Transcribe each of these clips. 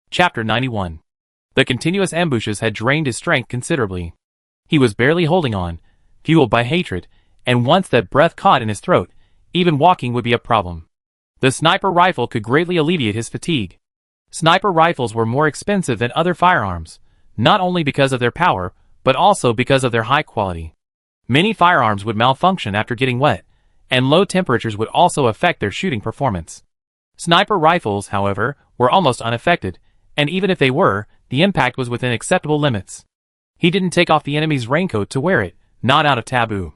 Chapter 91. The continuous ambushes had drained his strength considerably. He was barely holding on, fueled by hatred, and once that breath caught in his throat, even walking would be a problem. The sniper rifle could greatly alleviate his fatigue. Sniper rifles were more expensive than other firearms, not only because of their power, but also because of their high quality. Many firearms would malfunction after getting wet, and low temperatures would also affect their shooting performance. Sniper rifles, however, were almost unaffected, and even if they were, the impact was within acceptable limits. He didn't take off the enemy's raincoat to wear it, not out of taboo.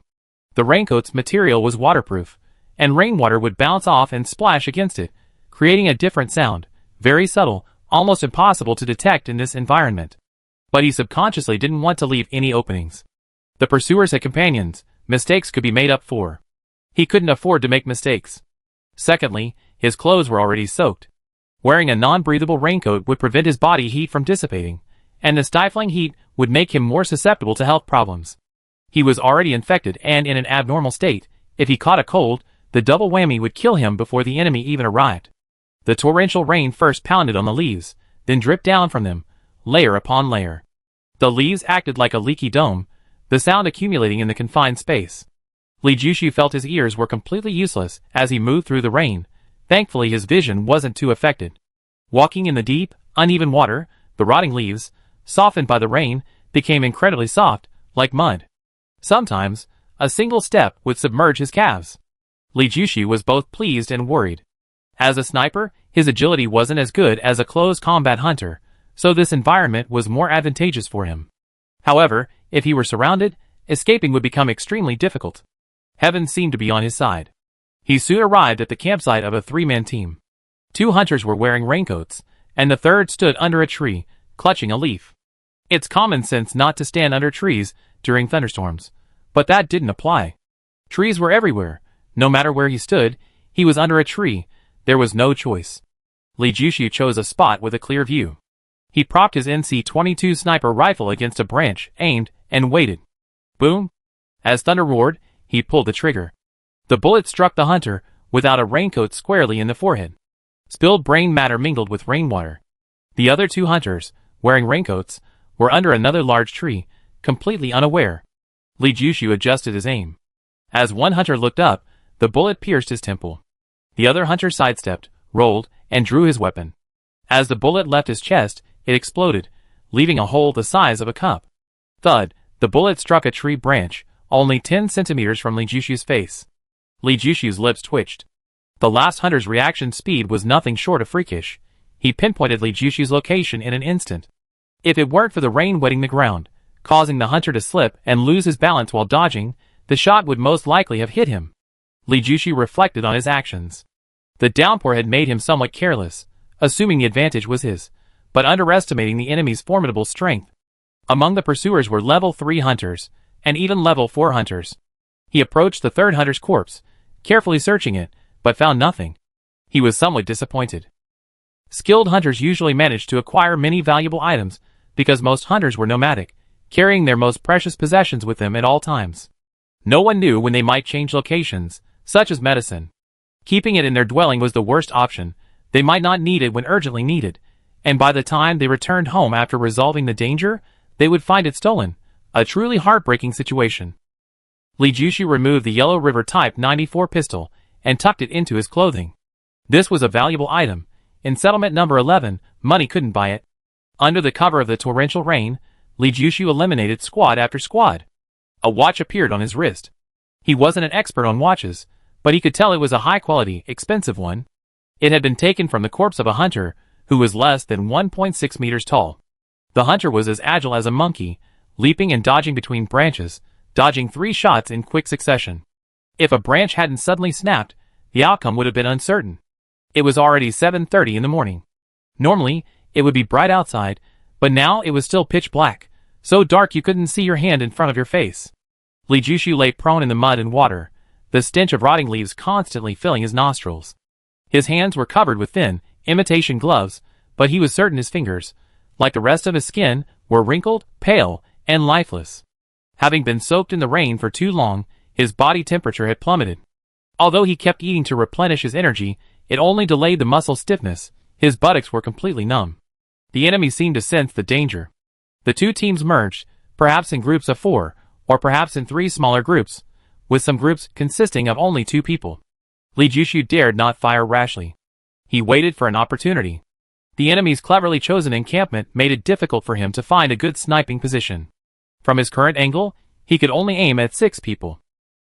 The raincoat's material was waterproof, and rainwater would bounce off and splash against it, creating a different sound, very subtle, almost impossible to detect in this environment. But he subconsciously didn't want to leave any openings. The pursuers had companions, mistakes could be made up for. He couldn't afford to make mistakes. Secondly, his clothes were already soaked. Wearing a non-breathable raincoat would prevent his body heat from dissipating, and the stifling heat would make him more susceptible to health problems. He was already infected and in an abnormal state. If he caught a cold, the double whammy would kill him before the enemy even arrived. The torrential rain first pounded on the leaves, then dripped down from them, layer upon layer. The leaves acted like a leaky dome, the sound accumulating in the confined space. Li Jushu felt his ears were completely useless as he moved through the rain. Thankfully his vision wasn't too affected. Walking in the deep, uneven water, the rotting leaves, softened by the rain, became incredibly soft, like mud. Sometimes, a single step would submerge his calves. Li Jushu was both pleased and worried. As a sniper, his agility wasn't as good as a close combat hunter, so this environment was more advantageous for him. However, if he were surrounded, escaping would become extremely difficult. Heaven seemed to be on his side. He soon arrived at the campsite of a three-man team. 2 hunters were wearing raincoats, and the third stood under a tree, clutching a leaf. It's common sense not to stand under trees during thunderstorms, but that didn't apply. Trees were everywhere. No matter where he stood, he was under a tree. There was no choice. Li Jushu chose a spot with a clear view. He propped his NC-22 sniper rifle against a branch, aimed, and waited. Boom! As thunder roared, he pulled the trigger. The bullet struck the hunter, without a raincoat, squarely in the forehead. Spilled brain matter mingled with rainwater. The other 2 hunters, wearing raincoats, were under another large tree, completely unaware. Li Jushu adjusted his aim. As one hunter looked up, the bullet pierced his temple. The other hunter sidestepped, rolled, and drew his weapon. As the bullet left his chest, it exploded, leaving a hole the size of a cup. Thud, the bullet struck a tree branch, only 10 centimeters from Li Jushu's face. Li Jushu's lips twitched. The last hunter's reaction speed was nothing short of freakish. He pinpointed Li Jushu's location in an instant. If it weren't for the rain wetting the ground, causing the hunter to slip and lose his balance while dodging, the shot would most likely have hit him. Li Jushu reflected on his actions. The downpour had made him somewhat careless, assuming the advantage was his, but underestimating the enemy's formidable strength. Among the pursuers were level 3 hunters, and even level 4 hunters. He approached the third hunter's corpse, carefully searching it, but found nothing. He was somewhat disappointed. Skilled hunters usually managed to acquire many valuable items, because most hunters were nomadic, carrying their most precious possessions with them at all times. No one knew when they might change locations, such as medicine. Keeping it in their dwelling was the worst option. They might not need it when urgently needed, and by the time they returned home after resolving the danger, they would find it stolen. A truly heartbreaking situation. Li Jushu removed the Yellow River Type 94 pistol and tucked it into his clothing. This was a valuable item. In settlement number 11, money couldn't buy it. Under the cover of the torrential rain, Li Jushu eliminated squad after squad. A watch appeared on his wrist. He wasn't an expert on watches, but he could tell it was a high-quality, expensive one. It had been taken from the corpse of a hunter who was less than 1.6 meters tall. The hunter was as agile as a monkey, leaping and dodging between branches, dodging 3 shots in quick succession. If a branch hadn't suddenly snapped, the outcome would have been uncertain. It was already 7:30 in the morning. Normally, it would be bright outside, but now it was still pitch black, so dark you couldn't see your hand in front of your face. Li Jushu lay prone in the mud and water, the stench of rotting leaves constantly filling his nostrils. His hands were covered with thin, imitation gloves, but he was certain his fingers, like the rest of his skin, were wrinkled, pale, and lifeless. Having been soaked in the rain for too long, his body temperature had plummeted. Although he kept eating to replenish his energy, it only delayed the muscle stiffness. His buttocks were completely numb. The enemy seemed to sense the danger. The two teams merged, perhaps in groups of 4, or perhaps in 3 smaller groups, with some groups consisting of only 2 people. Li Jushu dared not fire rashly. He waited for an opportunity. The enemy's cleverly chosen encampment made it difficult for him to find a good sniping position. From his current angle, he could only aim at 6 people.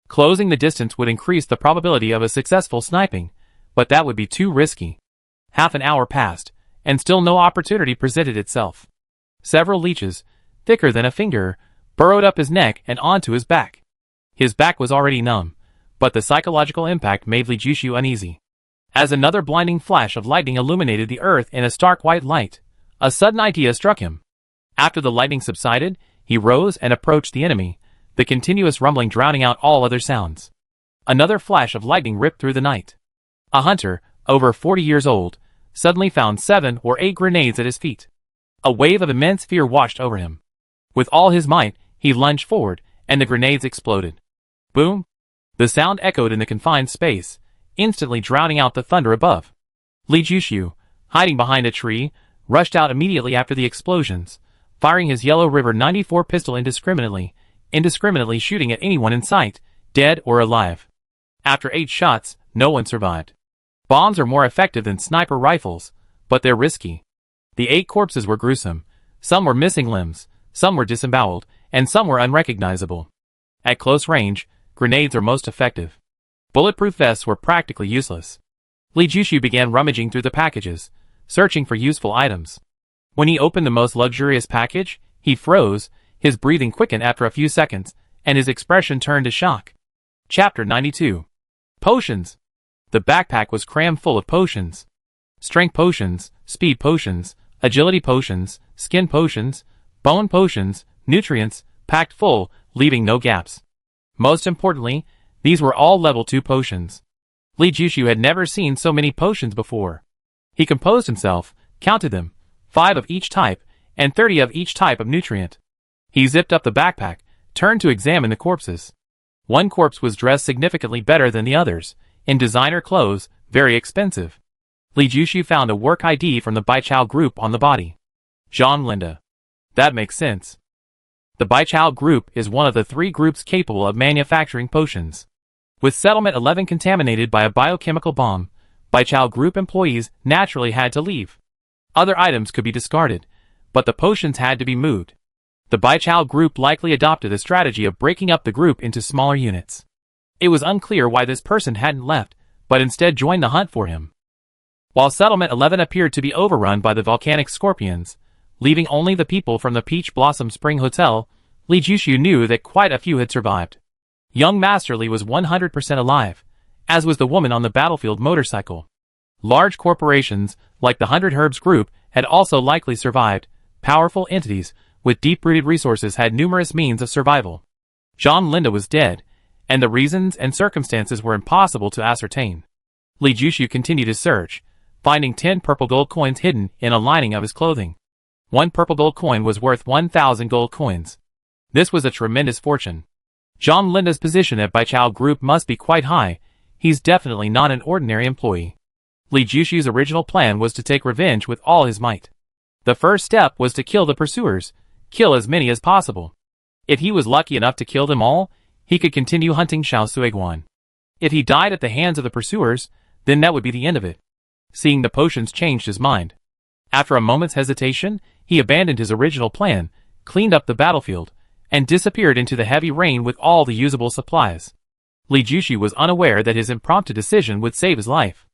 Closing the distance would increase the probability of a successful sniping, but that would be too risky. Half an hour passed, and still no opportunity presented itself. Several leeches, thicker than a finger, burrowed up his neck and onto his back. His back was already numb, but the psychological impact made Li Jushu uneasy. As another blinding flash of lightning illuminated the earth in a stark white light, a sudden idea struck him. After the lightning subsided, he rose and approached the enemy, the continuous rumbling drowning out all other sounds. Another flash of lightning ripped through the night. A hunter, over 40 years old, suddenly found 7 or 8 grenades at his feet. A wave of immense fear washed over him. With all his might, he lunged forward, and the grenades exploded. Boom! The sound echoed in the confined space, instantly drowning out the thunder above. Li Jushu, hiding behind a tree, rushed out immediately after the explosions, firing his Yellow River 94 pistol indiscriminately shooting at anyone in sight, dead or alive. After 8 shots, no one survived. Bombs are more effective than sniper rifles, but they're risky. The 8 corpses were gruesome. Some were missing limbs, some were disemboweled, and some were unrecognizable. At close range, grenades are most effective. Bulletproof vests were practically useless. Li Jushu began rummaging through the packages, searching for useful items. When he opened the most luxurious package, he froze, his breathing quickened after a few seconds, and his expression turned to shock. Chapter 92. Potions. The backpack was crammed full of potions. Strength potions, speed potions, agility potions, skin potions, bone potions, nutrients, packed full, leaving no gaps. Most importantly, these were all level 2 potions. Li Jushu had never seen so many potions before. He composed himself, counted them, 5 of each type, and 30 of each type of nutrient. He zipped up the backpack, turned to examine the corpses. One corpse was dressed significantly better than the others, in designer clothes, very expensive. Li Jushu found a work ID from the Baichao group on the body. Jean Linda. That makes sense. The Baichao group is one of the 3 groups capable of manufacturing potions. With Settlement 11 contaminated by a biochemical bomb, Baichao group employees naturally had to leave. Other items could be discarded, but the potions had to be moved. The Baichao group likely adopted a strategy of breaking up the group into smaller units. It was unclear why this person hadn't left, but instead joined the hunt for him. While Settlement 11 appeared to be overrun by the volcanic scorpions, leaving only the people from the Peach Blossom Spring Hotel, Li Jushu knew that quite a few had survived. Young Master Li was 100% alive, as was the woman on the battlefield motorcycle. Large corporations, like the 100 Herbs Group, had also likely survived. Powerful entities, with deep-rooted resources had numerous means of survival. Jean Linda was dead, and the reasons and circumstances were impossible to ascertain. Li Jushu continued his search, finding 10 purple gold coins hidden in a lining of his clothing. 1 purple gold coin was worth 1,000 gold coins. This was a tremendous fortune. Jean Linda's position at Baichao Group must be quite high. He's definitely not an ordinary employee. Li Jushu's original plan was to take revenge with all his might. The first step was to kill the pursuers, kill as many as possible. If he was lucky enough to kill them all, he could continue hunting Xiao Suiguan. If he died at the hands of the pursuers, then that would be the end of it. Seeing the potions changed his mind. After a moment's hesitation, he abandoned his original plan, cleaned up the battlefield, and disappeared into the heavy rain with all the usable supplies. Li Jushu was unaware that his impromptu decision would save his life.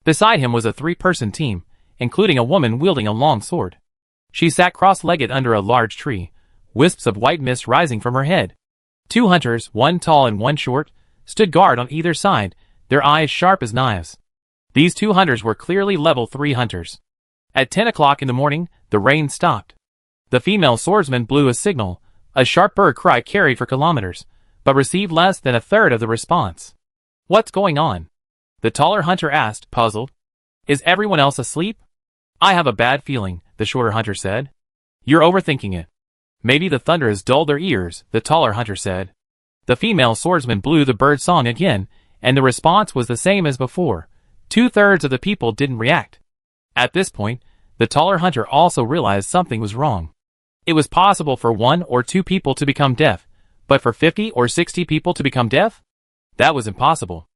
Beside him was a 3-person team, including a woman wielding a long sword. She sat cross-legged under a large tree, wisps of white mist rising from her head. 2 hunters, 1 tall and 1 short, stood guard on either side, their eyes sharp as knives. These 2 hunters were clearly level 3 hunters. At 10 o'clock in the morning, the rain stopped. The female swordsman blew a signal, a sharp bird cry carried for kilometers, but received less than a third of the response. What's going on? The taller hunter asked, puzzled. Is everyone else asleep? I have a bad feeling, the shorter hunter said. You're overthinking it. Maybe the thunder has dulled their ears, the taller hunter said. The female swordsman blew the bird song again, and the response was the same as before. 2/3 of the people didn't react. At this point, The taller hunter also realized something was wrong. It was possible for 1 or 2 people to become deaf, but for 50 or 60 people to become deaf? That was impossible.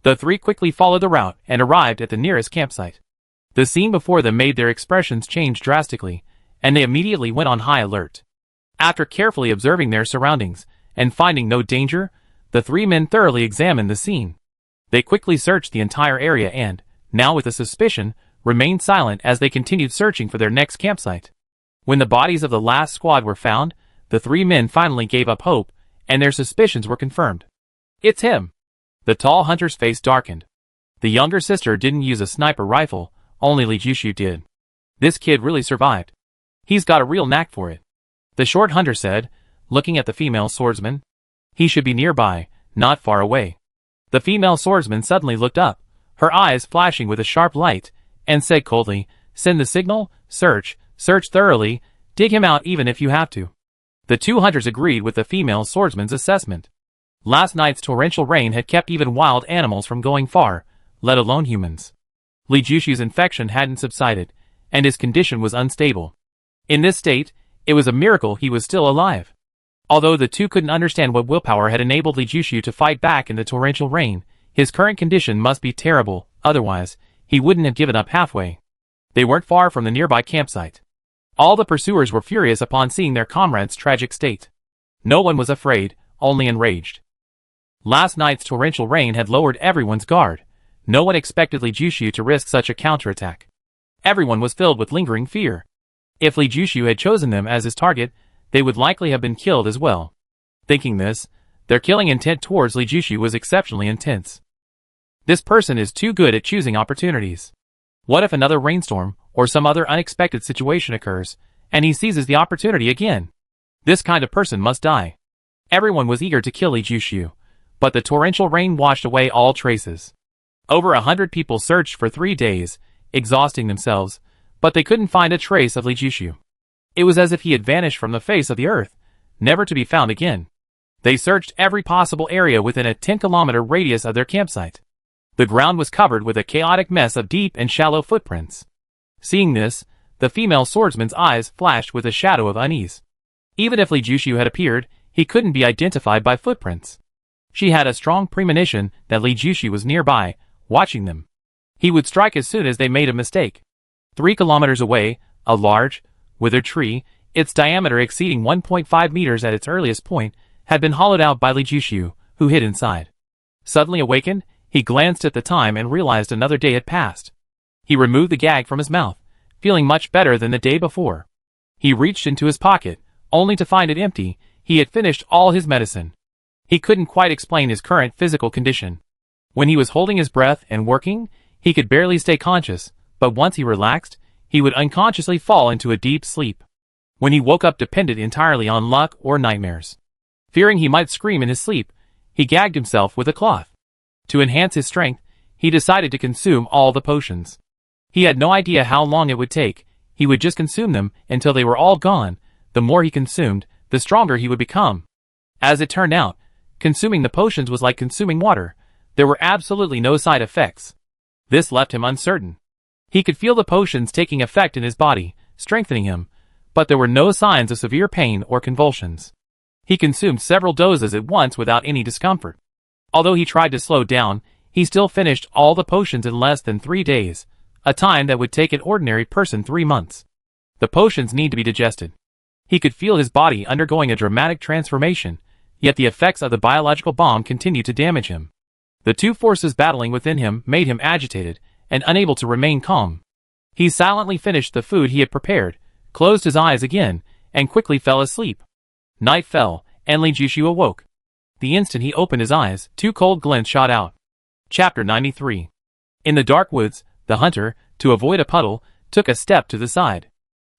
The 3 quickly followed the route and arrived at the nearest campsite. The scene before them made their expressions change drastically, and they immediately went on high alert. After carefully observing their surroundings and finding no danger, the 3 men thoroughly examined the scene. They quickly searched the entire area and, now with a suspicion, remained silent as they continued searching for their next campsite. When the bodies of the last squad were found, the 3 men finally gave up hope, and their suspicions were confirmed. It's him! The tall hunter's face darkened. The younger sister didn't use a sniper rifle, only Li Jushu did. This kid really survived. He's got a real knack for it. The short hunter said, looking at the female swordsman. He should be nearby, not far away. The female swordsman suddenly looked up, her eyes flashing with a sharp light, and said coldly, "Send the signal, search thoroughly, dig him out even if you have to." The 2 hunters agreed with the female swordsman's assessment. Last night's torrential rain had kept even wild animals from going far, let alone humans. Li Jushu's infection hadn't subsided, and his condition was unstable. In this state, it was a miracle he was still alive. Although the 2 couldn't understand what willpower had enabled Li Jushu to fight back in the torrential rain, his current condition must be terrible, otherwise, he wouldn't have given up halfway. They weren't far from the nearby campsite. All the pursuers were furious upon seeing their comrade's tragic state. No one was afraid, only enraged. Last night's torrential rain had lowered everyone's guard. No one expected Li Jushu to risk such a counterattack. Everyone was filled with lingering fear. If Li Jushu had chosen them as his target, they would likely have been killed as well. Thinking this, their killing intent towards Li Jushu was exceptionally intense. This person is too good at choosing opportunities. What if another rainstorm, or some other unexpected situation occurs, and he seizes the opportunity again? This kind of person must die. Everyone was eager to kill Li Jushu, but the torrential rain washed away all traces. Over 100 people searched for 3 days, exhausting themselves, but they couldn't find a trace of Li Jushu. It was as if he had vanished from the face of the earth, never to be found again. They searched every possible area within a 10-kilometer radius of their campsite. The ground was covered with a chaotic mess of deep and shallow footprints. Seeing this, the female swordsman's eyes flashed with a shadow of unease. Even if Li Jushu had appeared, he couldn't be identified by footprints. She had a strong premonition that Li Jushu was nearby, watching them. He would strike as soon as they made a mistake. 3 kilometers away, a large, withered tree, its diameter exceeding 1.5 meters at its earliest point, had been hollowed out by Li Jushu, who hid inside. Suddenly awakened, he glanced at the time and realized another day had passed. He removed the gag from his mouth, feeling much better than the day before. He reached into his pocket, only to find it empty. He had finished all his medicine. He couldn't quite explain his current physical condition. When he was holding his breath and working, he could barely stay conscious, but once he relaxed, he would unconsciously fall into a deep sleep. When he woke up depended entirely on luck or nightmares. Fearing he might scream in his sleep, he gagged himself with a cloth. To enhance his strength, he decided to consume all the potions. He had no idea how long it would take. He would just consume them until they were all gone. The more he consumed, the stronger he would become. As it turned out, consuming the potions was like consuming water. There were absolutely no side effects. This left him uncertain. He could feel the potions taking effect in his body, strengthening him, but there were no signs of severe pain or convulsions. He consumed several doses at once without any discomfort. Although he tried to slow down, he still finished all the potions in less than 3 days, a time that would take an ordinary person 3 months. The potions need to be digested. He could feel his body undergoing a dramatic transformation, yet the effects of the biological bomb continued to damage him. The 2 forces battling within him made him agitated and unable to remain calm. He silently finished the food he had prepared, closed his eyes again, and quickly fell asleep. Night fell, and Li Jushu awoke. The instant he opened his eyes, 2 cold glints shot out. Chapter 93. In the dark woods, the hunter, to avoid a puddle, took a step to the side.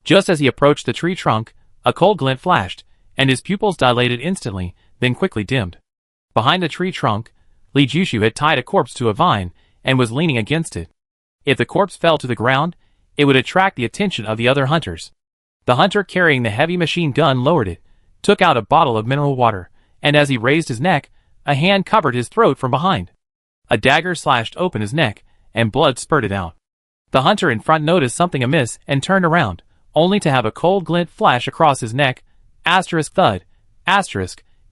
Just as he approached the tree trunk, a cold glint flashed, and his pupils dilated instantly, then quickly dimmed. Behind the tree trunk, Li Jushu had tied a corpse to a vine, and was leaning against it. If the corpse fell to the ground, it would attract the attention of the other hunters. The hunter carrying the heavy machine gun lowered it, took out a bottle of mineral water, and as he raised his neck, a hand covered his throat from behind. A dagger slashed open his neck, and blood spurted out. The hunter in front noticed something amiss and turned around, only to have a cold glint flash across his neck, thud,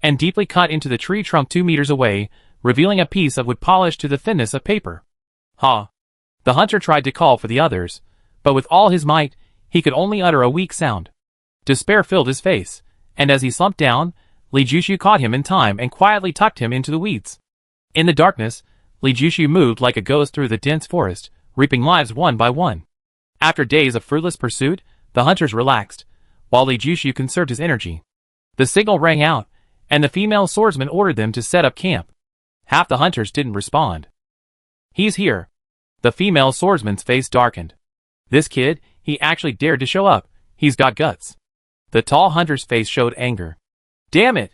and deeply cut into the tree trunk 2 meters away, revealing a piece of wood polished to the thinness of paper. Ha! The hunter tried to call for the others, but with all his might, he could only utter a weak sound. Despair filled his face, and as he slumped down, Li Jushu caught him in time and quietly tucked him into the weeds. In the darkness, Li Jushu moved like a ghost through the dense forest, reaping lives one by one. After days of fruitless pursuit, the hunters relaxed, while Li Jushu conserved his energy. The signal rang out, and the female swordsman ordered them to set up camp. Half the hunters didn't respond. He's here. The female swordsman's face darkened. This kid, he actually dared to show up. He's got guts. The tall hunter's face showed anger. Damn it!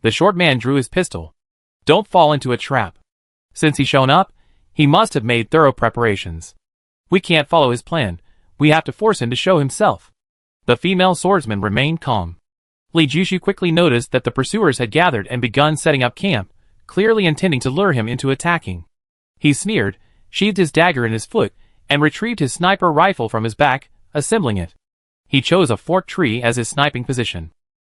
The short man drew his pistol. Don't fall into a trap. Since he's shown up, he must have made thorough preparations. We can't follow his plan. We have to force him to show himself. The female swordsman remained calm. Li Jushu quickly noticed that the pursuers had gathered and begun setting up camp, clearly intending to lure him into attacking. He sneered, sheathed his dagger in his foot, and retrieved his sniper rifle from his back, assembling it. He chose a forked tree as his sniping position.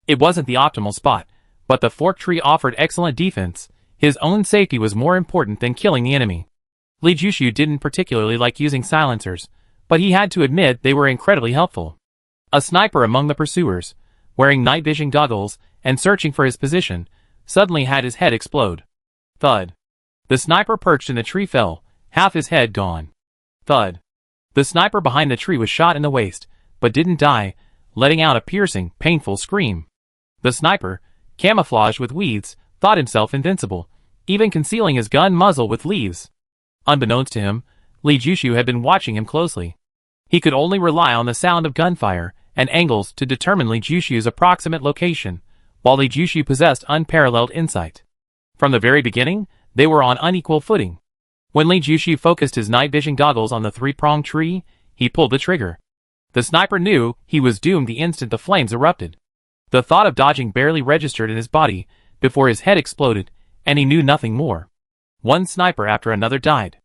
It wasn't the optimal spot, but the forked tree offered excellent defense. His own safety was more important than killing the enemy. Li Jushu didn't particularly like using silencers, but he had to admit they were incredibly helpful. A sniper among the pursuers, wearing night vision goggles and searching for his position, suddenly had his head explode. Thud. The sniper perched in the tree fell, half his head gone. Thud. The sniper behind the tree was shot in the waist, but didn't die, letting out a piercing, painful scream. The sniper, camouflaged with weeds, thought himself invincible, even concealing his gun muzzle with leaves. Unbeknownst to him, Li Jushu had been watching him closely. He could only rely on the sound of gunfire and angles to determine Li Jushu's approximate location, while Li Jushu possessed unparalleled insight. From the very beginning, they were on unequal footing. When Li Jushu focused his night vision goggles on the three-pronged tree, he pulled the trigger. The sniper knew he was doomed the instant the flames erupted. The thought of dodging barely registered in his body before his head exploded, and he knew nothing more. One sniper after another died.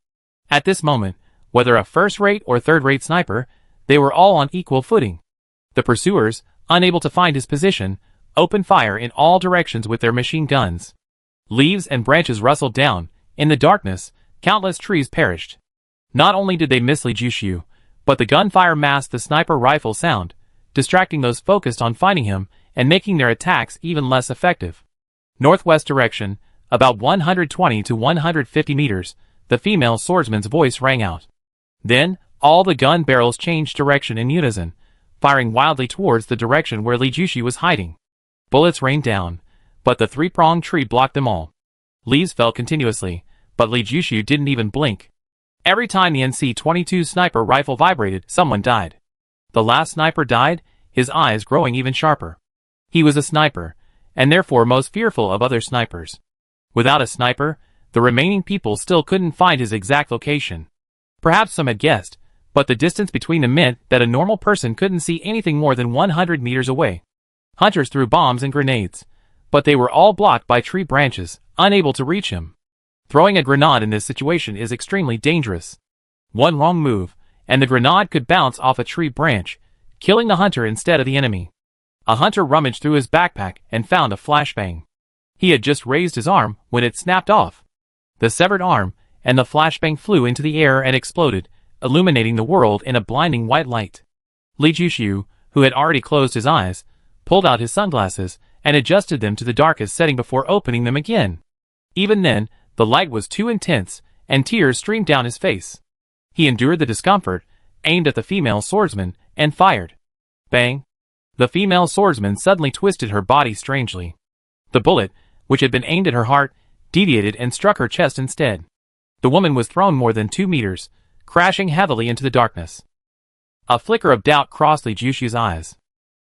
At this moment, whether a first-rate or third-rate sniper, they were all on equal footing. The pursuers, unable to find his position, opened fire in all directions with their machine guns. Leaves and branches rustled down. In the darkness, countless trees perished. Not only did they miss Li Jushu, but the gunfire masked the sniper rifle sound, distracting those focused on finding him and making their attacks even less effective. Northwest direction, about 120 to 150 meters, the female swordsman's voice rang out. Then, all the gun barrels changed direction in unison, firing wildly towards the direction where Li Jushu was hiding. Bullets rained down, but the three-pronged tree blocked them all. Leaves fell continuously, but Li Jushu didn't even blink. Every time the NC-22 sniper rifle vibrated, someone died. The last sniper died, his eyes growing even sharper. He was a sniper, and therefore most fearful of other snipers. Without a sniper, the remaining people still couldn't find his exact location. Perhaps some had guessed, but the distance between them meant that a normal person couldn't see anything more than 100 meters away. Hunters threw bombs and grenades, but they were all blocked by tree branches, unable to reach him. Throwing a grenade in this situation is extremely dangerous. One wrong move, and the grenade could bounce off a tree branch, killing the hunter instead of the enemy. A hunter rummaged through his backpack and found a flashbang. He had just raised his arm when it snapped off. The severed arm and the flashbang flew into the air and exploded, illuminating the world in a blinding white light. Li Jushu, who had already closed his eyes, pulled out his sunglasses and adjusted them to the darkest setting before opening them again. Even then, the light was too intense, and tears streamed down his face. He endured the discomfort, aimed at the female swordsman, and fired. Bang! The female swordsman suddenly twisted her body strangely. The bullet, which had been aimed at her heart, deviated and struck her chest instead. The woman was thrown more than 2 meters, crashing heavily into the darkness. A flicker of doubt crossed Li Jushu's eyes.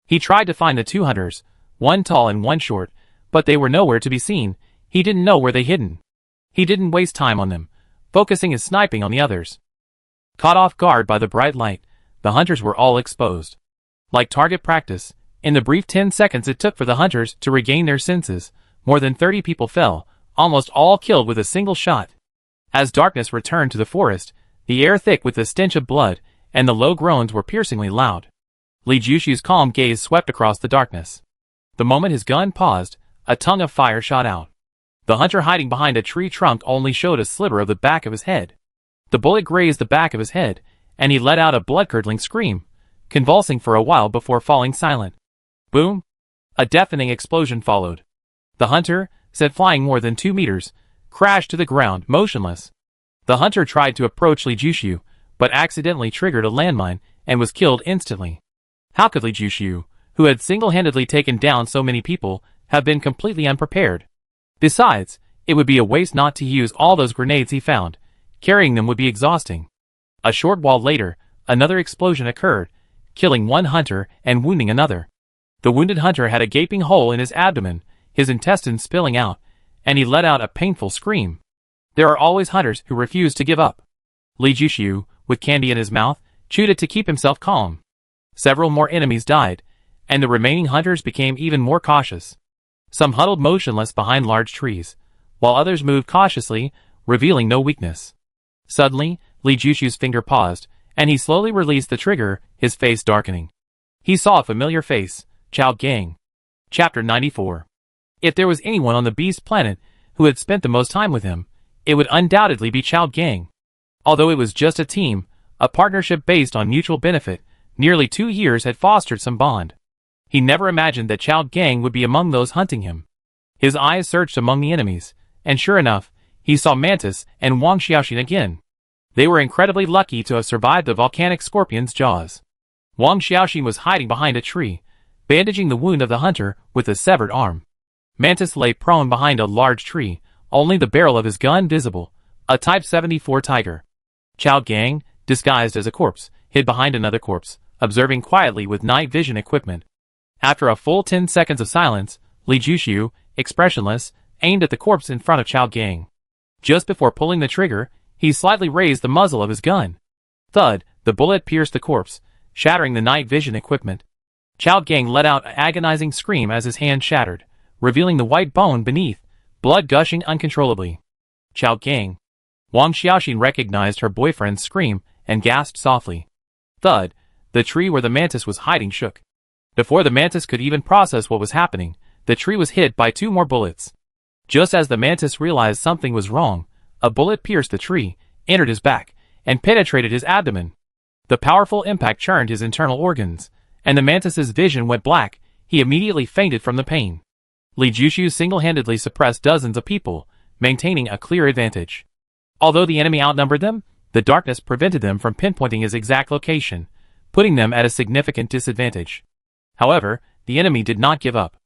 He tried to find the two hunters, one tall and one short, but they were nowhere to be seen. He didn't know where they hidden. He didn't waste time on them, focusing his sniping on the others. Caught off guard by the bright light, the hunters were all exposed. Like target practice, in the brief 10 seconds it took for the hunters to regain their senses, more than 30 people fell, almost all killed with a single shot. As darkness returned to the forest, the air thick with the stench of blood, and the low groans were piercingly loud. Li Jushu's calm gaze swept across the darkness. The moment his gun paused, a tongue of fire shot out. The hunter hiding behind a tree trunk only showed a sliver of the back of his head. The bullet grazed the back of his head, and he let out a blood-curdling scream, convulsing for a while before falling silent. Boom! A deafening explosion followed. The hunter, set flying more than 2 meters, crashed to the ground, motionless. The hunter tried to approach Li Jushu, but accidentally triggered a landmine and was killed instantly. How could Li Jushu, who had single-handedly taken down so many people, have been completely unprepared? Besides, it would be a waste not to use all those grenades he found. Carrying them would be exhausting. A short while later, another explosion occurred, killing one hunter and wounding another. The wounded hunter had a gaping hole in his abdomen, his intestines spilling out, and he let out a painful scream. There are always hunters who refuse to give up. Li Jushu, with candy in his mouth, chewed it to keep himself calm. Several more enemies died, and the remaining hunters became even more cautious. Some huddled motionless behind large trees, while others moved cautiously, revealing no weakness. Suddenly, Li Jushu's finger paused, and he slowly released the trigger, his face darkening. He saw a familiar face, Chao Gang. Chapter 94. If there was anyone on the beast planet who had spent the most time with him, it would undoubtedly be Chao Gang. Although it was just a team, a partnership based on mutual benefit, nearly 2 years had fostered some bond. He never imagined that Chao Gang would be among those hunting him. His eyes searched among the enemies, and sure enough, he saw Mantis and Wang Xiaoxin again. They were incredibly lucky to have survived the volcanic scorpion's jaws. Wang Xiaoxin was hiding behind a tree, bandaging the wound of the hunter with a severed arm. Mantis lay prone behind a large tree, only the barrel of his gun visible, a Type 74 Tiger. Chao Gang, disguised as a corpse, hid behind another corpse, observing quietly with night vision equipment. After a full 10 seconds of silence, Li Jushu, expressionless, aimed at the corpse in front of Chao Gang. Just before pulling the trigger, he slightly raised the muzzle of his gun. Thud, the bullet pierced the corpse, shattering the night vision equipment. Chao Gang let out an agonizing scream as his hand shattered, revealing the white bone beneath, blood gushing uncontrollably. Chao Gang. Wang Xiaoxin recognized her boyfriend's scream and gasped softly. Thud, the tree where the mantis was hiding shook. Before the mantis could even process what was happening, the tree was hit by 2 more bullets. Just as the mantis realized something was wrong, a bullet pierced the tree, entered his back, and penetrated his abdomen. The powerful impact churned his internal organs, and the mantis's vision went black. He immediately fainted from the pain. Li Jushu single-handedly suppressed dozens of people, maintaining a clear advantage. Although the enemy outnumbered them, the darkness prevented them from pinpointing his exact location, putting them at a significant disadvantage. However, the enemy did not give up.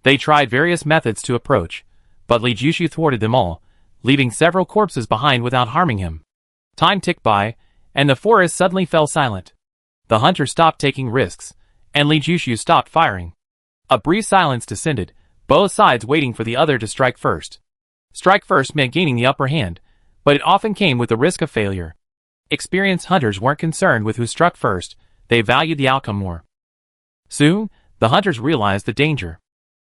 They tried various methods to approach, but Li Jushu thwarted them all, leaving several corpses behind without harming him. Time ticked by, and the forest suddenly fell silent. The hunter stopped taking risks, and Li Jushu stopped firing. A brief silence descended, both sides waiting for the other to strike first. Strike first meant gaining the upper hand, but it often came with the risk of failure. Experienced hunters weren't concerned with who struck first, they valued the outcome more. Soon, the hunters realized the danger.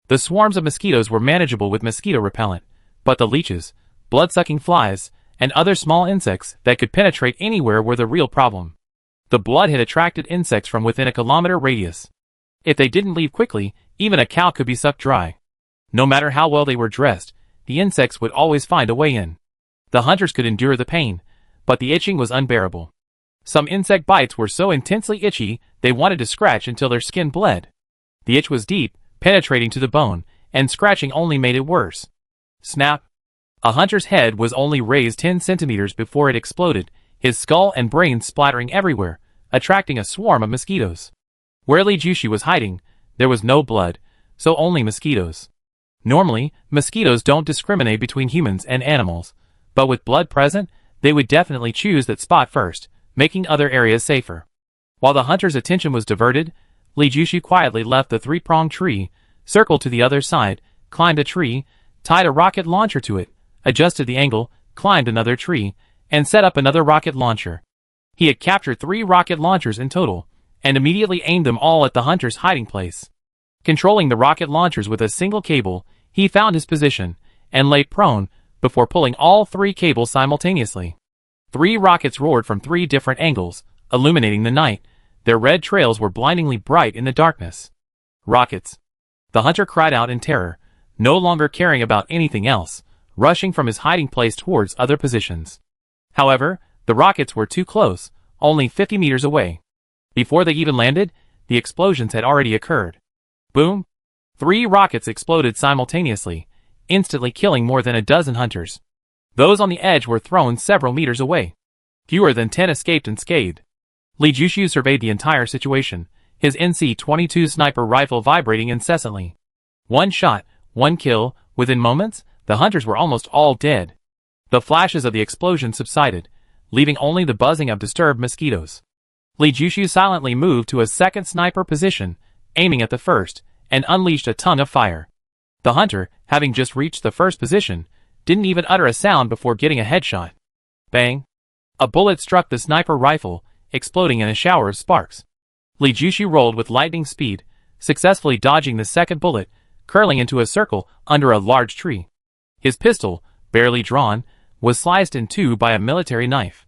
The swarms of mosquitoes were manageable with mosquito repellent, but the leeches, blood-sucking flies, and other small insects that could penetrate anywhere were the real problem. The blood had attracted insects from within a kilometer radius. If they didn't leave quickly, even a cow could be sucked dry. No matter how well they were dressed, the insects would always find a way in. The hunters could endure the pain, but the itching was unbearable. Some insect bites were so intensely itchy, they wanted to scratch until their skin bled. The itch was deep, penetrating to the bone, and scratching only made it worse. Snap! A hunter's head was only raised 10 centimeters before it exploded, his skull and brains splattering everywhere, attracting a swarm of mosquitoes. Where Li Jushu was hiding, there was no blood, so only mosquitoes. Normally, mosquitoes don't discriminate between humans and animals, but with blood present, they would definitely choose that spot first, making other areas safer. While the hunter's attention was diverted, Li Jushu quietly left the 3-pronged tree, circled to the other side, climbed a tree, tied a rocket launcher to it, adjusted the angle, climbed another tree, and set up another rocket launcher. He had captured 3 rocket launchers in total, and immediately aimed them all at the hunter's hiding place. Controlling the rocket launchers with a single cable, he found his position, and lay prone, before pulling all 3 cables simultaneously. 3 rockets roared from 3 different angles, illuminating the night. Their red trails were blindingly bright in the darkness. Rockets! The hunter cried out in terror, no longer caring about anything else, rushing from his hiding place towards other positions. However, the rockets were too close, only 50 meters away. Before they even landed, the explosions had already occurred. Boom! 3 rockets exploded simultaneously, instantly killing more than a dozen hunters. Those on the edge were thrown several meters away. Fewer than 10 escaped unscathed. Li Jushu surveyed the entire situation, his NC-22 sniper rifle vibrating incessantly. 1 shot, 1 kill, within moments, the hunters were almost all dead. The flashes of the explosion subsided, leaving only the buzzing of disturbed mosquitoes. Li Jushu silently moved to a second sniper position, aiming at the first, and unleashed a tongue of fire. The hunter, having just reached the first position, didn't even utter a sound before getting a headshot. Bang! A bullet struck the sniper rifle, exploding in a shower of sparks. Li Jushu rolled with lightning speed, successfully dodging the second bullet, curling into a circle under a large tree. His pistol, barely drawn, was sliced in 2 by a military knife.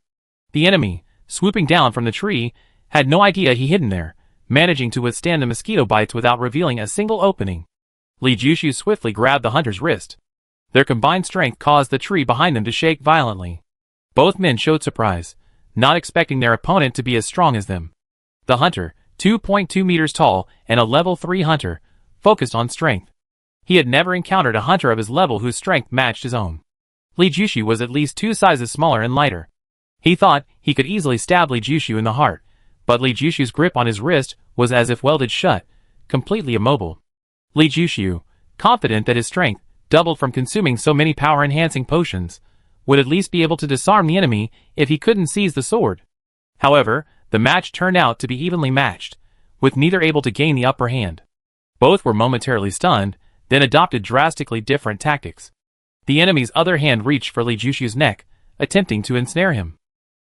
The enemy, swooping down from the tree, had no idea he hidden there, managing to withstand the mosquito bites without revealing a single opening. Li Jushu swiftly grabbed the hunter's wrist. Their combined strength caused the tree behind them to shake violently. Both men showed surprise, not expecting their opponent to be as strong as them. The hunter, 2.2 meters tall and a level 3 hunter, focused on strength. He had never encountered a hunter of his level whose strength matched his own. Li Jushu was at least 2 sizes smaller and lighter. He thought he could easily stab Li Jushu in the heart, but Li Jushu's grip on his wrist was as if welded shut, completely immobile. Li Jushu, confident that his strength, doubled from consuming so many power-enhancing potions, would at least be able to disarm the enemy if he couldn't seize the sword. However, the match turned out to be evenly matched, with neither able to gain the upper hand. Both were momentarily stunned, then adopted drastically different tactics. The enemy's other hand reached for Li Jushu's neck, attempting to ensnare him.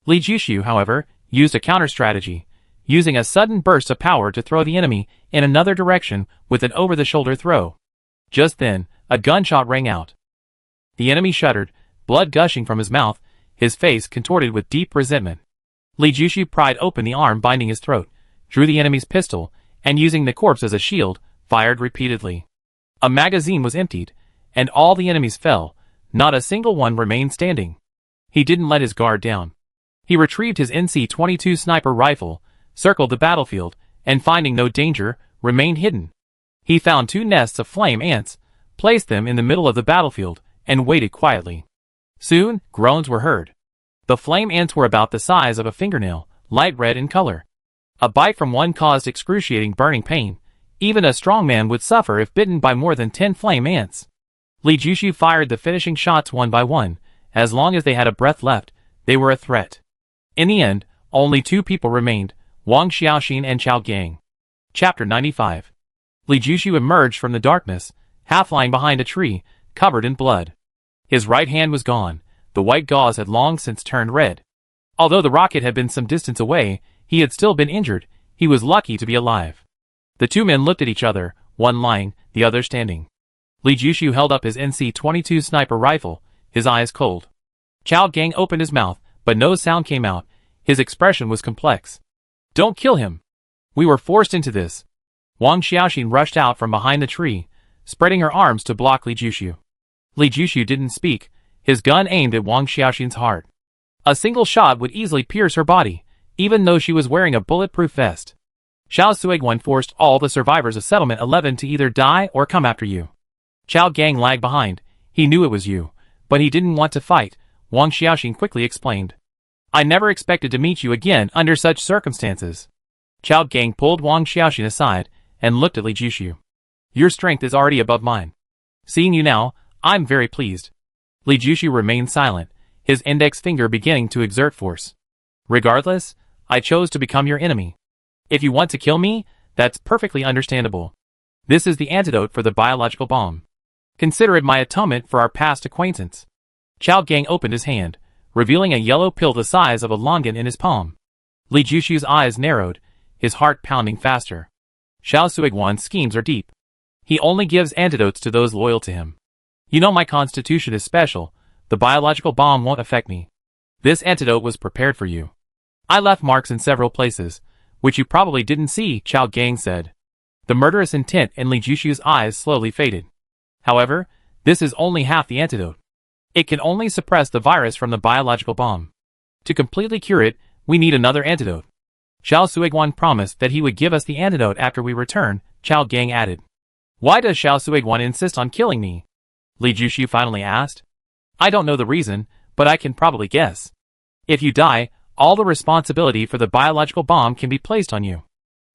Li Jushu, however, used a counter-strategy, using a sudden burst of power to throw the enemy in another direction with an over-the-shoulder throw. Just then, a gunshot rang out. The enemy shuddered, blood gushing from his mouth, his face contorted with deep resentment. Li Jushu pried open the arm binding his throat, drew the enemy's pistol, and using the corpse as a shield, fired repeatedly. A magazine was emptied, and all the enemies fell, not a single one remained standing. He didn't let his guard down. He retrieved his NC-22 sniper rifle, circled the battlefield, and finding no danger, remained hidden. He found 2 nests of flame ants, placed them in the middle of the battlefield, and waited quietly. Soon, groans were heard. The flame ants were about the size of a fingernail, light red in color. A bite from one caused excruciating burning pain. Even a strong man would suffer if bitten by more than 10 flame ants. Li Jushu fired the finishing shots one by one. As long as they had a breath left, they were a threat. In the end, only 2 people remained, Wang Xiaoxin and Chao Gang. Chapter 95. Li Jushu emerged from the darkness, half lying behind a tree, covered in blood. His right hand was gone, the white gauze had long since turned red. Although the rocket had been some distance away, he had still been injured. He was lucky to be alive. The 2 men looked at each other, one lying, the other standing. Li Jushu held up his NC-22 sniper rifle, his eyes cold. Chao Gang opened his mouth, but no sound came out. His expression was complex. "Don't kill him. We were forced into this." Wang Xiaoxin rushed out from behind the tree, spreading her arms to block Li Jushu. Li Jushu didn't speak, his gun aimed at Wang Xiaoxin's heart. A single shot would easily pierce her body, even though she was wearing a bulletproof vest. Xiao Suiguan forced all the survivors of Settlement 11 to either die or come after you. Chao Gang lagged behind. He knew it was you, but he didn't want to fight, Wang Xiaoxin quickly explained. "I never expected to meet you again under such circumstances." Chao Gang pulled Wang Xiaoxin aside and looked at Li Jushu. "Your strength is already above mine. Seeing you now, I'm very pleased." Li Jushu remained silent, his index finger beginning to exert force. "Regardless, I chose to become your enemy. If you want to kill me, that's perfectly understandable. This is the antidote for the biological bomb. Consider it my atonement for our past acquaintance." Chao Gang opened his hand, revealing a yellow pill the size of a longan in his palm. Li Jushu's eyes narrowed, his heart pounding faster. Xiao Suiguan's schemes are deep. He only gives antidotes to those loyal to him. You know my constitution is special, the biological bomb won't affect me. This antidote was prepared for you. I left marks in several places, which you probably didn't see, Chao Gang said. The murderous intent in Li Jushu's eyes slowly faded. However, this is only half the antidote. It can only suppress the virus from the biological bomb. To completely cure it, we need another antidote. Xiao Suiguan promised that he would give us the antidote after we return, Chao Gang added. Why does Xiao Suiguan insist on killing me? Li Jushu finally asked. I don't know the reason, but I can probably guess. If you die, all the responsibility for the biological bomb can be placed on you.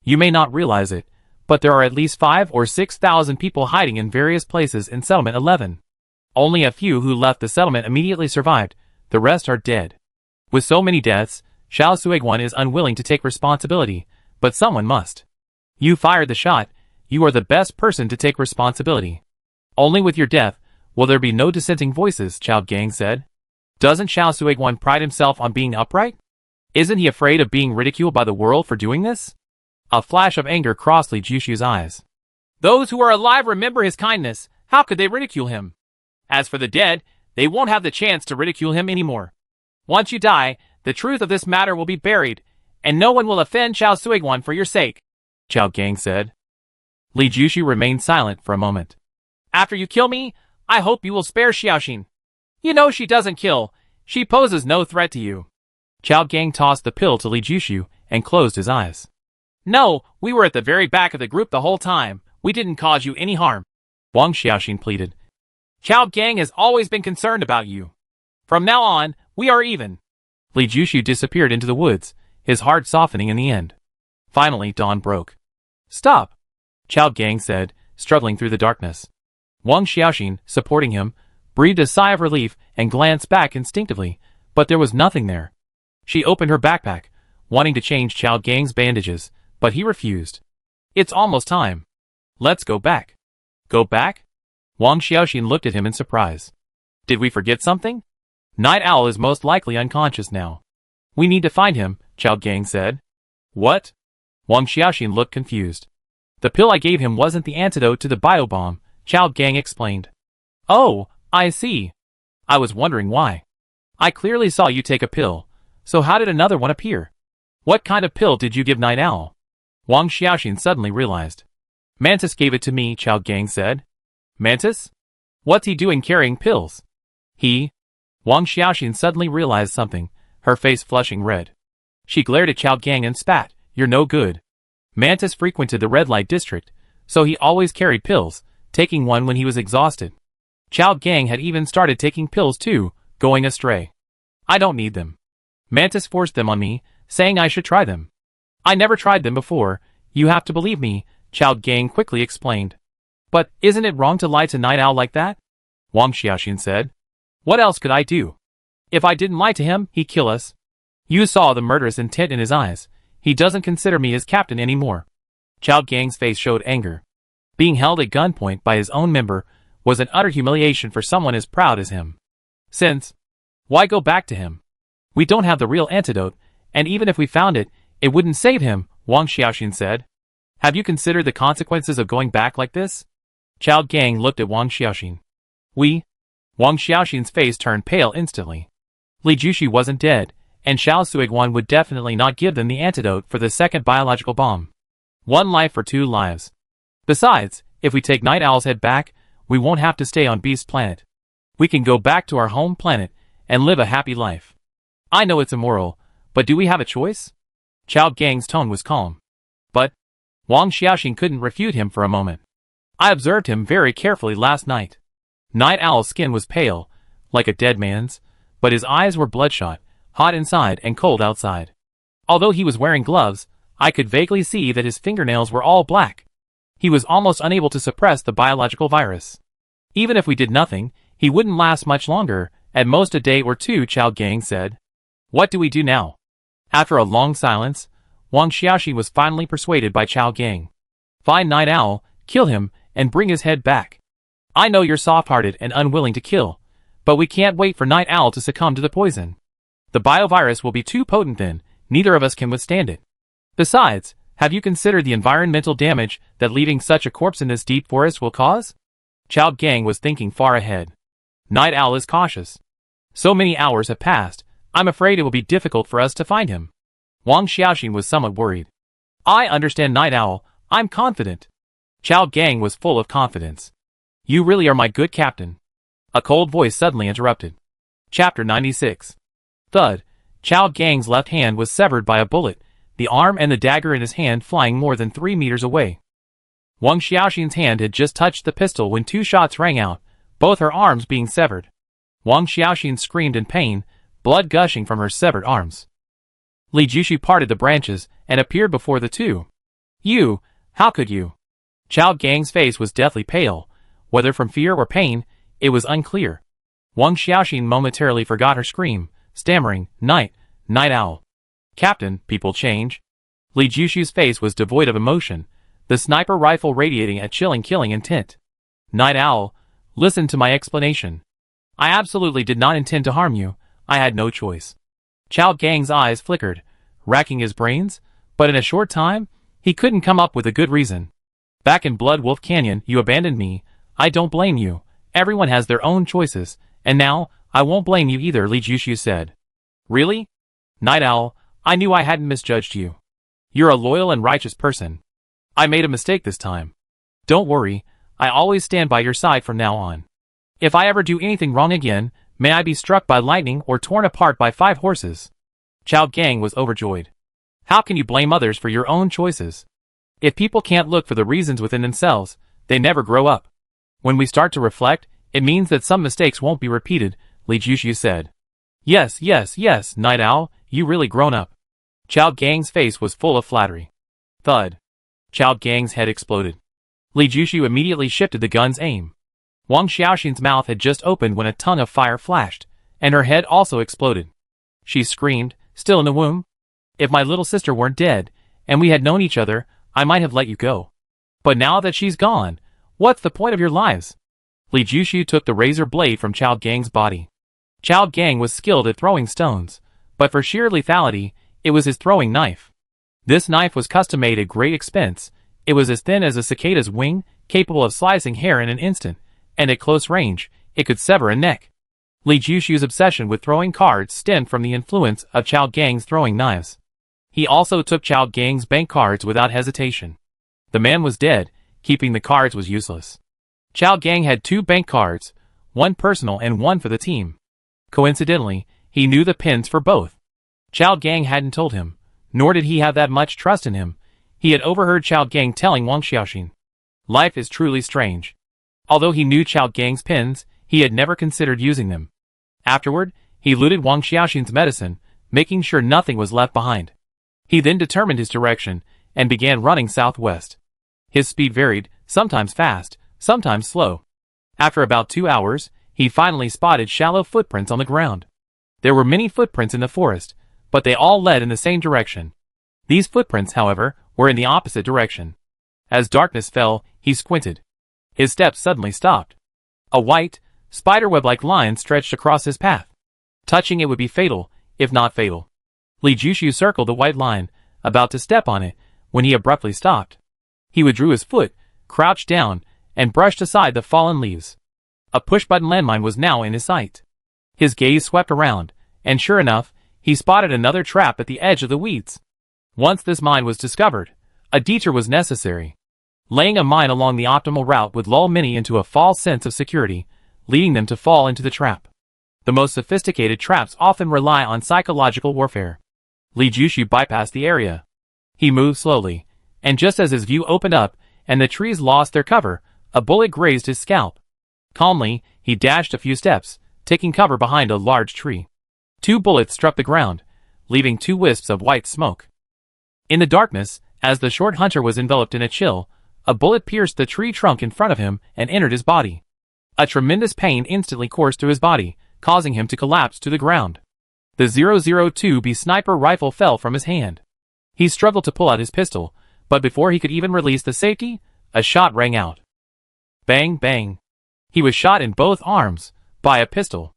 You may not realize it, but there are at least 5,000 or 6,000 people hiding in various places in Settlement 11. Only a few who left the settlement immediately survived, the rest are dead. With so many deaths, Xiao Suiguan is unwilling to take responsibility, but someone must. You fired the shot, you are the best person to take responsibility. Only with your death will there be no dissenting voices, Chao Gang said. Doesn't Xiao Suiguan pride himself on being upright? Isn't he afraid of being ridiculed by the world for doing this? A flash of anger crossed Li Jushu's eyes. Those who are alive remember his kindness, how could they ridicule him? As for the dead, they won't have the chance to ridicule him anymore. Once you die, the truth of this matter will be buried, and no one will offend Xiao Suiguan for your sake, Chao Gang said. Li Jushu remained silent for a moment. After you kill me, I hope you will spare Xiaoxin. You know she doesn't kill, she poses no threat to you. Chao Gang tossed the pill to Li Jushu and closed his eyes. No, we were at the very back of the group the whole time, we didn't cause you any harm. Wang Xiaoxin pleaded. Chao Gang has always been concerned about you. From now on, we are even. Li Jushu disappeared into the woods, his heart softening in the end. Finally, dawn broke. Stop, Chao Gang said, struggling through the darkness. Wang Xiaoxin, supporting him, breathed a sigh of relief and glanced back instinctively, but there was nothing there. She opened her backpack, wanting to change Chao Gang's bandages, but he refused. It's almost time. Let's go back. Go back? Wang Xiaoxin looked at him in surprise. Did we forget something? Night Owl is most likely unconscious now. We need to find him, Chao Gang said. What? Wang Xiaoxin looked confused. The pill I gave him wasn't the antidote to the biobomb, Chao Gang explained. Oh, I see. I was wondering why. I clearly saw you take a pill, so how did another one appear? What kind of pill did you give Night Owl? Wang Xiaoxin suddenly realized. Mantis gave it to me, Chao Gang said. Mantis? What's he doing carrying pills? Wang Xiaoxin suddenly realized something, her face flushing red. She glared at Chao Gang and spat, You're no good. Mantis frequented the red light district, so he always carried pills, taking one when he was exhausted. Chao Gang had even started taking pills too, going astray. I don't need them. Mantis forced them on me, saying I should try them. I never tried them before, you have to believe me, Chao Gang quickly explained. But isn't it wrong to lie to Night Owl like that? Wang Xiaoxin said. What else could I do? If I didn't lie to him, he'd kill us. You saw the murderous intent in his eyes. He doesn't consider me his captain anymore. Chao Gang's face showed anger. Being held at gunpoint by his own member was an utter humiliation for someone as proud as him. Why go back to him? We don't have the real antidote, and even if we found it, it wouldn't save him, Wang Xiaoxin said. Have you considered the consequences of going back like this? Chao Gang looked at Wang Xiaoxin. Wang Xiaoxin's face turned pale instantly. Li Jushu wasn't dead, and Xiao Suiguan would definitely not give them the antidote for the second biological bomb. 1 life for 2 lives. Besides, if we take Night Owl's head back, we won't have to stay on Beast Planet. We can go back to our home planet and live a happy life. I know it's immoral, but do we have a choice? Chao Gang's tone was calm. But Wang Xiaoxin couldn't refute him for a moment. I observed him very carefully last night. Night Owl's skin was pale, like a dead man's, but his eyes were bloodshot, hot inside and cold outside. Although he was wearing gloves, I could vaguely see that his fingernails were all black. He was almost unable to suppress the biological virus. Even if we did nothing, he wouldn't last much longer, at most a day or 2, Chao Gang said. What do we do now? After a long silence, Wang Xiaoxin was finally persuaded by Chao Gang. Find Night Owl, kill him, and bring his head back. I know you're soft-hearted and unwilling to kill, but we can't wait for Night Owl to succumb to the poison. The biovirus will be too potent then, neither of us can withstand it. Besides, have you considered the environmental damage that leaving such a corpse in this deep forest will cause? Chao Gang was thinking far ahead. Night Owl is cautious. So many hours have passed, I'm afraid it will be difficult for us to find him. Wang Xiaoxin was somewhat worried. I understand, Night Owl. I'm confident. Chao Gang was full of confidence. You really are my good captain. A cold voice suddenly interrupted. Chapter 96. Thud. Chao Gang's left hand was severed by a bullet, the arm and the dagger in his hand flying more than 3 meters away. Wang Xiaoxin's hand had just touched the pistol when 2 shots rang out, both her arms being severed. Wang Xiaoxin screamed in pain, blood gushing from her severed arms. Li Jushu parted the branches and appeared before the two. You, how could you? Chao Gang's face was deathly pale, whether from fear or pain, it was unclear. Wang Xiaoxin momentarily forgot her scream, stammering, Night Owl. Captain, people change. Li Jushu's face was devoid of emotion, the sniper rifle radiating a chilling killing intent. Night Owl, listen to my explanation. I absolutely did not intend to harm you, I had no choice. Chao Gang's eyes flickered, racking his brains, but in a short time, he couldn't come up with a good reason. Back in Blood Wolf Canyon, you abandoned me. I don't blame you. Everyone has their own choices, and now, I won't blame you either, Li Jushu said. Really? Night Owl, I knew I hadn't misjudged you. You're a loyal and righteous person. I made a mistake this time. Don't worry, I always stand by your side from now on. If I ever do anything wrong again, may I be struck by lightning or torn apart by 5 horses. Chao Gang was overjoyed. How can you blame others for your own choices? If people can't look for the reasons within themselves, they never grow up. When we start to reflect, it means that some mistakes won't be repeated, Li Jushu said. Yes, Night Owl, you really grown up. Chao Gang's face was full of flattery. Thud. Chao Gang's head exploded. Li Jushu immediately shifted the gun's aim. Wang Xiaoxin's mouth had just opened when a tongue of fire flashed, and her head also exploded. She screamed, still in the womb. If my little sister weren't dead, and we had known each other, I might have let you go. But now that she's gone, what's the point of your lives? Li Jushu took the razor blade from Chao Gang's body. Chao Gang was skilled at throwing stones, but for sheer lethality, it was his throwing knife. This knife was custom-made at great expense. It was as thin as a cicada's wing, capable of slicing hair in an instant, and at close range, it could sever a neck. Li Jushu's obsession with throwing cards stemmed from the influence of Chao Gang's throwing knives. He also took Chao Gang's bank cards without hesitation. The man was dead, keeping the cards was useless. Chao Gang had 2 bank cards, one personal and one for the team. Coincidentally, he knew the pins for both. Chao Gang hadn't told him, nor did he have that much trust in him. He had overheard Chao Gang telling Wang Xiaoxin. Life is truly strange. Although he knew Chao Gang's pins, he had never considered using them. Afterward, he looted Wang Xiaoxin's medicine, making sure nothing was left behind. He then determined his direction, and began running southwest. His speed varied, sometimes fast, sometimes slow. After about 2 hours, he finally spotted shallow footprints on the ground. There were many footprints in the forest, but they all led in the same direction. These footprints, however, were in the opposite direction. As darkness fell, he squinted. His steps suddenly stopped. A white, spiderweb-like line stretched across his path. Touching it would be fatal, if not fatal. Li Jushu circled the white line, about to step on it, when he abruptly stopped. He withdrew his foot, crouched down, and brushed aside the fallen leaves. A push-button landmine was now in his sight. His gaze swept around, and sure enough, he spotted another trap at the edge of the weeds. Once this mine was discovered, a detour was necessary. Laying a mine along the optimal route would lull many into a false sense of security, leading them to fall into the trap. The most sophisticated traps often rely on psychological warfare. Li Jushu bypassed the area. He moved slowly, and just as his view opened up and the trees lost their cover, a bullet grazed his scalp. Calmly, he dashed a few steps, taking cover behind a large tree. 2 bullets struck the ground, leaving 2 wisps of white smoke. In the darkness, as the short hunter was enveloped in a chill, a bullet pierced the tree trunk in front of him and entered his body. A tremendous pain instantly coursed through his body, causing him to collapse to the ground. The 002B sniper rifle fell from his hand. He struggled to pull out his pistol, but before he could even release the safety, a shot rang out. Bang, bang. He was shot in both arms, by a pistol.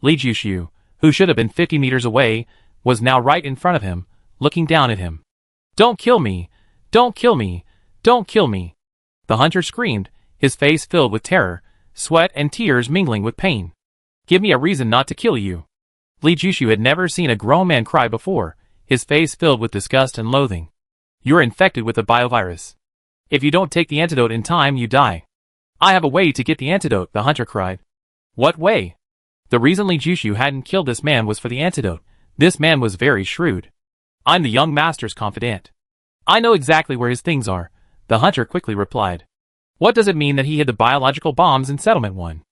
Li Jushu, who should have been 50 meters away, was now right in front of him, looking down at him. Don't kill me! Don't kill me! Don't kill me! The hunter screamed, his face filled with terror, sweat and tears mingling with pain. Give me a reason not to kill you. Li Jushu had never seen a grown man cry before, his face filled with disgust and loathing. You're infected with a biovirus. If you don't take the antidote in time, you die. I have a way to get the antidote, the hunter cried. What way? The reason Li Jushu hadn't killed this man was for the antidote. This man was very shrewd. I'm the young master's confidant. I know exactly where his things are, the hunter quickly replied. What does it mean that he hid the biological bombs in Settlement 1?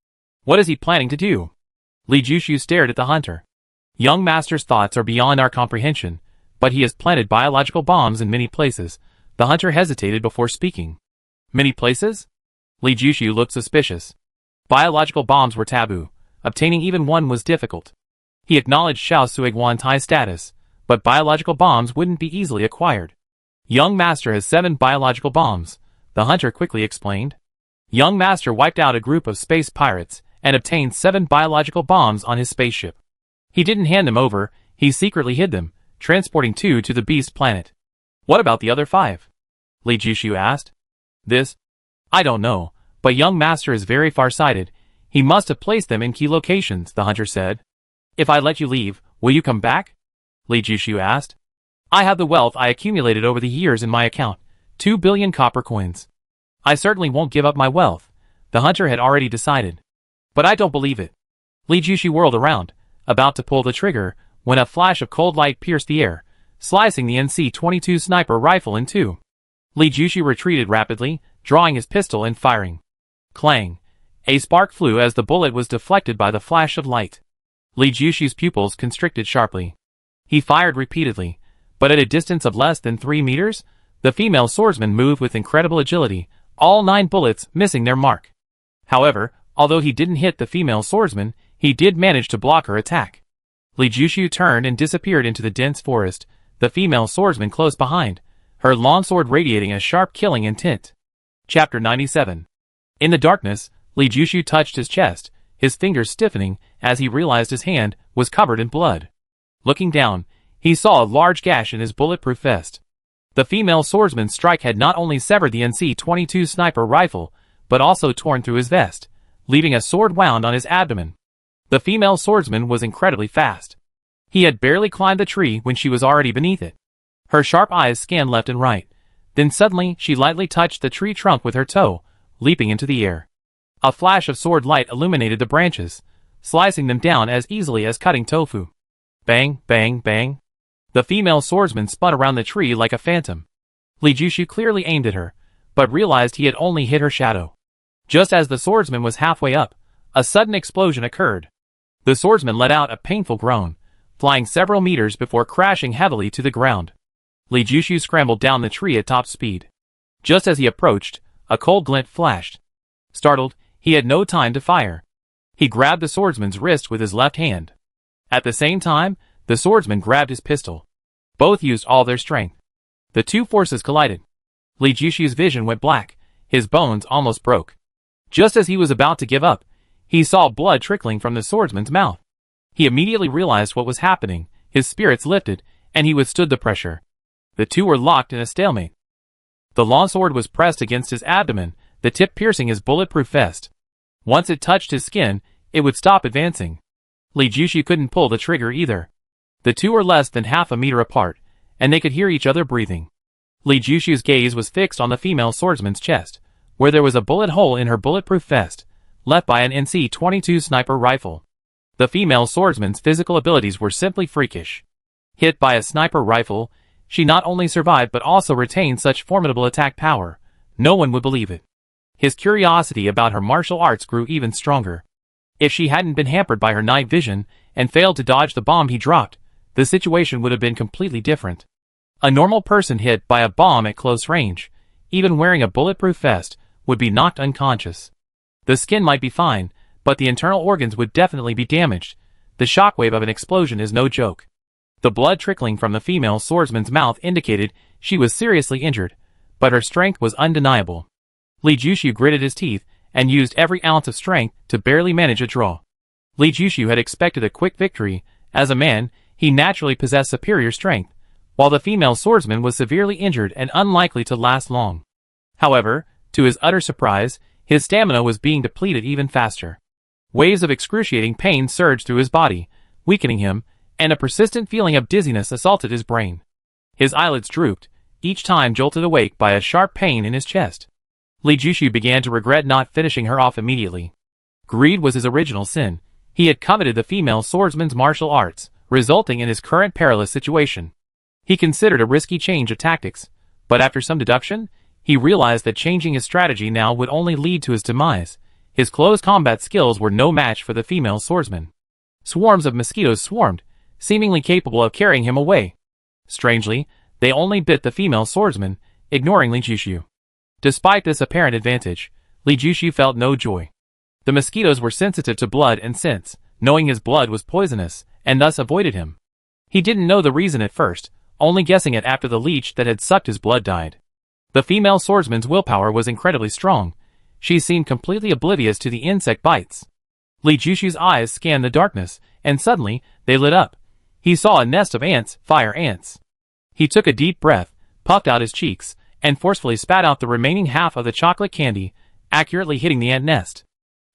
What is he planning to do? Li Jushu stared at the hunter. Young master's thoughts are beyond our comprehension, but he has planted biological bombs in many places. The hunter hesitated before speaking. Many places? Li Jushu looked suspicious. Biological bombs were taboo. Obtaining even one was difficult. He acknowledged Xiao Suiguan's high status, but biological bombs wouldn't be easily acquired. Young Master has 7 biological bombs, the hunter quickly explained. Young Master wiped out a group of space pirates and obtained 7 biological bombs on his spaceship. He didn't hand them over, he secretly hid them, transporting 2 to the Beast Planet. What about the other 5? Li Jushu asked. This? I don't know, but Young Master is very far-sighted. He must have placed them in key locations, the hunter said. If I let you leave, will you come back? Li Jushu asked. I have the wealth I accumulated over the years in my account, 2 billion copper coins. I certainly won't give up my wealth, the hunter had already decided. But I don't believe it. Li Jushu whirled around, about to pull the trigger, when a flash of cold light pierced the air, slicing the NC-22 sniper rifle in two. Li Jushu retreated rapidly, drawing his pistol and firing. Clang! A spark flew as the bullet was deflected by the flash of light. Li Jushu's pupils constricted sharply. He fired repeatedly, but at a distance of less than 3 meters, the female swordsman moved with incredible agility, all 9 bullets missing their mark. However, although he didn't hit the female swordsman, he did manage to block her attack. Li Jushu turned and disappeared into the dense forest, the female swordsman close behind, her longsword radiating a sharp killing intent. Chapter 97. In the darkness, Li Jushu touched his chest, his fingers stiffening as he realized his hand was covered in blood. Looking down, he saw a large gash in his bulletproof vest. The female swordsman's strike had not only severed the NC-22 sniper rifle, but also torn through his vest, leaving a sword wound on his abdomen. The female swordsman was incredibly fast. He had barely climbed the tree when she was already beneath it. Her sharp eyes scanned left and right. Then suddenly she lightly touched the tree trunk with her toe, leaping into the air. A flash of sword light illuminated the branches, slicing them down as easily as cutting tofu. Bang, bang, bang. The female swordsman spun around the tree like a phantom. Li Jushu clearly aimed at her, but realized he had only hit her shadow. Just as the swordsman was halfway up, a sudden explosion occurred. The swordsman let out a painful groan, flying several meters before crashing heavily to the ground. Li Jushu scrambled down the tree at top speed. Just as he approached, a cold glint flashed. Startled, he had no time to fire. He grabbed the swordsman's wrist with his left hand. At the same time, the swordsman grabbed his pistol. Both used all their strength. The two forces collided. Li Jushu's vision went black, his bones almost broke. Just as he was about to give up, he saw blood trickling from the swordsman's mouth. He immediately realized what was happening, his spirits lifted, and he withstood the pressure. The two were locked in a stalemate. The longsword was pressed against his abdomen, the tip piercing his bulletproof vest. Once it touched his skin, it would stop advancing. Li Jushu couldn't pull the trigger either. The two were less than half a meter apart, and they could hear each other breathing. Li Jushu's gaze was fixed on the female swordsman's chest, where there was a bullet hole in her bulletproof vest, left by an NC-22 sniper rifle. The female swordsman's physical abilities were simply freakish. Hit by a sniper rifle, she not only survived but also retained such formidable attack power, no one would believe it. His curiosity about her martial arts grew even stronger. If she hadn't been hampered by her night vision and failed to dodge the bomb he dropped, the situation would have been completely different. A normal person hit by a bomb at close range, even wearing a bulletproof vest, would be knocked unconscious. The skin might be fine, but the internal organs would definitely be damaged. The shockwave of an explosion is no joke. The blood trickling from the female swordsman's mouth indicated she was seriously injured, but her strength was undeniable. Li Jushu gritted his teeth and used every ounce of strength to barely manage a draw. Li Jushu had expected a quick victory. As a man, he naturally possessed superior strength, while the female swordsman was severely injured and unlikely to last long. However, to his utter surprise, his stamina was being depleted even faster. Waves of excruciating pain surged through his body, weakening him, and a persistent feeling of dizziness assaulted his brain. His eyelids drooped, each time jolted awake by a sharp pain in his chest. Li Jushu began to regret not finishing her off immediately. Greed was his original sin. He had coveted the female swordsman's martial arts, resulting in his current perilous situation. He considered a risky change of tactics, but after some deduction, he realized that changing his strategy now would only lead to his demise. His close combat skills were no match for the female swordsman. Swarms of mosquitoes swarmed, seemingly capable of carrying him away. Strangely, they only bit the female swordsman, ignoring Li Jushu. Despite this apparent advantage, Li Jushu felt no joy. The mosquitoes were sensitive to blood and scents, knowing his blood was poisonous, and thus avoided him. He didn't know the reason at first, only guessing it after the leech that had sucked his blood died. The female swordsman's willpower was incredibly strong. She seemed completely oblivious to the insect bites. Li Jushu's eyes scanned the darkness, and suddenly, they lit up. He saw a nest of ants, fire ants. He took a deep breath, puffed out his cheeks, and forcefully spat out the remaining half of the chocolate candy, accurately hitting the ant nest.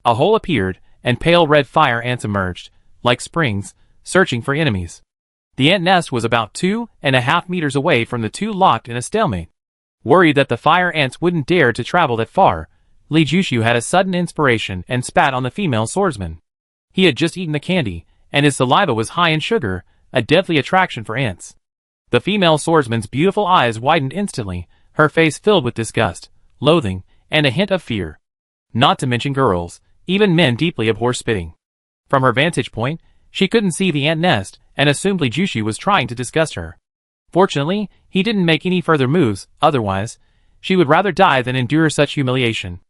A hole appeared, and pale red fire ants emerged, like springs, searching for enemies. The ant nest was about 2.5 meters away from the two locked in a stalemate. Worried that the fire ants wouldn't dare to travel that far, Li Jushu had a sudden inspiration and spat on the female swordsman. He had just eaten the candy, and his saliva was high in sugar, a deadly attraction for ants. The female swordsman's beautiful eyes widened instantly, her face filled with disgust, loathing, and a hint of fear. Not to mention girls, even men deeply abhor spitting. From her vantage point, she couldn't see the ant nest, and assumed Li Jushu was trying to disgust her. Fortunately, he didn't make any further moves, otherwise, she would rather die than endure such humiliation.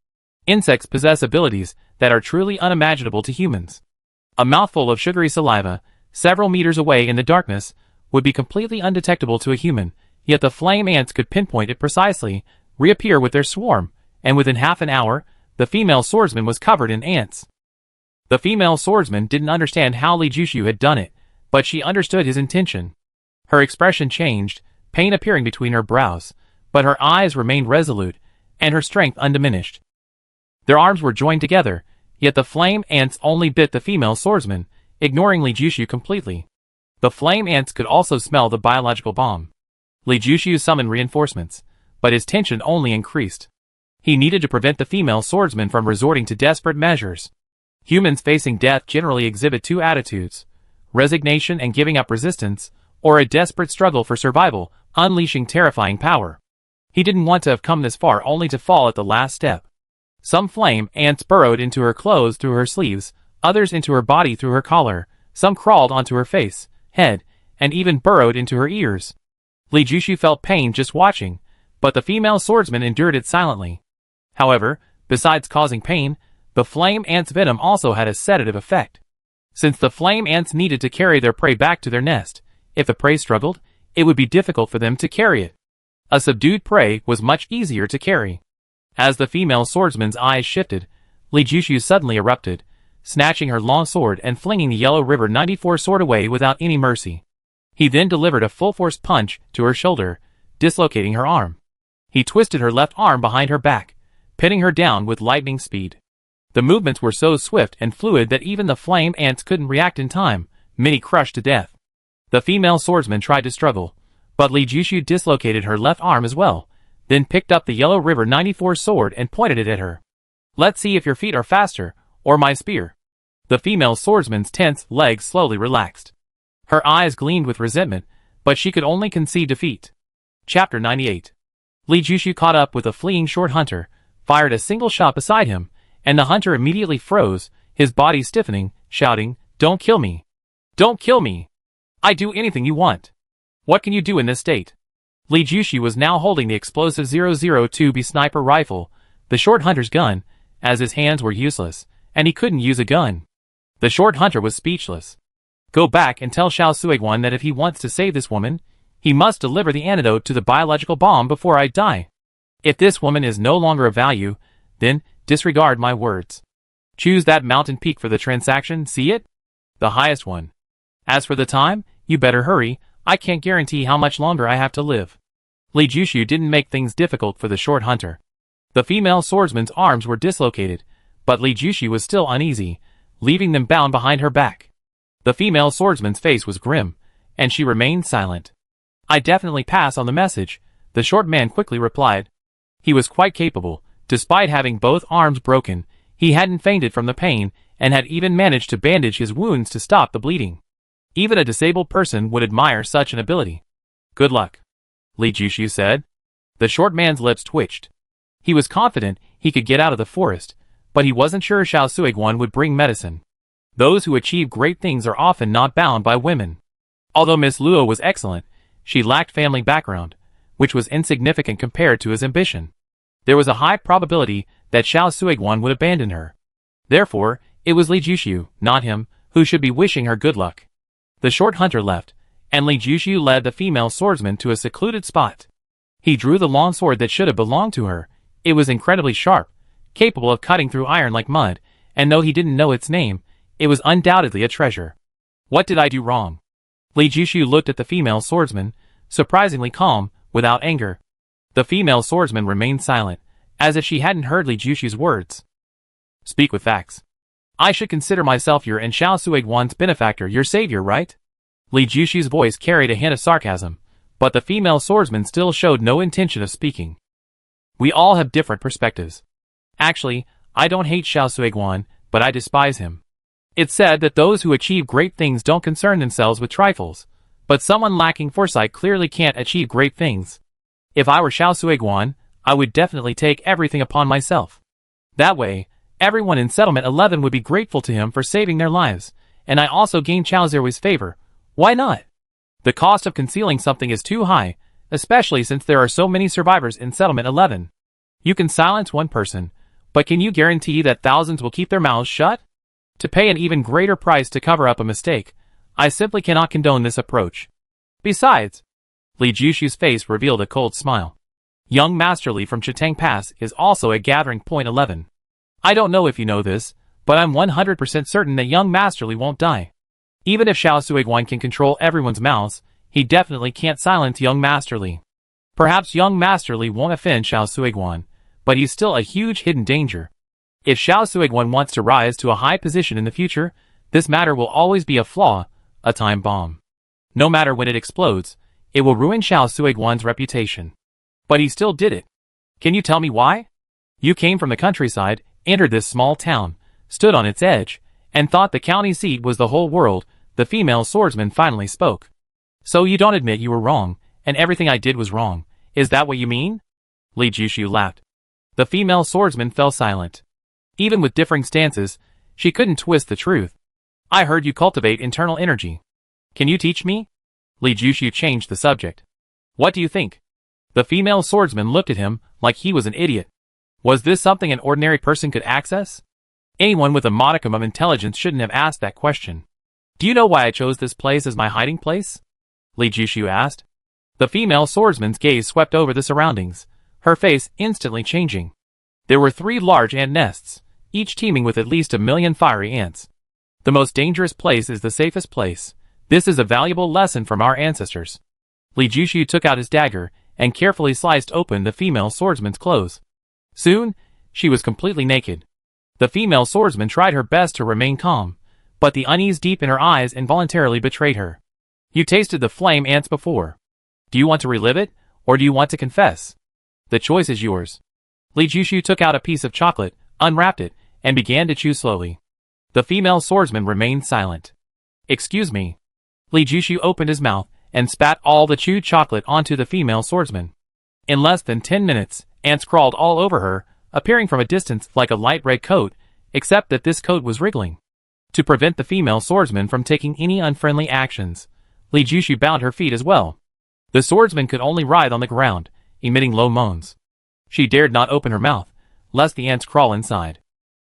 Insects possess abilities that are truly unimaginable to humans. A mouthful of sugary saliva, several meters away in the darkness, would be completely undetectable to a human, yet the flame ants could pinpoint it precisely, reappear with their swarm, and within half an hour, the female swordsman was covered in ants. The female swordsman didn't understand how Li Jushu had done it, but she understood his intention. Her expression changed, pain appearing between her brows, but her eyes remained resolute, and her strength undiminished. Their arms were joined together, yet the flame ants only bit the female swordsman, ignoring Li Jushu completely. The flame ants could also smell the biological bomb. Li Jushu summoned reinforcements, but his tension only increased. He needed to prevent the female swordsman from resorting to desperate measures. Humans facing death generally exhibit two attitudes: resignation and giving up resistance, or a desperate struggle for survival, unleashing terrifying power. He didn't want to have come this far only to fall at the last step. Some flame ants burrowed into her clothes through her sleeves, others into her body through her collar, some crawled onto her face, head, and even burrowed into her ears. Li Jushu felt pain just watching, but the female swordsman endured it silently. However, besides causing pain, the flame ant's venom also had a sedative effect. Since the flame ants needed to carry their prey back to their nest, if the prey struggled, it would be difficult for them to carry it. A subdued prey was much easier to carry. As the female swordsman's eyes shifted, Li Jushu suddenly erupted, snatching her long sword and flinging the Yellow River 94 sword away without any mercy. He then delivered a full-force punch to her shoulder, dislocating her arm. He twisted her left arm behind her back, pinning her down with lightning speed. The movements were so swift and fluid that even the flame ants couldn't react in time, many crushed to death. The female swordsman tried to struggle, but Li Jushu dislocated her left arm as well, then picked up the Yellow River 94 sword and pointed it at her. "Let's see if your feet are faster, or my spear." The female swordsman's tense legs slowly relaxed. Her eyes gleamed with resentment, but she could only concede defeat. Chapter 98. Li Jushu caught up with a fleeing short hunter, fired a single shot beside him, and the hunter immediately froze, his body stiffening, shouting, "Don't kill me! Don't kill me! I do anything you want! What can you do in this state?" Li Jushu was now holding the explosive 002B sniper rifle, the short hunter's gun, as his hands were useless, and he couldn't use a gun. The short hunter was speechless. "Go back and tell Xiao Suiguan that if he wants to save this woman, he must deliver the antidote to the biological bomb before I die. If this woman is no longer of value, then disregard my words. Choose that mountain peak for the transaction, see it? The highest one. As for the time, you better hurry, I can't guarantee how much longer I have to live." Li Jushu didn't make things difficult for the short hunter. The female swordsman's arms were dislocated, but Li Jushu was still uneasy, leaving them bound behind her back. The female swordsman's face was grim, and she remained silent. I definitely pass on the message, the short man quickly replied. He was quite capable. Despite having both arms broken, he hadn't fainted from the pain, and had even managed to bandage his wounds to stop the bleeding. Even a disabled person would admire such an ability. Good luck, Li Jushu said. The short man's lips twitched. He was confident he could get out of the forest, but he wasn't sure Xiao Suiguan would bring medicine. Those who achieve great things are often not bound by women. Although Miss Luo was excellent, she lacked family background, which was insignificant compared to his ambition. There was a high probability that Xiao Suiguan would abandon her. Therefore, it was Li Jushu, not him, who should be wishing her good luck. The short hunter left, and Li Jushu led the female swordsman to a secluded spot. He drew the long sword that should have belonged to her. It was incredibly sharp, capable of cutting through iron like mud, and though he didn't know its name, it was undoubtedly a treasure. What did I do wrong? Li Jushu looked at the female swordsman, surprisingly calm, without anger. The female swordsman remained silent, as if she hadn't heard Li Jushu's words. Speak with facts. I should consider myself your and Xiao Suiguan's benefactor, your savior, right? Li Jushu's voice carried a hint of sarcasm, but the female swordsman still showed no intention of speaking. We all have different perspectives. Actually, I don't hate Xiao Suiguan, but I despise him. It's said that those who achieve great things don't concern themselves with trifles, but someone lacking foresight clearly can't achieve great things. If I were Xiao Suiguan, I would definitely take everything upon myself. That way, everyone in Settlement 11 would be grateful to him for saving their lives, and I also gain Xiao Zerwei's favor. Why not? The cost of concealing something is too high, especially since there are so many survivors in Settlement 11. You can silence one person, but can you guarantee that thousands will keep their mouths shut? To pay an even greater price to cover up a mistake, I simply cannot condone this approach. Besides, Li Jushu's face revealed a cold smile. Young Master Li from Chitang Pass is also at Gathering Point 11. I don't know if you know this, but I'm 100% certain that young Master Li won't die. Even if Xiao Suiguan can control everyone's mouths, he definitely can't silence young Master Li. Perhaps young Master Li won't offend Xiao Suiguan, but he's still a huge hidden danger. If Xiao Suiguan wants to rise to a high position in the future, this matter will always be a flaw, a time bomb. No matter when it explodes, it will ruin Xiao Suiguan's reputation. But he still did it. Can you tell me why? You came from the countryside, entered this small town, stood on its edge, and thought the county seat was the whole world. The female swordsman finally spoke. So you don't admit you were wrong, and everything I did was wrong. Is that what you mean? Li Jushu laughed. The female swordsman fell silent. Even with differing stances, she couldn't twist the truth. I heard you cultivate internal energy. Can you teach me? Li Jushu changed the subject. What do you think? The female swordsman looked at him like he was an idiot. Was this something an ordinary person could access? Anyone with a modicum of intelligence shouldn't have asked that question. Do you know why I chose this place as my hiding place? Li Jushu asked. The female swordsman's gaze swept over the surroundings, her face instantly changing. There were 3 large ant nests, each teeming with at least 1,000,000 fiery ants. The most dangerous place is the safest place. This is a valuable lesson from our ancestors. Li Jushu took out his dagger and carefully sliced open the female swordsman's clothes. Soon, she was completely naked. The female swordsman tried her best to remain calm, but the unease deep in her eyes involuntarily betrayed her. You tasted the flame ants before. Do you want to relive it, or do you want to confess? The choice is yours. Li Jushu took out a piece of chocolate, unwrapped it, and began to chew slowly. The female swordsman remained silent. Excuse me. Li Jushu opened his mouth and spat all the chewed chocolate onto the female swordsman. In less than 10 minutes, ants crawled all over her, appearing from a distance like a light red coat, except that this coat was wriggling. To prevent the female swordsman from taking any unfriendly actions, Li Jushu bound her feet as well. The swordsman could only writhe on the ground, emitting low moans. She dared not open her mouth, lest the ants crawl inside.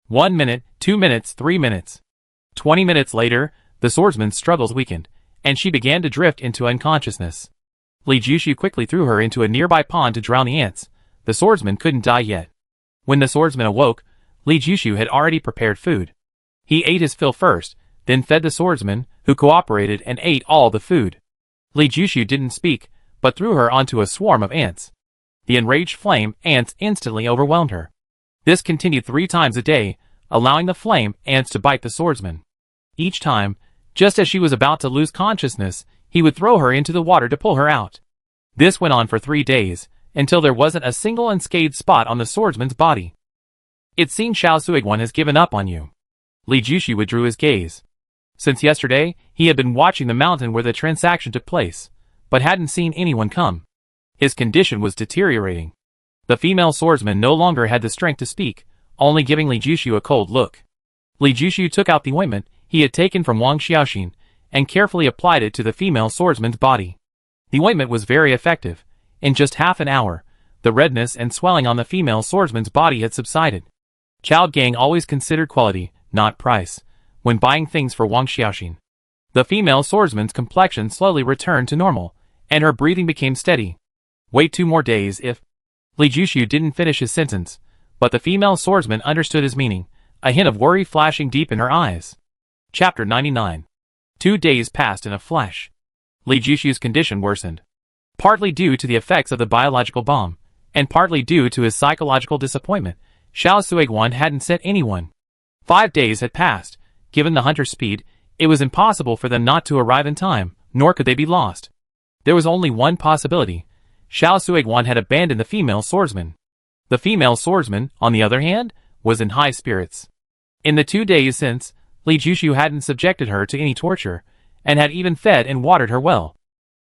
1 minute, 2 minutes, 3 minutes. 20 minutes later, the swordsman's struggles weakened, and she began to drift into unconsciousness. Li Jushu quickly threw her into a nearby pond to drown the ants. The swordsman couldn't die yet. When the swordsman awoke, Li Jushu had already prepared food. He ate his fill first, then fed the swordsman, who cooperated and ate all the food. Li Jushu didn't speak, but threw her onto a swarm of ants. The enraged flame ants instantly overwhelmed her. This continued 3 times a day, allowing the flame ants to bite the swordsman. Each time, Just as she was about to lose consciousness, he would throw her into the water to pull her out. This went on for 3 days, until there wasn't a single unscathed spot on the swordsman's body. It seems Xiao Suiguan has given up on you. Li Jushi withdrew his gaze. Since yesterday, he had been watching the mountain where the transaction took place, but hadn't seen anyone come. His condition was deteriorating. The female swordsman no longer had the strength to speak, only giving Li Jushu a cold look. Li Jushu took out the ointment he had taken from Wang Xiaoxin and carefully applied it to the female swordsman's body. The ointment was very effective. In just half an hour, the redness and swelling on the female swordsman's body had subsided. Chao Gang always considered quality, not price, when buying things for Wang Xiaoxin. The female swordsman's complexion slowly returned to normal, and her breathing became steady. Wait 2 more days if... Li Jushu didn't finish his sentence, but the female swordsman understood his meaning, a hint of worry flashing deep in her eyes. Chapter 99. 2 days passed in a flash. Li Jushu's condition worsened. Partly due to the effects of the biological bomb, and partly due to his psychological disappointment, Xiao Suiguan hadn't sent anyone. 5 days had passed. Given the hunter's speed, it was impossible for them not to arrive in time, nor could they be lost. There was only one possibility. Xiao Suiguan had abandoned the female swordsman. The female swordsman, on the other hand, was in high spirits. In the 2 days since, Li Jushu hadn't subjected her to any torture, and had even fed and watered her well.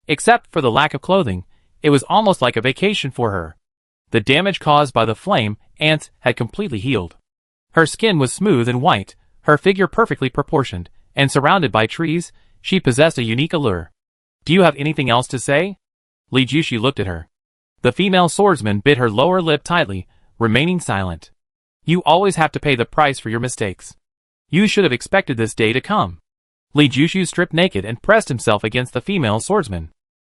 Except for the lack of clothing, it was almost like a vacation for her. The damage caused by the flame ants had completely healed. Her skin was smooth and white, her figure perfectly proportioned, and surrounded by trees, she possessed a unique allure. Do you have anything else to say? Li Jushu looked at her. The female swordsman bit her lower lip tightly, remaining silent. You always have to pay the price for your mistakes. You should have expected this day to come. Li Jushu stripped naked and pressed himself against the female swordsman.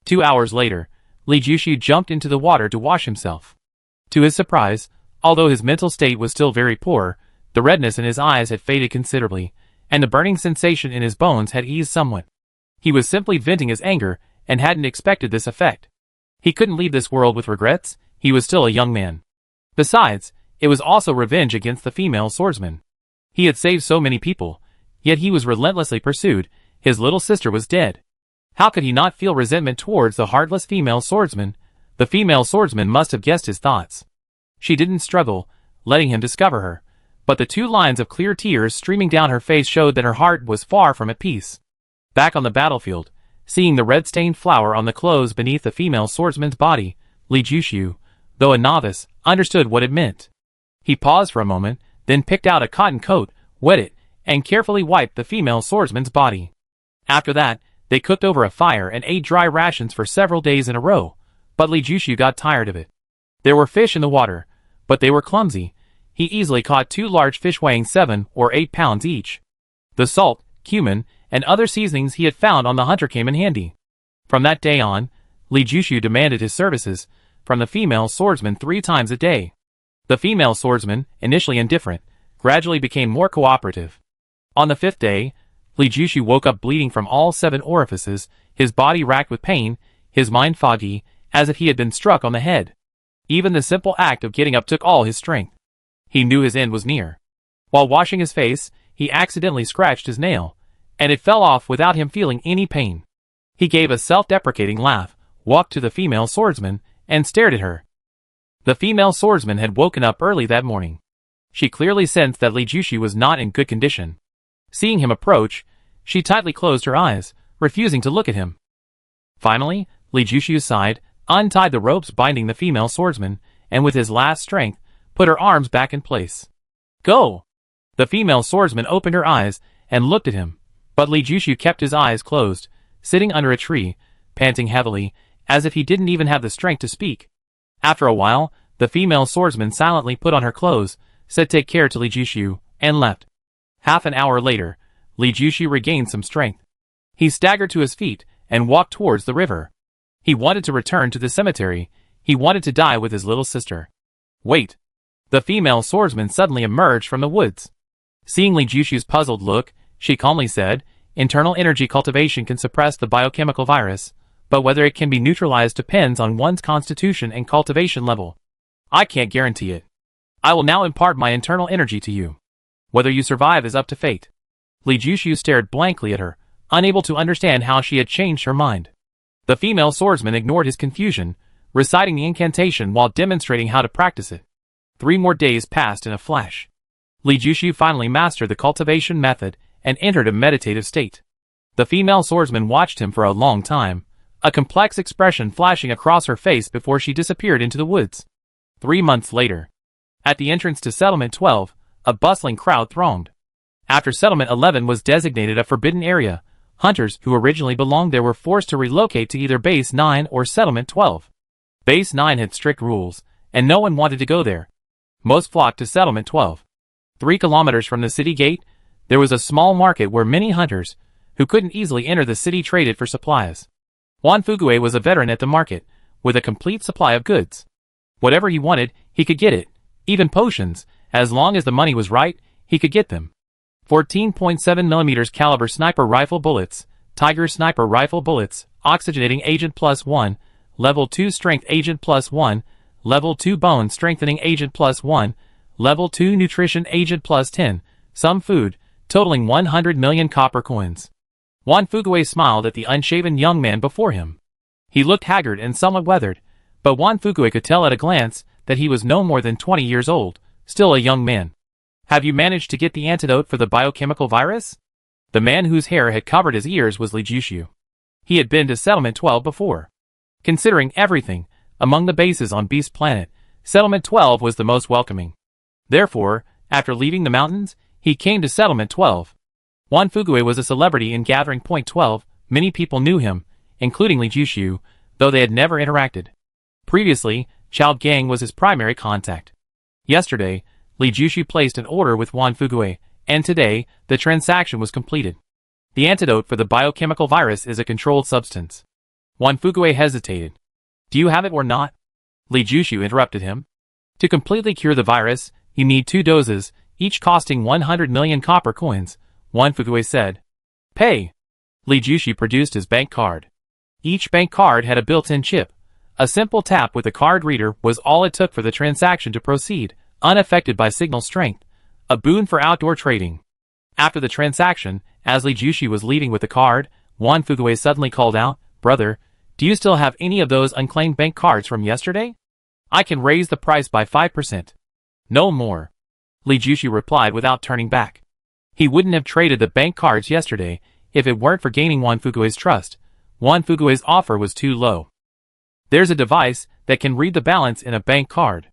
2 hours later, Li Jushu jumped into the water to wash himself. To his surprise, although his mental state was still very poor, the redness in his eyes had faded considerably, and the burning sensation in his bones had eased somewhat. He was simply venting his anger, and hadn't expected this effect. He couldn't leave this world with regrets, he was still a young man. Besides, it was also revenge against the female swordsman. He had saved so many people, yet he was relentlessly pursued, his little sister was dead. How could he not feel resentment towards the heartless female swordsman? The female swordsman must have guessed his thoughts. She didn't struggle, letting him discover her, but the 2 lines of clear tears streaming down her face showed that her heart was far from at peace. Back on the battlefield, seeing the red-stained flower on the clothes beneath the female swordsman's body, Li Jushu, though a novice, understood what it meant. He paused for a moment, then picked out a cotton coat, wet it, and carefully wiped the female swordsman's body. After that, they cooked over a fire and ate dry rations for several days in a row, but Li Jushu got tired of it. There were fish in the water, but they were clumsy. He easily caught 2 large fish weighing 7 or 8 pounds each. The salt, cumin, and other seasonings he had found on the hunter came in handy. From that day on, Li Jushu demanded his services from the female swordsman 3 times a day. The female swordsman, initially indifferent, gradually became more cooperative. On the 5th day, Li Jushu woke up bleeding from all 7 orifices, his body racked with pain, his mind foggy, as if he had been struck on the head. Even the simple act of getting up took all his strength. He knew his end was near. While washing his face, he accidentally scratched his nail, and it fell off without him feeling any pain. He gave a self-deprecating laugh, walked to the female swordsman, and stared at her. The female swordsman had woken up early that morning. She clearly sensed that Li Jushu was not in good condition. Seeing him approach, she tightly closed her eyes, refusing to look at him. Finally, Li Jushu sighed, untied the ropes binding the female swordsman, and with his last strength, put her arms back in place. Go! The female swordsman opened her eyes and looked at him, but Li Jushu kept his eyes closed, sitting under a tree, panting heavily, as if he didn't even have the strength to speak. After a while, the female swordsman silently put on her clothes, said take care to Li Jushu, and left. Half an hour later, Li Jushu regained some strength. He staggered to his feet and walked towards the river. He wanted to return to the cemetery. He wanted to die with his little sister. Wait! The female swordsman suddenly emerged from the woods. Seeing Li Jushu's puzzled look, she calmly said, internal energy cultivation can suppress the biochemical virus, but whether it can be neutralized depends on one's constitution and cultivation level. I can't guarantee it. I will now impart my internal energy to you. Whether you survive is up to fate. Li Jushu stared blankly at her, unable to understand how she had changed her mind. The female swordsman ignored his confusion, reciting the incantation while demonstrating how to practice it. 3 more days passed in a flash. Li Jushu finally mastered the cultivation method and entered a meditative state. The female swordsman watched him for a long time, a complex expression flashing across her face before she disappeared into the woods. 3 months later. At the entrance to Settlement 12, a bustling crowd thronged. After Settlement 11 was designated a forbidden area, hunters who originally belonged there were forced to relocate to either Base 9 or Settlement 12. Base 9 had strict rules, and no one wanted to go there. Most flocked to Settlement 12. 3 kilometers from the city gate, there was a small market where many hunters, who couldn't easily enter the city, traded for supplies. Juan Fugue was a veteran at the market, with a complete supply of goods. Whatever he wanted, he could get it. Even potions, as long as the money was right, he could get them. 14.7mm caliber sniper rifle bullets, Tiger sniper rifle bullets, oxygenating agent +1, level 2 strength agent +1, level 2 bone strengthening agent +1, level 2 nutrition agent +10, some food, totaling 100 million copper coins. Juan Fugue smiled at the unshaven young man before him. He looked haggard and somewhat weathered, but Juan Fugue could tell at a glance that he was no more than 20 years old, still a young man. Have you managed to get the antidote for the biochemical virus? The man whose hair had covered his ears was Li Jushu. He had been to Settlement 12 before. Considering everything, among the bases on Beast Planet, Settlement 12 was the most welcoming. Therefore, after leaving the mountains, he came to Settlement 12. Juan Fugue was a celebrity in Gathering Point 12, many people knew him, including Li Jushu, though they had never interacted. Previously, Chao Gang was his primary contact. Yesterday, Li Jushu placed an order with Juan Fugue, and today, the transaction was completed. The antidote for the biochemical virus is a controlled substance. Juan Fugue hesitated. Do you have it or not? Li Jushu interrupted him. To completely cure the virus, you need 2 doses, each costing 100 million copper coins, Juan Fugue said. Pay. Li Jushu produced his bank card. Each bank card had a built-in chip. A simple tap with the card reader was all it took for the transaction to proceed, unaffected by signal strength, a boon for outdoor trading. After the transaction, as Li Jushu was leaving with the card, Juan Fugue suddenly called out, Brother, do you still have any of those unclaimed bank cards from yesterday? I can raise the price by 5%. No more. Li Jushu replied without turning back. He wouldn't have traded the bank cards yesterday if it weren't for gaining Juan Fugue's trust. Juan Fugue's offer was too low. There's a device that can read the balance in a bank card.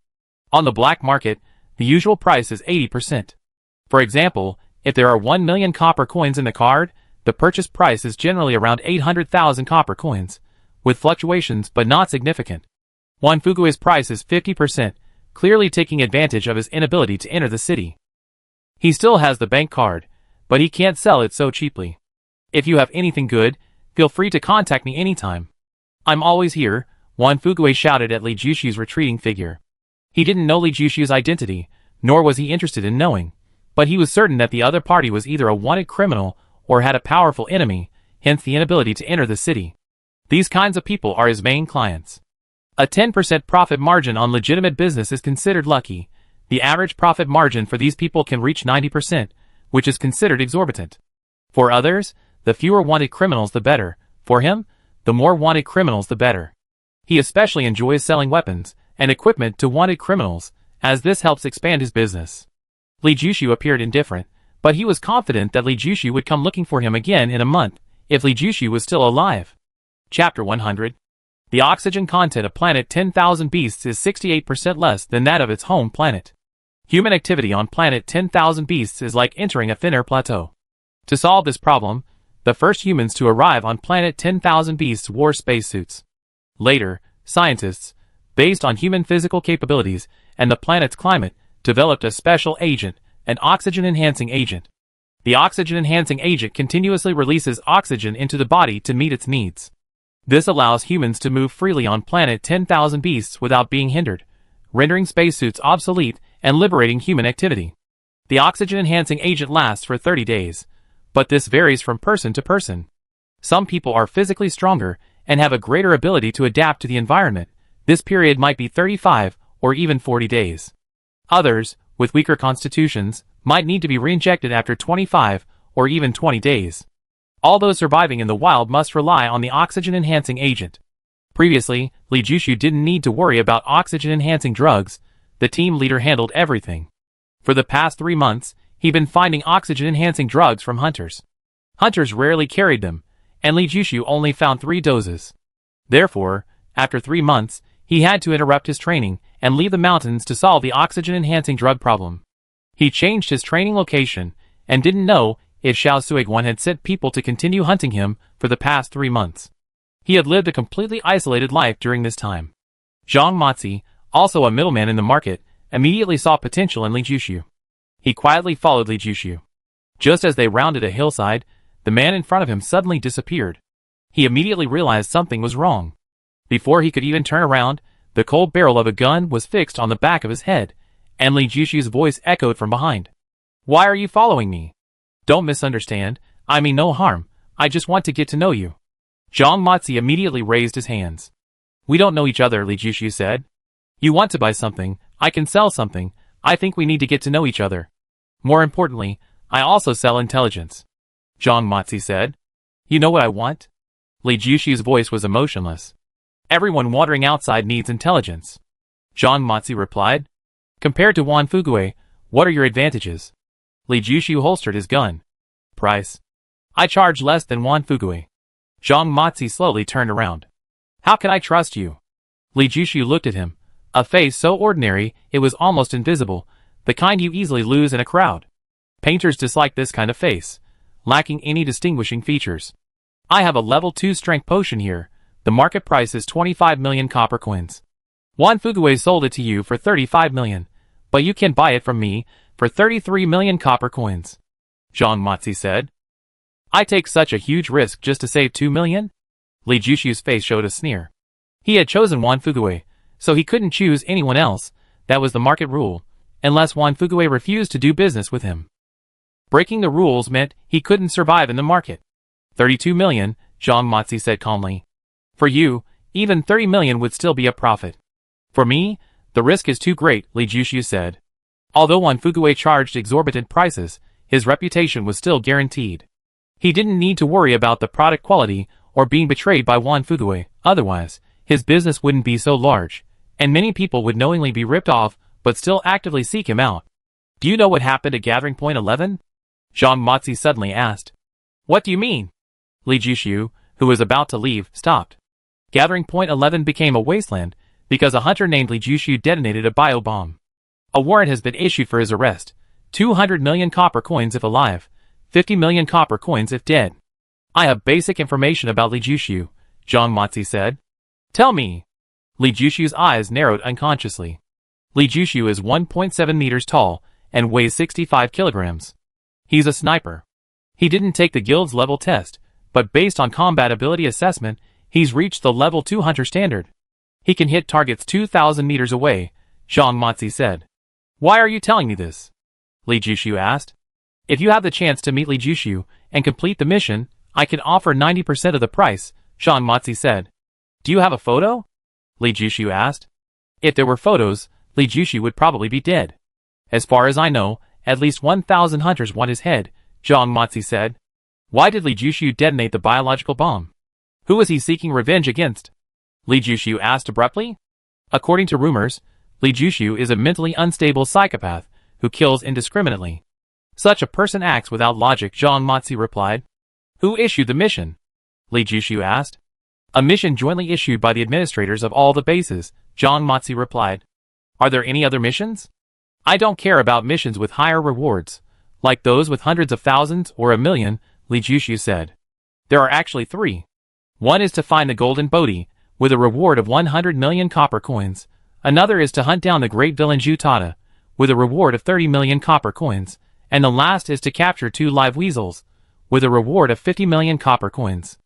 On the black market, the usual price is 80%. For example, if there are 1 million copper coins in the card, the purchase price is generally around 800,000 copper coins, with fluctuations but not significant. Juan Fugue's price is 50%, clearly taking advantage of his inability to enter the city. He still has the bank card, but he can't sell it so cheaply. If you have anything good, feel free to contact me anytime. I'm always here, Juan Fugue shouted at Li Jushu's retreating figure. He didn't know Li Jushu's identity, nor was he interested in knowing, but he was certain that the other party was either a wanted criminal or had a powerful enemy, hence the inability to enter the city. These kinds of people are his main clients. A 10% profit margin on legitimate business is considered lucky. The average profit margin for these people can reach 90%, which is considered exorbitant. For others, the fewer wanted criminals the better. For him, the more wanted criminals the better. He especially enjoys selling weapons and equipment to wanted criminals, as this helps expand his business. Li Jushu appeared indifferent, but he was confident that Li Jushu would come looking for him again in a month, if Li Jushu was still alive. Chapter 100. The oxygen content of planet 10,000 Beasts is 68% less than that of its home planet. Human activity on planet 10,000 Beasts is like entering a thinner plateau. To solve this problem, the first humans to arrive on planet 10,000 Beasts wore spacesuits. Later, scientists, based on human physical capabilities and the planet's climate, developed a special agent, an oxygen-enhancing agent. The oxygen-enhancing agent continuously releases oxygen into the body to meet its needs. This allows humans to move freely on planet 10,000 Beasts without being hindered, rendering spacesuits obsolete and liberating human activity. The oxygen-enhancing agent lasts for 30 days, but this varies from person to person. Some people are physically stronger and have a greater ability to adapt to the environment. This period might be 35 or even 40 days. Others, with weaker constitutions, might need to be reinjected after 25 or even 20 days. All those surviving in the wild must rely on the oxygen-enhancing agent. Previously, Li Jushu didn't need to worry about oxygen-enhancing drugs. The team leader handled everything. For the past 3 months, he'd been finding oxygen-enhancing drugs from hunters. Hunters rarely carried them, and Li Jushu only found 3 doses. Therefore, after 3 months, he had to interrupt his training and leave the mountains to solve the oxygen-enhancing drug problem. He changed his training location and didn't know if Xiao Suiguan had sent people to continue hunting him for the past 3 months. He had lived a completely isolated life during this time. Zhang Mozi, also a middleman in the market, immediately saw potential in Li Jushu. He quietly followed Li Jushu. Just as they rounded a hillside, the man in front of him suddenly disappeared. He immediately realized something was wrong. Before he could even turn around, the cold barrel of a gun was fixed on the back of his head, and Li Jushu's voice echoed from behind. "Why are you following me? Don't misunderstand, I mean no harm, I just want to get to know you." Zhang Mozi immediately raised his hands. "We don't know each other," Li Jushu said. "You want to buy something, I can sell something, I think we need to get to know each other. More importantly, I also sell intelligence." Zhang Mozi said. "You know what I want?" Li Jushu's voice was emotionless. "Everyone wandering outside needs intelligence." Zhang Mozi replied. "Compared to Wan Fugue, what are your advantages?" Li Jushu holstered his gun. "Price? I charge less than Wan Fugue." Zhang Mozi slowly turned around. "How can I trust you?" Li Jushu looked at him, a face so ordinary it was almost invisible, the kind you easily lose in a crowd. Painters dislike this kind of face, lacking any distinguishing features. "I have a level 2 strength potion here. The market price is 25 million copper coins. Wan Fugue sold it to you for 35 million, but you can buy it from me for 33 million copper coins." Zhang Mozi said. "I take such a huge risk just to save 2 million? Li Jushu's face showed a sneer. He had chosen Wan Fugue, so he couldn't choose anyone else. That was the market rule, unless Wan Fugue refused to do business with him. Breaking the rules meant he couldn't survive in the market. 32 million, Zhang Mozi said calmly. "For you, even 30 million would still be a profit. For me, the risk is too great," Li Jushu said. Although Wan Fugue charged exorbitant prices, his reputation was still guaranteed. He didn't need to worry about the product quality or being betrayed by Wan Fugue, otherwise, his business wouldn't be so large, and many people would knowingly be ripped off but still actively seek him out. "Do you know what happened at Gathering Point 11? Zhang Mozi suddenly asked. "What do you mean?" Li Jushu, who was about to leave, stopped. Gathering Point 11 became a wasteland because a hunter named Li Jushu detonated a bio-bomb. A warrant has been issued for his arrest. 200 million copper coins if alive, 50 million copper coins if dead. "I have basic information about Li Jushu," Zhang Mozi said. "Tell me." Li Jushu's eyes narrowed unconsciously. Li Jushu is 1.7 meters tall and weighs 65 kilograms. He's a sniper. He didn't take the guild's level test, but based on combat ability assessment, he's reached the level 2 hunter standard. He can hit targets 2,000 meters away, Zhang Mozi said. "Why are you telling me this?" Li Jushu asked. "If you have the chance to meet Li Jushu and complete the mission, I can offer 90% of the price," Zhang Mozi said. "Do you have a photo?" Li Jushu asked. If there were photos, Li Jushu would probably be dead. "As far as I know, at least 1,000 hunters want his head," Zhang Mozi said. Why did Li Jushu detonate the biological bomb? Who was he seeking revenge against? Li Jushu asked abruptly. According to rumors, Li Jushu is a mentally unstable psychopath who kills indiscriminately. Such a person acts without logic, Zhang Mozi replied. Who issued the mission? Li Jushu asked. A mission jointly issued by the administrators of all the bases, Zhang Mozi replied. Are there any other missions? I don't care about missions with higher rewards, like those with hundreds of thousands or a million, Li Jushu said. There are actually 3. One is to find the golden Bodhi, with a reward of 100 million copper coins. Another is to hunt down the great villain Jutada, with a reward of 30 million copper coins. And the last is to capture 2 live weasels, with a reward of 50 million copper coins.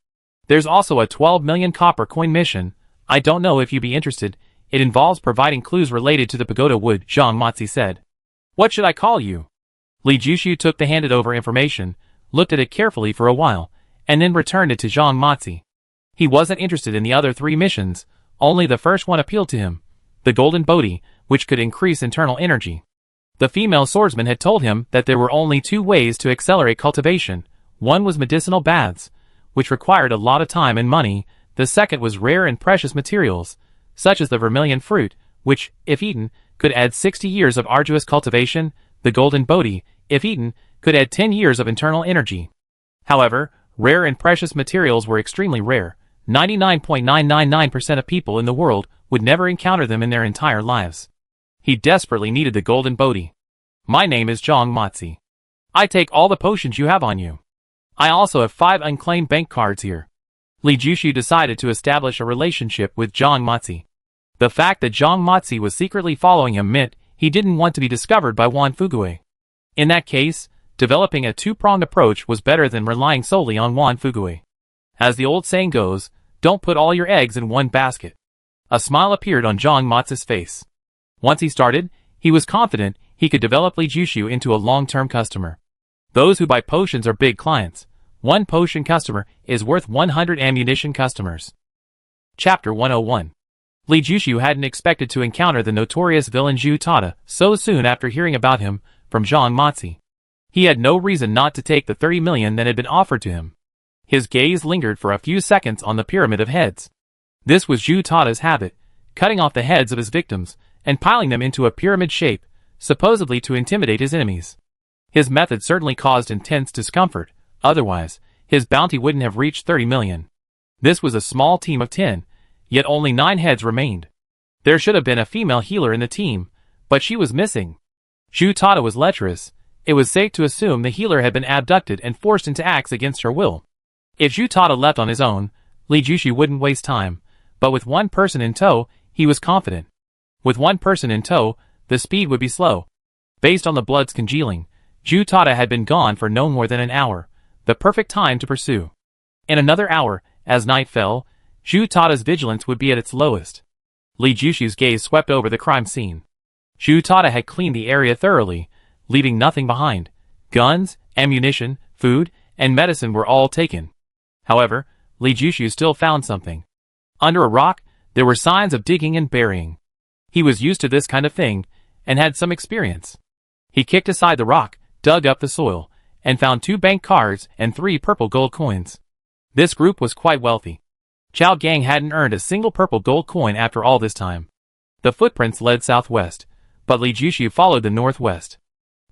There's also a 12 million copper coin mission. I don't know if you'd be interested. It involves providing clues related to the pagoda wood, Zhang Mozi said. What should I call you? Li Jushu took the handed over information, looked at it carefully for a while, and then returned it to Zhang Mozi. He wasn't interested in the other 3 missions, only the first one appealed to him, the golden Bodhi, which could increase internal energy. The female swordsman had told him that there were only 2 ways to accelerate cultivation, One was medicinal baths, which required a lot of time and money. The second was rare and precious materials, such as the vermilion fruit, which, if eaten, could add 60 years of arduous cultivation. The golden bodhi, if eaten, could add 10 years of internal energy. However, rare and precious materials were extremely rare. 99.999% of people in the world would never encounter them in their entire lives. He desperately needed the golden bodhi. My name is Zhang Matzi. I take all the potions you have on you. I also have 5 unclaimed bank cards here. Li Jushu decided to establish a relationship with Zhang Matzi. The fact that Zhang Matzi was secretly following him meant he didn't want to be discovered by Wan Fugue. In that case, developing a two-pronged approach was better than relying solely on Wan Fugue. As the old saying goes, don't put all your eggs in one basket. A smile appeared on Zhang Matzi's face. Once he started, he was confident he could develop Li Jushu into a long-term customer. Those who buy potions are big clients. One potion customer is worth 100 ammunition customers. Chapter 101. Li Jushu hadn't expected to encounter the notorious villain Zhu Tada so soon after hearing about him from Zhang Matzi. He had no reason not to take the 30 million that had been offered to him. His gaze lingered for a few seconds on the pyramid of heads. This was Zhu Tada's habit, cutting off the heads of his victims and piling them into a pyramid shape, supposedly to intimidate his enemies. His method certainly caused intense discomfort, otherwise, his bounty wouldn't have reached 30 million. This was a small team of 10, yet only 9 heads remained. There should have been a female healer in the team, but she was missing. Zhu Tada was lecherous. It was safe to assume the healer had been abducted and forced into acts against her will. If Zhu Tada left on his own, Li Jushu wouldn't waste time, but with one person in tow, he was confident. With one person in tow, the speed would be slow. Based on the blood's congealing, Zhu Tada had been gone for no more than an hour, the perfect time to pursue. In another hour, as night fell, Zhu Tada's vigilance would be at its lowest. Li Jushu's gaze swept over the crime scene. Zhu Tada had cleaned the area thoroughly, leaving nothing behind. Guns, ammunition, food, and medicine were all taken. However, Li Jushu still found something. Under a rock, there were signs of digging and burying. He was used to this kind of thing, and had some experience. He kicked aside the rock, dug up the soil, and found 2 bank cards and 3 purple gold coins. This group was quite wealthy. Chao Gang hadn't earned a single purple gold coin after all this time. The footprints led southwest, but Li Jushu followed the northwest.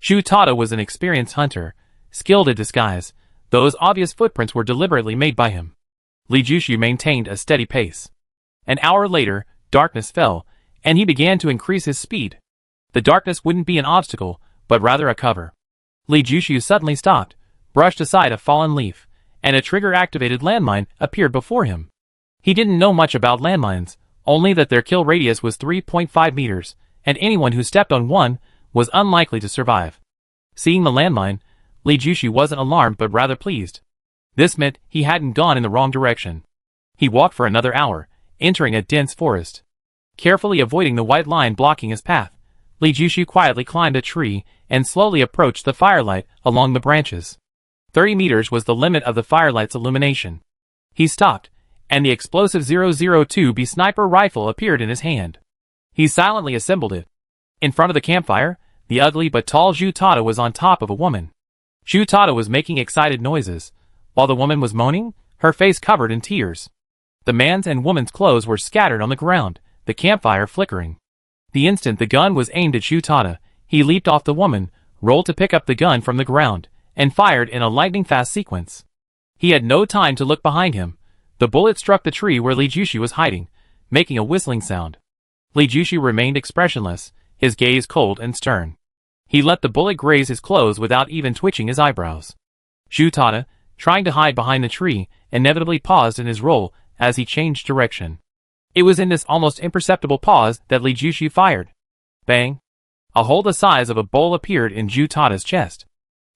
Zhu Tada was an experienced hunter, skilled at disguise. Those obvious footprints were deliberately made by him. Li Jushu maintained a steady pace. An hour later, darkness fell, and he began to increase his speed. The darkness wouldn't be an obstacle, but rather a cover. Li Jushu suddenly stopped, brushed aside a fallen leaf, and a trigger-activated landmine appeared before him. He didn't know much about landmines, only that their kill radius was 3.5 meters, and anyone who stepped on one was unlikely to survive. Seeing the landmine, Li Jushu wasn't alarmed but rather pleased. This meant he hadn't gone in the wrong direction. He walked for another hour, entering a dense forest. Carefully avoiding the white line blocking his path, Li Jushu quietly climbed a tree and slowly approached the firelight along the branches. 30 meters was the limit of the firelight's illumination. He stopped, and the explosive 002B sniper rifle appeared in his hand. He silently assembled it. In front of the campfire, the ugly but tall Zhu Tada was on top of a woman. Zhu Tada was making excited noises, while the woman was moaning, her face covered in tears. The man's and woman's clothes were scattered on the ground, the campfire flickering. The instant the gun was aimed at Zhu Tada, he leaped off the woman, rolled to pick up the gun from the ground, and fired in a lightning-fast sequence. He had no time to look behind him. The bullet struck the tree where Li Jushu was hiding, making a whistling sound. Li Jushu remained expressionless, his gaze cold and stern. He let the bullet graze his clothes without even twitching his eyebrows. Zhu Tada, trying to hide behind the tree, inevitably paused in his roll as he changed direction. It was in this almost imperceptible pause that Li Jushu fired. Bang! A hole the size of a bowl appeared in Zhu Tada's chest.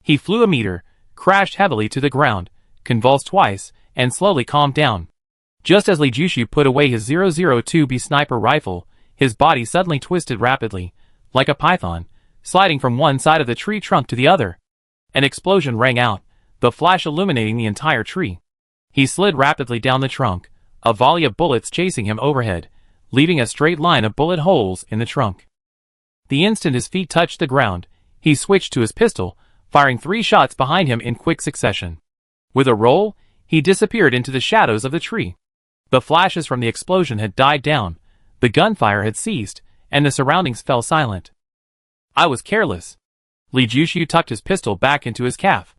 He flew a meter, crashed heavily to the ground, convulsed twice, and slowly calmed down. Just as Li Jushu put away his 002B sniper rifle, his body suddenly twisted rapidly, like a python, sliding from one side of the tree trunk to the other. An explosion rang out, the flash illuminating the entire tree. He slid rapidly down the trunk, a volley of bullets chasing him overhead, leaving a straight line of bullet holes in the trunk. The instant his feet touched the ground, he switched to his pistol, firing 3 shots behind him in quick succession. With a roll, he disappeared into the shadows of the tree. The flashes from the explosion had died down, the gunfire had ceased, and the surroundings fell silent. I was careless. Li Jushu tucked his pistol back into his calf.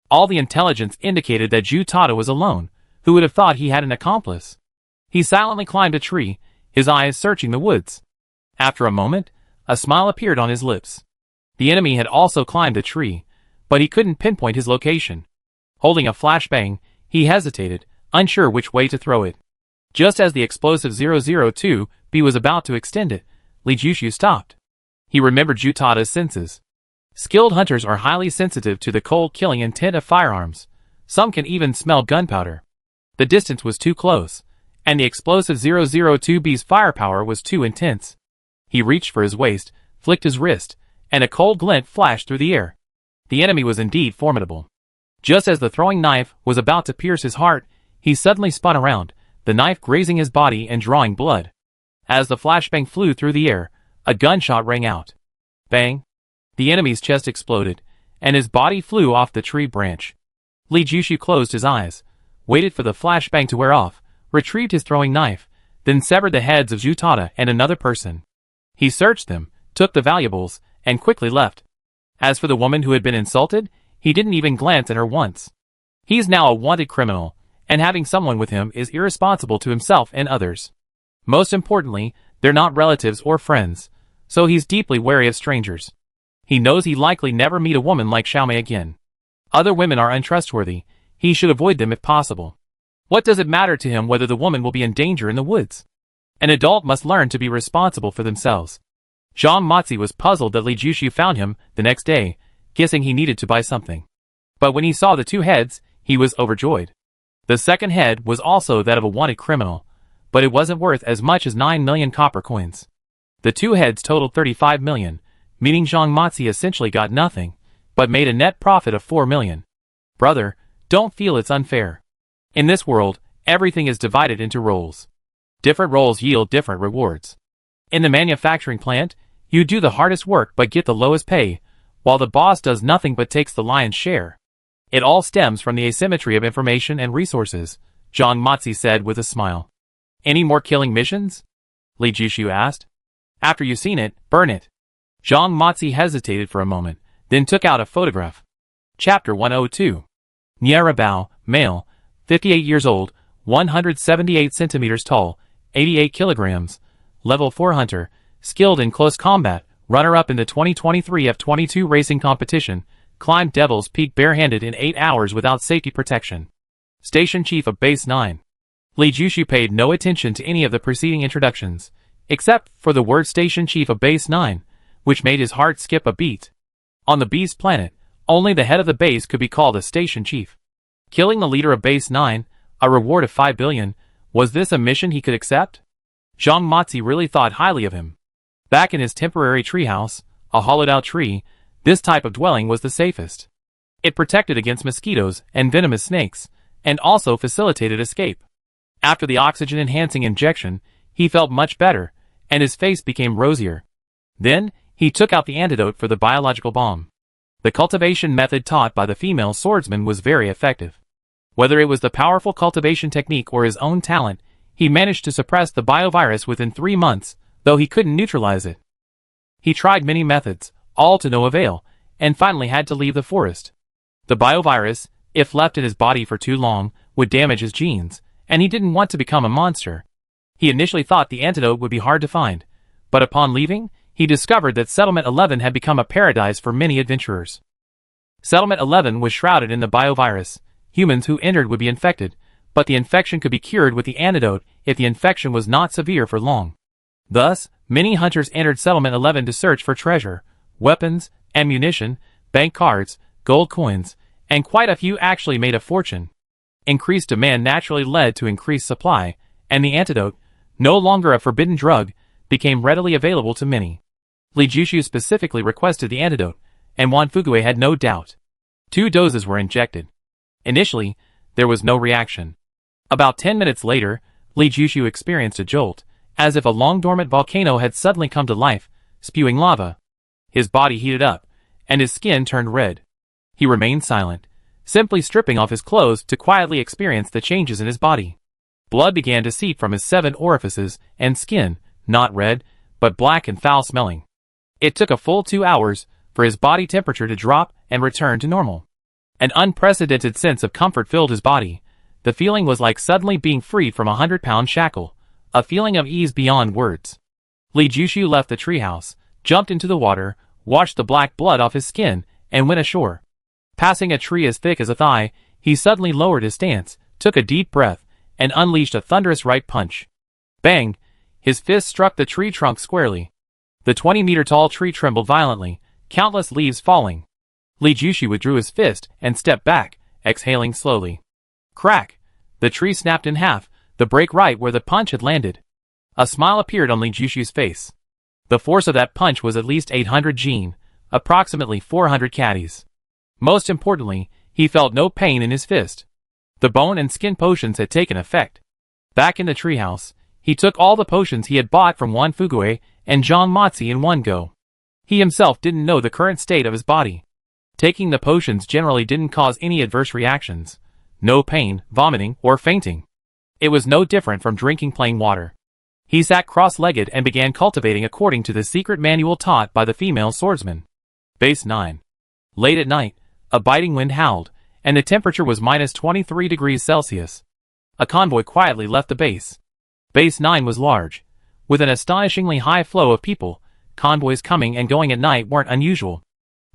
All the intelligence indicated that Ju Tada was alone. Who would have thought he had an accomplice? He silently climbed a tree, his eyes searching the woods. After a moment, a smile appeared on his lips. The enemy had also climbed the tree, but he couldn't pinpoint his location. Holding a flashbang, he hesitated, unsure which way to throw it. Just as the explosive 002B was about to extend it, Li Jushu stopped. He remembered Ju Tada's senses. Skilled hunters are highly sensitive to the cold-killing intent of firearms. Some can even smell gunpowder. The distance was too close, and the explosive 002B's firepower was too intense. He reached for his waist, flicked his wrist, and a cold glint flashed through the air. The enemy was indeed formidable. Just as the throwing knife was about to pierce his heart, he suddenly spun around, the knife grazing his body and drawing blood. As the flashbang flew through the air, a gunshot rang out. Bang! The enemy's chest exploded, and his body flew off the tree branch. Li Jushu closed his eyes, waited for the flashbang to wear off, retrieved his throwing knife, then severed the heads of Ju Tada and another person. He searched them, took the valuables, and quickly left. As for the woman who had been insulted, he didn't even glance at her once. He's now a wanted criminal, and having someone with him is irresponsible to himself and others. Most importantly, they're not relatives or friends, so he's deeply wary of strangers. He knows he'll likely never meet a woman like Xiaomei again. Other women are untrustworthy. He should avoid them if possible. What does it matter to him whether the woman will be in danger in the woods? An adult must learn to be responsible for themselves. Zhang Matzi was puzzled that Li Jushu found him the next day, guessing he needed to buy something. But when he saw the two heads, he was overjoyed. The second head was also that of a wanted criminal, but it wasn't worth as much as 9 million copper coins. The two heads totaled 35 million, meaning Zhang Matzi essentially got nothing, but made a net profit of 4 million. Brother, don't feel it's unfair. In this world, everything is divided into roles. Different roles yield different rewards. In the manufacturing plant, you do the hardest work but get the lowest pay, while the boss does nothing but takes the lion's share. It all stems from the asymmetry of information and resources, Zhang Matzi said with a smile. Any more killing missions? Li Jushu asked. After you've seen it, burn it. Zhang Matzi hesitated for a moment, then took out a photograph. Chapter 102. Niera Bao, male, 58 years old, 178 centimeters tall, 88 kilograms, level 4 hunter, skilled in close combat, runner-up in the 2023 F22 racing competition, climbed Devil's Peak barehanded in 8 hours without safety protection. Station Chief of Base 9. Li Jushu paid no attention to any of the preceding introductions, except for the word Station Chief of Base 9, which made his heart skip a beat. On the Beast planet, only the head of the base could be called a Station Chief. Killing the leader of Base 9, a reward of 5 billion, was this a mission he could accept? Zhang Matzi really thought highly of him. Back in his temporary treehouse, a hollowed-out tree, this type of dwelling was the safest. It protected against mosquitoes and venomous snakes, and also facilitated escape. After the oxygen-enhancing injection, he felt much better, and his face became rosier. Then, he took out the antidote for the biological bomb. The cultivation method taught by the female swordsman was very effective. Whether it was the powerful cultivation technique or his own talent, he managed to suppress the biovirus within 3 months, though he couldn't neutralize it. He tried many methods, all to no avail, and finally had to leave the forest. The biovirus, if left in his body for too long, would damage his genes, and he didn't want to become a monster. He initially thought the antidote would be hard to find, but upon leaving, he discovered that Settlement 11 had become a paradise for many adventurers. Settlement 11 was shrouded in the biovirus. Humans who entered would be infected, but the infection could be cured with the antidote if the infection was not severe for long. Thus, many hunters entered Settlement 11 to search for treasure, weapons, ammunition, bank cards, gold coins, and quite a few actually made a fortune. Increased demand naturally led to increased supply, and the antidote, no longer a forbidden drug, became readily available to many. Li Jushu specifically requested the antidote, and Wan Fugue had no doubt. 2 doses were injected. Initially, there was no reaction. About 10 minutes later, Li Jushu experienced a jolt, as if a long-dormant volcano had suddenly come to life, spewing lava. His body heated up, and his skin turned red. He remained silent, simply stripping off his clothes to quietly experience the changes in his body. Blood began to seep from his 7 orifices, and skin, not red, but black and foul-smelling. It took a full 2 hours for his body temperature to drop and return to normal. An unprecedented sense of comfort filled his body. The feeling was like suddenly being freed from a 100-pound shackle, a feeling of ease beyond words. Li Jushu left the treehouse, jumped into the water, washed the black blood off his skin, and went ashore. Passing a tree as thick as a thigh, he suddenly lowered his stance, took a deep breath, and unleashed a thunderous right punch. Bang! His fist struck the tree trunk squarely. The 20-meter-tall tree trembled violently, countless leaves falling. Li Jushu withdrew his fist and stepped back, exhaling slowly. Crack! The tree snapped in half, the break right where the punch had landed. A smile appeared on Li Jushu's face. The force of that punch was at least 800 jin, approximately 400 caddies. Most importantly, he felt no pain in his fist. The bone and skin potions had taken effect. Back in the treehouse, he took all the potions he had bought from Wan Fugue and Zhang Mozi in one go. He himself didn't know the current state of his body. Taking the potions generally didn't cause any adverse reactions. No pain, vomiting, or fainting. It was no different from drinking plain water. He sat cross-legged and began cultivating according to the secret manual taught by the female swordsman. Base 9. Late at night, a biting wind howled, and the temperature was minus 23 degrees Celsius. A convoy quietly left the base. Base 9 was large. With an astonishingly high flow of people, convoys coming and going at night weren't unusual.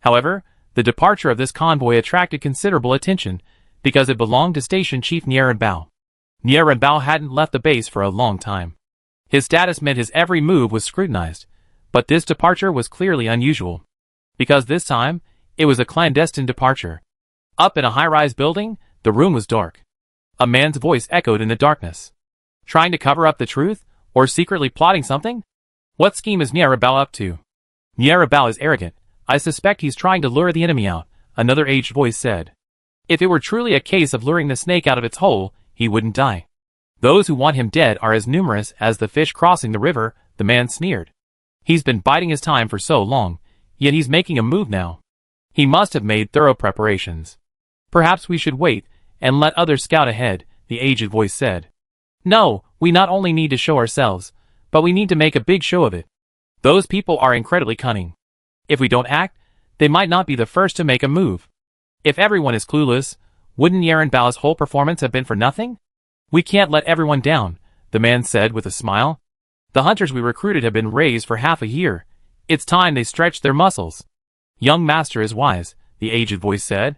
However, the departure of this convoy attracted considerable attention, because it belonged to Station Chief Bao. Bao hadn't left the base for a long time. His status meant his every move was scrutinized, but this departure was clearly unusual. Because this time, it was a clandestine departure. Up in a high-rise building, the room was dark. A man's voice echoed in the darkness. Trying to cover up the truth, or secretly plotting something? What scheme is Bao up to? Bao is arrogant. I suspect he's trying to lure the enemy out, another aged voice said. If it were truly a case of luring the snake out of its hole, he wouldn't die. Those who want him dead are as numerous as the fish crossing the river, the man sneered. He's been biding his time for so long, yet he's making a move now. He must have made thorough preparations. Perhaps we should wait, and let others scout ahead, the aged voice said. No, we not only need to show ourselves, but we need to make a big show of it. Those people are incredibly cunning. If we don't act, they might not be the first to make a move. If everyone is clueless, wouldn't Bao's whole performance have been for nothing? We can't let everyone down, the man said with a smile. The hunters we recruited have been raised for half a year. It's time they stretched their muscles. Young master is wise, the aged voice said.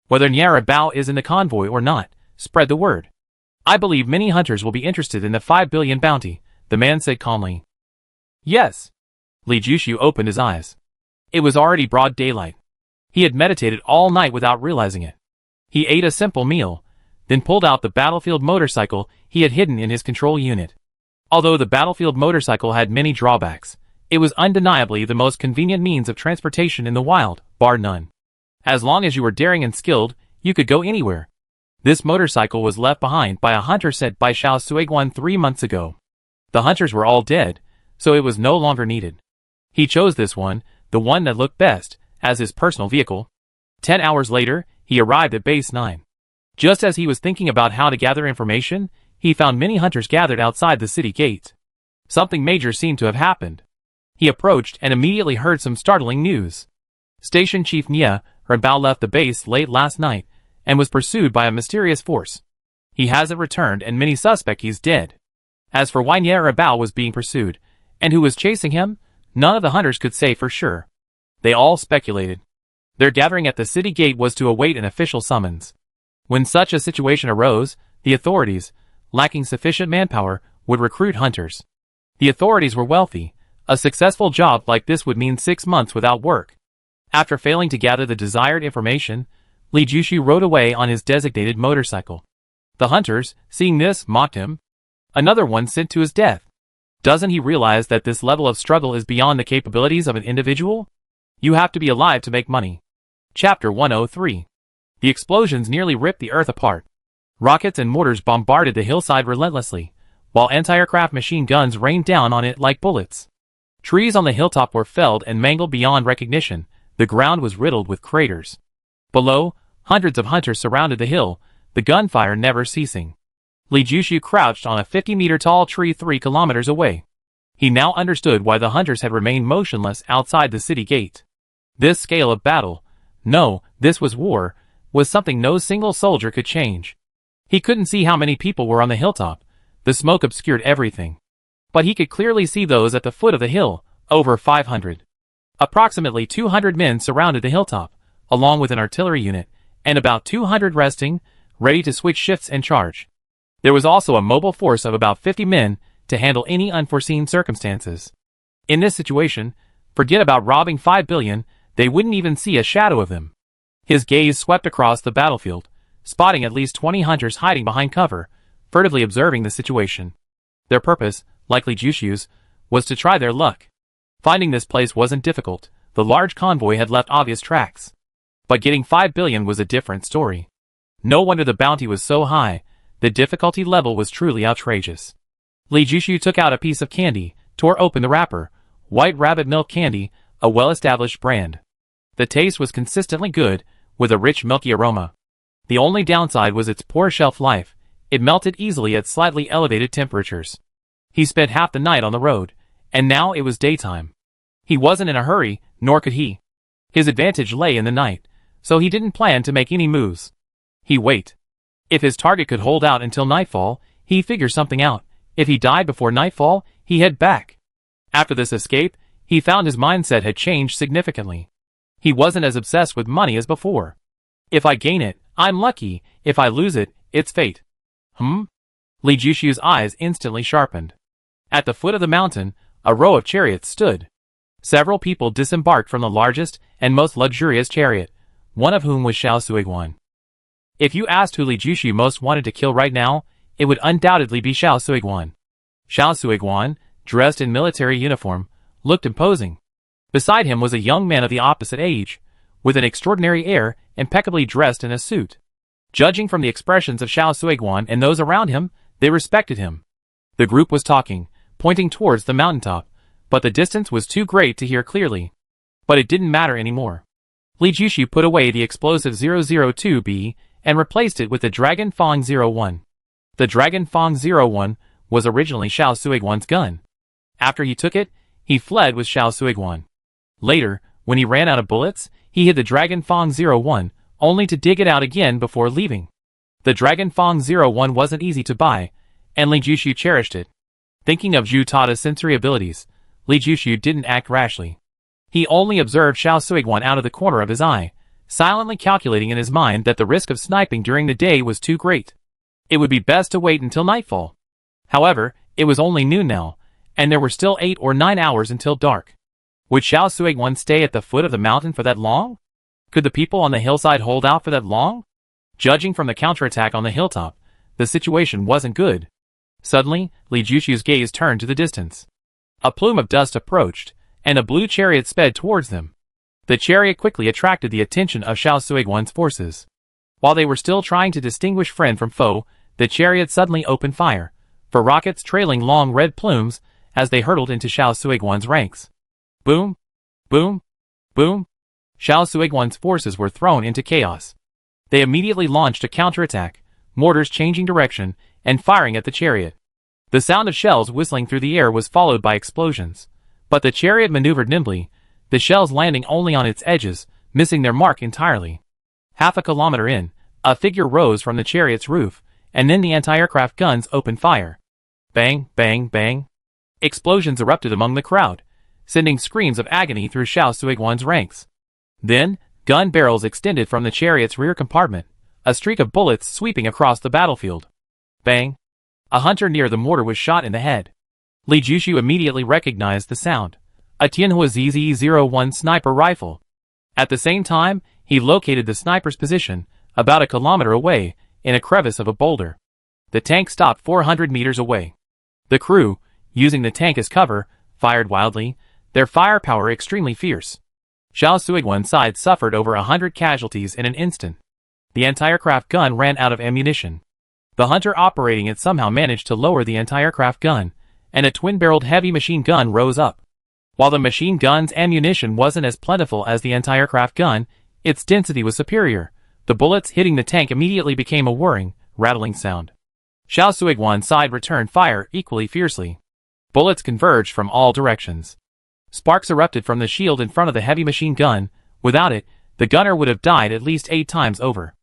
Whether Bao is in the convoy or not, spread the word. I believe many hunters will be interested in the 5 billion bounty, the man said calmly. Yes. Li Jushu opened his eyes. It was already broad daylight. He had meditated all night without realizing it. He ate a simple meal, then pulled out the battlefield motorcycle he had hidden in his control unit. Although the battlefield motorcycle had many drawbacks, it was undeniably the most convenient means of transportation in the wild, bar none. As long as you were daring and skilled, you could go anywhere. This motorcycle was left behind by a hunter sent by Xiao Suiguan 3 months ago. The hunters were all dead, so it was no longer needed. He chose this one, the one that looked best, as his personal vehicle. 10 hours later, he arrived at Base 9. Just as he was thinking about how to gather information, he found many hunters gathered outside the city gates. Something major seemed to have happened. He approached and immediately heard some startling news. Station Chief Bao left the base late last night and was pursued by a mysterious force. He hasn't returned and many suspect he's dead. As for why Bao was being pursued, and who was chasing him, none of the hunters could say for sure. They all speculated. Their gathering at the city gate was to await an official summons. When such a situation arose, the authorities, lacking sufficient manpower, would recruit hunters. The authorities were wealthy. A successful job like this would mean 6 months without work. After failing to gather the desired information, Li Jushu rode away on his designated motorcycle. The hunters, seeing this, mocked him. Another one sent to his death. Doesn't he realize that this level of struggle is beyond the capabilities of an individual? You have to be alive to make money. Chapter 103. The explosions nearly ripped the earth apart. Rockets and mortars bombarded the hillside relentlessly, while anti-aircraft machine guns rained down on it like bullets. Trees on the hilltop were felled and mangled beyond recognition. The ground was riddled with craters. Below, Hundreds of hunters surrounded the hill, the gunfire never ceasing. Li Jushu crouched on a 50-meter-tall tree 3 kilometers away. He now understood why the hunters had remained motionless outside the city gate. This scale of battle, no, this was war, was something no single soldier could change. He couldn't see how many people were on the hilltop. The smoke obscured everything. But he could clearly see those at the foot of the hill, over 500. Approximately 200 men surrounded the hilltop, along with an artillery unit, and about 200 resting, ready to switch shifts and charge. There was also a mobile force of about 50 men to handle any unforeseen circumstances. In this situation, forget about robbing 5 billion, they wouldn't even see a shadow of them. His gaze swept across the battlefield, spotting at least 20 hunters hiding behind cover, furtively observing the situation. Their purpose, like Li Jushu's, was to try their luck. Finding this place wasn't difficult, the large convoy had left obvious tracks. But getting 5 billion was a different story. No wonder the bounty was so high, the difficulty level was truly outrageous. Li Jushu took out a piece of candy, tore open the wrapper, White Rabbit Milk Candy, a well-established brand. The taste was consistently good, with a rich milky aroma. The only downside was its poor shelf life, it melted easily at slightly elevated temperatures. He spent half the night on the road, and now it was daytime. He wasn't in a hurry, nor could he. His advantage lay in the night, so he didn't plan to make any moves. He wait. If his target could hold out until nightfall, he'd figure something out. If he died before nightfall, he'd head back. After this escape, he found his mindset had changed significantly. He wasn't as obsessed with money as before. If I gain it, I'm lucky. If I lose it, it's fate. Li Jushu's eyes instantly sharpened. At the foot of the mountain, a row of chariots stood. Several people disembarked from the largest and most luxurious chariot, one of whom was Xiao Suiguan. If you asked who Li Jushu most wanted to kill right now, it would undoubtedly be Xiao Suiguan. Xiao Suiguan, dressed in military uniform, looked imposing. Beside him was a young man of the opposite age, with an extraordinary air, impeccably dressed in a suit. Judging from the expressions of Xiao Suiguan and those around him, they respected him. The group was talking, pointing towards the mountaintop, but the distance was too great to hear clearly. But it didn't matter anymore. Li Jushu put away the explosive 002B and replaced it with the Dragon Fang 01. The Dragon Fang 01 was originally Xiao Suiguan's gun. After he took it, he fled with Xiao Suiguan. Later, when he ran out of bullets, he hid the Dragon Fang 01, only to dig it out again before leaving. The Dragon Fang 01 wasn't easy to buy, and Li Jushu cherished it. Thinking of Zhu Tada's sensory abilities, Li Jushu didn't act rashly. He only observed Xiao Suiguan out of the corner of his eye, silently calculating in his mind that the risk of sniping during the day was too great. It would be best to wait until nightfall. However, it was only noon now, and there were still 8 or 9 hours until dark. Would Xiao Suiguan stay at the foot of the mountain for that long? Could the people on the hillside hold out for that long? Judging from the counterattack on the hilltop, the situation wasn't good. Suddenly, Li Jushu's gaze turned to the distance. A plume of dust approached, and a blue chariot sped towards them. The chariot quickly attracted the attention of Xiao Suiguan's forces. While they were still trying to distinguish friend from foe, the chariot suddenly opened fire, for rockets trailing long red plumes as they hurtled into Xiao Suiguan's ranks. Boom! Boom! Boom! Xiao Suiguan's forces were thrown into chaos. They immediately launched a counterattack, mortars changing direction and firing at the chariot. The sound of shells whistling through the air was followed by explosions. But the chariot maneuvered nimbly, the shells landing only on its edges, missing their mark entirely. Half a kilometer in, a figure rose from the chariot's roof, and then the anti-aircraft guns opened fire. Bang, bang, bang. Explosions erupted among the crowd, sending screams of agony through Xiao Suiguan's ranks. Then, gun barrels extended from the chariot's rear compartment, a streak of bullets sweeping across the battlefield. Bang! A hunter near the mortar was shot in the head. Li Jushu immediately recognized the sound. A Tianhua ZZ-01 sniper rifle. At the same time, he located the sniper's position, about a kilometer away, in a crevice of a boulder. The tank stopped 400 meters away. The crew, using the tank as cover, fired wildly, their firepower extremely fierce. Xiao Suiguan's side suffered over 100 casualties in an instant. The anti-aircraft gun ran out of ammunition. The hunter operating it somehow managed to lower the anti-aircraft gun, and a twin-barreled heavy machine gun rose up. While the machine gun's ammunition wasn't as plentiful as the anti-aircraft gun, its density was superior, The bullets hitting the tank immediately became a whirring, rattling sound. Xiao Suiguan's side returned fire equally fiercely. Bullets converged from all directions. Sparks erupted from the shield in front of the heavy machine gun. Without it, the gunner would have died at least 8 times over.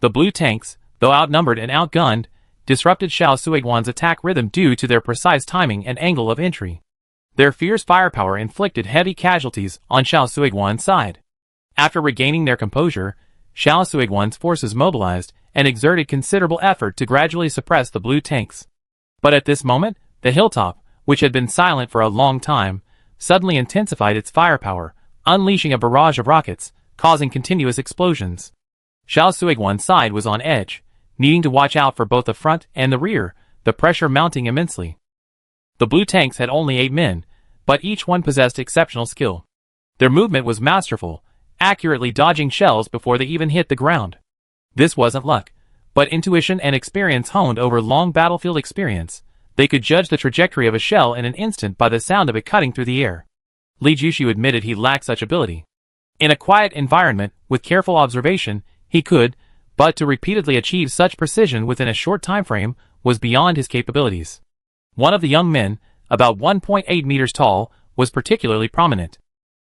The blue tanks, though outnumbered and outgunned, disrupted Xiao Suiguan's attack rhythm due to their precise timing and angle of entry. Their fierce firepower inflicted heavy casualties on Xiao Suiguan's side. After regaining their composure, Xiao Suiguan's forces mobilized and exerted considerable effort to gradually suppress the blue tanks. But at this moment, the hilltop, which had been silent for a long time, suddenly intensified its firepower, unleashing a barrage of rockets, causing continuous explosions. Xiao Suiguan's side was on edge, needing to watch out for both the front and the rear, the pressure mounting immensely. The blue tanks had only 8 men, but each one possessed exceptional skill. Their movement was masterful, accurately dodging shells before they even hit the ground. This wasn't luck, but intuition and experience honed over long battlefield experience. They could judge the trajectory of a shell in an instant by the sound of it cutting through the air. Li Jushu admitted he lacked such ability. In a quiet environment, with careful observation, he could, but to repeatedly achieve such precision within a short time frame was beyond his capabilities. One of the young men, about 1.8 meters tall, was particularly prominent.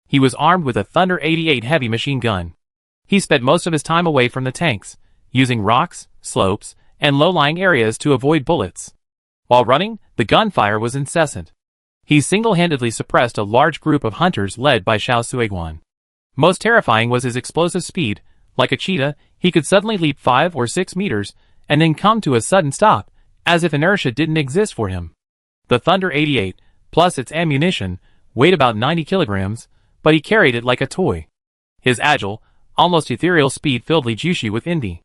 He was armed with a Thunder 88 heavy machine gun. He spent most of his time away from the tanks, using rocks, slopes, and low-lying areas to avoid bullets. While running, the gunfire was incessant. He single-handedly suppressed a large group of hunters led by Xiao Suiguan. Most terrifying was his explosive speed. Like a cheetah, he could suddenly leap 5 or 6 meters, and then come to a sudden stop, as if inertia didn't exist for him. The Thunder 88, plus its ammunition, weighed about 90 kilograms, but he carried it like a toy. His agile, almost ethereal speed filled Li Jushu with envy.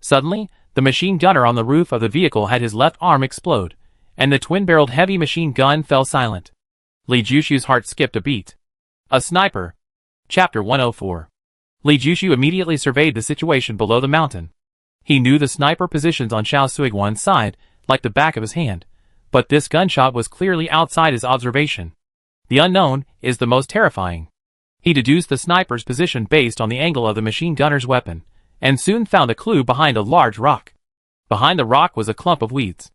Suddenly, the machine gunner on the roof of the vehicle had his left arm explode, and the twin-barreled heavy machine gun fell silent. Li Jushu's heart skipped a beat. A sniper. Chapter 104. Li Jushu immediately surveyed the situation below the mountain. He knew the sniper positions on Xiao Suiguan's side, like the back of his hand, but this gunshot was clearly outside his observation. The unknown is the most terrifying. He deduced the sniper's position based on the angle of the machine gunner's weapon, and soon found a clue behind a large rock. Behind the rock was a clump of weeds.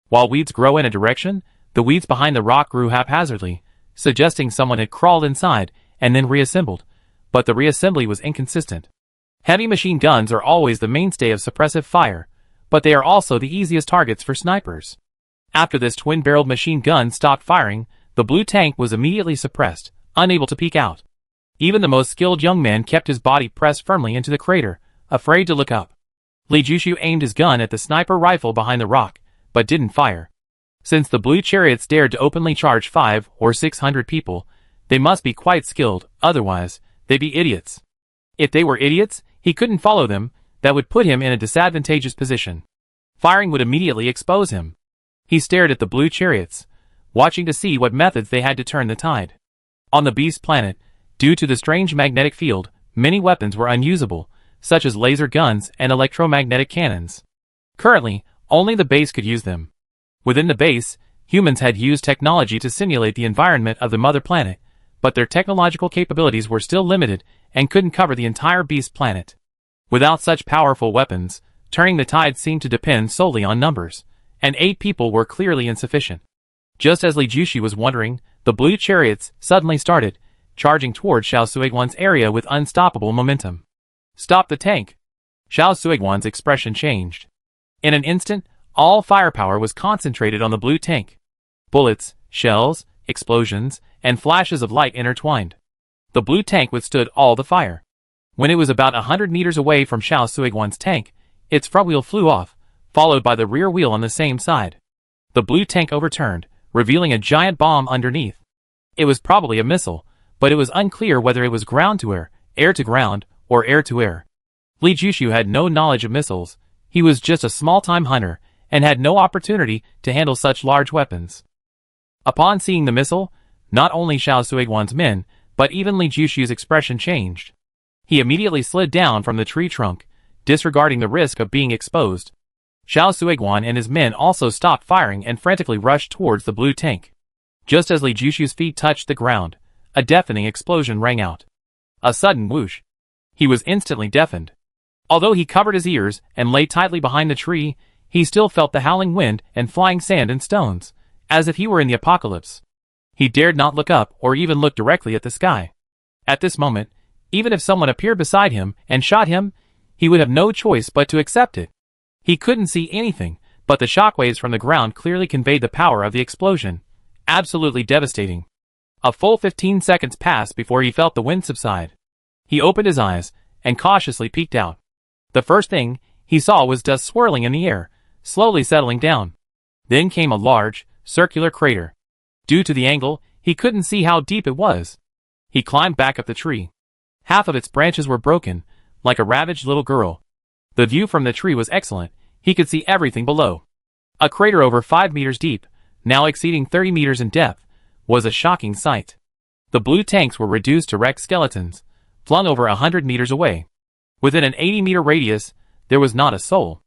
While weeds grow in a direction, the weeds behind the rock grew haphazardly, suggesting someone had crawled inside and then reassembled, but the reassembly was inconsistent. Heavy machine guns are always the mainstay of suppressive fire, but they are also the easiest targets for snipers. After this twin-barreled machine gun stopped firing, the blue tank was immediately suppressed, unable to peek out. Even the most skilled young man kept his body pressed firmly into the crater, afraid to look up. Li Jushu aimed his gun at the sniper rifle behind the rock, but didn't fire. Since the blue chariots dared to openly charge 500 or 600 people, they must be quite skilled, otherwise, they'd be idiots. If they were idiots, he couldn't follow them, that would put him in a disadvantageous position. Firing would immediately expose him. He stared at the blue chariots, watching to see what methods they had to turn the tide. On the beast planet, due to the strange magnetic field, many weapons were unusable, such as laser guns and electromagnetic cannons. Currently, only the base could use them. Within the base, humans had used technology to simulate the environment of the mother planet, but their technological capabilities were still limited and couldn't cover the entire beast planet. Without such powerful weapons, turning the tide seemed to depend solely on numbers, and 8 people were clearly insufficient. Just as Li Jushu was wondering, the blue chariots suddenly started, charging towards Xiao Suiguan's area with unstoppable momentum. Stop the tank! Xiao Suiguan's expression changed. In an instant, all firepower was concentrated on the blue tank. Bullets, shells, explosions, and flashes of light intertwined. The blue tank withstood all the fire. When it was about 100 meters away from Xiao Suiguan's tank, its front wheel flew off, followed by the rear wheel on the same side. The blue tank overturned, revealing a giant bomb underneath. It was probably a missile, but it was unclear whether it was ground to air to ground, or air to air. Li Jushu had no knowledge of missiles. He was just a small-time hunter, and had no opportunity to handle such large weapons. Upon seeing the missile, not only Xiao Suiguan's men, but even Li Jushu's expression changed. He immediately slid down from the tree trunk, disregarding the risk of being exposed. Xiao Suiguan and his men also stopped firing and frantically rushed towards the blue tank. Just as Li Jushu's feet touched the ground, a deafening explosion rang out. A sudden whoosh. He was instantly deafened. Although he covered his ears and lay tightly behind the tree, he still felt the howling wind and flying sand and stones, as if he were in the apocalypse. He dared not look up or even look directly at the sky. At this moment, even if someone appeared beside him and shot him, he would have no choice but to accept it. He couldn't see anything, but the shockwaves from the ground clearly conveyed the power of the explosion. Absolutely devastating. A full 15 seconds passed before he felt the wind subside. He opened his eyes and cautiously peeked out. The first thing he saw was dust swirling in the air, slowly settling down. Then came a large, circular crater. Due to the angle, he couldn't see how deep it was. He climbed back up the tree. Half of its branches were broken, like a ravaged little girl. The view from the tree was excellent. He could see everything below. A crater over 5 meters deep, now exceeding 30 meters in depth, was a shocking sight. The blue tanks were reduced to wrecked skeletons, flung over 100 meters away. Within an 80-meter radius, there was not a soul.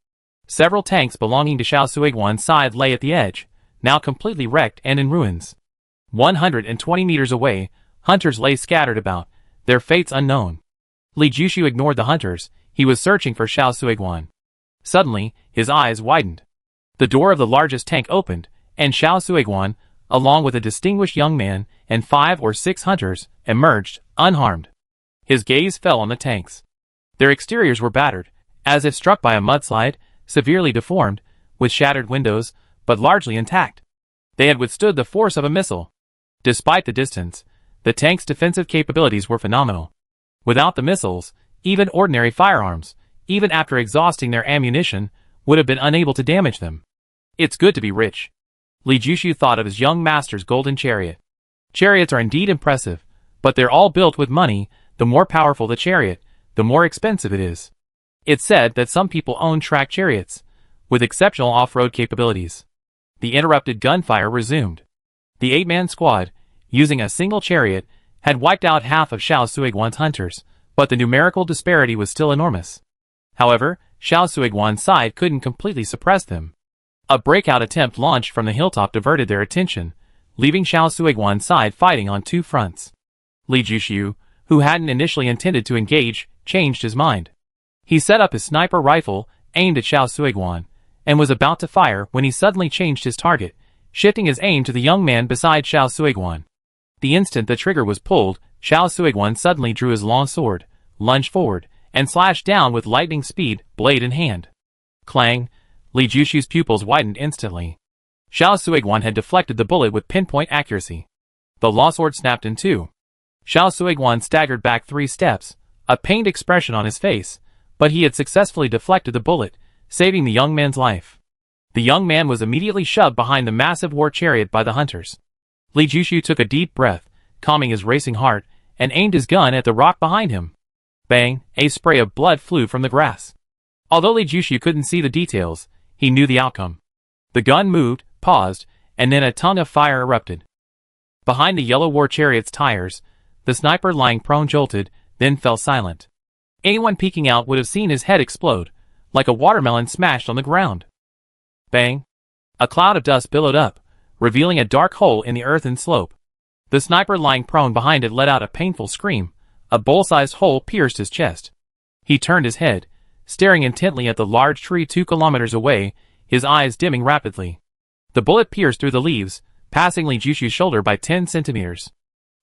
Several tanks belonging to Xiao Suiguan's side lay at the edge, now completely wrecked and in ruins. 120 meters away, hunters lay scattered about, their fates unknown. Li Jushu ignored the hunters. He was searching for Xiao Suiguan. Suddenly, his eyes widened. The door of the largest tank opened, and Xiao Suiguan, along with a distinguished young man and 5 or 6 hunters, emerged, unharmed. His gaze fell on the tanks. Their exteriors were battered, as if struck by a mudslide, severely deformed, with shattered windows, but largely intact. They had withstood the force of a missile. Despite the distance, the tank's defensive capabilities were phenomenal. Without the missiles, even ordinary firearms, even after exhausting their ammunition, would have been unable to damage them. It's good to be rich. Li Jushu thought of his young master's golden chariot. Chariots are indeed impressive, but they're all built with money. The more powerful the chariot, the more expensive it is. It's said that some people own track chariots, with exceptional off-road capabilities. The interrupted gunfire resumed. The 8-man squad, using a single chariot, had wiped out half of Xiao Suiguan's hunters, but the numerical disparity was still enormous. However, Xiao Suiguan's side couldn't completely suppress them. A breakout attempt launched from the hilltop diverted their attention, leaving Xiao Suiguan's side fighting on 2 fronts. Li Jushu, who hadn't initially intended to engage, changed his mind. He set up his sniper rifle, aimed at Xiao Suiguan, and was about to fire when he suddenly changed his target, shifting his aim to the young man beside Xiao Suiguan. The instant the trigger was pulled, Xiao Suiguan suddenly drew his long sword, lunged forward, and slashed down with lightning speed, blade in hand. Clang! Li Jushu's pupils widened instantly. Xiao Suiguan had deflected the bullet with pinpoint accuracy. The law sword snapped in two. Xiao Suiguan staggered back 3 steps, a pained expression on his face, but he had successfully deflected the bullet, saving the young man's life. The young man was immediately shoved behind the massive war chariot by the hunters. Li Jushu took a deep breath, calming his racing heart, and aimed his gun at the rock behind him. Bang! A spray of blood flew from the grass. Although Li Jushu couldn't see the details, he knew the outcome. The gun moved, paused, and then a tongue of fire erupted. Behind the yellow war chariot's tires, the sniper lying prone jolted, then fell silent. Anyone peeking out would have seen his head explode, like a watermelon smashed on the ground. Bang! A cloud of dust billowed up, revealing a dark hole in the earthen slope. The sniper lying prone behind it let out a painful scream. A bowl-sized hole pierced his chest. He turned his head, staring intently at the large tree 2 kilometers away, his eyes dimming rapidly. The bullet pierced through the leaves, passing Li Jushu's shoulder by 10 centimeters.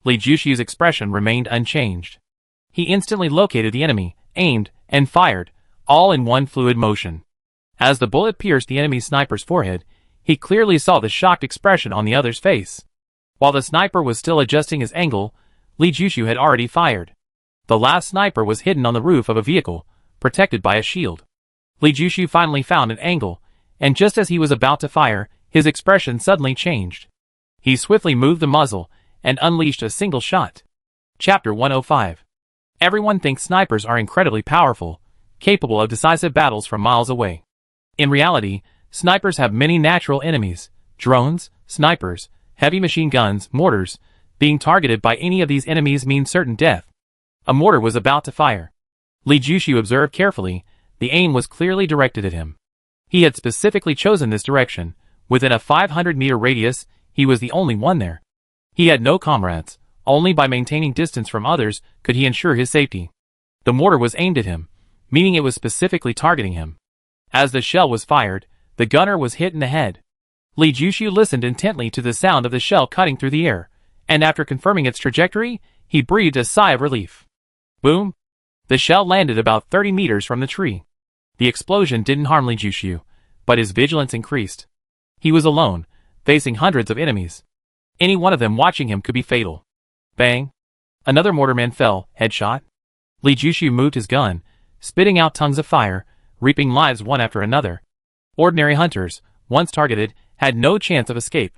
Li Jushu's expression remained unchanged. He instantly located the enemy, aimed, and fired, all in one fluid motion. As the bullet pierced the enemy sniper's forehead, he clearly saw the shocked expression on the other's face. While the sniper was still adjusting his angle, Li Jushu had already fired. The last sniper was hidden on the roof of a vehicle, protected by a shield. Li Jushu finally found an angle, and just as he was about to fire, his expression suddenly changed. He swiftly moved the muzzle, and unleashed a single shot. Chapter 105. Everyone thinks snipers are incredibly powerful, capable of decisive battles from miles away. In reality, snipers have many natural enemies: drones, snipers, heavy machine guns, mortars. Being targeted by any of these enemies means certain death. A mortar was about to fire. Li Jushu observed carefully. The aim was clearly directed at him. He had specifically chosen this direction. Within a 500-meter radius, he was the only one there. He had no comrades. Only by maintaining distance from others could he ensure his safety. The mortar was aimed at him, meaning it was specifically targeting him. As the shell was fired, the gunner was hit in the head. Li Jushu listened intently to the sound of the shell cutting through the air, and after confirming its trajectory, he breathed a sigh of relief. Boom! The shell landed about 30 meters from the tree. The explosion didn't harm Li Jushu, but his vigilance increased. He was alone, facing hundreds of enemies. Any one of them watching him could be fatal. Bang! Another mortarman fell, headshot. Li Jushu moved his gun, spitting out tongues of fire, reaping lives one after another. Ordinary hunters, once targeted, had no chance of escape.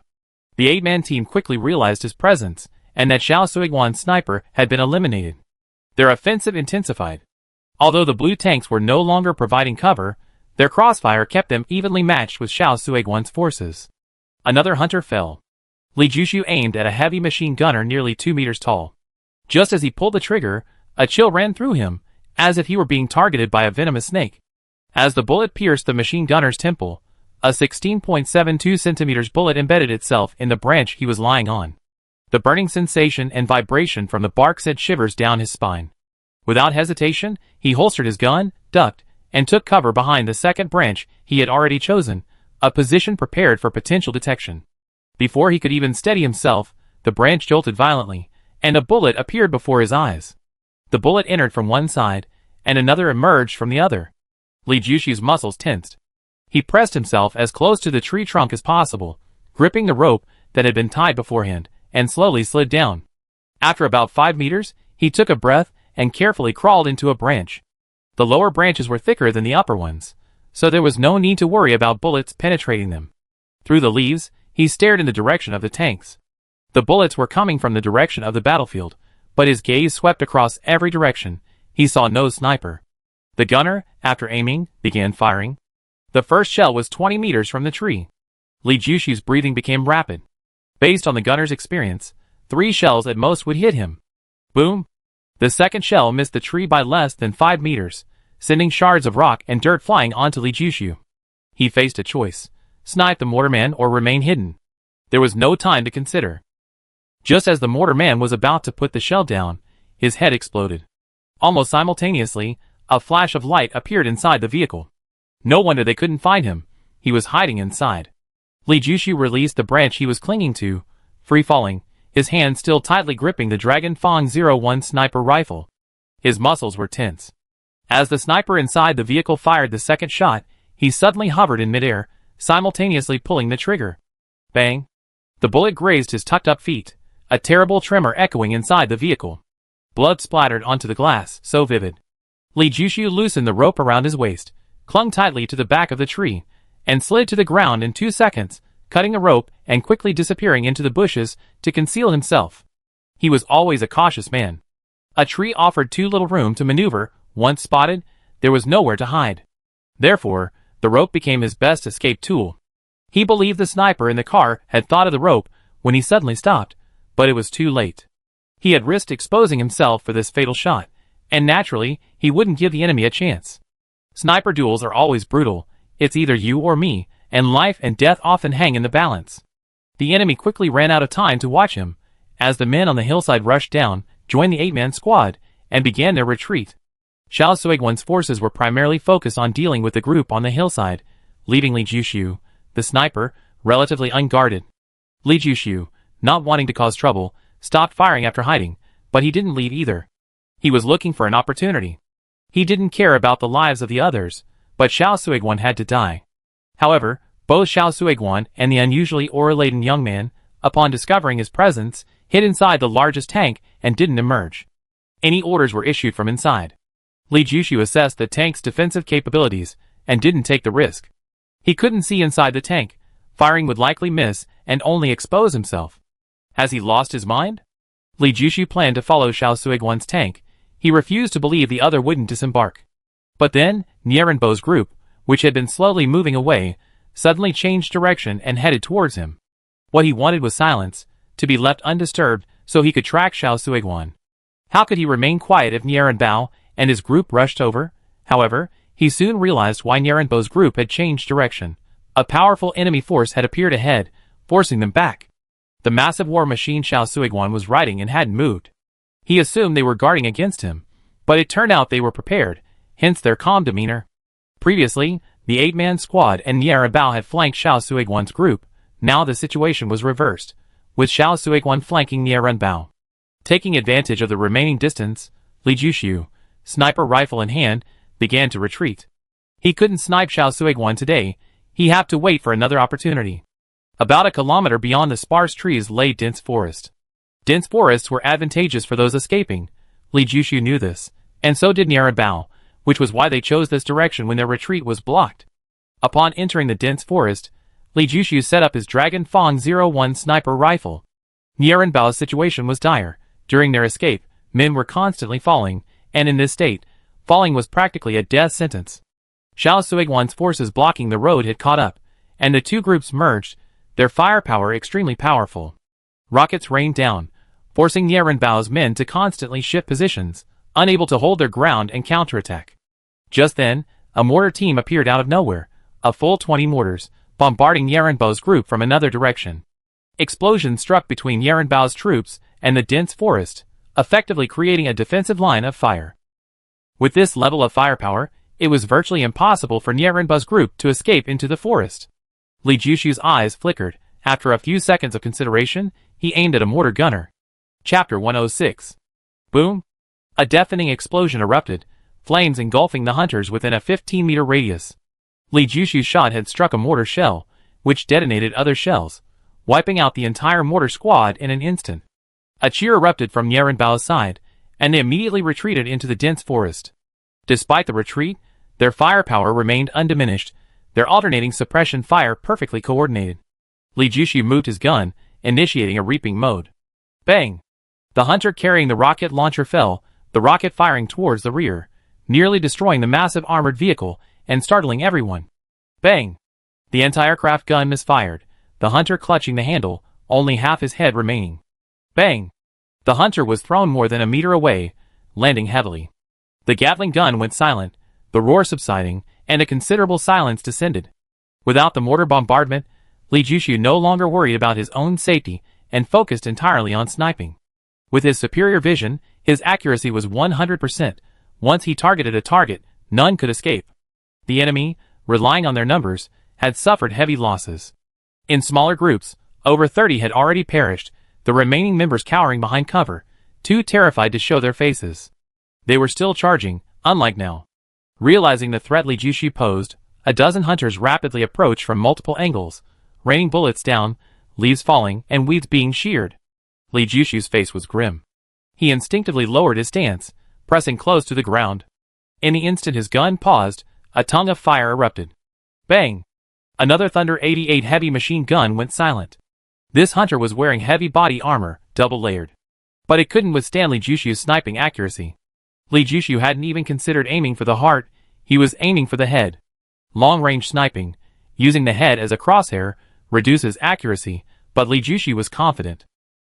The 8-man team quickly realized his presence, and that Xiao Suiguan's sniper had been eliminated. Their offensive intensified. Although the blue tanks were no longer providing cover, their crossfire kept them evenly matched with Xiao Suiguan's forces. Another hunter fell. Li Jushu aimed at a heavy machine gunner nearly 2 meters tall. Just as he pulled the trigger, a chill ran through him, as if he were being targeted by a venomous snake. As the bullet pierced the machine gunner's temple, a 16.72 centimeters bullet embedded itself in the branch he was lying on. The burning sensation and vibration from the bark sent shivers down his spine. Without hesitation, he holstered his gun, ducked, and took cover behind the second branch he had already chosen, a position prepared for potential detection. Before he could even steady himself, the branch jolted violently, and a bullet appeared before his eyes. The bullet entered from one side, and another emerged from the other. Li Jushu's muscles tensed. He pressed himself as close to the tree trunk as possible, gripping the rope that had been tied beforehand, and slowly slid down. After about 5 meters, he took a breath and carefully crawled into a branch. The lower branches were thicker than the upper ones, so there was no need to worry about bullets penetrating them. Through the leaves, he stared in the direction of the tanks. The bullets were coming from the direction of the battlefield, but his gaze swept across every direction. He saw no sniper. The gunner, after aiming, began firing. The first shell was 20 meters from the tree. Li Jushu's breathing became rapid. Based on the gunner's experience, 3 shells at most would hit him. Boom! The second shell missed the tree by less than 5 meters, sending shards of rock and dirt flying onto Li Jushu. He faced a choice: snipe the mortarman or remain hidden. There was no time to consider. Just as the mortarman was about to put the shell down, his head exploded. Almost simultaneously, a flash of light appeared inside the vehicle. No wonder they couldn't find him. He was hiding inside. Li Jushu released the branch he was clinging to, free-falling, his hand still tightly gripping the Dragon Fang 01 sniper rifle. His muscles were tense. As the sniper inside the vehicle fired the second shot, he suddenly hovered in midair, simultaneously pulling the trigger. Bang! The bullet grazed his tucked-up feet, a terrible tremor echoing inside the vehicle. Blood splattered onto the glass, so vivid. Li Jushu loosened the rope around his waist, clung tightly to the back of the tree, and slid to the ground in 2 seconds, cutting the rope and quickly disappearing into the bushes to conceal himself. He was always a cautious man. A tree offered too little room to maneuver. Once spotted, there was nowhere to hide. Therefore, the rope became his best escape tool. He believed the sniper in the car had thought of the rope when he suddenly stopped, but it was too late. He had risked exposing himself for this fatal shot, and naturally, he wouldn't give the enemy a chance. Sniper duels are always brutal. It's either you or me, and life and death often hang in the balance. The enemy quickly ran out of time to watch him, as the men on the hillside rushed down, joined the 8-man squad, and began their retreat. Xiao Suiguan's forces were primarily focused on dealing with the group on the hillside, leaving Li Jushu, the sniper, relatively unguarded. Li Jushu, not wanting to cause trouble, stopped firing after hiding, but he didn't leave either. He was looking for an opportunity. He didn't care about the lives of the others, but Xiao Suiguan had to die. However, both Xiao Suiguan and the unusually aura-laden young man, upon discovering his presence, hid inside the largest tank and didn't emerge. Any orders were issued from inside. Li Jushu assessed the tank's defensive capabilities and didn't take the risk. He couldn't see inside the tank. Firing would likely miss and only expose himself. Has he lost his mind? Li Jushu planned to follow Xiao Suiguan's tank. He refused to believe the other wouldn't disembark. But then, Nierenbo's group, which had been slowly moving away, suddenly changed direction and headed towards him. What he wanted was silence, to be left undisturbed so he could track Xiao Suiguan. How could he remain quiet if Nierenbo and his group rushed over? However, he soon realized why Nierenbo's group had changed direction. A powerful enemy force had appeared ahead, forcing them back. The massive war machine Xiao Suiguan was riding and hadn't moved. He assumed they were guarding against him, but it turned out they were prepared, hence their calm demeanor. Previously, the 8-man squad and Nier Bao had flanked Xiao Suiguan's group. Now the situation was reversed, with Xiao Suiguan flanking Nier Bao. Taking advantage of the remaining distance, Li Jushu, sniper rifle in hand, began to retreat. He couldn't snipe Xiao Suiguan today, he had to wait for another opportunity. About a kilometer beyond the sparse trees lay dense forest. Dense forests were advantageous for those escaping. Li Jushu knew this, and so did Nier Bao, which was why they chose this direction when their retreat was blocked. Upon entering the dense forest, Li Jushu set up his Dragon Fang 01 sniper rifle. Nier Bao's situation was dire. During their escape, men were constantly falling, and in this state, falling was practically a death sentence. Xiao Suiguan's forces blocking the road had caught up, and the two groups merged, their firepower extremely powerful. Rockets rained down, forcing Nier Bao's men to constantly shift positions, unable to hold their ground and counterattack. Just then, a mortar team appeared out of nowhere, a full 20 mortars, bombarding Nier Bao's group from another direction. Explosions struck between Nier Bao's troops and the dense forest, effectively creating a defensive line of fire. With this level of firepower, it was virtually impossible for Nier Bao's group to escape into the forest. Li Jushu's eyes flickered. After a few seconds of consideration, he aimed at a mortar gunner. Chapter 106. Boom! A deafening explosion erupted, flames engulfing the hunters within a 15-meter radius. Li Jushu's shot had struck a mortar shell, which detonated other shells, wiping out the entire mortar squad in an instant. A cheer erupted from Nier Bao's side, and they immediately retreated into the dense forest. Despite the retreat, their firepower remained undiminished, their alternating suppression fire perfectly coordinated. Li Jushu moved his gun, initiating a reaping mode. Bang! The hunter carrying the rocket launcher fell, the rocket firing towards the rear, nearly destroying the massive armored vehicle and startling everyone. Bang! The anti-aircraft gun misfired, the hunter clutching the handle, only half his head remaining. Bang! The hunter was thrown more than a meter away, landing heavily. The Gatling gun went silent, the roar subsiding, and a considerable silence descended. Without the mortar bombardment, Li Jushu no longer worried about his own safety and focused entirely on sniping. With his superior vision, his accuracy was 100%. Once he targeted a target, none could escape. The enemy, relying on their numbers, had suffered heavy losses. In smaller groups, over 30 had already perished, the remaining members cowering behind cover, too terrified to show their faces. They were still charging, unlike now. Realizing the threat Li Jushu posed, a dozen hunters rapidly approached from multiple angles, raining bullets down, leaves falling, and weeds being sheared. Li Jushu's face was grim. He instinctively lowered his stance, pressing close to the ground. In the instant his gun paused, a tongue of fire erupted. Bang! Another Thunder 88 heavy machine gun went silent. This hunter was wearing heavy body armor, double-layered. But it couldn't withstand Li Jushu's sniping accuracy. Li Jushu hadn't even considered aiming for the heart, he was aiming for the head. Long-range sniping, using the head as a crosshair, reduces accuracy, but Li Jushu was confident.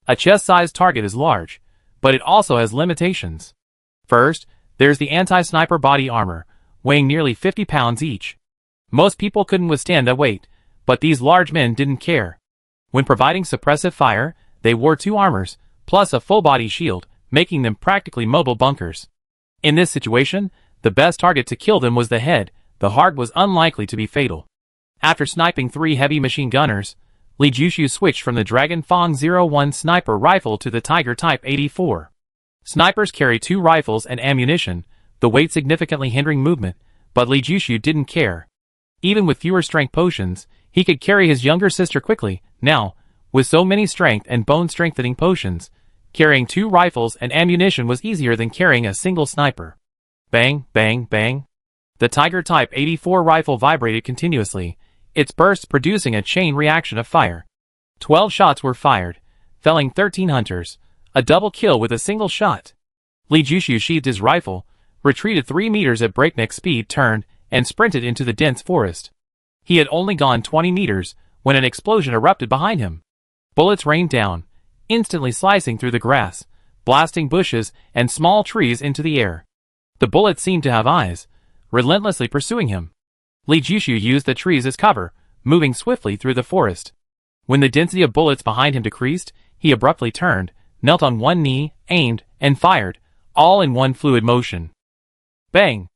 A chest-sized target is large, but it also has limitations. First, there's the anti-sniper body armor, weighing nearly 50 pounds each. Most people couldn't withstand that weight, but these large men didn't care. When providing suppressive fire, they wore 2 armors, plus a full-body shield, making them practically mobile bunkers. In this situation, the best target to kill them was the head, the heart was unlikely to be fatal. After sniping 3 heavy machine gunners, Li Jushu switched from the Dragon Fang 01 sniper rifle to the Tiger Type 84. Snipers carry 2 rifles and ammunition, the weight significantly hindering movement, but Li Jushu didn't care. Even with fewer strength potions, he could carry his younger sister quickly. Now, with so many strength and bone-strengthening potions, carrying 2 rifles and ammunition was easier than carrying a single sniper. Bang, bang, bang. The Tiger Type 84 rifle vibrated continuously, its bursts producing a chain reaction of fire. 12 shots were fired, felling 13 hunters, a double kill with a single shot. Li Jushu sheathed his rifle, retreated 3 meters at breakneck speed, turned, and sprinted into the dense forest. He had only gone 20 meters when an explosion erupted behind him. Bullets rained down, instantly slicing through the grass, blasting bushes and small trees into the air. The bullets seemed to have eyes, relentlessly pursuing him. Li Jushu used the trees as cover, moving swiftly through the forest. When the density of bullets behind him decreased, he abruptly turned, knelt on one knee, aimed, and fired, all in one fluid motion. Bang!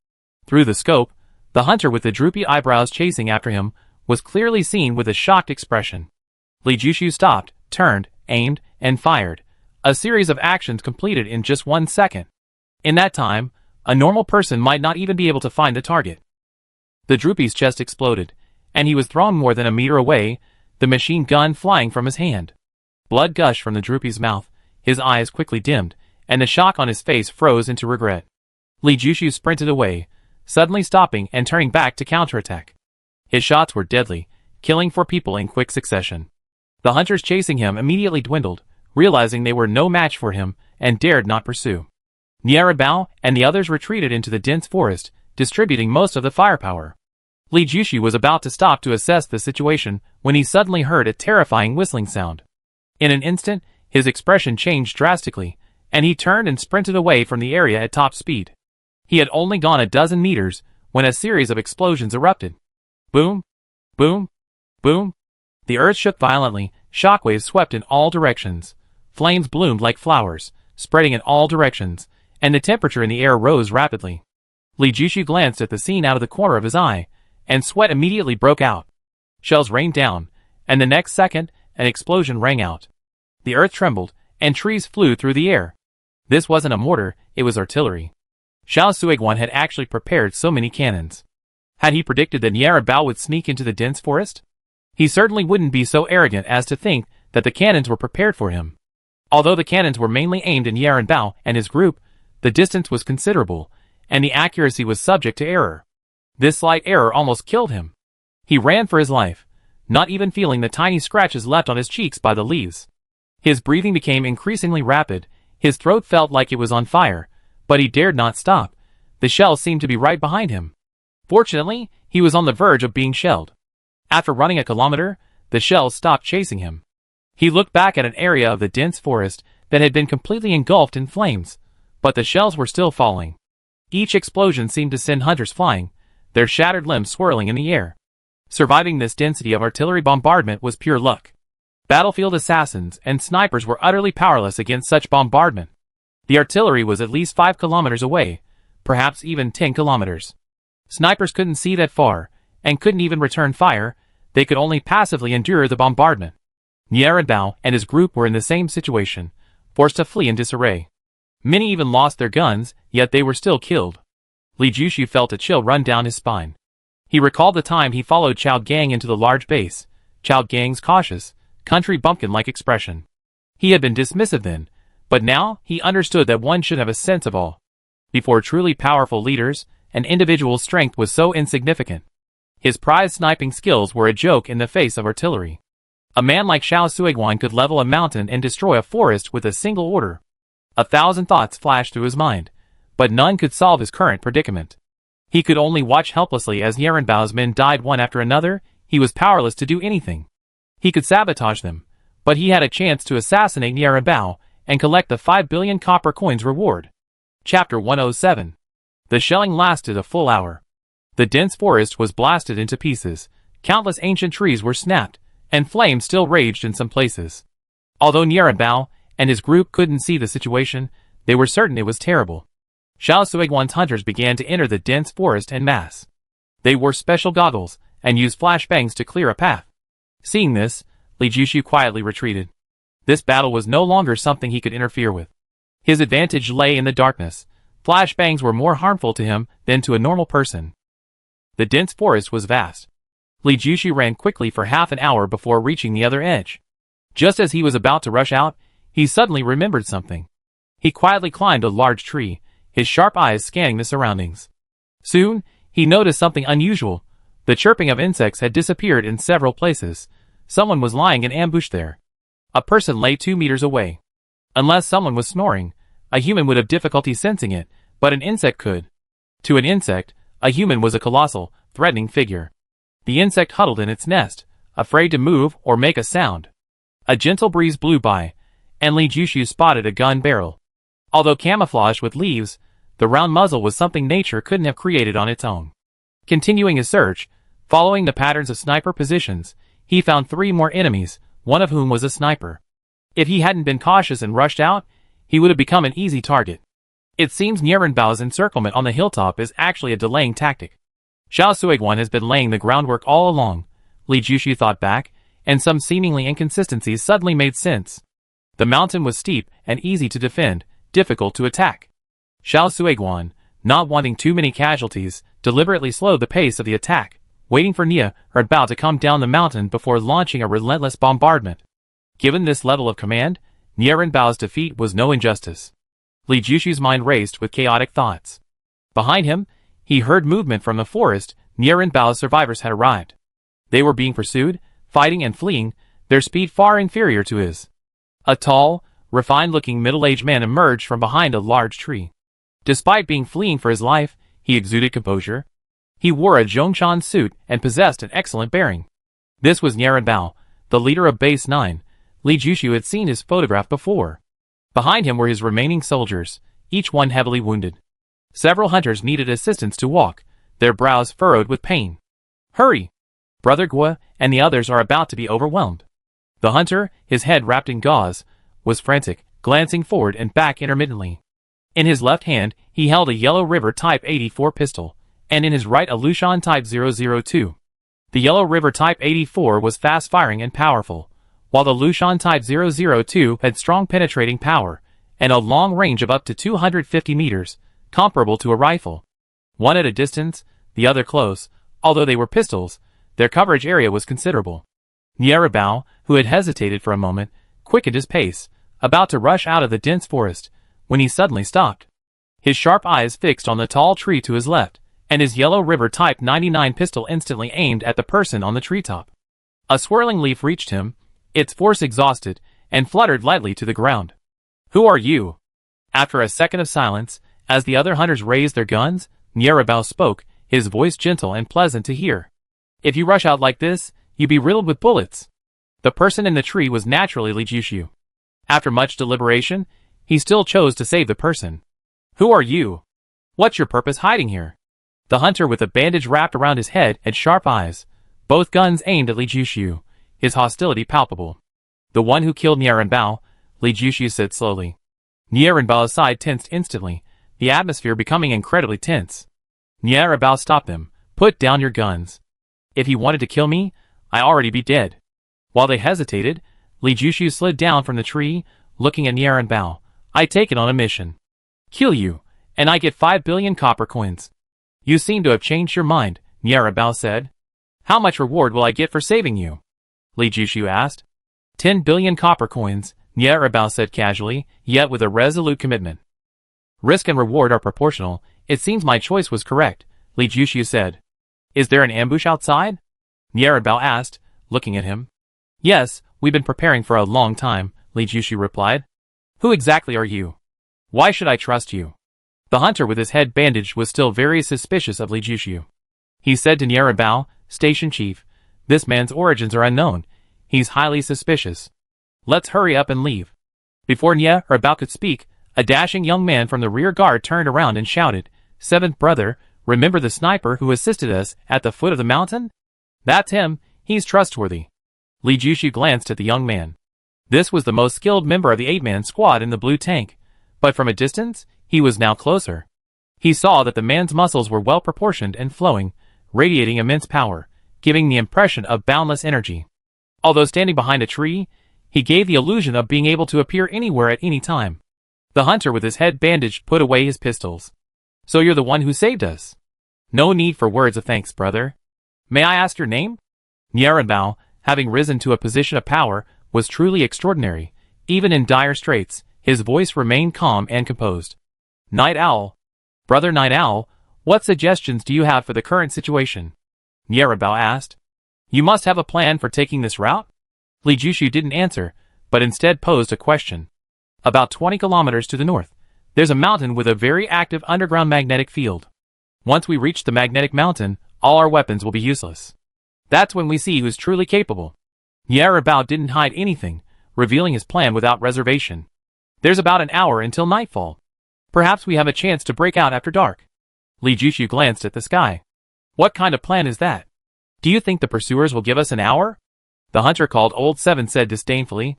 Through the scope, the hunter with the droopy eyebrows chasing after him was clearly seen with a shocked expression. Li Jushu stopped, turned, aimed, and fired, a series of actions completed in just 1 second. In that time, a normal person might not even be able to find the target. The droopy's chest exploded, and he was thrown more than a meter away, the machine gun flying from his hand. Blood gushed from the droopy's mouth, his eyes quickly dimmed, and the shock on his face froze into regret. Li Jushu sprinted away, suddenly stopping and turning back to counterattack. His shots were deadly, killing 4 people in quick succession. The hunters chasing him immediately dwindled, realizing they were no match for him, and dared not pursue. Niarabao and the others retreated into the dense forest, distributing most of the firepower. Li Jushu was about to stop to assess the situation when he suddenly heard a terrifying whistling sound. In an instant, his expression changed drastically, and he turned and sprinted away from the area at top speed. He had only gone a dozen meters when a series of explosions erupted. Boom! Boom! Boom! The earth shook violently, shockwaves swept in all directions. Flames bloomed like flowers, spreading in all directions, and the temperature in the air rose rapidly. Li Jushu glanced at the scene out of the corner of his eye, and sweat immediately broke out. Shells rained down, and the next second, an explosion rang out. The earth trembled, and trees flew through the air. This wasn't a mortar, it was artillery. Xiao Suiguan had actually prepared so many cannons. Had he predicted that Niarabao would sneak into the dense forest? He certainly wouldn't be so arrogant as to think that the cannons were prepared for him. Although the cannons were mainly aimed at Niarabao and his group, the distance was considerable, and the accuracy was subject to error. This slight error almost killed him. He ran for his life, not even feeling the tiny scratches left on his cheeks by the leaves. His breathing became increasingly rapid, his throat felt like it was on fire, but he dared not stop. The shells seemed to be right behind him. Fortunately, he was on the verge of being shelled. After running a kilometer, the shells stopped chasing him. He looked back at an area of the dense forest that had been completely engulfed in flames, but the shells were still falling. Each explosion seemed to send hunters flying, their shattered limbs swirling in the air. Surviving this density of artillery bombardment was pure luck. Battlefield assassins and snipers were utterly powerless against such bombardment. The artillery was at least 5 kilometers away, perhaps even 10 kilometers. Snipers couldn't see that far, and couldn't even return fire, they could only passively endure the bombardment. Niarabao and his group were in the same situation, forced to flee in disarray. Many even lost their guns, yet they were still killed. Li Jushu felt a chill run down his spine. He recalled the time he followed Chao Gang into the large base, Chao Gang's cautious, country bumpkin-like expression. He had been dismissive then, but now he understood that one should have a sense of awe. Before truly powerful leaders, an individual's strength was so insignificant. His prized sniping skills were a joke in the face of artillery. A man like Xiao Suiguan could level a mountain and destroy a forest with a single order. 1,000 thoughts flashed through his mind, but none could solve his current predicament. He could only watch helplessly as Niaranbao's men died one after another. He was powerless to do anything. He could sabotage them, but he had a chance to assassinate Niaranbao and collect the 5 billion copper coins reward. Chapter 107. The shelling lasted a full hour. The dense forest was blasted into pieces, countless ancient trees were snapped, and flames still raged in some places. Although Niaranbao and his group couldn't see the situation, they were certain it was terrible. Xiao Suiguan's hunters began to enter the dense forest en masse. They wore special goggles and used flashbangs to clear a path. Seeing this, Li Jushu quietly retreated. This battle was no longer something he could interfere with. His advantage lay in the darkness. Flashbangs were more harmful to him than to a normal person. The dense forest was vast. Li Jushu ran quickly for half an hour before reaching the other edge. Just as he was about to rush out, he suddenly remembered something. He quietly climbed a large tree, his sharp eyes scanning the surroundings. Soon, he noticed something unusual. The chirping of insects had disappeared in several places. Someone was lying in ambush there. A person lay 2 meters away. Unless someone was snoring, a human would have difficulty sensing it, but an insect could. To an insect, a human was a colossal, threatening figure. The insect huddled in its nest, afraid to move or make a sound. A gentle breeze blew by, and Li Jushu spotted a gun barrel. Although camouflaged with leaves, the round muzzle was something nature couldn't have created on its own. Continuing his search, following the patterns of sniper positions, he found 3 more enemies, one of whom was a sniper. If he hadn't been cautious and rushed out, he would have become an easy target. It seems Nierenbao's encirclement on the hilltop is actually a delaying tactic. Xiao Suiguan has been laying the groundwork all along, Li Jushu thought back, and some seemingly inconsistencies suddenly made sense. The mountain was steep and easy to defend, difficult to attack. Xiao Suiguan, not wanting too many casualties, deliberately slowed the pace of the attack, waiting for Nierenbao to come down the mountain before launching a relentless bombardment. Given this level of command, Nierenbao's defeat was no injustice. Li Jushu's mind raced with chaotic thoughts. Behind him, he heard movement from the forest. Nierenbao's survivors had arrived. They were being pursued, fighting and fleeing, their speed far inferior to his. A tall, refined-looking middle-aged man emerged from behind a large tree. Despite being fleeing for his life, he exuded composure. He wore a Zhongshan suit and possessed an excellent bearing. This was Nierenbao, the leader of Base 9. Li Jushu had seen his photograph before. Behind him were his remaining soldiers, each one heavily wounded. Several hunters needed assistance to walk, their brows furrowed with pain. Hurry! Brother Gua and the others are about to be overwhelmed. The hunter, his head wrapped in gauze, was frantic, glancing forward and back intermittently. In his left hand, he held a Yellow River Type 84 pistol, and in his right a Lushan Type 002. The Yellow River Type 84 was fast-firing and powerful, while the Lushan Type 002 had strong penetrating power, and a long range of up to 250 meters, comparable to a rifle. One at a distance, the other close, although they were pistols, their coverage area was considerable. Nierenbao, who had hesitated for a moment, quickened his pace, about to rush out of the dense forest, when he suddenly stopped. His sharp eyes fixed on the tall tree to his left, and his Yellow River Type 99 pistol instantly aimed at the person on the treetop. A swirling leaf reached him, its force exhausted, and fluttered lightly to the ground. Who are you? After a second of silence, as the other hunters raised their guns, Nierenbao spoke, his voice gentle and pleasant to hear. If you rush out like this, you'd be riddled with bullets. The person in the tree was naturally Li Jushu. After much deliberation, he still chose to save the person. Who are you? What's your purpose hiding here? The hunter with a bandage wrapped around his head had sharp eyes, both guns aimed at Li Jushu, his hostility palpable. The one who killed Nierenbao, Li Jushu said slowly. Nierenbao's side tensed instantly, the atmosphere becoming incredibly tense. Nierenbao stopped them. Put down your guns. If he wanted to kill me, I'd already be dead. While they hesitated, Li Jushu slid down from the tree, looking at Nierenbao. I take it on a mission. Kill you, and I get 5 billion copper coins. You seem to have changed your mind, Nierenbao said. How much reward will I get for saving you? Li Jushu asked. 10 billion copper coins, Nierenbao said casually, yet with a resolute commitment. Risk and reward are proportional. It seems my choice was correct, Li Jushu said. Is there an ambush outside? Nierenbao asked, looking at him. Yes, we've been preparing for a long time, Li Jushu replied. Who exactly are you? Why should I trust you? The hunter with his head bandaged was still very suspicious of Li Jushu. He said to Nierenbao, Station Chief, this man's origins are unknown. He's highly suspicious. Let's hurry up and leave. Before Nierenbao could speak, a dashing young man from the rear guard turned around and shouted, Seventh brother, remember the sniper who assisted us at the foot of the mountain? That's him, he's trustworthy. Li Jushu glanced at the young man. This was the most skilled member of the 8-man squad in the blue tank, but from a distance, he was now closer. He saw that the man's muscles were well proportioned and flowing, radiating immense power, giving the impression of boundless energy. Although standing behind a tree, he gave the illusion of being able to appear anywhere at any time. The hunter with his head bandaged put away his pistols. So you're the one who saved us. No need for words of thanks, brother. May I ask your name? Nierenbao, having risen to a position of power, was truly extraordinary. Even in dire straits, his voice remained calm and composed. Night Owl. Brother Night Owl, what suggestions do you have for the current situation? Nierenbao asked. You must have a plan for taking this route? Li Jushu didn't answer, but instead posed a question. About 20 kilometers to the north, there's a mountain with a very active underground magnetic field. Once we reach the magnetic mountain, all our weapons will be useless. That's when we see who's truly capable. Nierenbao didn't hide anything, revealing his plan without reservation. There's about an hour until nightfall. Perhaps we have a chance to break out after dark. Li Jushu glanced at the sky. What kind of plan is that? Do you think the pursuers will give us an hour? The hunter called Old Seven said disdainfully.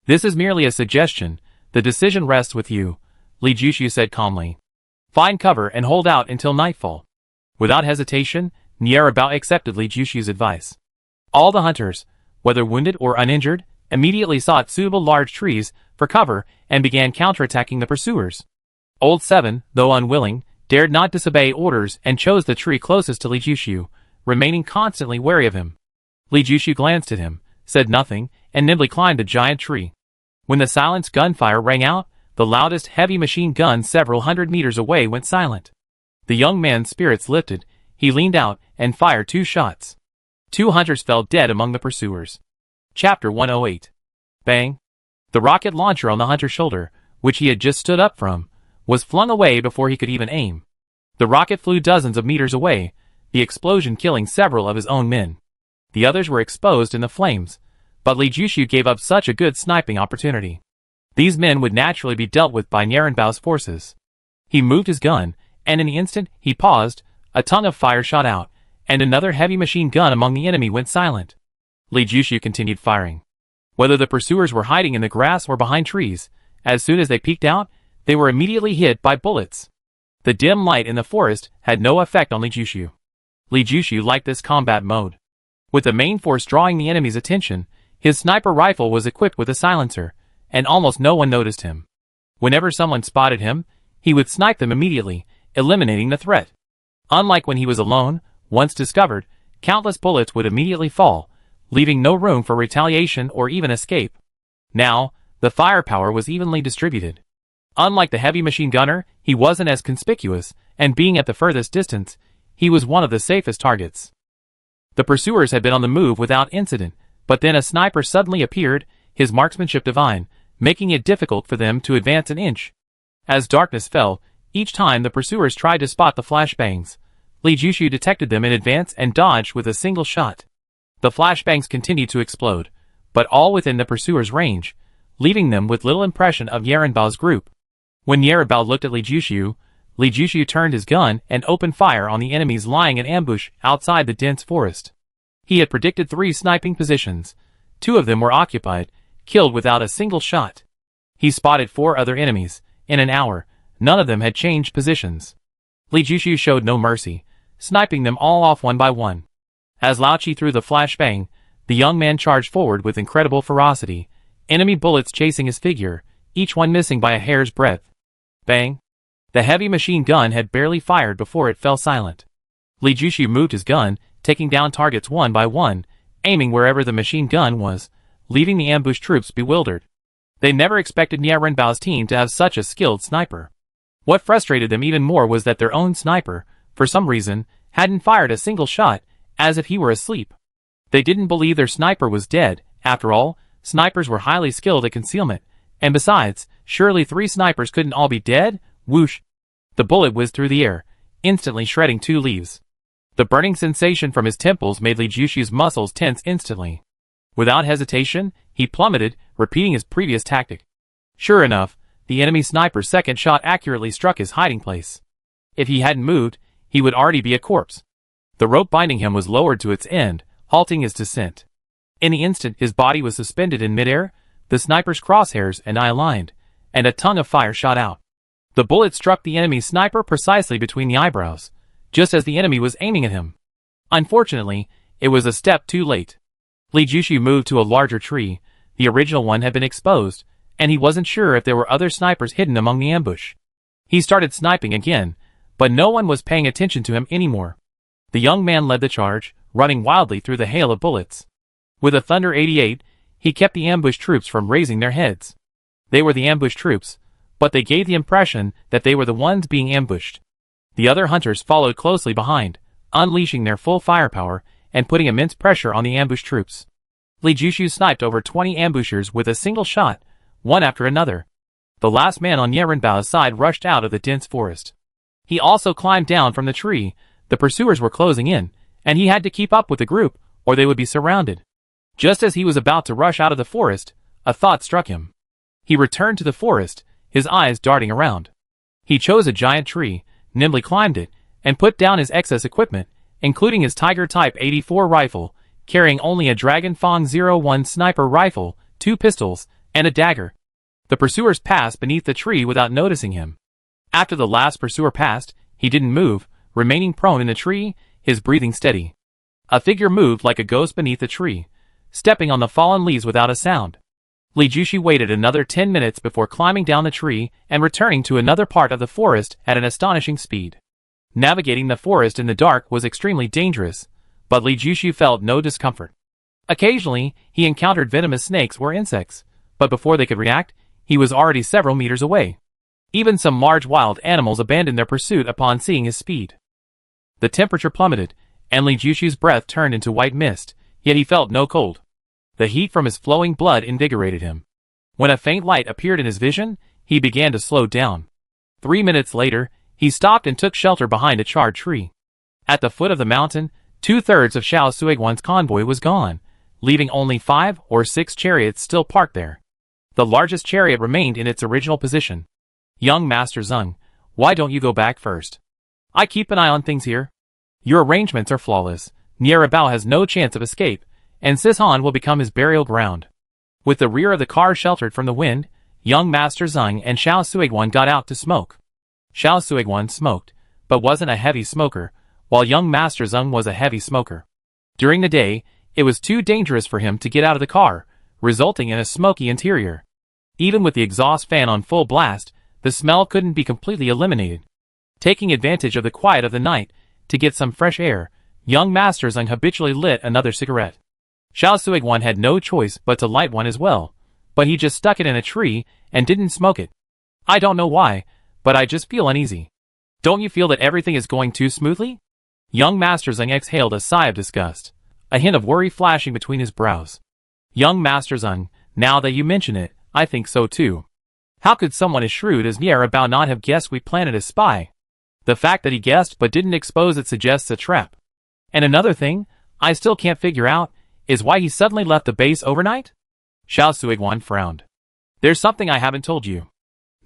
This is merely a suggestion. The decision rests with you, Li Jushu said calmly. Find cover and hold out until nightfall. Without hesitation, Nyarabao accepted Li Jushu's advice. All the hunters, whether wounded or uninjured, immediately sought suitable large trees for cover and began counterattacking the pursuers. Old Seven, though unwilling, dared not disobey orders and chose the tree closest to Li Jushu, remaining constantly wary of him. Li Jushu glanced at him, said nothing, and nimbly climbed a giant tree. When the silenced gunfire rang out, the loudest heavy machine gun several hundred meters away went silent. The young man's spirits lifted. He leaned out and fired 2 shots. 2 hunters fell dead among the pursuers. Chapter 108. Bang! The rocket launcher on the hunter's shoulder, which he had just stood up from, was flung away before he could even aim. The rocket flew dozens of meters away, the explosion killing several of his own men. The others were exposed in the flames, but Li Jushu gave up such a good sniping opportunity. These men would naturally be dealt with by Nyarabau's forces. He moved his gun, and in the instant he paused, a tongue of fire shot out, and another heavy machine gun among the enemy went silent. Li Jushu continued firing. Whether the pursuers were hiding in the grass or behind trees, as soon as they peeked out, they were immediately hit by bullets. The dim light in the forest had no effect on Li Jushu. Li Jushu liked this combat mode. With the main force drawing the enemy's attention, his sniper rifle was equipped with a silencer, and almost no one noticed him. Whenever someone spotted him, he would snipe them immediately, eliminating the threat. Unlike when he was alone, once discovered, countless bullets would immediately fall, leaving no room for retaliation or even escape. Now, the firepower was evenly distributed. Unlike the heavy machine gunner, he wasn't as conspicuous, and being at the furthest distance, he was one of the safest targets. The pursuers had been on the move without incident, but then a sniper suddenly appeared, his marksmanship divine, making it difficult for them to advance an inch. As darkness fell, each time the pursuers tried to spot the flashbangs, Li Jushu detected them in advance and dodged with a single shot. The flashbangs continued to explode, but all within the pursuers' range, leaving them with little impression of Nyarabao's group. When Nyarabao looked at Li Jushu turned his gun and opened fire on the enemies lying in ambush outside the dense forest. He had predicted 3 sniping positions. 2 of them were occupied, killed without a single shot. He spotted 4 other enemies. In an hour, none of them had changed positions. Li Jushu showed no mercy, sniping them all off one by one. As Lao Chi threw the flashbang, the young man charged forward with incredible ferocity, enemy bullets chasing his figure, each one missing by a hair's breadth. Bang! The heavy machine gun had barely fired before it fell silent. Li Jushu moved his gun, taking down targets one by one, aiming wherever the machine gun was, leaving the ambushed troops bewildered. They never expected Nyarabao's team to have such a skilled sniper. What frustrated them even more was that their own sniper, for some reason, hadn't fired a single shot, as if he were asleep. They didn't believe their sniper was dead. After all, snipers were highly skilled at concealment, and besides, surely 3 snipers couldn't all be dead? Whoosh! The bullet whizzed through the air, instantly shredding 2 leaves. The burning sensation from his temples made Li Jushu's muscles tense instantly. Without hesitation, he plummeted, repeating his previous tactic. Sure enough, the enemy sniper's second shot accurately struck his hiding place. If he hadn't moved, he would already be a corpse. The rope binding him was lowered to its end, halting his descent. In the instant his body was suspended in midair, the sniper's crosshairs and eye aligned, and a tongue of fire shot out. The bullet struck the enemy sniper precisely between the eyebrows, just as the enemy was aiming at him. Unfortunately, it was a step too late. Li Jushu moved to a larger tree. The original one had been exposed, and he wasn't sure if there were other snipers hidden among the ambush. He started sniping again, but no one was paying attention to him anymore. The young man led the charge, running wildly through the hail of bullets. With a Thunder 88, he kept the ambushed troops from raising their heads. They were the ambushed troops, but they gave the impression that they were the ones being ambushed. The other hunters followed closely behind, unleashing their full firepower and putting immense pressure on the ambushed troops. Li Jushu sniped over 20 ambushers with a single shot, one after another. The last man on Nyarabao's side rushed out of the dense forest. He also climbed down from the tree. The pursuers were closing in, and he had to keep up with the group, or they would be surrounded. Just as he was about to rush out of the forest, a thought struck him. He returned to the forest, his eyes darting around. He chose a giant tree, nimbly climbed it, and put down his excess equipment, including his Tiger Type 84 rifle, carrying only a Dragon Fang 01 sniper rifle, 2 pistols, and a dagger. The pursuers passed beneath the tree without noticing him. After the last pursuer passed, he didn't move, remaining prone in the tree, his breathing steady. A figure moved like a ghost beneath the tree, stepping on the fallen leaves without a sound. Li Jushi waited another 10 minutes before climbing down the tree and returning to another part of the forest at an astonishing speed. Navigating the forest in the dark was extremely dangerous, but Li Jushi felt no discomfort. Occasionally, he encountered venomous snakes or insects, but before they could react, he was already several meters away. Even some large wild animals abandoned their pursuit upon seeing his speed. The temperature plummeted, and Li Jushi's breath turned into white mist, yet he felt no cold. The heat from his flowing blood invigorated him. When a faint light appeared in his vision, he began to slow down. 3 minutes later, he stopped and took shelter behind a charred tree. At the foot of the mountain, 2/3 of Xiao Suiguan's convoy was gone, leaving only 5 or 6 chariots still parked there. The largest chariot remained in its original position. Young Master Zeng, why don't you go back first? I keep an eye on things here. Your arrangements are flawless. Nierabao has no chance of escape, and Sishan will become his burial ground. With the rear of the car sheltered from the wind, young Master Zeng and Xiao Suiguan got out to smoke. Xiao Suiguan smoked, but wasn't a heavy smoker, while young Master Zeng was a heavy smoker. During the day, it was too dangerous for him to get out of the car, resulting in a smoky interior. Even with the exhaust fan on full blast, the smell couldn't be completely eliminated. Taking advantage of the quiet of the night, to get some fresh air, young Master Zeng habitually lit another cigarette. Xiao Suiguan had no choice but to light one as well, but he just stuck it in a tree and didn't smoke it. I don't know why, but I just feel uneasy. Don't you feel that everything is going too smoothly? Young Master Zeng exhaled a sigh of disgust, a hint of worry flashing between his brows. Young Master Zeng, now that you mention it, I think so too. How could someone as shrewd as Nierabao not have guessed we planted a spy? The fact that he guessed but didn't expose it suggests a trap. And another thing, I still can't figure out, is why he suddenly left the base overnight? Xiao Suiguan frowned. There's something I haven't told you.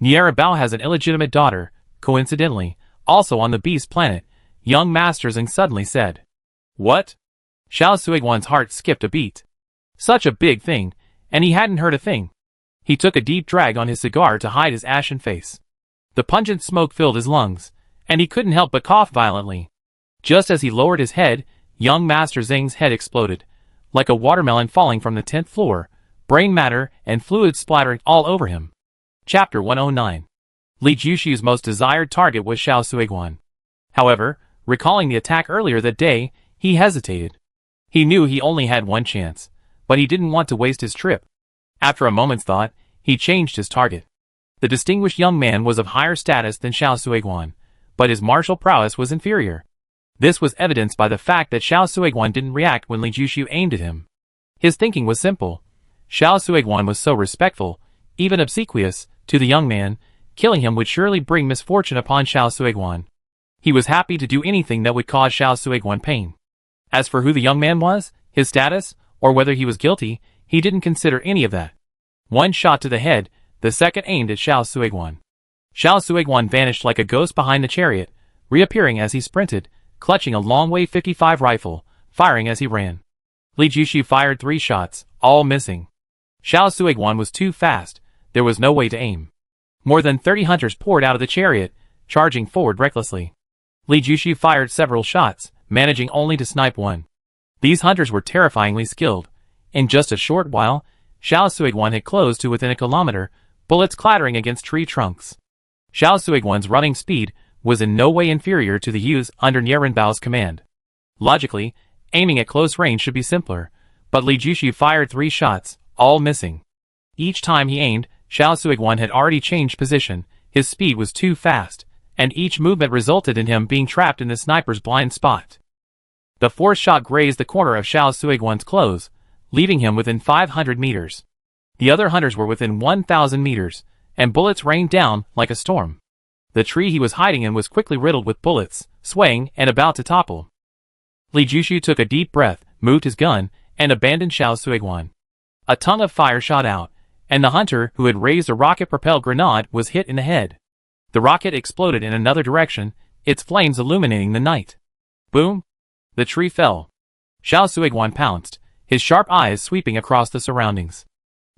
Nierabao has an illegitimate daughter, coincidentally, also on the beast planet, young Master Zeng suddenly said. What? Xiao Suiguan's heart skipped a beat. Such a big thing, and he hadn't heard a thing. He took a deep drag on his cigar to hide his ashen face. The pungent smoke filled his lungs, and he couldn't help but cough violently. Just as he lowered his head, young Master Zeng's head exploded, like a watermelon falling from the 10th floor, brain matter and fluid splattering all over him. Chapter 109. Li Jushi's most desired target was Xiao Suiguan. However, recalling the attack earlier that day, he hesitated. He knew he only had one chance, but he didn't want to waste his trip. After a moment's thought, he changed his target. The distinguished young man was of higher status than Xiao Suiguan, but his martial prowess was inferior. This was evidenced by the fact that Xiao Suiguan didn't react when Li Jushi aimed at him. His thinking was simple. Xiao Suiguan was so respectful, even obsequious, to the young man, killing him would surely bring misfortune upon Xiao Suiguan. He was happy to do anything that would cause Xiao Suiguan pain. As for who the young man was, his status, or whether he was guilty, he didn't consider any of that. One shot to the head, the second aimed at Xiao Suiguan. Xiao Suiguan vanished like a ghost behind the chariot, reappearing as he sprinted, clutching a long-way 55 rifle, firing as he ran. Li Jushi fired 3 shots, all missing. Xiao Suiguan was too fast, there was no way to aim. More than 30 hunters poured out of the chariot, charging forward recklessly. Li Jushi fired several shots, managing only to snipe one. These hunters were terrifyingly skilled. In just a short while, Xiao Suiguan had closed to within a kilometer, bullets clattering against tree trunks. Xiao Suiguan's running speed was in no way inferior to the youths under Nierabao command. Logically, aiming at close range should be simpler, but Li Jushi fired 3 shots, all missing. Each time he aimed, Xiao Suiguan had already changed position, his speed was too fast, and each movement resulted in him being trapped in the sniper's blind spot. The 4th shot grazed the corner of Xiao Suiguan's clothes, leaving him within 500 meters. The other hunters were within 1,000 meters, and bullets rained down like a storm. The tree he was hiding in was quickly riddled with bullets, swaying and about to topple. Li Jushi took a deep breath, moved his gun, and abandoned Xiao Suiguan. A tongue of fire shot out, and the hunter who had raised a rocket-propelled grenade was hit in the head. The rocket exploded in another direction, its flames illuminating the night. Boom! The tree fell. Xiao Suiguan pounced, his sharp eyes sweeping across the surroundings.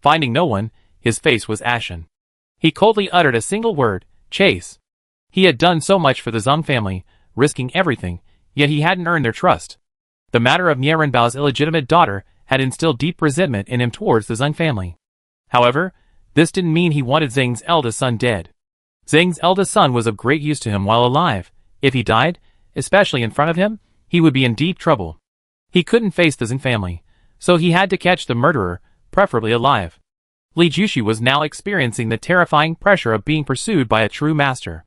Finding no one, his face was ashen. He coldly uttered a single word, chase. He had done so much for the Zhang family, risking everything, yet he hadn't earned their trust. The matter of Niarenbao's illegitimate daughter had instilled deep resentment in him towards the Zhang family. However, this didn't mean he wanted Zhang's eldest son dead. Zhang's eldest son was of great use to him while alive. If he died, especially in front of him, he would be in deep trouble. He couldn't face the Zhang family, so he had to catch the murderer, preferably alive. Li Jushi was now experiencing the terrifying pressure of being pursued by a true master.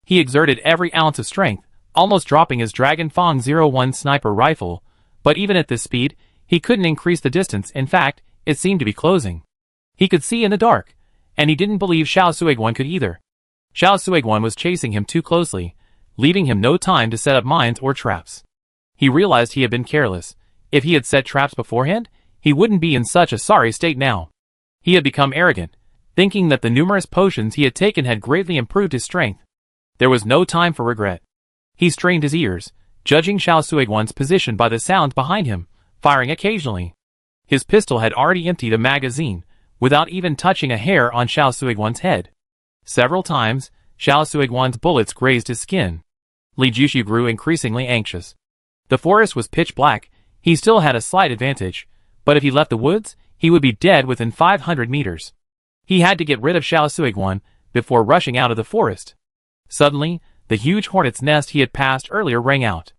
He exerted every ounce of strength, almost dropping his Dragon Fang 01 sniper rifle, but even at this speed, he couldn't increase the distance. In fact, it seemed to be closing. He could see in the dark, and he didn't believe Xiao Suiguan could either. Xiao Suiguan was chasing him too closely, leaving him no time to set up mines or traps. He realized he had been careless. If he had set traps beforehand, he wouldn't be in such a sorry state now. He had become arrogant, thinking that the numerous potions he had taken had greatly improved his strength. There was no time for regret. He strained his ears, judging Xiao Suiguan's position by the sounds behind him, firing occasionally. His pistol had already emptied a magazine, without even touching a hair on Xiao Suiguan's head. Several times, Xiao Suiguan's bullets grazed his skin. Li Jushi grew increasingly anxious. The forest was pitch black. He still had a slight advantage, but if he left the woods, he would be dead within 500 meters. He had to get rid of Xiao Suiguan before rushing out of the forest. Suddenly, the huge hornet's nest he had passed earlier rang out.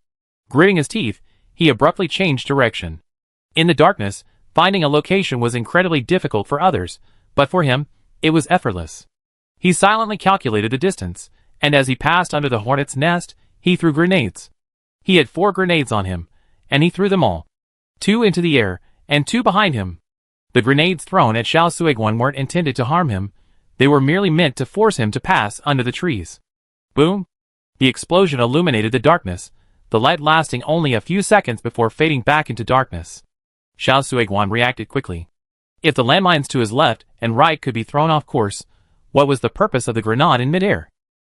Gritting his teeth, he abruptly changed direction. In the darkness, finding a location was incredibly difficult for others, but for him, it was effortless. He silently calculated the distance, and as he passed under the hornet's nest, he threw grenades. He had 4 grenades on him, and he threw them all. 2 into the air, and 2 behind him. The grenades thrown at Xiao Suiguan weren't intended to harm him, they were merely meant to force him to pass under the trees. Boom! The explosion illuminated the darkness, the light lasting only a few seconds before fading back into darkness. Xiao Suiguan reacted quickly. If the landmines to his left and right could be thrown off course, what was the purpose of the grenade in midair?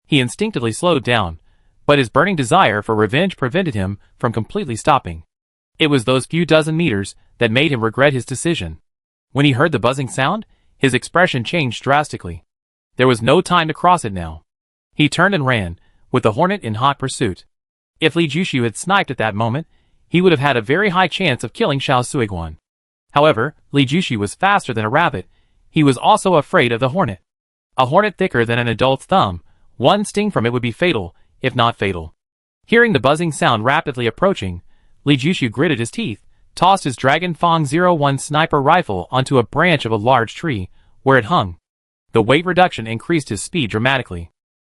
He instinctively slowed down, but his burning desire for revenge prevented him from completely stopping. It was those few dozen meters that made him regret his decision. When he heard the buzzing sound, his expression changed drastically. There was no time to cross it now. He turned and ran, with the hornet in hot pursuit. If Li Jushu had sniped at that moment, he would have had a very high chance of killing Xiao Suiguan. However, Li Jushu was faster than a rabbit. He was also afraid of the hornet. A hornet thicker than an adult's thumb, one sting from it would be fatal, if not fatal. Hearing the buzzing sound rapidly approaching, Li Jushu gritted his teeth, tossed his Dragon Fang 01 sniper rifle onto a branch of a large tree, where it hung. The weight reduction increased his speed dramatically.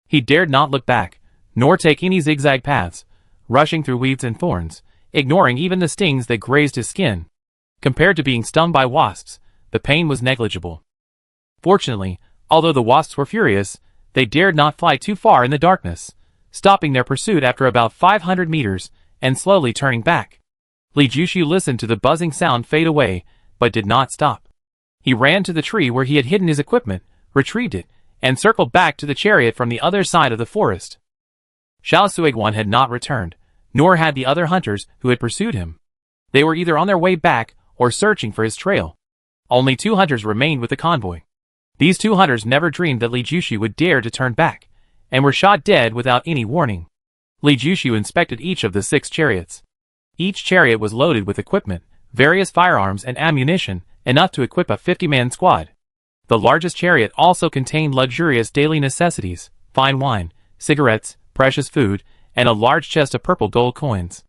He dared not look back, nor take any zigzag paths, rushing through weeds and thorns, ignoring even the stings that grazed his skin. Compared to being stung by wasps, the pain was negligible. Fortunately, although the wasps were furious, they dared not fly too far in the darkness, stopping their pursuit after about 500 meters and slowly turning back. Li Jushu listened to the buzzing sound fade away, but did not stop. He ran to the tree where he had hidden his equipment, retrieved it, and circled back to the chariot from the other side of the forest. Xiao Suiguan had not returned, nor had the other hunters who had pursued him. They were either on their way back or searching for his trail. Only 2 hunters remained with the convoy. These 2 hunters never dreamed that Li Jushu would dare to turn back, and were shot dead without any warning. Li Jushu inspected each of the 6 chariots. Each chariot was loaded with equipment, various firearms and ammunition, enough to equip a 50-man squad. The largest chariot also contained luxurious daily necessities, fine wine, cigarettes, precious food, and a large chest of purple gold coins.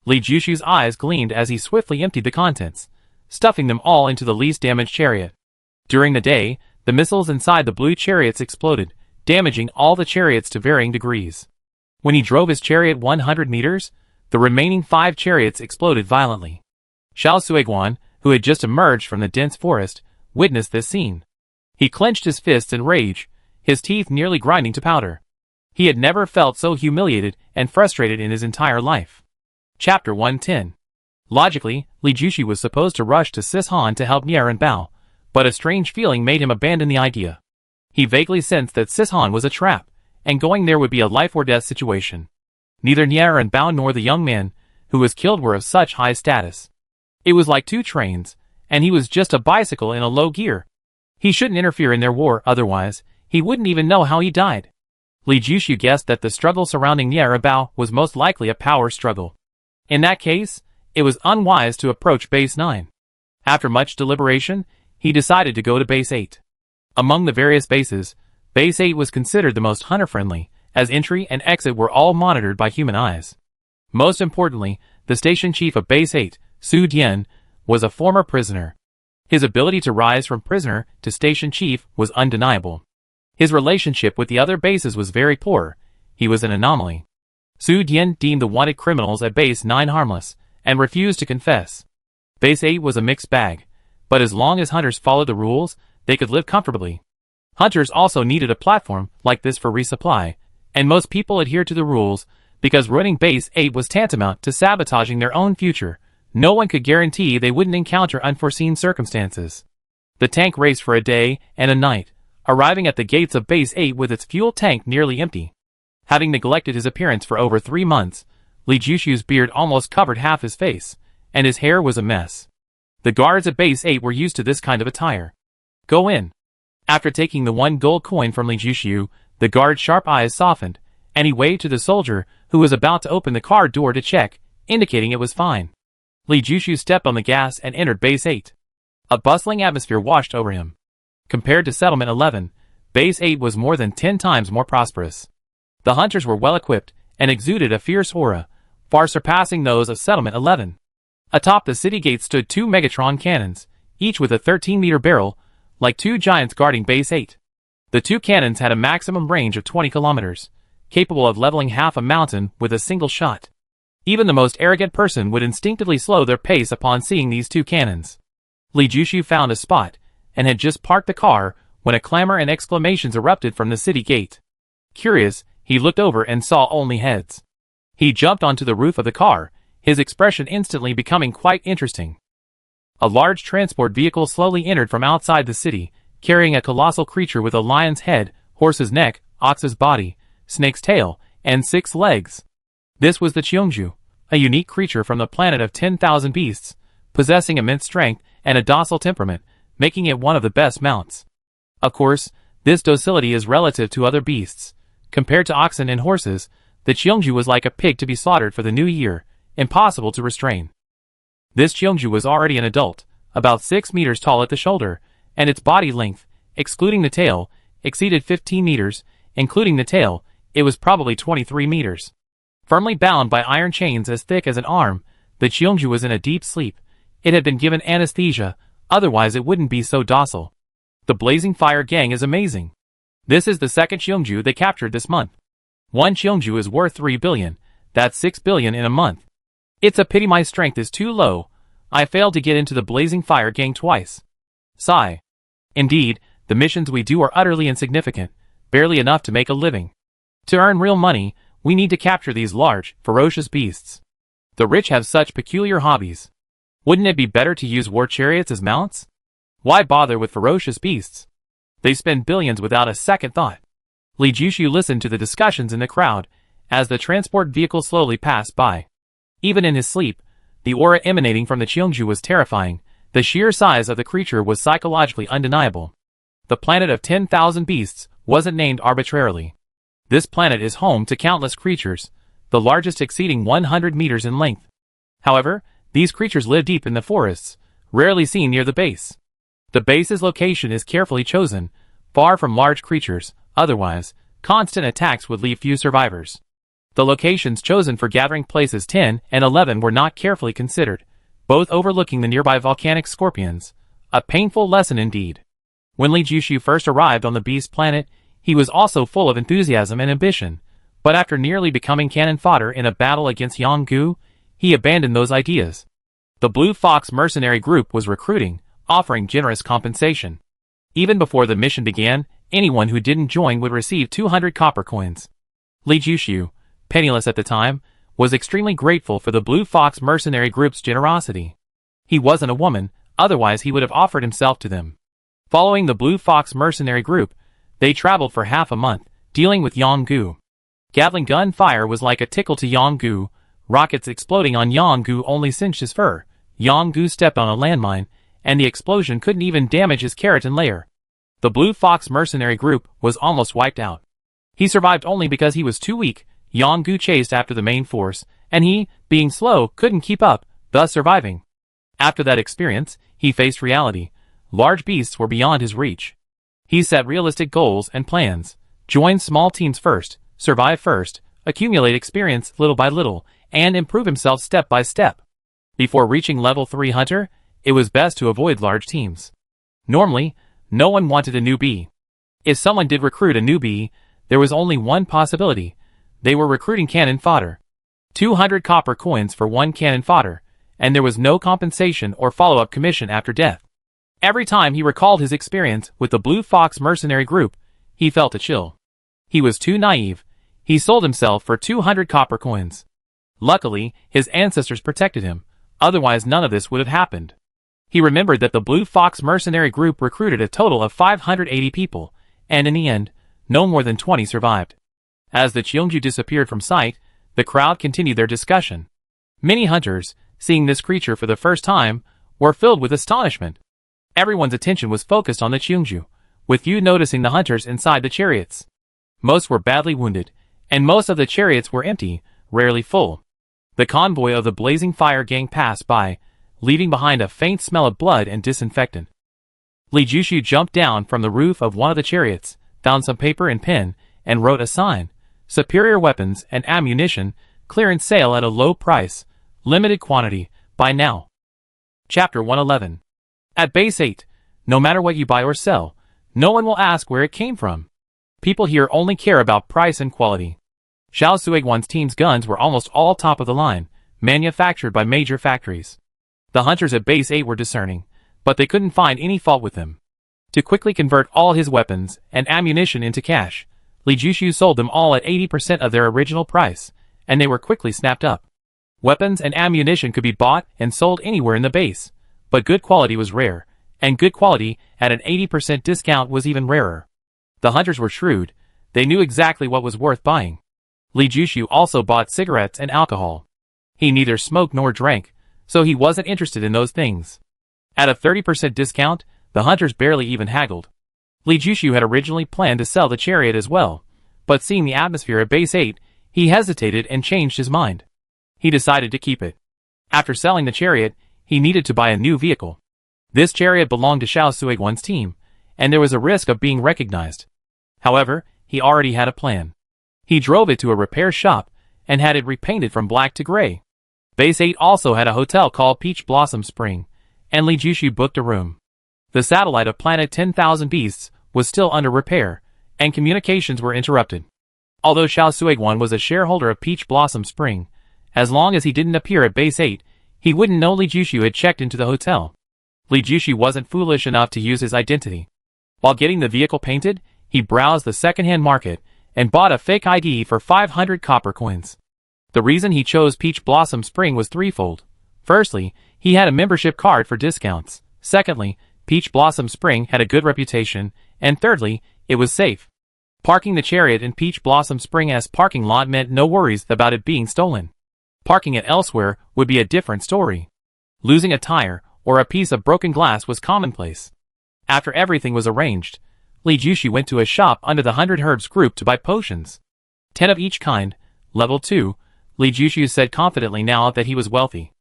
Li Jushu's eyes gleamed as he swiftly emptied the contents, stuffing them all into the least damaged chariot. During the day, the missiles inside the blue chariots exploded, damaging all the chariots to varying degrees. When he drove his chariot 100 meters, the remaining 5 chariots exploded violently. Xiao Suiguan, who had just emerged from the dense forest, witnessed this scene. He clenched his fists in rage, his teeth nearly grinding to powder. He had never felt so humiliated and frustrated in his entire life. Chapter 110. Logically, Li Jushu was supposed to rush to Sishan to help Niarenbao, but a strange feeling made him abandon the idea. He vaguely sensed that Sishan was a trap, and going there would be a life-or-death situation. Neither Niarenbao nor the young man who was killed were of such high status. It was like 2 trains, and he was just a bicycle in a low gear. He shouldn't interfere in their war, otherwise, he wouldn't even know how he died. Li Jushu guessed that the struggle surrounding Niarabao was most likely a power struggle. In that case, it was unwise to approach Base 9. After much deliberation, he decided to go to Base 8. Among the various bases, Base 8 was considered the most hunter-friendly, as entry and exit were all monitored by human eyes. Most importantly, the station chief of Base 8, Su Dian, was a former prisoner. His ability to rise from prisoner to station chief was undeniable. His relationship with the other bases was very poor. He was an anomaly. Su Dian deemed the wanted criminals at Base 9 harmless, and refused to confess. Base 8 was a mixed bag, but as long as hunters followed the rules, they could live comfortably. Hunters also needed a platform like this for resupply, and most people adhered to the rules, because ruining Base 8 was tantamount to sabotaging their own future. No one could guarantee they wouldn't encounter unforeseen circumstances. The tank raced for a day and a night, arriving at the gates of Base 8 with its fuel tank nearly empty. Having neglected his appearance for over 3 months, Li Jushu's beard almost covered half his face, and his hair was a mess. The guards at Base 8 were used to this kind of attire. Go in. After taking the 1 gold coin from Li Jushu, the guard's sharp eyes softened, and he waved to the soldier who was about to open the car door to check, indicating it was fine. Li Jushu stepped on the gas and entered Base 8. A bustling atmosphere washed over him. Compared to Settlement 11, Base 8 was more than 10 times more prosperous. The hunters were well equipped and exuded a fierce aura, far surpassing those of Settlement 11. Atop the city gate stood 2 Megatron cannons, each with a 13-meter barrel, like 2 giants guarding Base 8. The 2 cannons had a maximum range of 20 kilometers, capable of leveling half a mountain with a single shot. Even the most arrogant person would instinctively slow their pace upon seeing these 2 cannons. Li Jushu found a spot, and had just parked the car, when a clamor and exclamations erupted from the city gate. Curious, he looked over and saw only heads. He jumped onto the roof of the car, his expression instantly becoming quite interesting. A large transport vehicle slowly entered from outside the city, carrying a colossal creature with a lion's head, horse's neck, ox's body, snake's tail, and 6 legs. This was the Cheongju, a unique creature from the planet of 10,000 beasts, possessing immense strength and a docile temperament, making it one of the best mounts. Of course, this docility is relative to other beasts. Compared to oxen and horses, the Cheongju was like a pig to be slaughtered for the new year, impossible to restrain. This Cheongju was already an adult, about 6 meters tall at the shoulder, and its body length, excluding the tail, exceeded 15 meters, including the tail, it was probably 23 meters. Firmly bound by iron chains as thick as an arm, the Cheongju was in a deep sleep. It had been given anesthesia, otherwise it wouldn't be so docile. The Blazing Fire Gang is amazing. This is the second Cheongju they captured this month. 1 Cheongju is worth 3 billion, that's 6 billion in a month. It's a pity my strength is too low. I failed to get into the Blazing Fire Gang twice. Sigh. Indeed, the missions we do are utterly insignificant, barely enough to make a living. To earn real money, we need to capture these large, ferocious beasts. The rich have such peculiar hobbies. Wouldn't it be better to use war chariots as mounts? Why bother with ferocious beasts? They spend billions without a second thought. Li Jushu listened to the discussions in the crowd, as the transport vehicle slowly passed by. Even in his sleep, the aura emanating from the Cheongju was terrifying. The sheer size of the creature was psychologically undeniable. The planet of 10,000 beasts wasn't named arbitrarily. This planet is home to countless creatures, the largest exceeding 100 meters in length. However, these creatures live deep in the forests, rarely seen near the base. The base's location is carefully chosen, far from large creatures, otherwise, constant attacks would leave few survivors. The locations chosen for gathering places 10 and 11 were not carefully considered, both overlooking the nearby volcanic scorpions. A painful lesson indeed. When Li Jushu first arrived on the beast planet, he was also full of enthusiasm and ambition, but after nearly becoming cannon fodder in a battle against Yonggu, he abandoned those ideas. The Blue Fox mercenary group was recruiting, offering generous compensation. Even before the mission began, anyone who didn't join would receive 200 copper coins. Li Jushu, penniless at the time, was extremely grateful for the Blue Fox mercenary group's generosity. He wasn't a woman, otherwise he would have offered himself to them. Following the Blue Fox mercenary group, they traveled for half a month, dealing with Yonggu. Gatling gun fire was like a tickle to Yonggu. Rockets exploding on Yonggu only singed his fur. Yonggu stepped on a landmine, and the explosion couldn't even damage his keratin layer. The Blue Fox mercenary group was almost wiped out. He survived only because he was too weak. Yonggu chased after the main force, and he, being slow, couldn't keep up, thus surviving. After that experience, he faced reality. Large beasts were beyond his reach. He set realistic goals and plans. Join small teams first, survive first, accumulate experience little by little, and improve himself step by step. Before reaching level 3 hunter, it was best to avoid large teams. Normally, no one wanted a newbie. If someone did recruit a newbie, there was only one possibility. They were recruiting cannon fodder. 200 copper coins for one cannon fodder, and there was no compensation or follow-up commission after death. Every time he recalled his experience with the Blue Fox mercenary group, he felt a chill. He was too naive. He sold himself for 200 copper coins. Luckily, his ancestors protected him, otherwise none of this would have happened. He remembered that the Blue Fox mercenary group recruited a total of 580 people, and in the end, no more than 20 survived. As the Cheongju disappeared from sight, the crowd continued their discussion. Many hunters, seeing this creature for the first time, were filled with astonishment. Everyone's attention was focused on the Cheongju, with few noticing the hunters inside the chariots. Most were badly wounded, and most of the chariots were empty, rarely full. The convoy of the Blazing Fire gang passed by, leaving behind a faint smell of blood and disinfectant. Li Jushu jumped down from the roof of one of the chariots, found some paper and pen, and wrote a sign: superior weapons and ammunition, clearance sale at a low price, limited quantity, buy now. Chapter 111. At Base 8, no matter what you buy or sell, no one will ask where it came from. People here only care about price and quality. Xiao Suiguan's team's guns were almost all top of the line, manufactured by major factories. The hunters at Base 8 were discerning, but they couldn't find any fault with him. To quickly convert all his weapons and ammunition into cash, Li Jushu sold them all at 80% of their original price, and they were quickly snapped up. Weapons and ammunition could be bought and sold anywhere in the base, but good quality was rare, and good quality at an 80% discount was even rarer. The hunters were shrewd. They knew exactly what was worth buying. Li Jushu also bought cigarettes and alcohol. He neither smoked nor drank, so he wasn't interested in those things. At a 30% discount, the hunters barely even haggled. Li Jushu had originally planned to sell the chariot as well, but seeing the atmosphere at Base 8, he hesitated and changed his mind. He decided to keep it. After selling the chariot, he needed to buy a new vehicle. This chariot belonged to Xiao Suiguan's team, and there was a risk of being recognized. However, he already had a plan. He drove it to a repair shop and had it repainted from black to gray. Base 8 also had a hotel called Peach Blossom Spring, and Li Jushu booked a room. The satellite of planet 10,000 Beasts was still under repair, and communications were interrupted. Although Xiao Suiguan was a shareholder of Peach Blossom Spring, as long as he didn't appear at Base 8, he wouldn't know Li Jushu had checked into the hotel. Li Jushu wasn't foolish enough to use his identity. While getting the vehicle painted, he browsed the second-hand market and bought a fake ID for 500 copper coins. The reason he chose Peach Blossom Spring was threefold. Firstly, he had a membership card for discounts. Secondly, Peach Blossom Spring had a good reputation. And thirdly, it was safe. Parking the chariot in Peach Blossom Spring's parking lot meant no worries about it being stolen. Parking it elsewhere would be a different story. Losing a tire or a piece of broken glass was commonplace. After everything was arranged, Li Jushu went to a shop under the 100 Herbs group to buy potions. 10 of each kind, level 2, Li Jushu said confidently now that he was wealthy.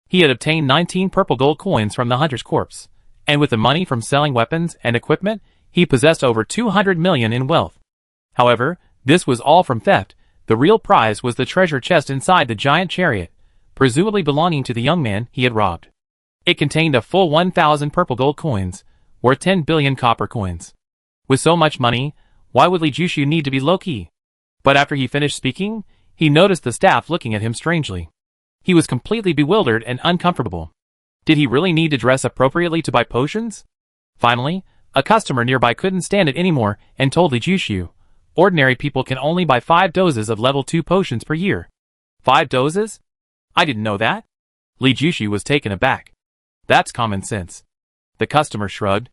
He had obtained 19 purple gold coins from the hunter's corpse, and with the money from selling weapons and equipment, he possessed over 200 million in wealth. However, this was all from theft. The real prize was the treasure chest inside the giant chariot, presumably belonging to the young man he had robbed. It contained a full 1,000 purple gold coins, worth 10 billion copper coins. With so much money, why would Li Jushu need to be low-key? But after he finished speaking, he noticed the staff looking at him strangely. He was completely bewildered and uncomfortable. Did he really need to dress appropriately to buy potions? Finally, a customer nearby couldn't stand it anymore and told Li Jushu, ordinary people can only buy 5 doses of level 2 potions per year. 5 doses? I didn't know that. Li Jushu was taken aback. That's common sense. The customer shrugged.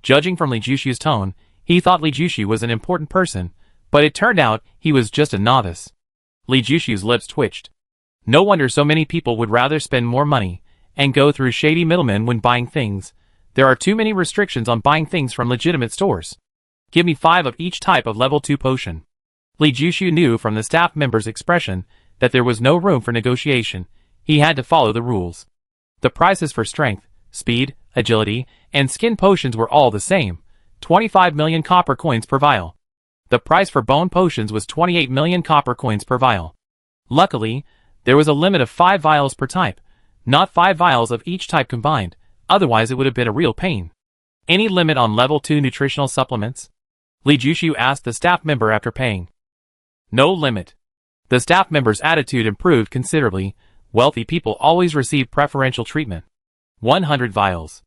Judging from Li Jushu's tone, he thought Li Jushu was an important person, but it turned out he was just a novice. Li Jushu's lips twitched. No wonder so many people would rather spend more money and go through shady middlemen when buying things. There are too many restrictions on buying things from legitimate stores. Give me 5 of each type of level 2 potion. Li Jushu knew from the staff member's expression that there was no room for negotiation. He had to follow the rules. The prices for strength, speed, agility, and skin potions were all the same, 25 million copper coins per vial. The price for bone potions was 28 million copper coins per vial. Luckily, there was a limit of 5 vials per type, not 5 vials of each type combined, otherwise it would have been a real pain. Any limit on level 2 nutritional supplements? Li Jushu asked the staff member after paying. No limit. The staff member's attitude improved considerably. Wealthy people always receive preferential treatment. 100 vials.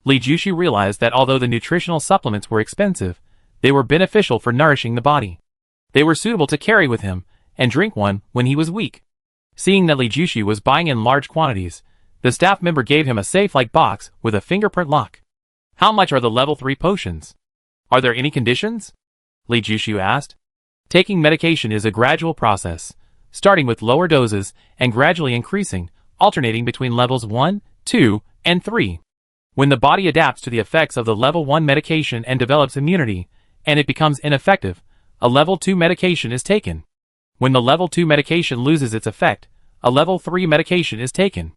Li Jushu realized that although the nutritional supplements were expensive, they were beneficial for nourishing the body. They were suitable to carry with him and drink one when he was weak. Seeing that Li Jushu was buying in large quantities, the staff member gave him a safe-like box with a fingerprint lock. How much are the level 3 potions? Are there any conditions? Li Jushu asked. Taking medication is a gradual process, starting with lower doses and gradually increasing, alternating between levels 1, 2, and 3. When the body adapts to the effects of the level 1 medication and develops immunity, and it becomes ineffective, a level 2 medication is taken. When the level 2 medication loses its effect, a level 3 medication is taken.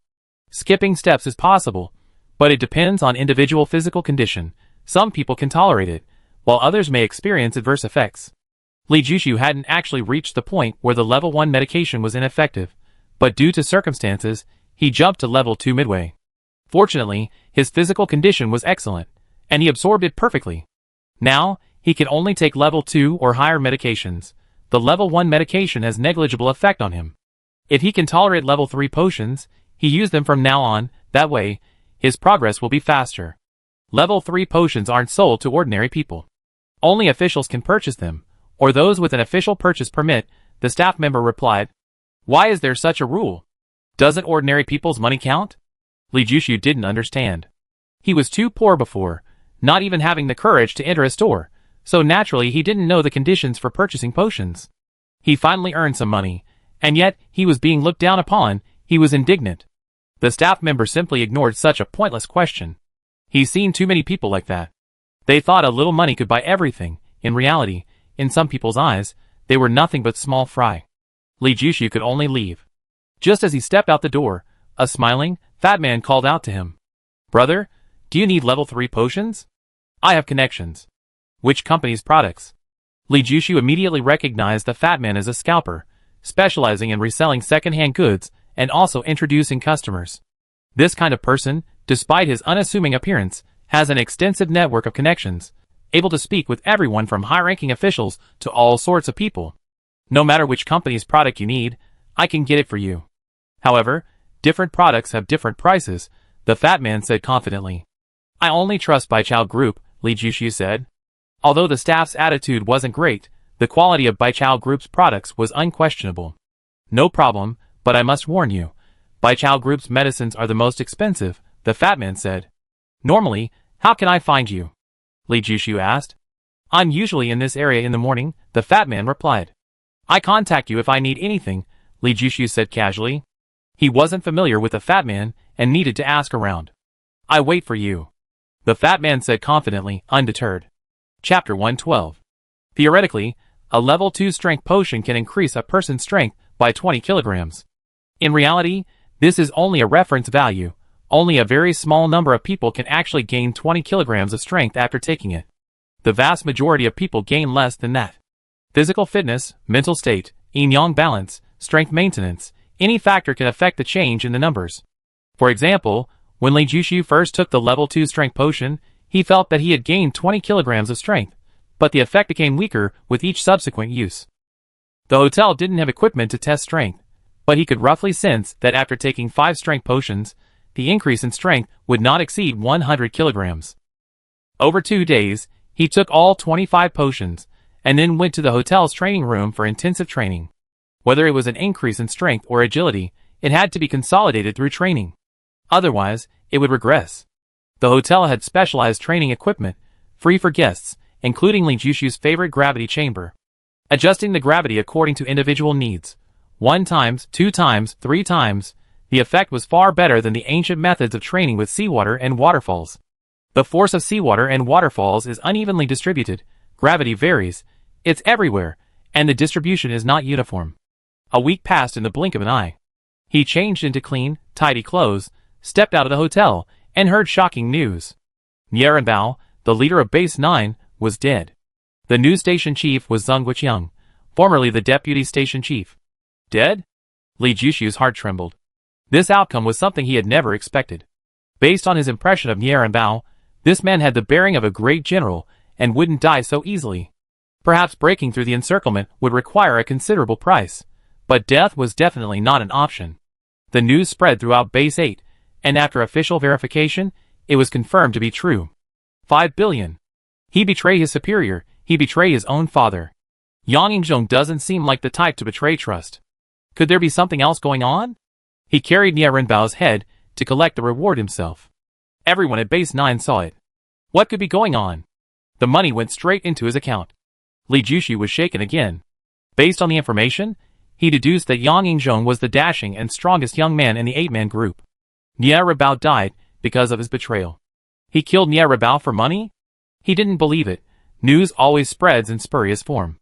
Skipping steps is possible, but it depends on individual physical condition. Some people can tolerate it, while others may experience adverse effects. Li Jushu hadn't actually reached the point where the level 1 medication was ineffective, but due to circumstances, he jumped to level 2 midway. Fortunately, his physical condition was excellent, and he absorbed it perfectly. Now, he can only take level 2 or higher medications. The level 1 medication has negligible effect on him. If he can tolerate level 3 potions, he use them from now on. That way, his progress will be faster. Level 3 potions aren't sold to ordinary people. Only officials can purchase them, or those with an official purchase permit, the staff member replied. Why is there such a rule? Doesn't ordinary people's money count? Li Jushu didn't understand. He was too poor before, not even having the courage to enter a store, so naturally he didn't know the conditions for purchasing potions. He finally earned some money, and yet he was being looked down upon. He was indignant. The staff member simply ignored such a pointless question. He's seen too many people like that. They thought a little money could buy everything. In reality, in some people's eyes, they were nothing but small fry. Li Jushu could only leave. Just as he stepped out the door, a smiling, fat man called out to him. Brother, do you need level 3 potions? I have connections. Which company's products? Li Jushu immediately recognized the fat man as a scalper, specializing in reselling second-hand goods and also introducing customers. This kind of person, despite his unassuming appearance, has an extensive network of connections, able to speak with everyone from high-ranking officials to all sorts of people. No matter which company's product you need, I can get it for you. However, different products have different prices, the fat man said confidently. I only trust Baichao Group, Li Jushu said. Although the staff's attitude wasn't great, the quality of Baichao Group's products was unquestionable. No problem, but I must warn you. Baichao Group's medicines are the most expensive, the fat man said. Normally, how can I find you? Li Jushu asked. I'm usually in this area in the morning, the fat man replied. I contact you if I need anything, Li Jushu said casually. He wasn't familiar with the fat man and needed to ask around. I wait for you, the fat man said confidently, undeterred. Chapter 112. Theoretically, a level 2 strength potion can increase a person's strength by 20 kilograms. In reality, this is only a reference value. Only a very small number of people can actually gain 20 kilograms of strength after taking it. The vast majority of people gain less than that. Physical fitness, mental state, yin-yang balance, strength maintenance, any factor can affect the change in the numbers. For example, when Li Jushu first took the level 2 strength potion, he felt that he had gained 20 kilograms of strength, but the effect became weaker with each subsequent use. The hotel didn't have equipment to test strength, but he could roughly sense that after taking 5 strength potions, the increase in strength would not exceed 100 kilograms. Over 2 days, he took all 25 potions, and then went to the hotel's training room for intensive training. Whether it was an increase in strength or agility, it had to be consolidated through training. Otherwise, it would regress. The hotel had specialized training equipment, free for guests, including Li Jushu's favorite gravity chamber. Adjusting the gravity according to individual needs. 1 times, 2 times, 3 times. The effect was far better than the ancient methods of training with seawater and waterfalls. The force of seawater and waterfalls is unevenly distributed. Gravity varies. It's everywhere, and the distribution is not uniform. A week passed in the blink of an eye. He changed into clean, tidy clothes, stepped out of the hotel, and heard shocking news. Nierenbao, the leader of Base 9, was dead. The new station chief was Zheng Guiqiang, formerly the deputy station chief. Dead? Li Jushu's heart trembled. This outcome was something he had never expected. Based on his impression of Nierenbao, this man had the bearing of a great general and wouldn't die so easily. Perhaps breaking through the encirclement would require a considerable price, but death was definitely not an option. The news spread throughout Base 8, and after official verification, it was confirmed to be true. 5 billion. He betrayed his superior, he betrayed his own father. Yang Yingzhong doesn't seem like the type to betray trust. Could there be something else going on? He carried Nierenbao's head to collect the reward himself. Everyone at Base 9 saw it. What could be going on? The money went straight into his account. Li Jushu was shaken again. Based on the information, he deduced that Yang Yingzhong was the dashing and strongest young man in the 8-man group. Nierenbao died because of his betrayal. He killed Nierenbao for money? He didn't believe it. News always spreads in spurious form.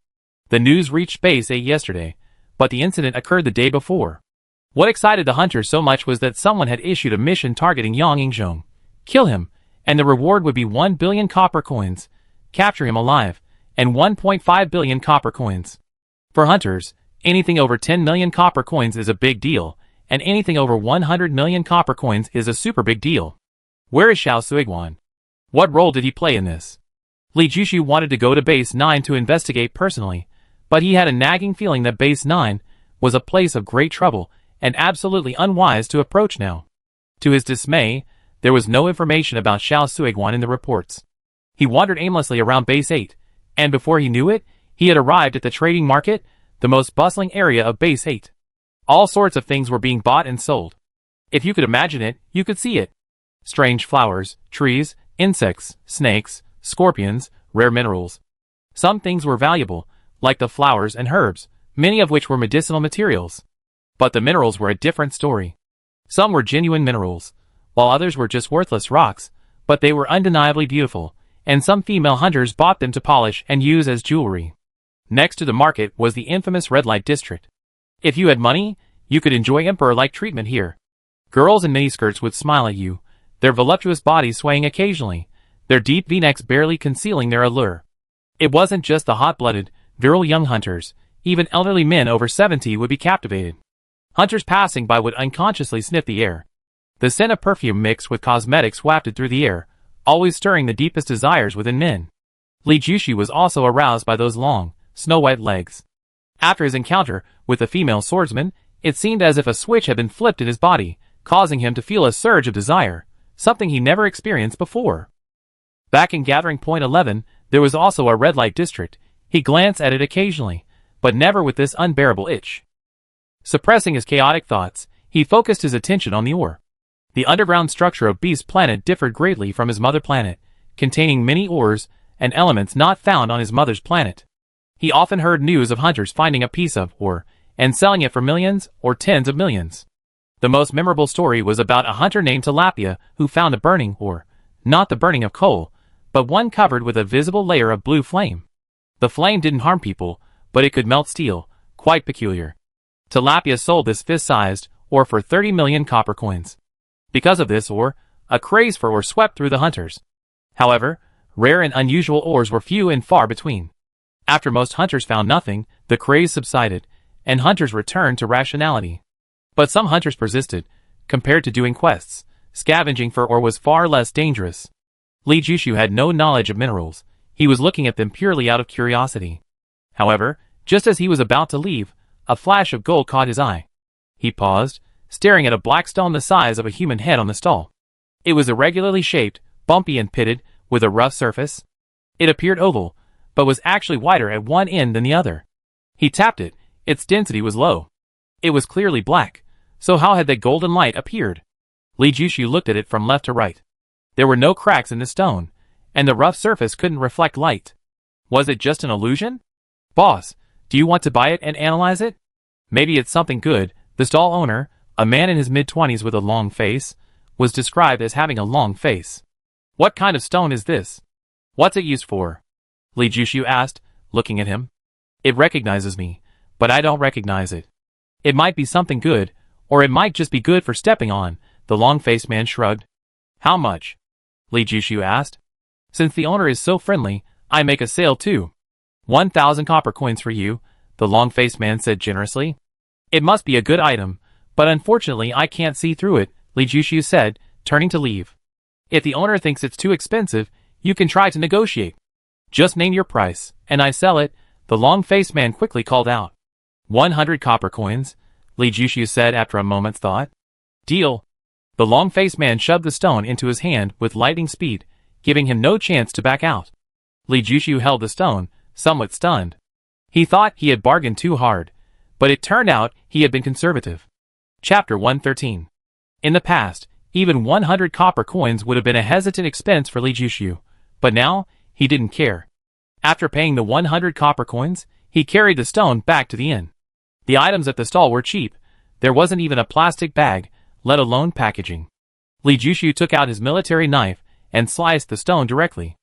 The news reached Base 8 yesterday, but the incident occurred the day before. What excited the hunters so much was that someone had issued a mission targeting Yang Yingzhong. Kill him, and the reward would be 1 billion copper coins. Capture him alive, and 1.5 billion copper coins. For hunters, anything over 10 million copper coins is a big deal, and anything over 100 million copper coins is a super big deal. Where is Xiao Suiguan? What role did he play in this? Li Jushu wanted to go to Base 9 to investigate personally, but he had a nagging feeling that Base 9 was a place of great trouble and absolutely unwise to approach now. To his dismay, there was no information about Xiao Suiguan in the reports. He wandered aimlessly around Base 8, and before he knew it, he had arrived at the trading market, the most bustling area of Base 8. All sorts of things were being bought and sold. If you could imagine it, you could see it. Strange flowers, trees, insects, snakes, scorpions, rare minerals. Some things were valuable, like the flowers and herbs, many of which were medicinal materials. But the minerals were a different story. Some were genuine minerals, while others were just worthless rocks, but they were undeniably beautiful, and some female hunters bought them to polish and use as jewelry. Next to the market was the infamous red light district. If you had money, you could enjoy emperor-like treatment here. Girls in miniskirts would smile at you, their voluptuous bodies swaying occasionally, their deep V-necks barely concealing their allure. It wasn't just the hot-blooded, virile young hunters, even elderly men over 70 would be captivated. Hunters passing by would unconsciously sniff the air. The scent of perfume mixed with cosmetics wafted through the air, always stirring the deepest desires within men. Li Jushu was also aroused by those long, snow-white legs. After his encounter with the female swordsman, it seemed as if a switch had been flipped in his body, causing him to feel a surge of desire, something he never experienced before. Back in Gathering Point 11, there was also a red light district. He glanced at it occasionally, but never with this unbearable itch. Suppressing his chaotic thoughts, he focused his attention on the ore. The underground structure of Beast Planet differed greatly from his mother planet, containing many ores and elements not found on his mother's planet. He often heard news of hunters finding a piece of ore and selling it for millions or tens of millions. The most memorable story was about a hunter named Tilapia who found a burning ore, not the burning of coal, but one covered with a visible layer of blue flame. The flame didn't harm people, but it could melt steel, quite peculiar. Tilapia sold this fist-sized ore for 30 million copper coins. Because of this ore, a craze for ore swept through the hunters. However, rare and unusual ores were few and far between. After most hunters found nothing, the craze subsided, and hunters returned to rationality. But some hunters persisted. Compared to doing quests, scavenging for ore was far less dangerous. Li Jushu had no knowledge of minerals. He was looking at them purely out of curiosity. However, just as he was about to leave, a flash of gold caught his eye. He paused, staring at a black stone the size of a human head on the stall. It was irregularly shaped, bumpy and pitted, with a rough surface. It appeared oval, but was actually wider at one end than the other. He tapped it. Its density was low. It was clearly black, so how had that golden light appeared? Li Jushu looked at it from left to right. There were no cracks in the stone, and the rough surface couldn't reflect light. Was it just an illusion? Boss, do you want to buy it and analyze it? Maybe it's something good. The stall owner, a man in his mid-20s with a long face, was described as having a long face. What kind of stone is this? What's it used for? Li Jushu asked, looking at him. It recognizes me, but I don't recognize it. It might be something good, or it might just be good for stepping on, the long-faced man shrugged. How much? Li Jushu asked. Since the owner is so friendly, I make a sale too. 1,000 copper coins for you, the long-faced man said generously. It must be a good item, but unfortunately I can't see through it, Li Jushu said, turning to leave. If the owner thinks it's too expensive, you can try to negotiate. Just name your price, and I sell it, the long-faced man quickly called out. 100 copper coins, Li Jushu said after a moment's thought. Deal. The long-faced man shoved the stone into his hand with lightning speed, giving him no chance to back out. Li Jushu held the stone, somewhat stunned. He thought he had bargained too hard, but it turned out he had been conservative. Chapter 113. In the past, even 100 copper coins would have been a hesitant expense for Li Jushu, but now, he didn't care. After paying the 100 copper coins, he carried the stone back to the inn. The items at the stall were cheap. There wasn't even a plastic bag, let alone packaging. Li Jushu took out his military knife and sliced the stone directly.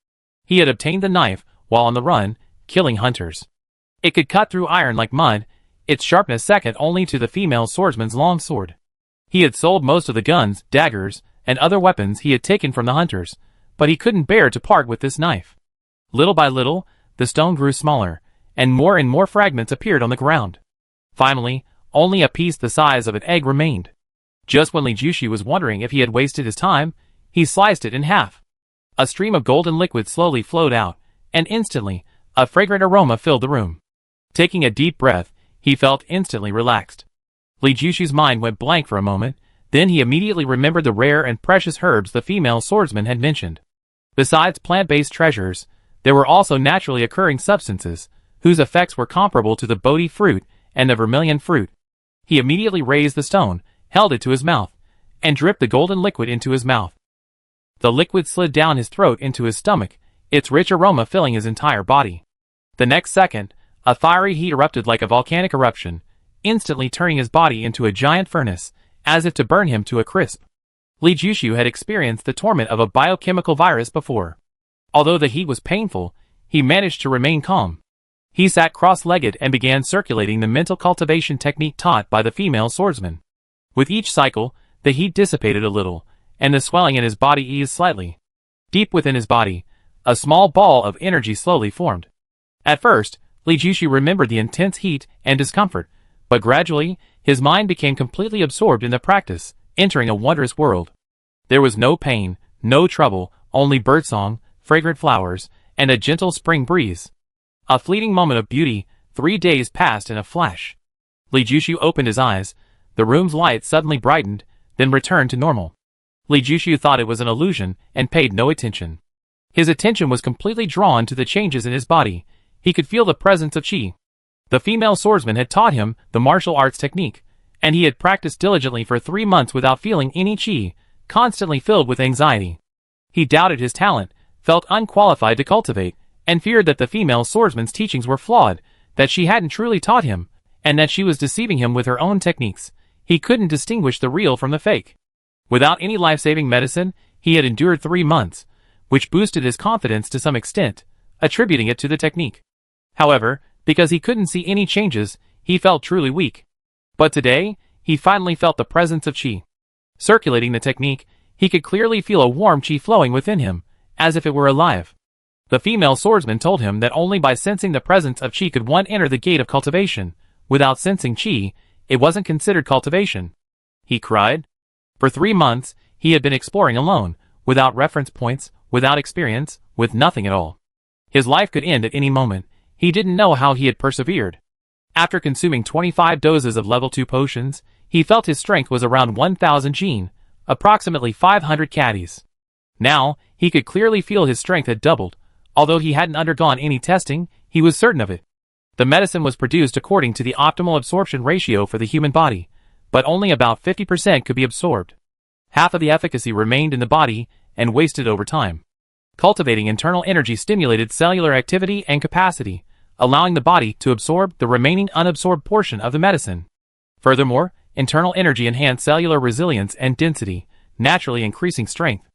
He had obtained the knife while on the run, killing hunters. It could cut through iron like mud, its sharpness second only to the female swordsman's long sword. He had sold most of the guns, daggers, and other weapons he had taken from the hunters, but he couldn't bear to part with this knife. Little by little, the stone grew smaller, and more fragments appeared on the ground. Finally, only a piece the size of an egg remained. Just when Li Jushu was wondering if he had wasted his time, he sliced it in half. A stream of golden liquid slowly flowed out, and instantly, a fragrant aroma filled the room. Taking a deep breath, he felt instantly relaxed. Li Jushu's mind went blank for a moment, then he immediately remembered the rare and precious herbs the female swordsman had mentioned. Besides plant-based treasures, there were also naturally occurring substances, whose effects were comparable to the Bodhi fruit and the vermilion fruit. He immediately raised the stone, held it to his mouth, and dripped the golden liquid into his mouth. The liquid slid down his throat into his stomach, its rich aroma filling his entire body. The next second, a fiery heat erupted like a volcanic eruption, instantly turning his body into a giant furnace, as if to burn him to a crisp. Li Jushu had experienced the torment of a biochemical virus before. Although the heat was painful, he managed to remain calm. He sat cross-legged and began circulating the mental cultivation technique taught by the female swordsman. With each cycle, the heat dissipated a little, and the swelling in his body eased slightly. Deep within his body, a small ball of energy slowly formed. At first, Li Jushu remembered the intense heat and discomfort, but gradually, his mind became completely absorbed in the practice, entering a wondrous world. There was no pain, no trouble, only birdsong, fragrant flowers, and a gentle spring breeze. A fleeting moment of beauty, 3 days passed in a flash. Li Jushu opened his eyes, the room's light suddenly brightened, then returned to normal. Li Jushu thought it was an illusion and paid no attention. His attention was completely drawn to the changes in his body. He could feel the presence of qi. The female swordsman had taught him the martial arts technique, and he had practiced diligently for 3 months without feeling any qi, constantly filled with anxiety. He doubted his talent, felt unqualified to cultivate, and feared that the female swordsman's teachings were flawed, that she hadn't truly taught him, and that she was deceiving him with her own techniques. He couldn't distinguish the real from the fake. Without any life-saving medicine, he had endured 3 months, which boosted his confidence to some extent, attributing it to the technique. However, because he couldn't see any changes, he felt truly weak. But today, he finally felt the presence of qi. Circulating the technique, he could clearly feel a warm qi flowing within him, as if it were alive. The female swordsman told him that only by sensing the presence of qi could one enter the gate of cultivation. Without sensing qi, it wasn't considered cultivation. He cried. For 3 months, he had been exploring alone, without reference points, without experience, with nothing at all. His life could end at any moment. He didn't know how he had persevered. After consuming 25 doses of level 2 potions, he felt his strength was around 1,000 jin, approximately 500 caddies. Now, he could clearly feel his strength had doubled. Although he hadn't undergone any testing, he was certain of it. The medicine was produced according to the optimal absorption ratio for the human body, but only about 50% could be absorbed. Half of the efficacy remained in the body and wasted over time. Cultivating internal energy stimulated cellular activity and capacity, allowing the body to absorb the remaining unabsorbed portion of the medicine. Furthermore, internal energy enhanced cellular resilience and density, naturally increasing strength.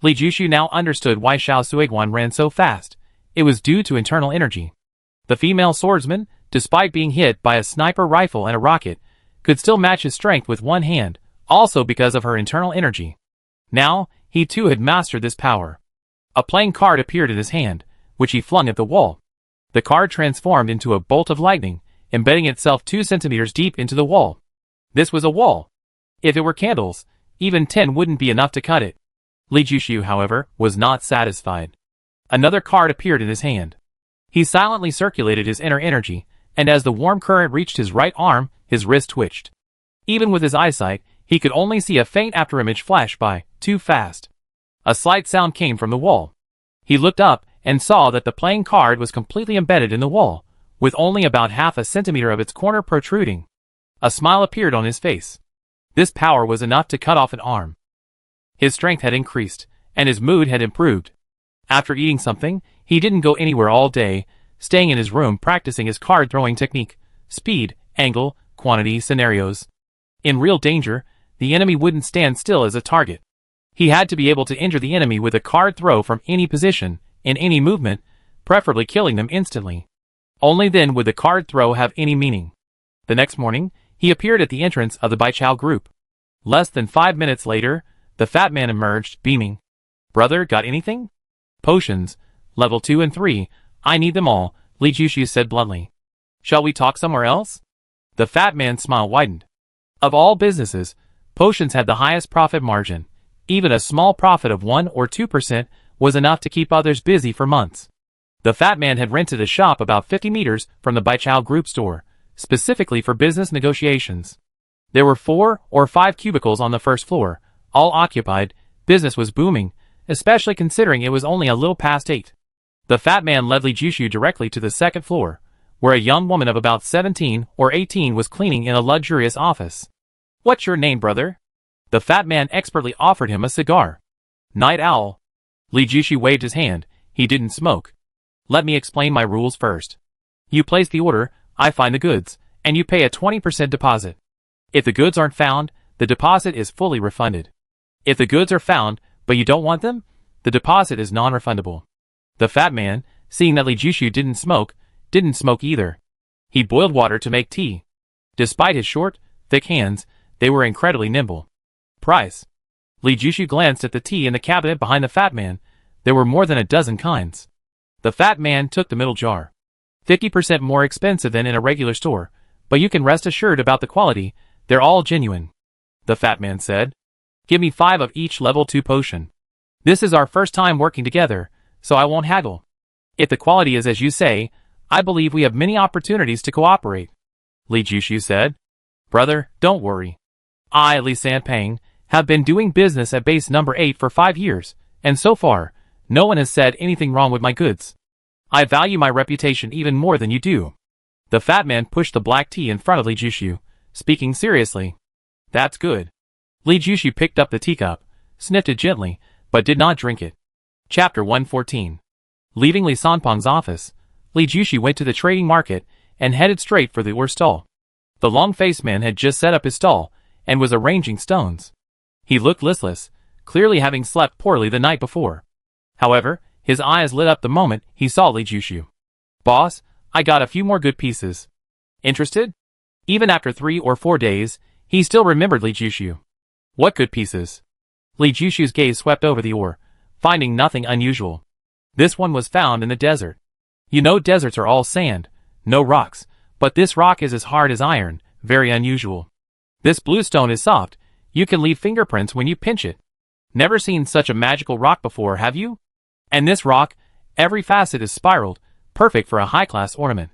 Li Jushu now understood why Xiao Suiguan ran so fast. It was due to internal energy. The female swordsman, despite being hit by a sniper rifle and a rocket, could still match his strength with one hand, also because of her internal energy. Now, he too had mastered this power. A playing card appeared in his hand, which he flung at the wall. The card transformed into a bolt of lightning, embedding itself 2 centimeters deep into the wall. This was a wall. If it were candles, even 10 wouldn't be enough to cut it. Li Jushu, however, was not satisfied. Another card appeared in his hand. He silently circulated his inner energy, and as the warm current reached his right arm, his wrist twitched. Even with his eyesight, he could only see a faint afterimage flash by, too fast. A slight sound came from the wall. He looked up and saw that the playing card was completely embedded in the wall, with only about half a centimeter of its corner protruding. A smile appeared on his face. This power was enough to cut off an arm. His strength had increased, and his mood had improved. After eating something, he didn't go anywhere all day, staying in his room practicing his card-throwing technique, speed, angle, quantity, scenarios. In real danger, the enemy wouldn't stand still as a target. He had to be able to injure the enemy with a card throw from any position, in any movement, preferably killing them instantly. Only then would the card throw have any meaning. The next morning, he appeared at the entrance of the Baichao group. Less than 5 minutes later, the fat man emerged, beaming. "Brother, got anything?" "Potions. Level 2 and 3. I need them all," Li Jushu said bluntly. "Shall we talk somewhere else?" The fat man's smile widened. Of all businesses, potions had the highest profit margin. Even a small profit of 1 or 2% was enough to keep others busy for months. The fat man had rented a shop about 50 meters from the Baichao group store, specifically for business negotiations. There were 4 or 5 cubicles on the first floor, all occupied. Business was booming, especially considering it was only a little past 8. The fat man led Li Jushu directly to the second floor, where a young woman of about 17 or 18 was cleaning in a luxurious office. "What's your name, brother?" The fat man expertly offered him a cigar. "Night Owl." Li Jushu waved his hand. He didn't smoke. "Let me explain my rules first. You place the order, I find the goods, and you pay a 20% deposit. If the goods aren't found, the deposit is fully refunded. If the goods are found, but you don't want them, the deposit is non-refundable." The fat man, seeing that Li Jushu didn't smoke either. He boiled water to make tea. Despite his short, thick hands, they were incredibly nimble. "Price." Li Jushu glanced at the tea in the cabinet behind the fat man. There were more than a dozen kinds. The fat man took the middle jar. 50% more expensive than in a regular store, but you can rest assured about the quality, they're all genuine. The fat man said. "Give me 5 of each level 2 potion. This is our first time working together, so I won't haggle. If the quality is as you say, I believe we have many opportunities to cooperate." Li Jushu said. "Brother, don't worry. I, Li Sanpeng, have been doing business at base number 8 for 5 years, and so far, no one has said anything wrong with my goods. I value my reputation even more than you do." The fat man pushed the black tea in front of Li Jushu, speaking seriously. "That's good." Li Jushu picked up the teacup, sniffed it gently, but did not drink it. Chapter 114. Leaving Li Sanpeng's office, Li Jushu went to the trading market and headed straight for the ore stall. The long-faced man had just set up his stall and was arranging stones. He looked listless, clearly having slept poorly the night before. However, his eyes lit up the moment he saw Li Jushu. "Boss, I got a few more good pieces. Interested?" Even after 3 or 4 days, he still remembered Li Jushu. "What good pieces?" Li Jushu's gaze swept over the ore, finding nothing unusual. This one was found in the desert. You know, deserts are all sand, no rocks, but this rock is as hard as iron, very unusual. This blue stone is soft, you can leave fingerprints when you pinch it. Never seen such a magical rock before, have you? And this rock, every facet is spiraled, perfect for a high-class ornament.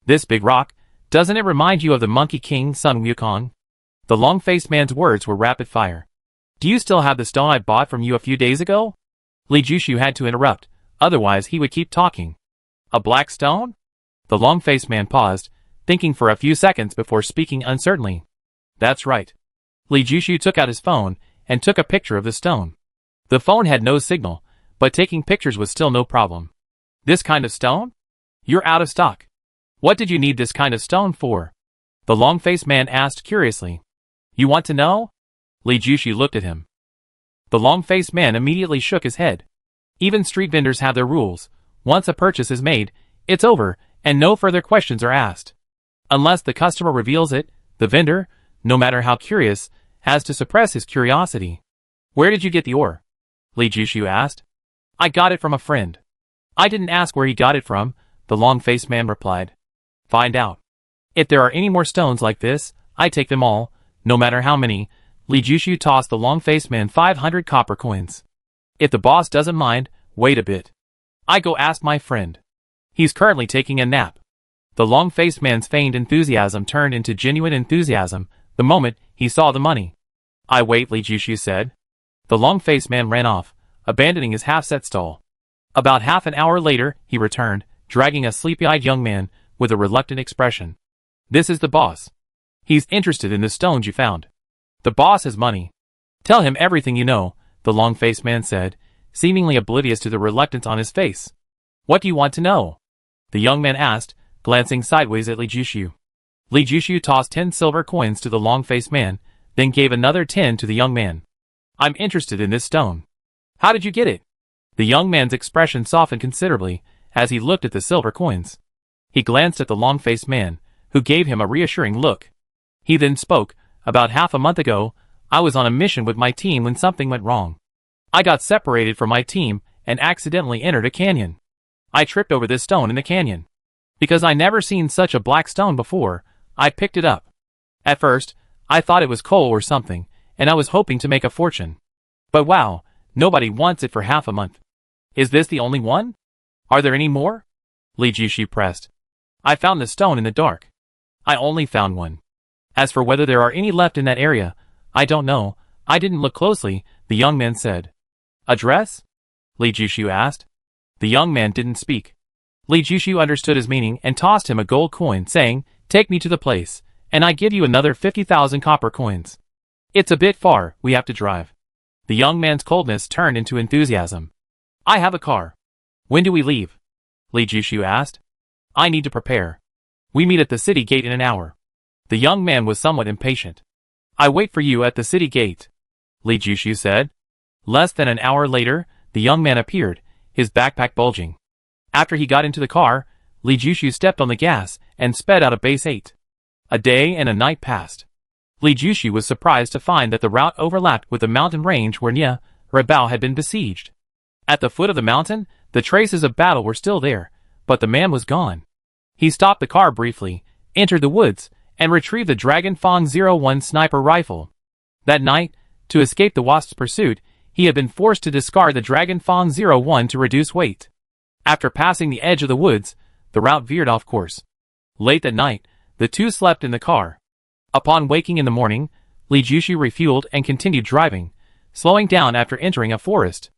This big rock, doesn't it remind you of the Monkey King Sun Wukong? The long-faced man's words were rapid fire. "Do you still have the stone I bought from you a few days ago?" Li Jushu had to interrupt, otherwise he would keep talking. "A black stone?" The long-faced man paused, thinking for a few seconds before speaking uncertainly. "That's right." Li Jushu took out his phone and took a picture of the stone. The phone had no signal, but taking pictures was still no problem. "This kind of stone? You're out of stock. What did you need this kind of stone for?" The long-faced man asked curiously. "You want to know?" Li Jushu looked at him. The long-faced man immediately shook his head. Even street vendors have their rules. Once a purchase is made, it's over, and no further questions are asked. Unless the customer reveals it, the vendor, no matter how curious, has to suppress his curiosity. Where did you get the ore? Li Jushu asked. I got it from a friend. I didn't ask where he got it from, the long-faced man replied. Find out. If there are any more stones like this, I take them all, no matter how many. Li Jushu tossed the long-faced man 500 copper coins. If the boss doesn't mind, wait a bit. I go ask my friend. He's currently taking a nap. The long-faced man's feigned enthusiasm turned into genuine enthusiasm the moment he saw the money. I wait, Li Jushu said. The long-faced man ran off, abandoning his half-set stall. About half an hour later, he returned, dragging a sleepy-eyed young man with a reluctant expression. This is the boss. He's interested in the stones you found. The boss has money. Tell him everything you know, the long-faced man said, seemingly oblivious to the reluctance on his face. What do you want to know? The young man asked, glancing sideways at Li Jushu. Li Jushu tossed 10 silver coins to the long-faced man, then gave another 10 to the young man. I'm interested in this stone. How did you get it? The young man's expression softened considerably as he looked at the silver coins. He glanced at the long-faced man, who gave him a reassuring look. He then spoke. About half a month ago, I was on a mission with my team when something went wrong. I got separated from my team and accidentally entered a canyon. I tripped over this stone in the canyon. Because I never seen such a black stone before, I picked it up. At first, I thought it was coal or something, and I was hoping to make a fortune. But wow, nobody wants it for half a month. Is this the only one? Are there any more? Li Jushu pressed. I found the stone in the dark. I only found one. As for whether there are any left in that area, I don't know. I didn't look closely, the young man said. Address? Li Jushu asked. The young man didn't speak. Li Jushu understood his meaning and tossed him a gold coin, saying, Take me to the place, and I give you another 50,000 copper coins. It's a bit far, we have to drive. The young man's coldness turned into enthusiasm. I have a car. When do we leave? Li Jushu asked. I need to prepare. We meet at the city gate in an hour. The young man was somewhat impatient. I wait for you at the city gate, Li Jushu said. Less than an hour later, the young man appeared, his backpack bulging. After he got into the car, Li Jushu stepped on the gas and sped out of Base 8. A day and a night passed. Li Jushu was surprised to find that the route overlapped with the mountain range where Nya Rabao had been besieged. At the foot of the mountain, the traces of battle were still there, but the man was gone. He stopped the car briefly, entered the woods, and retrieved the Dragon Fang 01 sniper rifle. That night, to escape the wasp's pursuit, he had been forced to discard the Dragon Fang 01 to reduce weight. After passing the edge of the woods, the route veered off course. Late that night, the two slept in the car. Upon waking in the morning, Li Jushu refueled and continued driving, slowing down after entering a forest.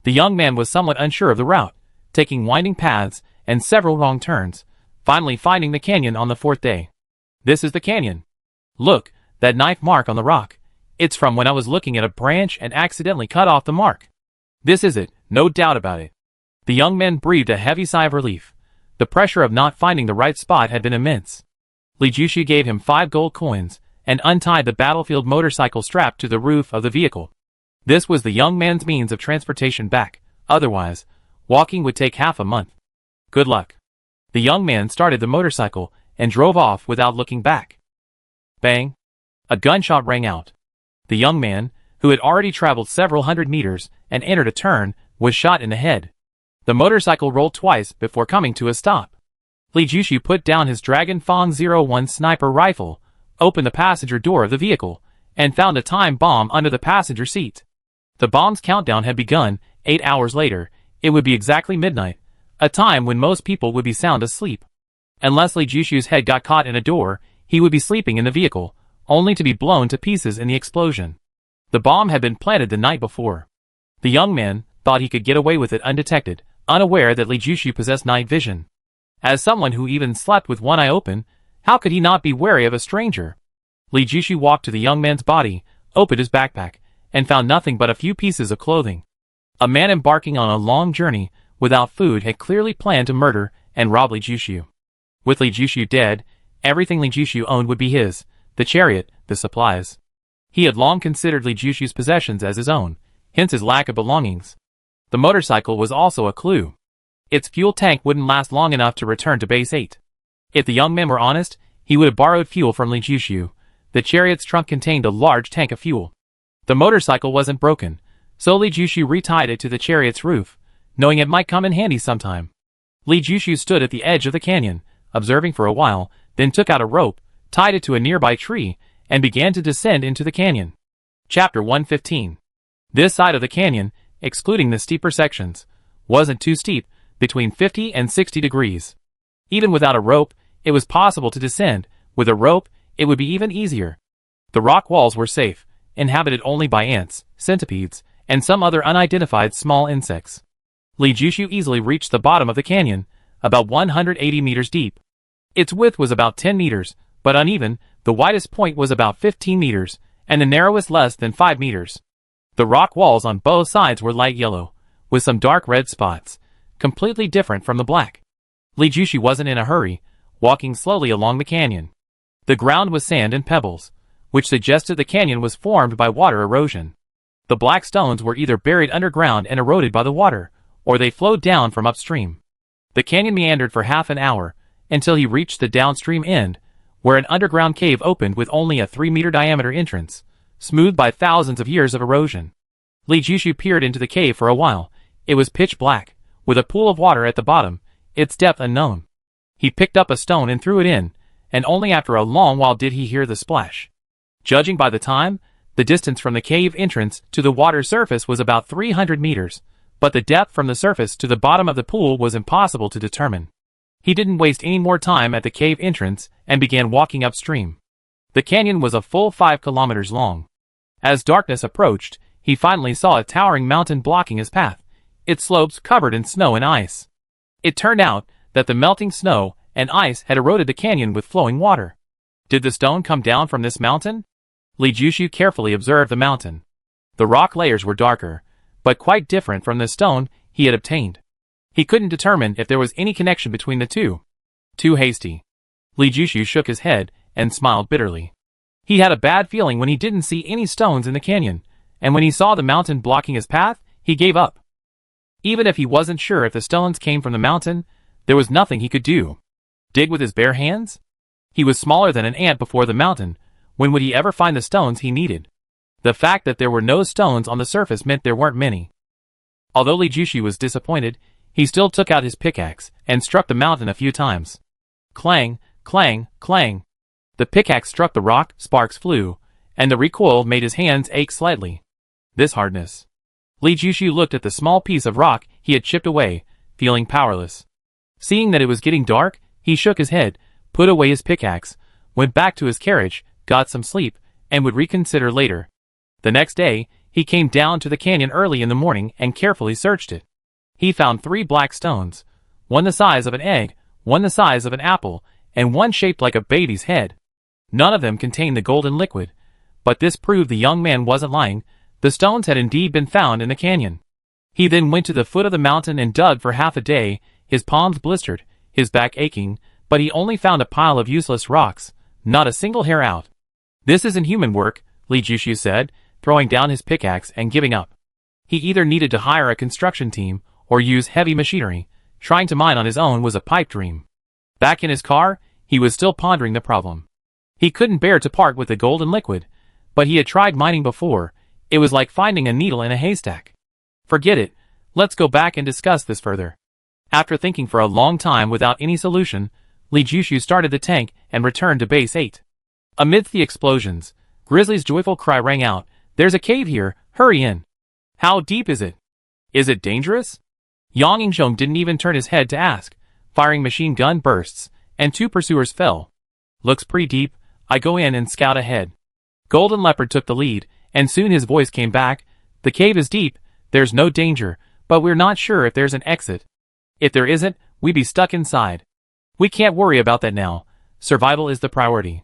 The young man was somewhat unsure of the route, taking winding paths and several wrong turns, finally finding the canyon on the fourth day. This is the canyon. Look, that knife mark on the rock. It's from when I was looking at a branch and accidentally cut off the mark. This is it, no doubt about it. The young man breathed a heavy sigh of relief. The pressure of not finding the right spot had been immense. Li Jushu gave him 5 gold coins and untied the battlefield motorcycle strapped to the roof of the vehicle. This was the young man's means of transportation back. Otherwise, walking would take half a month. Good luck. The young man started the motorcycle and drove off without looking back. Bang! A gunshot rang out. The young man, who had already traveled several hundred meters and entered a turn, was shot in the head. The motorcycle rolled twice before coming to a stop. Li Jushu put down his Dragon Fang 01 sniper rifle, opened the passenger door of the vehicle, and found a time bomb under the passenger seat. The bomb's countdown had begun. 8 hours later, it would be exactly midnight, a time when most people would be sound asleep. Unless Li Jushu's head got caught in a door, he would be sleeping in the vehicle, only to be blown to pieces in the explosion. The bomb had been planted the night before. The young man thought he could get away with it undetected, unaware that Li Jushu possessed night vision. As someone who even slept with one eye open, how could he not be wary of a stranger? Li Jushu walked to the young man's body, opened his backpack, and found nothing but a few pieces of clothing. A man embarking on a long journey without food had clearly planned to murder and rob Li Jushu. With Li Jushu dead, everything Li Jushu owned would be his, the chariot, the supplies. He had long considered Li Jushu's possessions as his own, hence his lack of belongings. The motorcycle was also a clue. Its fuel tank wouldn't last long enough to return to Base 8. If the young men were honest, He would have borrowed fuel from Li Jushu. The chariot's trunk contained a large tank of fuel. The motorcycle wasn't broken, so Li Jushu retied it to the chariot's roof, knowing it might come in handy sometime. Li Jushu stood at the edge of the canyon, observing for a while, then took out a rope, tied it to a nearby tree, and began to descend into the canyon. Chapter 115. This side of the canyon, excluding the steeper sections, wasn't too steep, between 50 and 60 degrees. Even without a rope, it was possible to descend. With a rope, it would be even easier. The rock walls were safe, inhabited only by ants, centipedes, and some other unidentified small insects. Li Jushu easily reached the bottom of the canyon, about 180 meters deep. Its width was about 10 meters, but uneven. The widest point was about 15 meters, and the narrowest less than 5 meters. The rock walls on both sides were light yellow, with some dark red spots, completely different from the black. Li Jushu wasn't in a hurry, walking slowly along the canyon. The ground was sand and pebbles, which suggested the canyon was formed by water erosion. The black stones were either buried underground and eroded by the water, or they flowed down from upstream. The canyon meandered for half an hour, until he reached the downstream end, where an underground cave opened with only a 3-meter diameter entrance, smoothed by thousands of years of erosion. Li Jushu peered into the cave for a while. It was pitch black, with a pool of water at the bottom, its depth unknown. He picked up a stone and threw it in, and only after a long while did he hear the splash. Judging by the time, the distance from the cave entrance to the water surface was about 300 meters, but the depth from the surface to the bottom of the pool was impossible to determine. He didn't waste any more time at the cave entrance and began walking upstream. The canyon was a full 5 kilometers long. As darkness approached, he finally saw a towering mountain blocking his path, its slopes covered in snow and ice. It turned out that the melting snow and ice had eroded the canyon with flowing water. Did the stone come down from this mountain? Li Jushu carefully observed the mountain. The rock layers were darker, but quite different from the stone he had obtained. He couldn't determine if there was any connection between the two. Too hasty. Li Jushu shook his head and smiled bitterly. He had a bad feeling when he didn't see any stones in the canyon, and when he saw the mountain blocking his path, he gave up. Even if he wasn't sure if the stones came from the mountain, there was nothing he could do. Dig with his bare hands? He was smaller than an ant before the mountain. When would he ever find the stones he needed? The fact that there were no stones on the surface meant there weren't many. Although Li Jushu was disappointed, he still took out his pickaxe and struck the mountain a few times. Clang, clang, clang. The pickaxe struck the rock, sparks flew, and the recoil made his hands ache slightly. This hardness. Li Jushu looked at the small piece of rock he had chipped away, feeling powerless. Seeing that it was getting dark, he shook his head, put away his pickaxe, went back to his carriage, got some sleep, and would reconsider later. The next day, he came down to the canyon early in the morning and carefully searched it. He found 3 black stones, one the size of an egg, one the size of an apple, and one shaped like a baby's head. None of them contained the golden liquid, but this proved the young man wasn't lying. The stones had indeed been found in the canyon. He then went to the foot of the mountain and dug for half a day, his palms blistered, his back aching, but he only found a pile of useless rocks, not a single hair out. This isn't human work, Li Jushu said, throwing down his pickaxe and giving up. He either needed to hire a construction team or use heavy machinery. Trying to mine on his own was a pipe dream. Back in his car, he was still pondering the problem. He couldn't bear to part with the golden liquid, but he had tried mining before. It was like finding a needle in a haystack. Forget it, let's go back and discuss this further. After thinking for a long time without any solution, Li Jushu started the tank and returned to base 8. Amidst the explosions, Grizzly's joyful cry rang out, "There's a cave here, hurry in." "How deep is it? Is it dangerous?" Yang Yingzhong didn't even turn his head to ask. Firing machine gun bursts, and 2 pursuers fell. "Looks pretty deep, I go in and scout ahead." Golden Leopard took the lead, and soon his voice came back. "The cave is deep, there's no danger, but we're not sure if there's an exit. If there isn't, we'd be stuck inside. We can't worry about that now. Survival is the priority."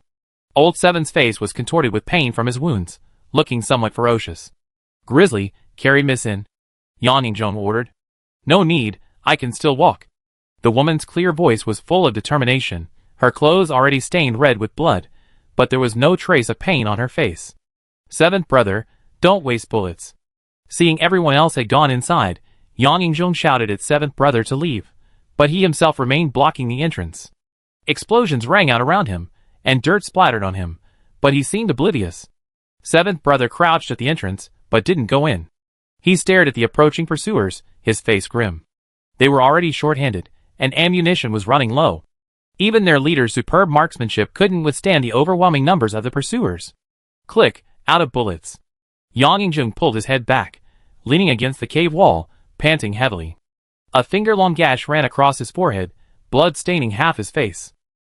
Old Seven's face was contorted with pain from his wounds, looking somewhat ferocious. "Grizzly, carry Miss in," Yang Yingzhong ordered. "No need, I can still walk." The woman's clear voice was full of determination, her clothes already stained red with blood, but there was no trace of pain on her face. "Seventh brother, don't waste bullets." Seeing everyone else had gone inside, Yang Yingzhong shouted at Seventh brother to leave, but he himself remained blocking the entrance. Explosions rang out around him, and dirt splattered on him, but he seemed oblivious. Seventh brother crouched at the entrance, but didn't go in. He stared at the approaching pursuers, his face grim. They were already short-handed, and ammunition was running low. Even their leader's superb marksmanship couldn't withstand the overwhelming numbers of the pursuers. Click, out of bullets. Yang Yingjun pulled his head back, leaning against the cave wall, panting heavily. A finger-long gash ran across his forehead, blood staining half his face.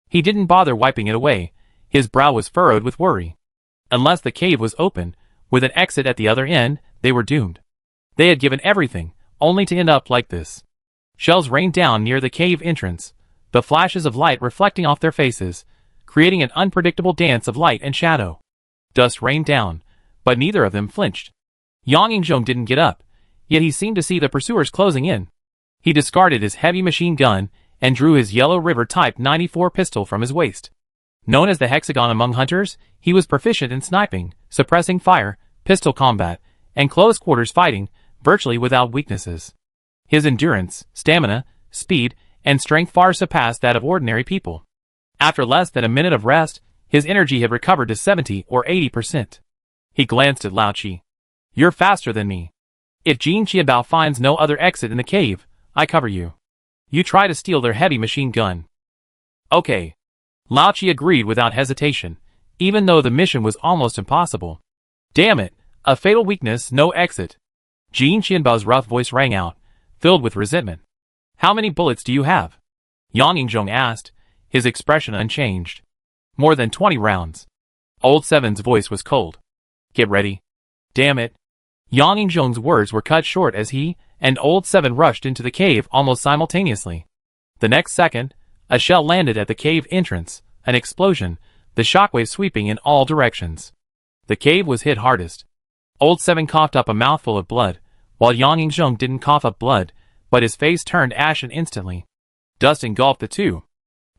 He didn't bother wiping it away. His brow was furrowed with worry. Unless the cave was open, with an exit at the other end, they were doomed. They had given everything, only to end up like this. Shells rained down near the cave entrance, the flashes of light reflecting off their faces, creating an unpredictable dance of light and shadow. Dust rained down, but neither of them flinched. Yang Yingjun didn't get up, yet he seemed to see the pursuers closing in. He discarded his heavy machine gun and drew his Yellow River Type 94 pistol from his waist. Known as the Hexagon among hunters, he was proficient in sniping, suppressing fire, pistol combat, and close-quarters fighting, virtually without weaknesses. His endurance, stamina, speed, and strength far surpassed that of ordinary people. After less than a minute of rest, his energy had recovered to 70 or 80%. He glanced at Lao Chi. "You're faster than me. If Jin Qianbao finds no other exit in the cave, I cover you. You try to steal their heavy machine gun." "Okay." Lao Chi agreed without hesitation, even though the mission was almost impossible. "Damn it, a fatal weakness, no exit." Jin Qianbao's rough voice rang out, filled with resentment. "How many bullets do you have?" Yang Yingjun asked, his expression unchanged. "More than 20 rounds." Old Seven's voice was cold. "Get ready." "Damn it." Yang Yingjun's words were cut short as he and Old Seven rushed into the cave almost simultaneously. The next second, a shell landed at the cave entrance, an explosion, the shockwave sweeping in all directions. The cave was hit hardest. Old Seven coughed up a mouthful of blood, while Yang Yingjun didn't cough up blood, but his face turned ashen instantly. Dust engulfed the two.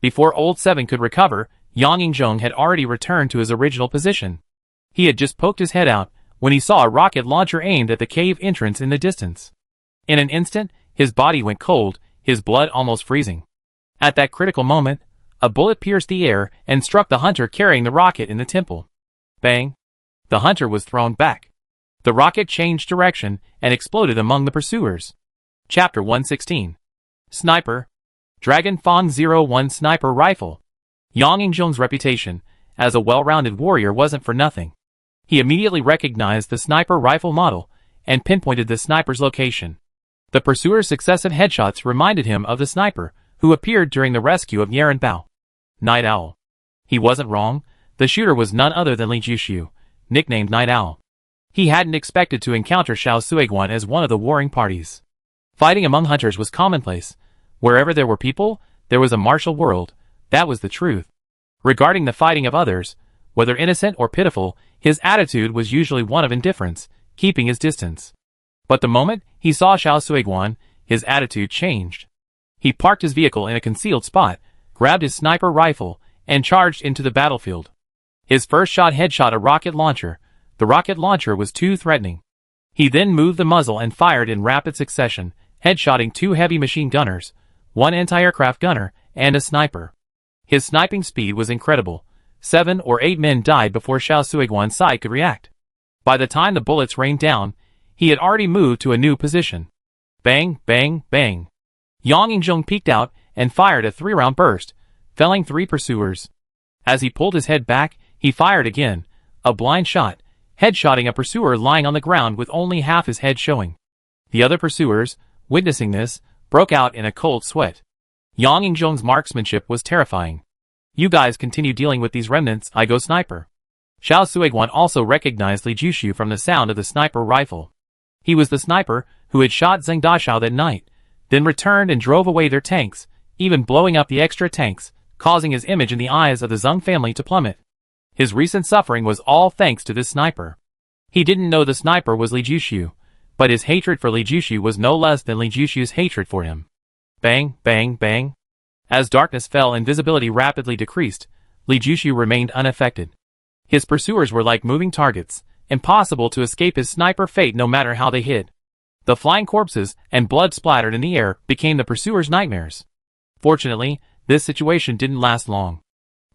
Before Old Seven could recover, Yang Yingjun had already returned to his original position. He had just poked his head out when he saw a rocket launcher aimed at the cave entrance in the distance. In an instant, his body went cold, his blood almost freezing. At that critical moment, a bullet pierced the air and struck the hunter carrying the rocket in the temple. Bang! The hunter was thrown back. The rocket changed direction and exploded among the pursuers. Chapter 116. Sniper. Dragon Fawn 01 Sniper Rifle. Yang Yingjun's reputation as a well-rounded warrior wasn't for nothing. He immediately recognized the sniper rifle model and pinpointed the sniper's location. The pursuer's successive headshots reminded him of the sniper who appeared during the rescue of Yaren Bao. Night Owl. He wasn't wrong. The shooter was none other than Li Jushu, nicknamed Night Owl. He hadn't expected to encounter Xiao Suiguan as one of the warring parties. Fighting among hunters was commonplace. Wherever there were people, there was a martial world. That was the truth. Regarding the fighting of others, whether innocent or pitiful, his attitude was usually one of indifference, keeping his distance. But the moment he saw Xiao Suiguan, his attitude changed. He parked his vehicle in a concealed spot, grabbed his sniper rifle, and charged into the battlefield. His first shot headshot a rocket launcher. The rocket launcher was too threatening. He then moved the muzzle and fired in rapid succession, headshotting 2 heavy machine gunners, 1 anti-aircraft gunner, and a sniper. His sniping speed was incredible. 7 or 8 men died before Xiao Suiguan's side could react. By the time the bullets rained down, he had already moved to a new position. Bang, bang, bang. Yang Yingjun peeked out and fired a 3-round burst, felling 3 pursuers. As he pulled his head back, he fired again, a blind shot, headshotting a pursuer lying on the ground with only half his head showing. The other pursuers, witnessing this, broke out in a cold sweat. Yang Yingjun's marksmanship was terrifying. "You guys continue dealing with these remnants, I go sniper." Xiao Suiguan also recognized Li Jushu from the sound of the sniper rifle. He was the sniper who had shot Zheng Dashao that night, then returned and drove away their tanks, even blowing up the extra tanks, causing his image in the eyes of the Zheng family to plummet. His recent suffering was all thanks to this sniper. He didn't know the sniper was Li Jushu, but his hatred for Li Jushu was no less than Li Jushu's hatred for him. Bang, bang, bang. As darkness fell and visibility rapidly decreased, Li Jushu remained unaffected. His pursuers were like moving targets, impossible to escape his sniper fate no matter how they hid. The flying corpses and blood splattered in the air became the pursuers' nightmares. Fortunately, this situation didn't last long.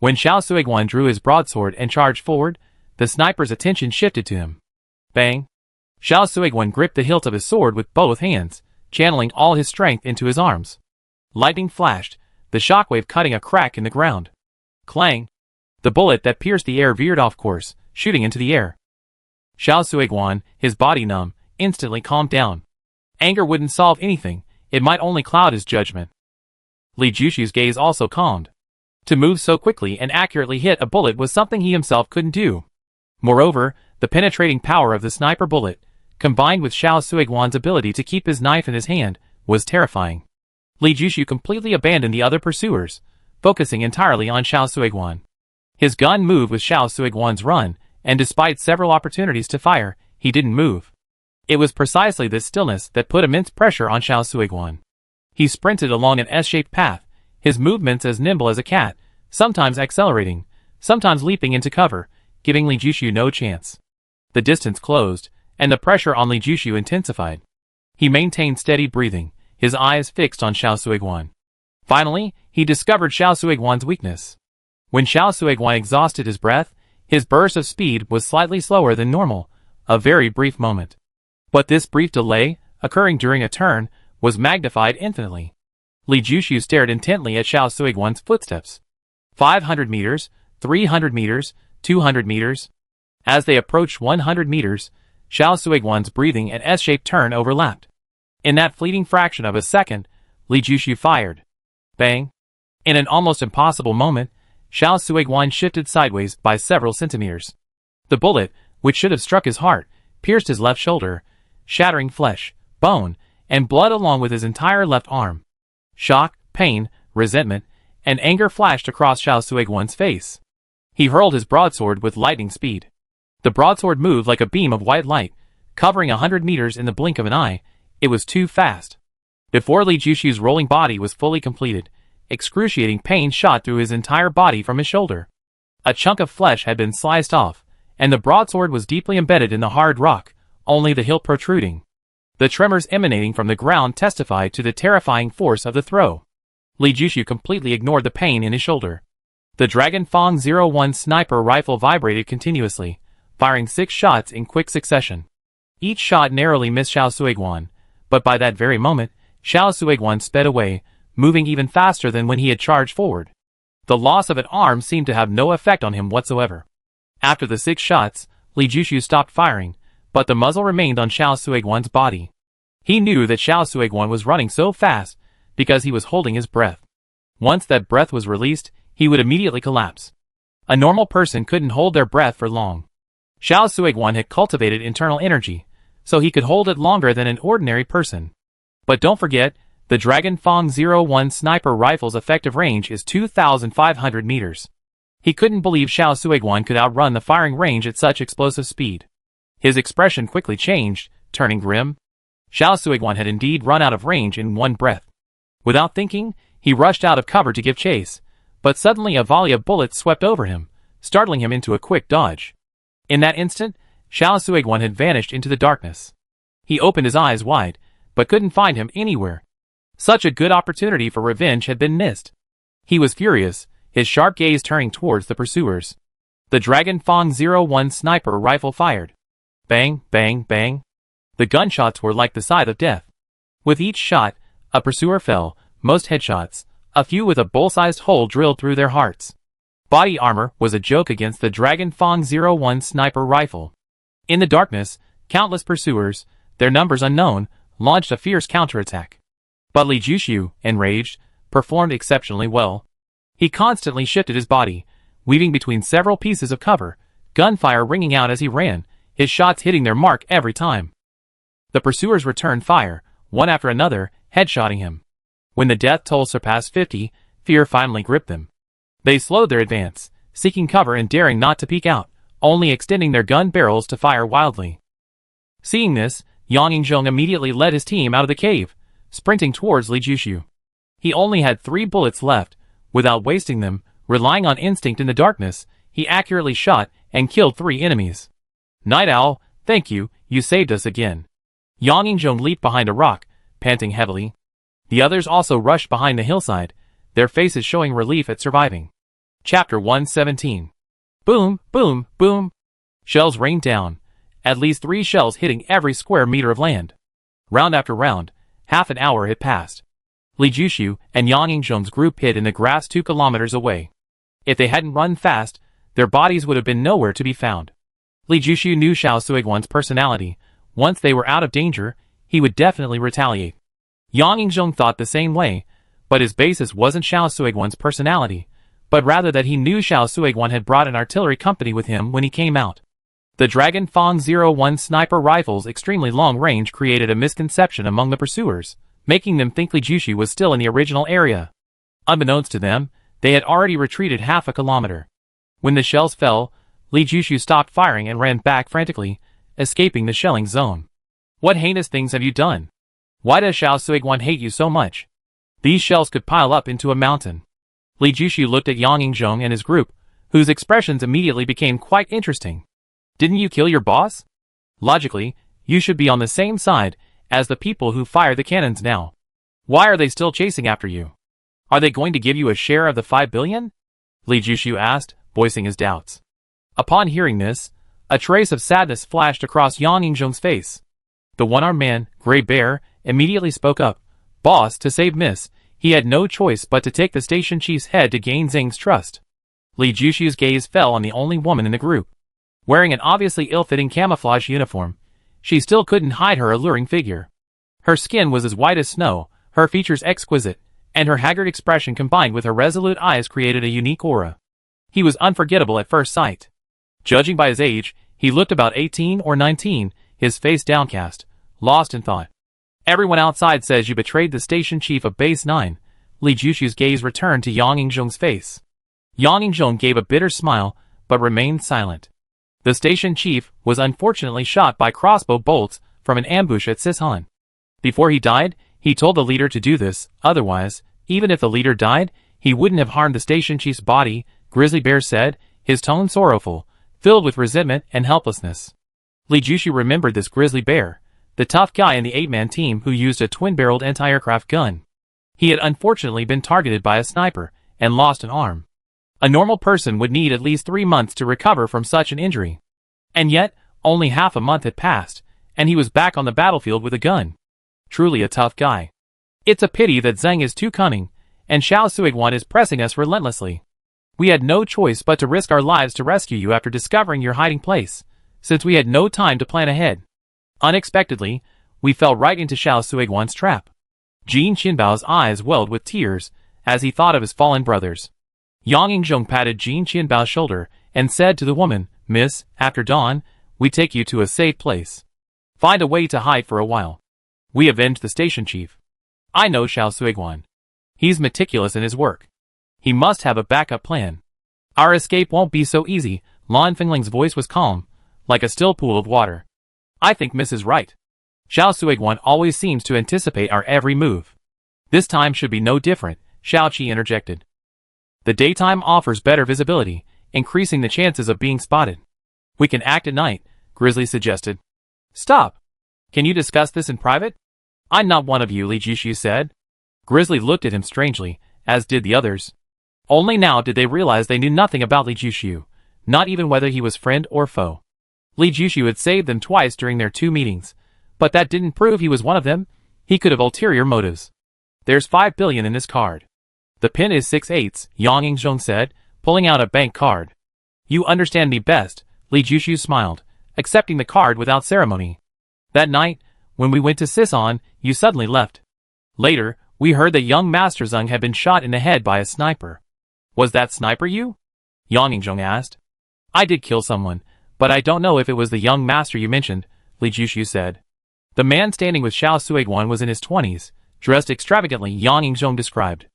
When Xiao Suiguan drew his broadsword and charged forward, the sniper's attention shifted to him. Bang! Xiao Suiguan gripped the hilt of his sword with both hands, channeling all his strength into his arms. Lightning flashed, the shockwave cutting a crack in the ground. Clang! The bullet that pierced the air veered off course, shooting into the air. Xiao Suiguan, his body numb, instantly calmed down. Anger wouldn't solve anything, it might only cloud his judgment. Li Jushu's gaze also calmed. To move so quickly and accurately hit a bullet was something he himself couldn't do. Moreover, the penetrating power of the sniper bullet, combined with Xiao Suiguan's ability to keep his knife in his hand, was terrifying. Li Jushu completely abandoned the other pursuers, focusing entirely on Xiao Suiguan. His gun moved with Xiao Suiguan's run, and despite several opportunities to fire, he didn't move. It was precisely this stillness that put immense pressure on Xiao Suiguan. He sprinted along an S-shaped path, his movements as nimble as a cat, sometimes accelerating, sometimes leaping into cover, giving Li Jushu no chance. The distance closed, and the pressure on Li Jushu intensified. He maintained steady breathing, his eyes fixed on Xiao Suiguan. Finally, he discovered Xiao Suiguan's weakness. When Xiao Suiguan exhausted his breath, his burst of speed was slightly slower than normal, a very brief moment. But this brief delay, occurring during a turn, was magnified infinitely. Li Jushu stared intently at Xiao Suiguan's footsteps. 500 meters, 300 meters, 200 meters. As they approached 100 meters, Xiao Suiguan's breathing and S-shaped turn overlapped. In that fleeting fraction of a second, Li Jushu fired. Bang! In an almost impossible moment, Xiao Suiguan shifted sideways by several centimeters. The bullet, which should have struck his heart, pierced his left shoulder, shattering flesh, bone, and blood along with his entire left arm. Shock, pain, resentment, and anger flashed across Xiao Suiguan's face. He hurled his broadsword with lightning speed. The broadsword moved like a beam of white light, covering 100 meters in the blink of an eye. It was too fast. Before Li Jushu's rolling body was fully completed, excruciating pain shot through his entire body from his shoulder. A chunk of flesh had been sliced off, and the broadsword was deeply embedded in the hard rock, only the hilt protruding. The tremors emanating from the ground testified to the terrifying force of the throw. Li Jushu completely ignored the pain in his shoulder. The Dragon Fang 01 sniper rifle vibrated continuously, firing 6 shots in quick succession. Each shot narrowly missed Xiao Suiguan, but by that very moment, Xiao Suiguan sped away, moving even faster than when he had charged forward. The loss of an arm seemed to have no effect on him whatsoever. After the 6 shots, Li Jushu stopped firing, but the muzzle remained on Xiao Suiguan's body. He knew that Xiao Suiguan was running so fast because he was holding his breath. Once that breath was released, he would immediately collapse. A normal person couldn't hold their breath for long. Xiao Suiguan had cultivated internal energy, so he could hold it longer than an ordinary person. But don't forget, the Dragon Fang 01 sniper rifle's effective range is 2,500 meters. He couldn't believe Xiao Suiguan could outrun the firing range at such explosive speed. His expression quickly changed, turning grim. Xiao Suiguan had indeed run out of range in one breath. Without thinking, he rushed out of cover to give chase, but suddenly a volley of bullets swept over him, startling him into a quick dodge. In that instant, Xiao Suiguan had vanished into the darkness. He opened his eyes wide, but couldn't find him anywhere. Such a good opportunity for revenge had been missed. He was furious, his sharp gaze turning towards the pursuers. The Dragon Fang 01 sniper rifle fired. Bang, bang, bang. The gunshots were like the scythe of death. With each shot, a pursuer fell, most headshots, a few with a bull-sized hole drilled through their hearts. Body armor was a joke against the Dragon Fang 01 sniper rifle. In the darkness, countless pursuers, their numbers unknown, launched a fierce counterattack. But Li Jushu, enraged, performed exceptionally well. He constantly shifted his body, weaving between several pieces of cover, gunfire ringing out as he ran, his shots hitting their mark every time. The pursuers returned fire, one after another, headshotting him. When the death toll surpassed 50, fear finally gripped them. They slowed their advance, seeking cover and daring not to peek out, only extending their gun barrels to fire wildly. Seeing this, Yang Yingzhong immediately led his team out of the cave, sprinting towards Li Jushu. He only had 3 bullets left. Without wasting them, relying on instinct in the darkness, he accurately shot and killed 3 enemies. Night Owl, thank you, you saved us again. Yang Yingzhong leaped behind a rock, panting heavily. The others also rushed behind the hillside, their faces showing relief at surviving. Chapter 117. Boom, boom, boom. Shells rained down. At least 3 shells hitting every square meter of land. Round after round, half an hour had passed. Li Jushu and Yang Yingzhong's group hid in the grass 2 kilometers away. If they hadn't run fast, their bodies would have been nowhere to be found. Li Jushu knew Xiao Suiguan's personality. Once they were out of danger, he would definitely retaliate. Yang Yingzhong thought the same way, but his basis wasn't Xiao Suiguan's personality, but rather that he knew Xiao Suiguan had brought an artillery company with him when he came out. The Dragon Fong 01 sniper rifle's extremely long range created a misconception among the pursuers, making them think Li Jushu was still in the original area. Unbeknownst to them, they had already retreated half a kilometer. When the shells fell, Li Jushu stopped firing and ran back frantically, escaping the shelling zone. What heinous things have you done? Why does Xiao Suiguan hate you so much? These shells could pile up into a mountain. Li Jushu looked at Yang Yingzhong and his group, whose expressions immediately became quite interesting. Didn't you kill your boss? Logically, you should be on the same side as the people who fired the cannons now. Why are they still chasing after you? Are they going to give you a share of the 5 billion? Li Jushu asked, voicing his doubts. Upon hearing this, a trace of sadness flashed across Yang Yingzhong's face. The one-armed man, Grey Bear, immediately spoke up. Boss, to save Miss, he had no choice but to take the station chief's head to gain Zhang's trust. Li Jushu's gaze fell on the only woman in the group. Wearing an obviously ill-fitting camouflage uniform, she still couldn't hide her alluring figure. Her skin was as white as snow, her features exquisite, and her haggard expression combined with her resolute eyes created a unique aura. He was unforgettable at first sight. Judging by his age, he looked about 18 or 19, his face downcast, lost in thought. Everyone outside says you betrayed the station chief of Base 9. Li Jushu's gaze returned to Yang Yingzhong's face. Yang Yingzhong gave a bitter smile, but remained silent. The station chief was unfortunately shot by crossbow bolts from an ambush at Sishan. Before he died, he told the leader to do this, otherwise, even if the leader died, he wouldn't have harmed the station chief's body, Grizzly Bear said, his tone sorrowful, filled with resentment and helplessness. Li Jushu remembered this Grizzly Bear, the tough guy in the 8-man team who used a twin-barreled anti-aircraft gun. He had unfortunately been targeted by a sniper and lost an arm. A normal person would need at least 3 months to recover from such an injury. And yet, only half a month had passed, and he was back on the battlefield with a gun. Truly a tough guy. It's a pity that Zhang is too cunning, and Xiao Suiguan is pressing us relentlessly. We had no choice but to risk our lives to rescue you after discovering your hiding place, since we had no time to plan ahead. Unexpectedly, we fell right into Xiao Suiguan's trap. Jin Qinbao's eyes welled with tears as he thought of his fallen brothers. Yang Yingzhong patted Jin Qinbao's shoulder and said to the woman, Miss, after dawn, we take you to a safe place. Find a way to hide for a while. We avenge the station chief. I know Xiao Suiguan. He's meticulous in his work. He must have a backup plan. Our escape won't be so easy. Lan Fingling's voice was calm, like a still pool of water. I think Miss is right. Xiao Suiguan always seems to anticipate our every move. This time should be no different, Xiao Qi interjected. The daytime offers better visibility, increasing the chances of being spotted. We can act at night, Grizzly suggested. Stop. Can you discuss this in private? I'm not one of you, Li Jushu said. Grizzly looked at him strangely, as did the others. Only now did they realize they knew nothing about Li Jushu, not even whether he was friend or foe. Li Jushu had saved them twice during their 2 meetings, but that didn't prove he was one of them. He could have ulterior motives. There's 5 billion in this card. The pin is 6/8, Yang Yingzhong said, pulling out a bank card. You understand me best, Li Jushu smiled, accepting the card without ceremony. That night, when we went to Sishan, you suddenly left. Later, we heard that young Master Zheng had been shot in the head by a sniper. Was that sniper you? Yang Yingzhong asked. I did kill someone, but I don't know if it was the young master you mentioned, Li Jushu said. The man standing with Xiao Suiguan was in his 20s, dressed extravagantly, Yang Yingzhong described.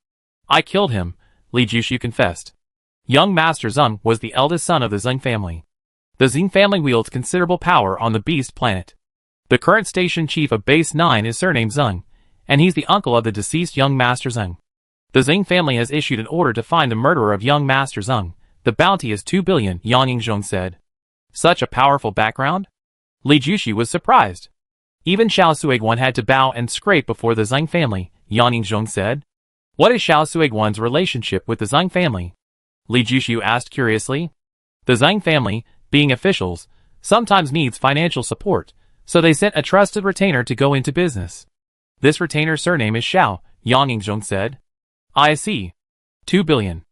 I killed him, Li Jushu confessed. Young Master Zheng was the eldest son of the Zheng family. The Zheng family wields considerable power on the Beast planet. The current station chief of Base 9 is surnamed Zheng, and he's the uncle of the deceased young Master Zheng. The Zheng family has issued an order to find the murderer of young Master Zheng. The bounty is 2 billion, Yang Yingzhong said. Such a powerful background? Li Jushu was surprised. Even Xiao Suiguan had to bow and scrape before the Zheng family, Yang Yingzhong said. What is Xiao Suiguan's relationship with the Zheng family? Li Jushu asked curiously. The Zhang family, being officials, sometimes needs financial support, so they sent a trusted retainer to go into business. This retainer's surname is Xiao, Yang Yingzhong said. I see. 2 billion.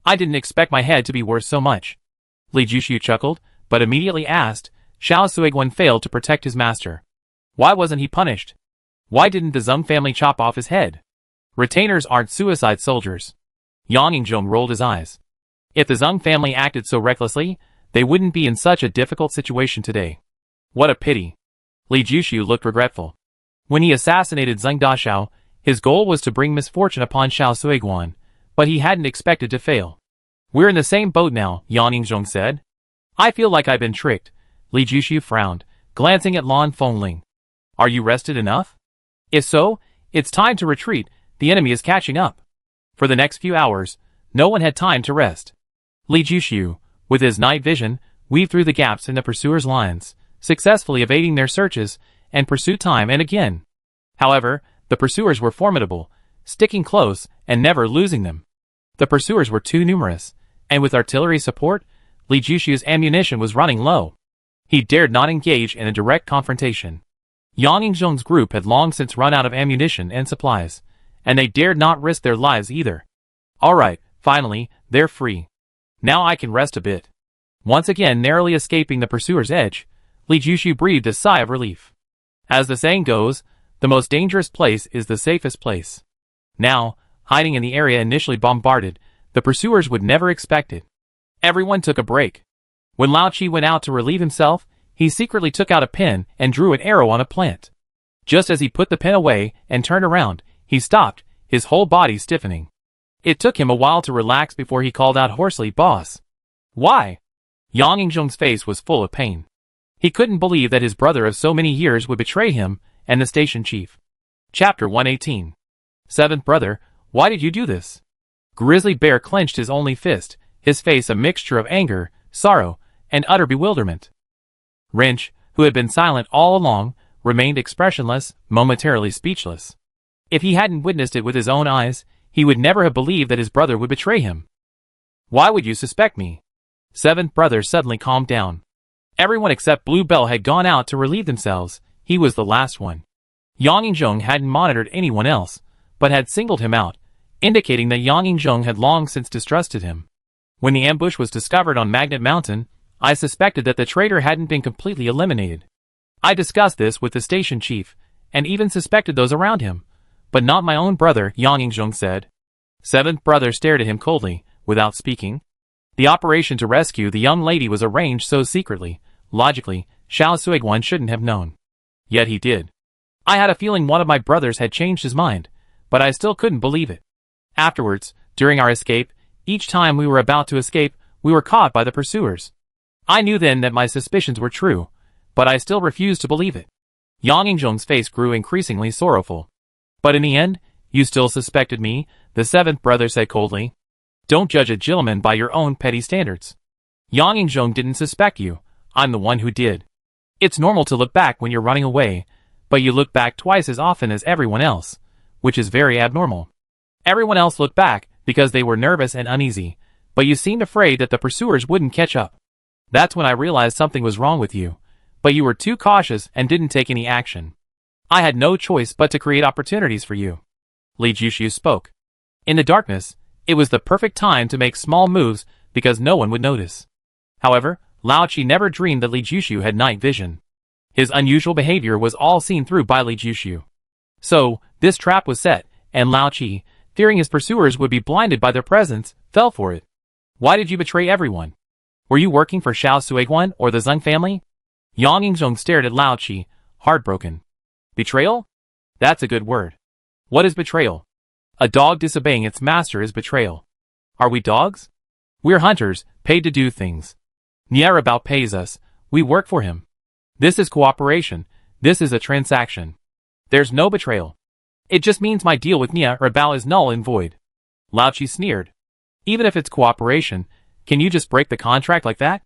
I didn't expect my head to be worth so much. Li Jushu chuckled, but immediately asked, Xiao Suiguan failed to protect his master. Why wasn't he punished? Why didn't the Zhang family chop off his head? Retainers aren't suicide soldiers. Yang Yingzhong rolled his eyes. If the Zhang family acted so recklessly, they wouldn't be in such a difficult situation today. What a pity. Li Jushu looked regretful. When he assassinated Zhang Daxiao, his goal was to bring misfortune upon Xiao Suiguan, but he hadn't expected to fail. We're in the same boat now, Yang Yingzhong said. I feel like I've been tricked. Li Jushu frowned, glancing at Lan Fengling. Are you rested enough? If so, it's time to retreat, the enemy is catching up. For the next few hours, no one had time to rest. Li Jushu, with his night vision, weaved through the gaps in the pursuers' lines, successfully evading their searches, and pursued time and again. However, the pursuers were formidable, sticking close and never losing them. The pursuers were too numerous, and with artillery support, Li Jushu's ammunition was running low. He dared not engage in a direct confrontation. Yang Yingzhong's group had long since run out of ammunition and supplies, and they dared not risk their lives either. Alright, finally, they're free. Now I can rest a bit. Once again narrowly escaping the pursuer's edge, Li Jushu breathed a sigh of relief. As the saying goes, the most dangerous place is the safest place. Now, hiding in the area initially bombarded, the pursuers would never expect it. Everyone took a break. When Lao Chi went out to relieve himself, he secretly took out a pen and drew an arrow on a plant. Just as he put the pen away and turned around, he stopped, his whole body stiffening. It took him a while to relax before he called out hoarsely, "Boss!" Why? Yang Yingzhong's face was full of pain. He couldn't believe that his brother of so many years would betray him and the station chief. Chapter 118. Seventh brother, why did you do this? Grizzly Bear clenched his only fist, his face a mixture of anger, sorrow, and utter bewilderment. Wrench, who had been silent all along, remained expressionless, momentarily speechless. If he hadn't witnessed it with his own eyes, he would never have believed that his brother would betray him. Why would you suspect me? Seventh brother suddenly calmed down. Everyone except Blue Bell had gone out to relieve themselves, he was the last one. Yang Yingzhong hadn't monitored anyone else, but had singled him out, indicating that Yang Yingzhong had long since distrusted him. When the ambush was discovered on Magnet Mountain, I suspected that the traitor hadn't been completely eliminated. I discussed this with the station chief, and even suspected those around him, but not my own brother, Yang Yingzhong said. Seventh brother stared at him coldly, without speaking. The operation to rescue the young lady was arranged so secretly, logically, Xiao Suiguan shouldn't have known. Yet he did. I had a feeling one of my brothers had changed his mind, but I still couldn't believe it. Afterwards, during our escape, each time we were about to escape, we were caught by the pursuers. I knew then that my suspicions were true, but I still refused to believe it. Yang Yingzhong's face grew increasingly sorrowful. But in the end, you still suspected me, the seventh brother said coldly. Don't judge a gentleman by your own petty standards. Yang Yingzhong didn't suspect you, I'm the one who did. It's normal to look back when you're running away, but you look back twice as often as everyone else, which is very abnormal. Everyone else looked back because they were nervous and uneasy, but you seemed afraid that the pursuers wouldn't catch up. That's when I realized something was wrong with you, but you were too cautious and didn't take any action. I had no choice but to create opportunities for you. Li Jushu spoke. In the darkness, it was the perfect time to make small moves because no one would notice. However, Lao Chi never dreamed that Li Jushu had night vision. His unusual behavior was all seen through by Li Jushu. So, this trap was set, and Lao Chi, fearing his pursuers would be blinded by their presence, fell for it. Why did you betray everyone? Were you working for Xiao Suiguan or the Zhang family? Yang Yingzhong stared at Lao Chi, heartbroken. Betrayal? That's a good word. What is betrayal? A dog disobeying its master is betrayal. Are we dogs? We're hunters, paid to do things. Nierabao pays us, we work for him. This is cooperation, this is a transaction. There's no betrayal. It just means my deal with Nierabao is null and void. Lao Chi sneered. Even if it's cooperation, can you just break the contract like that?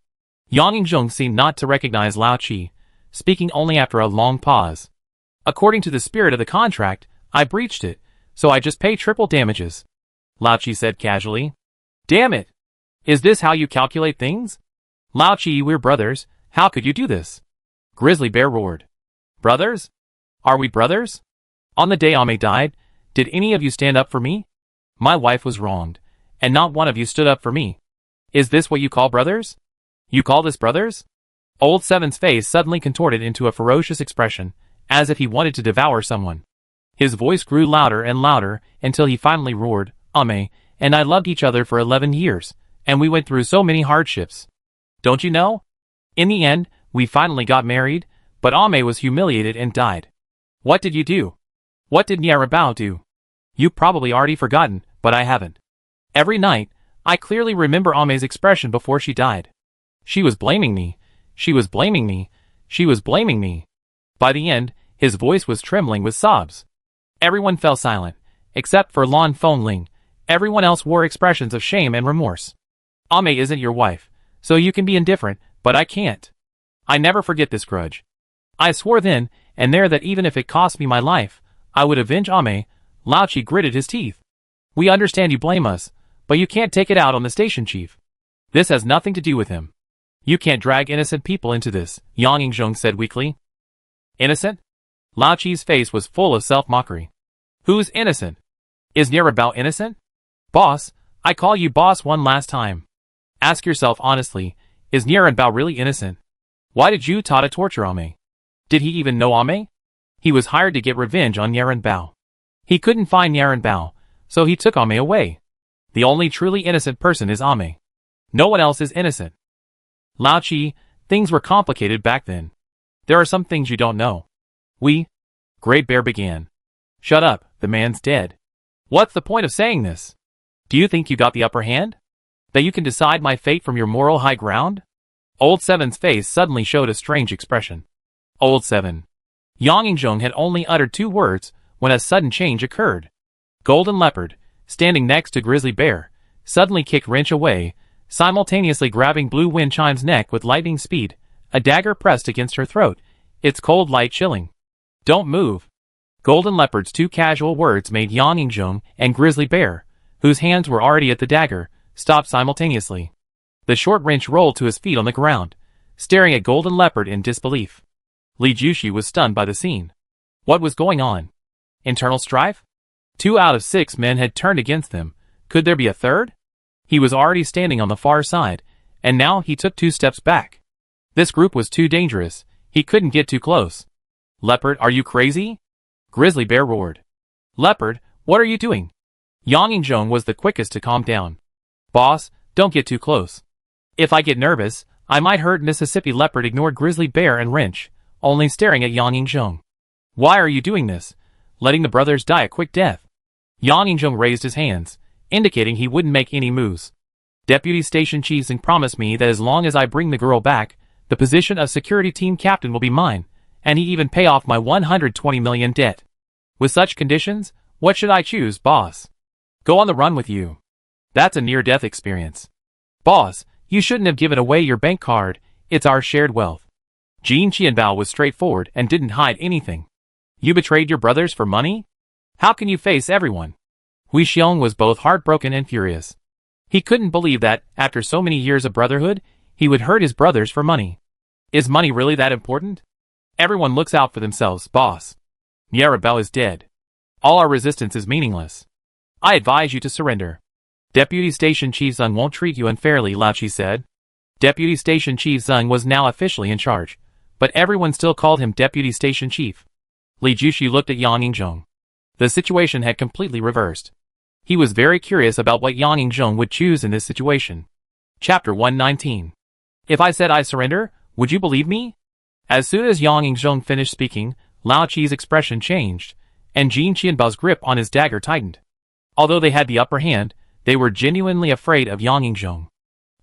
Yang Yingzhong seemed not to recognize Lao Chi, speaking only after a long pause. According to the spirit of the contract, I breached it, so I just pay triple damages. Lao Chi said casually. Damn it! Is this how you calculate things? Lao Chi, we're brothers. How could you do this? Grizzly Bear roared. Brothers? Are we brothers? On the day Ame died, did any of you stand up for me? My wife was wronged, and not one of you stood up for me. Is this what you call brothers? You call this brothers? Old Seven's face suddenly contorted into a ferocious expression, as if he wanted to devour someone. His voice grew louder and louder until he finally roared, Ame and I loved each other for 11 years, and we went through so many hardships. Don't you know? In the end, we finally got married, but Ame was humiliated and died. What did you do? What did Nyarabao do? You probably already forgotten, but I haven't. Every night, I clearly remember Ame's expression before she died. She was blaming me. She was blaming me. She was blaming me. By the end, his voice was trembling with sobs. Everyone fell silent, except for Lan Fengling. Everyone else wore expressions of shame and remorse. Ame isn't your wife, so you can be indifferent, but I can't. I never forget this grudge. I swore then and there that even if it cost me my life, I would avenge Ame. Lao Chi gritted his teeth. We understand you blame us, but you can't take it out on the station chief. This has nothing to do with him. You can't drag innocent people into this, Yang Yingzhong said weakly. Innocent? Lao Chi's face was full of self-mockery. Who's innocent? Is Nyarabao innocent? Boss, I call you boss one last time. Ask yourself honestly, is Nyarabao really innocent? Why did you Tada torture Ame? Did he even know Ame? He was hired to get revenge on Nyarabao. He couldn't find Nyarabao, so he took Ame away. The only truly innocent person is Ame. No one else is innocent. Lao Chi, things were complicated back then. There are some things you don't know. Great Bear began. Shut up, the man's dead. What's the point of saying this? Do you think you got the upper hand? That you can decide my fate from your moral high ground? Old Seven's face suddenly showed a strange expression. Old Seven. Yang Yingzhong had only uttered 2 words when a sudden change occurred. Golden Leopard, standing next to Grizzly Bear, suddenly kicked Wrench away, simultaneously grabbing Blue Wind Chime's neck with lightning speed, a dagger pressed against her throat, its cold light chilling. Don't move. Golden Leopard's 2 casual words made Yang Yingzhong and Grizzly Bear, whose hands were already at the dagger, stop simultaneously. The short Wrench rolled to his feet on the ground, staring at Golden Leopard in disbelief. Li Jushi was stunned by the scene. What was going on? Internal strife? 2 out of 6 men had turned against them. Could there be a third? He was already standing on the far side, and now he took 2 steps back. This group was too dangerous. He couldn't get too close. Leopard, are you crazy? Grizzly Bear roared. Leopard, what are you doing? Yang Yingzhong was the quickest to calm down. Boss, don't get too close. If I get nervous, I might hurt. Mississippi Leopard ignored Grizzly Bear and Wrench, only staring at Yang Yingzhong. Why are you doing this? Letting the brothers die a quick death. Yang Yingzhong raised his hands, indicating he wouldn't make any moves. Deputy Station Chief Zhang promised me that as long as I bring the girl back, the position of security team captain will be mine, and he even pay off my 120 million debt. With such conditions, what should I choose, boss? Go on the run with you. That's a near-death experience. Boss, you shouldn't have given away your bank card. It's our shared wealth. Jin Qianbao was straightforward and didn't hide anything. You betrayed your brothers for money? How can you face everyone? Hui Xiong was both heartbroken and furious. He couldn't believe that, after so many years of brotherhood, he would hurt his brothers for money. Is money really that important? Everyone looks out for themselves, boss. Nyarabao is dead. All our resistance is meaningless. I advise you to surrender. Deputy Station Chief Zhang won't treat you unfairly, Lao Chi said. Deputy Station Chief Zhang was now officially in charge, but everyone still called him Deputy Station Chief. Li Jushi looked at Yang Yingzhong. The situation had completely reversed. He was very curious about what Yang Yingzhong would choose in this situation. Chapter 119. If I said I surrender, would you believe me? As soon as Yang Yingzhong finished speaking, Lao Chi's expression changed, and Jin Qianbao's grip on his dagger tightened. Although they had the upper hand, they were genuinely afraid of Yang Yingzhong.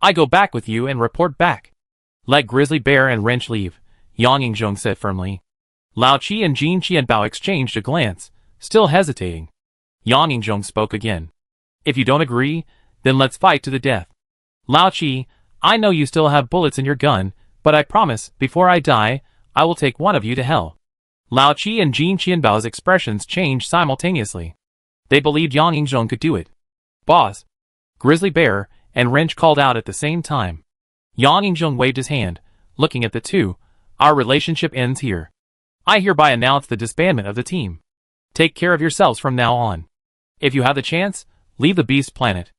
I go back with you and report back. Let Grizzly Bear and Wrench leave, Yang Yingzhong said firmly. Lao Chi and Jin Qianbao exchanged a glance, still hesitating. Yang Yingzhong spoke again. If you don't agree, then let's fight to the death. Lao Chi, I know you still have bullets in your gun, but I promise, before I die, I will take one of you to hell. Lao Chi and Jin Qianbao's expressions changed simultaneously. They believed Yang Yingzhong could do it. Boss, Grizzly Bear, and Wrench called out at the same time. Yang Yingjung waved his hand, looking at the two. Our relationship ends here. I hereby announce the disbandment of the team. Take care of yourselves from now on. If you have the chance, leave the beast planet.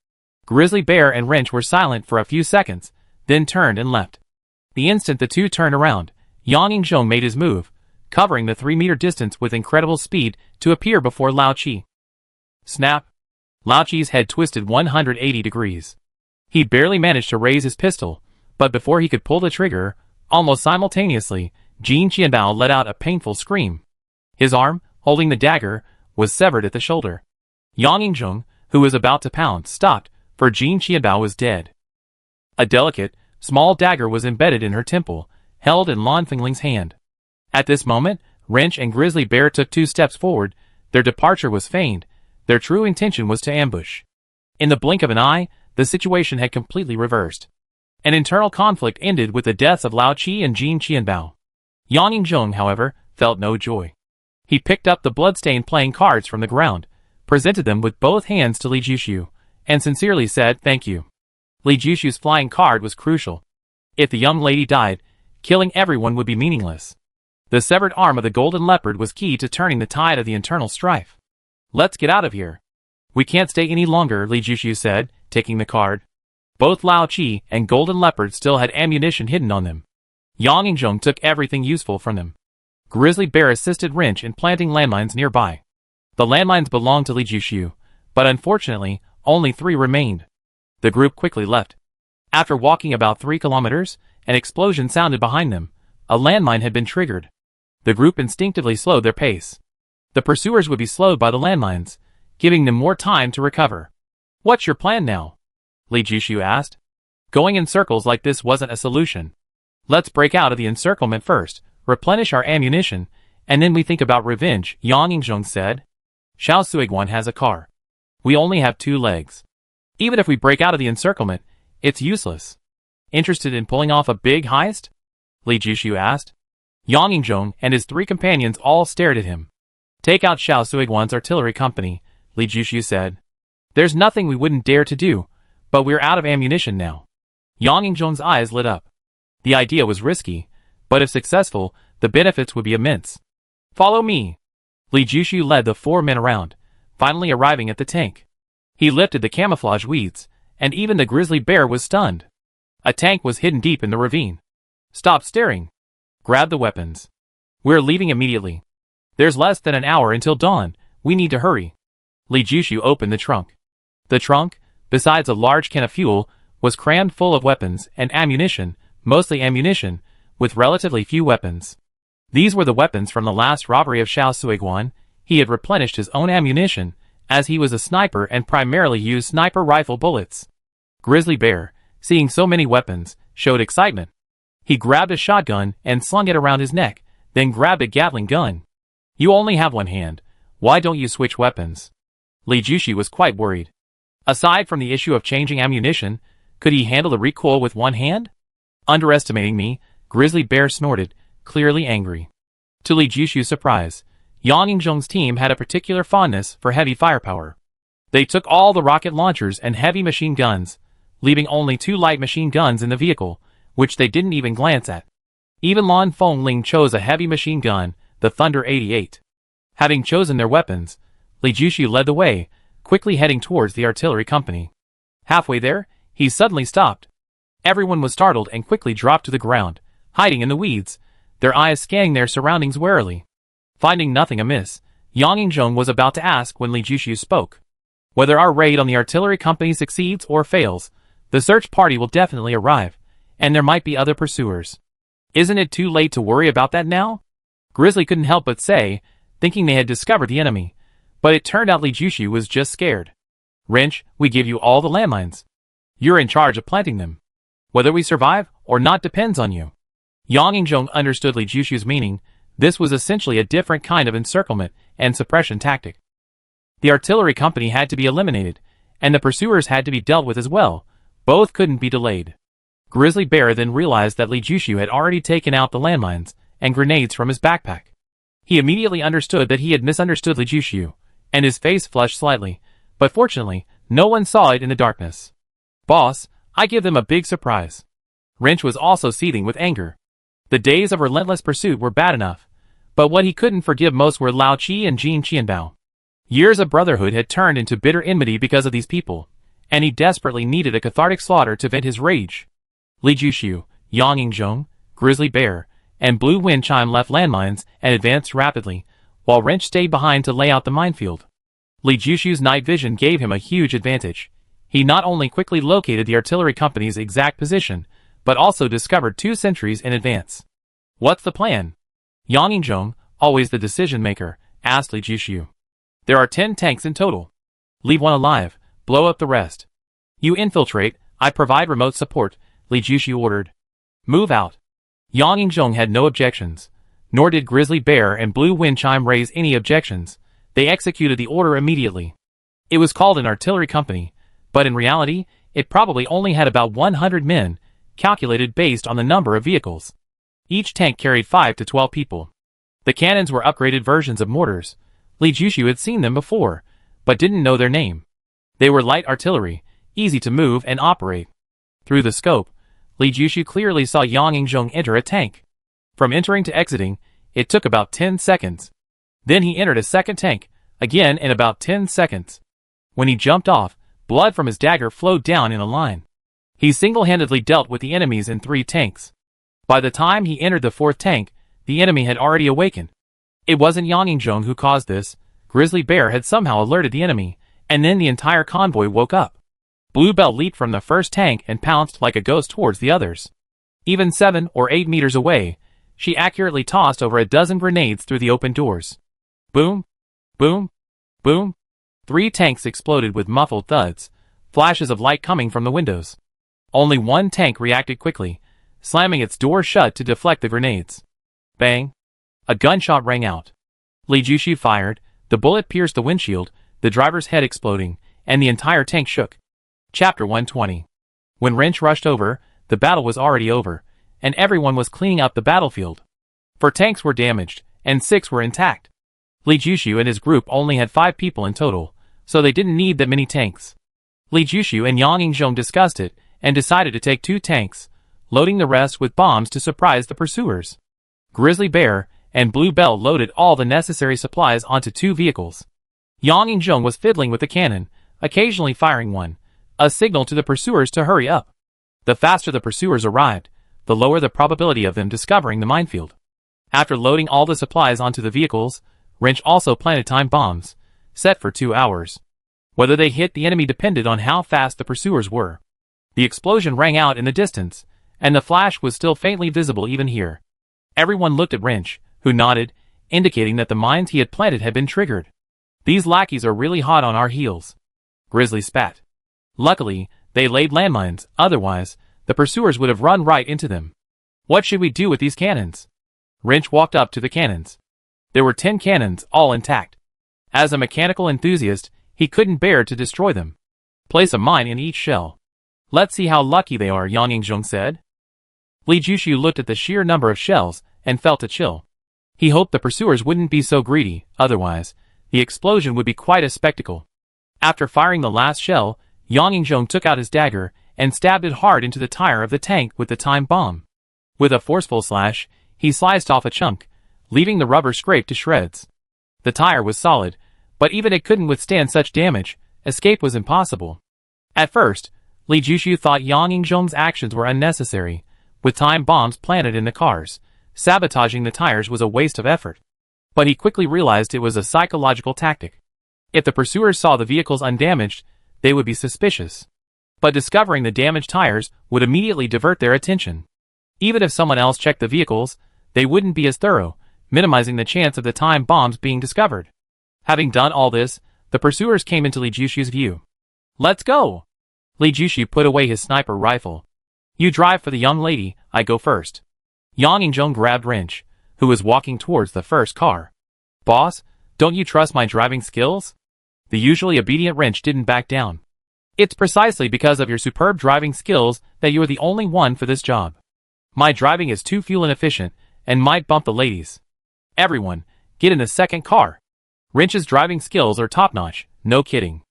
Grizzly Bear and Wrench were silent for a few seconds, then turned and left. The instant the two turned around, Yang Yingjung made his move, covering the 3-meter distance with incredible speed to appear before Lao Chi. Snap! Lao Chi's head twisted 180 degrees. He barely managed to raise his pistol, but before he could pull the trigger, almost simultaneously, Jin Qianbao let out a painful scream. His arm, holding the dagger, was severed at the shoulder. Yang Yingjung, who was about to pounce, stopped, for Jin Qianbao was dead. A delicate, small dagger was embedded in her temple, held in Lan Fingling's hand. At this moment, Wrench and Grizzly Bear took 2 steps forward. Their departure was feigned. Their true intention was to ambush. In the blink of an eye, the situation had completely reversed. An internal conflict ended with the deaths of Lao Chi and Jin Qianbao. Yang Yingjung, however, felt no joy. He picked up the bloodstained playing cards from the ground, presented them with both hands to Li Jushu, and sincerely said thank you. Li Jushu's flying card was crucial. If the young lady died, killing everyone would be meaningless. The severed arm of the golden leopard was key to turning the tide of the internal strife. Let's get out of here. We can't stay any longer, Li Jushu said, taking the card. Both Lao Chi and Golden Leopard still had ammunition hidden on them. Yang Yingjung took everything useful from them. Grizzly Bear assisted Wrench in planting landmines nearby. The landmines belonged to Li Jushu, but unfortunately, only 3 remained. The group quickly left. After walking about 3 kilometers, an explosion sounded behind them. A landmine had been triggered. The group instinctively slowed their pace. The pursuers would be slowed by the landmines, giving them more time to recover. What's your plan now? Li Jushu asked. Going in circles like this wasn't a solution. Let's break out of the encirclement first, replenish our ammunition, and then we think about revenge, Yang Yingjung said. Xiao Suiguan has a car. We only have 2 legs. Even if we break out of the encirclement, it's useless. Interested in pulling off a big heist? Li Jushu asked. Yang Yingjung and his 3 companions all stared at him. Take out Xiao Suiguan's artillery company, Li Jushu said. There's nothing we wouldn't dare to do, but we're out of ammunition now. Yang Yingjung's eyes lit up. The idea was risky, but if successful, the benefits would be immense. Follow me. Li Jushu led the 4 men around, finally arriving at the tank. He lifted the camouflage weeds, and even the grizzly bear was stunned. A tank was hidden deep in the ravine. Stop staring. Grab the weapons. We're leaving immediately. There's less than an hour until dawn. We need to hurry. Li Jushu opened the trunk. The trunk, besides a large can of fuel, was crammed full of weapons and ammunition, mostly ammunition, with relatively few weapons. These were the weapons from the last robbery of Xiao Suiguan. He had replenished his own ammunition, as he was a sniper and primarily used sniper rifle bullets. Grizzly Bear, seeing so many weapons, showed excitement. He grabbed a shotgun and slung it around his neck, then grabbed a Gatling gun. You only have 1 hand. Why don't you switch weapons? Li Jushu was quite worried. Aside from the issue of changing ammunition, could he handle the recoil with 1 hand? Underestimating me, Grizzly Bear snorted, clearly angry. To Li Jushu's surprise, Yang Yingjung's team had a particular fondness for heavy firepower. They took all the rocket launchers and heavy machine guns, leaving only 2 light machine guns in the vehicle, which they didn't even glance at. Even Lan Fengling chose a heavy machine gun, the Thunder 88. Having chosen their weapons, Li Jushu led the way, quickly heading towards the artillery company. Halfway there, he suddenly stopped. Everyone was startled and quickly dropped to the ground, hiding in the weeds, their eyes scanning their surroundings warily. Finding nothing amiss, Yang Yingjung was about to ask when Li Jushu spoke. Whether our raid on the artillery company succeeds or fails, the search party will definitely arrive, and there might be other pursuers. Isn't it too late to worry about that now? Grizzly couldn't help but say, thinking they had discovered the enemy, but it turned out Li Jushu was just scared. Wrench, we give you all the landmines. You're in charge of planting them. Whether we survive or not depends on you. Yang Yingjung understood Li Jushu's meaning. This was essentially a different kind of encirclement and suppression tactic. The artillery company had to be eliminated, and the pursuers had to be dealt with as well. Both couldn't be delayed. Grizzly Bear then realized that Li Jushu had already taken out the landmines and grenades from his backpack. He immediately understood that he had misunderstood Li Jushu, and his face flushed slightly, but fortunately, no one saw it in the darkness. Boss, I give them a big surprise. Wrench was also seething with anger. The days of relentless pursuit were bad enough, but what he couldn't forgive most were Lao Qi and Jin Qianbao. Years of brotherhood had turned into bitter enmity because of these people, and he desperately needed a cathartic slaughter to vent his rage. Li Jushu, Yang Yingzhong, Grizzly Bear, and Blue Wind Chime left landmines and advanced rapidly, while Wrench stayed behind to lay out the minefield. Li Jushu's night vision gave him a huge advantage. He not only quickly located the artillery company's exact position, but also discovered 2 sentries in advance. What's the plan? Yang Yingzhong, always the decision-maker, asked Li Jushu. There are 10 tanks in total. Leave one alive, blow up the rest. You infiltrate, I provide remote support, Li Jushu ordered. Move out. Yang Yingzhong had no objections, nor did Grizzly Bear and Blue Wind Chime raise any objections. They executed the order immediately. It was called an artillery company, but in reality, it probably only had about 100 men, calculated based on the number of vehicles. Each tank carried 5 to 12 people. The cannons were upgraded versions of mortars. Li Jushu had seen them before, but didn't know their name. They were light artillery, easy to move and operate. Through the scope, Li Jushu clearly saw Yang Yingzhong enter a tank. From entering to exiting, it took about 10 seconds. Then he entered a second tank, again in about 10 seconds. When he jumped off, blood from his dagger flowed down in a line. He single-handedly dealt with the enemies in 3 tanks. By the time he entered the 4th tank, the enemy had already awakened. It wasn't Yang Yingzhong who caused this. Grizzly Bear had somehow alerted the enemy, and then the entire convoy woke up. Bluebell leaped from the first tank and pounced like a ghost towards the others. Even 7 or 8 meters away, she accurately tossed over a dozen grenades through the open doors. Boom! Boom! Boom! 3 tanks exploded with muffled thuds, flashes of light coming from the windows. Only one tank reacted quickly, slamming its door shut to deflect the grenades. Bang! A gunshot rang out. Li Jushu fired, the bullet pierced the windshield, the driver's head exploding, and the entire tank shook. Chapter 120. When Wrench rushed over, the battle was already over, and everyone was cleaning up the battlefield. 4 tanks were damaged, and 6 were intact. Li Jushu and his group only had 5 people in total, so they didn't need that many tanks. Li Jushu and Yang Yingzhong discussed it, and decided to take 2 tanks, loading the rest with bombs to surprise the pursuers. Grizzly Bear and Bluebell loaded all the necessary supplies onto 2 vehicles. Yang Yingzhong was fiddling with the cannon, occasionally firing one, a signal to the pursuers to hurry up. The faster the pursuers arrived, the lower the probability of them discovering the minefield. After loading all the supplies onto the vehicles, Wrench also planted time bombs, set for 2 hours. Whether they hit the enemy depended on how fast the pursuers were. The explosion rang out in the distance, and the flash was still faintly visible even here. Everyone looked at Wrench, who nodded, indicating that the mines he had planted had been triggered. These lackeys are really hot on our heels. Grizzly spat. Luckily, they laid landmines, otherwise, the pursuers would have run right into them. What should we do with these cannons? Wrench walked up to the cannons. There were 10 cannons, all intact. As a mechanical enthusiast, he couldn't bear to destroy them. Place a mine in each shell. Let's see how lucky they are, Yang Yingzhong said. Li Jushu looked at the sheer number of shells, and felt a chill. He hoped the pursuers wouldn't be so greedy, otherwise, the explosion would be quite a spectacle. After firing the last shell, Yang Yingzhong took out his dagger, and stabbed it hard into the tire of the tank with the time bomb. With a forceful slash, he sliced off a chunk, leaving the rubber scraped to shreds. The tire was solid, but even it couldn't withstand such damage. Escape was impossible. At first, Li Jushu thought Yang Yingzhong's actions were unnecessary. With time bombs planted in the cars, sabotaging the tires was a waste of effort. But he quickly realized it was a psychological tactic. If the pursuers saw the vehicles undamaged, they would be suspicious. But discovering the damaged tires would immediately divert their attention. Even if someone else checked the vehicles, they wouldn't be as thorough, minimizing the chance of the time bombs being discovered. Having done all this, the pursuers came into Li Jushu's view. Let's go! Li Jushu put away his sniper rifle. You drive for the young lady, I go first. Yang Yingzhong grabbed Wrench, who was walking towards the first car. Boss, don't you trust my driving skills? The usually obedient Wrench didn't back down. It's precisely because of your superb driving skills that you are the only one for this job. My driving is too fuel inefficient, and might bump the ladies. Everyone, get in the second car. Wrench's driving skills are top-notch, no kidding.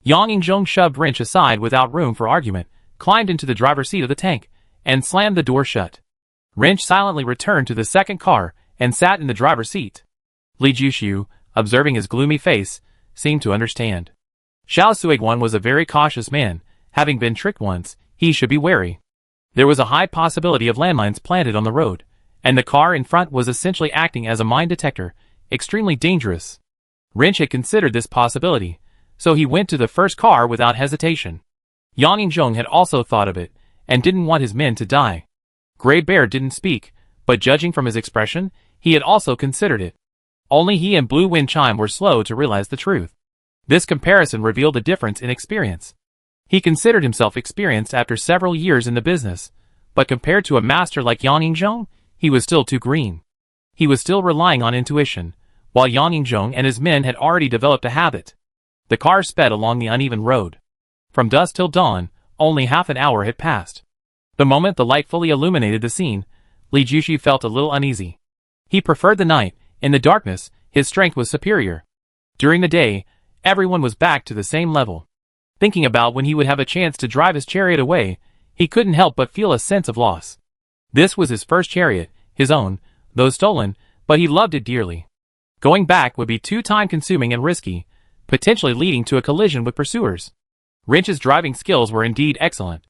Yang Yingzhong shoved Wrench aside without room for argument, climbed into the driver's seat of the tank, and slammed the door shut. Wrench silently returned to the second car and sat in the driver's seat. Li Jushu, observing his gloomy face, seemed to understand. Xiao Suiguan was a very cautious man. Having been tricked once, he should be wary. There was a high possibility of landmines planted on the road, and the car in front was essentially acting as a mine detector, extremely dangerous. Wrench had considered this possibility, so he went to the first car without hesitation. Yang Yingzhong had also thought of it, and didn't want his men to die. Gray Bear didn't speak, but judging from his expression, he had also considered it. Only he and Blue Wind Chime were slow to realize the truth. This comparison revealed a difference in experience. He considered himself experienced after several years in the business, but compared to a master like Yang Yingzhong, he was still too green. He was still relying on intuition, while Yang Yingzhong and his men had already developed a habit. The car sped along the uneven road. From dusk till dawn, only half an hour had passed. The moment the light fully illuminated the scene, Li Jushu felt a little uneasy. He preferred the night. In the darkness, his strength was superior. During the day, everyone was back to the same level. Thinking about when he would have a chance to drive his chariot away, he couldn't help but feel a sense of loss. This was his first chariot, his own, though stolen, but he loved it dearly. Going back would be too time-consuming and risky, potentially leading to a collision with pursuers. Wrench's driving skills were indeed excellent.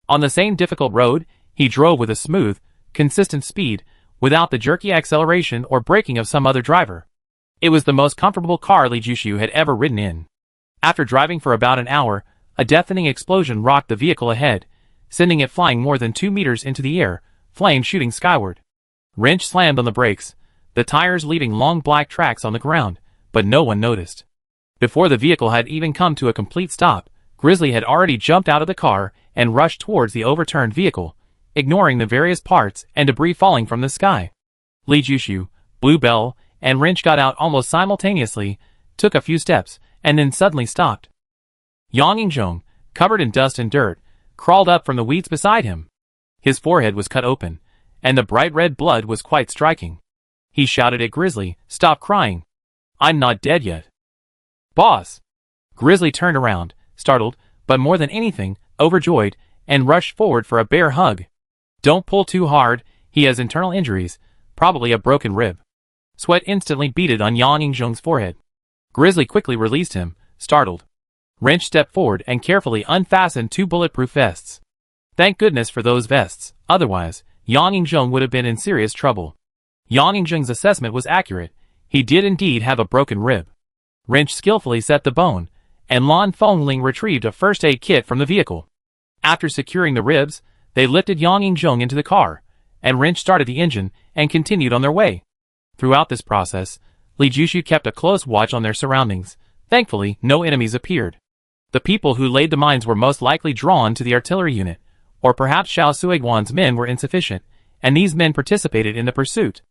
On the same difficult road, he drove with a smooth, consistent speed, without the jerky acceleration or braking of some other driver. It was the most comfortable car Li Jushu had ever ridden in. After driving for about an hour, a deafening explosion rocked the vehicle ahead, sending it flying more than 2 meters into the air, flames shooting skyward. Wrench slammed on the brakes, the tires leaving long black tracks on the ground, but no one noticed. Before the vehicle had even come to a complete stop, Grizzly had already jumped out of the car and rushed towards the overturned vehicle, ignoring the various parts and debris falling from the sky. Li Jushu, Bluebell, and Wrench got out almost simultaneously, took a few steps, and then suddenly stopped. Yang Yingzhong, covered in dust and dirt, crawled up from the weeds beside him. His forehead was cut open, and the bright red blood was quite striking. He shouted at Grizzly, "Stop crying. I'm not dead yet." "Boss!" Grizzly turned around, startled, but more than anything, overjoyed, and rushed forward for a bear hug. "Don't pull too hard, he has internal injuries, probably a broken rib." Sweat instantly beaded on Yang Yingzhong's forehead. Grizzly quickly released him, startled. Wrench stepped forward and carefully unfastened 2 bulletproof vests. Thank goodness for those vests, otherwise, Yang Yingzhong would have been in serious trouble. Yang Yingzhong's assessment was accurate. He did indeed have a broken rib. Wrench skillfully set the bone, and Lan Fengling retrieved a first aid kit from the vehicle. After securing the ribs, they lifted Yang Yingzhong into the car, and Wrench started the engine and continued on their way. Throughout this process, Li Jushu kept a close watch on their surroundings. Thankfully, no enemies appeared. The people who laid the mines were most likely drawn to the artillery unit, or perhaps Xiao Suiguan's men were insufficient, and these men participated in the pursuit.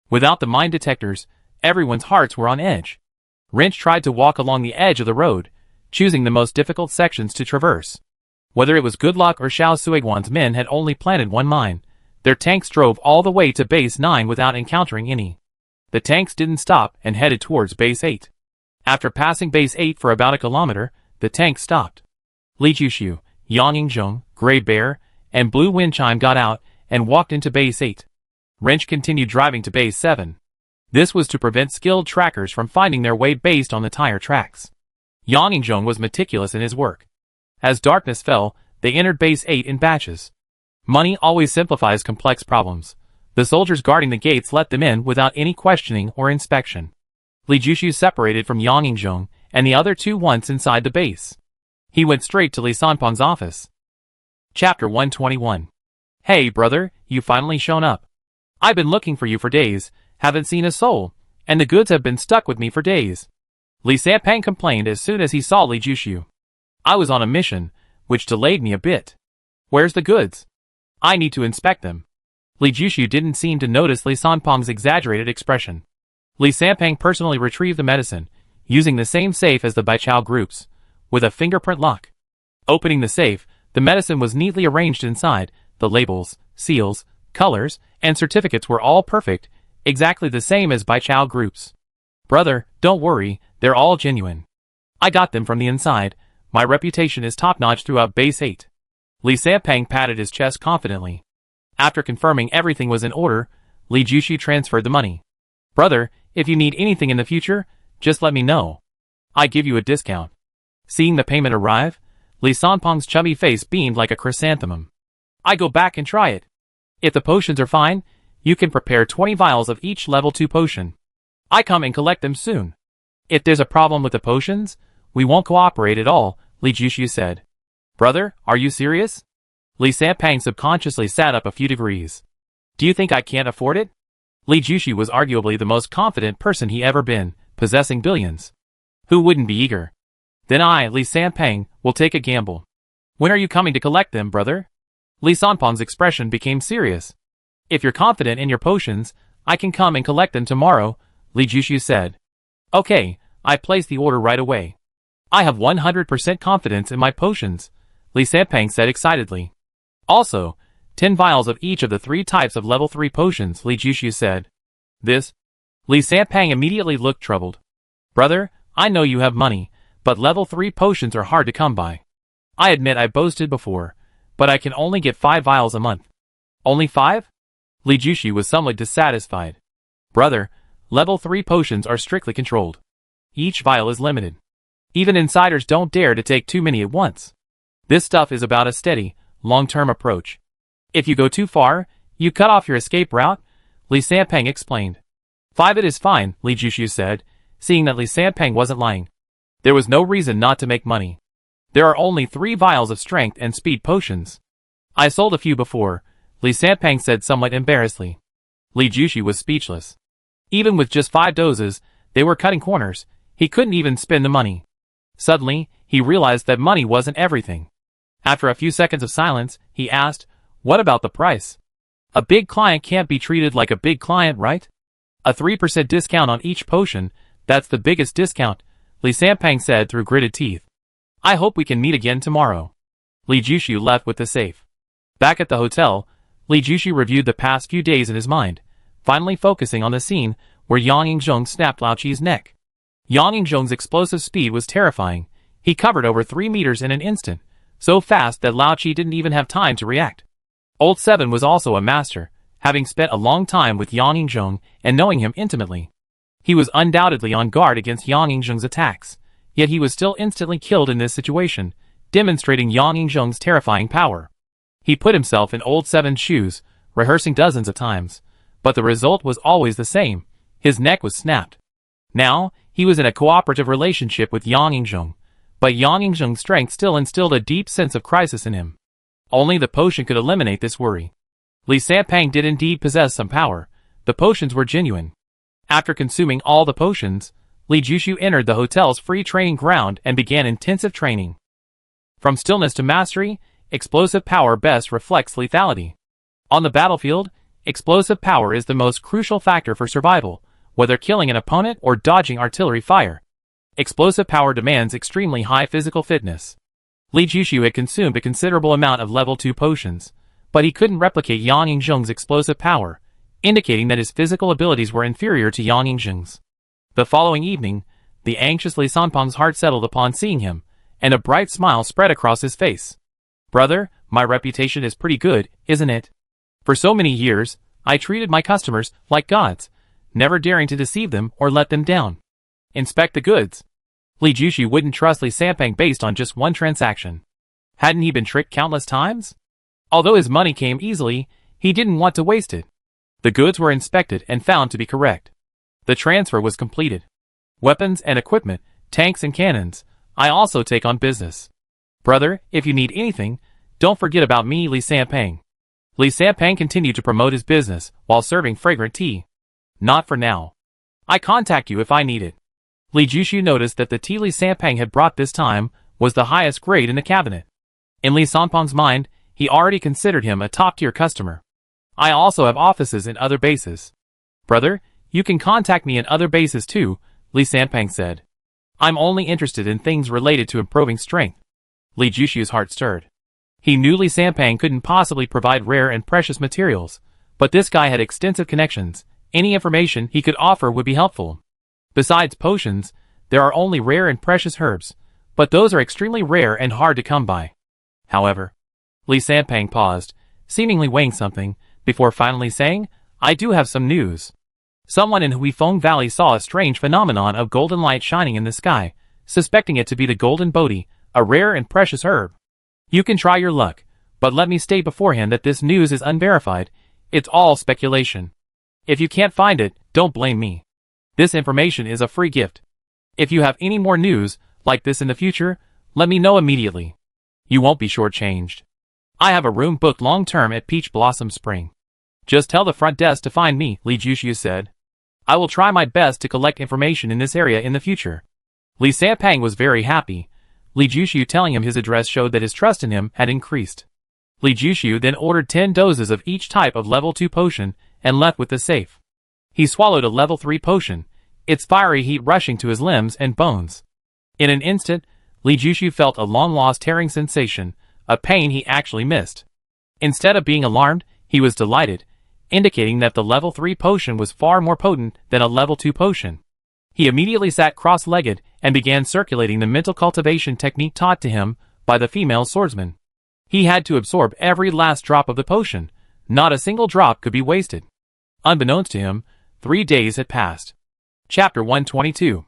Without the mine detectors, everyone's hearts were on edge. Wrench tried to walk along the edge of the road, choosing the most difficult sections to traverse. Whether it was good luck or Xiao Suiguan's men had only planted one mine, their tanks drove all the way to Base 9 without encountering any. The tanks didn't stop and headed towards Base 8. After passing Base 8 for about a kilometer, the tanks stopped. Li Jushu, Yang Yingzhong, Gray Bear, and Blue Wind Chime got out and walked into Base 8. Wrench continued driving to Base 7. This was to prevent skilled trackers from finding their way based on the tire tracks. Yang Yingzhong was meticulous in his work. As darkness fell, they entered Base 8 in batches. Money always simplifies complex problems. The soldiers guarding the gates let them in without any questioning or inspection. Li Jushu separated from Yang Yingzhong and the other 2 once inside the base. He went straight to Li Sanpeng's office. Chapter 121. "Hey brother, you finally shown up. I've been looking for you for days, haven't seen a soul, and the goods have been stuck with me for days." Li Sanpeng complained as soon as he saw Li Jushu. "I was on a mission, which delayed me a bit. Where's the goods? I need to inspect them." Li Jushu didn't seem to notice Li Sanpeng's exaggerated expression. Li Sanpeng personally retrieved the medicine, using the same safe as the Baichao groups, with a fingerprint lock. Opening the safe, the medicine was neatly arranged inside. The labels, seals, colors, and certificates were all perfect, exactly the same as Baichao groups. "Brother, don't worry, they're all genuine. I got them from the inside. My reputation is top-notch throughout Base 8. Li Sanpeng patted his chest confidently. After confirming everything was in order, Li Jushi transferred the money. Brother, if you need anything in the future, just let me know. I give you a discount. Seeing the payment arrive, Li Sanpeng's chubby face beamed like a chrysanthemum. I go back and try it. If the potions are fine, you can prepare 20 vials of each level 2 potion. I come and collect them soon. If there's a problem with the potions, we won't cooperate at all, Li Jushi said. Brother, are you serious? Li Sanpeng subconsciously sat up a few degrees. Do you think I can't afford it? Li Jushi was arguably the most confident person he ever been, possessing billions. Who wouldn't be eager? Then I, Li Sanpeng, will take a gamble. When are you coming to collect them, brother? Li Sanpeng's expression became serious. If you're confident in your potions, I can come and collect them tomorrow, Li Jushi said. Okay, I place the order right away. I have 100% confidence in my potions, Li Sanpeng said excitedly. Also, 10 vials of each of the 3 types of level 3 potions, Li Jushi said. This? Li Sanpeng immediately looked troubled. Brother, I know you have money, but level 3 potions are hard to come by. I admit I boasted before, but I can only get 5 vials a month. Only 5? Li Jushi was somewhat dissatisfied. Brother, level 3 potions are strictly controlled. Each vial is limited. Even insiders don't dare to take too many at once. This stuff is about a steady, long-term approach. If you go too far, you cut off your escape route, Li Sanpeng explained. 5 it is fine, Li Jushi said, seeing that Li Sanpeng wasn't lying. There was no reason not to make money. There are only 3 vials of strength and speed potions. I sold a few before, Li Sanpeng said somewhat embarrassedly. Li Jushi was speechless. Even with just 5 doses, they were cutting corners. He couldn't even spend the money. Suddenly, he realized that money wasn't everything. After a few seconds of silence, he asked, what about the price? A big client can't be treated like a big client, right? A 3% discount on each potion, that's the biggest discount, Li Sanpeng said through gritted teeth. I hope we can meet again tomorrow. Li Jushi left with the safe. Back at the hotel, Li Jushi reviewed the past few days in his mind, finally focusing on the scene where Yang Yingzhong snapped Lao Chi's neck. Yang Yingzhong's explosive speed was terrifying. He covered over 3 meters in an instant, so fast that Lao Chi didn't even have time to react. Old Seven was also a master, having spent a long time with Yang Yingzhong and knowing him intimately. He was undoubtedly on guard against Yang Yingzhong's attacks, yet he was still instantly killed in this situation, demonstrating Yang Yingzhong's terrifying power. He put himself in Old Seven's shoes, rehearsing dozens of times, but the result was always the same. His neck was snapped. Now, he was in a cooperative relationship with Yang Yingzhong, but Yang Yingzhong's strength still instilled a deep sense of crisis in him. Only the potion could eliminate this worry. Li Sanpeng did indeed possess some power. The potions were genuine. After consuming all the potions, Li Jushi entered the hotel's free training ground and began intensive training. From stillness to mastery, explosive power best reflects lethality. On the battlefield, explosive power is the most crucial factor for survival, whether killing an opponent or dodging artillery fire. Explosive power demands extremely high physical fitness. Li Jushi had consumed a considerable amount of level 2 potions, but he couldn't replicate Yang Yingzhong's explosive power, indicating that his physical abilities were inferior to Yang Yingzhong's. The following evening, the anxious Li Sanpeng's heart settled upon seeing him, and a bright smile spread across his face. Brother, my reputation is pretty good, isn't it? For so many years, I treated my customers like gods, never daring to deceive them or let them down. Inspect the goods. Li Jushi wouldn't trust Li Sanpeng based on just one transaction. Hadn't he been tricked countless times? Although his money came easily, he didn't want to waste it. The goods were inspected and found to be correct. The transfer was completed. Weapons and equipment, tanks and cannons, I also take on business. Brother, if you need anything, don't forget about me, Li Sanpeng. Li Sanpeng continued to promote his business while serving fragrant tea. Not for now. I contact you if I need it. Li Jushi noticed that the tea Li Sanpeng had brought this time was the highest grade in the cabinet. In Li Sanpeng's mind, he already considered him a top-tier customer. I also have offices in other bases. Brother, you can contact me in other bases too, Li Sanpeng said. I'm only interested in things related to improving strength. Li Jushi's heart stirred. He knew Li Sanpeng couldn't possibly provide rare and precious materials, but this guy had extensive connections. Any information he could offer would be helpful. Besides potions, there are only rare and precious herbs, but those are extremely rare and hard to come by. However, Li Sanpeng paused, seemingly weighing something, before finally saying, I do have some news. Someone in Huifeng Valley saw a strange phenomenon of golden light shining in the sky, suspecting it to be the golden bodhi, a rare and precious herb. You can try your luck, but let me state beforehand that this news is unverified. It's all speculation. If you can't find it, don't blame me. This information is a free gift. If you have any more news like this in the future, let me know immediately. You won't be shortchanged. I have a room booked long-term at Peach Blossom Spring. Just tell the front desk to find me, Li Jushu said. I will try my best to collect information in this area in the future. Li Sanpeng was very happy. Li Jushu telling him his address showed that his trust in him had increased. Li Jushu then ordered 10 doses of each type of level 2 potion and left with the safe. He swallowed a level 3 potion, its fiery heat rushing to his limbs and bones. In an instant, Li Jushu felt a long-lost tearing sensation, a pain he actually missed. Instead of being alarmed, he was delighted, indicating that the level 3 potion was far more potent than a level 2 potion. He immediately sat cross-legged and began circulating the mental cultivation technique taught to him by the female swordsman. He had to absorb every last drop of the potion. Not a single drop could be wasted. Unbeknownst to him, 3 days had passed. Chapter 122.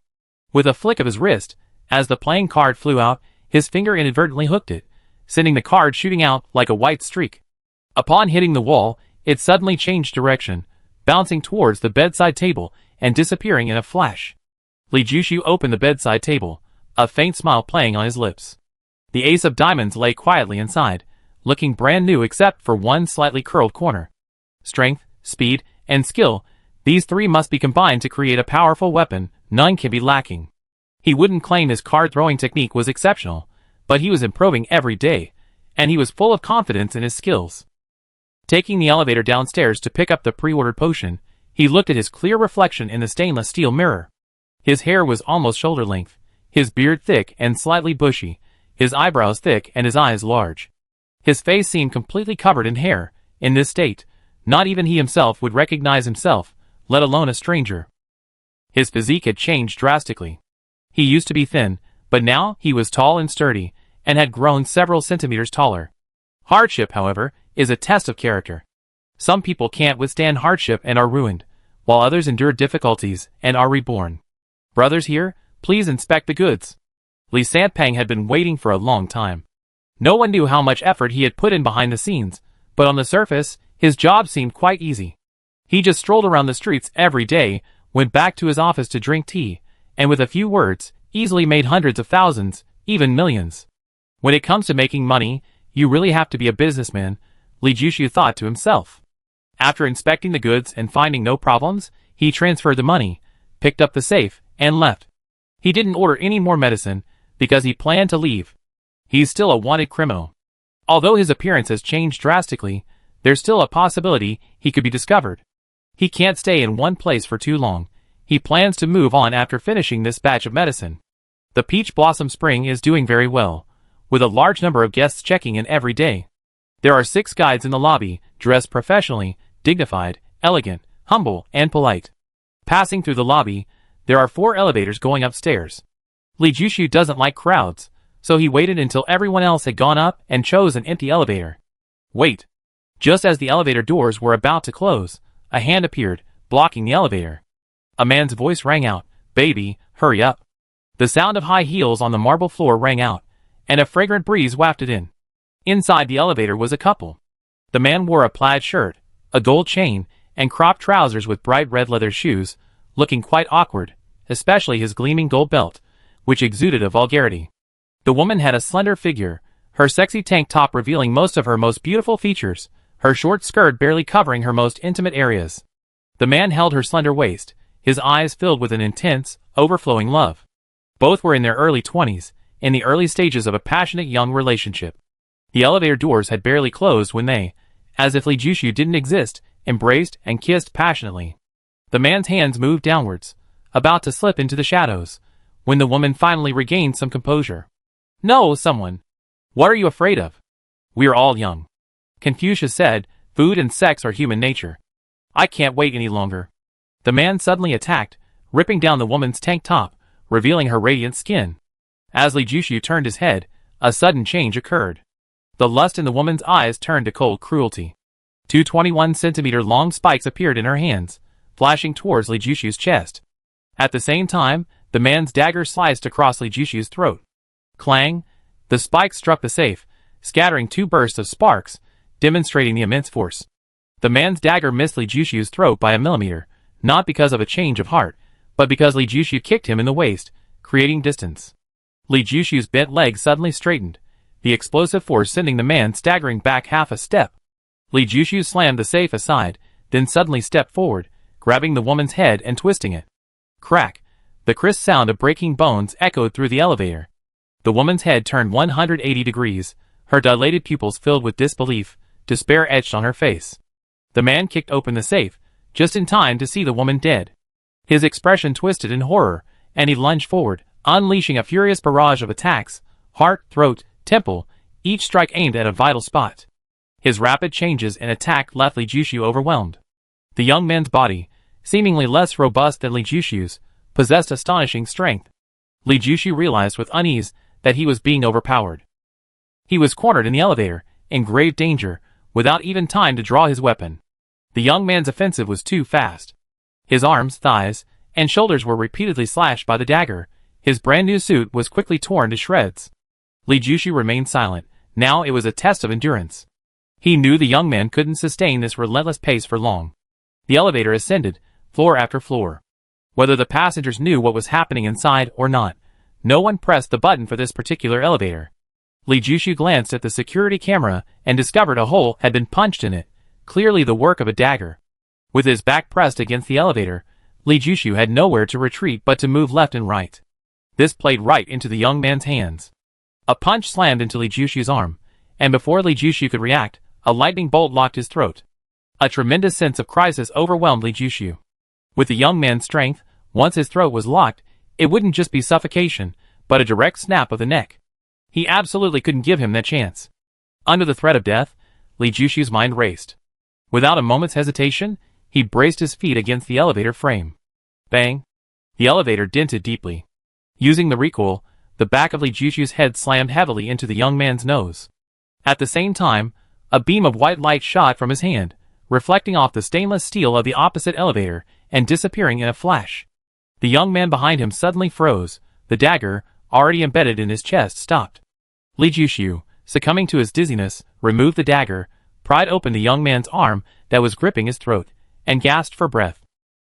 With a flick of his wrist, as the playing card flew out, his finger inadvertently hooked it, sending the card shooting out like a white streak. Upon hitting the wall, it suddenly changed direction, bouncing towards the bedside table and disappearing in a flash. Li Jushu opened the bedside table, a faint smile playing on his lips. The ace of diamonds lay quietly inside, looking brand new except for one slightly curled corner. Strength, speed, and skill, these three must be combined to create a powerful weapon, none can be lacking. He wouldn't claim his card-throwing technique was exceptional, but he was improving every day, and he was full of confidence in his skills. Taking the elevator downstairs to pick up the pre-ordered potion, he looked at his clear reflection in the stainless steel mirror. His hair was almost shoulder length, his beard thick and slightly bushy, his eyebrows thick and his eyes large. His face seemed completely covered in hair. In this state, not even he himself would recognize himself, let alone a stranger. His physique had changed drastically. He used to be thin, but now he was tall and sturdy, and had grown several centimeters taller. Hardship, however, is a test of character. Some people can't withstand hardship and are ruined, while others endure difficulties and are reborn. Brothers here, please inspect the goods. Li Sanpeng had been waiting for a long time. No one knew how much effort he had put in behind the scenes, but on the surface, his job seemed quite easy. He just strolled around the streets every day, went back to his office to drink tea, and with a few words, easily made hundreds of thousands, even millions. When it comes to making money, you really have to be a businessman, Li Jushu thought to himself. After inspecting the goods and finding no problems, he transferred the money, picked up the safe, and left. He didn't order any more medicine, because he planned to leave. He's still a wanted criminal. Although his appearance has changed drastically, there's still a possibility he could be discovered. He can't stay in one place for too long. He plans to move on after finishing this batch of medicine. The Peach Blossom Spring is doing very well, with a large number of guests checking in every day. There are 6 guides in the lobby, dressed professionally, dignified, elegant, humble, and polite. Passing through the lobby, there are 4 elevators going upstairs. Li Jushu doesn't like crowds, so he waited until everyone else had gone up and chose an empty elevator. Wait. Just as the elevator doors were about to close, a hand appeared, blocking the elevator. A man's voice rang out, "Baby, hurry up." The sound of high heels on the marble floor rang out, and a fragrant breeze wafted in. Inside the elevator was a couple. The man wore a plaid shirt, a gold chain, and cropped trousers with bright red leather shoes, looking quite awkward, especially his gleaming gold belt, which exuded a vulgarity. The woman had a slender figure, her sexy tank top revealing most of her most beautiful features, her short skirt barely covering her most intimate areas. The man held her slender waist, his eyes filled with an intense, overflowing love. Both were in their early 20s, in the early stages of a passionate young relationship. The elevator doors had barely closed when they, as if Li Jushu didn't exist, embraced and kissed passionately. The man's hands moved downwards, about to slip into the shadows, when the woman finally regained some composure. "No, someone. What are you afraid of? We're all young." Confucius said, "Food and sex are human nature. I can't wait any longer." The man suddenly attacked, ripping down the woman's tank top, revealing her radiant skin. As Li Jushu turned his head, a sudden change occurred. The lust in the woman's eyes turned to cold cruelty. Two 21-centimeter long spikes appeared in her hands, flashing towards Li Jushu's chest. At the same time, the man's dagger sliced across Li Jushu's throat. Clang! The spike struck the safe, scattering two bursts of sparks, demonstrating the immense force. The man's dagger missed Li Jushu's throat by a millimeter, not because of a change of heart, but because Li Jushu kicked him in the waist, creating distance. Li Jushu's bent leg suddenly straightened, the explosive force sending the man staggering back half a step. Li Jushu slammed the safe aside, then suddenly stepped forward, grabbing the woman's head and twisting it. Crack! The crisp sound of breaking bones echoed through the elevator. The woman's head turned 180 degrees, her dilated pupils filled with disbelief, despair etched on her face. The man kicked open the safe, just in time to see the woman dead. His expression twisted in horror, and he lunged forward, unleashing a furious barrage of attacks, heart, throat, temple, each strike aimed at a vital spot. His rapid changes in attack left Li Jushu overwhelmed. The young man's body, seemingly less robust than Li Jushu's, possessed astonishing strength. Li Jushu realized with unease that he was being overpowered. He was cornered in the elevator, in grave danger, without even time to draw his weapon. The young man's offensive was too fast. His arms, thighs, and shoulders were repeatedly slashed by the dagger. His brand new suit was quickly torn to shreds. Li Jushu remained silent. Now it was a test of endurance. He knew the young man couldn't sustain this relentless pace for long. The elevator ascended, floor after floor. Whether the passengers knew what was happening inside or not, no one pressed the button for this particular elevator. Li Jushu glanced at the security camera and discovered a hole had been punched in it, clearly the work of a dagger. With his back pressed against the elevator, Li Jushu had nowhere to retreat but to move left and right. This played right into the young man's hands. A punch slammed into Li Jushu's arm, and before Li Jushu could react, a lightning bolt locked his throat. A tremendous sense of crisis overwhelmed Li Jushu. With the young man's strength, once his throat was locked, it wouldn't just be suffocation, but a direct snap of the neck. He absolutely couldn't give him that chance. Under the threat of death, Li Jushu's mind raced. Without a moment's hesitation, he braced his feet against the elevator frame. Bang! The elevator dented deeply. Using the recoil, the back of Li Jushu's head slammed heavily into the young man's nose. At the same time, a beam of white light shot from his hand, reflecting off the stainless steel of the opposite elevator and disappearing in a flash. The young man behind him suddenly froze. The dagger, already embedded in his chest, stopped. Li Jushu, succumbing to his dizziness, removed the dagger, pried open the young man's arm that was gripping his throat, and gasped for breath.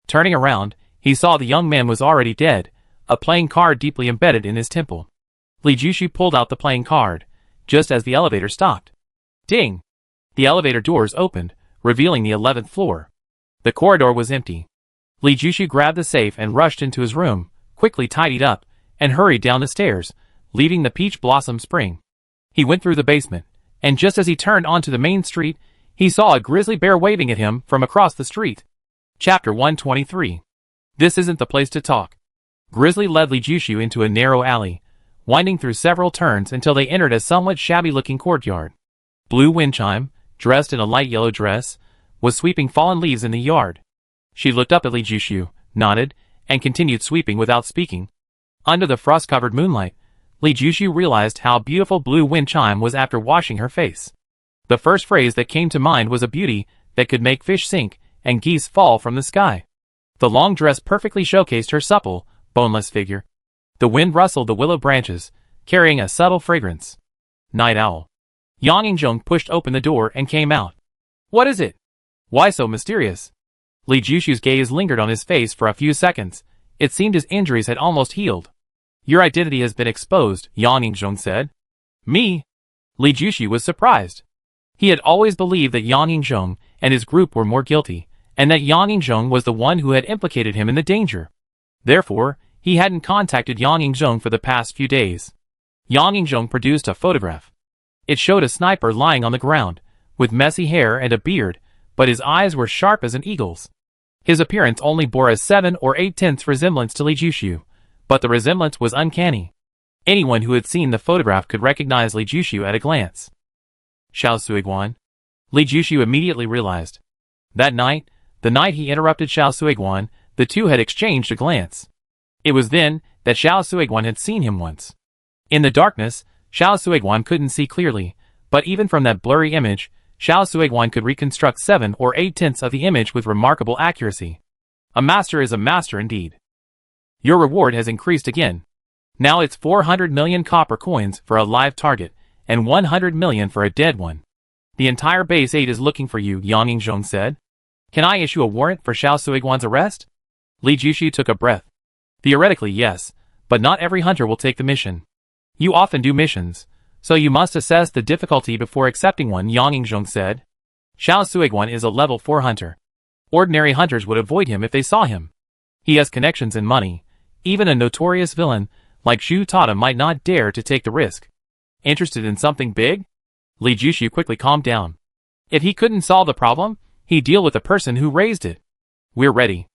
Turning around, he saw the young man was already dead, a playing card deeply embedded in his temple. Li Jushu pulled out the playing card, just as the elevator stopped. Ding! The elevator doors opened, revealing the 11th floor. The corridor was empty. Li Jushu grabbed the safe and rushed into his room, quickly tidied up, and hurried down the stairs, leaving the Peach Blossom Spring. He went through the basement, and just as he turned onto the main street, he saw a grizzly bear waving at him from across the street. Chapter 123. This isn't the place to talk. Grizzly led Li Jushu into a narrow alley, winding through several turns until they entered a somewhat shabby-looking courtyard. Blue Windchime, dressed in a light yellow dress, was sweeping fallen leaves in the yard. She looked up at Li Jushu, nodded, and continued sweeping without speaking. Under the frost-covered moonlight, Li Jushu realized how beautiful Blue Windchime was after washing her face. The first phrase that came to mind was a beauty that could make fish sink and geese fall from the sky. The long dress perfectly showcased her supple, boneless figure. The wind rustled the willow branches, carrying a subtle fragrance. Night Owl. Yang Yingjong pushed open the door and came out. What is it? Why so mysterious? Li Jushu's gaze lingered on his face for a few seconds. It seemed his injuries had almost healed. Your identity has been exposed, Yang Yingjong said. Me? Li Jushu was surprised. He had always believed that Yang Yingjong and his group were more guilty, and that Yang Yingjong was the one who had implicated him in the danger. Therefore, he hadn't contacted Yang Yingjong for the past few days. Yang Yingjong produced a photograph. It showed a sniper lying on the ground, with messy hair and a beard, but his eyes were sharp as an eagle's. His appearance only bore a 7 or 8/10 resemblance to Li Jushu, but the resemblance was uncanny. Anyone who had seen the photograph could recognize Li Jushu at a glance. Xiao Suiguan. Li Jushu immediately realized. That night, the night he interrupted Xiao Suiguan, the two had exchanged a glance. It was then that Xiao Suiguan had seen him once. In the darkness, Xiao Suiguan couldn't see clearly, But even from that blurry image, Xiao Suiguan could reconstruct 7 or 8/10 of the image with remarkable accuracy. A master is a master indeed. Your reward has increased again. Now it's 400 million copper coins for a live target, and 100 million for a dead one. The entire base 8 is looking for you, Yang Yingzhong said. Can I issue a warrant for Xiao Suiguan's arrest? Li Jushu took a breath. Theoretically, yes, but not every hunter will take the mission. You often do missions, so you must assess the difficulty before accepting one, Yang Yingzhong said. Xiao Suiguan is a level 4 hunter. Ordinary hunters would avoid him if they saw him. He has connections and money. Even a notorious villain like Xu Tada might not dare to take the risk. Interested in something big? Li Jushu quickly calmed down. If he couldn't solve the problem, he'd deal with the person who raised it. We're ready.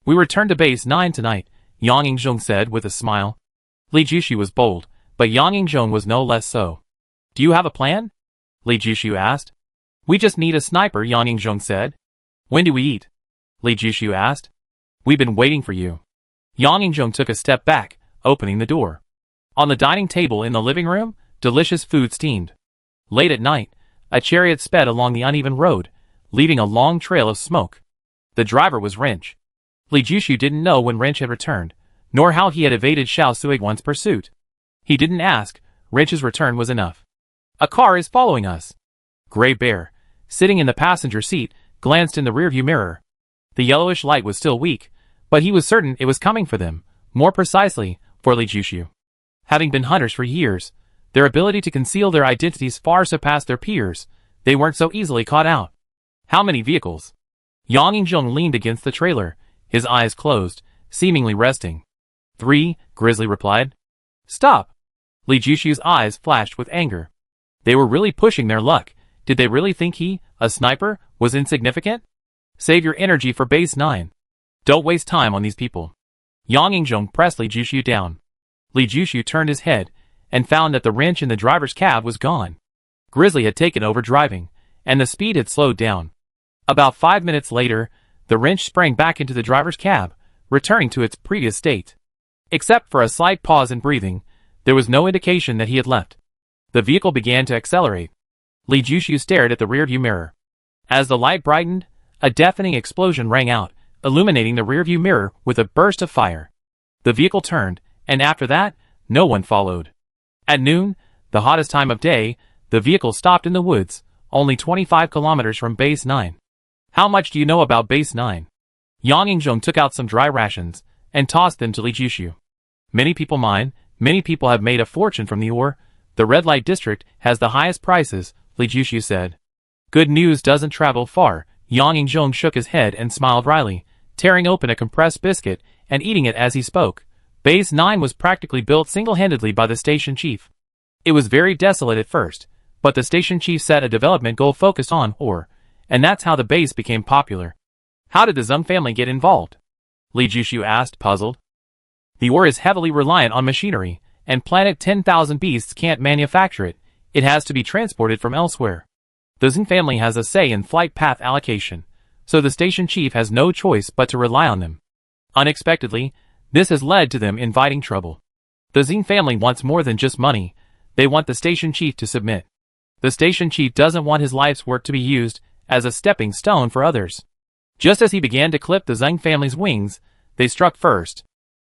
We return to base 9 tonight, Yang Yingzhong said with a smile. Li Jushu was bold, but Yang Yingzhong was no less so. Do you have a plan? Li Jushu asked. We just need a sniper, Yang Yingzhong said. When do we eat? Li Jushu asked. We've been waiting for you. Yang Yingzhong took a step back, opening the door. On the dining table in the living room, delicious food steamed. Late at night, a chariot sped along the uneven road, leaving a long trail of smoke. The driver was Wrench. Li Jushu didn't know when Wrench had returned, nor how he had evaded Xiao Suiguan's pursuit. He didn't ask. Wrench's return was enough. A car is following us. Gray Bear, sitting in the passenger seat, glanced in the rearview mirror. The yellowish light was still weak, but he was certain it was coming for them, more precisely, for Li Jushu. Having been hunters for years, their ability to conceal their identities far surpassed their peers. They weren't so easily caught out. How many vehicles? Yang Yingzhong leaned against the trailer, his eyes closed, seemingly resting. 3, Grizzly replied. Stop! Li Jushu's eyes flashed with anger. They were really pushing their luck. Did they really think he, a sniper, was insignificant? Save your energy for base 9. Don't waste time on these people. Yang Yingzhong pressed Li Jushu down. Li Jushu turned his head, and found that the wrench in the driver's cab was gone. Grizzly had taken over driving, and the speed had slowed down. About 5 minutes later, the wrench sprang back into the driver's cab, returning to its previous state. Except for a slight pause in breathing, there was no indication that he had left. The vehicle began to accelerate. Li Jushu stared at the rearview mirror. As the light brightened, a deafening explosion rang out, illuminating the rearview mirror with a burst of fire. The vehicle turned, and after that, no one followed. At noon, the hottest time of day, the vehicle stopped in the woods, only 25 kilometers from base 9. How much do you know about base 9? Yang Yingzhong took out some dry rations, and tossed them to Li Jushu. Many people mine, many people have made a fortune from the ore. The red light district has the highest prices, Li Jushu said. Good news doesn't travel far. Yang Yingzhong shook his head and smiled wryly, tearing open a compressed biscuit and eating it as he spoke. Base 9 was practically built single-handedly by the station chief. It was very desolate at first, but the station chief set a development goal focused on ore, and that's how the base became popular. How did the Zeng family get involved? Li Jushu asked, puzzled. The ore is heavily reliant on machinery, and Planet 10,000 Beasts can't manufacture it. It has to be transported from elsewhere. The Zeng family has a say in flight path allocation, so the station chief has no choice but to rely on them. Unexpectedly, this has led to them inviting trouble. The Zeng family wants more than just money. They want the station chief to submit. The station chief doesn't want his life's work to be used as a stepping stone for others. Just as he began to clip the Zeng family's wings, they struck first.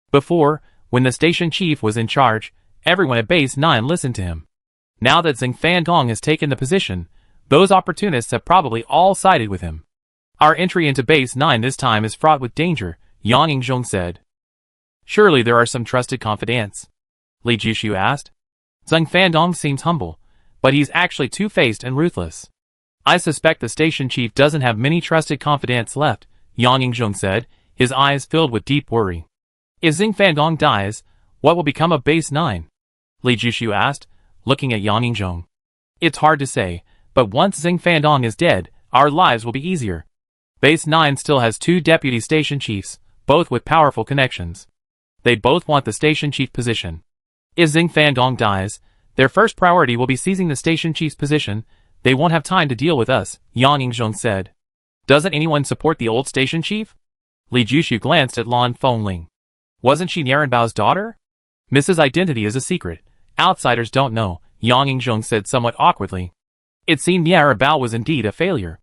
Before, when the station chief was in charge, everyone at base 9 listened to him. Now that Zeng Fandong has taken the position, those opportunists have probably all sided with him. Our entry into base 9 this time is fraught with danger, Yang Yingzhong said. Surely there are some trusted confidants? Li Jushu asked. Zeng Fandong seems humble, but he's actually two-faced and ruthless. I suspect the station chief doesn't have many trusted confidants left, Yang Yingzhong said, his eyes filled with deep worry. If Zeng Fandong dies, what will become of base 9? Li Jushu asked, looking at Yang Yingzhong. It's hard to say, but once Zeng Fandong is dead, our lives will be easier. Base 9 still has 2 deputy station chiefs, both with powerful connections. They both want the station chief position. If Zeng Fandong dies, their first priority will be seizing the station chief's position. They won't have time to deal with us, Yang Yingzhong said. Doesn't anyone support the old station chief? Li Jushu glanced at Lan Fengling. Wasn't she Nirenbao's daughter? Mrs. Identity is a secret. Outsiders don't know, Yang Yingzhong said somewhat awkwardly. It seemed Yarabao was indeed a failure.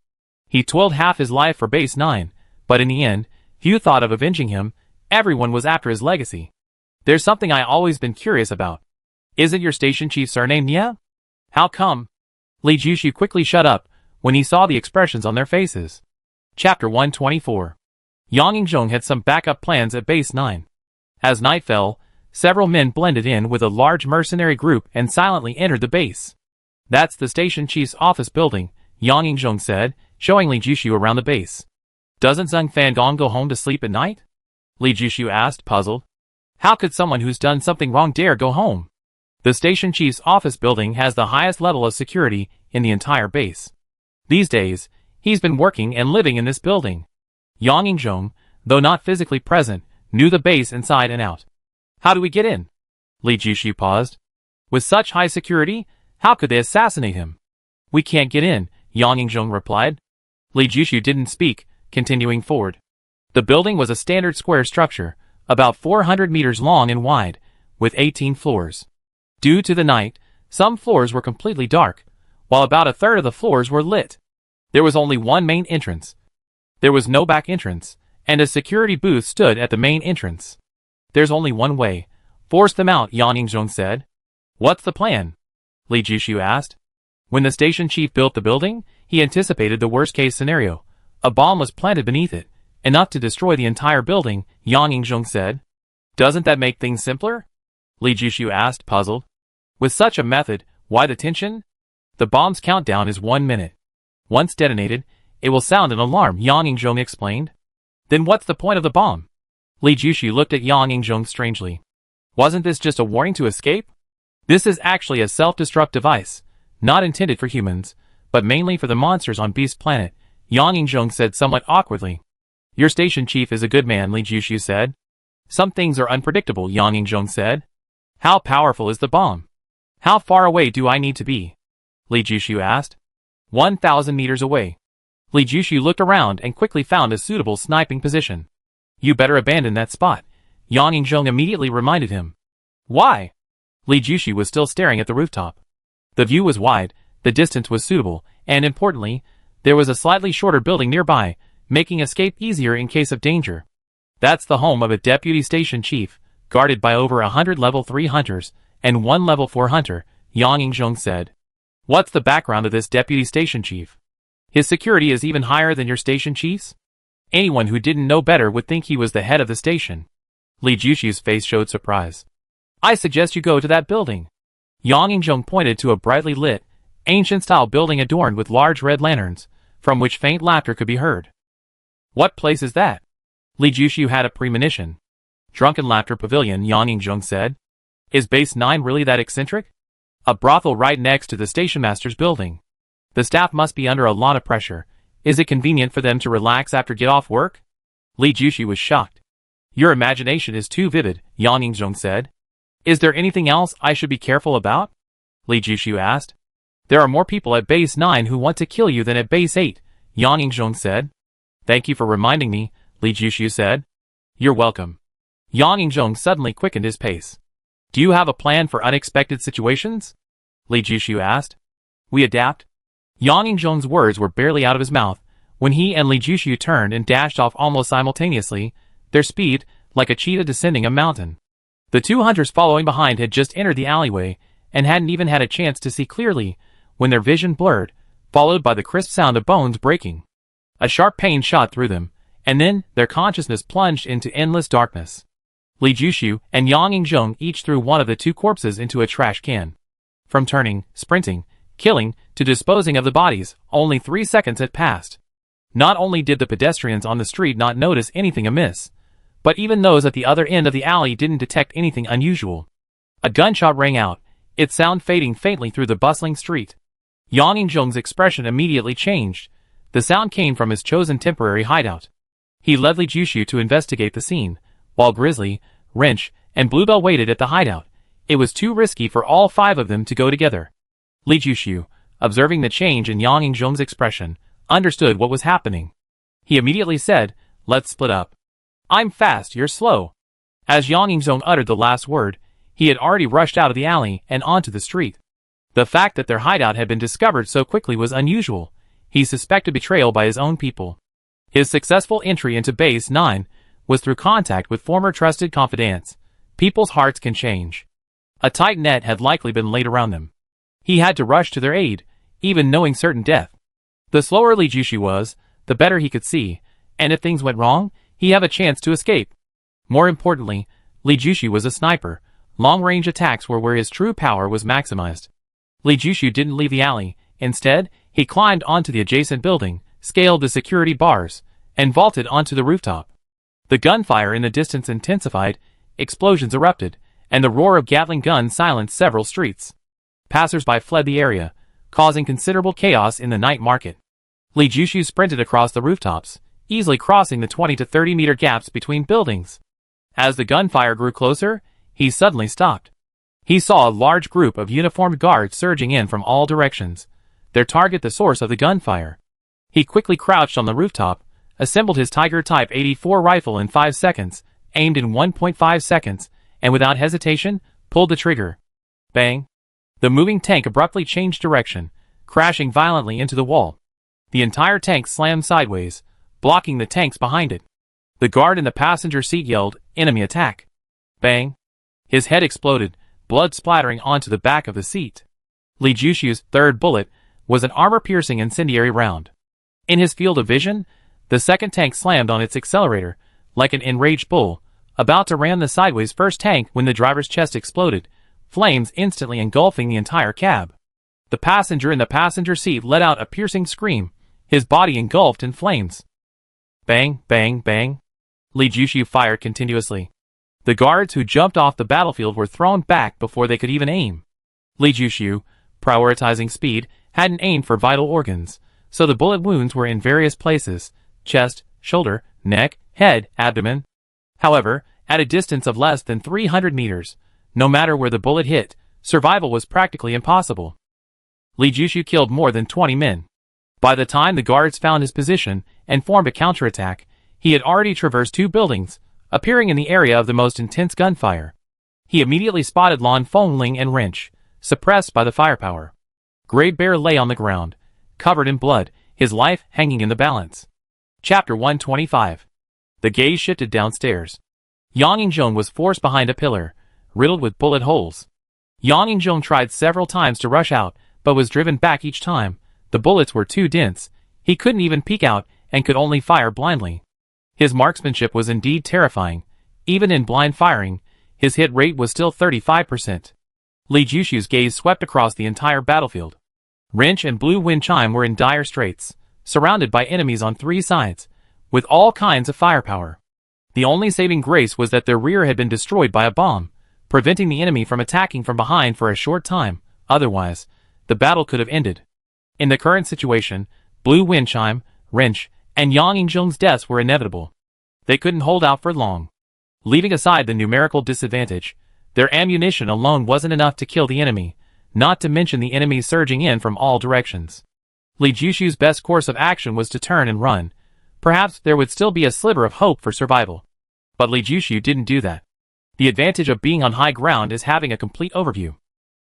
He toiled half his life for Base 9, but in the end, few thought of avenging him. Everyone was after his legacy. There's something I always been curious about. Isn't your station chief surname Nia? How come? Li Jushu quickly shut up when he saw the expressions on their faces. Chapter 124. Yang Yingzhong had some backup plans at Base 9. As night fell, several men blended in with a large mercenary group and silently entered the base. That's the station chief's office building, Yang Yingzhong said, showing Li Jushu around the base. Doesn't Zheng Fangong go home to sleep at night? Li Jushu asked, puzzled. How could someone who's done something wrong dare go home? The station chief's office building has the highest level of security in the entire base. These days, he's been working and living in this building. Yang Yingzhong, though not physically present, knew the base inside and out. How do we get in? Li Jushu paused. With such high security, how could they assassinate him? We can't get in, Yang Yingzhong replied. Li Jushu didn't speak, continuing forward. The building was a standard square structure, about 400 meters long and wide, with 18 floors. Due to the night, some floors were completely dark, while about a third of the floors were lit. There was only one main entrance. There was no back entrance, and a security booth stood at the main entrance. There's only one way. Force them out, Yang Yingzhong said. What's the plan? Li Jushu asked. When the station chief built the building, he anticipated the worst-case scenario. A bomb was planted beneath it, enough to destroy the entire building, Yang Yingzhong said. Doesn't that make things simpler? Li Jushu asked, puzzled. With such a method, why the tension? The bomb's countdown is 1 minute. Once detonated, it will sound an alarm, Yang Yingzhong explained. Then what's the point of the bomb? Li Jushu looked at Yang Yingzhong strangely. Wasn't this just a warning to escape? This is actually a self-destruct device, not intended for humans, but mainly for the monsters on Beast Planet, Yang Yingzhong said somewhat awkwardly. Your station chief is a good man, Li Jushu said. Some things are unpredictable, Yang Yingzhong said. How powerful is the bomb? How far away do I need to be? Li Jushu asked. 1,000 meters away. Li Jushu looked around and quickly found a suitable sniping position. You better abandon that spot, Yang Yingzhong immediately reminded him. Why? Li Jushu was still staring at the rooftop. The view was wide, the distance was suitable, and importantly, there was a slightly shorter building nearby, making escape easier in case of danger. That's the home of a deputy station chief, guarded by over 100 level 3 hunters, and 1 level 4 hunter, Yang Yingzhong said. What's the background of this deputy station chief? His security is even higher than your station chief's? Anyone who didn't know better would think he was the head of the station. Li Jushu's face showed surprise. I suggest you go to that building. Yang Yingzhong pointed to a brightly lit, ancient-style building adorned with large red lanterns, from which faint laughter could be heard. What place is that? Li Jushu had a premonition. Drunken Laughter Pavilion, Yang Yingzhong said. Is Base 9 really that eccentric? A brothel right next to the station master's building. The staff must be under a lot of pressure. Is it convenient for them to relax after get off work? Li Jushu was shocked. Your imagination is too vivid, Yang Yingzhong said. Is there anything else I should be careful about? Li Jushu asked. There are more people at Base 9 who want to kill you than at Base 8, Yang Yingzhong said. Thank you for reminding me, Li Jushu said. You're welcome. Yang Yingzhong suddenly quickened his pace. Do you have a plan for unexpected situations? Li Jushu asked. We adapt. Yang Yingzhong's words were barely out of his mouth when he and Li Jushu turned and dashed off almost simultaneously, their speed like a cheetah descending a mountain. The two hunters following behind had just entered the alleyway and hadn't even had a chance to see clearly when their vision blurred, followed by the crisp sound of bones breaking. A sharp pain shot through them, and then their consciousness plunged into endless darkness. Li Jushu and Yang Yingzhong each threw one of the two corpses into a trash can. From turning, sprinting, killing, to disposing of the bodies, only 3 seconds had passed. Not only did the pedestrians on the street not notice anything amiss, but even those at the other end of the alley didn't detect anything unusual. A gunshot rang out, its sound fading faintly through the bustling street. Yang Yingzhong's expression immediately changed. The sound came from his chosen temporary hideout. He led Li Jushu to investigate the scene, while Grizzly, Wrench, and Bluebell waited at the hideout. It was too risky for all 5 of them to go together. Li Jushu, observing the change in Yang Yingzhong's expression, understood what was happening. He immediately said, Let's split up. I'm fast, you're slow. As Yang Yingzhong uttered the last word, he had already rushed out of the alley and onto the street. The fact that their hideout had been discovered so quickly was unusual. He suspected betrayal by his own people. His successful entry into Base 9 was through contact with former trusted confidants. People's hearts can change. A tight net had likely been laid around them. He had to rush to their aid, even knowing certain death. The slower Li Jushi was, the better he could see, and if things went wrong, he had a chance to escape. More importantly, Li Jushi was a sniper. Long-range attacks were where his true power was maximized. Li Jushi didn't leave the alley. Instead, he climbed onto the adjacent building, scaled the security bars, and vaulted onto the rooftop. The gunfire in the distance intensified, explosions erupted, and the roar of Gatling guns silenced several streets. Passers-by fled the area, causing considerable chaos in the night market. Li Jushi sprinted across the rooftops, easily crossing the 20 to 30 meter gaps between buildings. As the gunfire grew closer, he suddenly stopped. He saw a large group of uniformed guards surging in from all directions, their target the source of the gunfire. He quickly crouched on the rooftop, assembled his Tiger Type 84 rifle in 5 seconds, aimed in 1.5 seconds, and without hesitation, pulled the trigger. Bang! The moving tank abruptly changed direction, crashing violently into the wall. The entire tank slammed sideways, blocking the tanks behind it. The guard in the passenger seat yelled, "Enemy attack!" Bang! His head exploded, blood splattering onto the back of the seat. Li Jushi's third bullet was an armor-piercing incendiary round. In his field of vision, the second tank slammed on its accelerator, like an enraged bull, about to ram the sideways first tank when the driver's chest exploded, flames instantly engulfing the entire cab. The passenger in the passenger seat let out a piercing scream, his body engulfed in flames. Bang, bang, bang. Li Jushi fired continuously. The guards who jumped off the battlefield were thrown back before they could even aim. Li Jushi, prioritizing speed, hadn't aimed for vital organs, so the bullet wounds were in various places: chest, shoulder, neck, head, abdomen. However, at a distance of less than 300 meters, no matter where the bullet hit, survival was practically impossible. Li Jushi killed more than 20 men. By the time the guards found his position and formed a counterattack, he had already traversed 2 buildings, appearing in the area of the most intense gunfire. He immediately spotted Lan Fengling and Wrench, suppressed by the firepower. Great Bear lay on the ground, covered in blood, his life hanging in the balance. Chapter 125. The gaze shifted downstairs. Yang Yingzhong was forced behind a pillar, riddled with bullet holes. Yang Yingzhong tried several times to rush out, but was driven back each time. The bullets were too dense. He couldn't even peek out and could only fire blindly. His marksmanship was indeed terrifying. Even in blind firing, his hit rate was still 35%. Li Jushi's gaze swept across the entire battlefield. Wrench and Blue Wind Chime were in dire straits, surrounded by enemies on 3 sides, with all kinds of firepower. The only saving grace was that their rear had been destroyed by a bomb, preventing the enemy from attacking from behind for a short time. Otherwise, the battle could have ended. In the current situation, Blue Wind Chime, Wrench, and Yang Yingzhong's deaths were inevitable. They couldn't hold out for long. Leaving aside the numerical disadvantage, their ammunition alone wasn't enough to kill the enemy, not to mention the enemies surging in from all directions. Li Jushi's best course of action was to turn and run. Perhaps there would still be a sliver of hope for survival. But Li Jushi didn't do that. The advantage of being on high ground is having a complete overview.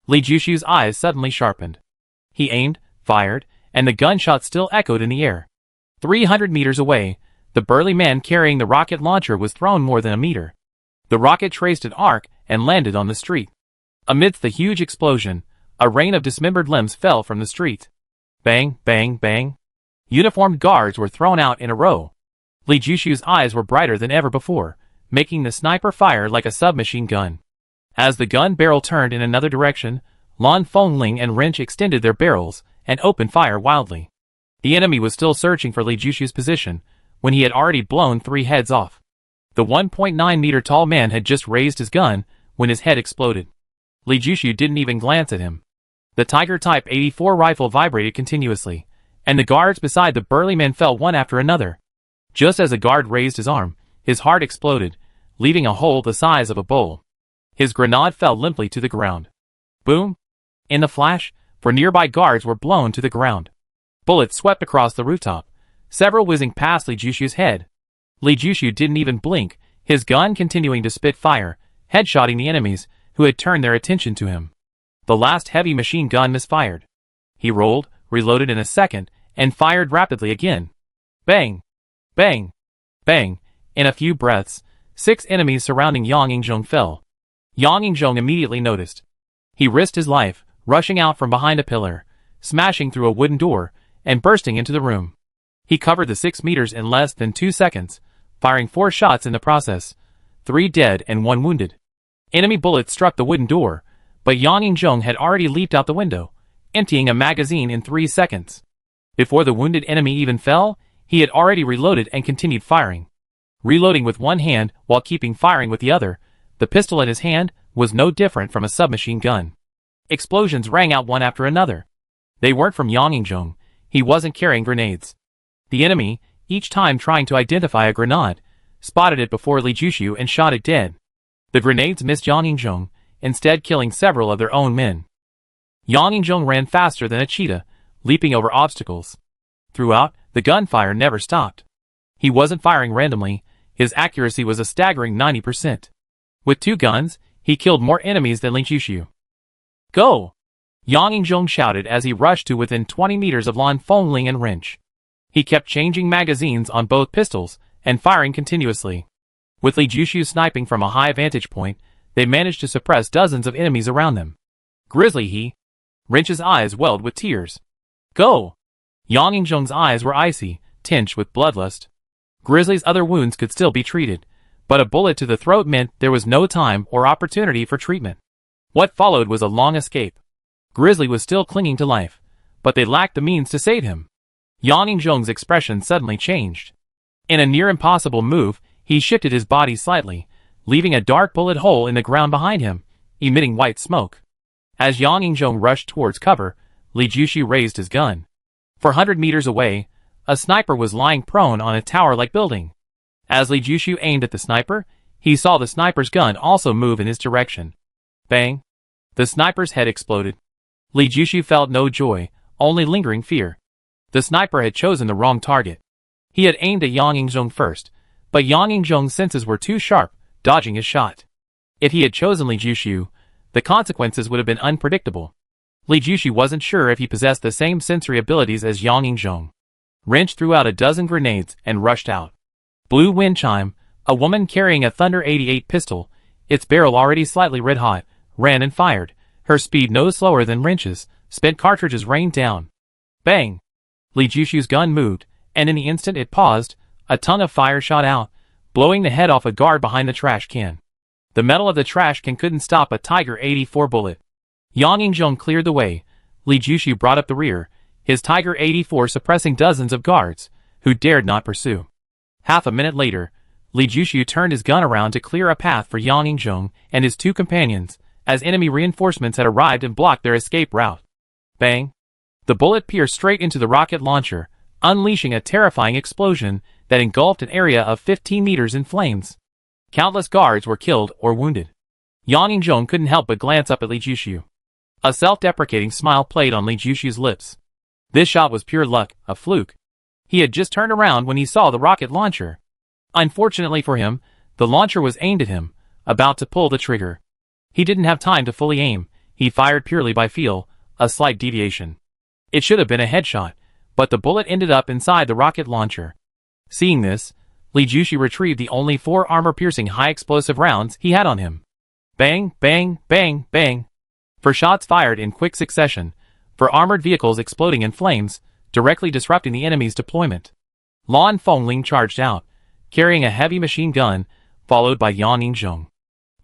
Li Jushi's eyes suddenly sharpened. He aimed, fired, and the gunshot still echoed in the air. 300 meters away, the burly man carrying the rocket launcher was thrown more than a meter. The rocket traced an arc and landed on the street. Amidst the huge explosion, a rain of dismembered limbs fell from the street. Bang, bang, bang. Uniformed guards were thrown out in a row. Li Jushi's eyes were brighter than ever before, making the sniper fire like a submachine gun. As the gun barrel turned in another direction, Lan Fengling and Wrench extended their barrels and opened fire wildly. The enemy was still searching for Li Jushi's position, when he had already blown 3 heads off. The 1.9 meter tall man had just raised his gun when his head exploded. Li Jushi didn't even glance at him. The Tiger Type 84 rifle vibrated continuously, and the guards beside the burly man fell one after another. Just as a guard raised his arm, his heart exploded, leaving a hole the size of a bowl. His grenade fell limply to the ground. Boom! In the flash, 4 nearby guards were blown to the ground. Bullets swept across the rooftop, several whizzing past Li Jushi's head. Li Jushi didn't even blink, his gun continuing to spit fire, headshotting the enemies who had turned their attention to him. The last heavy machine gun misfired. He rolled, reloaded in a second, and fired rapidly again. Bang! Bang! Bang! In a few breaths, 6 enemies surrounding Yang Yingjong fell. Yang Yingjong immediately noticed. He risked his life, rushing out from behind a pillar, smashing through a wooden door, and bursting into the room. He covered the 6 meters in less than 2 seconds, firing 4 shots in the process, 3 dead and 1 wounded. Enemy bullets struck the wooden door, but Yang Yingjong had already leaped out the window, emptying a magazine in 3 seconds. Before the wounded enemy even fell, he had already reloaded and continued firing. Reloading with one hand while keeping firing with the other, the pistol in his hand was no different from a submachine gun. Explosions rang out one after another. They weren't from Yang Yingjong. He wasn't carrying grenades. The enemy, each time trying to identify a grenade, spotted it before Li Jushu and shot it dead. The grenades missed Yang Yingjong, instead killing several of their own men. Yang Yingjong ran faster than a cheetah, leaping over obstacles. Throughout, the gunfire never stopped. He wasn't firing randomly. His accuracy was a staggering 90%. With 2 guns, he killed more enemies than Li Jushu. Go! Yang Yingjong shouted as he rushed to within 20 meters of Lan Fengling and Wrench. He kept changing magazines on both pistols and firing continuously. With Li Jushu sniping from a high vantage point, they managed to suppress dozens of enemies around them. Grizzly he! Wrench's eyes welled with tears. Go! Yang Yingjong's eyes were icy, tinged with bloodlust. Grizzly's other wounds could still be treated, but a bullet to the throat meant there was no time or opportunity for treatment. What followed was a long escape. Grizzly was still clinging to life, but they lacked the means to save him. Yang Yingjong's expression suddenly changed. In a near-impossible move, he shifted his body slightly, leaving a dark bullet hole in the ground behind him, emitting white smoke. As Yang Yingjong rushed towards cover, Li Jushu raised his gun. 400 meters away, a sniper was lying prone on a tower-like building. As Li Jushu aimed at the sniper, he saw the sniper's gun also move in his direction. Bang! The sniper's head exploded. Li Jushu felt no joy, only lingering fear. The sniper had chosen the wrong target. He had aimed at Yang Yingjong first, but Yang Yingjong's senses were too sharp, dodging his shot. If he had chosen Li Jushu, the consequences would have been unpredictable. Li Jushu wasn't sure if he possessed the same sensory abilities as Yang Yingjong. Wrench threw out a dozen grenades and rushed out. Blue wind chime, a woman carrying a Thunder 88 pistol, its barrel already slightly red-hot, ran and fired, her speed no slower than Wrench's, spent cartridges rained down. Bang! Li Jushu's gun moved, and in the instant it paused, a tongue of fire shot out, blowing the head off a guard behind the trash can. The metal of the trash can couldn't stop a Tiger 84 bullet. Yang Yingjong cleared the way. Li Jushu brought up the rear, his Tiger 84 suppressing dozens of guards, who dared not pursue. Half a minute later, Li Jushu turned his gun around to clear a path for Yang Yingjong and his 2 companions, as enemy reinforcements had arrived and blocked their escape route. Bang! The bullet pierced straight into the rocket launcher, unleashing a terrifying explosion that engulfed an area of 15 meters in flames. Countless guards were killed or wounded. Yang Yingjong couldn't help but glance up at Li Jushu. A self-deprecating smile played on Li Jushu's lips. This shot was pure luck, a fluke. He had just turned around when he saw the rocket launcher. Unfortunately for him, the launcher was aimed at him, about to pull the trigger. He didn't have time to fully aim. He fired purely by feel, a slight deviation. It should have been a headshot, but the bullet ended up inside the rocket launcher. Seeing this, Li Jushu retrieved the only 4 armor-piercing high-explosive rounds he had on him. Bang, bang, bang, bang. For shots fired in quick succession, for armored vehicles exploding in flames, directly disrupting the enemy's deployment. Lan Fengling charged out, carrying a heavy machine gun, followed by Yang Yingjong.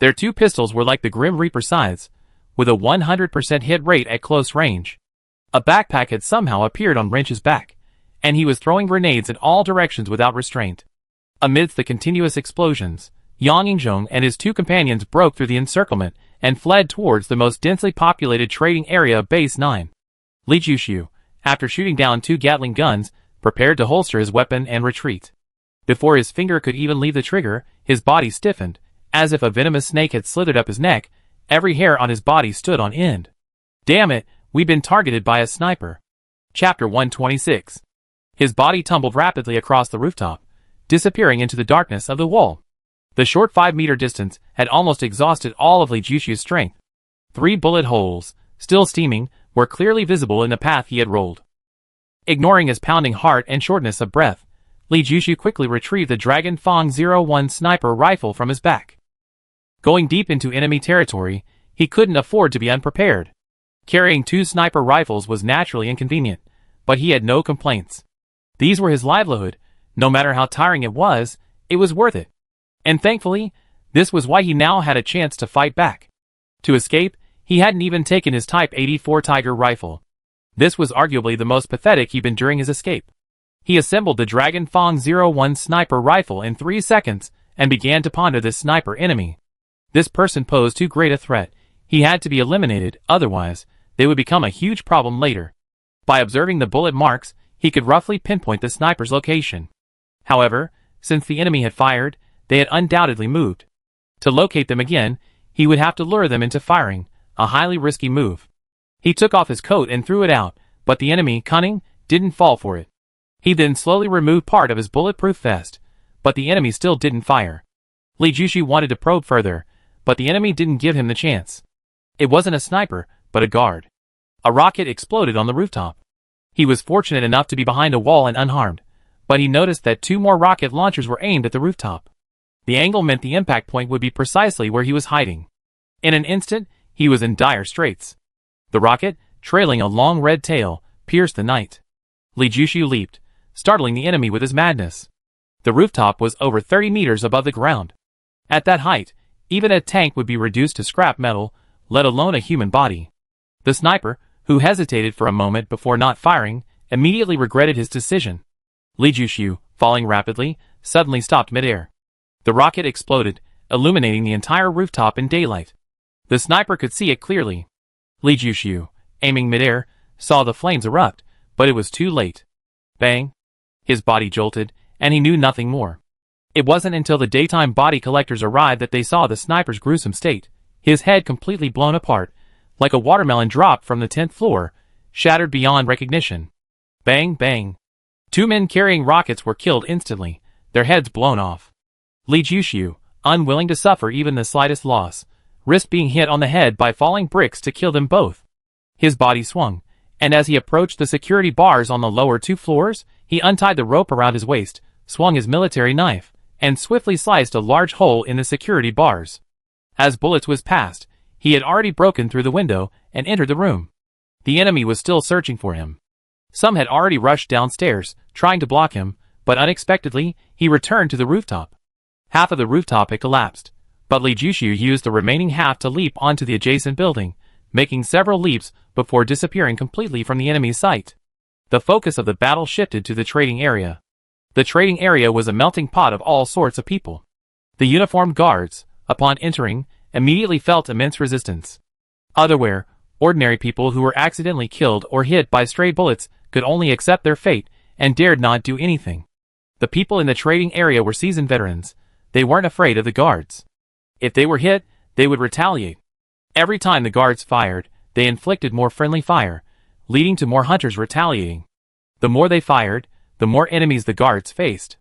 Their 2 pistols were like the Grim Reaper scythes, with a 100% hit rate at close range. A backpack had somehow appeared on Wrench's back, and he was throwing grenades in all directions without restraint. Amidst the continuous explosions, Yang Yingjong and his 2 companions broke through the encirclement and fled towards the most densely populated trading area of Base 9. Li Jushu, after shooting down 2 Gatling guns, prepared to holster his weapon and retreat. Before his finger could even leave the trigger, his body stiffened, as if a venomous snake had slithered up his neck. Every hair on his body stood on end. Damn it, we've been targeted by a sniper. Chapter 126. His body tumbled rapidly across the rooftop, disappearing into the darkness of the wall. The short 5-meter distance had almost exhausted all of Li Jushu's strength. 3 bullet holes, still steaming, were clearly visible in the path he had rolled. Ignoring his pounding heart and shortness of breath, Li Jushu quickly retrieved the Dragon Fang 01 sniper rifle from his back. Going deep into enemy territory, he couldn't afford to be unprepared. Carrying 2 sniper rifles was naturally inconvenient, but he had no complaints. These were his livelihood. No matter how tiring it was worth it. And thankfully, this was why he now had a chance to fight back. To escape, he hadn't even taken his Type 84 Tiger rifle. This was arguably the most pathetic he'd been during his escape. He assembled the Dragon Fang 01 sniper rifle in 3 seconds and began to ponder this sniper enemy. This person posed too great a threat. He had to be eliminated, otherwise, they would become a huge problem later. By observing the bullet marks, he could roughly pinpoint the sniper's location. However, since the enemy had fired, they had undoubtedly moved. To locate them again, he would have to lure them into firing, a highly risky move. He took off his coat and threw it out, but the enemy, cunning, didn't fall for it. He then slowly removed part of his bulletproof vest, but the enemy still didn't fire. Li Jushu wanted to probe further, but the enemy didn't give him the chance. It wasn't a sniper, but a guard. A rocket exploded on the rooftop. He was fortunate enough to be behind a wall and unharmed, but he noticed that 2 more rocket launchers were aimed at the rooftop. The angle meant the impact point would be precisely where he was hiding. In an instant, he was in dire straits. The rocket, trailing a long red tail, pierced the night. Li Jushu leaped, startling the enemy with his madness. The rooftop was over 30 meters above the ground. At that height, even a tank would be reduced to scrap metal, let alone a human body. The sniper, who hesitated for a moment before not firing, immediately regretted his decision. Li Jushu, falling rapidly, suddenly stopped midair. The rocket exploded, illuminating the entire rooftop in daylight. The sniper could see it clearly. Li Jushu, aiming midair, saw the flames erupt, but it was too late. Bang! His body jolted, and he knew nothing more. It wasn't until the daytime body collectors arrived that they saw the sniper's gruesome state, his head completely blown apart, like a watermelon dropped from the 10th floor, shattered beyond recognition. Bang, bang. 2 men carrying rockets were killed instantly, their heads blown off. Li Jushu, unwilling to suffer even the slightest loss, risked being hit on the head by falling bricks to kill them both. His body swung, and as he approached the security bars on the lower 2 floors, he untied the rope around his waist, swung his military knife, and swiftly sliced a large hole in the security bars. As bullets whizzed past, he had already broken through the window and entered the room. The enemy was still searching for him. Some had already rushed downstairs, trying to block him, but unexpectedly, he returned to the rooftop. Half of the rooftop had collapsed, but Li Jushu used the remaining half to leap onto the adjacent building, making several leaps before disappearing completely from the enemy's sight. The focus of the battle shifted to the trading area. The trading area was a melting pot of all sorts of people. The uniformed guards, upon entering, immediately felt immense resistance. Otherwhere, ordinary people who were accidentally killed or hit by stray bullets could only accept their fate and dared not do anything. The people in the trading area were seasoned veterans. They weren't afraid of the guards. If they were hit, they would retaliate. Every time the guards fired, they inflicted more friendly fire, leading to more hunters retaliating. The more they fired, the more enemies the guards faced.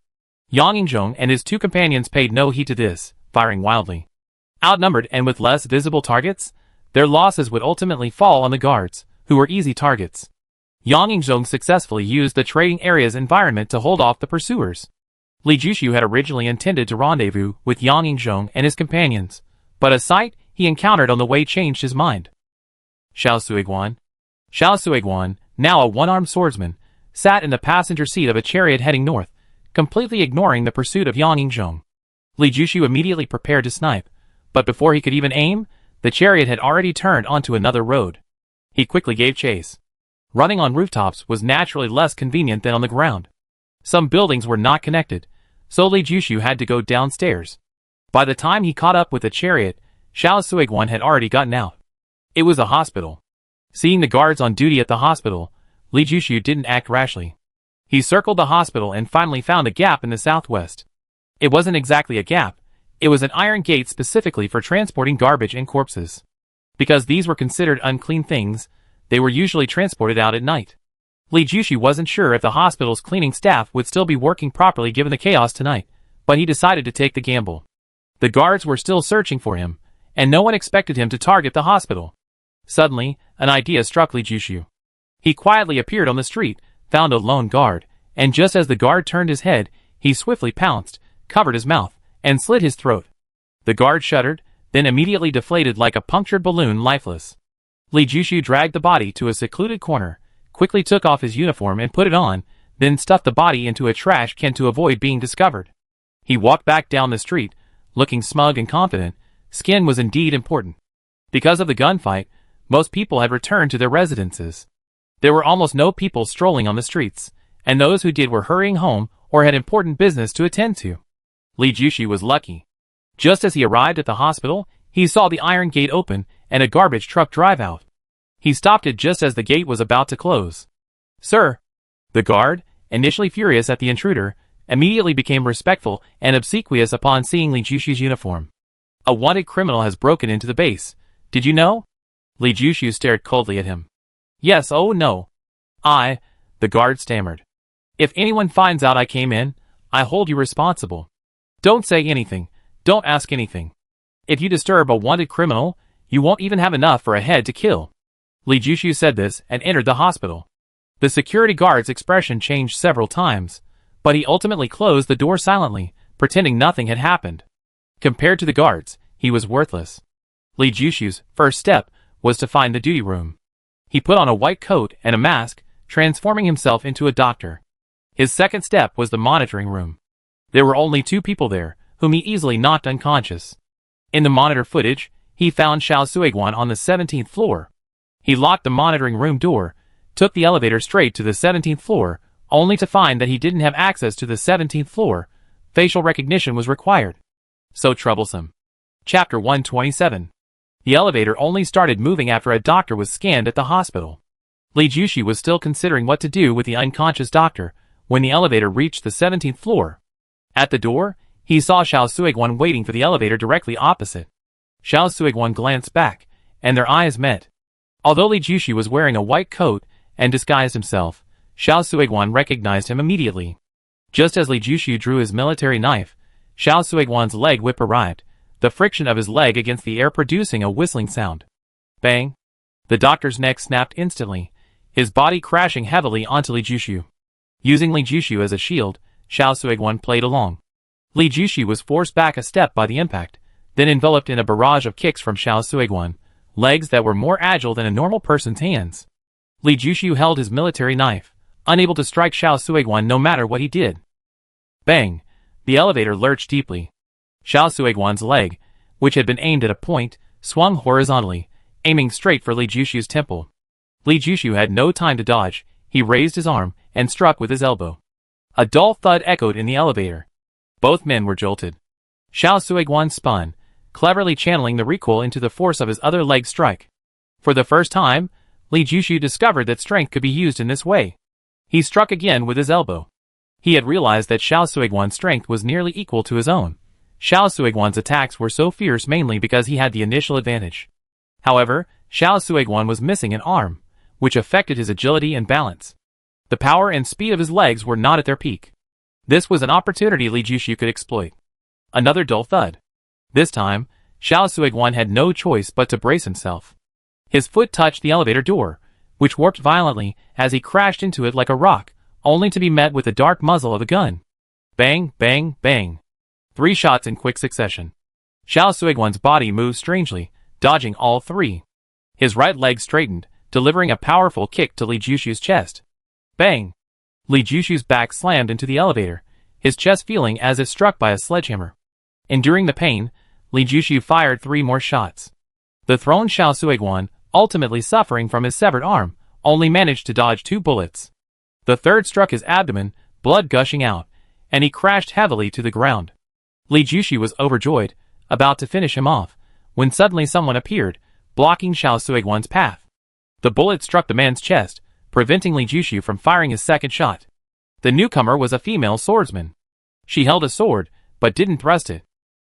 Yang Yingzhong and his 2 companions paid no heed to this, firing wildly. Outnumbered and with less visible targets, their losses would ultimately fall on the guards, who were easy targets. Yang Yingzhong successfully used the trading area's environment to hold off the pursuers. Li Jushu had originally intended to rendezvous with Yang Yingzhong and his companions, but a sight he encountered on the way changed his mind. Xiao Suiguan, now a one-armed swordsman, sat in the passenger seat of a chariot heading north, completely ignoring the pursuit of Yang Yingzhong. Li Jushu immediately prepared to snipe, but before he could even aim, the chariot had already turned onto another road. He quickly gave chase. Running on rooftops was naturally less convenient than on the ground. Some buildings were not connected, so Li Jushu had to go downstairs. By the time he caught up with the chariot, Xiao Suiguan had already gotten out. It was a hospital. Seeing the guards on duty at the hospital, Li Jushu didn't act rashly. He circled the hospital and finally found a gap in the southwest. It wasn't exactly a gap, it was an iron gate specifically for transporting garbage and corpses. Because these were considered unclean things, they were usually transported out at night. Li Jushu wasn't sure if the hospital's cleaning staff would still be working properly given the chaos tonight, but he decided to take the gamble. The guards were still searching for him, and no one expected him to target the hospital. Suddenly, an idea struck Li Jushu. He quietly appeared on the street, found a lone guard, and just as the guard turned his head, he swiftly pounced, covered his mouth, and slit his throat. The guard shuddered, then immediately deflated like a punctured balloon, lifeless. Li Jushu dragged the body to a secluded corner, quickly took off his uniform and put it on, then stuffed the body into a trash can to avoid being discovered. He walked back down the street, looking smug and confident. Skin was indeed important. Because of the gunfight, most people had returned to their residences. There were almost no people strolling on the streets, and those who did were hurrying home or had important business to attend to. Li Jushu was lucky. Just as he arrived at the hospital, he saw the iron gate open and a garbage truck drive out. He stopped it just as the gate was about to close. "Sir!" The guard, initially furious at the intruder, immediately became respectful and obsequious upon seeing Li Jushu's uniform. "A wanted criminal has broken into the base. Did you know?" Li Jushu stared coldly at him. "Yes, oh no. The guard stammered. "If anyone finds out I came in, I hold you responsible. Don't say anything, don't ask anything. If you disturb a wanted criminal, you won't even have enough for a head to kill." Li Jushu said this and entered the hospital. The security guard's expression changed several times, but he ultimately closed the door silently, pretending nothing had happened. Compared to the guards, he was worthless. Li Jushu's first step was to find the duty room. He put on a white coat and a mask, transforming himself into a doctor. His second step was the monitoring room. There were only 2 people there, whom he easily knocked unconscious. In the monitor footage, he found Xiao Suiguan on the 17th floor. He locked the monitoring room door, took the elevator straight to the 17th floor, only to find that he didn't have access to the 17th floor. Facial recognition was required. So troublesome. Chapter 127. The elevator only started moving after a doctor was scanned at the hospital. Li Jushu was still considering what to do with the unconscious doctor when the elevator reached the 17th floor. At the door, he saw Xiao Suiguan waiting for the elevator directly opposite. Xiao Suiguan glanced back, and their eyes met. Although Li Jushu was wearing a white coat and disguised himself, Xiao Suiguan recognized him immediately. Just as Li Jushu drew his military knife, Xiao Suiguan's leg whip arrived, the friction of his leg against the air producing a whistling sound. Bang! The doctor's neck snapped instantly, his body crashing heavily onto Li Jushu. Using Li Jushu as a shield, Xiao Suiguan played along. Li Jushu was forced back a step by the impact, then enveloped in a barrage of kicks from Xiao Suiguan, legs that were more agile than a normal person's hands. Li Jushu held his military knife, unable to strike Xiao Suiguan no matter what he did. Bang! The elevator lurched deeply. Xiao Suiguan's leg, which had been aimed at a point, swung horizontally, aiming straight for Li Jushu's temple. Li Jushu had no time to dodge. He raised his arm and struck with his elbow. A dull thud echoed in the elevator. Both men were jolted. Xiao Suiguan spun, cleverly channeling the recoil into the force of his other leg strike. For the first time, Li Jushu discovered that strength could be used in this way. He struck again with his elbow. He had realized that Xiao Suiguan's strength was nearly equal to his own. Xiao Suiguan's attacks were so fierce mainly because he had the initial advantage. However, Xiao Suiguan was missing an arm, which affected his agility and balance. The power and speed of his legs were not at their peak. This was an opportunity Li Jushu could exploit. Another dull thud. This time, Xiao Suiguan had no choice but to brace himself. His foot touched the elevator door, which warped violently as he crashed into it like a rock, only to be met with the dark muzzle of a gun. Bang, bang, bang. 3 shots in quick succession. Xiao Suiguan's body moved strangely, dodging all 3. His right leg straightened, delivering a powerful kick to Li Jushu's chest. Bang! Li Jushu's back slammed into the elevator, his chest feeling as if struck by a sledgehammer. Enduring the pain, Li Jushu fired 3 more shots. The thrown Xiao Suiguan, ultimately suffering from his severed arm, only managed to dodge 2 bullets. The third struck his abdomen, blood gushing out, and he crashed heavily to the ground. Li Jushu was overjoyed, about to finish him off, when suddenly someone appeared, blocking Xiao Suiguan's path. The bullet struck the man's chest, preventing Li Jushu from firing his second shot. The newcomer was a female swordsman. She held a sword, but didn't thrust it.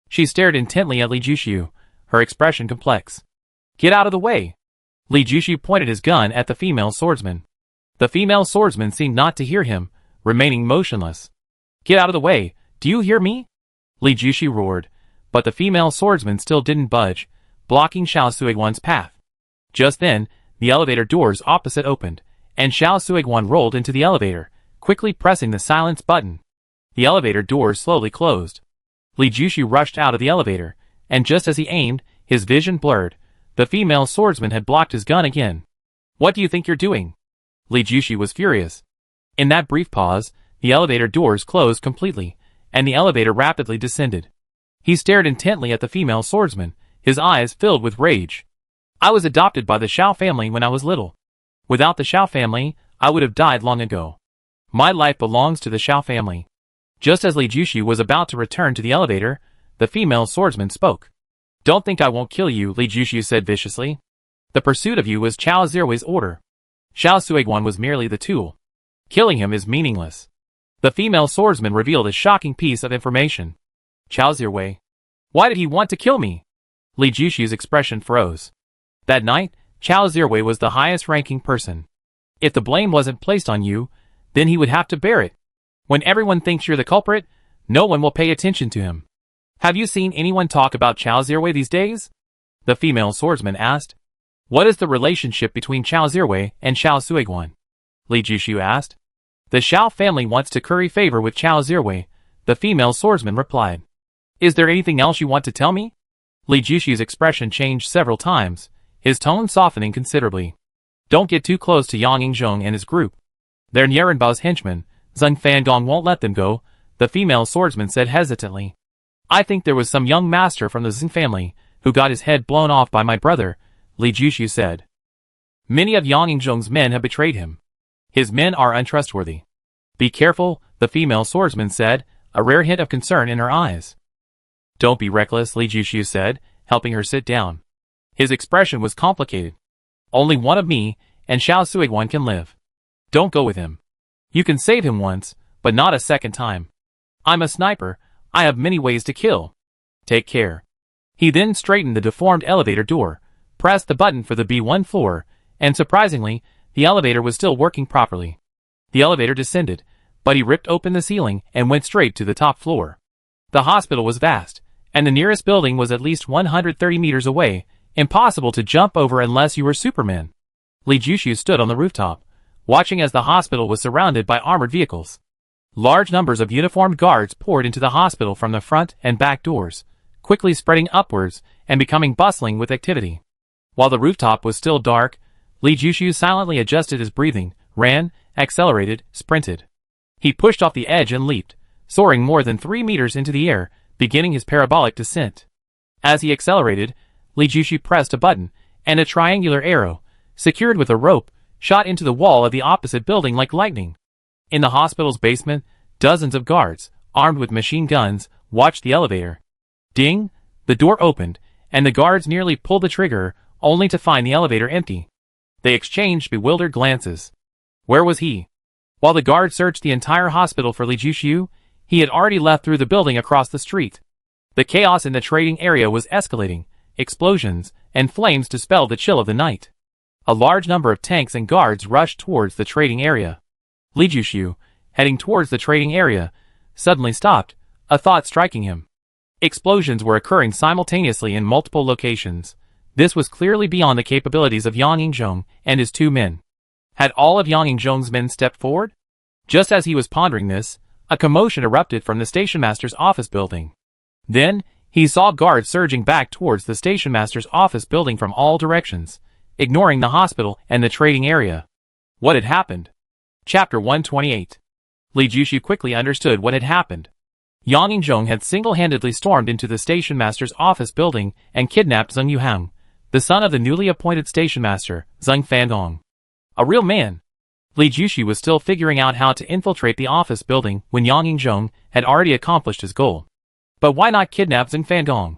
She stared intently at Li Jushu, her expression complex. "Get out of the way!" Li Jushu pointed his gun at the female swordsman. The female swordsman seemed not to hear him, remaining motionless. "Get out of the way, do you hear me?" Li Jushu roared, but the female swordsman still didn't budge, blocking Xiao Suiguan's path. Just then, the elevator doors opposite opened, and Xiao Suiguan rolled into the elevator, quickly pressing the silence button. The elevator doors slowly closed. Li Jushu rushed out of the elevator, and just as he aimed, his vision blurred. The female swordsman had blocked his gun again. "What do you think you're doing?" Li Jushu was furious. In that brief pause, the elevator doors closed completely, and the elevator rapidly descended. He stared intently at the female swordsman, his eyes filled with rage. "I was adopted by the Xiao family when I was little. Without the Xiao family, I would have died long ago. My life belongs to the Xiao family." Just as Li Jushu was about to return to the elevator, the female swordsman spoke. "Don't think I won't kill you," Li Jushu said viciously. "The pursuit of you was Chao Zirwei's order. Xiao Suiguan was merely the tool. Killing him is meaningless." The female swordsman revealed a shocking piece of information. "Chao Zirwei? Why did he want to kill me?" Li Jushu's expression froze. That night, Chao Zirwei was the highest-ranking person. If the blame wasn't placed on you, then he would have to bear it. When everyone thinks you're the culprit, no one will pay attention to him. "Have you seen anyone talk about Chao Zirwei these days?" the female swordsman asked. "What is the relationship between Chao Zirwei and Xiao Suiguan?" Li Jushu asked. "The Xiao family wants to curry favor with Chao Zirwei," the female swordsman replied. "Is there anything else you want to tell me?" Li Jushu's expression changed several times, his tone softening considerably. "Don't get too close to Yang Yingzhong and his group. They're Nierenbao's henchmen. Zheng Fangong won't let them go," the female swordsman said hesitantly. "I think there was some young master from the Zheng family who got his head blown off by my brother," Li Jushu said. "Many of Yang Yingzhong's men have betrayed him. His men are untrustworthy." "Be careful," the female swordsman said, a rare hint of concern in her eyes. "Don't be reckless," Li Jushu said, helping her sit down. His expression was complicated. "Only one of me and Xiao Suiguan can live. Don't go with him. You can save him once, but not a second time. I'm a sniper, I have many ways to kill. Take care." He then straightened the deformed elevator door, pressed the button for the B1 floor, and surprisingly, the elevator was still working properly. The elevator descended, but he ripped open the ceiling and went straight to the top floor. The hospital was vast, and the nearest building was at least 130 meters away, impossible to jump over unless you were Superman. Li Jushu stood on the rooftop, watching as the hospital was surrounded by armored vehicles. Large numbers of uniformed guards poured into the hospital from the front and back doors, quickly spreading upwards and becoming bustling with activity. While the rooftop was still dark, Li Jushu silently adjusted his breathing, ran, accelerated, sprinted. He pushed off the edge and leaped, soaring more than 3 meters into the air, beginning his parabolic descent. As he accelerated, Li Jushu pressed a button, and a triangular arrow, secured with a rope, shot into the wall of the opposite building like lightning. In the hospital's basement, dozens of guards, armed with machine guns, watched the elevator. Ding! The door opened, and the guards nearly pulled the trigger, only to find the elevator empty. They exchanged bewildered glances. Where was he? While the guards searched the entire hospital for Li Jushu, he had already left through the building across the street. The chaos in the trading area was escalating. Explosions and flames dispelled the chill of the night. A large number of tanks and guards rushed towards the trading area. Li Jushu, heading towards the trading area, suddenly stopped, a thought striking him. Explosions were occurring simultaneously in multiple locations. This was clearly beyond the capabilities of Yang Yingzhong and his 2 men. Had all of Yang Yingzhong's men stepped forward? Just as he was pondering this, a commotion erupted from the station master's office building. Then, he saw guards surging back towards the station master's office building from all directions, ignoring the hospital and the trading area. What had happened? Chapter 128. Li Jushu quickly understood what had happened. Yang Yingzhong had single-handedly stormed into the station master's office building and kidnapped Zheng Yuhang, the son of the newly appointed station master, Zheng Fangong. A real man. Li Jushu was still figuring out how to infiltrate the office building when Yang Yingzhong had already accomplished his goal. But why not kidnap Zheng Fangong?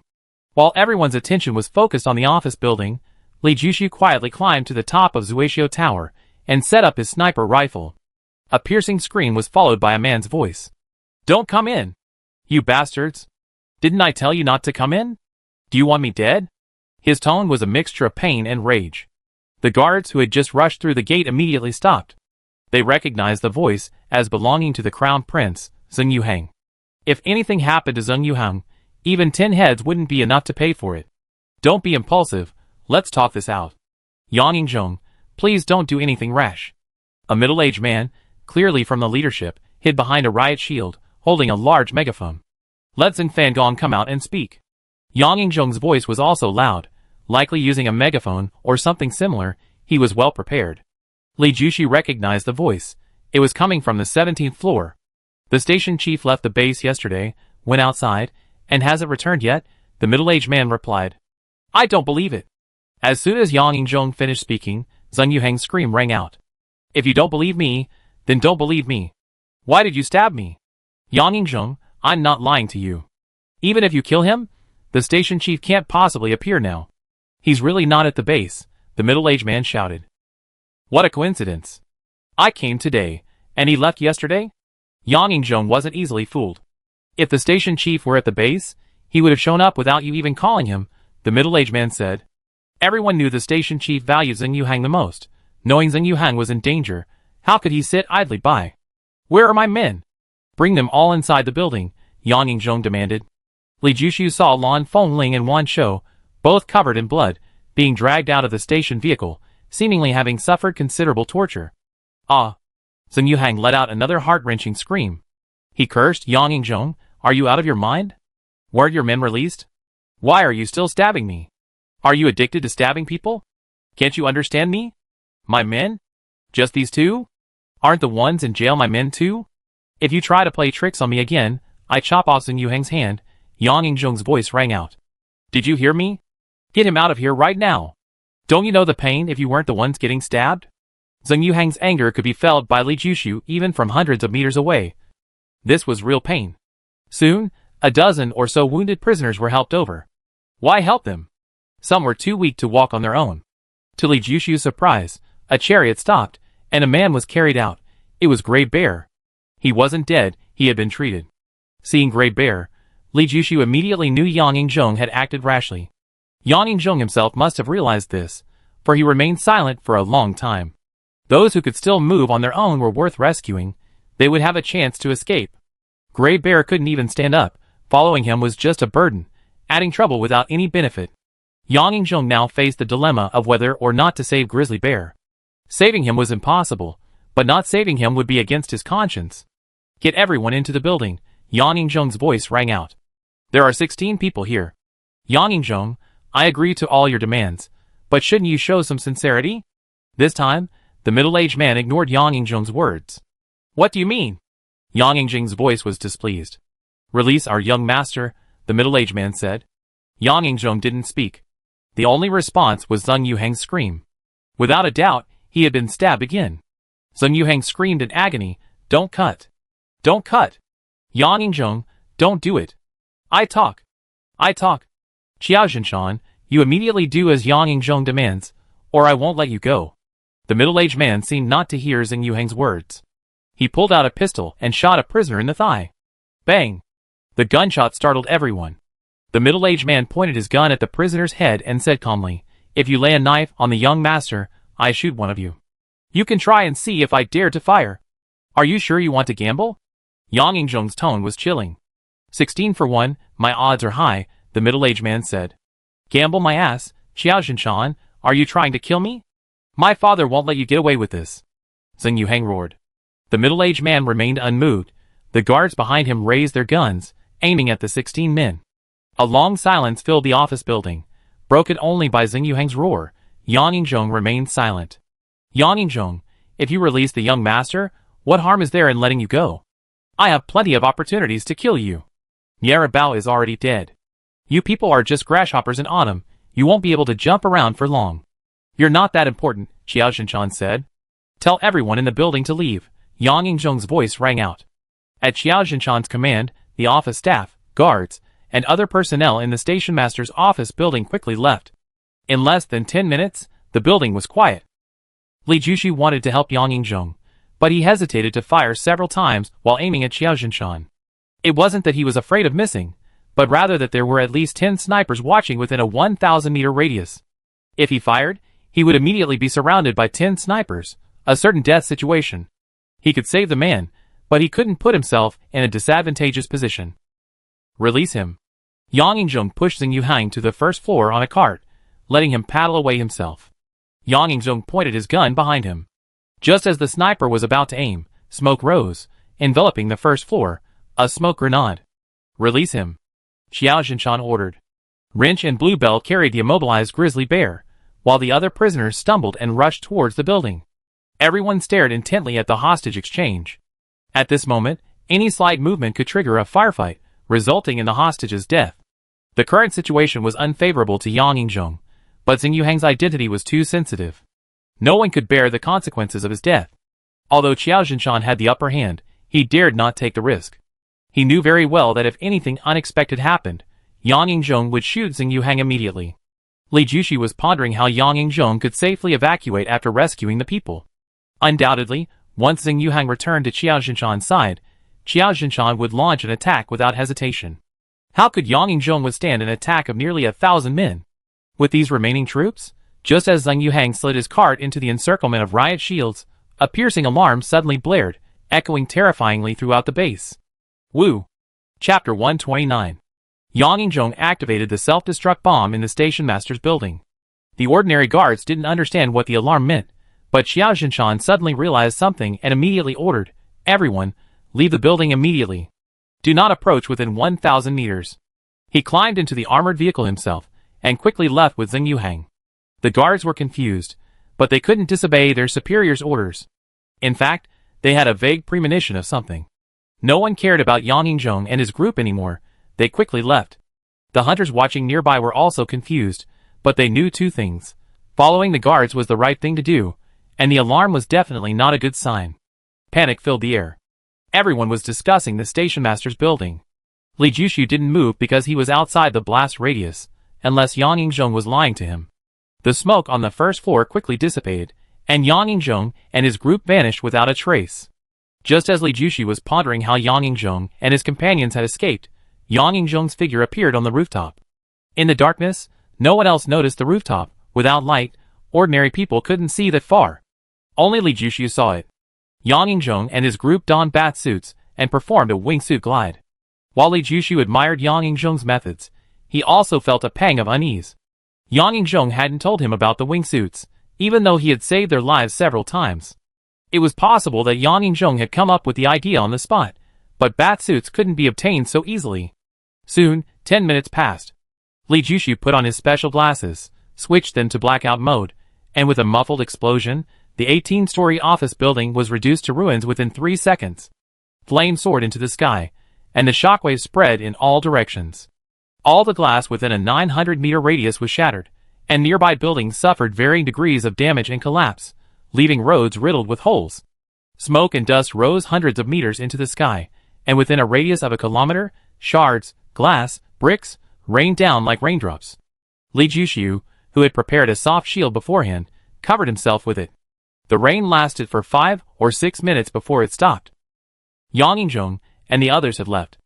While everyone's attention was focused on the office building, Li Jushu quietly climbed to the top of Zuishio Tower and set up his sniper rifle. A piercing scream was followed by a man's voice. "Don't come in! You bastards! Didn't I tell you not to come in? Do you want me dead?" His tone was a mixture of pain and rage. The guards who had just rushed through the gate immediately stopped. They recognized the voice as belonging to the crown prince, Zheng Yuhang. If anything happened to Zheng Yuhang, even 10 heads wouldn't be enough to pay for it. "Don't be impulsive, let's talk this out." Yang Yingzhong, please don't do anything rash. A middle-aged man, clearly from the leadership, hid behind a riot shield, holding a large megaphone. Let Zheng Fangong come out and speak. Yang Yingzhong's voice was also loud, likely using a megaphone or something similar. He was well prepared. Li Jushi recognized the voice. It was coming from the 17th floor. The station chief left the base yesterday, went outside, and hasn't returned yet, the middle-aged man replied. I don't believe it. As soon as Yang Yingzhong finished speaking, Zheng Yuhang's scream rang out. If you don't believe me, then don't believe me. Why did you stab me? Yang Yingzhong, I'm not lying to you. Even if you kill him, the station chief can't possibly appear now. He's really not at the base, the middle-aged man shouted. What a coincidence. I came today, and he left yesterday? Yang Yingzhong wasn't easily fooled. If the station chief were at the base, he would have shown up without you even calling him, the middle-aged man said. Everyone knew the station chief valued Zheng Yuhang the most. Knowing Zheng Yuhang was in danger, how could he sit idly by? Where are my men? Bring them all inside the building, Yang Yingzhong demanded. Li Jushu saw Lan Fengling and Wan Shou, both covered in blood, being dragged out of the station vehicle, seemingly having suffered considerable torture. Ah! Zheng Yuhang let out another heart-wrenching scream. He cursed. Yang Yingzhong, are you out of your mind? Weren't your men released? Why are you still stabbing me? Are you addicted to stabbing people? Can't you understand me? My men? Just these two? Aren't the ones in jail my men too? If you try to play tricks on me again, I chop off Zheng Yuhang's hand, Yang Yingzhong's voice rang out. Did you hear me? Get him out of here right now. Don't you know the pain if you weren't the ones getting stabbed? Zheng Yuhang's anger could be felt by Li Jushu even from hundreds of meters away. This was real pain. Soon, a dozen or so wounded prisoners were helped over. Why help them? Some were too weak to walk on their own. To Li Jushu's surprise, a chariot stopped, and a man was carried out. It was Grey Bear. He wasn't dead, he had been treated. Seeing Grey Bear, Li Jushu immediately knew Yang Yingzhong had acted rashly. Yang Yingzhong himself must have realized this, for he remained silent for a long time. Those who could still move on their own were worth rescuing. They would have a chance to escape. Grey Bear couldn't even stand up. Following him was just a burden, adding trouble without any benefit. Yang Yingzhong now faced the dilemma of whether or not to save Grizzly Bear. Saving him was impossible, but not saving him would be against his conscience. Get everyone into the building, Yang Yingzhong's voice rang out. There are 16 people here. Yang Yingzhong, I agree to all your demands, but shouldn't you show some sincerity? This time, the middle-aged man ignored Yang Yingzhong's words. What do you mean? Yang Yingzhong's voice was displeased. Release our young master, the middle-aged man said. Yang Yingzhong didn't speak. The only response was Zheng Yuhang's scream. Without a doubt, he had been stabbed again. Zheng Yuhang screamed in agony, Don't cut. Don't cut. Yang Yingzhong, don't do it. I talk. Qiao Zhinshan, you immediately do as Yang Yingzhong demands, or I won't let you go. The middle-aged man seemed not to hear Zheng Yuhang's words. He pulled out a pistol and shot a prisoner in the thigh. Bang! The gunshot startled everyone. The middle-aged man pointed his gun at the prisoner's head and said calmly, If you lay a knife on the young master, I shoot one of you. You can try and see if I dare to fire. Are you sure you want to gamble? Yang Yingzhong's tone was chilling. 16 for 1, my odds are high, the middle-aged man said. Gamble my ass, Qiao Zhinshan, are you trying to kill me? My father won't let you get away with this. Zheng Yuhang roared. The middle-aged man remained unmoved. The guards behind him raised their guns, aiming at the 16 men. A long silence filled the office building, broken only by Zheng Yuhang's roar. Yang Yingzhong remained silent. Yang Yingzhong, if you release the young master, what harm is there in letting you go? I have plenty of opportunities to kill you. Yarabao is already dead. You people are just grasshoppers in autumn, you won't be able to jump around for long. You're not that important, Qiao Zhinshan said. Tell everyone in the building to leave, Yang Yingzhong's voice rang out. At Qiao Zhinshan's command, the office staff, guards, and other personnel in the station master's office building quickly left. In less than 10 minutes, the building was quiet. Li Jushu wanted to help Yang Yingzhong, but he hesitated to fire several times while aiming at Qiao Zhinshan. It wasn't that he was afraid of missing, but rather that there were at least 10 snipers watching within a 1,000-meter radius. If he fired, he would immediately be surrounded by 10 snipers, a certain death situation. He could save the man, but he couldn't put himself in a disadvantageous position. Release him. Yang Yingzhong pushed Zheng Yuhang to the first floor on a cart, letting him paddle away himself. Yang Yingzhong pointed his gun behind him. Just as the sniper was about to aim, smoke rose, enveloping the first floor, a smoke grenade. Release him, Xiao Zhinshan ordered. Wrench and Bluebell carried the immobilized grizzly bear, while the other prisoners stumbled and rushed towards the building. Everyone stared intently at the hostage exchange. At this moment, any slight movement could trigger a firefight, resulting in the hostage's death. The current situation was unfavorable to Yang Yingzhong, but Xing Yuhang's identity was too sensitive. No one could bear the consequences of his death. Although Xiao Zhinshan had the upper hand, he dared not take the risk. He knew very well that if anything unexpected happened, Yang Yingzhong would shoot Xing Yuhang immediately. Li Jushi was pondering how Yang Yingzhong could safely evacuate after rescuing the people. Undoubtedly, once Xing Yuhang returned to Xiao Zhinshan's side, Xiao Zhinshan would launch an attack without hesitation. How could Yang Yingzhong withstand an attack of nearly 1,000 men? With these remaining troops, just as Xing Yuhang slid his cart into the encirclement of riot shields, a piercing alarm suddenly blared, echoing terrifyingly throughout the base. Wu. Chapter 129. Yang Yingzhong activated the self-destruct bomb in the station master's building. The ordinary guards didn't understand what the alarm meant, but Xiao Zhinshan suddenly realized something and immediately ordered, "Everyone, leave the building immediately. Do not approach within 1,000 meters." He climbed into the armored vehicle himself, and quickly left with Xing Yuhang. The guards were confused, but they couldn't disobey their superior's orders. In fact, they had a vague premonition of something. No one cared about Yang Yingzhong and his group anymore. They quickly left. The hunters watching nearby were also confused, but they knew two things. Following the guards was the right thing to do, and the alarm was definitely not a good sign. Panic filled the air. Everyone was discussing the station master's building. Li Jushu didn't move because he was outside the blast radius, unless Yang Yingzhong was lying to him. The smoke on the first floor quickly dissipated, and Yang Yingzhong and his group vanished without a trace. Just as Li Jushu was pondering how Yang Yingzhong and his companions had escaped, Yang Yingzhong's figure appeared on the rooftop. In the darkness, no one else noticed the rooftop. Without light, ordinary people couldn't see that far. Only Li Jushu saw it. Yang Yingzhong and his group donned bat suits and performed a wingsuit glide. While Li Jushu admired Yang Yingzhong's methods, he also felt a pang of unease. Yang Yingzhong hadn't told him about the wingsuits, even though he had saved their lives several times. It was possible that Yang Yingzhong had come up with the idea on the spot, but bat suits couldn't be obtained so easily. Soon, 10 minutes passed. Li Jushu put on his special glasses, switched them to blackout mode, and with a muffled explosion, the 18-story office building was reduced to ruins within 3 seconds. Flames soared into the sky, and the shockwaves spread in all directions. All the glass within a 900-meter radius was shattered, and nearby buildings suffered varying degrees of damage and collapse, leaving roads riddled with holes. Smoke and dust rose hundreds of meters into the sky, and within a radius of a kilometer, shards, glass, bricks, rained down like raindrops. Li Jushu, who had prepared a soft shield beforehand, covered himself with it. The rain lasted for 5 or 6 minutes before it stopped. Yang Yingzhong and the others had left.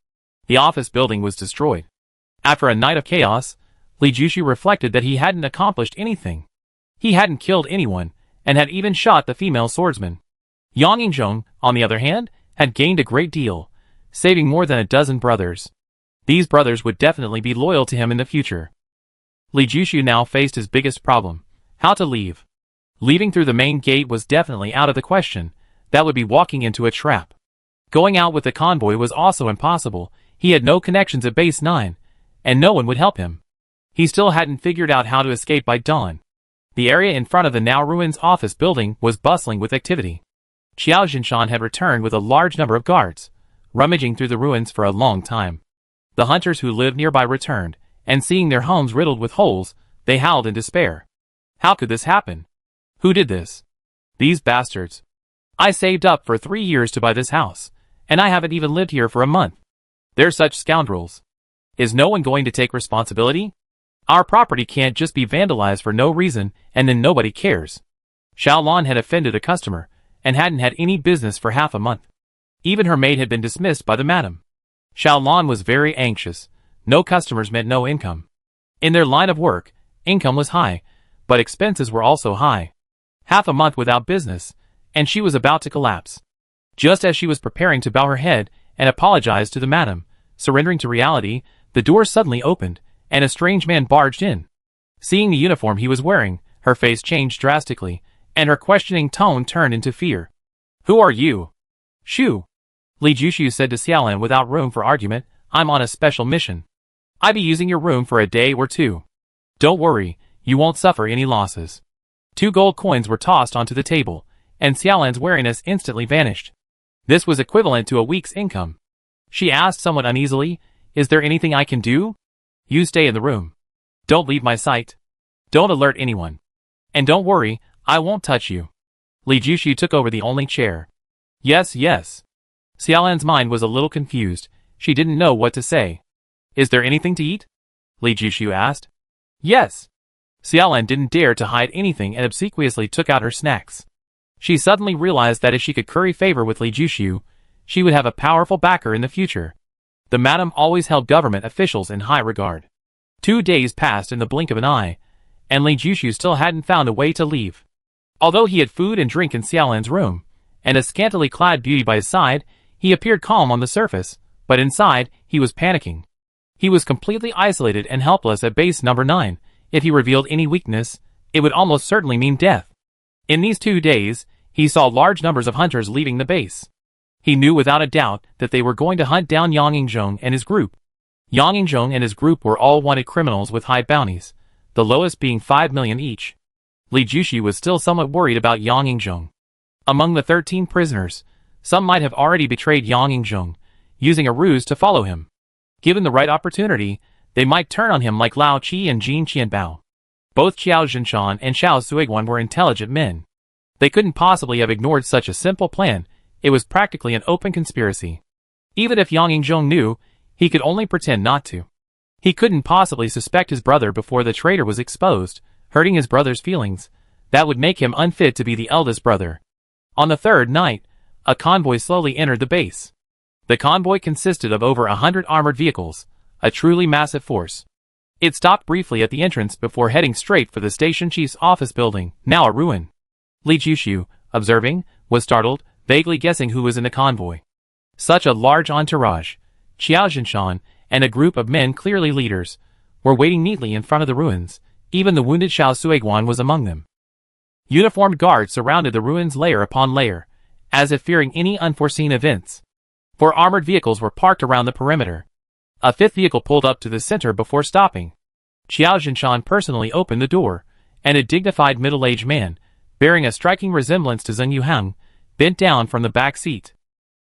The office building was destroyed. After a night of chaos, Li Jushu reflected that he hadn't accomplished anything. He hadn't killed anyone, and had even shot the female swordsman. Yang Yingzhong, on the other hand, had gained a great deal, saving more than a dozen brothers. These brothers would definitely be loyal to him in the future. Li Jushu now faced his biggest problem: how to leave. Leaving through the main gate was definitely out of the question. That would be walking into a trap. Going out with the convoy was also impossible. He had no connections at Base 9, and no one would help him. He still hadn't figured out how to escape by dawn. The area in front of the now ruins office building was bustling with activity. Xiao Zhinshan had returned with a large number of guards, rummaging through the ruins for a long time. The hunters who lived nearby returned, and seeing their homes riddled with holes, they howled in despair. How could this happen? Who did this? These bastards. I saved up for 3 years to buy this house, and I haven't even lived here for a month. They're such scoundrels. Is no one going to take responsibility? Our property can't just be vandalized for no reason, and then nobody cares. Xiaolan had offended a customer, and hadn't had any business for half a month. Even her maid had been dismissed by the madam. Xiaolan was very anxious. No customers meant no income. In their line of work, income was high, but expenses were also high. Half a month without business, and she was about to collapse. Just as she was preparing to bow her head and apologize to the madam, surrendering to reality, the door suddenly opened, and a strange man barged in. Seeing the uniform he was wearing, Her face changed drastically, and her questioning tone turned into fear. Who are you? Shu. Li Jushu said to Xiaolan without room for argument, I'm on a special mission. I be using your room for a day or two. Don't worry, you won't suffer any losses. 2 gold coins were tossed onto the table, and Xiaolan's wariness instantly vanished. This was equivalent to a week's income. She asked somewhat uneasily, Is there anything I can do? You stay in the room. Don't leave my sight. Don't alert anyone. And don't worry, I won't touch you. Li Jushu took over the only chair. Yes, yes. Xiaolan's mind was a little confused. She didn't know what to say. Is there anything to eat? Li Jushu asked. Yes. Xiaolan didn't dare to hide anything and obsequiously took out her snacks. She suddenly realized that if she could curry favor with Li Jushu, she would have a powerful backer in the future. The madam always held government officials in high regard. 2 days passed in the blink of an eye, and Li Jushu still hadn't found a way to leave. Although he had food and drink in Xiaolan's room, and a scantily clad beauty by his side, he appeared calm on the surface, but inside, he was panicking. He was completely isolated and helpless at base number 9. If he revealed any weakness, it would almost certainly mean death. In these 2 days, he saw large numbers of hunters leaving the base. He knew without a doubt that they were going to hunt down Yang Yingzhong and his group. Yang Yingzhong and his group were all wanted criminals with high bounties, the lowest being 5 million each. Li Jushu was still somewhat worried about Yang Yingzhong. Among the 13 prisoners, some might have already betrayed Yang Yingzhong, using a ruse to follow him. Given the right opportunity, they might turn on him like Lao Qi and Jin Qianbao. Both Qiao Zhinshan and Xiao Suiguan were intelligent men. They couldn't possibly have ignored such a simple plan. It was practically an open conspiracy. Even if Yang Yingzhong knew, he could only pretend not to. He couldn't possibly suspect his brother before the traitor was exposed, hurting his brother's feelings. That would make him unfit to be the eldest brother. On the 3rd night, a convoy slowly entered the base. The convoy consisted of over 100 armored vehicles, a truly massive force. It stopped briefly at the entrance before heading straight for the station chief's office building, now a ruin. Li Jushu, observing, was startled, vaguely guessing who was in the convoy. Such a large entourage, Qiao Zhinshan, and a group of men clearly leaders, were waiting neatly in front of the ruins. Even the wounded Xiao Suiguan was among them. Uniformed guards surrounded the ruins layer upon layer, as if fearing any unforeseen events. 4 armored vehicles were parked around the perimeter. A 5th vehicle pulled up to the center before stopping. Qiao Zhinshan personally opened the door, and a dignified middle-aged man, bearing a striking resemblance to Zheng Yuhang, bent down from the back seat.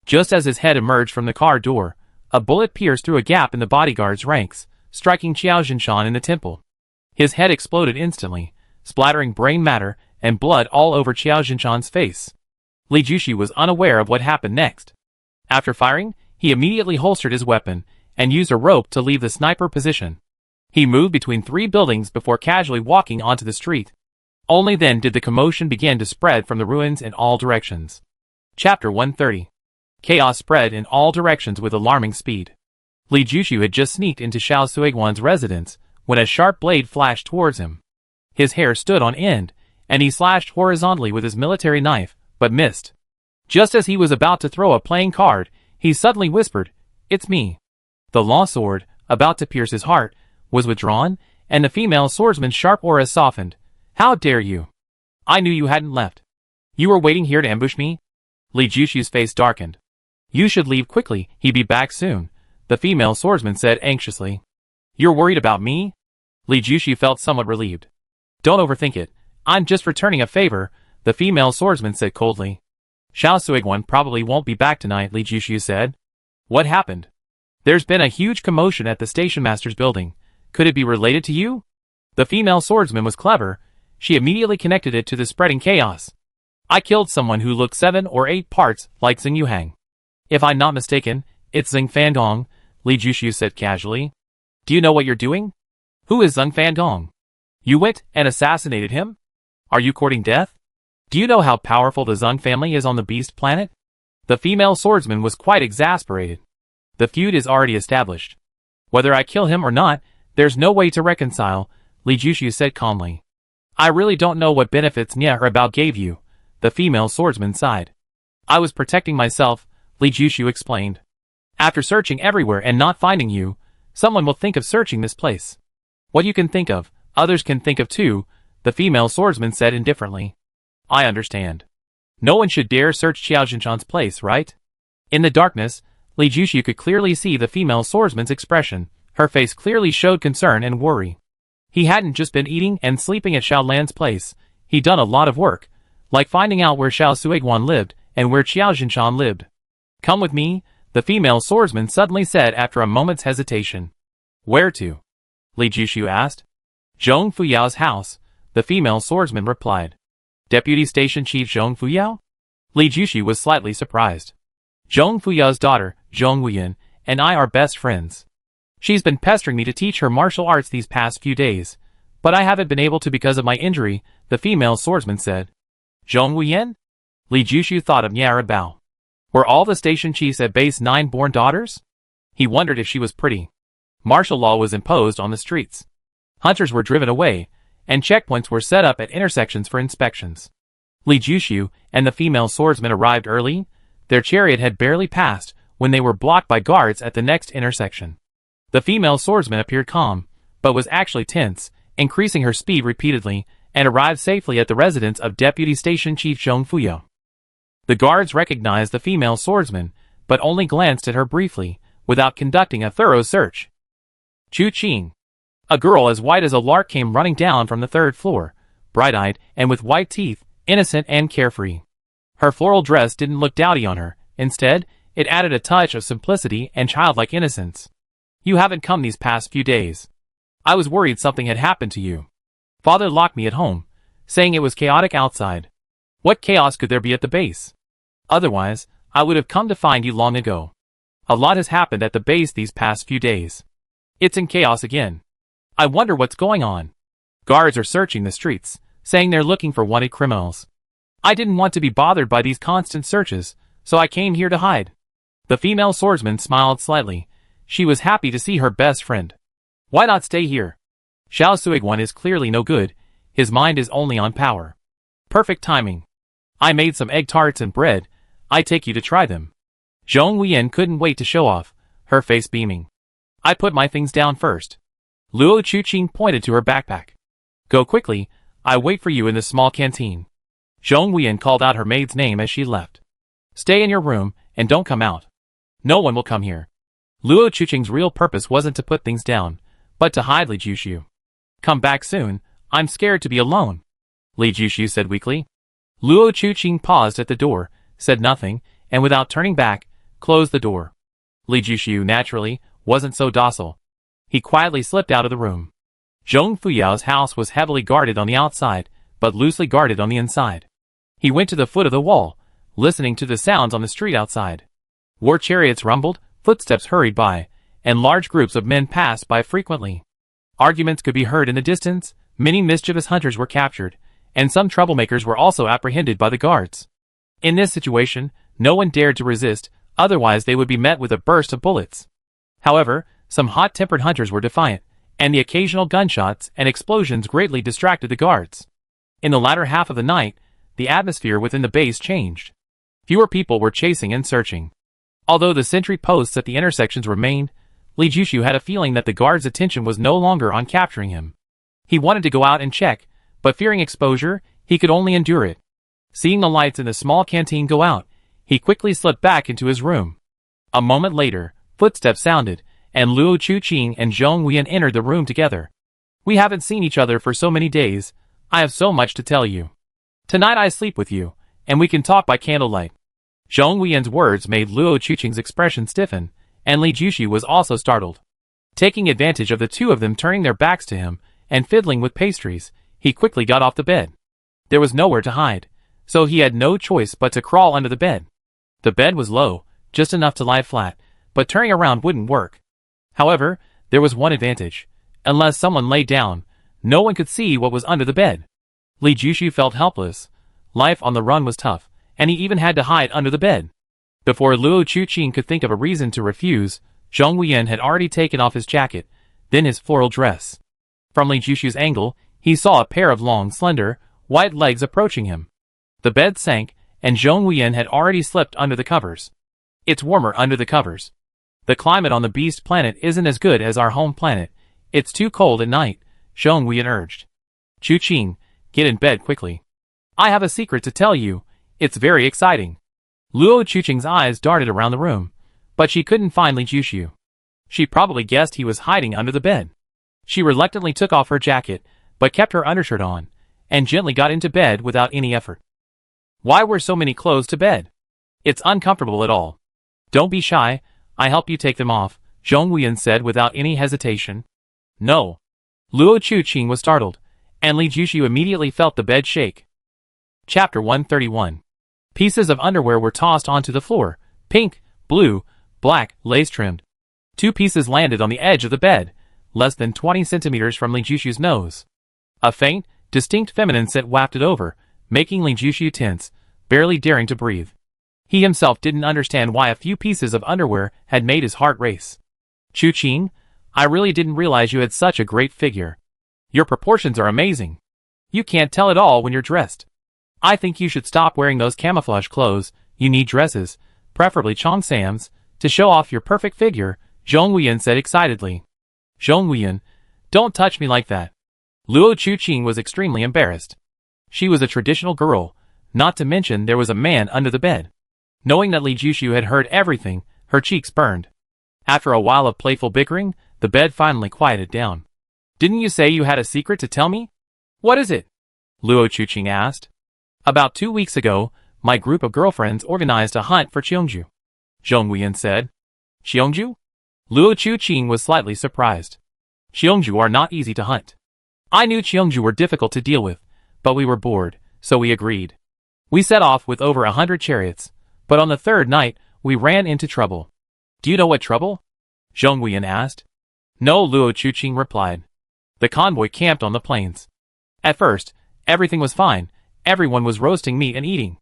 Just as his head emerged from the car door, a bullet pierced through a gap in the bodyguard's ranks, striking Qiao Zhinshan in the temple. His head exploded instantly, splattering brain matter and blood all over Qiao Zhinshan's face. Li Jushu was unaware of what happened next. After firing, he immediately holstered his weapon and used a rope to leave the sniper position. He moved between 3 buildings before casually walking onto the street. Only then did the commotion begin to spread from the ruins in all directions. Chapter 130. Chaos spread in all directions with alarming speed. Li Jushu had just sneaked into Xiao Suiguan's residence when a sharp blade flashed towards him. His hair stood on end, and he slashed horizontally with his military knife, but missed. Just as he was about to throw a playing card, he suddenly whispered, "It's me." The long sword, about to pierce his heart, was withdrawn, and the female swordsman's sharp aura softened. "How dare you? I knew you hadn't left. You were waiting here to ambush me?" Li Jushu's face darkened. "You should leave quickly, he'd be back soon," the female swordsman said anxiously. "You're worried about me?" Li Jushu felt somewhat relieved. "Don't overthink it. I'm just returning a favor," the female swordsman said coldly. "Xiao Suiguan probably won't be back tonight," Li Jushu said. "What happened?" "There's been a huge commotion at the station master's building. Could it be related to you?" The female swordsman was clever. She immediately connected it to the spreading chaos. "I killed someone who looked 7 or 8 parts like Zheng Yuhang. If I'm not mistaken, it's Zheng Fangong," Li Jushu said casually. "Do you know what you're doing?" "Who is Zheng Fangong? You went and assassinated him? Are you courting death? Do you know how powerful the Zheng family is on the Beast Planet?" The female swordsman was quite exasperated. "The feud is already established. Whether I kill him or not, there's no way to reconcile," Li Jushu said calmly. "I really don't know what benefits Nya or Bao gave you," the female swordsman sighed. "I was protecting myself," Li Jushu explained. "After searching everywhere and not finding you, someone will think of searching this place. What you can think of, others can think of too," the female swordsman said indifferently. I understand. No one should dare search Xiao Jinshan's place, right? In the darkness, Li Jushu could clearly see the female swordsman's expression. Her face clearly showed concern and worry. He hadn't just been eating and sleeping at Xiao Lan's place. He'd done a lot of work, like finding out where Xiao Suiguan lived and where Xiao Jinshan lived. Come with me, the female swordsman suddenly said after a moment's hesitation. Where to? Li Jushu asked. Zhong Fuyao's house, the female swordsman replied. Deputy Station Chief Zhong Fuyao? Li Jushu was slightly surprised. Zhong Fuyao's daughter, Zhong Wuyan, and I are best friends. She's been pestering me to teach her martial arts these past few days, but I haven't been able to because of my injury, the female swordsman said. Zhong Wuyan? Li Jushu thought of Yara Bao. Were all the station chiefs at base 9 born daughters? He wondered if she was pretty. Martial law was imposed on the streets. Hunters were driven away, and checkpoints were set up at intersections for inspections. Li Jushu and the female swordsman arrived early. Their chariot had barely passed when they were blocked by guards at the next intersection. The female swordsman appeared calm, but was actually tense, increasing her speed repeatedly, and arrived safely at the residence of Deputy Station Chief Zhong Fuyao. The guards recognized the female swordsman, but only glanced at her briefly, without conducting a thorough search. Chu Qing. A girl as white as a lark came running down from the 3rd floor, bright-eyed and with white teeth, innocent and carefree. Her floral dress didn't look dowdy on her. Instead, it added a touch of simplicity and childlike innocence. You haven't come these past few days. I was worried something had happened to you. Father locked me at home, saying it was chaotic outside. What chaos could there be at the base? Otherwise, I would have come to find you long ago. A lot has happened at the base these past few days. It's in chaos again. I wonder what's going on. Guards are searching the streets, saying they're looking for wanted criminals. I didn't want to be bothered by these constant searches, so I came here to hide. The female swordsman smiled slightly. She was happy to see her best friend. Why not stay here? Xiao Suiguan is clearly no good. His mind is only on power. Perfect timing. I made some egg tarts and bread. I take you to try them. Zhong Wuyan couldn't wait to show off, her face beaming. I put my things down first. Luo Chuqing pointed to her backpack. Go quickly, I wait for you in the small canteen. Zhong Wuyan called out her maid's name as she left. Stay in your room, and don't come out. No one will come here. Luo Chuqing's real purpose wasn't to put things down, but to hide Li Jushu. Come back soon, I'm scared to be alone, Li Jushu said weakly. Luo Chuqing paused at the door, said nothing, and without turning back, closed the door. Li Jushu, naturally, wasn't so docile. He quietly slipped out of the room. Zhong Fuyao's house was heavily guarded on the outside, but loosely guarded on the inside. He went to the foot of the wall, listening to the sounds on the street outside. War chariots rumbled, footsteps hurried by, and large groups of men passed by frequently. Arguments could be heard in the distance, many mischievous hunters were captured, and some troublemakers were also apprehended by the guards. In this situation, no one dared to resist, otherwise they would be met with a burst of bullets. However, some hot-tempered hunters were defiant, and the occasional gunshots and explosions greatly distracted the guards. In the latter half of the night, the atmosphere within the base changed. Fewer people were chasing and searching. Although the sentry posts at the intersections remained, Li Jushu had a feeling that the guard's attention was no longer on capturing him. He wanted to go out and check, but fearing exposure, he could only endure it. Seeing the lights in the small canteen go out, he quickly slipped back into his room. A moment later, footsteps sounded, and Luo Chuqing and Zhong Wuyan entered the room together. We haven't seen each other for so many days. I have so much to tell you. Tonight I sleep with you, and we can talk by candlelight. Zhong Wuyan's words made Luo Chuqing's expression stiffen, and Li Jushu was also startled. Taking advantage of the two of them turning their backs to him and fiddling with pastries, he quickly got off the bed. There was nowhere to hide, so he had no choice but to crawl under the bed. The bed was low, just enough to lie flat, but turning around wouldn't work. However, there was one advantage. Unless someone lay down, no one could see what was under the bed. Li Jushu felt helpless. Life on the run was tough, and he even had to hide under the bed. Before Luo Chuqing could think of a reason to refuse, Zhong Wuyan had already taken off his jacket, then his floral dress. From Li Jushu's angle, he saw a pair of long, slender, white legs approaching him. The bed sank, and Zhong Wuyan had already slipped under the covers. It's warmer under the covers. The climate on the Beast Planet isn't as good as our home planet. It's too cold at night, Zhong Wuyan urged. Chuqing, get in bed quickly. I have a secret to tell you. It's very exciting. Luo Chuqing's eyes darted around the room, but she couldn't find Li Jushu. She probably guessed he was hiding under the bed. She reluctantly took off her jacket, but kept her undershirt on, and gently got into bed without any effort. Why wear so many clothes to bed? It's uncomfortable at all. Don't be shy, I help you take them off, Zhong Wuyan said without any hesitation. No. Luo Chuqing was startled, and Li Jushu immediately felt the bed shake. Chapter 131. Pieces of underwear were tossed onto the floor, pink, blue, black, lace-trimmed. 2 pieces landed on the edge of the bed, less than 20 centimeters from Li Jushu's nose. A faint, distinct feminine scent wafted over, making Li Jushu tense, barely daring to breathe. He himself didn't understand why a few pieces of underwear had made his heart race. Chuqing, I really didn't realize you had such a great figure. Your proportions are amazing. You can't tell at all when you're dressed. I think you should stop wearing those camouflage clothes. You need dresses, preferably Chongsam's, to show off your perfect figure, Zhong Wuyan said excitedly. Zhong Wuyan, don't touch me like that. Luo Chuqing was extremely embarrassed. She was a traditional girl, not to mention there was a man under the bed. Knowing that Li Jushu had heard everything, her cheeks burned. After a while of playful bickering, the bed finally quieted down. Didn't you say you had a secret to tell me? What is it? Luo Chuqing asked. About 2 weeks ago, my group of girlfriends organized a hunt for Cheongju. Zhong Wuyan said. Cheongju? Luo Chuqing was slightly surprised. Cheongju are not easy to hunt. I knew Cheongju were difficult to deal with, but we were bored, so we agreed. We set off with over 100 chariots, but on the 3rd night, we ran into trouble. Do you know what trouble? Zhong Wuyan asked. No, Luo Chuqing replied. The convoy camped on the plains. At first, everything was fine. Everyone was roasting meat and eating.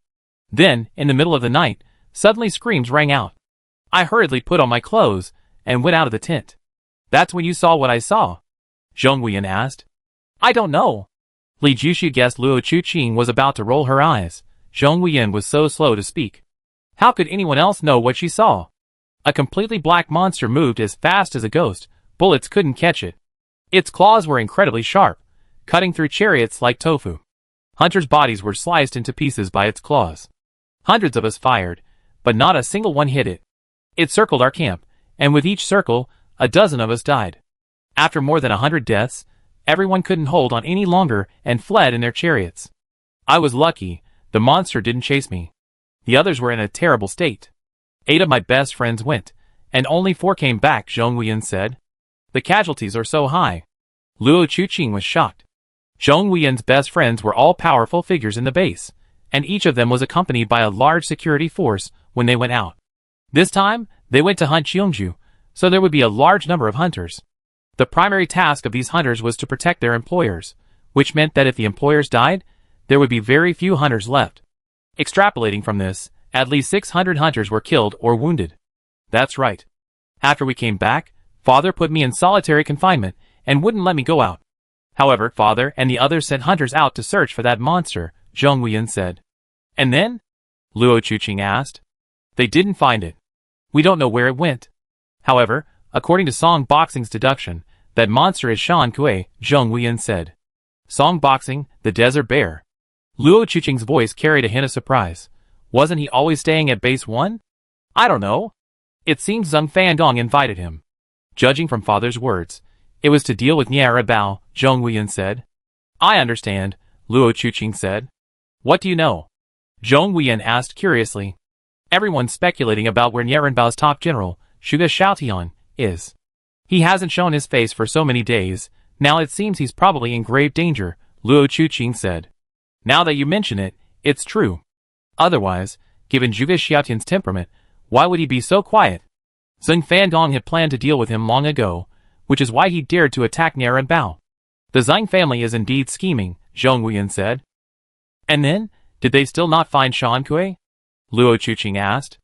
Then, in the middle of the night, suddenly screams rang out. I hurriedly put on my clothes and went out of the tent. That's when you saw what I saw? Zhong Wuyan asked. I don't know. Li Jushu guessed Luo Chuqing was about to roll her eyes. Zhong Wuyan was so slow to speak. How could anyone else know what she saw? A completely black monster moved as fast as a ghost. Bullets couldn't catch it. Its claws were incredibly sharp, cutting through chariots like tofu. Hunters' bodies were sliced into pieces by its claws. Hundreds of us fired, but not a single one hit it. It circled our camp, and with each circle, a dozen of us died. After more than 100 deaths, everyone couldn't hold on any longer and fled in their chariots. I was lucky, the monster didn't chase me. The others were in a terrible state. 8 of my best friends went, and only 4 came back, Zhong Wuyan said. The casualties are so high. Luo Chuqing was shocked. Zhong Wuyan's best friends were all powerful figures in the base, and each of them was accompanied by a large security force when they went out. This time, they went to hunt Cheongju, so there would be a large number of hunters. The primary task of these hunters was to protect their employers, which meant that if the employers died, there would be very few hunters left. Extrapolating from this, at least 600 hunters were killed or wounded. That's right. After we came back, Father put me in solitary confinement and wouldn't let me go out. However, Father and the others sent hunters out to search for that monster, Zhong Wuyan said. And then? Luo Chuqing asked. They didn't find it. We don't know where it went. However, according to Song Boxing's deduction, that monster is Shan Kuei, Zhong Wuyan said. Song Boxing, the desert bear. Luo Chuqing's voice carried a hint of surprise. Wasn't he always staying at base 1? I don't know. It seems Zhang Fandong invited him. Judging from Father's words, it was to deal with Niara Bao, Zhong Wuyan said. I understand, Luo Chuqing said. What do you know? Zhong Wuyan asked curiously. Everyone's speculating about where Niara Bao's top general, Zhuge Xiaotian, is. He hasn't shown his face for so many days, now it seems he's probably in grave danger, Luo Chuqing said. Now that you mention it, it's true. Otherwise, given Zhuge Xiaotian's temperament, why would he be so quiet? Zhang Fandong had planned to deal with him long ago, which is why he dared to attack Niara Bao. The Zhang family is indeed scheming, Zhong Wuyan said. And then, did they still not find Shan Kuei? Luo Chuqing asked.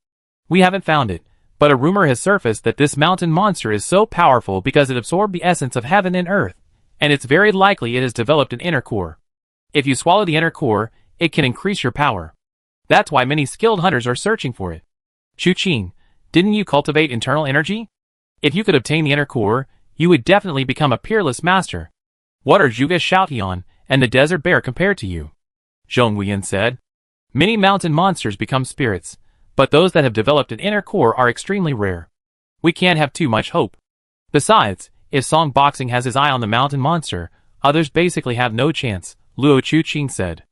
We haven't found it, but a rumor has surfaced that this mountain monster is so powerful because it absorbed the essence of heaven and earth, and it's very likely it has developed an inner core. If you swallow the inner core, it can increase your power. That's why many skilled hunters are searching for it. Chuqing, didn't you cultivate internal energy? If you could obtain the inner core, you would definitely become a peerless master. What are Zhuge Xiaotian and the desert bear compared to you," Zhong Huiyan said. "Many mountain monsters become spirits, but those that have developed an inner core are extremely rare. We can't have too much hope. Besides, if Song Boxing has his eye on the mountain monster, others basically have no chance," Luo Chuqing said.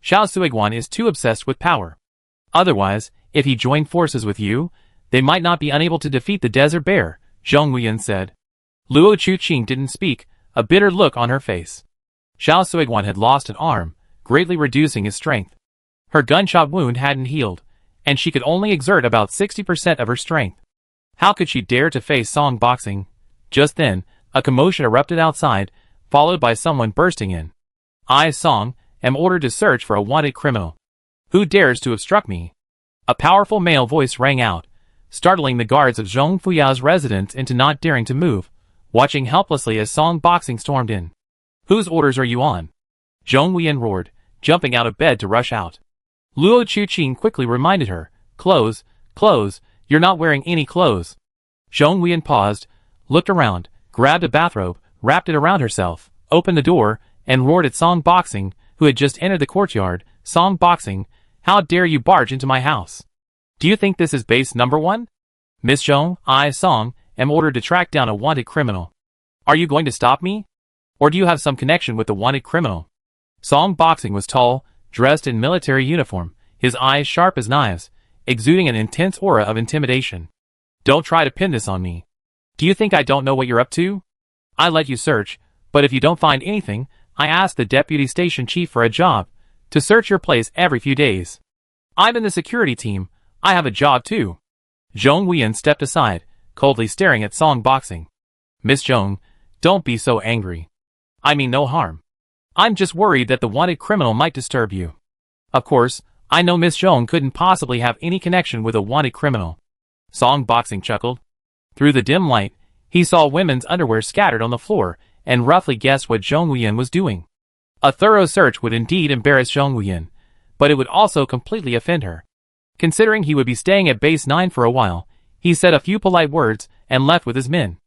"Xiao Suiguan is too obsessed with power. Otherwise, if he joined forces with you, they might not be unable to defeat the desert bear," Zhong Huiyan said. Luo Chuqing didn't speak, a bitter look on her face. Xiao Suiguan had lost an arm, greatly reducing his strength. Her gunshot wound hadn't healed, and she could only exert about 60% of her strength. How could she dare to face Song Boxing? Just then, a commotion erupted outside, followed by someone bursting in. "I, Song, am ordered to search for a wanted criminal. Who dares to obstruct me?" A powerful male voice rang out, startling the guards of Zhong Fuyao's residence into not daring to move, watching helplessly as Song Boxing stormed in. "Whose orders are you on?" Zhong Huiyan roared, jumping out of bed to rush out. Luo Chuqing quickly reminded her, "Clothes, clothes, you're not wearing any clothes." Zhong Huiyan paused, looked around, grabbed a bathrobe, wrapped it around herself, opened the door, and roared at Song Boxing, who had just entered the courtyard. "Song Boxing, how dare you barge into my house? Do you think this is base number 1? Miss Zhong, I, Song, am ordered to track down a wanted criminal. Are you going to stop me? Or do you have some connection with the wanted criminal?" Song Boxing was tall, dressed in military uniform, his eyes sharp as knives, exuding an intense aura of intimidation. "Don't try to pin this on me. Do you think I don't know what you're up to? I let you search, but if you don't find anything, I ask the deputy station chief for a job, to search your place every few days. I'm in the security team, I have a job too." Zhong Huiyan stepped aside, coldly staring at Song Boxing. "Miss Zhong, don't be so angry. I mean no harm. I'm just worried that the wanted criminal might disturb you. Of course, I know Miss Zhong couldn't possibly have any connection with a wanted criminal." Song Boxing chuckled. Through the dim light, he saw women's underwear scattered on the floor, and roughly guessed what Zhong Huiyan was doing. A thorough search would indeed embarrass Zhong Huiyan, but it would also completely offend her. Considering he would be staying at base 9 for a while, he said a few polite words and left with his men.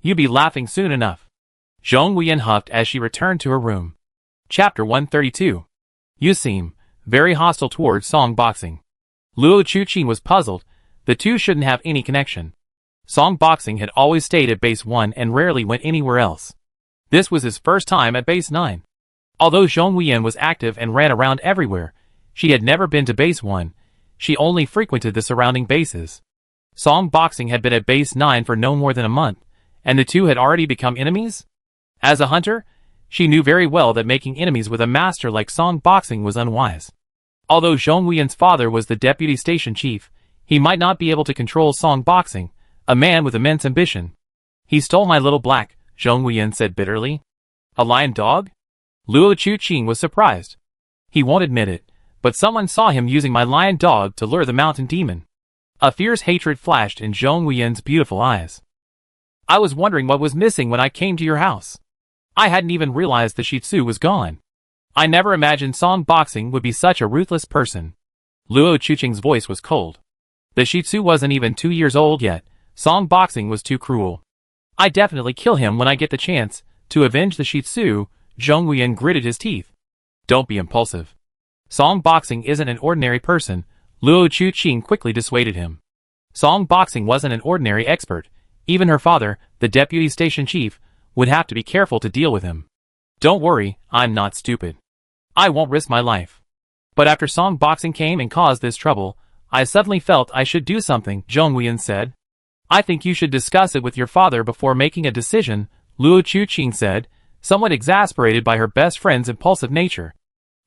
"You'd be laughing soon enough." Zhong Huiyan huffed as she returned to her room. Chapter 132. "You seem very hostile towards Song Boxing." Luo Chuqing was puzzled. The two shouldn't have any connection. Song Boxing had always stayed at base 1 and rarely went anywhere else. This was his first time at base 9. Although Zhong Huiyan was active and ran around everywhere, she had never been to base 1. She only frequented the surrounding bases. Song Boxing had been at base 9 for no more than a month, and the two had already become enemies? As a hunter, she knew very well that making enemies with a master like Song Boxing was unwise. Although Zhong Huiyan's father was the deputy station chief, he might not be able to control Song Boxing, a man with immense ambition. "He stole my little black," Zhong Huiyan said bitterly. "A lion dog?" Luo Chuqing was surprised. "He won't admit it, but someone saw him using my lion dog to lure the mountain demon." A fierce hatred flashed in Zhong Huiyan's beautiful eyes. "I was wondering what was missing when I came to your house. I hadn't even realized the Shih Tzu was gone. I never imagined Song Boxing would be such a ruthless person." Luo Chuqing's voice was cold. The Shih Tzu wasn't even 2 years old yet. Song Boxing was too cruel. "I definitely kill him when I get the chance to avenge the Shih Tzu." Zhong Huiyan gritted his teeth. "Don't be impulsive. Song Boxing isn't an ordinary person," Luo Chuqing quickly dissuaded him. Song Boxing wasn't an ordinary expert. Even her father, the deputy station chief, would have to be careful to deal with him. "Don't worry, I'm not stupid. I won't risk my life. But after Song Boxing came and caused this trouble, I suddenly felt I should do something," Zhong Huiyan said. "I think you should discuss it with your father before making a decision," Luo Chuqing said, somewhat exasperated by her best friend's impulsive nature.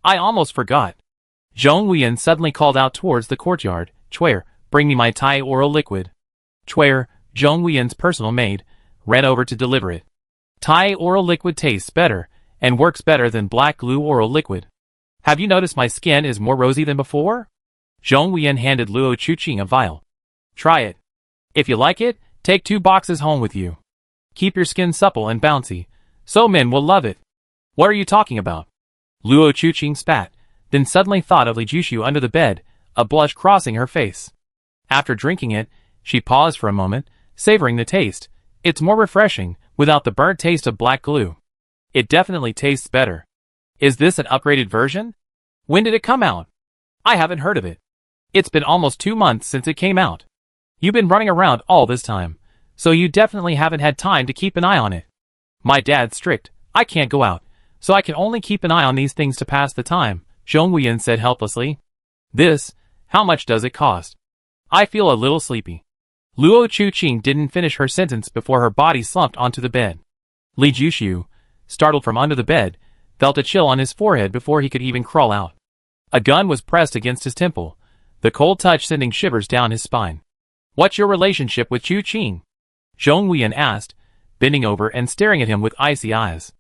"I almost forgot." Zhong Huiyan suddenly called out towards the courtyard, "Chuer, bring me my Tai oral liquid." Chuer, Zhong Huiyan's personal maid, ran over to deliver it. Tai oral liquid tastes better, and works better than black glue oral liquid. "Have you noticed my skin is more rosy than before?" Zhong Huiyan handed Luo Chuqing a vial. "Try it. If you like it, take 2 boxes home with you. Keep your skin supple and bouncy, so men will love it." "What are you talking about?" Luo Chuqing spat, then suddenly thought of Li Jushu under the bed, a blush crossing her face. After drinking it, she paused for a moment, savoring the taste. "It's more refreshing, without the burnt taste of black glue. It definitely tastes better. Is this an upgraded version? When did it come out? I haven't heard of it. It's been almost 2 months since it came out. You've been running around all this time, so you definitely haven't had time to keep an eye on it. My dad's strict. I can't go out, so I can only keep an eye on these things to pass the time, Zhong Huiyan said helplessly. How much does it cost? I feel a little sleepy. Luo Chuqing didn't finish her sentence before her body slumped onto the bed. Li Jushu, startled from under the bed, felt a chill on his forehead before he could even crawl out. A gun was pressed against his temple, the cold touch sending shivers down his spine. What's your relationship with Chuqing? Zhong Huiyan asked, bending over and staring at him with icy eyes.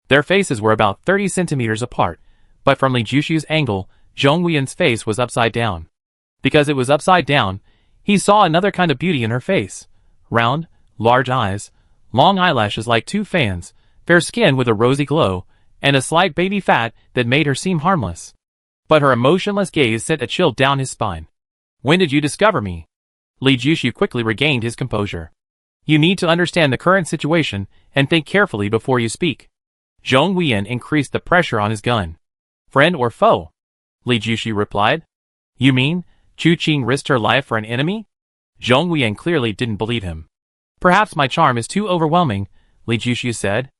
Their faces were about 30 centimeters apart, but from Li Jushu's angle, Zhong Huiyan's face was upside down. Because it was upside down, he saw another kind of beauty in her face. Round, large eyes, long eyelashes like 2 fans, fair skin with a rosy glow, and a slight baby fat that made her seem harmless. But her emotionless gaze sent a chill down his spine. When did you discover me? Li Jushu quickly regained his composure. You need to understand the current situation and think carefully before you speak. Zhong Huiyan increased the pressure on his gun. Friend or foe? Li Jushu replied. You mean Chuqing risked her life for an enemy? Zhong Huiyan clearly didn't believe him. Perhaps my charm is too overwhelming, Li Jushu said.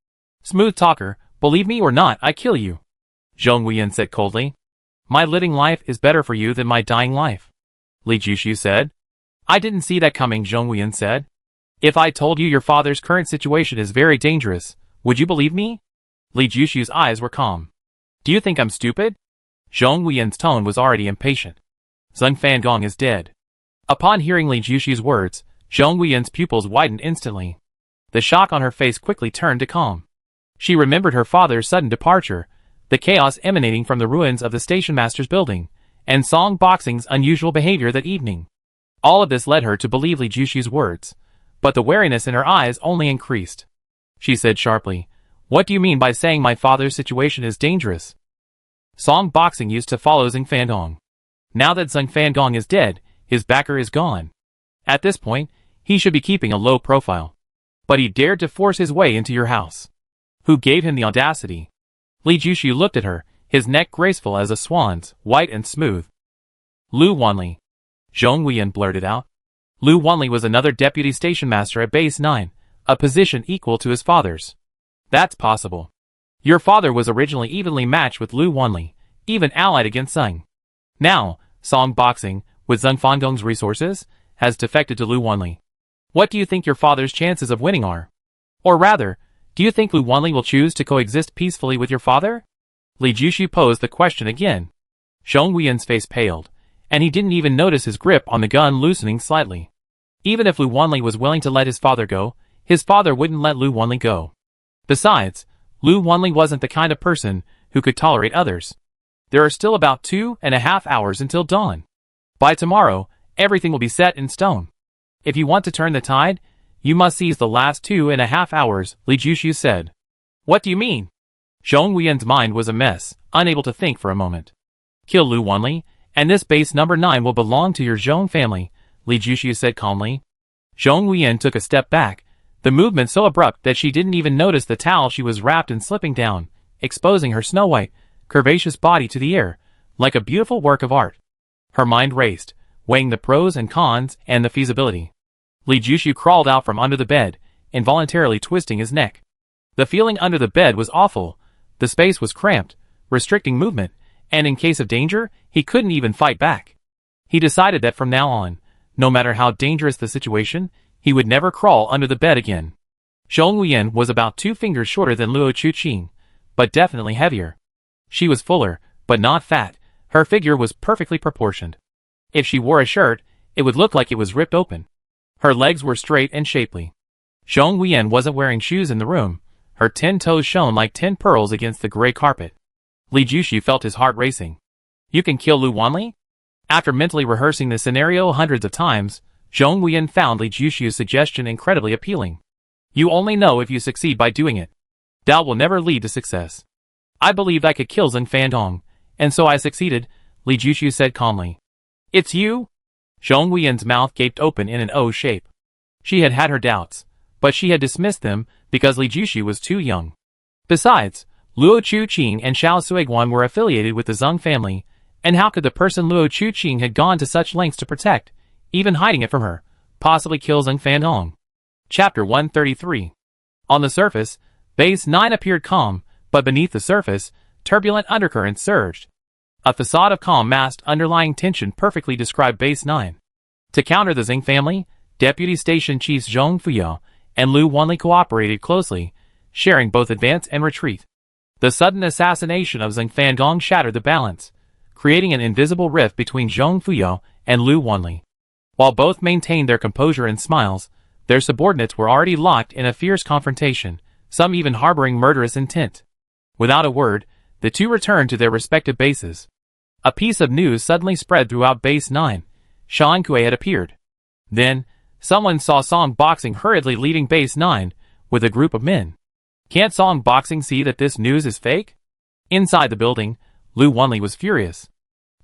Smooth talker, believe me or not, I kill you. Zhong Huiyan said coldly. My living life is better for you than my dying life. Li Jushu said. I didn't see that coming, Zhong Huiyan said. If I told you your father's current situation is very dangerous, would you believe me? Li Jushu's eyes were calm. Do you think I'm stupid? Zhong Huiyan's tone was already impatient. Zheng Fangong is dead. Upon hearing Li Jushu's words, Zhong Huiyan's pupils widened instantly. The shock on her face quickly turned to calm. She remembered her father's sudden departure, the chaos emanating from the ruins of the station master's building, and Song Boxing's unusual behavior that evening. All of this led her to believe Li Jushu's words, but the wariness in her eyes only increased. She said sharply, What do you mean by saying my father's situation is dangerous? Song Boxing used to follow Zheng Fangong. Now that Zheng Fangong is dead, his backer is gone. At this point, he should be keeping a low profile. But he dared to force his way into your house. Who gave him the audacity? Li Jushu looked at her, his neck graceful as a swan's, white and smooth. Lu Wanli. Zhong Huiyan blurted out. Lu Wanli was another deputy station master at Base 9, a position equal to his father's. That's possible. Your father was originally evenly matched with Lu Wanli, even allied against Zheng. Now, Song Boxing, with Zheng Fangong's resources, has defected to Lu Wanli. What do you think your father's chances of winning are? Or rather, do you think Lu Wanli will choose to coexist peacefully with your father? Li Jushu posed the question again. Zhong Huiyan's face paled, and he didn't even notice his grip on the gun loosening slightly. Even if Lu Wanli was willing to let his father go, his father wouldn't let Lu Wanli go. Besides, Lu Wanli wasn't the kind of person who could tolerate others. There are still about 2.5 hours until dawn. By tomorrow, everything will be set in stone. If you want to turn the tide, you must seize the last 2.5 hours, Li Jushu said. What do you mean? Zhong Huiyan's mind was a mess, unable to think for a moment. Kill Lu Wanli, and this base number 9 will belong to your Zhong family, Li Jushu said calmly. Zhong Huiyan took a step back, the movement so abrupt that she didn't even notice the towel she was wrapped in slipping down, exposing her snow-white, curvaceous body to the air, like a beautiful work of art. Her mind raced, weighing the pros and cons and the feasibility. Li Jushu crawled out from under the bed, involuntarily twisting his neck. The feeling under the bed was awful. The space was cramped, restricting movement, and in case of danger, he couldn't even fight back. He decided that from now on, no matter how dangerous the situation, he would never crawl under the bed again. Zhong Huiyan was about 2 fingers shorter than Luo Chuqing, but definitely heavier. She was fuller, but not fat. Her figure was perfectly proportioned. If she wore a shirt, it would look like it was ripped open. Her legs were straight and shapely. Zhong Huiyan wasn't wearing shoes in the room. Her 10 toes shone like 10 pearls against the gray carpet. Li Jushu felt his heart racing. You can kill Lu Wanli? After mentally rehearsing the scenario hundreds of times, Zhong Huiyan found Li Jushu's suggestion incredibly appealing. You only know if you succeed by doing it. Doubt will never lead to success. I believed I could kill Zheng Fangong, and so I succeeded, Li Jushu said calmly. It's you? Zhong Huiyan's mouth gaped open in an O shape. She had had her doubts, but she had dismissed them because Li Jushu was too young. Besides, Luo Chuqing and Xiao Suiguan were affiliated with the Zeng family, and how could the person Luo Chuqing had gone to such lengths to protect, even hiding it from her, possibly kill Zeng Fandong? Chapter 133. On the surface, Base 9 appeared calm, but beneath the surface, turbulent undercurrents surged. A facade of calm masked underlying tension perfectly described Base 9. To counter the Zeng family, Deputy Station Chiefs Zhong Fuyao and Lu Wanli cooperated closely, sharing both advance and retreat. The sudden assassination of Zeng Fandong shattered the balance, creating an invisible rift between Zhong Fuyao and Lu Wanli. While both maintained their composure and smiles, their subordinates were already locked in a fierce confrontation, some even harboring murderous intent. Without a word, the two returned to their respective bases. A piece of news suddenly spread throughout Base 9. Shan Kuei had appeared. Then, someone saw Song Boxing hurriedly leaving Base 9 with a group of men. Can't Song Boxing see that this news is fake? Inside the building, Lu Wanli was furious.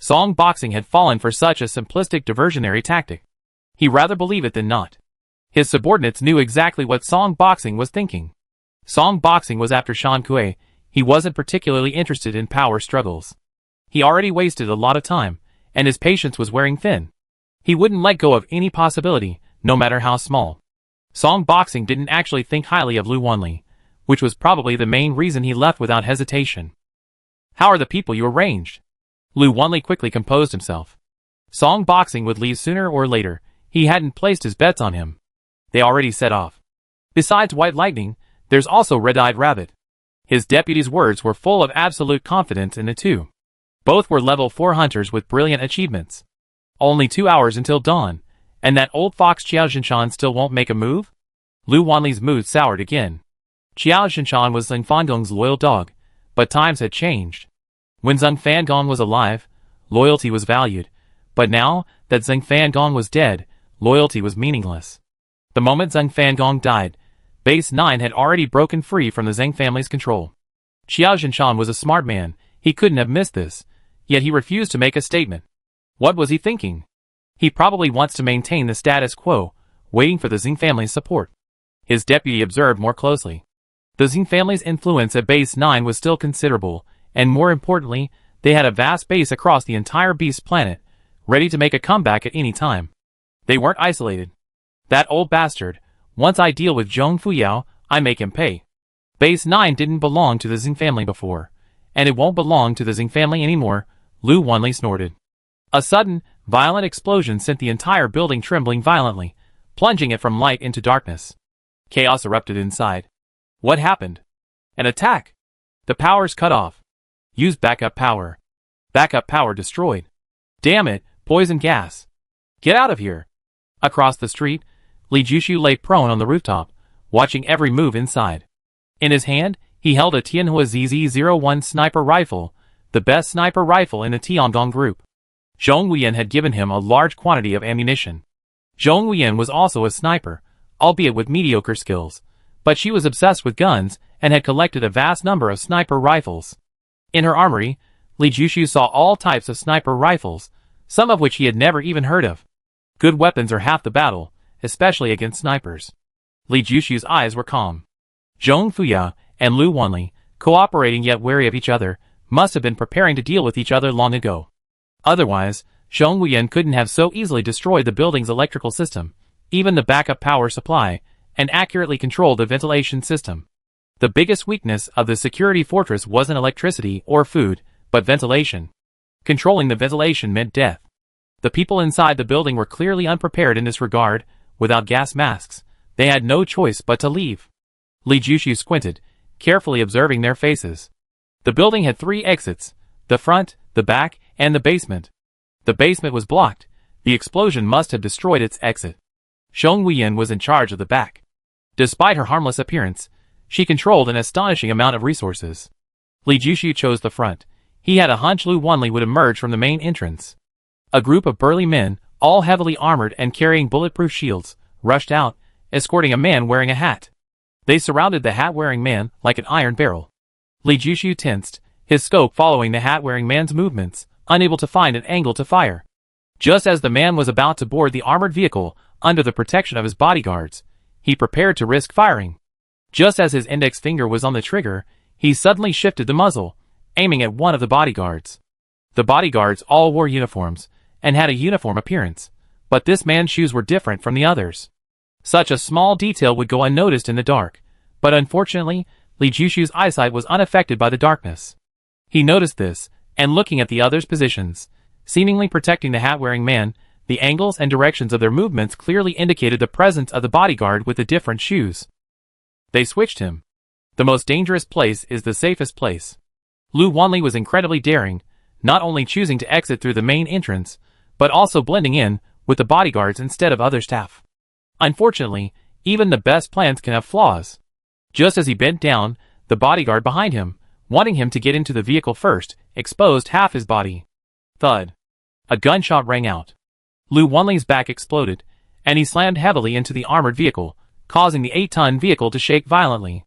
Song Boxing had fallen for such a simplistic diversionary tactic. He rather believe it than not. His subordinates knew exactly what Song Boxing was thinking. Song Boxing was after Shan Kuei. He wasn't particularly interested in power struggles. He already wasted a lot of time, and his patience was wearing thin. He wouldn't let go of any possibility, no matter how small. Song Boxing didn't actually think highly of Lu Wanli, which was probably the main reason he left without hesitation. How are the people you arranged? Lu Wanli quickly composed himself. Song Boxing would leave sooner or later. He hadn't placed his bets on him. They already set off. Besides White Lightning, there's also Red-Eyed Rabbit. His deputy's words were full of absolute confidence in the two. Both were level 4 hunters with brilliant achievements. Only 2 hours until dawn, and that old fox Qiao Zhinshan still won't make a move? Lu Wanli's mood soured again. Qiao Zhinshan was Zeng Fandong's loyal dog, but times had changed. When Zeng Fandong was alive, loyalty was valued, but now that Zeng Fandong was dead, loyalty was meaningless. The moment Zeng Fandong died, Base 9 had already broken free from the Zeng family's control. Qiao Zhinshan was a smart man, he couldn't have missed this, yet he refused to make a statement. What was he thinking? He probably wants to maintain the status quo, waiting for the Zeng family's support. His deputy observed more closely. The Zeng family's influence at Base 9 was still considerable, and more importantly, they had a vast base across the entire Beast planet, ready to make a comeback at any time. They weren't isolated. That old bastard, once I deal with Zhong Fuyao, I make him pay. Base 9 didn't belong to the Zeng family before, and it won't belong to the Zeng family anymore, Lu Wanli snorted. A sudden, violent explosion sent the entire building trembling violently, plunging it from light into darkness. Chaos erupted inside. What happened? An attack! The power's cut off. Use backup power. Backup power destroyed. Damn it, poison gas. Get out of here. Across the street, Li Jushu lay prone on the rooftop, watching every move inside. In his hand, he held a Tianhua ZZ-01 sniper rifle, the best sniper rifle in the Tiangong group. Zhong Wuyan had given him a large quantity of ammunition. Zhong Wuyan was also a sniper, albeit with mediocre skills, but she was obsessed with guns and had collected a vast number of sniper rifles. In her armory, Li Jushu saw all types of sniper rifles, some of which he had never even heard of. Good weapons are half the battle, especially against snipers. Li Jushu's eyes were calm. Zhong Fuyao and Lu Wanli, cooperating yet wary of each other, must have been preparing to deal with each other long ago. Otherwise, Zhong Wuyan couldn't have so easily destroyed the building's electrical system, even the backup power supply, and accurately controlled the ventilation system. The biggest weakness of the security fortress wasn't electricity or food, but ventilation. Controlling the ventilation meant death. The people inside the building were clearly unprepared in this regard. Without gas masks, they had no choice but to leave. Li Jushu squinted, carefully observing their faces. The building had 3 exits, the front, the back, and the basement. The basement was blocked. The explosion must have destroyed its exit. Zhong Wuyan was in charge of the back. Despite her harmless appearance, she controlled an astonishing amount of resources. Li Jushu chose the front. He had a hunch Lu Wanli would emerge from the main entrance. A group of burly men, all heavily armored and carrying bulletproof shields, rushed out, escorting a man wearing a hat. They surrounded the hat-wearing man like an iron barrel. Li Jushu tensed, his scope following the hat-wearing man's movements, unable to find an angle to fire. Just as the man was about to board the armored vehicle, under the protection of his bodyguards, he prepared to risk firing. Just as his index finger was on the trigger, He suddenly shifted the muzzle, aiming at one of the bodyguards. The bodyguards all wore uniforms, and had a uniform appearance, but this man's shoes were different from the others. Such a small detail would go unnoticed in the dark, but unfortunately, Li Jushu's eyesight was unaffected by the darkness. He noticed this, and looking at the others' positions, seemingly protecting the hat-wearing man, the angles and directions of their movements clearly indicated the presence of the bodyguard with the different shoes. They switched him. The most dangerous place is the safest place. Lu Wanli was incredibly daring, not only choosing to exit through the main entrance, but also blending in with the bodyguards instead of other staff. Unfortunately, even the best plans can have flaws. Just as he bent down, the bodyguard behind him, wanting him to get into the vehicle first, exposed half his body. Thud. A gunshot rang out. Lu Wanli's back exploded, and he slammed heavily into the armored vehicle, causing the 8-ton vehicle to shake violently.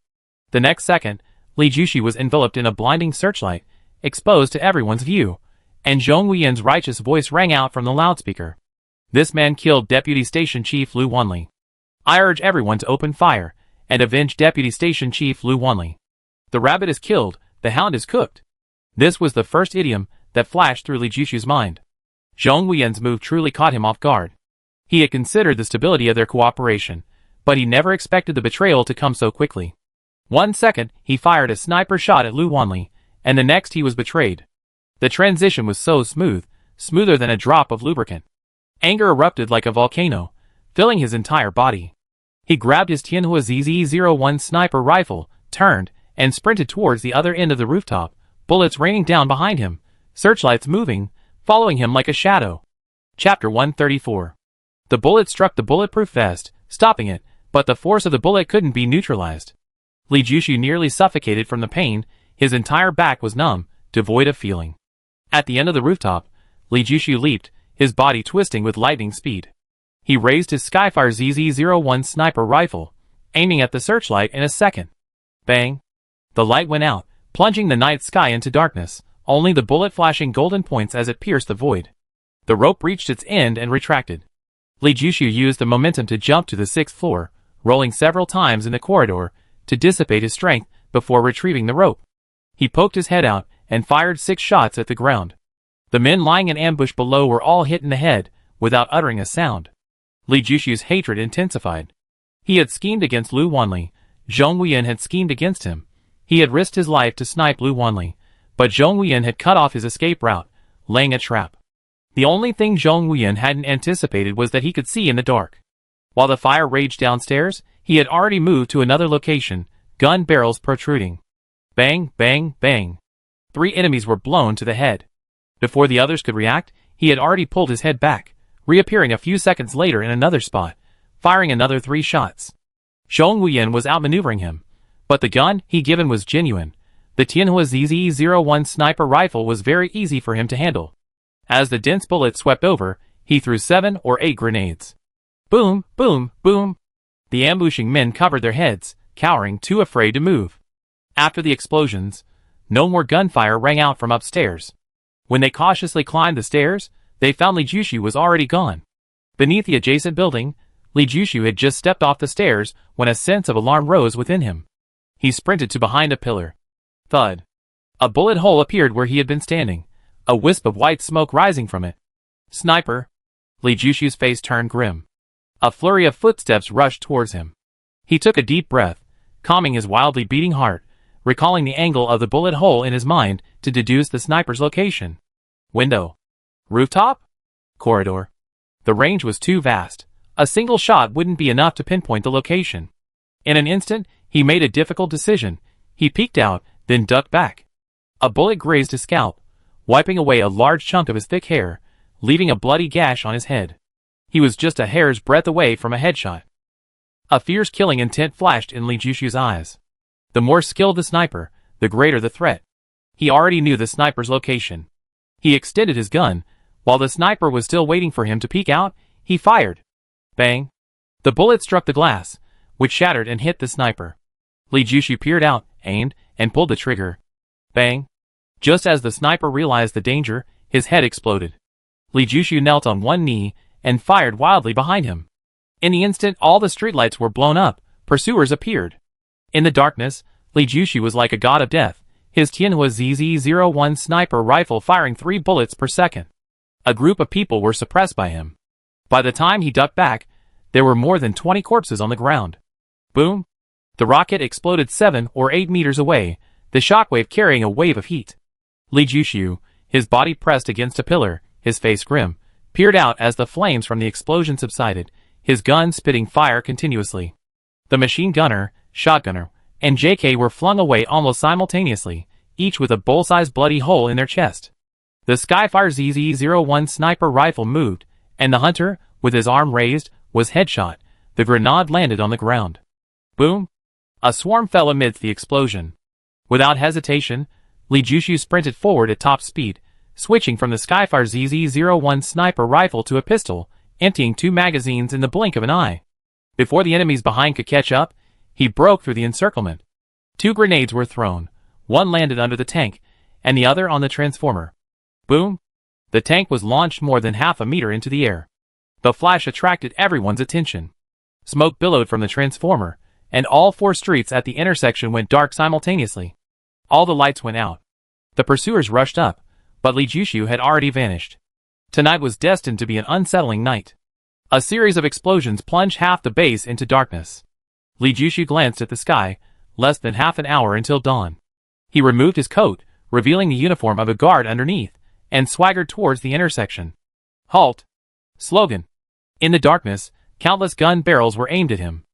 The next second, Li Jushu was enveloped in a blinding searchlight, exposed to everyone's view, and Zhong Wuyan's righteous voice rang out from the loudspeaker. This man killed Deputy Station Chief Lu Wanli. I urge everyone to open fire, and avenge Deputy Station Chief Lu Wanli. The rabbit is killed, the hound is cooked. This was the first idiom that flashed through Li Jushu's mind. Zhong Wuyan's move truly caught him off guard. He had considered the stability of their cooperation, but he never expected the betrayal to come so quickly. 1 second, he fired a sniper shot at Lu Wanli, and the next he was betrayed. The transition was so smooth, smoother than a drop of lubricant. Anger erupted like a volcano, filling his entire body. He grabbed his Tianhua ZZ-01 sniper rifle, turned, and sprinted towards the other end of the rooftop, bullets raining down behind him, searchlights moving, following him like a shadow. Chapter 134. The bullet struck the bulletproof vest, stopping it, but the force of the bullet couldn't be neutralized. Li Jushu nearly suffocated from the pain, his entire back was numb, devoid of feeling. At the end of the rooftop, Li Jushu leaped, his body twisting with lightning speed. He raised his Skyfire ZZ-01 sniper rifle, aiming at the searchlight in a second. Bang! The light went out, plunging the night sky into darkness, only the bullet flashing golden points as it pierced the void. The rope reached its end and retracted. Li Jushu used the momentum to jump to the 6th floor, rolling several times in the corridor, to dissipate his strength before retrieving the rope. He poked his head out and fired 6 shots at the ground. The men lying in ambush below were all hit in the head, without uttering a sound. Li Jushu's hatred intensified. He had schemed against Lu Wanli. Zhong Wuyan had schemed against him. He had risked his life to snipe Lu Wanli, but Zhong Wuyan had cut off his escape route, laying a trap. The only thing Zhong Wuyan hadn't anticipated was that he could see in the dark. While the fire raged downstairs, he had already moved to another location, gun barrels protruding. Bang, bang, bang. 3 enemies were blown to the head. Before the others could react, he had already pulled his head back, reappearing a few seconds later in another spot, firing another 3 shots. Zhong Wuyan was outmaneuvering him, but the gun he given was genuine. The Tianhua ZZ-01 sniper rifle was very easy for him to handle. As the dense bullets swept over, he threw 7 or 8 grenades. Boom, boom, boom. The ambushing men covered their heads, cowering, too afraid to move. After the explosions, no more gunfire rang out from upstairs. When they cautiously climbed the stairs, they found Li Jushu was already gone. Beneath the adjacent building, Li Jushu had just stepped off the stairs when a sense of alarm rose within him. He sprinted to behind a pillar. Thud. A bullet hole appeared where he had been standing, a wisp of white smoke rising from it. Sniper. Li Jushu's face turned grim. A flurry of footsteps rushed towards him. He took a deep breath, calming his wildly beating heart, recalling the angle of the bullet hole in his mind to deduce the sniper's location. Window. Rooftop? Corridor. The range was too vast. A single shot wouldn't be enough to pinpoint the location. In an instant, he made a difficult decision. He peeked out, then ducked back. A bullet grazed his scalp, wiping away a large chunk of his thick hair, leaving a bloody gash on his head. He was just a hair's breadth away from a headshot. A fierce killing intent flashed in Li Jushu's eyes. The more skilled the sniper, the greater the threat. He already knew the sniper's location. He extended his gun. While the sniper was still waiting for him to peek out, he fired. Bang. The bullet struck the glass, which shattered and hit the sniper. Li Jushu peered out, aimed, and pulled the trigger. Bang. Just as the sniper realized the danger, his head exploded. Li Jushu knelt on one knee and fired wildly behind him. In the instant all the streetlights were blown up, pursuers appeared. In the darkness, Li Jushu was like a god of death, his Tianhua ZZ-01 sniper rifle firing 3 bullets per second. A group of people were suppressed by him. By the time he ducked back, there were more than 20 corpses on the ground. Boom! The rocket exploded 7 or 8 meters away, the shockwave carrying a wave of heat. Li Jushu, his body pressed against a pillar, his face grim, peered out as the flames from the explosion subsided, his gun spitting fire continuously. The machine gunner, shotgunner, and JK were flung away almost simultaneously, each with a bull-sized bloody hole in their chest. The Skyfire ZZ-01 sniper rifle moved, and the hunter, with his arm raised, was headshot. The grenade landed on the ground. Boom! A swarm fell amidst the explosion. Without hesitation, Li Jushu sprinted forward at top speed, switching from the Skyfire ZZ-01 sniper rifle to a pistol, emptying 2 magazines in the blink of an eye. Before the enemies behind could catch up, he broke through the encirclement. 2 grenades were thrown, one landed under the tank, and the other on the transformer. Boom! The tank was launched more than half a meter into the air. The flash attracted everyone's attention. Smoke billowed from the transformer, and all 4 streets at the intersection went dark simultaneously. All the lights went out. The pursuers rushed up, but Li Jushu had already vanished. Tonight was destined to be an unsettling night. A series of explosions plunged half the base into darkness. Li Jushu glanced at the sky, less than half an hour until dawn. He removed his coat, revealing the uniform of a guard underneath, and swaggered towards the intersection. Halt! Slogan! In the darkness, countless gun barrels were aimed at him.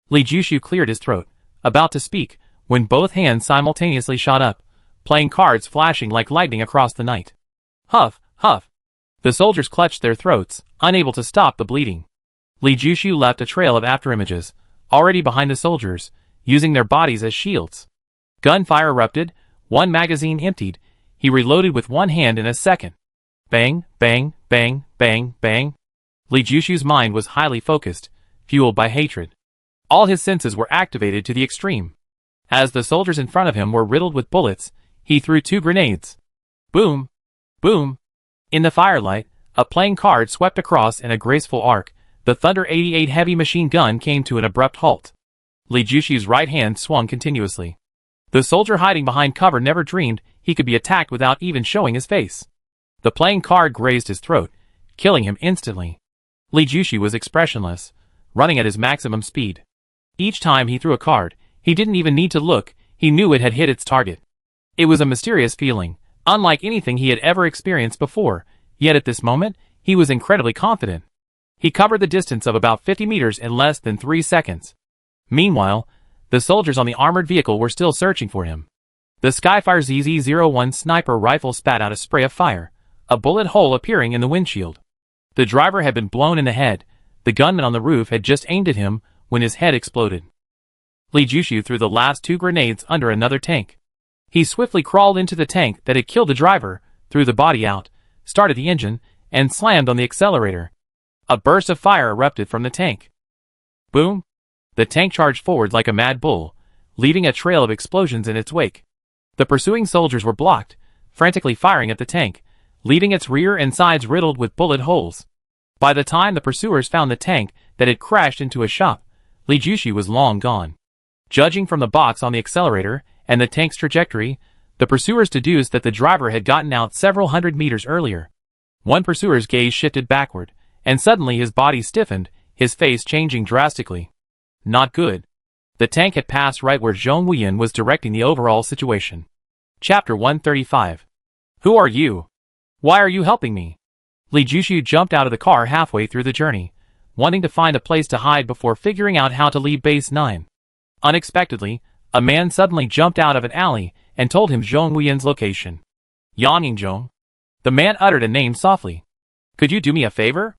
Li Jushu cleared his throat, about to speak, when both hands simultaneously shot up, playing cards flashing like lightning across the night. Huff, huff. The soldiers clutched their throats, unable to stop the bleeding. Li Jushu left a trail of afterimages, already behind the soldiers, using their bodies as shields. Gunfire erupted, 1 magazine emptied, he reloaded with 1 hand in a second. Bang, bang, bang, bang, bang. Li Jushu's mind was highly focused, fueled by hatred. All his senses were activated to the extreme. As the soldiers in front of him were riddled with bullets, he threw 2 grenades. Boom! Boom! In the firelight, a playing card swept across in a graceful arc. The Thunder 88 heavy machine gun came to an abrupt halt. Li Jushu's right hand swung continuously. The soldier hiding behind cover never dreamed he could be attacked without even showing his face. The playing card grazed his throat, killing him instantly. Li Jushu was expressionless, running at his maximum speed. Each time he threw a card, he didn't even need to look, he knew it had hit its target. It was a mysterious feeling, unlike anything he had ever experienced before, yet at this moment, he was incredibly confident. He covered the distance of about 50 meters in less than 3 seconds. Meanwhile, the soldiers on the armored vehicle were still searching for him. The Skyfire ZZ-01 sniper rifle spat out a spray of fire, a bullet hole appearing in the windshield. The driver had been blown in the head. The gunman on the roof had just aimed at him when his head exploded. Li Jushu threw the last 2 grenades under another tank. He swiftly crawled into the tank that had killed the driver, threw the body out, started the engine, and slammed on the accelerator. A burst of fire erupted from the tank. Boom! The tank charged forward like a mad bull, leaving a trail of explosions in its wake. The pursuing soldiers were blocked, frantically firing at the tank, leaving its rear and sides riddled with bullet holes. By the time the pursuers found the tank that had crashed into a shop, Li Jushu was long gone. Judging from the box on the accelerator and the tank's trajectory, the pursuers deduced that the driver had gotten out several hundred meters earlier. One pursuer's gaze shifted backward, and suddenly his body stiffened, his face changing drastically. Not good. The tank had passed right where Zhong Wuyan was directing the overall situation. Chapter 135. Who are you? Why are you helping me? Li Jushu jumped out of the car halfway through the journey, wanting to find a place to hide before figuring out how to leave Base 9. Unexpectedly, a man suddenly jumped out of an alley and told him Zhong Wuyan's location. Yang Yingzhong. The man uttered a name softly. Could you do me a favor?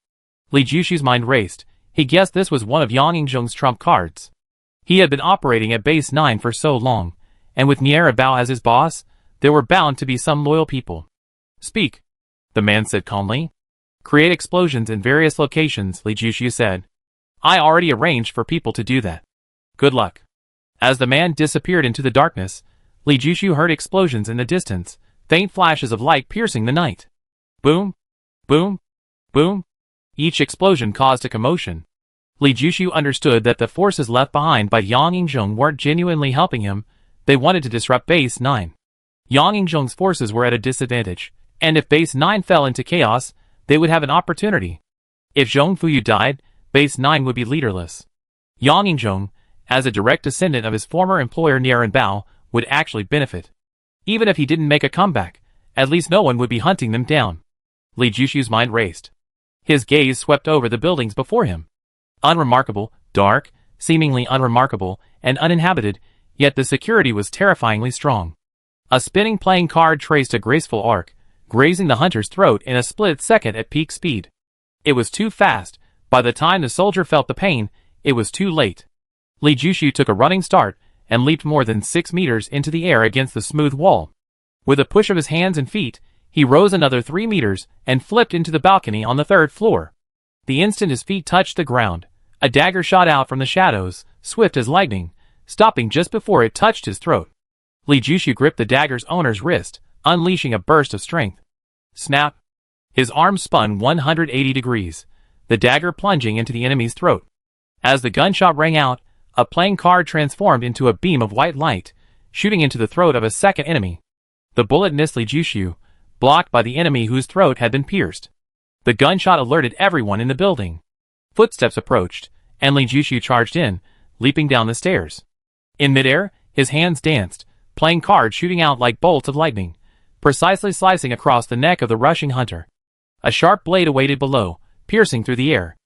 Li Jushu's mind raced. He guessed this was one of Yang Yingzhong's trump cards. He had been operating at Base 9 for so long, and with Niera Bao as his boss, there were bound to be some loyal people. Speak, the man said calmly. Create explosions in various locations, Li Jushu said. I already arranged for people to do that. Good luck. As the man disappeared into the darkness, Li Jushu heard explosions in the distance, faint flashes of light piercing the night. Boom, boom, boom. Each explosion caused a commotion. Li Jushu understood that the forces left behind by Yang Yingzhong weren't genuinely helping him. They wanted to disrupt Base 9. Yang Yingzhong's forces were at a disadvantage, and if Base 9 fell into chaos, they would have an opportunity. If Zhong Fuyu died, Base 9 would be leaderless. Yang Yingzhong, as a direct descendant of his former employer Nieren Bao, would actually benefit. Even if he didn't make a comeback, at least no one would be hunting them down. Li Jushu's mind raced. His gaze swept over the buildings before him. Unremarkable, dark, seemingly unremarkable, and uninhabited, yet the security was terrifyingly strong. A spinning playing card traced a graceful arc, grazing the hunter's throat in a split second at peak speed. It was too fast. By the time the soldier felt the pain, it was too late. Li Jushu took a running start and leaped more than 6 meters into the air against the smooth wall. With a push of his hands and feet, he rose another 3 meters and flipped into the balcony on the 3rd floor. The instant his feet touched the ground, a dagger shot out from the shadows, swift as lightning, stopping just before it touched his throat. Li Jushu gripped the dagger's owner's wrist, unleashing a burst of strength. Snap! His arm spun 180 degrees, the dagger plunging into the enemy's throat. As the gunshot rang out, a playing card transformed into a beam of white light, shooting into the throat of a second enemy. The bullet missed Li Jushu, blocked by the enemy whose throat had been pierced. The gunshot alerted everyone in the building. Footsteps approached, and Li Jushu charged in, leaping down the stairs. In midair, his hands danced, playing cards shooting out like bolts of lightning, precisely slicing across the neck of the rushing hunter. A sharp blade awaited below, piercing through the air.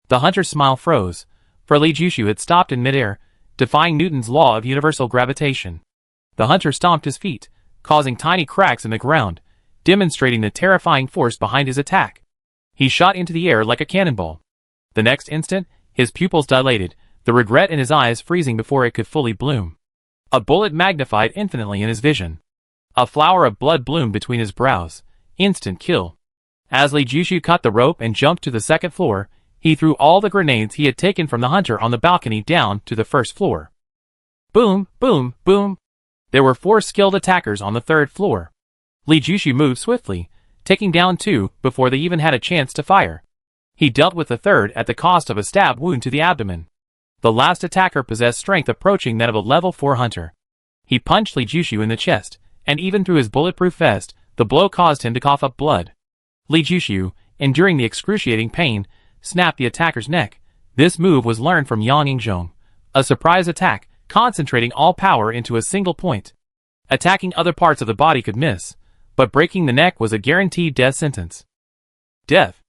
The hunter's smile froze, for Li Jushu had stopped in midair, defying Newton's law of universal gravitation. The hunter stomped his feet, causing tiny cracks in the ground, demonstrating the terrifying force behind his attack. He shot into the air like a cannonball. The next instant, his pupils dilated, the regret in his eyes freezing before it could fully bloom. A bullet magnified infinitely in his vision. A flower of blood bloomed between his brows. Instant kill. As Li Jushu cut the rope and jumped to the 2nd floor, he threw all the grenades he had taken from the hunter on the balcony down to the 1st floor. Boom, boom, boom. There were 4 skilled attackers on the 3rd floor. Li Jushu moved swiftly, taking down 2 before they even had a chance to fire. He dealt with the 3rd at the cost of a stab wound to the abdomen. The last attacker possessed strength approaching that of a level 4 hunter. He punched Li Jushu in the chest, and even through his bulletproof vest, the blow caused him to cough up blood. Li Jushu, enduring the excruciating pain, snapped the attacker's neck. This move was learned from Yang Yingzhong. A surprise attack, concentrating all power into a single point. Attacking other parts of the body could miss, but breaking the neck was a guaranteed death sentence. Death.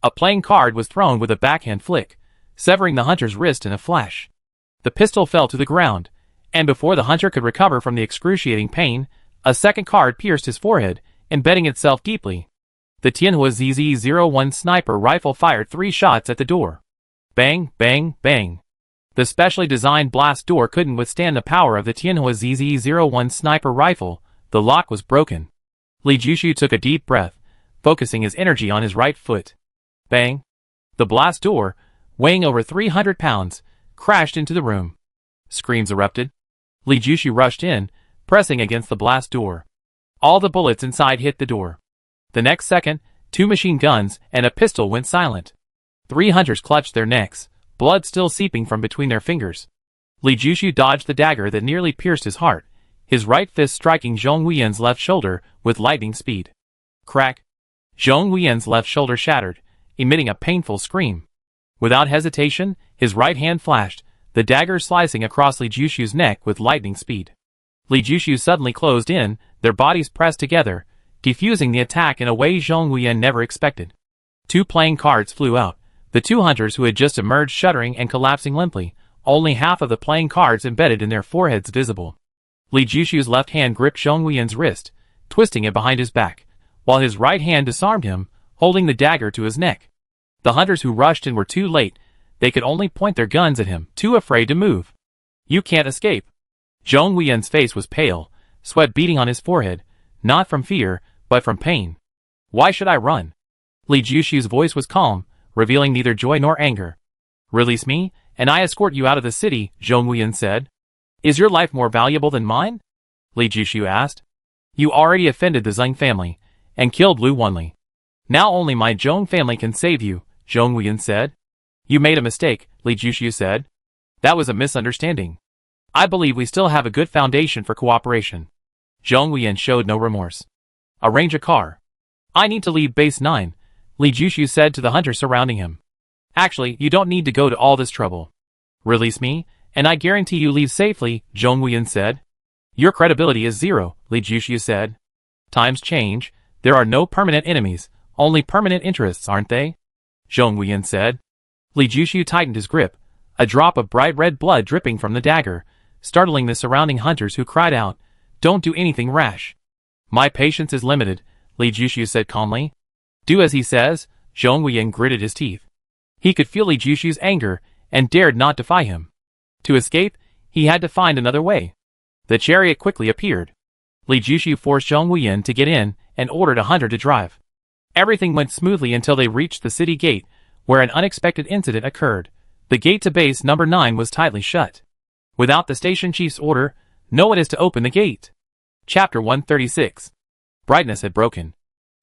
A playing card was thrown with a backhand flick, severing the hunter's wrist in a flash. The pistol fell to the ground, and before the hunter could recover from the excruciating pain, a second card pierced his forehead, embedding itself deeply. The Tianhua ZZ-01 sniper rifle fired 3 shots at the door. Bang, bang, bang. The specially designed blast door couldn't withstand the power of the Tianhua ZZ-01 sniper rifle. The lock was broken. Li Jushu took a deep breath, focusing his energy on his right foot. Bang. The blast door, weighing over 300 pounds, crashed into the room. Screams erupted. Li Jushu rushed in, pressing against the blast door. All the bullets inside hit the door. The next second, 2 machine guns and a pistol went silent. 3 hunters clutched their necks, blood still seeping from between their fingers. Li Jushu dodged the dagger that nearly pierced his heart, his right fist striking Zhong Wuyan's left shoulder with lightning speed. Crack! Zhong Wuyan's left shoulder shattered, emitting a painful scream. Without hesitation, his right hand flashed, the dagger slicing across Li Jushu's neck with lightning speed. Li Jushu suddenly closed in, their bodies pressed together, defusing the attack in a way Zhong Wuyan never expected. 2 playing cards flew out, the 2 hunters who had just emerged shuddering and collapsing limply, only half of the playing cards embedded in their foreheads visible. Li Jushu's left hand gripped Zhong Wuyan's wrist, twisting it behind his back, while his right hand disarmed him, holding the dagger to his neck. The hunters who rushed in were too late. They could only point their guns at him, too afraid to move. You can't escape. Zhong Wuyan's face was pale, sweat beading on his forehead, not from fear, but from pain. Why should I run? Li Jushu's voice was calm, revealing neither joy nor anger. Release me, and I escort you out of the city, Zhong Wuyan said. Is your life more valuable than mine? Li Jushu asked. You already offended the Zheng family, and killed Lu Wanli. Now only my Zhong family can save you, Zhong Wuyan said. You made a mistake, Li Jushu said. That was a misunderstanding. I believe we still have a good foundation for cooperation. Zhong Wuyan showed no remorse. Arrange a car. I need to leave Base 9, Li Jushu said to the hunters surrounding him. Actually, you don't need to go to all this trouble. Release me, and I guarantee you leave safely, Zhong Wuyan said. Your credibility is zero, Li Jushu said. Times change, there are no permanent enemies, only permanent interests, aren't they? Zhong Wuyan said. Li Jushu tightened his grip, a drop of bright red blood dripping from the dagger, startling the surrounding hunters who cried out, Don't do anything rash. My patience is limited, Li Jushu said calmly. Do as he says, Zhong Wuyan gritted his teeth. He could feel Li Jushu's anger, and dared not defy him. To escape, he had to find another way. The chariot quickly appeared. Li Jushu forced Zhong Wuyan to get in, and ordered a hunter to drive. Everything went smoothly until they reached the city gate, where an unexpected incident occurred. The gate to base number 9 was tightly shut. Without the station chief's order, no one is to open the gate. Chapter 136. Brightness had broken.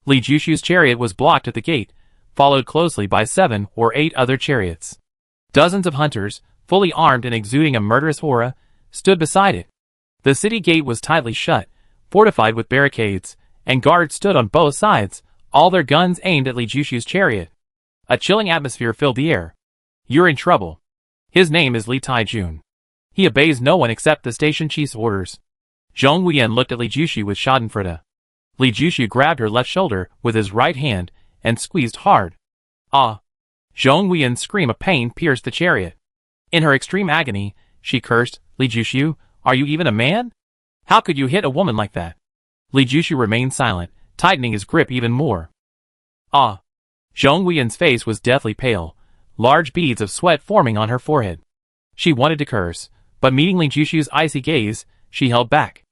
Li Jushu's chariot was blocked at the gate, followed closely by 7 or 8 other chariots. Dozens of hunters, fully armed and exuding a murderous aura, stood beside it. The city gate was tightly shut, fortified with barricades, and guards stood on both sides, all their guns aimed at Li Jushu's chariot. A chilling atmosphere filled the air. You're in trouble. His name is Li Taijun. He obeys no one except the station chief's orders. Zhong Wuyan looked at Li Jushu with schadenfreude. Li Jushu grabbed her left shoulder with his right hand and squeezed hard. Ah! Zhong Wuyan's scream of pain pierced the chariot. In her extreme agony, she cursed, Li Jushu, are you even a man? How could you hit a woman like that? Li Jushu remained silent, tightening his grip even more. Ah! Zhong Wuyan's face was deathly pale, large beads of sweat forming on her forehead. She wanted to curse, but meeting Li Jushu's icy gaze, she held back.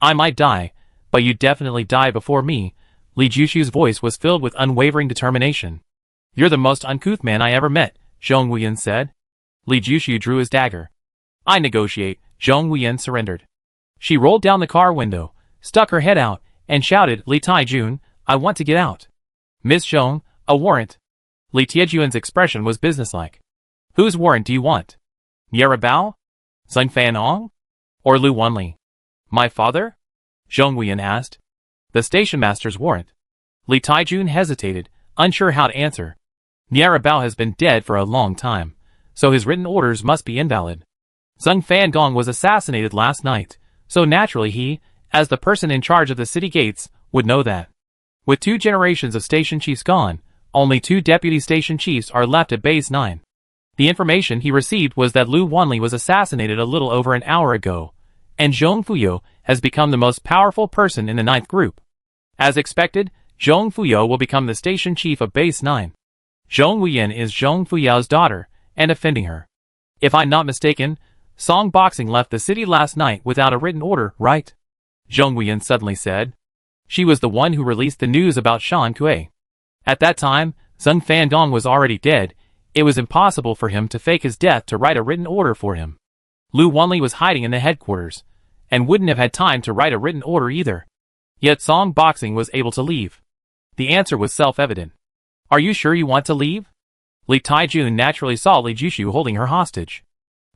I might die, but you definitely die before me. Li Jushu's voice was filled with unwavering determination. You're the most uncouth man I ever met, Zhong Wuyan said. Li Jushu drew his dagger. I negotiate, Zhong Wuyan surrendered. She rolled down the car window, stuck her head out, and shouted, Li Taijun, I want to get out. Miss Zhong, a warrant. Li Taijun's expression was businesslike. Whose warrant do you want? Niera Bao? Zheng Fanong? Or Lu Wanli? My father? Zhong Wuyan asked. The station master's warrant. Li Taijun hesitated, unsure how to answer. Niera Bao has been dead for a long time, so his written orders must be invalid. Zheng Fangong was assassinated last night, so naturally he, as the person in charge of the city gates, would know that. With 2 generations of station chiefs gone, only 2 deputy station chiefs are left at Base 9. The information he received was that Lu Wanli was assassinated a little over an hour ago, and Zhong Fuyo has become the most powerful person in the 9th group. As expected, Zhong Fuyo will become the station chief of Base 9. Zhong Wuyan is Zhong Fuyao's daughter, and offending her. If I'm not mistaken, Song Boxing left the city last night without a written order, right? Zhong Wuyan suddenly said. She was the one who released the news about Shan Kuei. At that time, Zheng Fangong was already dead. It was impossible for him to fake his death to write a written order for him. Lu Wanli was hiding in the headquarters, and wouldn't have had time to write a written order either. Yet Song Boxing was able to leave. The answer was self-evident. Are you sure you want to leave? Li Taijun naturally saw Li Jushu holding her hostage.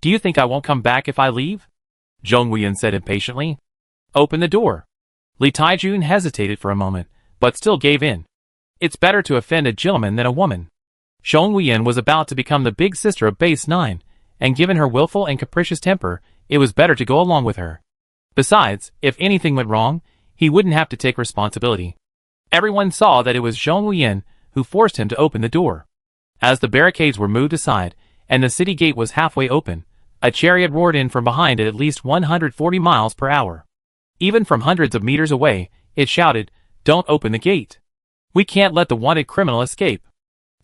Do you think I won't come back if I leave? Zhong Wuyan said impatiently. Open the door. Li Taijun hesitated for a moment, but still gave in. It's better to offend a gentleman than a woman. Zhong Wuyan was about to become the big sister of Base 9, and given her willful and capricious temper, it was better to go along with her. Besides, if anything went wrong, he wouldn't have to take responsibility. Everyone saw that it was Zhong Wuyan who forced him to open the door. As the barricades were moved aside, and the city gate was halfway open, a chariot roared in from behind at least 140 miles per hour. Even from hundreds of meters away, it shouted, Don't open the gate. We can't let the wanted criminal escape.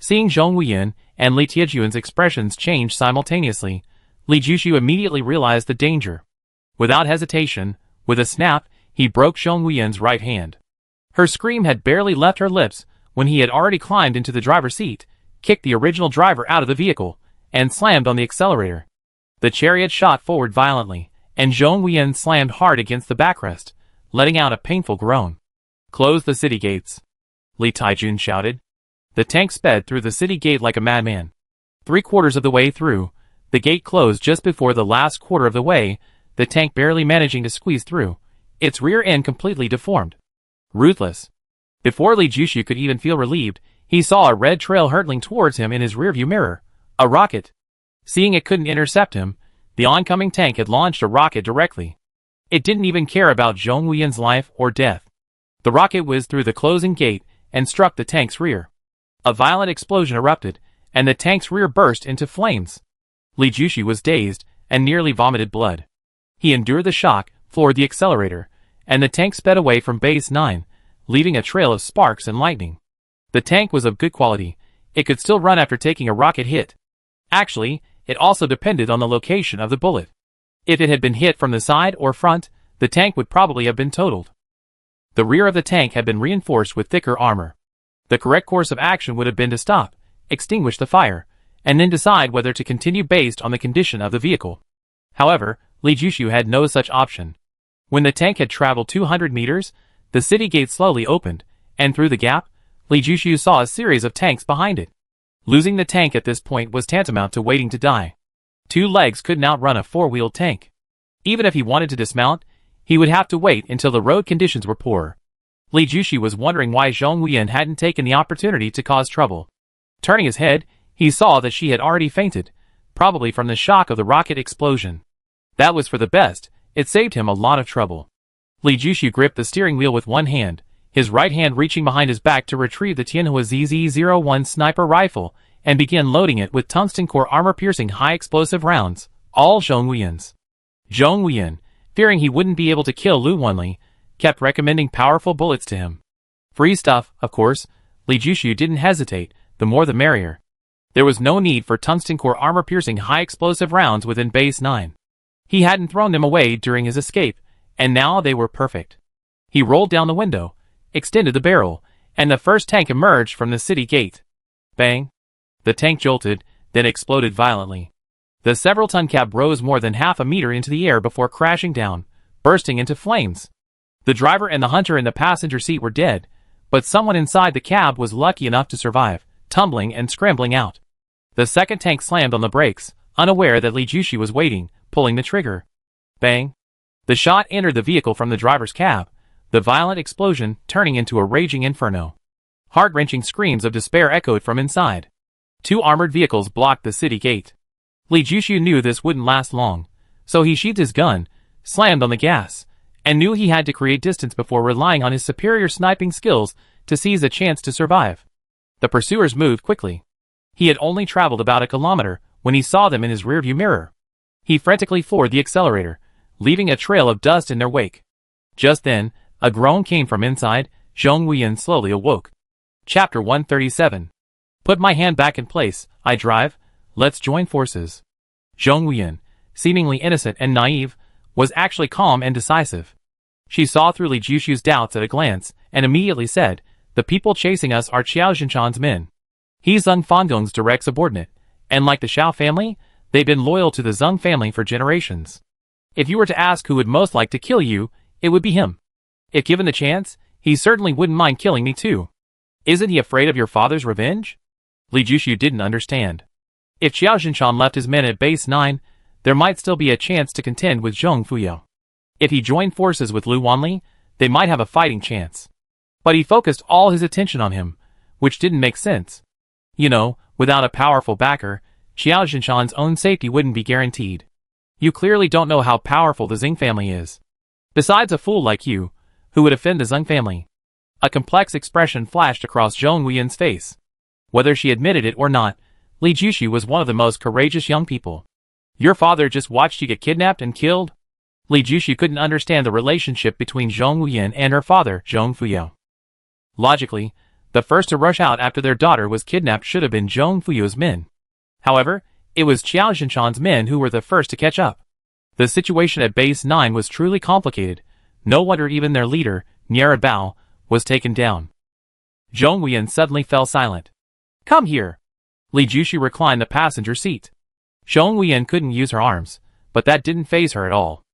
Seeing Zhong Wuyan and Li Taijun's expressions change simultaneously, Li Jushu immediately realized the danger. Without hesitation, with a snap, he broke Zhong Wuyan's right hand. Her scream had barely left her lips when he had already climbed into the driver's seat, kicked the original driver out of the vehicle, and slammed on the accelerator. The chariot shot forward violently, and Zhong Wuyan slammed hard against the backrest, letting out a painful groan. Close the city gates. Li Taijun shouted. The tank sped through the city gate like a madman. 3/4 of the way through, the gate closed just before the last quarter of the way, the tank barely managing to squeeze through, its rear end completely deformed. Ruthless. Before Li Jushu could even feel relieved, he saw a red trail hurtling towards him in his rearview mirror. A rocket. Seeing it couldn't intercept him, the oncoming tank had launched a rocket directly. It didn't even care about Zhong Wuyan's life or death. The rocket whizzed through the closing gate and struck the tank's rear. A violent explosion erupted, and the tank's rear burst into flames. Li Jushu was dazed and nearly vomited blood. He endured the shock, floored the accelerator, and the tank sped away from Base 9, leaving a trail of sparks and lightning. The tank was of good quality. It could still run after taking a rocket hit. Actually, it also depended on the location of the bullet. If it had been hit from the side or front, the tank would probably have been totaled. The rear of the tank had been reinforced with thicker armor. The correct course of action would have been to stop, extinguish the fire, and then decide whether to continue based on the condition of the vehicle. However, Li Jushu had no such option. When the tank had traveled 200 meters, the city gate slowly opened, and through the gap, Li Jushu saw a series of tanks behind it. Losing the tank at this point was tantamount to waiting to die. 2 legs couldn't outrun a 4-wheeled tank. Even if he wanted to dismount, he would have to wait until the road conditions were poor. Li Jushu was wondering why Zhong Wuyan hadn't taken the opportunity to cause trouble. Turning his head, he saw that she had already fainted, probably from the shock of the rocket explosion. That was for the best. It saved him a lot of trouble. Li Jushu gripped the steering wheel with one hand, his right hand reaching behind his back to retrieve the Tianhua ZZ-01 sniper rifle, and began loading it with tungsten core armor-piercing high-explosive rounds, all Zhong Wuyan's. Zhong Wuyan, fearing he wouldn't be able to kill Lu Wanli, kept recommending powerful bullets to him. Free stuff, of course. Li Jushu didn't hesitate, the more the merrier. There was no need for tungsten core armor-piercing high-explosive rounds within Base 9. He hadn't thrown them away during his escape, and now they were perfect. He rolled down the window, extended the barrel, and the first tank emerged from the city gate. Bang! The tank jolted, then exploded violently. The several-ton cab rose more than half a meter into the air before crashing down, bursting into flames. The driver and the hunter in the passenger seat were dead, but someone inside the cab was lucky enough to survive, tumbling and scrambling out. The second tank slammed on the brakes, unaware that Li Jushu was waiting, pulling the trigger. Bang! The shot entered the vehicle from the driver's cab, the violent explosion turning into a raging inferno. Heart-wrenching screams of despair echoed from inside. 2 armored vehicles blocked the city gate. Li Jushu knew this wouldn't last long, so he sheathed his gun, slammed on the gas, and knew he had to create distance before relying on his superior sniping skills to seize a chance to survive. The pursuers moved quickly. He had only traveled about a kilometer when he saw them in his rearview mirror. He frantically floored the accelerator, leaving a trail of dust in their wake. Just then, a groan came from inside. Zhong Wuyan slowly awoke. Chapter 137. Put my hand back in place, I drive. Let's join forces. Zhong Wuyan, seemingly innocent and naive, was actually calm and decisive. She saw through Li Jushu's doubts at a glance, and immediately said, "The people chasing us are Qiao Jinshan's men. He's Zheng Fangong's direct subordinate, and like the Xiao family, they've been loyal to the Zheng family for generations. If you were to ask who would most like to kill you, it would be him. If given the chance, he certainly wouldn't mind killing me too. Isn't he afraid of your father's revenge?" Li Jushu didn't understand. If Qiao Jinshan left his men at Base 9, there might still be a chance to contend with Zhong Fuyao. If he joined forces with Lu Wanli, they might have a fighting chance. But he focused all his attention on him, which didn't make sense. You know, without a powerful backer, Qiao Jinshan's own safety wouldn't be guaranteed. You clearly don't know how powerful the Zheng family is. Besides a fool like you, who would offend the Zheng family? A complex expression flashed across Zhong Wuyan's face. Whether she admitted it or not, Li Jushu was one of the most courageous young people. Your father just watched you get kidnapped and killed? Li Jushu couldn't understand the relationship between Zhong Wuyan and her father, Zhong Fuyao. Logically, the first to rush out after their daughter was kidnapped should have been Zhong Fuyao's men. However, it was Qiao Jinshan's men who were the first to catch up. The situation at Base 9 was truly complicated. No wonder even their leader, Niera Bao, was taken down. Zhong Wuyan suddenly fell silent. "Come here." Li Jushu reclined the passenger seat. Zhong Wuyan couldn't use her arms, but that didn't faze her at all.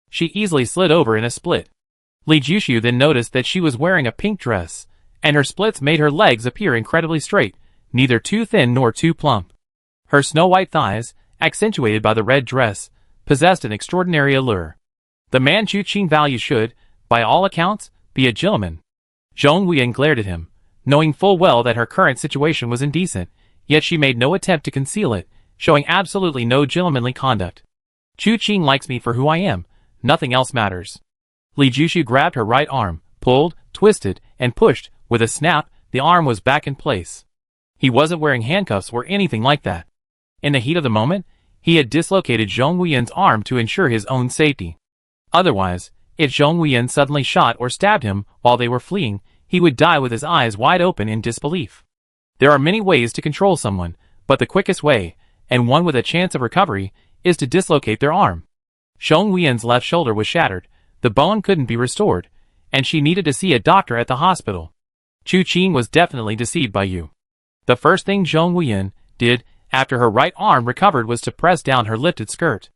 She easily slid over in a split. Li Jushu then noticed that she was wearing a pink dress, and her splits made her legs appear incredibly straight, neither too thin nor too plump. Her snow-white thighs, accentuated by the red dress, possessed an extraordinary allure. The man Chu Qing values should, by all accounts, be a gentleman. Zhong Wuyan glared at him, knowing full well that her current situation was indecent, yet she made no attempt to conceal it, showing absolutely no gentlemanly conduct. Chu Qing likes me for who I am, nothing else matters. Li Jushu grabbed her right arm, pulled, twisted, and pushed. With a snap, the arm was back in place. He wasn't wearing handcuffs or anything like that. In the heat of the moment, he had dislocated Zhong Wuyan's arm to ensure his own safety. Otherwise, if Zhong Wuyan suddenly shot or stabbed him while they were fleeing, he would die with his eyes wide open in disbelief. There are many ways to control someone, but the quickest way, and one with a chance of recovery, is to dislocate their arm. Zhong Wuyan's left shoulder was shattered, the bone couldn't be restored, and she needed to see a doctor at the hospital. Chu Qing was definitely deceived by you. The first thing Zhong Wuyan did after her right arm recovered was to press down her lifted skirt.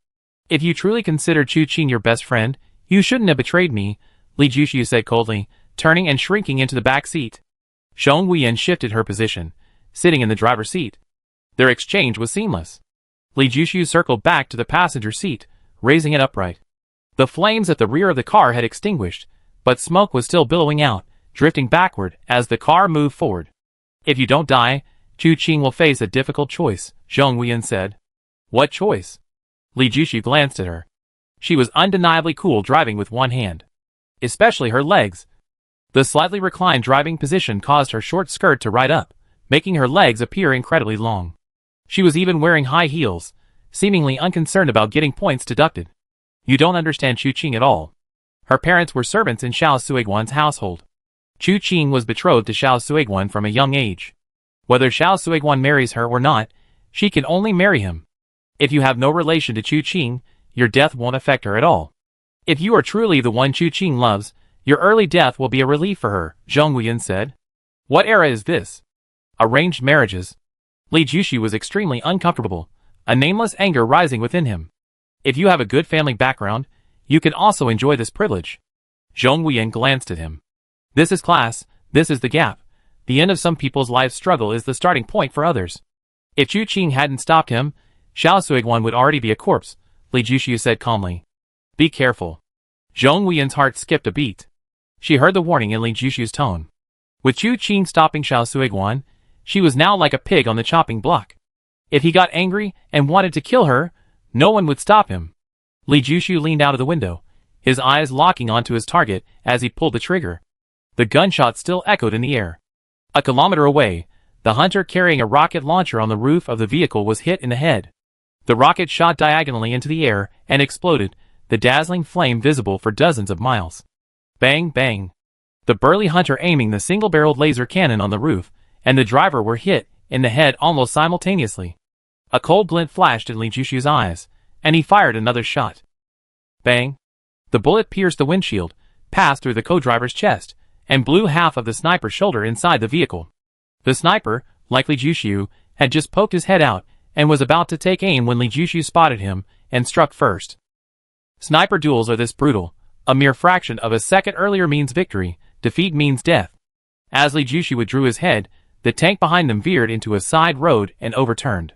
If you truly consider Chu Qing your best friend, you shouldn't have betrayed me, Li Jushu said coldly, turning and shrinking into the back seat. Zhong Wuyan shifted her position, sitting in the driver's seat. Their exchange was seamless. Li Jushu circled back to the passenger seat, raising it upright. The flames at the rear of the car had extinguished, but smoke was still billowing out, drifting backward as the car moved forward. If you don't die, Chu Qing will face a difficult choice, Zhong Wuyan said. What choice? Li Jushu glanced at her. She was undeniably cool driving with one hand. Especially her legs. The slightly reclined driving position caused her short skirt to ride up, making her legs appear incredibly long. She was even wearing high heels, seemingly unconcerned about getting points deducted. You don't understand Chu Qing at all. Her parents were servants in Xiao Suiguan's household. Chu Qing was betrothed to Xiao Suiguan from a young age. Whether Xiao Suiguan marries her or not, she can only marry him. If you have no relation to Chu Qing, your death won't affect her at all. If you are truly the one Chu Qing loves, your early death will be a relief for her, Zhong Wuyan said. What era is this? Arranged marriages. Li Jushu was extremely uncomfortable, a nameless anger rising within him. If you have a good family background, you can also enjoy this privilege. Zhong Wuyan glanced at him. This is class, this is the gap. The end of some people's life struggle is the starting point for others. If Chu Qing hadn't stopped him, Xiao Suiguan would already be a corpse, Li Jushu said calmly. Be careful. Zhong Wuyan's heart skipped a beat. She heard the warning in Li Jushu's tone. With Chu Qing stopping Xiao Suiguan, she was now like a pig on the chopping block. If he got angry and wanted to kill her, no one would stop him. Li Jushu leaned out of the window, his eyes locking onto his target as he pulled the trigger. The gunshot still echoed in the air. A kilometer away, the hunter carrying a rocket launcher on the roof of the vehicle was hit in the head. The rocket shot diagonally into the air and exploded, the dazzling flame visible for dozens of miles. Bang, bang. The burly hunter aiming the single-barreled laser cannon on the roof, and the driver were hit in the head almost simultaneously. A cold glint flashed in Li Jushu's eyes, and he fired another shot. Bang. The bullet pierced the windshield, passed through the co-driver's chest, and blew half of the sniper's shoulder inside the vehicle. The sniper, like Li Jushu, had just poked his head out and was about to take aim when Li Jushu spotted him and struck first. Sniper duels are this brutal. A mere fraction of a second earlier means victory, defeat means death. As Li Jushu withdrew his head, the tank behind them veered into a side road and overturned.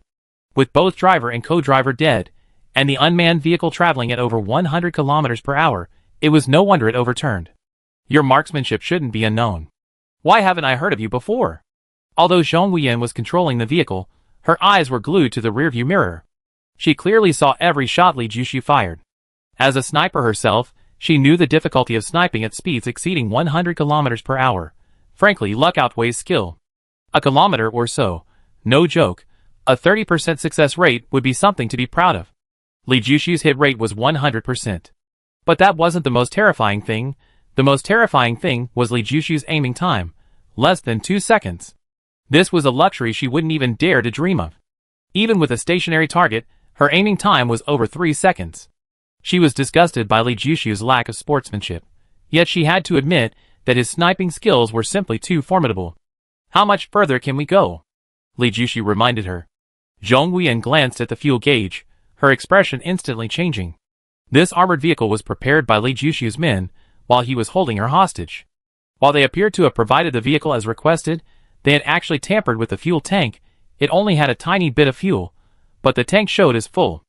With both driver and co-driver dead, and the unmanned vehicle traveling at over 100 kilometers per hour, it was no wonder it overturned. Your marksmanship shouldn't be unknown. Why haven't I heard of you before? Although Zhong Wuyan was controlling the vehicle, her eyes were glued to the rearview mirror. She clearly saw every shot Li Jushu fired. As a sniper herself, she knew the difficulty of sniping at speeds exceeding 100 kilometers per hour. Frankly, luck outweighs skill. A kilometer or so, no joke, a 30% success rate would be something to be proud of. Li Jushu's hit rate was 100%. But that wasn't the most terrifying thing. The most terrifying thing was Li Jushu's aiming time, less than 2 seconds. This was a luxury she wouldn't even dare to dream of. Even with a stationary target, her aiming time was over 3 seconds. She was disgusted by Li Jushu's lack of sportsmanship, yet she had to admit that his sniping skills were simply too formidable. How much further can we go? Li Jushu reminded her. Zhong Wuyan glanced at the fuel gauge, her expression instantly changing. This armored vehicle was prepared by Li Jushu's men, while he was holding her hostage. While they appeared to have provided the vehicle as requested, they had actually tampered with the fuel tank. It only had a tiny bit of fuel, but the tank showed as full.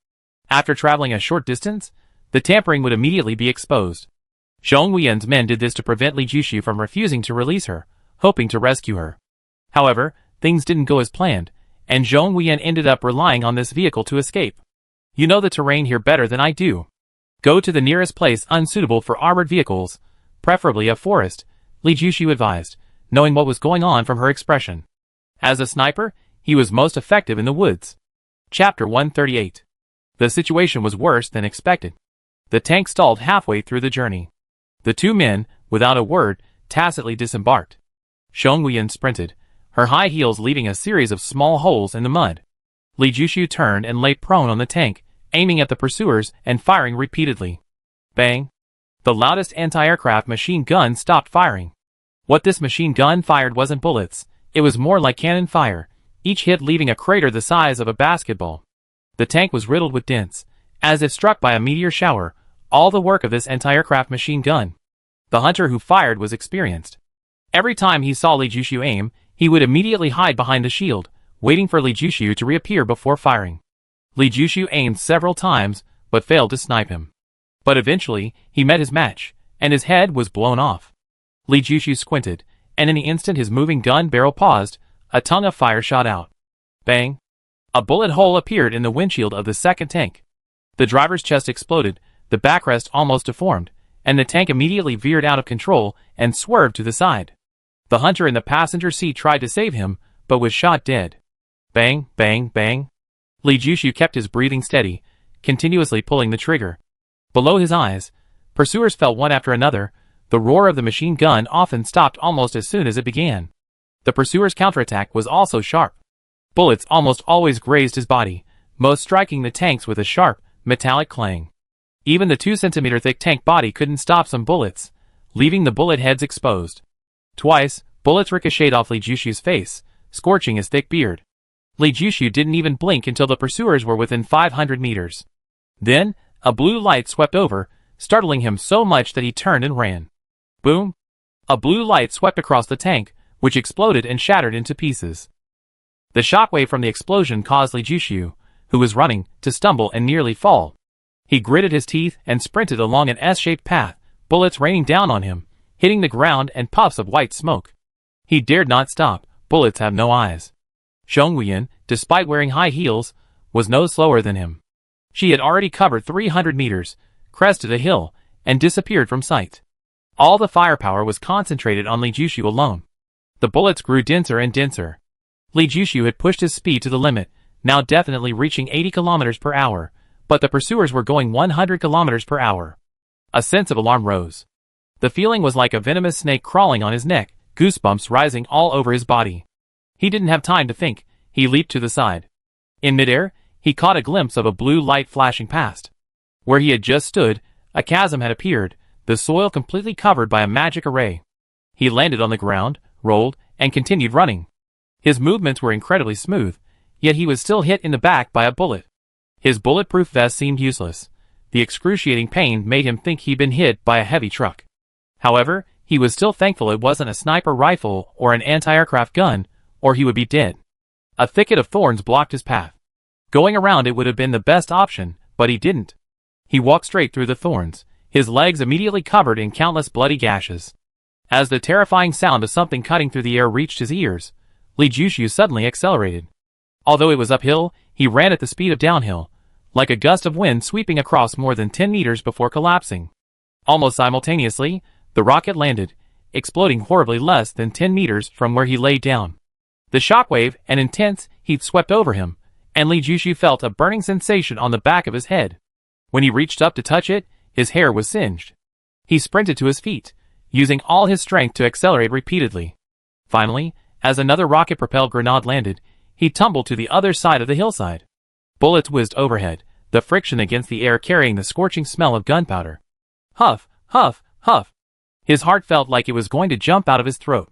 After traveling a short distance, The tampering would immediately be exposed. Zhong Wuyan's men did this to prevent Li Jushu from refusing to release her, hoping to rescue her. However, things didn't go as planned, and Zhong Wuyan ended up relying on this vehicle to escape. You know the terrain here better than I do. Go to the nearest place unsuitable for armored vehicles, preferably a forest, Li Jushu advised, knowing what was going on from her expression. As a sniper, he was most effective in the woods. Chapter 138. The situation was worse than expected. The tank stalled halfway through the journey. The two men, without a word, tacitly disembarked. Zhong Wuyan sprinted, her high heels leaving a series of small holes in the mud. Li Jushu turned and lay prone on the tank, aiming at the pursuers and firing repeatedly. Bang! The loudest anti-aircraft machine gun stopped firing. What this machine gun fired wasn't bullets, it was more like cannon fire, each hit leaving a crater the size of a basketball. The tank was riddled with dents, as if struck by a meteor shower, all the work of this anti-aircraft machine gun. The hunter who fired was experienced. Every time he saw Li Jushu aim, he would immediately hide behind the shield, waiting for Li Jushu to reappear before firing. Li Jushu aimed several times, but failed to snipe him. But eventually, he met his match, and his head was blown off. Li Jushu squinted, and in the instant his moving gun barrel paused, a tongue of fire shot out. Bang! A bullet hole appeared in the windshield of the second tank. The driver's chest exploded, the backrest almost deformed, and the tank immediately veered out of control and swerved to the side. The hunter in the passenger seat tried to save him, but was shot dead. Bang, bang, bang. Li Jushu kept his breathing steady, continuously pulling the trigger. Below his eyes, pursuers fell one after another. The roar of the machine gun often stopped almost as soon as it began. The pursuer's counterattack was also sharp. Bullets almost always grazed his body, most striking the tanks with a sharp, metallic clang. Even the 2-centimeter thick tank body couldn't stop some bullets, leaving the bullet heads exposed. Twice, bullets ricocheted off Li Jushu's face, scorching his thick beard. Li Jushu didn't even blink until the pursuers were within 500 meters. Then, a blue light swept over, startling him so much that he turned and ran. Boom! A blue light swept across the tank, which exploded and shattered into pieces. The shockwave from the explosion caused Li Jushu, who was running, to stumble and nearly fall. He gritted his teeth and sprinted along an S-shaped path, bullets raining down on him, hitting the ground and puffs of white smoke. He dared not stop, bullets have no eyes. Zhong Wuyan, despite wearing high heels, was no slower than him. She had already covered 300 meters, crested a hill, and disappeared from sight. All the firepower was concentrated on Li Jushu alone. The bullets grew denser and denser. Li Jushu had pushed his speed to the limit, now definitely reaching 80 kilometers per hour, but the pursuers were going 100 kilometers per hour. A sense of alarm rose. The feeling was like a venomous snake crawling on his neck, goosebumps rising all over his body. He didn't have time to think, he leaped to the side. In midair, he caught a glimpse of a blue light flashing past. Where he had just stood, a chasm had appeared, the soil completely covered by a magic array. He landed on the ground, rolled, and continued running. His movements were incredibly smooth, yet he was still hit in the back by a bullet. His bulletproof vest seemed useless. The excruciating pain made him think he'd been hit by a heavy truck. However, he was still thankful it wasn't a sniper rifle or an anti-aircraft gun, or he would be dead. A thicket of thorns blocked his path. Going around it would have been the best option, but he didn't. He walked straight through the thorns, his legs immediately covered in countless bloody gashes. As the terrifying sound of something cutting through the air reached his ears, Li Jushu suddenly accelerated. Although it was uphill, he ran at the speed of downhill, like a gust of wind sweeping across more than 10 meters before collapsing. Almost simultaneously, the rocket landed, exploding horribly less than 10 meters from where he lay down. The shockwave and intense heat swept over him, and Li Jushu felt a burning sensation on the back of his head. When he reached up to touch it, his hair was singed. He sprinted to his feet, using all his strength to accelerate repeatedly. Finally, as another rocket-propelled grenade landed, he tumbled to the other side of the hillside. Bullets whizzed overhead, the friction against the air carrying the scorching smell of gunpowder. Huff, huff, huff. His heart felt like it was going to jump out of his throat.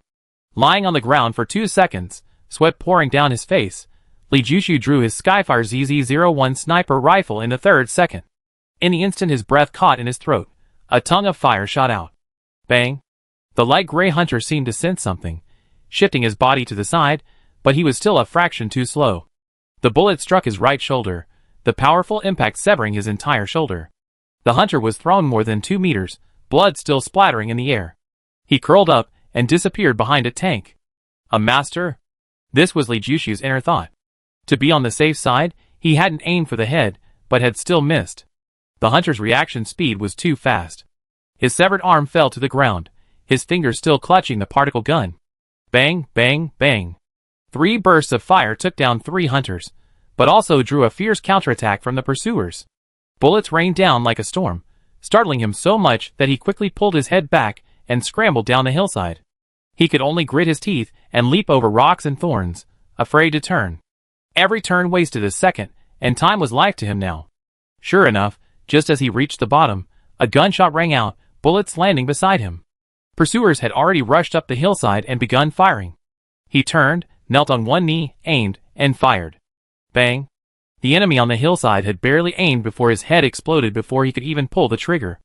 Lying on the ground for 2 seconds, sweat pouring down his face, Li Jushu drew his Skyfire ZZ-01 sniper rifle in the 3rd second. In the instant his breath caught in his throat, a tongue of fire shot out. Bang! The light gray hunter seemed to sense something, shifting his body to the side, but he was still a fraction too slow. The bullet struck his right shoulder, the powerful impact severing his entire shoulder. The hunter was thrown more than 2 meters, blood still splattering in the air. He curled up and disappeared behind a tank. A master? This was Li Jushu's inner thought. To be on the safe side, he hadn't aimed for the head, but had still missed. The hunter's reaction speed was too fast. His severed arm fell to the ground, his fingers still clutching the particle gun. Bang, bang, bang. 3 bursts of fire took down 3 hunters, but also drew a fierce counterattack from the pursuers. Bullets rained down like a storm, startling him so much that he quickly pulled his head back and scrambled down the hillside. He could only grit his teeth and leap over rocks and thorns, afraid to turn. Every turn wasted a second, and time was life to him now. Sure enough, just as he reached the bottom, a gunshot rang out, bullets landing beside him. Pursuers had already rushed up the hillside and begun firing. He turned, knelt on one knee, aimed, and fired. Bang! The enemy on the hillside had barely aimed before his head exploded before he could even pull the trigger.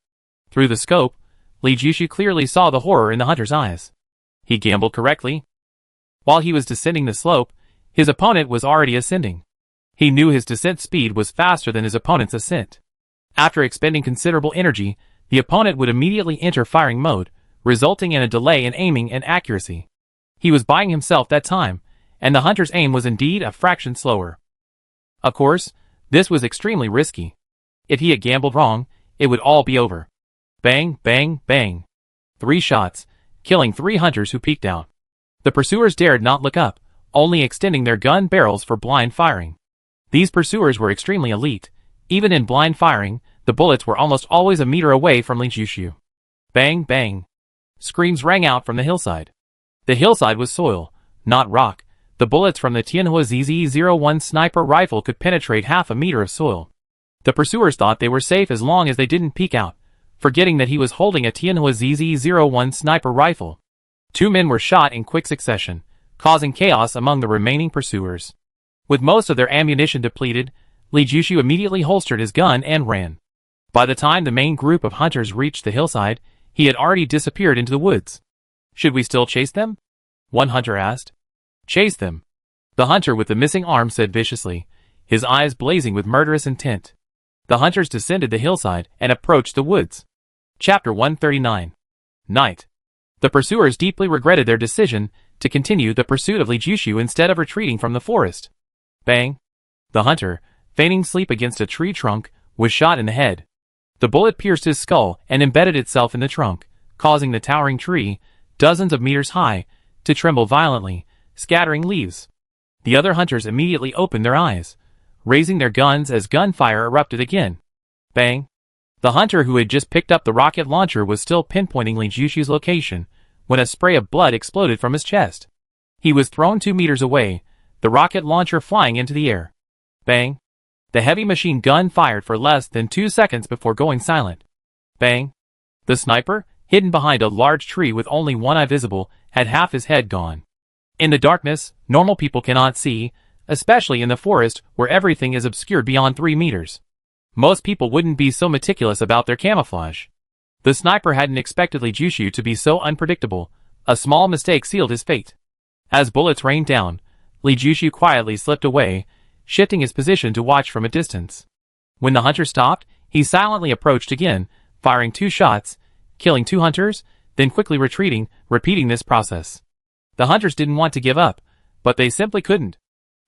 Through the scope, Li Jushu clearly saw the horror in the hunter's eyes. He gambled correctly. While he was descending the slope, his opponent was already ascending. He knew his descent speed was faster than his opponent's ascent. After expending considerable energy, the opponent would immediately enter firing mode, resulting in a delay in aiming and accuracy. He was buying himself that time, and the hunter's aim was indeed a fraction slower. Of course, this was extremely risky. If he had gambled wrong, it would all be over. Bang, bang, bang. 3 shots, killing 3 hunters who peeked out. The pursuers dared not look up, only extending their gun barrels for blind firing. These pursuers were extremely elite. Even in blind firing, the bullets were almost always a meter away from Li Jushu. Bang, bang. Screams rang out from the hillside. The hillside was soil, not rock. The bullets from the Tianhua ZZ-01 sniper rifle could penetrate half a meter of soil. The pursuers thought they were safe as long as they didn't peek out, forgetting that he was holding a Tianhua ZZ-01 sniper rifle. 2 men were shot in quick succession, causing chaos among the remaining pursuers. With most of their ammunition depleted, Li Jushu immediately holstered his gun and ran. By the time the main group of hunters reached the hillside, he had already disappeared into the woods. Should we still chase them? One hunter asked. Chase them. The hunter with the missing arm said viciously, his eyes blazing with murderous intent. The hunters descended the hillside and approached the woods. Chapter 139. Night. The pursuers deeply regretted their decision to continue the pursuit of Li Jushu instead of retreating from the forest. Bang! The hunter, feigning sleep against a tree trunk, was shot in the head. The bullet pierced his skull and embedded itself in the trunk, causing the towering tree, dozens of meters high, to tremble violently, scattering leaves. The other hunters immediately opened their eyes, raising their guns as gunfire erupted again. Bang! The hunter who had just picked up the rocket launcher was still pinpointing Li Jushu's location, when a spray of blood exploded from his chest. He was thrown 2 meters away, the rocket launcher flying into the air. Bang! The heavy machine gun fired for less than 2 seconds before going silent. Bang! The sniper, hidden behind a large tree with only one eye visible, had half his head gone. In the darkness, normal people cannot see, especially in the forest where everything is obscured beyond 3 meters. Most people wouldn't be so meticulous about their camouflage. The sniper hadn't expected Li Jushu to be so unpredictable. A small mistake sealed his fate. As bullets rained down, Li Jushu quietly slipped away, shifting his position to watch from a distance. When the hunter stopped, he silently approached again, firing 2 shots, killing 2 hunters, then quickly retreating, repeating this process. The hunters didn't want to give up, but they simply couldn't.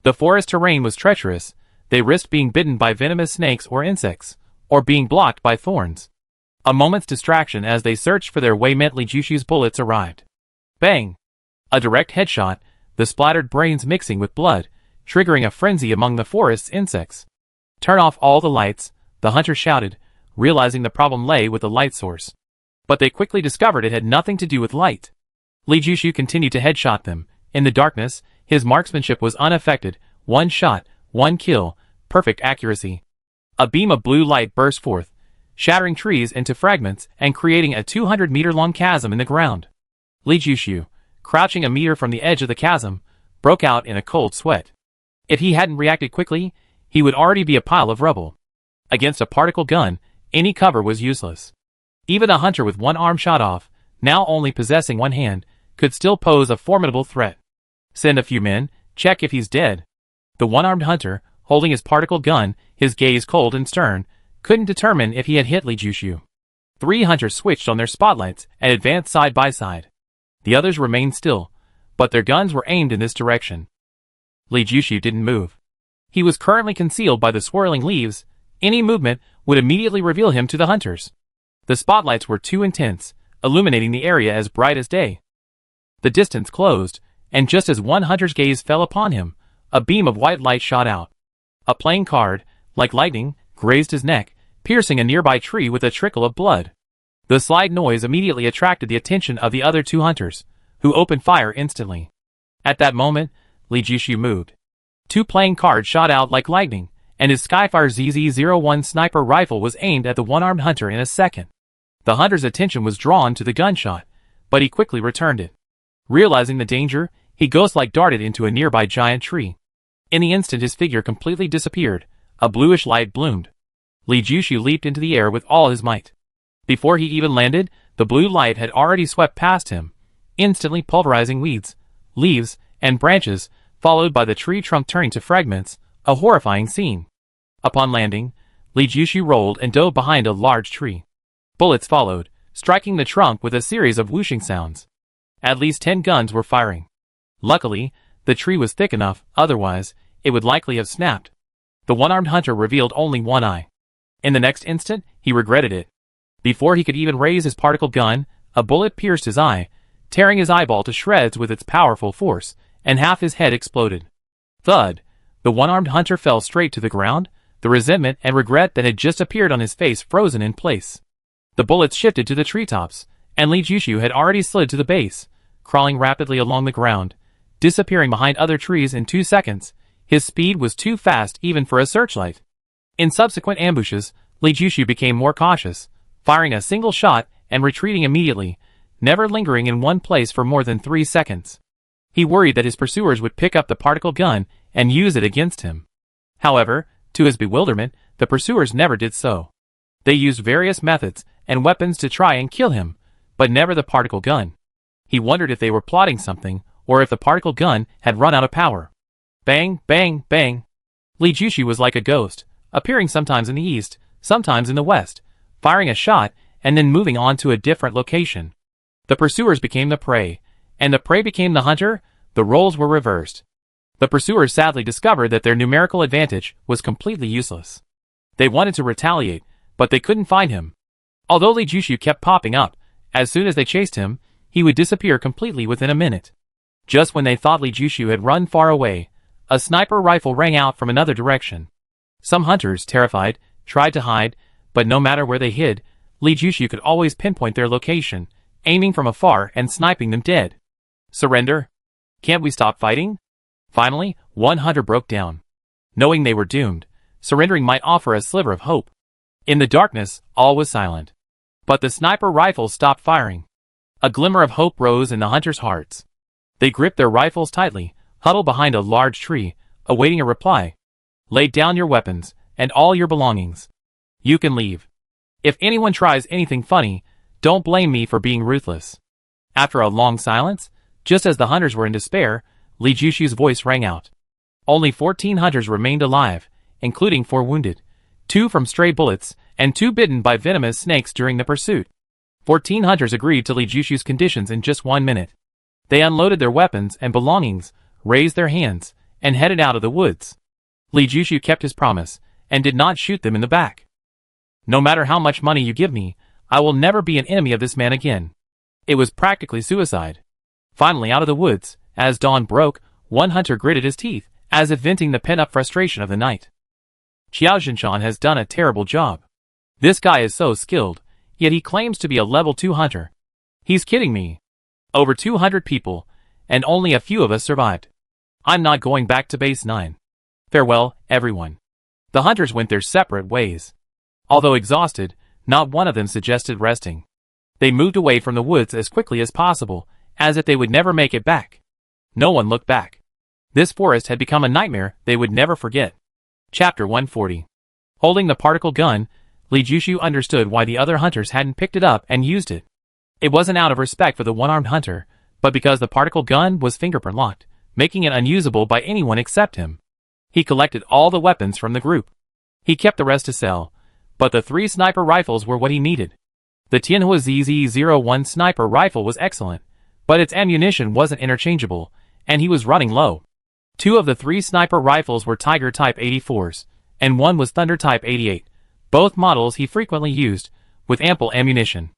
The forest terrain was treacherous. They risked being bitten by venomous snakes or insects, or being blocked by thorns. A moment's distraction as they searched for their way meant Li Jushu's bullets arrived. Bang! A direct headshot, the splattered brains mixing with blood, triggering a frenzy among the forest's insects. Turn off all the lights, the hunter shouted, realizing the problem lay with the light source. But they quickly discovered it had nothing to do with light. Li Jushu continued to headshot them. In the darkness, his marksmanship was unaffected. 1 shot, 1 kill, perfect accuracy. A beam of blue light burst forth, shattering trees into fragments and creating a 200-meter-long chasm in the ground. Li Jushu, crouching a meter from the edge of the chasm, broke out in a cold sweat. If he hadn't reacted quickly, he would already be a pile of rubble. Against a particle gun, any cover was useless. Even a hunter with 1 arm shot off, now only possessing 1 hand, could still pose a formidable threat. Send a few men, check if he's dead. The 1-armed hunter, holding his particle gun, his gaze cold and stern, couldn't determine if he had hit Li Jushu. 3 hunters switched on their spotlights and advanced side by side. The others remained still, but their guns were aimed in this direction. Li Jushu didn't move. He was currently concealed by the swirling leaves. Any movement would immediately reveal him to the hunters. The spotlights were too intense, illuminating the area as bright as day. The distance closed, and just as one hunter's gaze fell upon him, a beam of white light shot out. A playing card, like lightning, grazed his neck, piercing a nearby tree with a trickle of blood. The slight noise immediately attracted the attention of the other 2 hunters, who opened fire instantly. At that moment, Li Jushu moved. 2 playing cards shot out like lightning, and his Skyfire ZZ-01 sniper rifle was aimed at the one-armed hunter in a second. The hunter's attention was drawn to the gunshot, but he quickly returned it. Realizing the danger, he ghost-like darted into a nearby giant tree. In the instant his figure completely disappeared, a bluish light bloomed. Li Jushu leaped into the air with all his might. Before he even landed, the blue light had already swept past him, instantly pulverizing weeds, leaves, and branches, followed by the tree trunk turning to fragments, a horrifying scene. Upon landing, Li Jushu rolled and dove behind a large tree. Bullets followed, striking the trunk with a series of whooshing sounds. At least 10 guns were firing. Luckily, the tree was thick enough, otherwise, it would likely have snapped. The one-armed hunter revealed only one eye. In the next instant, he regretted it. Before he could even raise his particle gun, a bullet pierced his eye, tearing his eyeball to shreds with its powerful force, and half his head exploded. Thud! The one-armed hunter fell straight to the ground, the resentment and regret that had just appeared on his face frozen in place. The bullets shifted to the treetops, and Li Jushu had already slid to the base, crawling rapidly along the ground, disappearing behind other trees in 2 seconds. His speed was too fast even for a searchlight. In subsequent ambushes, Li Jushu became more cautious, firing a single shot and retreating immediately, never lingering in one place for more than 3 seconds. He worried that his pursuers would pick up the particle gun and use it against him. However, to his bewilderment, the pursuers never did so. They used various methods and weapons to try and kill him, but never the particle gun. He wondered if they were plotting something, or if the particle gun had run out of power. Bang, bang, bang. Li Jushu was like a ghost, appearing sometimes in the east, sometimes in the west, firing a shot and then moving on to a different location. The pursuers became the prey, and the prey became the hunter. The roles were reversed. The pursuers sadly discovered that their numerical advantage was completely useless. They wanted to retaliate, but they couldn't find him. Although Li Jushu kept popping up, as soon as they chased him, he would disappear completely within a minute. Just when they thought Li Jushu had run far away, a sniper rifle rang out from another direction. Some hunters, terrified, tried to hide, but no matter where they hid, Li Jushu could always pinpoint their location, aiming from afar and sniping them dead. Surrender? Can't we stop fighting? Finally, one hunter broke down. Knowing they were doomed, surrendering might offer a sliver of hope. In the darkness, all was silent. But the sniper rifles stopped firing. A glimmer of hope rose in the hunters' hearts. They gripped their rifles tightly, huddled behind a large tree, awaiting a reply. Lay down your weapons, and all your belongings. You can leave. If anyone tries anything funny, don't blame me for being ruthless. After a long silence, just as the hunters were in despair, Li Jushu's voice rang out. Only 14 hunters remained alive, including 4 wounded, 2 from stray bullets, and 2 bitten by venomous snakes during the pursuit. 14 hunters agreed to Li Jushu's conditions in just 1 minute. They unloaded their weapons and belongings, raised their hands, and headed out of the woods. Li Jushu kept his promise, and did not shoot them in the back. No matter how much money you give me, I will never be an enemy of this man again. It was practically suicide. Finally out of the woods, as dawn broke, one hunter gritted his teeth, as if venting the pent-up frustration of the night. Xiao Zhinshan has done a terrible job. This guy is so skilled, yet he claims to be a level 2 hunter. He's kidding me. Over 200 people, and only a few of us survived. I'm not going back to base 9. Farewell, everyone. The hunters went their separate ways. Although exhausted, not one of them suggested resting. They moved away from the woods as quickly as possible, as if they would never make it back. No one looked back. This forest had become a nightmare they would never forget. Chapter 140. Holding the particle gun, Li Jushu understood why the other hunters hadn't picked it up and used it. It wasn't out of respect for the one-armed hunter, but because the particle gun was fingerprint locked, making it unusable by anyone except him. He collected all the weapons from the group. He kept the rest to sell, But the 3 sniper rifles were what he needed. The Tianhua ZZ-01 sniper rifle was excellent, but its ammunition wasn't interchangeable, and he was running low. 2 of the 3 sniper rifles were Tiger Type 84s, and 1 was Thunder Type 88, both models he frequently used, with ample ammunition.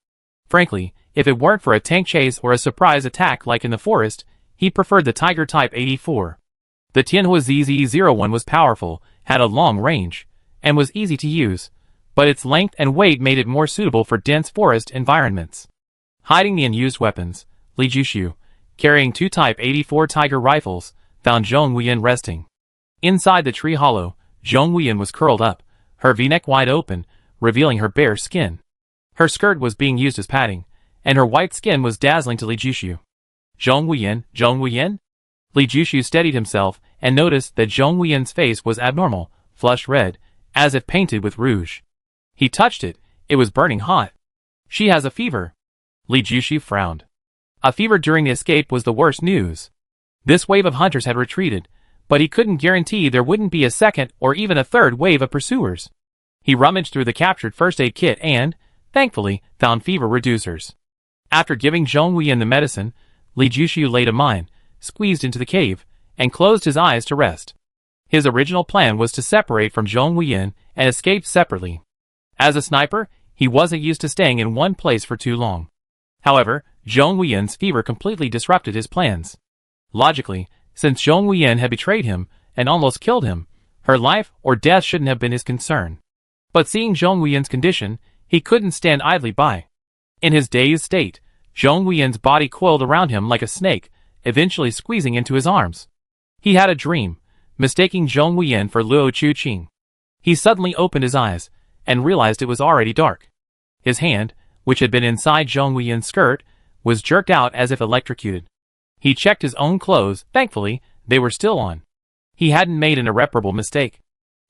Frankly, if it weren't for a tank chase or a surprise attack like in the forest, he preferred the Tiger Type 84. The Tianhua ZZ-01 was powerful, had a long range, and was easy to use, but its length and weight made it more suitable for dense forest environments. Hiding the unused weapons, Li Jushu, carrying 2 Type 84 Tiger rifles, found Zhong Huiyan resting. Inside the tree hollow, Zhong Huiyan was curled up, her v-neck wide open, revealing her bare skin. Her skirt was being used as padding, and her white skin was dazzling to Li Jushu. Zhong Huiyan, Zhong Huiyan? Li Jushu steadied himself and noticed that Zhong Huiyan's face was abnormal, flushed red, as if painted with rouge. He touched it, it was burning hot. She has a fever. Li Jushu frowned. A fever during the escape was the worst news. This wave of hunters had retreated, but he couldn't guarantee there wouldn't be a second or even a third wave of pursuers. He rummaged through the captured first aid kit and, thankfully, found fever reducers. After giving Zhong Huiyan the medicine, Li Jushu laid a mine, squeezed into the cave, and closed his eyes to rest. His original plan was to separate from Zhong Huiyan and escape separately. As a sniper, he wasn't used to staying in one place for too long. However, Zhong Huiyan's fever completely disrupted his plans. Logically, since Zhong Huiyan had betrayed him and almost killed him, her life or death shouldn't have been his concern. But seeing Zhong Huiyan's condition, he couldn't stand idly by. In his dazed state, Zhong Huiyan's body coiled around him like a snake, eventually squeezing into his arms. He had a dream, mistaking Zhong Huiyan for Luo Chuqing. He suddenly opened his eyes, and realized it was already dark. His hand, which had been inside Zhong Huiyan's skirt, was jerked out as if electrocuted. He checked his own clothes, thankfully, they were still on. He hadn't made an irreparable mistake.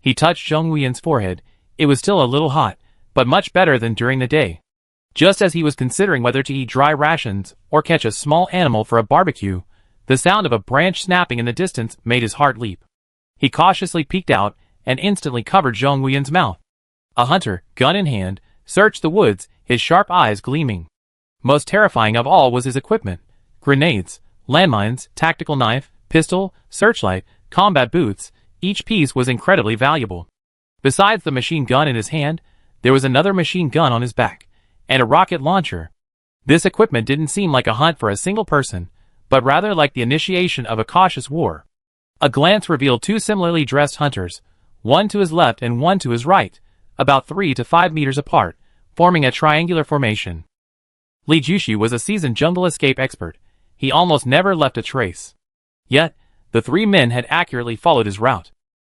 He touched Zhong Huiyan's forehead, it was still a little hot, but much better than during the day. Just as he was considering whether to eat dry rations or catch a small animal for a barbecue, the sound of a branch snapping in the distance made his heart leap. He cautiously peeked out and instantly covered Zhong Huiyan's mouth. A hunter, gun in hand, searched the woods, his sharp eyes gleaming. Most terrifying of all was his equipment: grenades, landmines, tactical knife, pistol, searchlight, combat boots. Each piece was incredibly valuable. Besides the machine gun in his hand, there was another machine gun on his back, and a rocket launcher. This equipment didn't seem like a hunt for a single person, but rather like the initiation of a cautious war. A glance revealed 2 similarly dressed hunters, one to his left and one to his right, about 3 to 5 meters apart, forming a triangular formation. Li Jushu was a seasoned jungle escape expert. He almost never left a trace. Yet, the 3 men had accurately followed his route.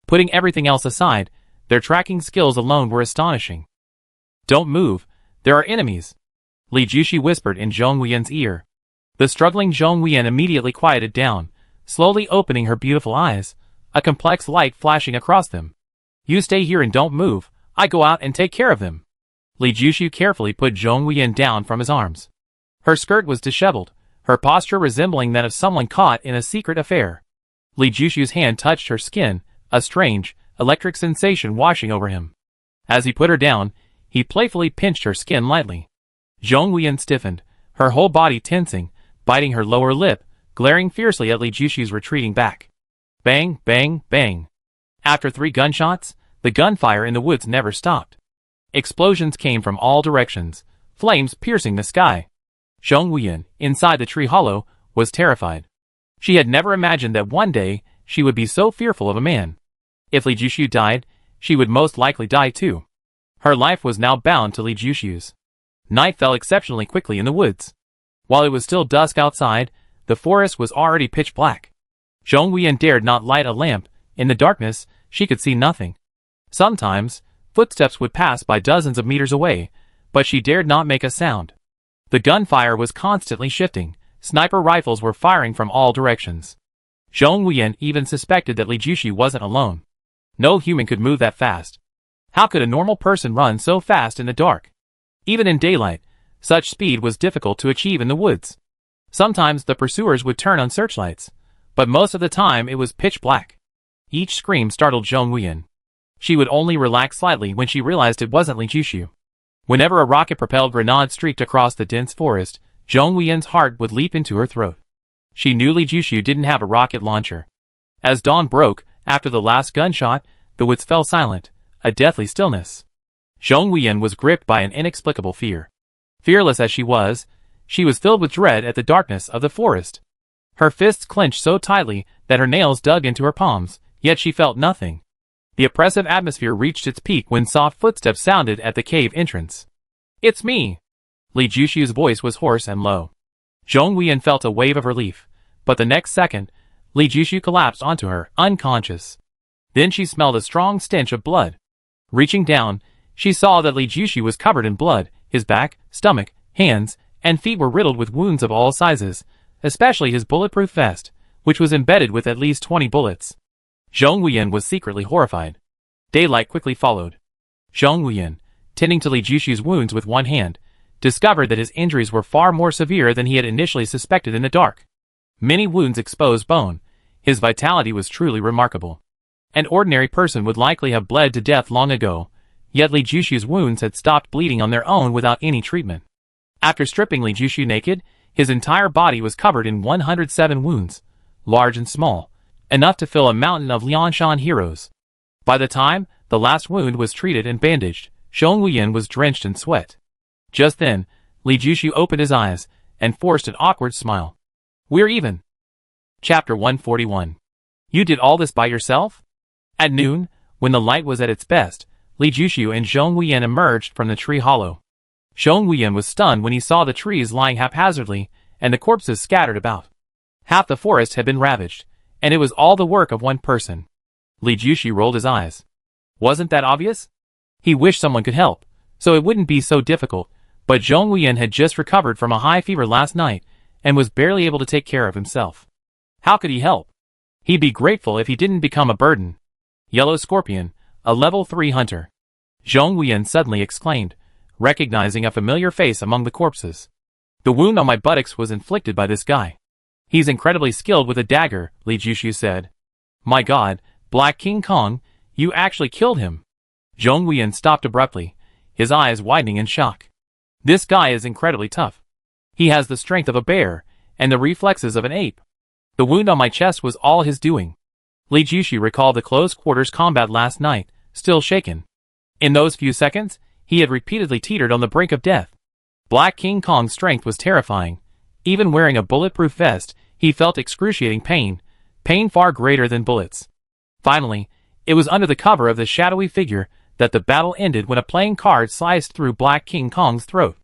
Putting everything else aside, their tracking skills alone were astonishing. "Don't move, there are enemies," Li Jushu whispered in Zhong Huiyan's ear. The struggling Zhong Huiyan immediately quieted down, slowly opening her beautiful eyes, a complex light flashing across them. "You stay here and don't move, I go out and take care of them." Li Jushu carefully put Zhong Huiyan down from his arms. Her skirt was disheveled, her posture resembling that of someone caught in a secret affair. Li Jushu's hand touched her skin, a strange, electric sensation washing over him. As he put her down, he playfully pinched her skin lightly. Zhong Huiyan stiffened, her whole body tensing, biting her lower lip, glaring fiercely at Li Jushu's retreating back. Bang, bang, bang. After 3 gunshots, the gunfire in the woods never stopped. Explosions came from all directions, flames piercing the sky. Zhong Huiyan, inside the tree hollow, was terrified. She had never imagined that one day she would be so fearful of a man. If Li Jushu died, she would most likely die too. Her life was now bound to Li Jushu's. Night fell exceptionally quickly in the woods. While it was still dusk outside, the forest was already pitch black. Zhong Huiyan dared not light a lamp. In the darkness, she could see nothing. Sometimes, footsteps would pass by dozens of meters away, but she dared not make a sound. The gunfire was constantly shifting. Sniper rifles were firing from all directions. Zhong Huiyan even suspected that Li Jushu wasn't alone. No human could move that fast. How could a normal person run so fast in the dark? Even in daylight, such speed was difficult to achieve in the woods. Sometimes the pursuers would turn on searchlights, but most of the time it was pitch black. Each scream startled Zhong Huiyan. She would only relax slightly when she realized it wasn't Li Jushu. Whenever a rocket-propelled grenade streaked across the dense forest, Zhong Wuyan's heart would leap into her throat. She knew Li Jushu didn't have a rocket launcher. As dawn broke, after the last gunshot, the woods fell silent, a deathly stillness. Zhong Wuyan was gripped by an inexplicable fear. Fearless as she was filled with dread at the darkness of the forest. Her fists clenched so tightly that her nails dug into her palms, yet she felt nothing. The oppressive atmosphere reached its peak when soft footsteps sounded at the cave entrance. "It's me!" Li Jushu's voice was hoarse and low. Zhong Wuyan felt a wave of relief, but the next second, Li Jushu collapsed onto her, unconscious. Then she smelled a strong stench of blood. Reaching down, she saw that Li Jushu was covered in blood. His back, stomach, hands, and feet were riddled with wounds of all sizes, especially his bulletproof vest, which was embedded with at least 20 bullets. Zhong Wuyan was secretly horrified. Daylight quickly followed. Zhong Wuyan, tending to Li Jushu's wounds with one hand, discovered that his injuries were far more severe than he had initially suspected in the dark. Many wounds exposed bone. His vitality was truly remarkable. An ordinary person would likely have bled to death long ago, yet Li Jushu's wounds had stopped bleeding on their own without any treatment. After stripping Li Jushu naked, his entire body was covered in 107 wounds, large and small, enough to fill a mountain of Liangshan heroes. By the time the last wound was treated and bandaged, Zhong Wuyan was drenched in sweat. Just then, Li Jushu opened his eyes and forced an awkward smile. "We're even." Chapter 141. You did all this by yourself? At noon, when the light was at its best, Li Jushu and Zhong Wuyan emerged from the tree hollow. Zhong Wuyan was stunned when he saw the trees lying haphazardly and the corpses scattered about. Half the forest had been ravaged, and it was all the work of one person. Li Jushu rolled his eyes. Wasn't that obvious? He wished someone could help, so it wouldn't be so difficult, but Zhong Wuyan had just recovered from a high fever last night and was barely able to take care of himself. How could he help? He'd be grateful if he didn't become a burden. Yellow Scorpion, a level 3 hunter. Zhong Wuyan suddenly exclaimed, recognizing a familiar face among the corpses. The wound on my buttocks was inflicted by this guy. He's incredibly skilled with a dagger, Li Jushu said. My god, Black King Kong, you actually killed him. Zhong Wuyan stopped abruptly, his eyes widening in shock. This guy is incredibly tough. He has the strength of a bear, and the reflexes of an ape. The wound on my chest was all his doing. Li Jushu recalled the close-quarters combat last night, still shaken. In those few seconds, he had repeatedly teetered on the brink of death. Black King Kong's strength was terrifying. Even wearing a bulletproof vest, he felt excruciating pain far greater than bullets. Finally, it was under the cover of the shadowy figure that the battle ended when a playing card sliced through Black King Kong's throat.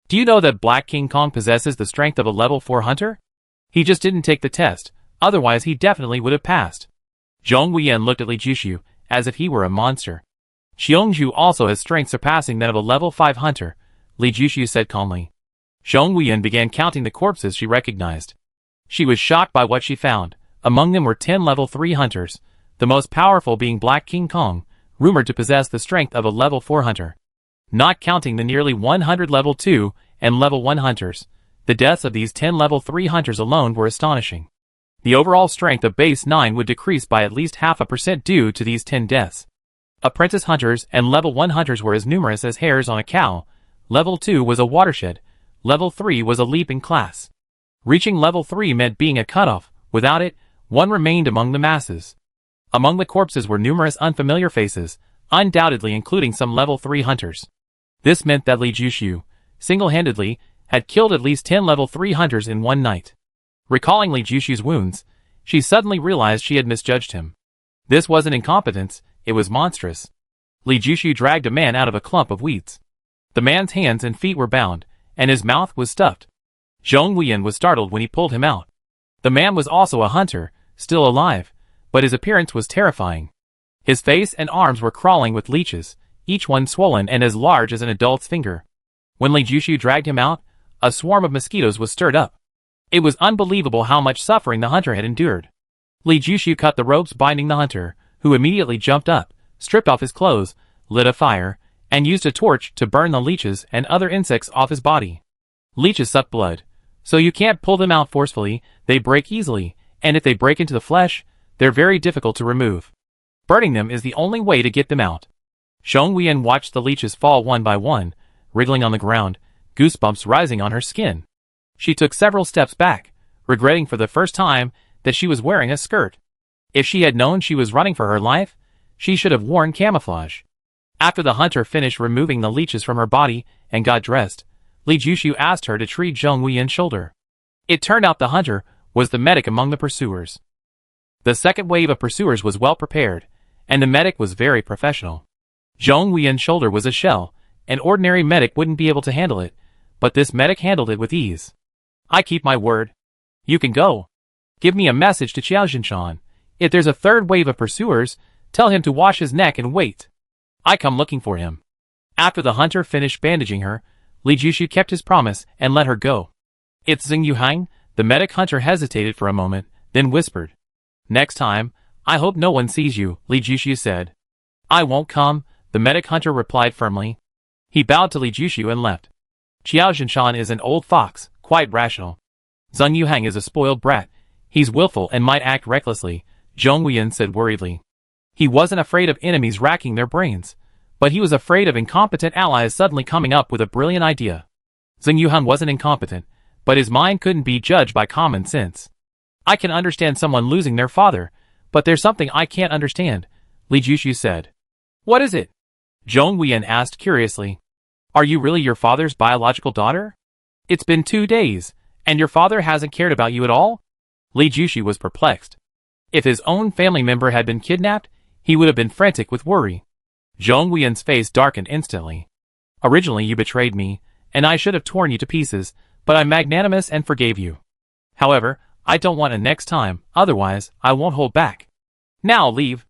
Do you know that Black King Kong possesses the strength of a level 4 hunter? He just didn't take the test, otherwise he definitely would have passed. Zhong Wuyan looked at Li Jushu, as if he were a monster. Xiongju also has strength surpassing that of a level 5 hunter, Li Jushu said calmly. Zhong Wuyan began counting the corpses she recognized. She was shocked by what she found. Among them were 10 level 3 hunters, the most powerful being Black King Kong, rumored to possess the strength of a level 4 hunter. Not counting the nearly 100 level 2 and level 1 hunters, the deaths of these 10 level 3 hunters alone were astonishing. The overall strength of base 9 would decrease by at least 0.5% due to these 10 deaths. Apprentice hunters and level 1 hunters were as numerous as hairs on a cow. Level 2 was a watershed. Level 3 was a leap in class. Reaching level 3 meant being a cutoff. Without it, one remained among the masses. Among the corpses were numerous unfamiliar faces, undoubtedly including some level 3 hunters. This meant that Li Jushu, single-handedly, had killed at least 10 level 3 hunters in one night. Recalling Li Jushu's wounds, she suddenly realized she had misjudged him. This wasn't incompetence, it was monstrous. Li Jushu dragged a man out of a clump of weeds. The man's hands and feet were bound, and his mouth was stuffed. Zhong Wuyan was startled when he pulled him out. The man was also a hunter, still alive, but his appearance was terrifying. His face and arms were crawling with leeches, each one swollen and as large as an adult's finger. When Li Jushu dragged him out, a swarm of mosquitoes was stirred up. It was unbelievable how much suffering the hunter had endured. Li Jushu cut the ropes binding the hunter, who immediately jumped up, stripped off his clothes, lit a fire, and used a torch to burn the leeches and other insects off his body. Leeches suck blood, so you can't pull them out forcefully, they break easily, and if they break into the flesh, they're very difficult to remove. Burning them is the only way to get them out. Zhong Huiyan watched the leeches fall one by one, wriggling on the ground, goosebumps rising on her skin. She took several steps back, regretting for the first time that she was wearing a skirt. If she had known she was running for her life, she should have worn camouflage. After the hunter finished removing the leeches from her body and got dressed, Li Jushu asked her to treat Zhong Huiyan's shoulder. It turned out the hunter was the medic among the pursuers. The second wave of pursuers was well prepared, and the medic was very professional. Zhong Huiyan's shoulder was a shell. An ordinary medic wouldn't be able to handle it, but this medic handled it with ease. I keep my word. You can go. Give me a message to Xiaoxinshan. If there's a third wave of pursuers, tell him to wash his neck and wait. I come looking for him. After the hunter finished bandaging her, Li Jushu kept his promise and let her go. It's Xing Yuhang. The medic hunter hesitated for a moment, then whispered. Next time, I hope no one sees you, Li Jushu said. I won't come, the medic hunter replied firmly. He bowed to Li Jushu and left. Xiaoxinshan is an old fox, quite rational. Xing Yuhang is a spoiled brat. He's willful and might act recklessly, Zhong Huiyan said worriedly. He wasn't afraid of enemies racking their brains, but he was afraid of incompetent allies suddenly coming up with a brilliant idea. Xing Yuhang wasn't incompetent, but his mind couldn't be judged by common sense. I can understand someone losing their father, but there's something I can't understand, Li Jushu said. What is it? Zhong Huiyan asked curiously. Are you really your father's biological daughter? It's been 2 days, and your father hasn't cared about you at all? Li Jushu was perplexed. If his own family member had been kidnapped, he would have been frantic with worry. Zhong Huiyan's face darkened instantly. Originally you betrayed me, and I should have torn you to pieces, but I'm magnanimous and forgave you. However, I don't want a next time, otherwise, I won't hold back. Now leave.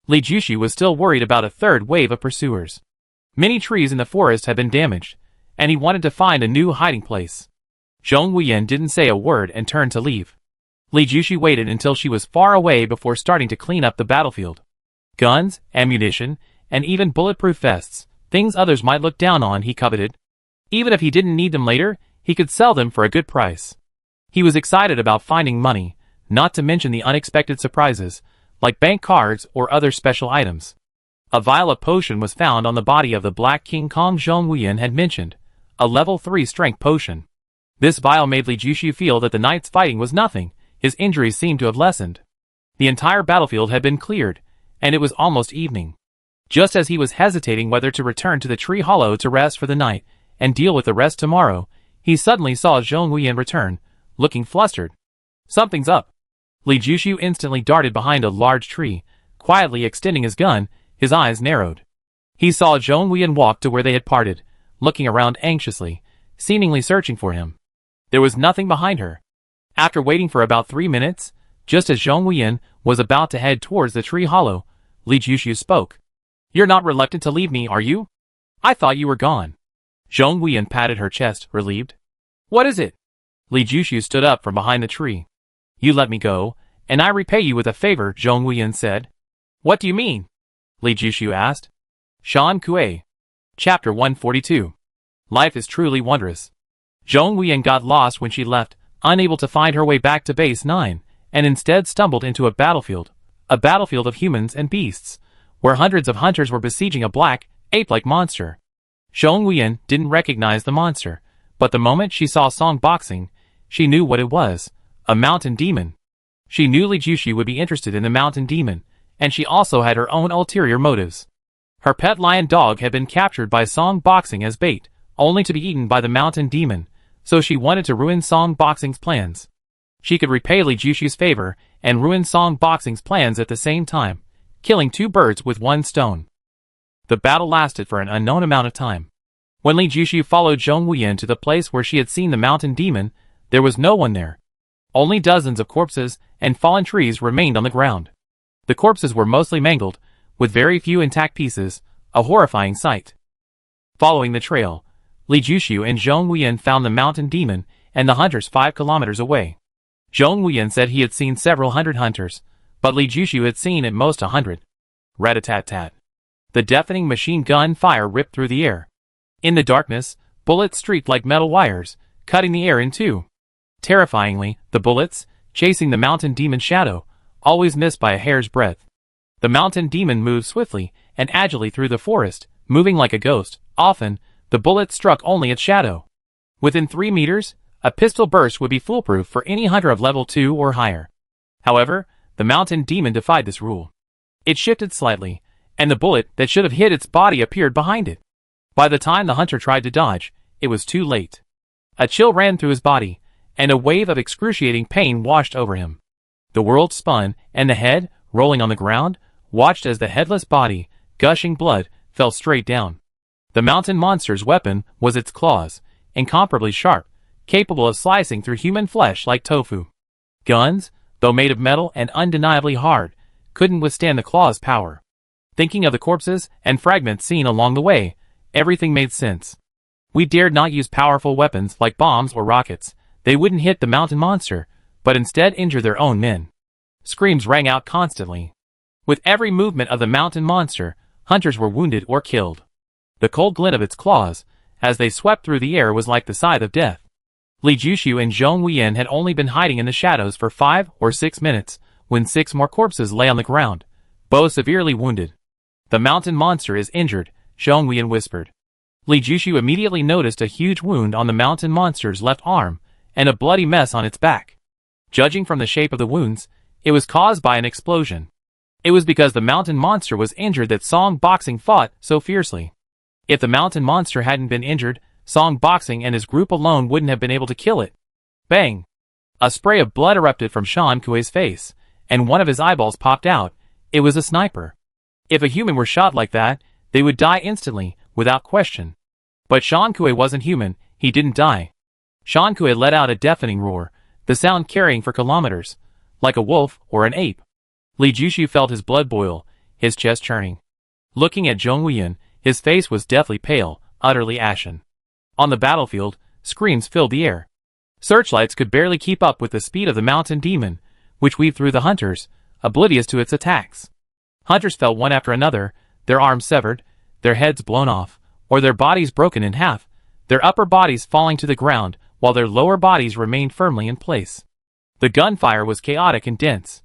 Li Jushu was still worried about a third wave of pursuers. Many trees in the forest had been damaged, and he wanted to find a new hiding place. Zhong Huiyan didn't say a word and turned to leave. Li Jushu waited until she was far away before starting to clean up the battlefield. Guns, ammunition, and even bulletproof vests, things others might look down on, he coveted. Even if he didn't need them later, he could sell them for a good price. He was excited about finding money, not to mention the unexpected surprises, like bank cards or other special items. A vial of potion was found on the body of the Black King Kong Zhong Huiyan had mentioned, a level 3 strength potion. This vial made Li Jushu feel that the night's fighting was nothing, his injuries seemed to have lessened. The entire battlefield had been cleared, and it was almost evening. Just as he was hesitating whether to return to the tree hollow to rest for the night and deal with the rest tomorrow, he suddenly saw Zhong Huiyan return, looking flustered. Something's up. Li Jushu instantly darted behind a large tree, quietly extending his gun, his eyes narrowed. He saw Zhong Huiyan walk to where they had parted, looking around anxiously, seemingly searching for him. There was nothing behind her. After waiting for about 3 minutes, just as Zhong Huiyan was about to head towards the tree hollow, Li Jushu spoke. You're not reluctant to leave me, are you? I thought you were gone. Zhong Huiyan patted her chest, relieved. What is it? Li Jushu stood up from behind the tree. You let me go, and I repay you with a favor, Zhong Huiyan said. What do you mean? Li Jushu asked. Shan Kuei. Chapter 142. Life is truly wondrous. Zhong Huiyan got lost when she left, unable to find her way back to Base 9, and instead stumbled into a battlefield of humans and beasts, where hundreds of hunters were besieging a black, ape-like monster. Zhong Huiyan didn't recognize the monster, but the moment she saw Song Boxing, she knew what it was, a mountain demon. She knew Li Jushu would be interested in the mountain demon, and she also had her own ulterior motives. Her pet lion dog had been captured by Song Boxing as bait, only to be eaten by the mountain demon, so she wanted to ruin Song Boxing's plans. She could repay Li Jushu's favor and ruin Song Boxing's plans at the same time, killing 2 birds with 1 stone. The battle lasted for an unknown amount of time. When Li Jushu followed Zhong Huiyan to the place where she had seen the mountain demon, there was no one there. Only dozens of corpses and fallen trees remained on the ground. The corpses were mostly mangled, with very few intact pieces, a horrifying sight. Following the trail, Li Jushu and Zhong Huiyan found the mountain demon and the hunters 5 kilometers away. Zhong Huiyan said he had seen several hundred hunters, but Li Jushu had seen at most 100. Rat-a-tat-tat. The deafening machine gun fire ripped through the air. In the darkness, bullets streaked like metal wires, cutting the air in two. Terrifyingly, the bullets, chasing the mountain demon's shadow, always missed by a hair's breadth. The mountain demon moved swiftly and agilely through the forest, moving like a ghost. Often, the bullet struck only its shadow. Within 3 meters, a pistol burst would be foolproof for any hunter of level 2 or higher. However, the mountain demon defied this rule. It shifted slightly, and the bullet that should have hit its body appeared behind it. By the time the hunter tried to dodge, it was too late. A chill ran through his body, and a wave of excruciating pain washed over him. The world spun, and the head, rolling on the ground, watched as the headless body, gushing blood, fell straight down. The mountain monster's weapon was its claws, incomparably sharp, capable of slicing through human flesh like tofu. Guns, though made of metal and undeniably hard, couldn't withstand the claw's power. Thinking of the corpses and fragments seen along the way, everything made sense. We dared not use powerful weapons like bombs or rockets. They wouldn't hit the mountain monster, but instead injure their own men. Screams rang out constantly. With every movement of the mountain monster, hunters were wounded or killed. The cold glint of its claws, as they swept through the air, was like the scythe of death. Li Jushu and Zhong Huiyan had only been hiding in the shadows for 5 or 6 minutes, when 6 more corpses lay on the ground, both severely wounded. "The mountain monster is injured," Zhong Huiyan whispered. Li Jushu immediately noticed a huge wound on the mountain monster's left arm, and a bloody mess on its back. Judging from the shape of the wounds, it was caused by an explosion. It was because the mountain monster was injured that Song Boxing fought so fiercely. If the mountain monster hadn't been injured, Song Boxing and his group alone wouldn't have been able to kill it. Bang! A spray of blood erupted from Shan Kuei's face, and one of his eyeballs popped out. It was a sniper. If a human were shot like that, they would die instantly, without question. But Shan Kuei wasn't human. He didn't die. Shan Kuei let out a deafening roar, the sound carrying for kilometers, like a wolf or an ape. Li Jushu felt his blood boil, his chest churning. Looking at Zhong Huiyan, his face was deathly pale, utterly ashen. On the battlefield, screams filled the air. Searchlights could barely keep up with the speed of the mountain demon, which weaved through the hunters, oblivious to its attacks. Hunters fell one after another, their arms severed, their heads blown off, or their bodies broken in half, their upper bodies falling to the ground, while their lower bodies remained firmly in place. The gunfire was chaotic and dense.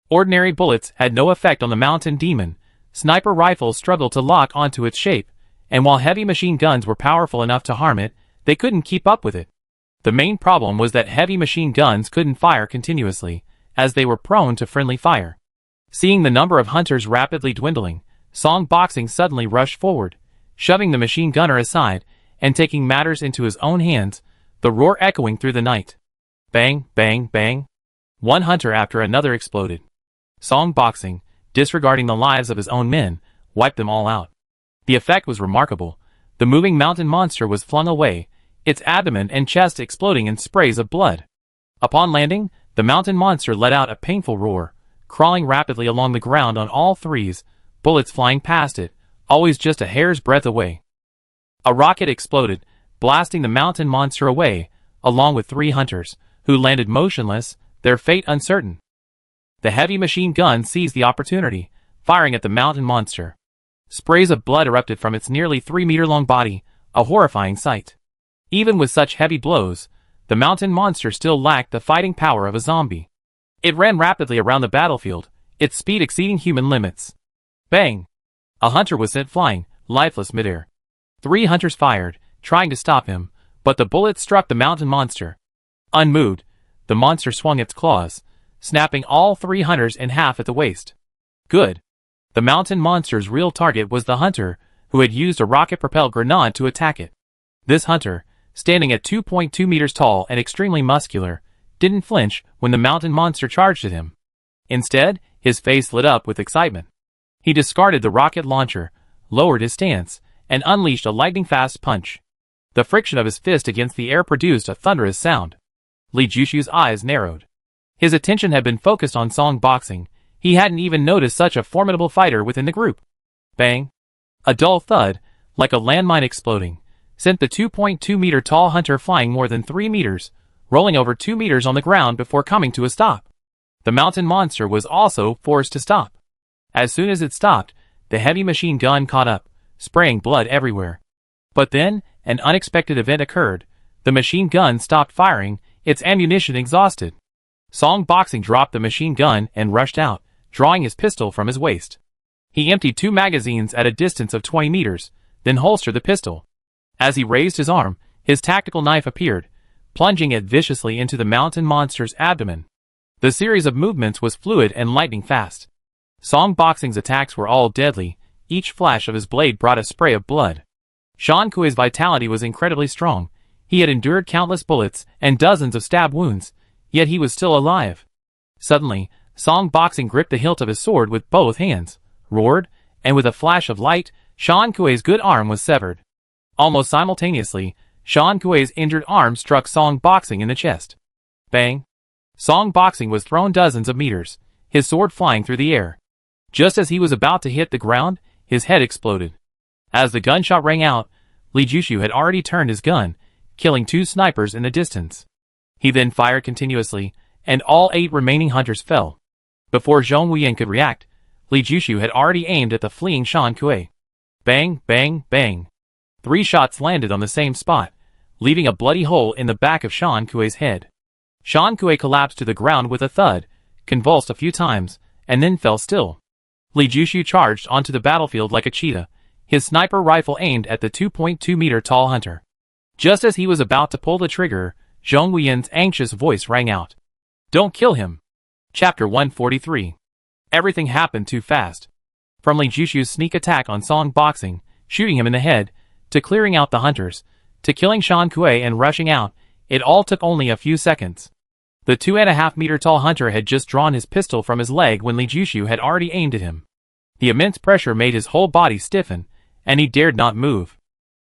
Ordinary bullets had no effect on the mountain demon. Sniper rifles struggled to lock onto its shape, and while heavy machine guns were powerful enough to harm it, they couldn't keep up with it. The main problem was that heavy machine guns couldn't fire continuously, as they were prone to friendly fire. Seeing the number of hunters rapidly dwindling, Song Boxing suddenly rushed forward, shoving the machine gunner aside, and taking matters into his own hands, the roar echoing through the night. Bang, bang, bang. One hunter after another exploded. Song Boxing, disregarding the lives of his own men, wiped them all out. The effect was remarkable. The moving mountain monster was flung away, its abdomen and chest exploding in sprays of blood. Upon landing, the mountain monster let out a painful roar, crawling rapidly along the ground on all threes, bullets flying past it, always just a hair's breadth away. A rocket exploded, blasting the mountain monster away, along with 3 hunters, who landed motionless, their fate uncertain. The heavy machine gun seized the opportunity, firing at the mountain monster. Sprays of blood erupted from its nearly 3-meter-long body, a horrifying sight. Even with such heavy blows, the mountain monster still lacked the fighting power of a zombie. It ran rapidly around the battlefield, its speed exceeding human limits. Bang! A hunter was sent flying, lifeless midair. 3 hunters fired, trying to stop him, but the bullet struck the mountain monster. Unmoved, the monster swung its claws, snapping all 3 hunters in half at the waist. Good. The mountain monster's real target was the hunter, who had used a rocket-propelled grenade to attack it. This hunter, standing at 2.2 meters tall and extremely muscular, didn't flinch when the mountain monster charged at him. Instead, his face lit up with excitement. He discarded the rocket launcher, lowered his stance, and unleashed a lightning-fast punch. The friction of his fist against the air produced a thunderous sound. Li Jushu's eyes narrowed. His attention had been focused on Song Boxing. He hadn't even noticed such a formidable fighter within the group. Bang! A dull thud, like a landmine exploding, sent the 2.2-meter-tall hunter flying more than 3 meters, rolling over 2 meters on the ground before coming to a stop. The mountain monster was also forced to stop. As soon as it stopped, the heavy machine gun caught up, spraying blood everywhere. But then, an unexpected event occurred. The machine gun stopped firing, its ammunition exhausted. Song Boxing dropped the machine gun and rushed out, drawing his pistol from his waist. He emptied 2 magazines at a distance of 20 meters, then holstered the pistol. As he raised his arm, his tactical knife appeared, plunging it viciously into the mountain monster's abdomen. The series of movements was fluid and lightning fast. Song Boxing's attacks were all deadly, each flash of his blade brought a spray of blood. Sean Kuei's vitality was incredibly strong. He had endured countless bullets and dozens of stab wounds, yet he was still alive. Suddenly, Song Boxing gripped the hilt of his sword with both hands, roared, and with a flash of light, Sean Kuei's good arm was severed. Almost simultaneously, Sean Kuei's injured arm struck Song Boxing in the chest. Bang! Song Boxing was thrown dozens of meters, his sword flying through the air. Just as he was about to hit the ground, his head exploded. As the gunshot rang out, Li Jushu had already turned his gun, killing 2 snipers in the distance. He then fired continuously, and all 8 remaining hunters fell. Before Zhong Wuyan could react, Li Jushu had already aimed at the fleeing Sean Kuei. Bang, bang, bang. 3 shots landed on the same spot, leaving a bloody hole in the back of Sean Kuei's head. Sean Kuei collapsed to the ground with a thud, convulsed a few times, and then fell still. Li Jushu charged onto the battlefield like a cheetah, his sniper rifle aimed at the 2.2-meter tall hunter. Just as he was about to pull the trigger, Zhong Wuyan's anxious voice rang out. "Don't kill him." Chapter 143. Everything happened too fast. From Li Jushu's sneak attack on Song Boxing, shooting him in the head, to clearing out the hunters, to killing Sean Kuei and rushing out, it all took only a few seconds. The 2.5-meter tall hunter had just drawn his pistol from his leg when Li Jushu had already aimed at him. The immense pressure made his whole body stiffen, and he dared not move.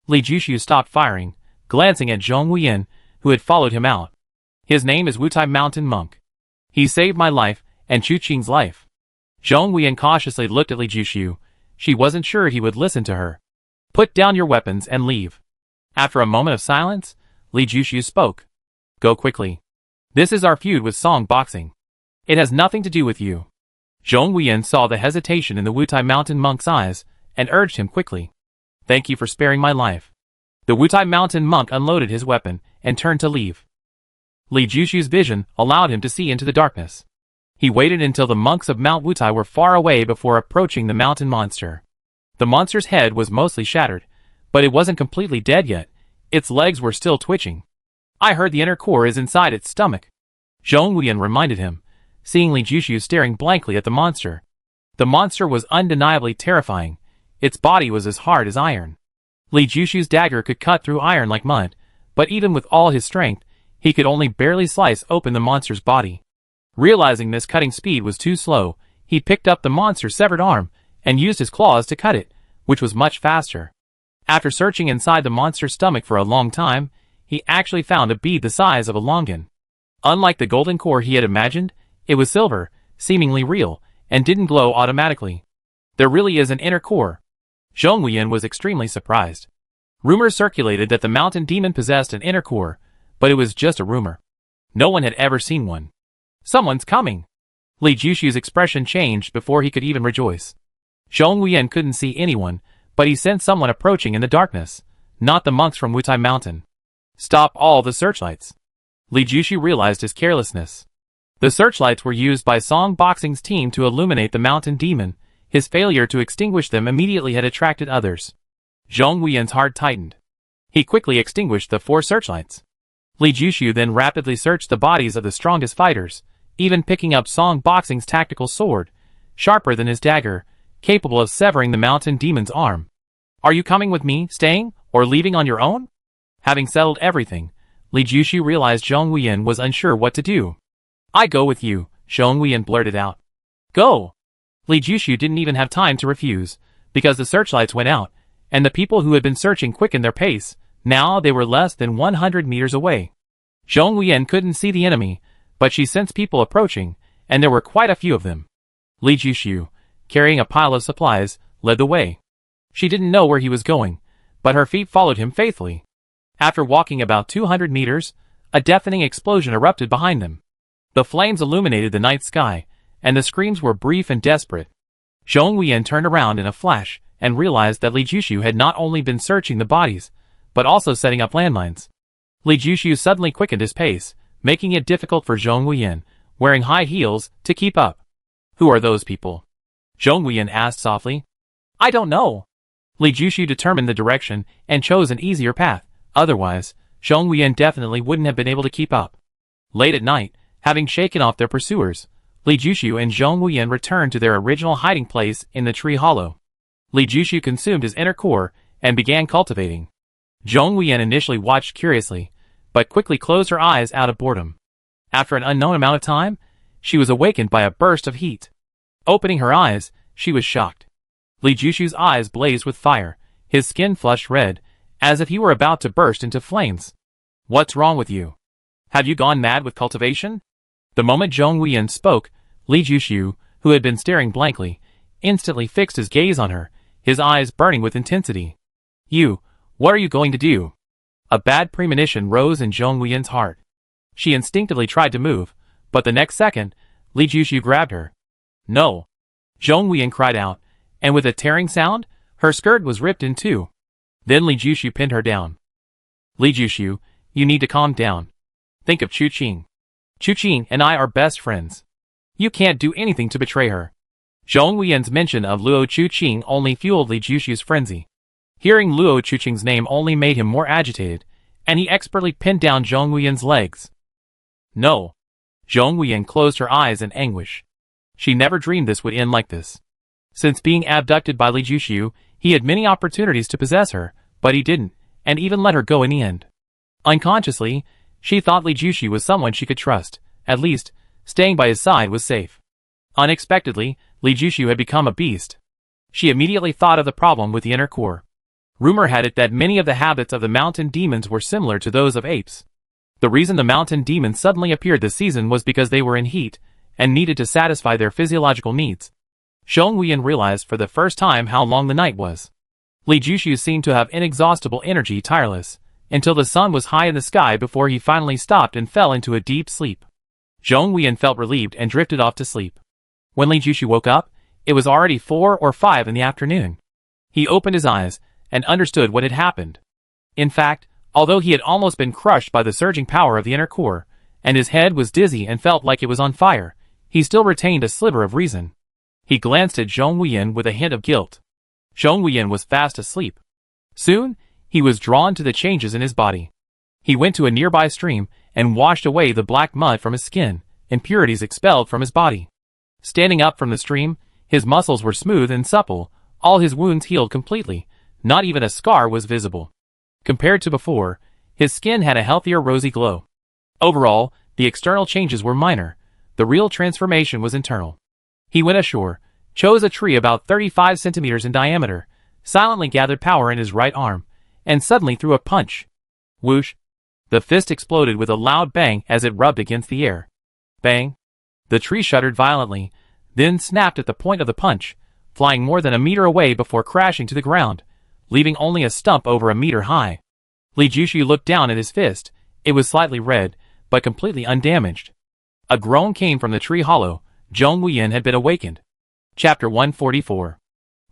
Li Jushu stopped firing, glancing at Zhong Wuyan, who had followed him out. "His name is Wutai Mountain Monk. He saved my life, and Chu Qing's life." Zhong Wuyan cautiously looked at Li Jushu. She wasn't sure he would listen to her. "Put down your weapons and leave." After a moment of silence, Li Jushu spoke. "Go quickly. This is our feud with Song Boxing. It has nothing to do with you." Zhong Wuyan saw the hesitation in the Wutai Mountain Monk's eyes, and urged him quickly. "Thank you for sparing my life." The Wutai Mountain Monk unloaded his weapon, and turned to leave. Li Jushu's vision allowed him to see into the darkness. He waited until the monks of Mount Wutai were far away before approaching the mountain monster. The monster's head was mostly shattered, but it wasn't completely dead yet. Its legs were still twitching. "I heard the inner core is inside its stomach," Zhong Wuyan reminded him, seeing Li Jushu staring blankly at the monster. The monster was undeniably terrifying. Its body was as hard as iron. Li Jushu's dagger could cut through iron like mud, but even with all his strength, he could only barely slice open the monster's body. Realizing this cutting speed was too slow, he picked up the monster's severed arm, and used his claws to cut it, which was much faster. After searching inside the monster's stomach for a long time, he actually found a bead the size of a longan. Unlike the golden core he had imagined, it was silver, seemingly real, and didn't glow automatically. There really is an inner core. Zhong Wuyan was extremely surprised. Rumors circulated that the mountain demon possessed an inner core, but it was just a rumor. No one had ever seen one. "Someone's coming." Li Jushu's expression changed before he could even rejoice. Zhong Wuyan couldn't see anyone, but he sensed someone approaching in the darkness, not the monks from Wutai Mountain. "Stop all the searchlights." Li Jushu realized his carelessness. The searchlights were used by Song Boxing's team to illuminate the mountain demon. His failure to extinguish them immediately had attracted others. Zhong Wuyan's heart tightened. He quickly extinguished the 4 searchlights. Li Jushu then rapidly searched the bodies of the strongest fighters, even picking up Song Boxing's tactical sword, sharper than his dagger, capable of severing the mountain demon's arm. "Are you coming with me, staying, or leaving on your own?" Having settled everything, Li Jushu realized Zhong Wuyan was unsure what to do. "I go with you," Zhong Wuyan blurted out. "Go!" Li Jushu didn't even have time to refuse, because the searchlights went out, and the people who had been searching quickened their pace. Now they were less than 100 meters away. Zhong Wuyan couldn't see the enemy, but she sensed people approaching, and there were quite a few of them. Li Jushu, carrying a pile of supplies, led the way. She didn't know where he was going, but her feet followed him faithfully. After walking about 200 meters, a deafening explosion erupted behind them. The flames illuminated the night sky, and the screams were brief and desperate. Zhong Wuyan turned around in a flash, and realized that Li Jushu had not only been searching the bodies, but also setting up landmines. Li Jushu suddenly quickened his pace, making it difficult for Zhong Wuyan, wearing high heels, to keep up. "Who are those people?" Zhong Huiyan asked softly. I don't know. Li Jushu determined the direction and chose an easier path. Otherwise, Zhong Huiyan definitely wouldn't have been able to keep up. Late at night, having shaken off their pursuers, Li Jushu and Zhong Huiyan returned to their original hiding place in the tree hollow. Li Jushu consumed his inner core and began cultivating. Zhong Huiyan initially watched curiously, but quickly closed her eyes out of boredom. After an unknown amount of time, she was awakened by a burst of heat. Opening her eyes, she was shocked. Li Jushu's eyes blazed with fire, his skin flushed red, as if he were about to burst into flames. What's wrong with you? Have you gone mad with cultivation? The moment Zhong Huiyan spoke, Li Jushu, who had been staring blankly, instantly fixed his gaze on her, his eyes burning with intensity. What are you going to do? A bad premonition rose in Zhong Huiyan's heart. She instinctively tried to move, but the next second, Li Jushu grabbed her. No! Zhong Huiyan cried out, and with a tearing sound, her skirt was ripped in two. Then Li Jushu pinned her down. Li Jushu, you need to calm down. Think of Chu Qing. Chu Qing and I are best friends. You can't do anything to betray her. Zhong Huiyan's mention of Luo Chu Qing only fueled Li Jushu's frenzy. Hearing Luo Chu Qing's name only made him more agitated, and he expertly pinned down Zhong Huiyan's legs. No. Zhong Huiyan closed her eyes in anguish. She never dreamed this would end like this. Since being abducted by Li Jushu, he had many opportunities to possess her, but he didn't, and even let her go in the end. Unconsciously, she thought Li Jushu was someone she could trust. At least, staying by his side was safe. Unexpectedly, Li Jushu had become a beast. She immediately thought of the problem with the inner core. Rumor had it that many of the habits of the mountain demons were similar to those of apes. The reason the mountain demons suddenly appeared this season was because they were in heat, and needed to satisfy their physiological needs. Zhong Huiyan realized for the first time how long the night was. Li Jushu seemed to have inexhaustible energy, tireless, until the sun was high in the sky before he finally stopped and fell into a deep sleep. Zhong Huiyan felt relieved and drifted off to sleep. When Li Jushu woke up, it was already 4 or 5 in the afternoon. He opened his eyes and understood what had happened. In fact, although he had almost been crushed by the surging power of the inner core, and his head was dizzy and felt like it was on fire, he still retained a sliver of reason. He glanced at Zhong Huiyan with a hint of guilt. Zhong Huiyan was fast asleep. Soon, he was drawn to the changes in his body. He went to a nearby stream and washed away the black mud from his skin, impurities expelled from his body. Standing up from the stream, his muscles were smooth and supple, all his wounds healed completely, not even a scar was visible. Compared to before, his skin had a healthier rosy glow. Overall, the external changes were minor. The real transformation was internal. He went ashore, chose a tree about 35 centimeters in diameter, silently gathered power in his right arm, and suddenly threw a punch. Whoosh! The fist exploded with a loud bang as it rubbed against the air. Bang! The tree shuddered violently, then snapped at the point of the punch, flying more than a meter away before crashing to the ground, leaving only a stump over a meter high. Li Jushu looked down at his fist. It was slightly red, but completely undamaged. A groan came from the tree hollow. Zhong Huiyan had been awakened. Chapter 144.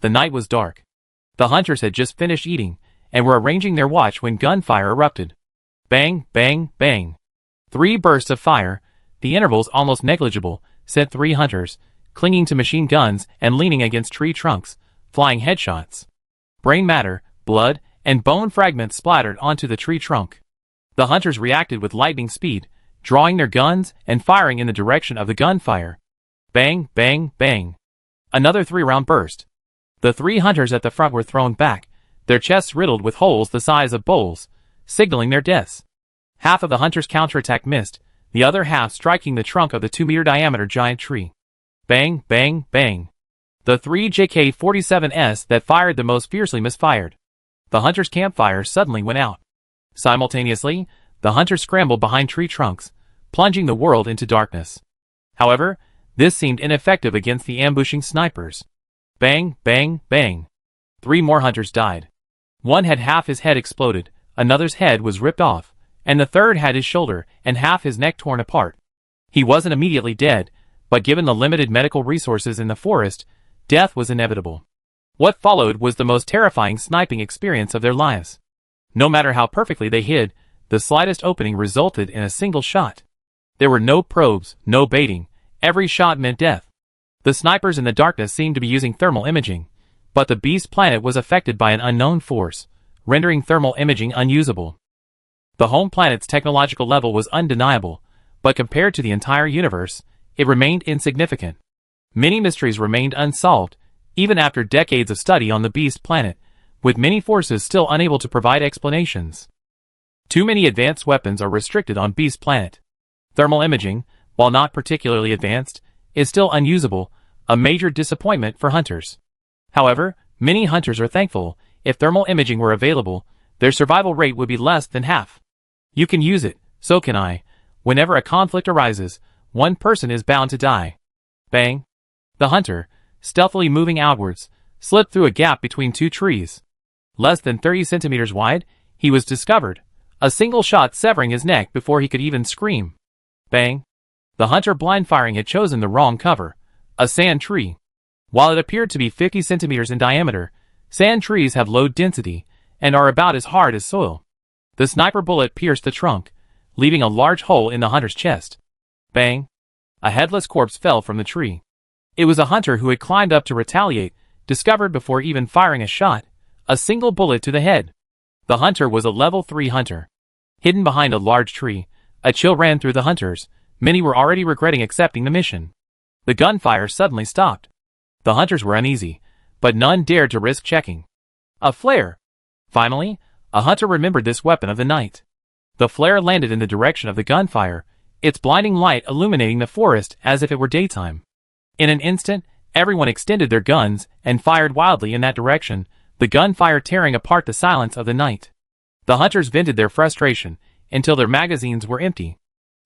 The night was dark. The hunters had just finished eating, and were arranging their watch when gunfire erupted. Bang, bang, bang. 3 bursts of fire, the intervals almost negligible, sent 3 hunters, clinging to machine guns and leaning against tree trunks, flying headshots. Brain matter, blood, and bone fragments splattered onto the tree trunk. The hunters reacted with lightning speed, drawing their guns and firing in the direction of the gunfire. Bang, bang, bang. Another 3-round burst. The 3 hunters at the front were thrown back, their chests riddled with holes the size of bowls, signaling their deaths. Half of the hunters' counterattack missed, the other half striking the trunk of the 2-meter diameter giant tree. Bang, bang, bang. The 3 JK-47s that fired the most fiercely misfired. The hunters' campfire suddenly went out. Simultaneously, the hunters scrambled behind tree trunks, plunging the world into darkness. However, this seemed ineffective against the ambushing snipers. Bang, bang, bang. 3 more hunters died. One had half his head exploded, another's head was ripped off, and the third had his shoulder and half his neck torn apart. He wasn't immediately dead, but given the limited medical resources in the forest, death was inevitable. What followed was the most terrifying sniping experience of their lives. No matter how perfectly they hid, the slightest opening resulted in a single shot. There were no probes, no baiting. Every shot meant death. The snipers in the darkness seemed to be using thermal imaging, but the beast planet was affected by an unknown force, rendering thermal imaging unusable. The home planet's technological level was undeniable, but compared to the entire universe, it remained insignificant. Many mysteries remained unsolved, even after decades of study on the beast planet, with many forces still unable to provide explanations. Too many advanced weapons are restricted on Beast Planet. Thermal imaging, while not particularly advanced, is still unusable, a major disappointment for hunters. However, many hunters are thankful. If thermal imaging were available, their survival rate would be less than half. You can use it, so can I. Whenever a conflict arises, one person is bound to die. Bang! The hunter, stealthily moving outwards, slipped through a gap between two trees. Less than 30 centimeters wide, he was discovered, a single shot severing his neck before he could even scream. Bang! The hunter blind firing had chosen the wrong cover, a sand tree. While it appeared to be 50 centimeters in diameter, sand trees have low density and are about as hard as soil. The sniper bullet pierced the trunk, leaving a large hole in the hunter's chest. Bang! A headless corpse fell from the tree. It was a hunter who had climbed up to retaliate, discovered before even firing a shot, a single bullet to the head. The hunter was a level 3 hunter. Hidden behind a large tree, a chill ran through the hunters. Many were already regretting accepting the mission. The gunfire suddenly stopped. The hunters were uneasy, but none dared to risk checking. A flare! Finally, a hunter remembered this weapon of the night. The flare landed in the direction of the gunfire, its blinding light illuminating the forest as if it were daytime. In an instant, everyone extended their guns and fired wildly in that direction, the gunfire tearing apart the silence of the night. The hunters vented their frustration until their magazines were empty.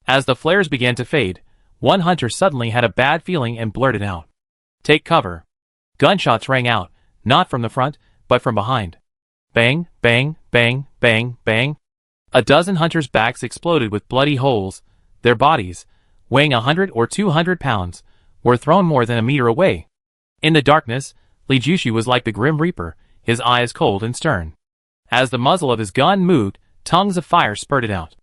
As the flares began to fade, one hunter suddenly had a bad feeling and blurted out, "Take cover." Gunshots rang out, not from the front, but from behind. Bang, bang, bang, bang, bang. A dozen hunters' backs exploded with bloody holes. Their bodies, weighing 100 or 200 pounds, were thrown more than a meter away. In the darkness, Li Jushu was like the Grim Reaper, his eyes cold and stern. As the muzzle of his gun moved, tongues of fire spurted out.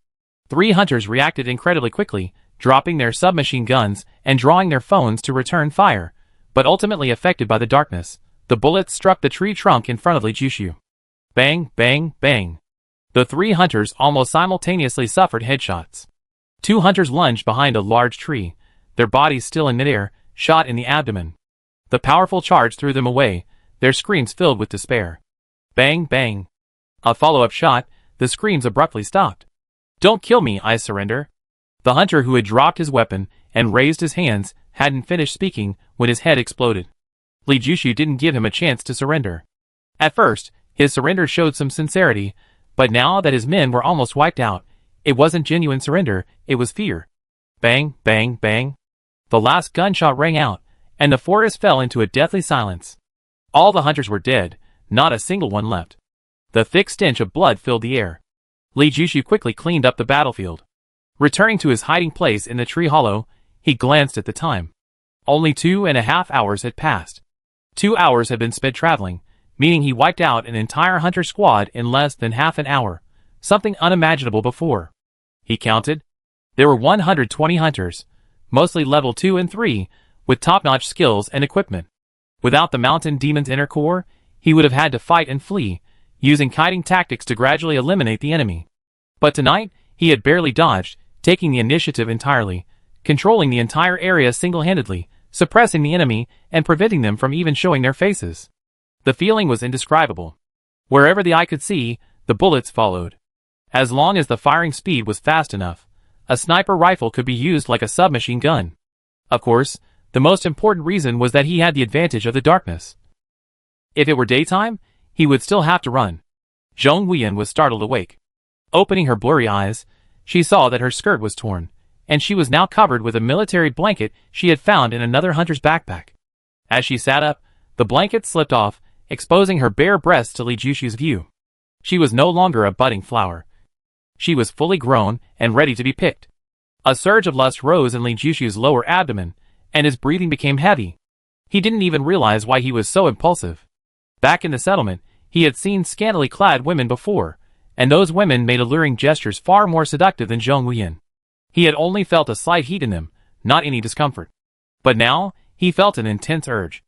3 hunters reacted incredibly quickly, dropping their submachine guns and drawing their phones to return fire, but ultimately affected by the darkness, the bullets struck the tree trunk in front of Li Jushu. Bang, bang, bang. The 3 hunters almost simultaneously suffered headshots. 2 hunters lunged behind a large tree, their bodies still in midair, shot in the abdomen. The powerful charge threw them away, their screams filled with despair. Bang, bang. A follow-up shot, the screams abruptly stopped. "Don't kill me, I surrender." The hunter who had dropped his weapon and raised his hands hadn't finished speaking when his head exploded. Li Jushu didn't give him a chance to surrender. At first, his surrender showed some sincerity, but now that his men were almost wiped out, it wasn't genuine surrender, it was fear. Bang, bang, bang. The last gunshot rang out, and the forest fell into a deathly silence. All the hunters were dead, not a single one left. The thick stench of blood filled the air. Li Jushu quickly cleaned up the battlefield. Returning to his hiding place in the tree hollow, he glanced at the time. Only 2.5 hours had passed. 2 hours had been spent traveling, meaning he wiped out an entire hunter squad in less than half an hour, something unimaginable before. He counted. There were 120 hunters, mostly level 2 and 3, with top-notch skills and equipment. Without the mountain demon's inner core, he would have had to fight and flee, using kiting tactics to gradually eliminate the enemy. But tonight, he had barely dodged, taking the initiative entirely, controlling the entire area single-handedly, suppressing the enemy, and preventing them from even showing their faces. The feeling was indescribable. Wherever the eye could see, the bullets followed. As long as the firing speed was fast enough, a sniper rifle could be used like a submachine gun. Of course, the most important reason was that he had the advantage of the darkness. If it were daytime, he would still have to run. Zhong Huiyan was startled awake. Opening her blurry eyes, she saw that her skirt was torn, and she was now covered with a military blanket she had found in another hunter's backpack. As she sat up, the blanket slipped off, exposing her bare breasts to Li Jushu's view. She was no longer a budding flower. She was fully grown and ready to be picked. A surge of lust rose in Li Jushu's lower abdomen, and his breathing became heavy. He didn't even realize why he was so impulsive. Back in the settlement, he had seen scantily clad women before, and those women made alluring gestures far more seductive than Zhong Huiyan. He had only felt a slight heat in them, not any discomfort. But now, he felt an intense urge.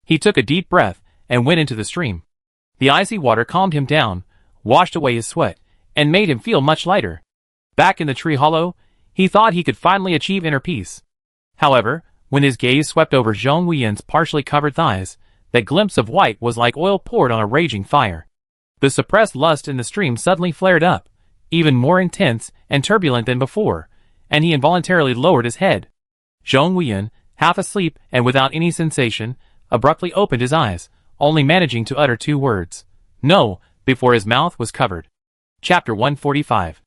He took a deep breath and went into the stream. The icy water calmed him down, washed away his sweat, and made him feel much lighter. Back in the tree hollow, he thought he could finally achieve inner peace. However, when his gaze swept over Zhong Wuyan's partially covered thighs, that glimpse of white was like oil poured on a raging fire. The suppressed lust in the stream suddenly flared up, even more intense and turbulent than before, and he involuntarily lowered his head. Zhong Wuyan, half asleep and without any sensation, abruptly opened his eyes, only managing to utter 2 words, "No," before his mouth was covered. Chapter 145.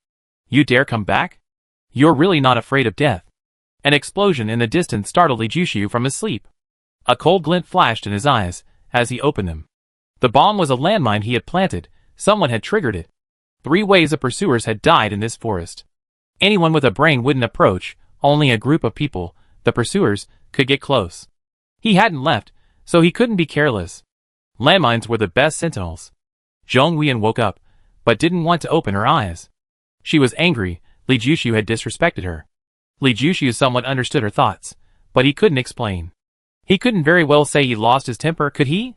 You dare come back? You're really not afraid of death. An explosion in the distance startled Li Jushu from his sleep. A cold glint flashed in his eyes as he opened them. The bomb was a landmine he had planted. Someone had triggered it. 3 waves of pursuers had died in this forest. Anyone with a brain wouldn't approach, only a group of people, the pursuers, could get close. He hadn't left, so he couldn't be careless. Landmines were the best sentinels. Zhong Wuyan woke up, but didn't want to open her eyes. She was angry. Li Jushu had disrespected her. Li Jushu somewhat understood her thoughts, but he couldn't explain. He couldn't very well say he lost his temper, could he?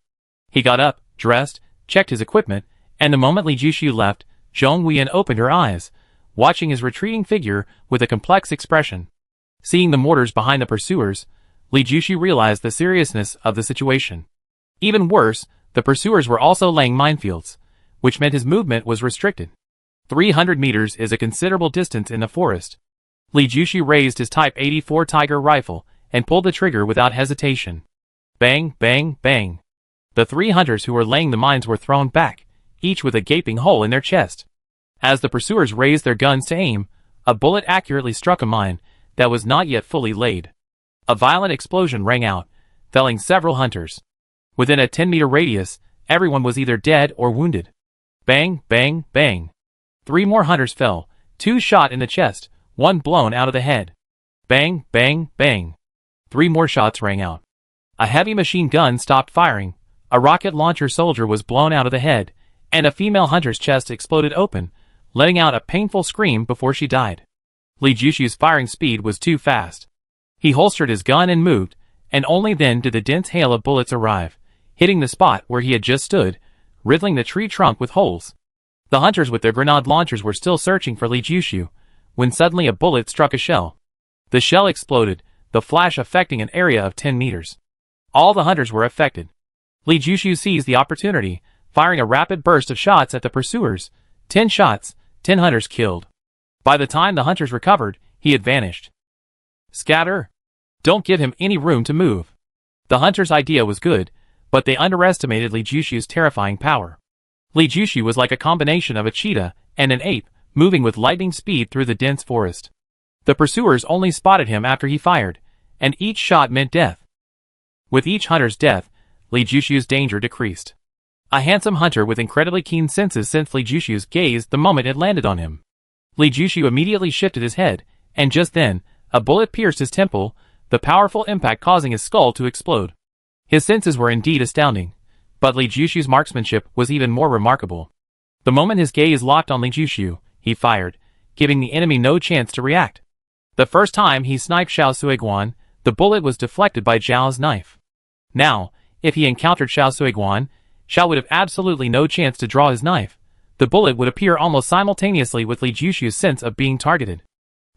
He got up, dressed, checked his equipment, and the moment Li Jushu left, Zhong Wuyan opened her eyes, watching his retreating figure with a complex expression. Seeing the mortars behind the pursuers, Li Jushu realized the seriousness of the situation. Even worse, the pursuers were also laying minefields, which meant his movement was restricted. 300 meters is a considerable distance in the forest. Li Jushu raised his Type 84 Tiger rifle and pulled the trigger without hesitation. Bang, bang, bang. The 3 hunters who were laying the mines were thrown back, each with a gaping hole in their chest. As the pursuers raised their guns to aim, a bullet accurately struck a mine that was not yet fully laid. A violent explosion rang out, felling several hunters. Within a 10-meter radius, everyone was either dead or wounded. Bang, bang, bang. 3 more hunters fell, 2 shot in the chest, 1 blown out of the head. Bang, bang, bang. 3 more shots rang out. A heavy machine gun stopped firing, a rocket launcher soldier was blown out of the head, and a female hunter's chest exploded open, letting out a painful scream before she died. Li Jushu's firing speed was too fast. He holstered his gun and moved, and only then did the dense hail of bullets arrive, hitting the spot where he had just stood, riddling the tree trunk with holes. The hunters with their grenade launchers were still searching for Li Jushu, when suddenly a bullet struck a shell. The shell exploded, the flash affecting an area of 10 meters. All the hunters were affected. Li Jushu seized the opportunity, firing a rapid burst of shots at the pursuers. 10 shots, 10 hunters killed. By the time the hunters recovered, he had vanished. Scatter! Don't give him any room to move. The hunters' idea was good, but they underestimated Li Jushu's terrifying power. Li Jushu was like a combination of a cheetah and an ape, moving with lightning speed through the dense forest. The pursuers only spotted him after he fired, and each shot meant death. With each hunter's death, Li Jushu's danger decreased. A handsome hunter with incredibly keen senses sensed Li Jushu's gaze the moment it landed on him. Li Jushu immediately shifted his head, and just then, a bullet pierced his temple, the powerful impact causing his skull to explode. His senses were indeed astounding, but Li Jushu's marksmanship was even more remarkable. The moment his gaze locked on Li Jushu, he fired, giving the enemy no chance to react. The first time he sniped Xiao Suiguan, the bullet was deflected by Zhao's knife. Now, if he encountered Xiao Suiguan, Xiao would have absolutely no chance to draw his knife. The bullet would appear almost simultaneously with Li Jushu's sense of being targeted.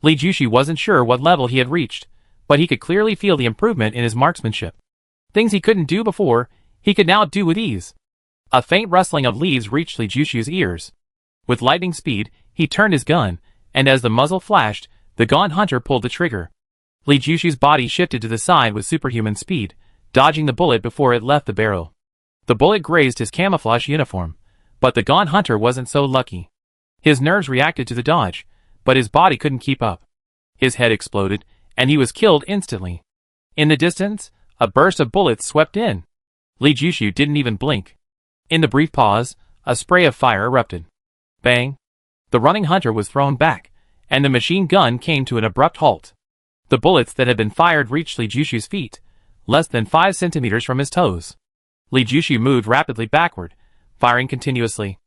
Li Jushu wasn't sure what level he had reached, but he could clearly feel the improvement in his marksmanship. Things he couldn't do before, he could now do with ease. A faint rustling of leaves reached Li Jushu's ears. With lightning speed, he turned his gun, and as the muzzle flashed, the gaunt hunter pulled the trigger. Li Jushu's body shifted to the side with superhuman speed, dodging the bullet before it left the barrel. The bullet grazed his camouflage uniform, but the gaunt hunter wasn't so lucky. His nerves reacted to the dodge, but his body couldn't keep up. His head exploded, and he was killed instantly. In the distance, a burst of bullets swept in. Li Jushu didn't even blink. In the brief pause, a spray of fire erupted. Bang! The running hunter was thrown back, and the machine gun came to an abrupt halt. The bullets that had been fired reached Li Jushu's feet, less than 5 centimeters from his toes. Li Jushu moved rapidly backward, firing continuously.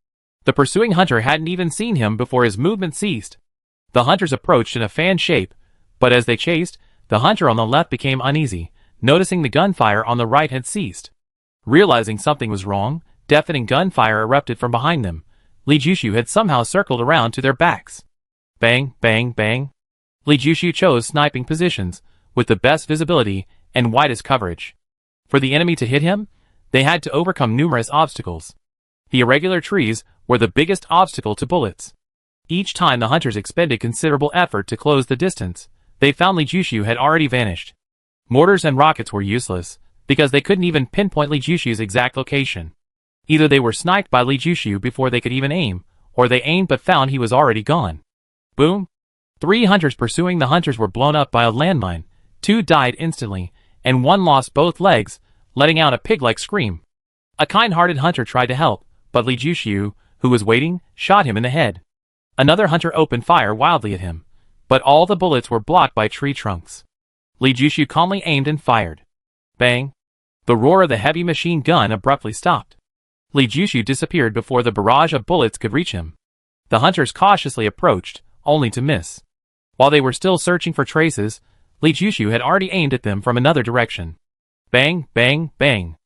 The pursuing hunter hadn't even seen him before his movement ceased. The hunters approached in a fan shape, but as they chased, the hunter on the left became uneasy, noticing the gunfire on the right had ceased. Realizing something was wrong, deafening gunfire erupted from behind them. Li Jushu had somehow circled around to their backs. Bang, bang, bang. Li Jushu chose sniping positions, with the best visibility and widest coverage. For the enemy to hit him, they had to overcome numerous obstacles. The irregular trees were the biggest obstacle to bullets. Each time the hunters expended considerable effort to close the distance, they found Li Jushu had already vanished. Mortars and rockets were useless, because they couldn't even pinpoint Li Jushu's exact location. Either they were sniped by Li Jushu before they could even aim, or they aimed but found he was already gone. Boom! 3 hunters pursuing the hunters were blown up by a landmine, 2 died instantly, and 1 lost both legs, letting out a pig-like scream. A kind-hearted hunter tried to help, but Li Jushu, who was waiting, shot him in the head. Another hunter opened fire wildly at him, but all the bullets were blocked by tree trunks. Li Jushu calmly aimed and fired. Bang! The roar of the heavy machine gun abruptly stopped. Li Jushu disappeared before the barrage of bullets could reach him. The hunters cautiously approached, only to miss. While they were still searching for traces, Li Jushu had already aimed at them from another direction. Bang, bang, bang.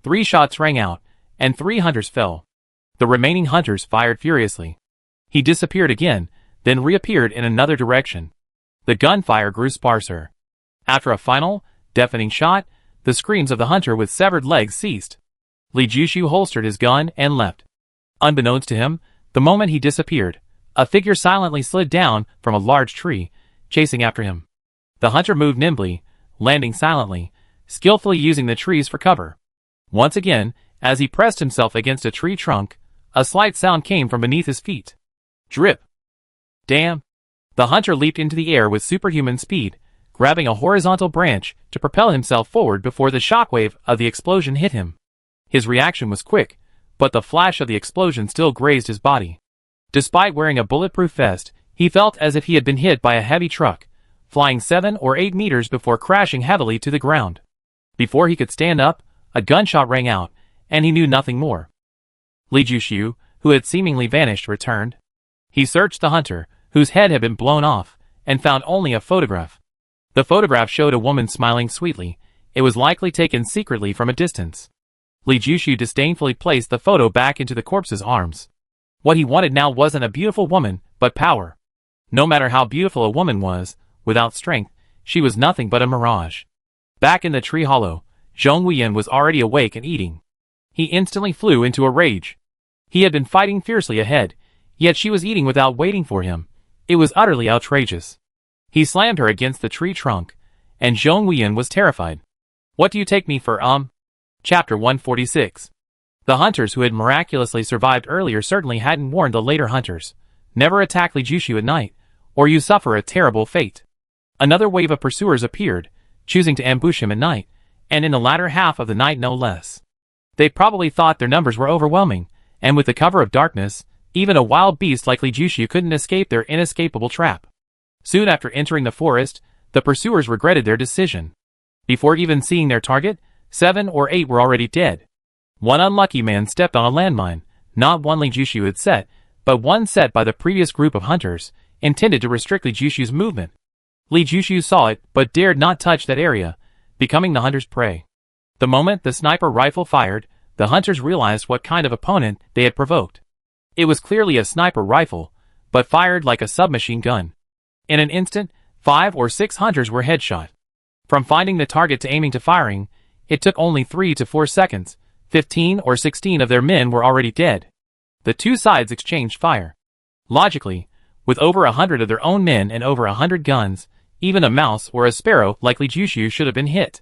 3 shots rang out, and 3 hunters fell. The remaining hunters fired furiously. He disappeared again, then reappeared in another direction. The gunfire grew sparser. After a final, deafening shot, the screams of the hunter with severed legs ceased. Li Jushu holstered his gun and left. Unbeknownst to him, the moment he disappeared, a figure silently slid down from a large tree, chasing after him. The hunter moved nimbly, landing silently, skillfully using the trees for cover. Once again, as he pressed himself against a tree trunk, a slight sound came from beneath his feet. Drip! Damn! The hunter leaped into the air with superhuman speed, grabbing a horizontal branch to propel himself forward before the shockwave of the explosion hit him. His reaction was quick, but the flash of the explosion still grazed his body. Despite wearing a bulletproof vest, he felt as if he had been hit by a heavy truck, flying 7 or 8 meters before crashing heavily to the ground. Before he could stand up, a gunshot rang out, and he knew nothing more. Li Jushu, who had seemingly vanished, returned. He searched the hunter, whose head had been blown off, and found only a photograph. The photograph showed a woman smiling sweetly. It was likely taken secretly from a distance. Li Jushu disdainfully placed the photo back into the corpse's arms. What he wanted now wasn't a beautiful woman, but power. No matter how beautiful a woman was, without strength, she was nothing but a mirage. Back in the tree hollow, Zhong Huiyan was already awake and eating. He instantly flew into a rage. He had been fighting fiercely ahead, yet she was eating without waiting for him. It was utterly outrageous. He slammed her against the tree trunk, and Zhong Huiyan was terrified. What do you take me for, Chapter 146. The hunters who had miraculously survived earlier certainly hadn't warned the later hunters. Never attack Li Jushu at night, or you suffer a terrible fate. Another wave of pursuers appeared, choosing to ambush him at night, and in the latter half of the night no less. They probably thought their numbers were overwhelming, and with the cover of darkness, even a wild beast like Li Jushu couldn't escape their inescapable trap. Soon after entering the forest, the pursuers regretted their decision. Before even seeing their target, 7 or 8 were already dead. One unlucky man stepped on a landmine, not one Li Jushu had set, but one set by the previous group of hunters, intended to restrict Li Jushu's movement. Li Jushu saw it, but dared not touch that area, becoming the hunter's prey. The moment the sniper rifle fired, the hunters realized what kind of opponent they had provoked. It was clearly a sniper rifle, but fired like a submachine gun. In an instant, 5 or 6 hunters were headshot. From finding the target to aiming to firing, it took only 3 to 4 seconds. 15 or 16 of their men were already dead. The two sides exchanged fire. Logically, with over 100 of their own men and over 100 guns, even a mouse or a sparrow like Li Jushu should have been hit.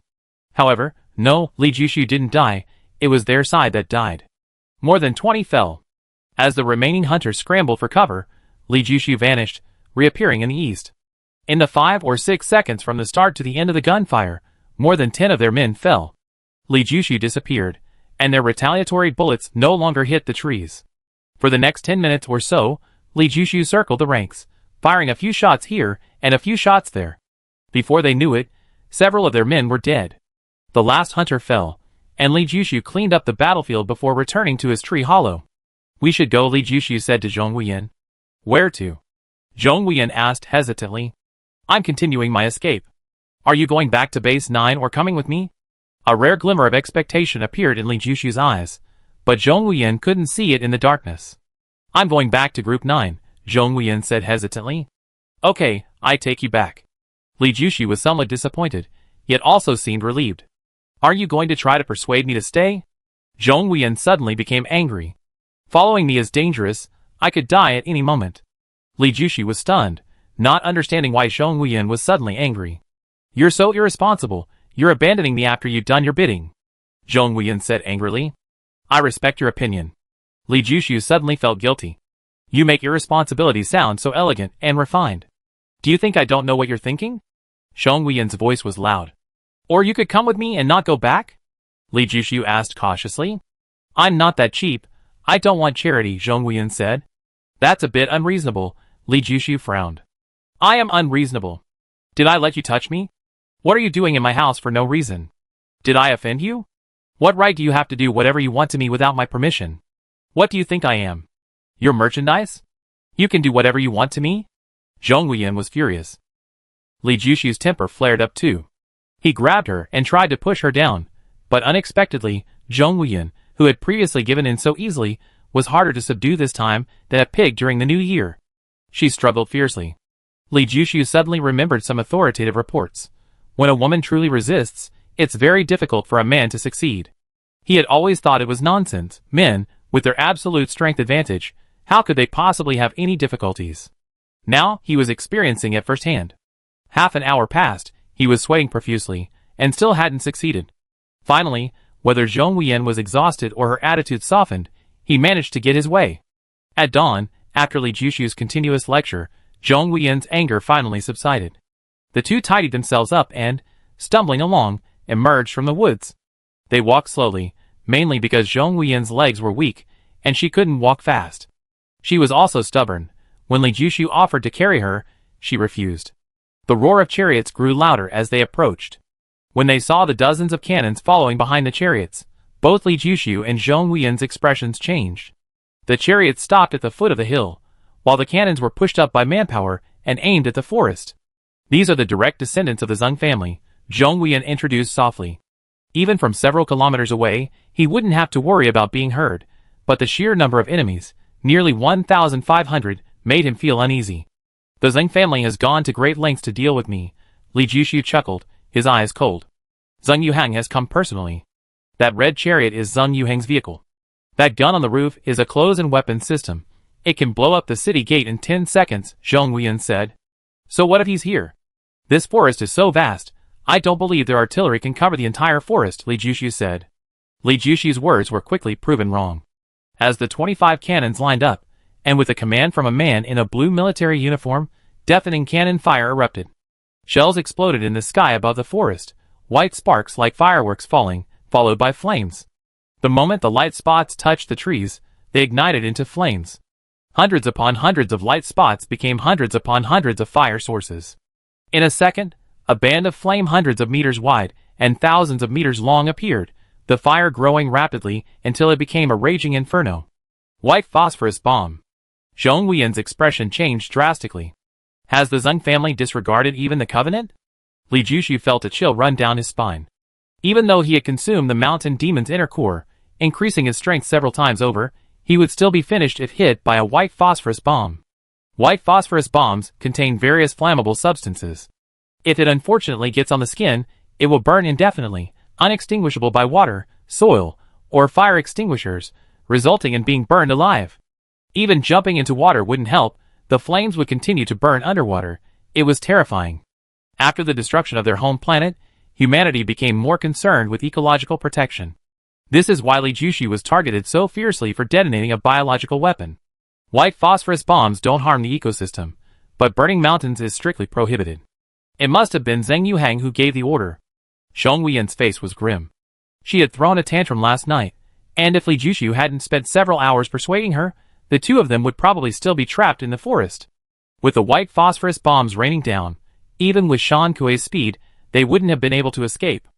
However, no, Li Jushu didn't die, it was their side that died. More than 20 fell. As the remaining hunters scrambled for cover, Li Jushu vanished, reappearing in the east. In the 5 or 6 seconds from the start to the end of the gunfire, more than 10 of their men fell. Li Jushu disappeared, and their retaliatory bullets no longer hit the trees. For the next 10 minutes or so, Li Jushu circled the ranks, firing a few shots here and a few shots there. Before they knew it, several of their men were dead. The last hunter fell, and Li Jushu cleaned up the battlefield before returning to his tree hollow. "We should go," Li Jushu said to Zhong Huiyan. "Where to?" Zhong Huiyan asked hesitantly. "I'm continuing my escape." Are you going back to base 9 or coming with me? A rare glimmer of expectation appeared in Li Jushu's eyes, but Zhong Wuyan couldn't see it in the darkness. I'm going back to Group 9, Zhong Wuyan said hesitantly. Okay, I take you back. Li Jushu was somewhat disappointed, yet also seemed relieved. Are you going to try to persuade me to stay? Zhong Wuyan suddenly became angry. Following me is dangerous, I could die at any moment. Li Jushu was stunned, not understanding why Zhong Wuyan was suddenly angry. You're so irresponsible, you're abandoning me after you've done your bidding, Zhong Wuyan said angrily. I respect your opinion. Li Jushu suddenly felt guilty. You make irresponsibility sound so elegant and refined. Do you think I don't know what you're thinking? Zhong Wuyan's voice was loud. Or you could come with me and not go back? Li Jushu asked cautiously. I'm not that cheap, I don't want charity, Zhong Wuyan said. That's a bit unreasonable, Li Jushu frowned. I am unreasonable. Did I let you touch me? What are you doing in my house for no reason? Did I offend you? What right do you have to do whatever you want to me without my permission? What do you think I am? Your merchandise? You can do whatever you want to me? Zhong Wuyan was furious. Li Jushu's temper flared up too. He grabbed her and tried to push her down, but unexpectedly, Zhong Wuyan, who had previously given in so easily, was harder to subdue this time than a pig during the new year. She struggled fiercely. Li Jushu suddenly remembered some authoritative reports. When a woman truly resists, it's very difficult for a man to succeed. He had always thought it was nonsense. Men, with their absolute strength advantage, how could they possibly have any difficulties? Now, he was experiencing it firsthand. Half an hour passed, he was sweating profusely, and still hadn't succeeded. Finally, whether Zhong Wuyan was exhausted or her attitude softened, he managed to get his way. At dawn, after Li Jushu's continuous lecture, Zhong Wuyan's anger finally subsided. The two tidied themselves up and, stumbling along, emerged from the woods. They walked slowly, mainly because Zhong Wuyan's legs were weak, and she couldn't walk fast. She was also stubborn. When Li Jushu offered to carry her, she refused. The roar of chariots grew louder as they approached. When they saw the dozens of cannons following behind the chariots, both Li Jushu and Zhong Wuyan's expressions changed. The chariots stopped at the foot of the hill, while the cannons were pushed up by manpower and aimed at the forest. These are the direct descendants of the Zheng family, Zhong Wuyan introduced softly. Even from several kilometers away, he wouldn't have to worry about being heard, but the sheer number of enemies, nearly 1,500, made him feel uneasy. The Zheng family has gone to great lengths to deal with me, Li Jushu chuckled, his eyes cold. Zheng Yuhang has come personally. That red chariot is Zheng Yuhang's vehicle. That gun on the roof is a close and weapons system. It can blow up the city gate in 10 seconds, Zhong Wuyan said. So what if he's here? This forest is so vast, I don't believe their artillery can cover the entire forest, Li Jushu said. Li Jushu's words were quickly proven wrong. As the 25 cannons lined up, and with a command from a man in a blue military uniform, deafening cannon fire erupted. Shells exploded in the sky above the forest, white sparks like fireworks falling, followed by flames. The moment the light spots touched the trees, they ignited into flames. Hundreds upon hundreds of light spots became hundreds upon hundreds of fire sources. In a second, a band of flame hundreds of meters wide and thousands of meters long appeared, the fire growing rapidly until it became a raging inferno. White phosphorus bomb. Zhong Wuyan's expression changed drastically. Has the Zheng family disregarded even the covenant? Li Jushu felt a chill run down his spine. Even though he had consumed the mountain demon's inner core, increasing his strength several times over, he would still be finished if hit by a white phosphorus bomb. White phosphorus bombs contain various flammable substances. If it unfortunately gets on the skin, it will burn indefinitely, unextinguishable by water, soil, or fire extinguishers, resulting in being burned alive. Even jumping into water wouldn't help, the flames would continue to burn underwater. It was terrifying. After the destruction of their home planet, humanity became more concerned with ecological protection. This is why Li Jushu was targeted so fiercely for detonating a biological weapon. White phosphorus bombs don't harm the ecosystem, but burning mountains is strictly prohibited. It must have been Zheng Yuhang who gave the order. Zhong Wuyan's face was grim. She had thrown a tantrum last night, and if Li Jushu hadn't spent several hours persuading her, the two of them would probably still be trapped in the forest. With the white phosphorus bombs raining down, even with Shan Kuei's speed, they wouldn't have been able to escape.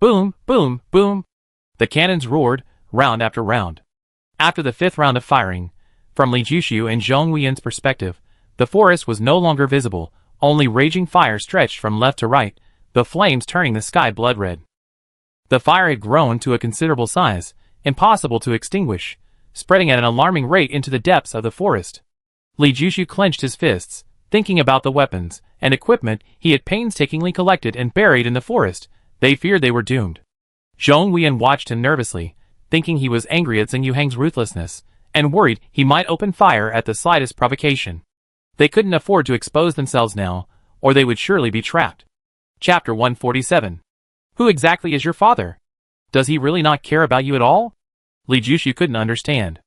Boom, boom, boom. The cannons roared, round after round. After the fifth round of firing, from Li Jushu and Zhong Wuyan's perspective, the forest was no longer visible, only raging fire stretched from left to right, the flames turning the sky blood red. The fire had grown to a considerable size, impossible to extinguish, spreading at an alarming rate into the depths of the forest. Li Jushu clenched his fists, thinking about the weapons and equipment he had painstakingly collected and buried in the forest. They feared they were doomed. Zhong Wuyan watched him nervously, thinking he was angry at Xing Yuhang's ruthlessness, and worried he might open fire at the slightest provocation. They couldn't afford to expose themselves now, or they would surely be trapped. Chapter 147. Who exactly is your father? Does he really not care about you at all? Li Jushu couldn't understand.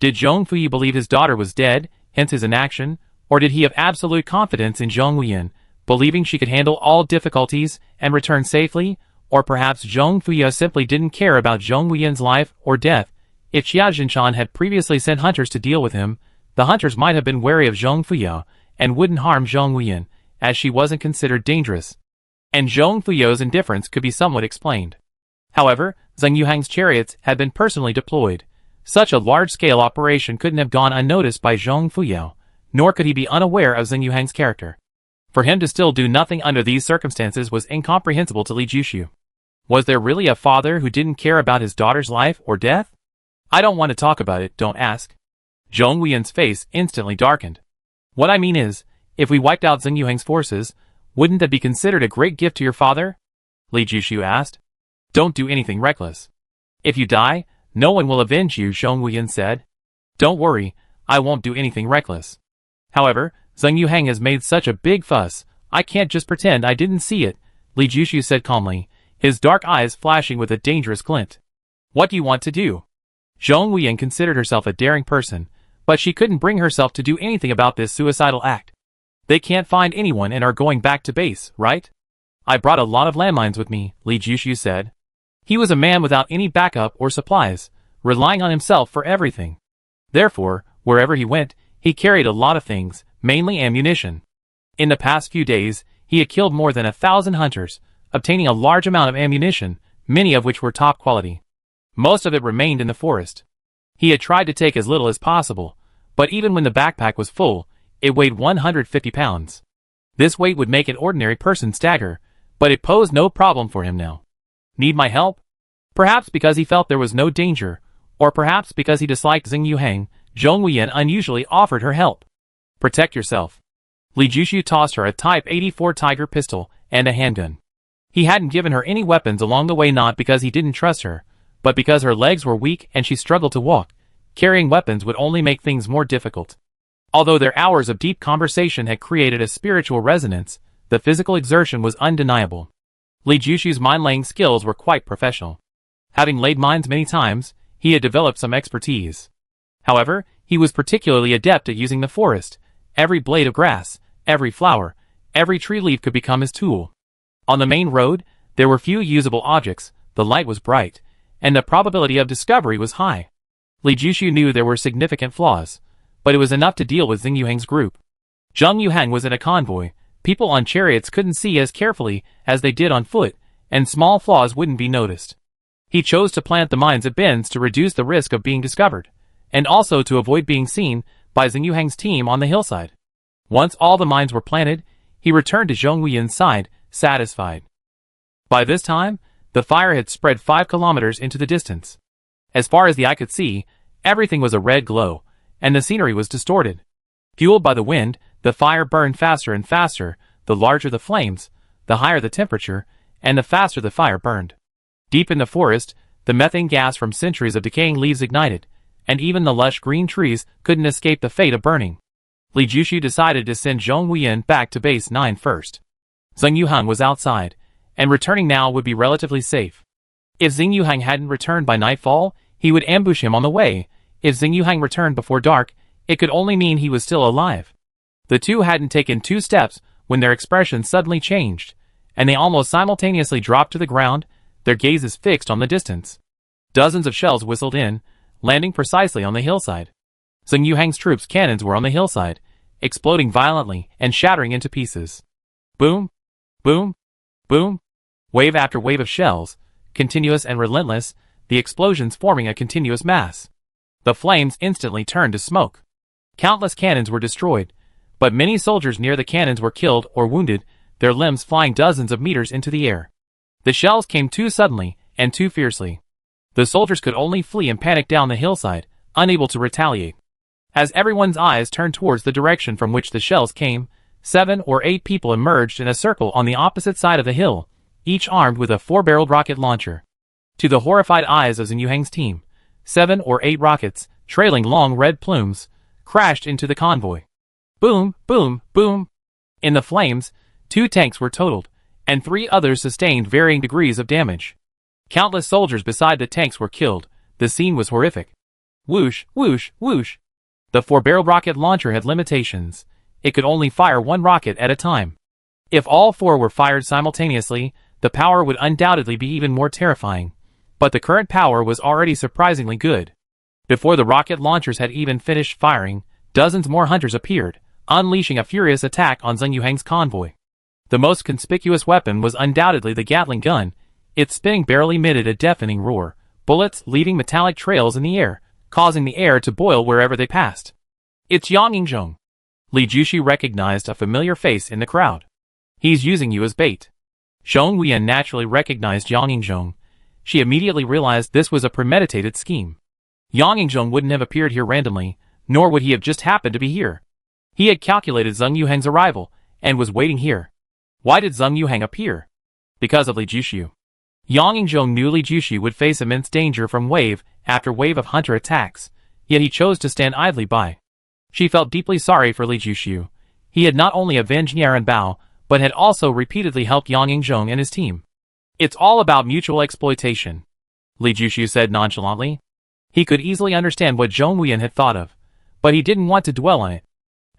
Did Zhong Fuyi believe his daughter was dead, hence his inaction, or did he have absolute confidence in Zhong Wuyan, believing she could handle all difficulties and return safely, or perhaps Zhong Fuyi simply didn't care about Zhong Wuyan's life or death? If Xia Jinshan had previously sent hunters to deal with him, the hunters might have been wary of Zhong Fuyi and wouldn't harm Zhong Wuyan, as she wasn't considered dangerous. And Zhong Fuyi's indifference could be somewhat explained. However, Xing Yuhang's chariots had been personally deployed. Such a large-scale operation couldn't have gone unnoticed by Zhong Fuyi, nor could he be unaware of Xing Yuhang's character. For him to still do nothing under these circumstances was incomprehensible to Li Jushu. Was there really a father who didn't care about his daughter's life or death? I don't want to talk about it, don't ask. Zhong Wuyan's face instantly darkened. What I mean is, if we wiped out Xing Yuhang's forces, wouldn't that be considered a great gift to your father? Li Jushu asked. Don't do anything reckless. If you die, no one will avenge you, Zhong Wuyan said. Don't worry, I won't do anything reckless. However, Xing Yuhang has made such a big fuss, I can't just pretend I didn't see it, Li Jushu said calmly, his dark eyes flashing with a dangerous glint. What do you want to do? Zhong Wuyan considered herself a daring person, but she couldn't bring herself to do anything about this suicidal act. They can't find anyone and are going back to base, right? I brought a lot of landmines with me, Li Jushu said. He was a man without any backup or supplies, relying on himself for everything. Therefore, wherever he went, he carried a lot of things, mainly ammunition. In the past few days, he had killed more than 1,000 hunters, obtaining a large amount of ammunition, many of which were top quality. Most of it remained in the forest. He had tried to take as little as possible, but even when the backpack was full, it weighed 150 pounds. This weight would make an ordinary person stagger, but it posed no problem for him now. Need my help? Perhaps because he felt there was no danger, or perhaps because he disliked Xing Yuhang, Zhong Wuyan unusually offered her help. Protect yourself. Li Jushu tossed her a Type 84 Tiger pistol and a handgun. He hadn't given her any weapons along the way, not because he didn't trust her, but because her legs were weak and she struggled to walk. Carrying weapons would only make things more difficult. Although their hours of deep conversation had created a spiritual resonance, the physical exertion was undeniable. Li Jushu's mine-laying skills were quite professional. Having laid mines many times, he had developed some expertise. However, he was particularly adept at using the forest. Every blade of grass, every flower, every tree leaf could become his tool. On the main road, there were few usable objects, the light was bright, and the probability of discovery was high. Li Jushu knew there were significant flaws, but it was enough to deal with Xing Yuhang's group. Zhong Yuhang was in a convoy. People on chariots couldn't see as carefully as they did on foot, and small flaws wouldn't be noticed. He chose to plant the mines at bends to reduce the risk of being discovered, and also to avoid being seen by Xing Yuhang's team on the hillside. Once all the mines were planted, he returned to Zhong Wuyan's side, satisfied. By this time, the fire had spread 5 kilometers into the distance. As far as the eye could see, everything was a red glow, and the scenery was distorted. Fueled by the wind, the fire burned faster and faster. The larger the flames, the higher the temperature, and the faster the fire burned. Deep in the forest, the methane gas from centuries of decaying leaves ignited, and even the lush green trees couldn't escape the fate of burning. Li Jushu decided to send Zhong Wuyan back to base 9 first. Xing Yuhang was outside, and returning now would be relatively safe. If Xing Yuhang hadn't returned by nightfall, he would ambush him on the way. If Xing Yuhang returned before dark, it could only mean he was still alive. The two hadn't taken 2 steps when their expression suddenly changed, and they almost simultaneously dropped to the ground, their gazes fixed on the distance. Dozens of shells whistled in, landing precisely on the hillside. Xing Yuhang's troops' cannons were on the hillside, exploding violently and shattering into pieces. Boom! Boom! Boom! Wave after wave of shells, continuous and relentless, the explosions forming a continuous mass. The flames instantly turned to smoke. Countless cannons were destroyed, but many soldiers near the cannons were killed or wounded. their limbs flying dozens of meters into the air. The shells came too suddenly and too fiercely. The soldiers could only flee and panic down the hillside, unable to retaliate. As everyone's eyes turned towards the direction from which the shells came, 7 or 8 people emerged in a circle on the opposite side of the hill, each armed with a 4-barreled rocket launcher. To the horrified eyes of Zheng Yuhang's team, 7 or 8 rockets, trailing long red plumes, crashed into the convoy. Boom, boom, boom. In the flames, 2 tanks were totaled, and 3 others sustained varying degrees of damage. Countless soldiers beside the tanks were killed. The scene was horrific. Whoosh, whoosh, whoosh. The 4-barreled rocket launcher had limitations. It could only fire 1 rocket at a time. If all 4 were fired simultaneously, the power would undoubtedly be even more terrifying. But the current power was already surprisingly good. Before the rocket launchers had even finished firing, dozens more hunters appeared, unleashing a furious attack on Zheng Yuhang's convoy. The most conspicuous weapon was undoubtedly the Gatling gun. Its spinning barrel emitted a deafening roar, bullets leaving metallic trails in the air, causing the air to boil wherever they passed. It's Yang Yingzhong. Li Jushi recognized a familiar face in the crowd. He's using you as bait. Zhong Wuyan naturally recognized Yang Yingzhong. She immediately realized this was a premeditated scheme. Yang Yingzhong wouldn't have appeared here randomly, nor would he have just happened to be here. He had calculated Zheng Yuhang's arrival, and was waiting here. Why did Zheng Yuhang appear? Because of Li Jushi. Yang Yingzhong knew Li Jushi would face immense danger from wave after wave of hunter attacks, yet he chose to stand idly by. She felt deeply sorry for Li Jushi. He had not only avenged Niaran Bao, but had also repeatedly helped Yang Yingzhong and his team. It's all about mutual exploitation, Li Jushi said nonchalantly. He could easily understand what Zhong Wuyan had thought of, but he didn't want to dwell on it.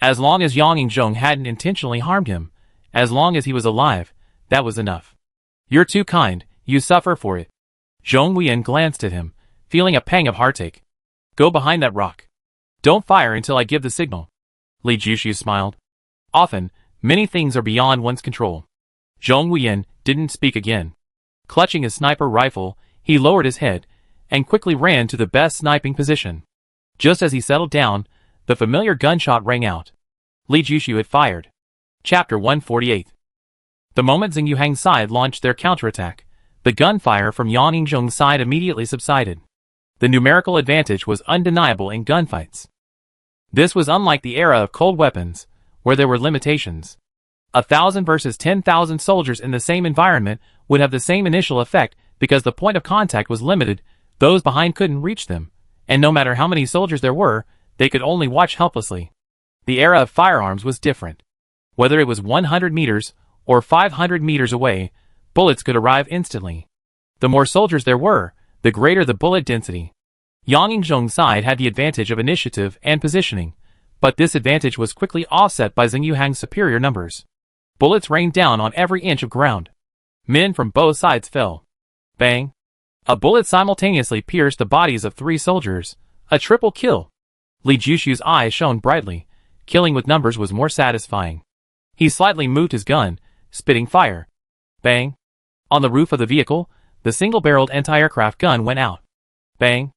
As long as Yang Yingzhong hadn't intentionally harmed him, as long as he was alive, that was enough. You're too kind, you suffer for it. Zhong Wuyan glanced at him, feeling a pang of heartache. Go behind that rock. Don't fire until I give the signal. Li Jushi smiled. Often, many things are beyond one's control. Zhong Wuyan didn't speak again. Clutching his sniper rifle, he lowered his head, and quickly ran to the best sniping position. Just as he settled down, the familiar gunshot rang out. Li Jushi had fired. Chapter 148. The moment Zheng Yuhang's side launched their counterattack, the gunfire from Yang Yingzhong's side immediately subsided. The numerical advantage was undeniable in gunfights. This was unlike the era of cold weapons, where there were limitations. 1,000 versus 10,000 soldiers in the same environment would have the same initial effect because the point of contact was limited, those behind couldn't reach them, and no matter how many soldiers there were, they could only watch helplessly. The era of firearms was different. Whether it was 100 meters or 500 meters away, bullets could arrive instantly. The more soldiers there were, the greater the bullet density. Yang Yingzhong's side had the advantage of initiative and positioning, but this advantage was quickly offset by Zheng Yuhang's superior numbers. Bullets rained down on every inch of ground. Men from both sides fell. Bang! A bullet simultaneously pierced the bodies of 3 soldiers. A triple kill. Li Jushi's eyes shone brightly. Killing with numbers was more satisfying. He slightly moved his gun, spitting fire. Bang! On the roof of the vehicle, the single-barreled anti-aircraft gun went out. Bang!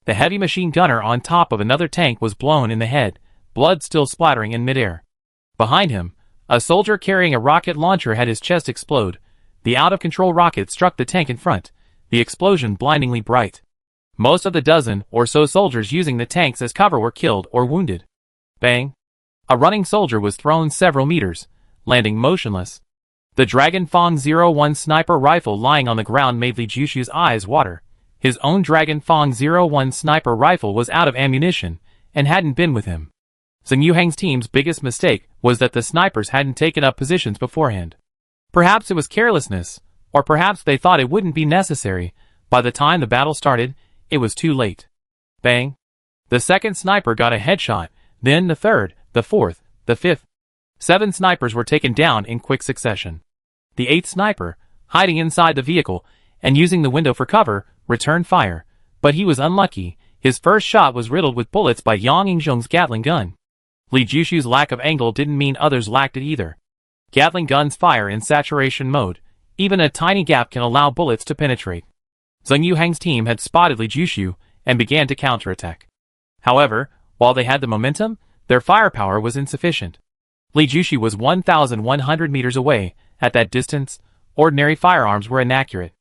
The heavy machine gunner on top of another tank was blown in the head, blood still splattering in midair. Behind him, a soldier carrying a rocket launcher had his chest explode. The out-of-control rocket struck the tank in front, the explosion blindingly bright. Most of the dozen or so soldiers using the tanks as cover were killed or wounded. Bang! A running soldier was thrown several meters, landing motionless. The Dragon Fang 01 sniper rifle lying on the ground made Li Jushi's eyes water. His own Dragon Fang 01 sniper rifle was out of ammunition, and hadn't been with him. Zheng Yuhang's team's biggest mistake was that the snipers hadn't taken up positions beforehand. Perhaps it was carelessness, or perhaps they thought it wouldn't be necessary. By the time the battle started, it was too late. Bang! The second sniper got a headshot, then the third, the fourth, the fifth. 7 snipers were taken down in quick succession. The 8th sniper, hiding inside the vehicle and using the window for cover, returned fire, but he was unlucky. His first shot was riddled with bullets by Yang Yingzhong's Gatling gun. Li Jushi's lack of angle didn't mean others lacked it either. Gatling guns fire in saturation mode. Even a tiny gap can allow bullets to penetrate. Zheng Yuhang's team had spotted Li Jushi and began to counterattack. However, while they had the momentum, their firepower was insufficient. Li Jushi was 1,100 meters away, At that distance, ordinary firearms were inaccurate.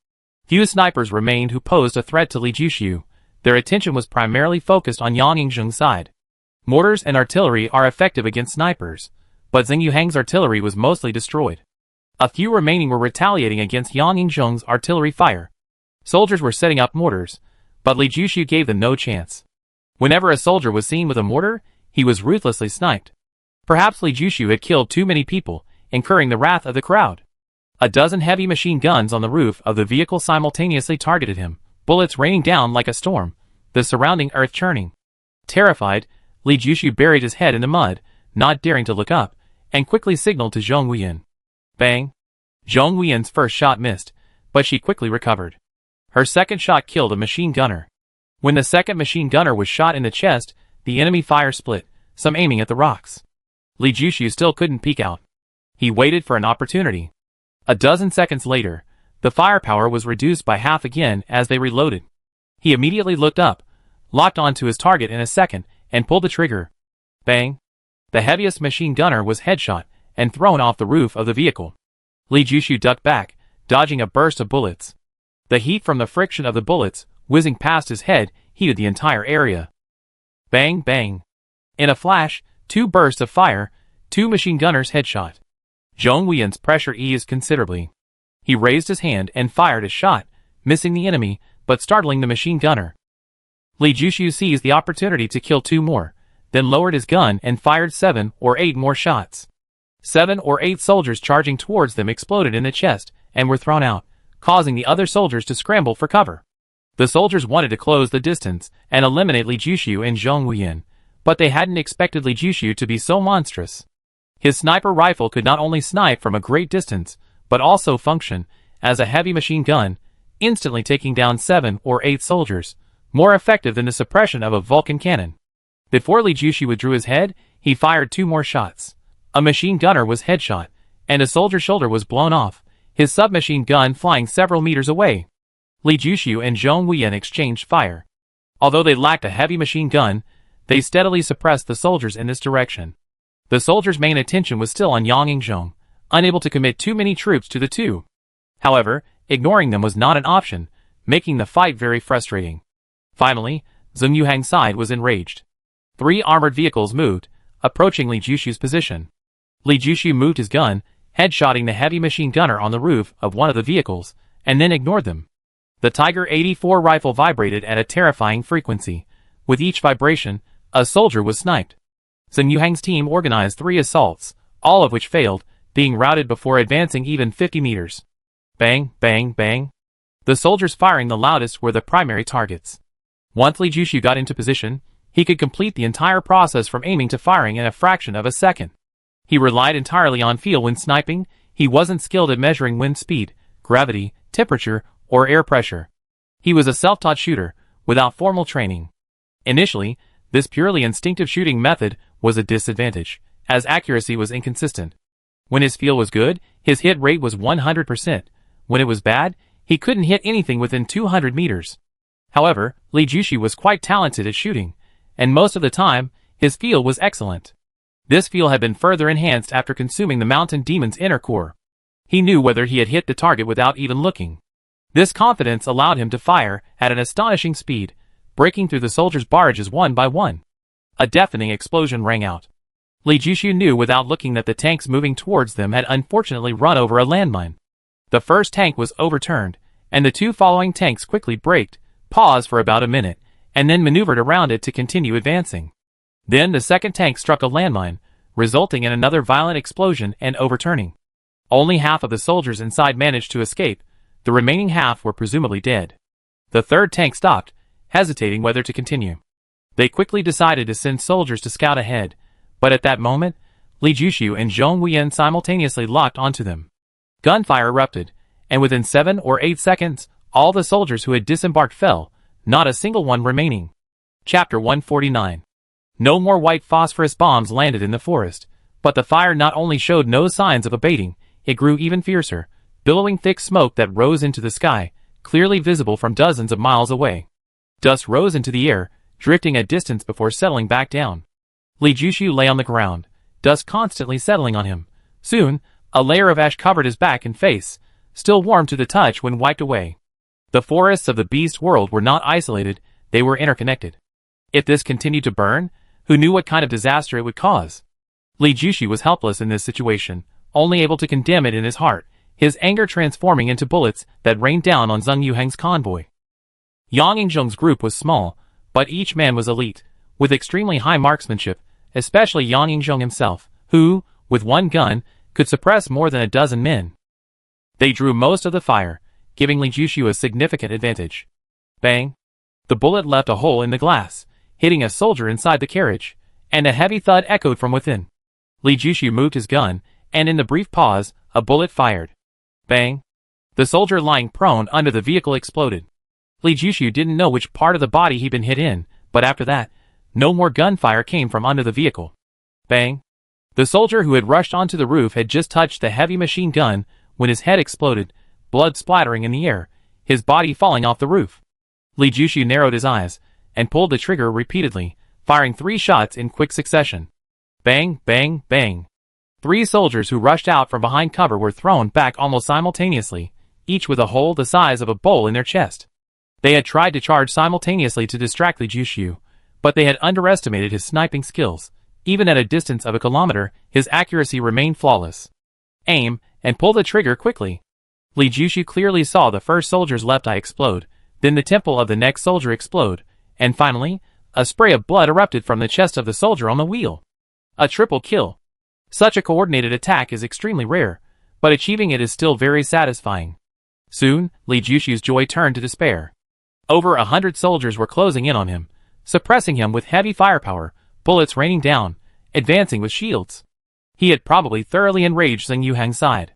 Few snipers remained who posed a threat to Li Jiushu. Their attention was primarily focused on Yang Yingzheng's side. Mortars and artillery are effective against snipers, but Zheng Yuhang's artillery was mostly destroyed. A few remaining were retaliating against Yang Yingzheng's artillery fire. Soldiers were setting up mortars, but Li Jiushu gave them no chance. Whenever a soldier was seen with a mortar, he was ruthlessly sniped. Perhaps Li Jiushu had killed too many people, incurring the wrath of the crowd. A dozen heavy machine guns on the roof of the vehicle simultaneously targeted him, bullets raining down like a storm, the surrounding earth churning. Terrified, Li Jiushu buried his head in the mud, not daring to look up, and quickly signaled to Zhong Huiyan. Bang! Zhong Huiyan's first shot missed, but she quickly recovered. Her second shot killed a machine gunner. When the second machine gunner was shot in the chest, the enemy fire split, some aiming at the rocks. Li Jiushu still couldn't peek out. He waited for an opportunity. A dozen seconds later, the firepower was reduced by half again as they reloaded. He immediately looked up, locked onto his target in a second, and pulled the trigger. Bang! The heaviest machine gunner was headshot and thrown off the roof of the vehicle. Li Jiushu ducked back, dodging a burst of bullets. The heat from the friction of the bullets, whizzing past his head, heated the entire area. Bang, bang. In a flash, 2 bursts of fire, 2 machine gunners headshot. Zhong Huiyan's pressure eased considerably. He raised his hand and fired a shot, missing the enemy, but startling the machine gunner. Li Jiushu seized the opportunity to kill 2 more, then lowered his gun and fired 7 or 8 more shots. 7 or 8 soldiers charging towards them exploded in the chest and were thrown out, causing the other soldiers to scramble for cover. The soldiers wanted to close the distance and eliminate Li Jiushu and Zhong Huiyan, but they hadn't expected Li Jiushu to be so monstrous. His sniper rifle could not only snipe from a great distance, but also function as a heavy machine gun, instantly taking down 7 or 8 soldiers, more effective than the suppression of a Vulcan cannon. Before Li Jiushu withdrew his head, he fired 2 more shots. A machine gunner was headshot, and a soldier's shoulder was blown off, his submachine gun flying several meters away. Li Jiushu and Zhong Huiyan exchanged fire. Although they lacked a heavy machine gun, they steadily suppressed the soldiers in this direction. The soldiers' main attention was still on Yang Yingzheng, unable to commit too many troops to the two. However, ignoring them was not an option, making the fight very frustrating. Finally, Zheng Yuhang's side was enraged. 3 armored vehicles moved, approaching Li Jiushu's position. Li Jiushu moved his gun, headshotting the heavy machine gunner on the roof of one of the vehicles, and then ignored them. The Tiger 84 rifle vibrated at a terrifying frequency. With each vibration, a soldier was sniped. Zheng Yuhang's team organized 3 assaults, all of which failed, being routed before advancing even 50 meters. Bang, bang, bang. The soldiers firing the loudest were the primary targets. Once Li Jiushu got into position, he could complete the entire process from aiming to firing in a fraction of a second. He relied entirely on feel when sniping. He wasn't skilled at measuring wind speed, gravity, temperature, or air pressure. He was a self-taught shooter, without formal training. Initially, this purely instinctive shooting method was a disadvantage, as accuracy was inconsistent. When his feel was good, his hit rate was 100%. When it was bad, he couldn't hit anything within 200 meters. However, Li Jiushu was quite talented at shooting, and most of the time, his feel was excellent. This feel had been further enhanced after consuming the mountain demon's inner core. He knew whether he had hit the target without even looking. This confidence allowed him to fire at an astonishing speed, breaking through the soldiers' barrages one by one. A deafening explosion rang out. Li Jiushu knew without looking that the tanks moving towards them had unfortunately run over a landmine. The first tank was overturned, and the 2 following tanks quickly braked, paused for about a minute, and then maneuvered around it to continue advancing. Then the second tank struck a landmine, resulting in another violent explosion and overturning. Only half of the soldiers inside managed to escape. The remaining half were presumably dead. The third tank stopped, hesitating whether to continue. They quickly decided to send soldiers to scout ahead, but at that moment, Li Jiushu and Zhong Huiyan simultaneously locked onto them. Gunfire erupted, and within 7 or 8 seconds, all the soldiers who had disembarked fell, not a single one remaining. Chapter 149. No more white phosphorus bombs landed in the forest, but the fire not only showed no signs of abating, it grew even fiercer, billowing thick smoke that rose into the sky, clearly visible from dozens of miles away. Dust rose into the air, drifting a distance before settling back down. Li Jiushu lay on the ground, dust constantly settling on him. Soon, A layer of ash covered his back and face, still warm to the touch when wiped away. The forests of the beast world were not isolated, they were interconnected. If this continued to burn, who knew what kind of disaster it would cause? Li Jushi was helpless in this situation, only able to condemn it in his heart, his anger transforming into bullets that rained down on Zheng Yuhang's convoy. Yang Yingzhong's group was small, but each man was elite, with extremely high marksmanship, especially Yang Yingzhong himself, who, with one gun, could suppress more than a dozen men. They drew most of the fire, giving Li Jushi a significant advantage. Bang! The bullet left a hole in the glass, hitting a soldier inside the carriage, and a heavy thud echoed from within. Li Jushi moved his gun, and in the brief pause, a bullet fired. Bang! The soldier lying prone under the vehicle exploded. Li Jushi didn't know which part of the body he'd been hit in, but after that, no more gunfire came from under the vehicle. Bang! The soldier who had rushed onto the roof had just touched the heavy machine gun when his head exploded, blood splattering in the air, his body falling off the roof. Li Jushi narrowed his eyes and pulled the trigger repeatedly, firing 3 shots in quick succession. Bang, bang, bang. 3 soldiers who rushed out from behind cover were thrown back almost simultaneously, each with a hole the size of a bowl in their chest. They had tried to charge simultaneously to distract Li Jushi, but they had underestimated his sniping skills. Even at a distance of a kilometer, his accuracy remained flawless. Aim, and pull the trigger quickly. Li Jushi clearly saw the first soldier's left eye explode, then the temple of the next soldier explode, and finally, a spray of blood erupted from the chest of the soldier on the wheel. A triple kill. Such a coordinated attack is extremely rare, but achieving it is still very satisfying. Soon, Li Jushi's joy turned to despair. Over 100 soldiers were closing in on him, suppressing him with heavy firepower, bullets raining down, advancing with shields. He had probably thoroughly enraged Zheng Yuhang's side.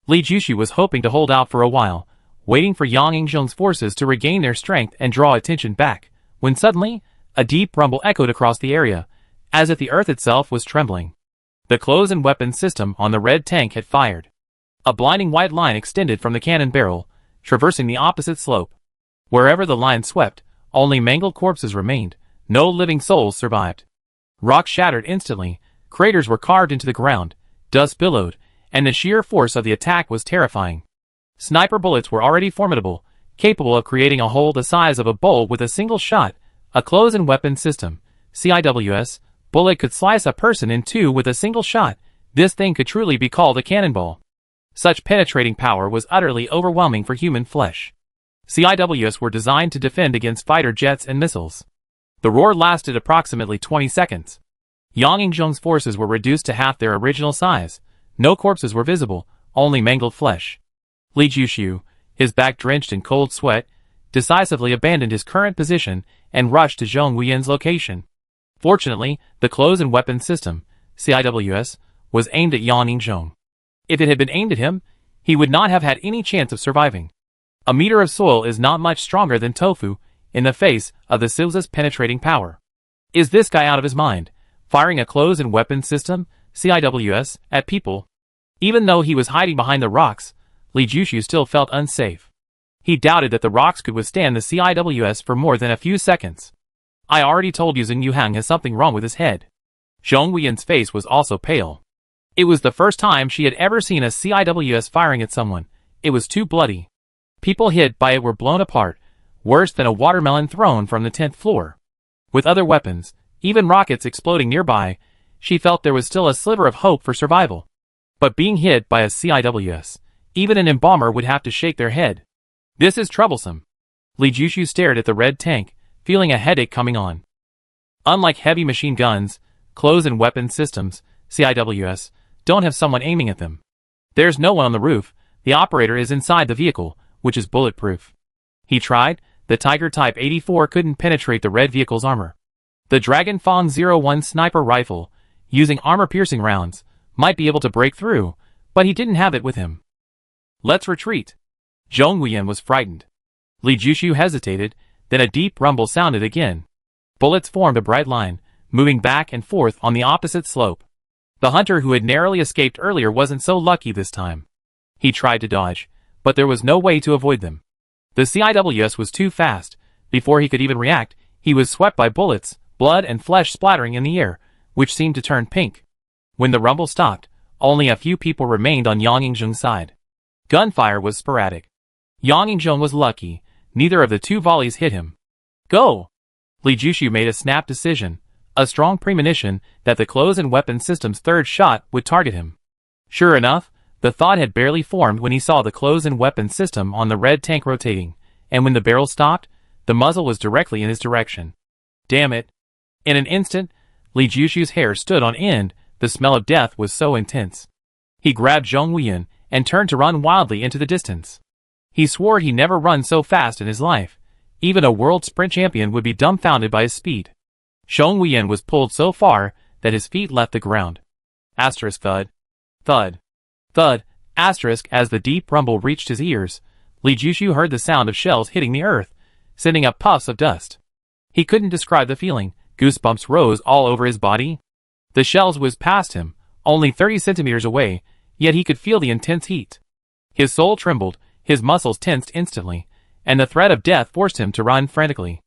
Li Jushi was hoping to hold out for a while, waiting for Yang Yingzhong's forces to regain their strength and draw attention back, when suddenly, a deep rumble echoed across the area, as if the earth itself was trembling. The close and weapons system on the red tank had fired. A blinding white line extended from the cannon barrel, traversing the opposite slope. Wherever the line swept, only mangled corpses remained, no living souls survived. Rocks shattered instantly, craters were carved into the ground, dust billowed, and the sheer force of the attack was terrifying. Sniper bullets were already formidable, capable of creating a hole the size of a bowl with a single shot. A close-in weapon system, CIWS, bullet could slice a person in two with a single shot. This thing could truly be called a cannonball. Such penetrating power was utterly overwhelming for human flesh. CIWS were designed to defend against fighter jets and missiles. The roar lasted approximately 20 seconds. Yang Yingzhong's forces were reduced to half their original size. No corpses were visible, only mangled flesh. Li Jushi, his back drenched in cold sweat, decisively abandoned his current position and rushed to Zhong Wuyan's location. Fortunately, the close-in weapon system, CIWS, was aimed at Yang Yingzhong. If it had been aimed at him, he would not have had any chance of surviving. A meter of soil is not much stronger than tofu in the face of the Silza's penetrating power. Is this guy out of his mind, firing a close-in weapon system, CIWS, at people? Even though he was hiding behind the rocks, Li Jushi still felt unsafe. He doubted that the rocks could withstand the CIWS for more than a few seconds. I already told you Zheng Yuhang has something wrong with his head. Zhong Wuyan's face was also pale. It was the first time she had ever seen a CIWS firing at someone. It was too bloody. People hit by it were blown apart, worse than a watermelon thrown from the 10th floor. With other weapons, even rockets exploding nearby, she felt there was still a sliver of hope for survival. But being hit by a CIWS, even an embalmer would have to shake their head. This is troublesome. Li Jushi stared at the red tank, feeling a headache coming on. Unlike heavy machine guns, close-in weapon systems, CIWS, don't have someone aiming at them. There's no one on the roof, the operator is inside the vehicle, which is bulletproof. He tried, the Tiger Type 84 couldn't penetrate the red vehicle's armor. The Dragon Fang 01 sniper rifle, using armor-piercing rounds, might be able to break through, but he didn't have it with him. Let's retreat. Zhong Wuyan was frightened. Li Jushi hesitated, then a deep rumble sounded again. Bullets formed a bright line, moving back and forth on the opposite slope. The hunter who had narrowly escaped earlier wasn't so lucky this time. He tried to dodge, but there was no way to avoid them. The CIWS was too fast. Before he could even react, he was swept by bullets, blood and flesh splattering in the air, which seemed to turn pink. When the rumble stopped, only a few people remained on Yang Yingzheng's side. Gunfire was sporadic. Yang Yingzheng was lucky, neither of the two volleys hit him. Go! Li Jushu made a snap decision, a strong premonition that the close-in weapon system's third shot would target him. Sure enough, the thought had barely formed when he saw the close-in weapon system on the red tank rotating, and when the barrel stopped, the muzzle was directly in his direction. Damn it! In an instant, Li Jushu's hair stood on end, the smell of death was so intense. He grabbed Zhong Wuyan and turned to run wildly into the distance. He swore he'd never run so fast in his life. Even a world sprint champion would be dumbfounded by his speed. Zhong Wuyan was pulled so far that his feet left the ground. Asterisk thud. Thud. Thud. Asterisk as the deep rumble reached his ears, Li Jushu heard the sound of shells hitting the earth, sending up puffs of dust. He couldn't describe the feeling. Goosebumps rose all over his body. The shells whizzed past him, only 30 centimeters away, yet he could feel the intense heat. His soul trembled, his muscles tensed instantly, and the threat of death forced him to run frantically.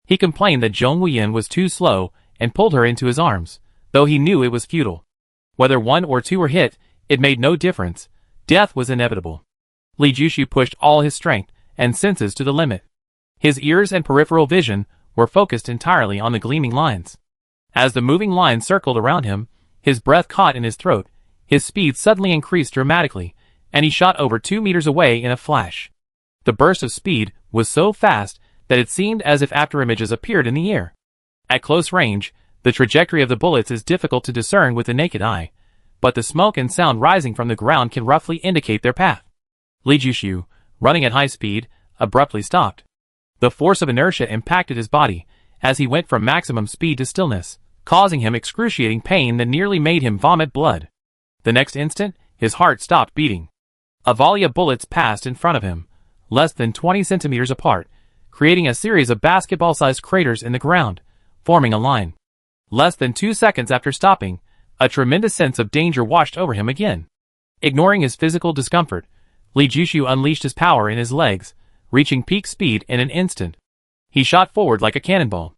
He complained that Zhong Wuyan was too slow and pulled her into his arms, though he knew it was futile. Whether one or two were hit, it made no difference. Death was inevitable. Li Jushu pushed all his strength and senses to the limit. His ears and peripheral vision were focused entirely on the gleaming lines. As the moving lines circled around him, his breath caught in his throat, his speed suddenly increased dramatically, and he shot over 2 meters away in a flash. The burst of speed was so fast that it seemed as if afterimages appeared in the air. At close range, the trajectory of the bullets is difficult to discern with the naked eye, but the smoke and sound rising from the ground can roughly indicate their path. Li Jushu, running at high speed, abruptly stopped. The force of inertia impacted his body as he went from maximum speed to stillness, causing him excruciating pain that nearly made him vomit blood. The next instant, his heart stopped beating. A volley of bullets passed in front of him, less than 20 centimeters apart, creating a series of basketball-sized craters in the ground, forming a line. Less than 2 seconds after stopping, a tremendous sense of danger washed over him again. Ignoring his physical discomfort, Li Jushu unleashed his power in his legs, reaching peak speed in an instant. He shot forward like a cannonball.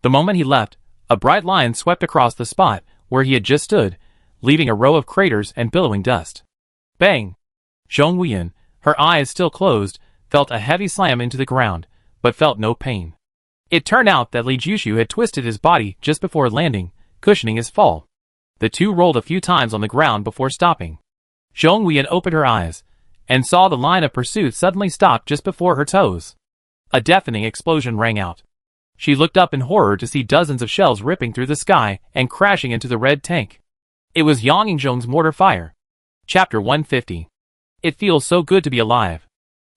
The moment he left, a bright line swept across the spot where he had just stood, leaving a row of craters and billowing dust. Bang! Zhong Wuyan, her eyes still closed, felt a heavy slam into the ground, but felt no pain. It turned out that Li Jushu had twisted his body just before landing, cushioning his fall. The two rolled a few times on the ground before stopping. Zhong Wuyan opened her eyes, and saw the line of pursuit suddenly stop just before her toes. A deafening explosion rang out. She looked up in horror to see dozens of shells ripping through the sky and crashing into the red tank. It was Yang Yingzheng's mortar fire. Chapter 150. It feels so good to be alive.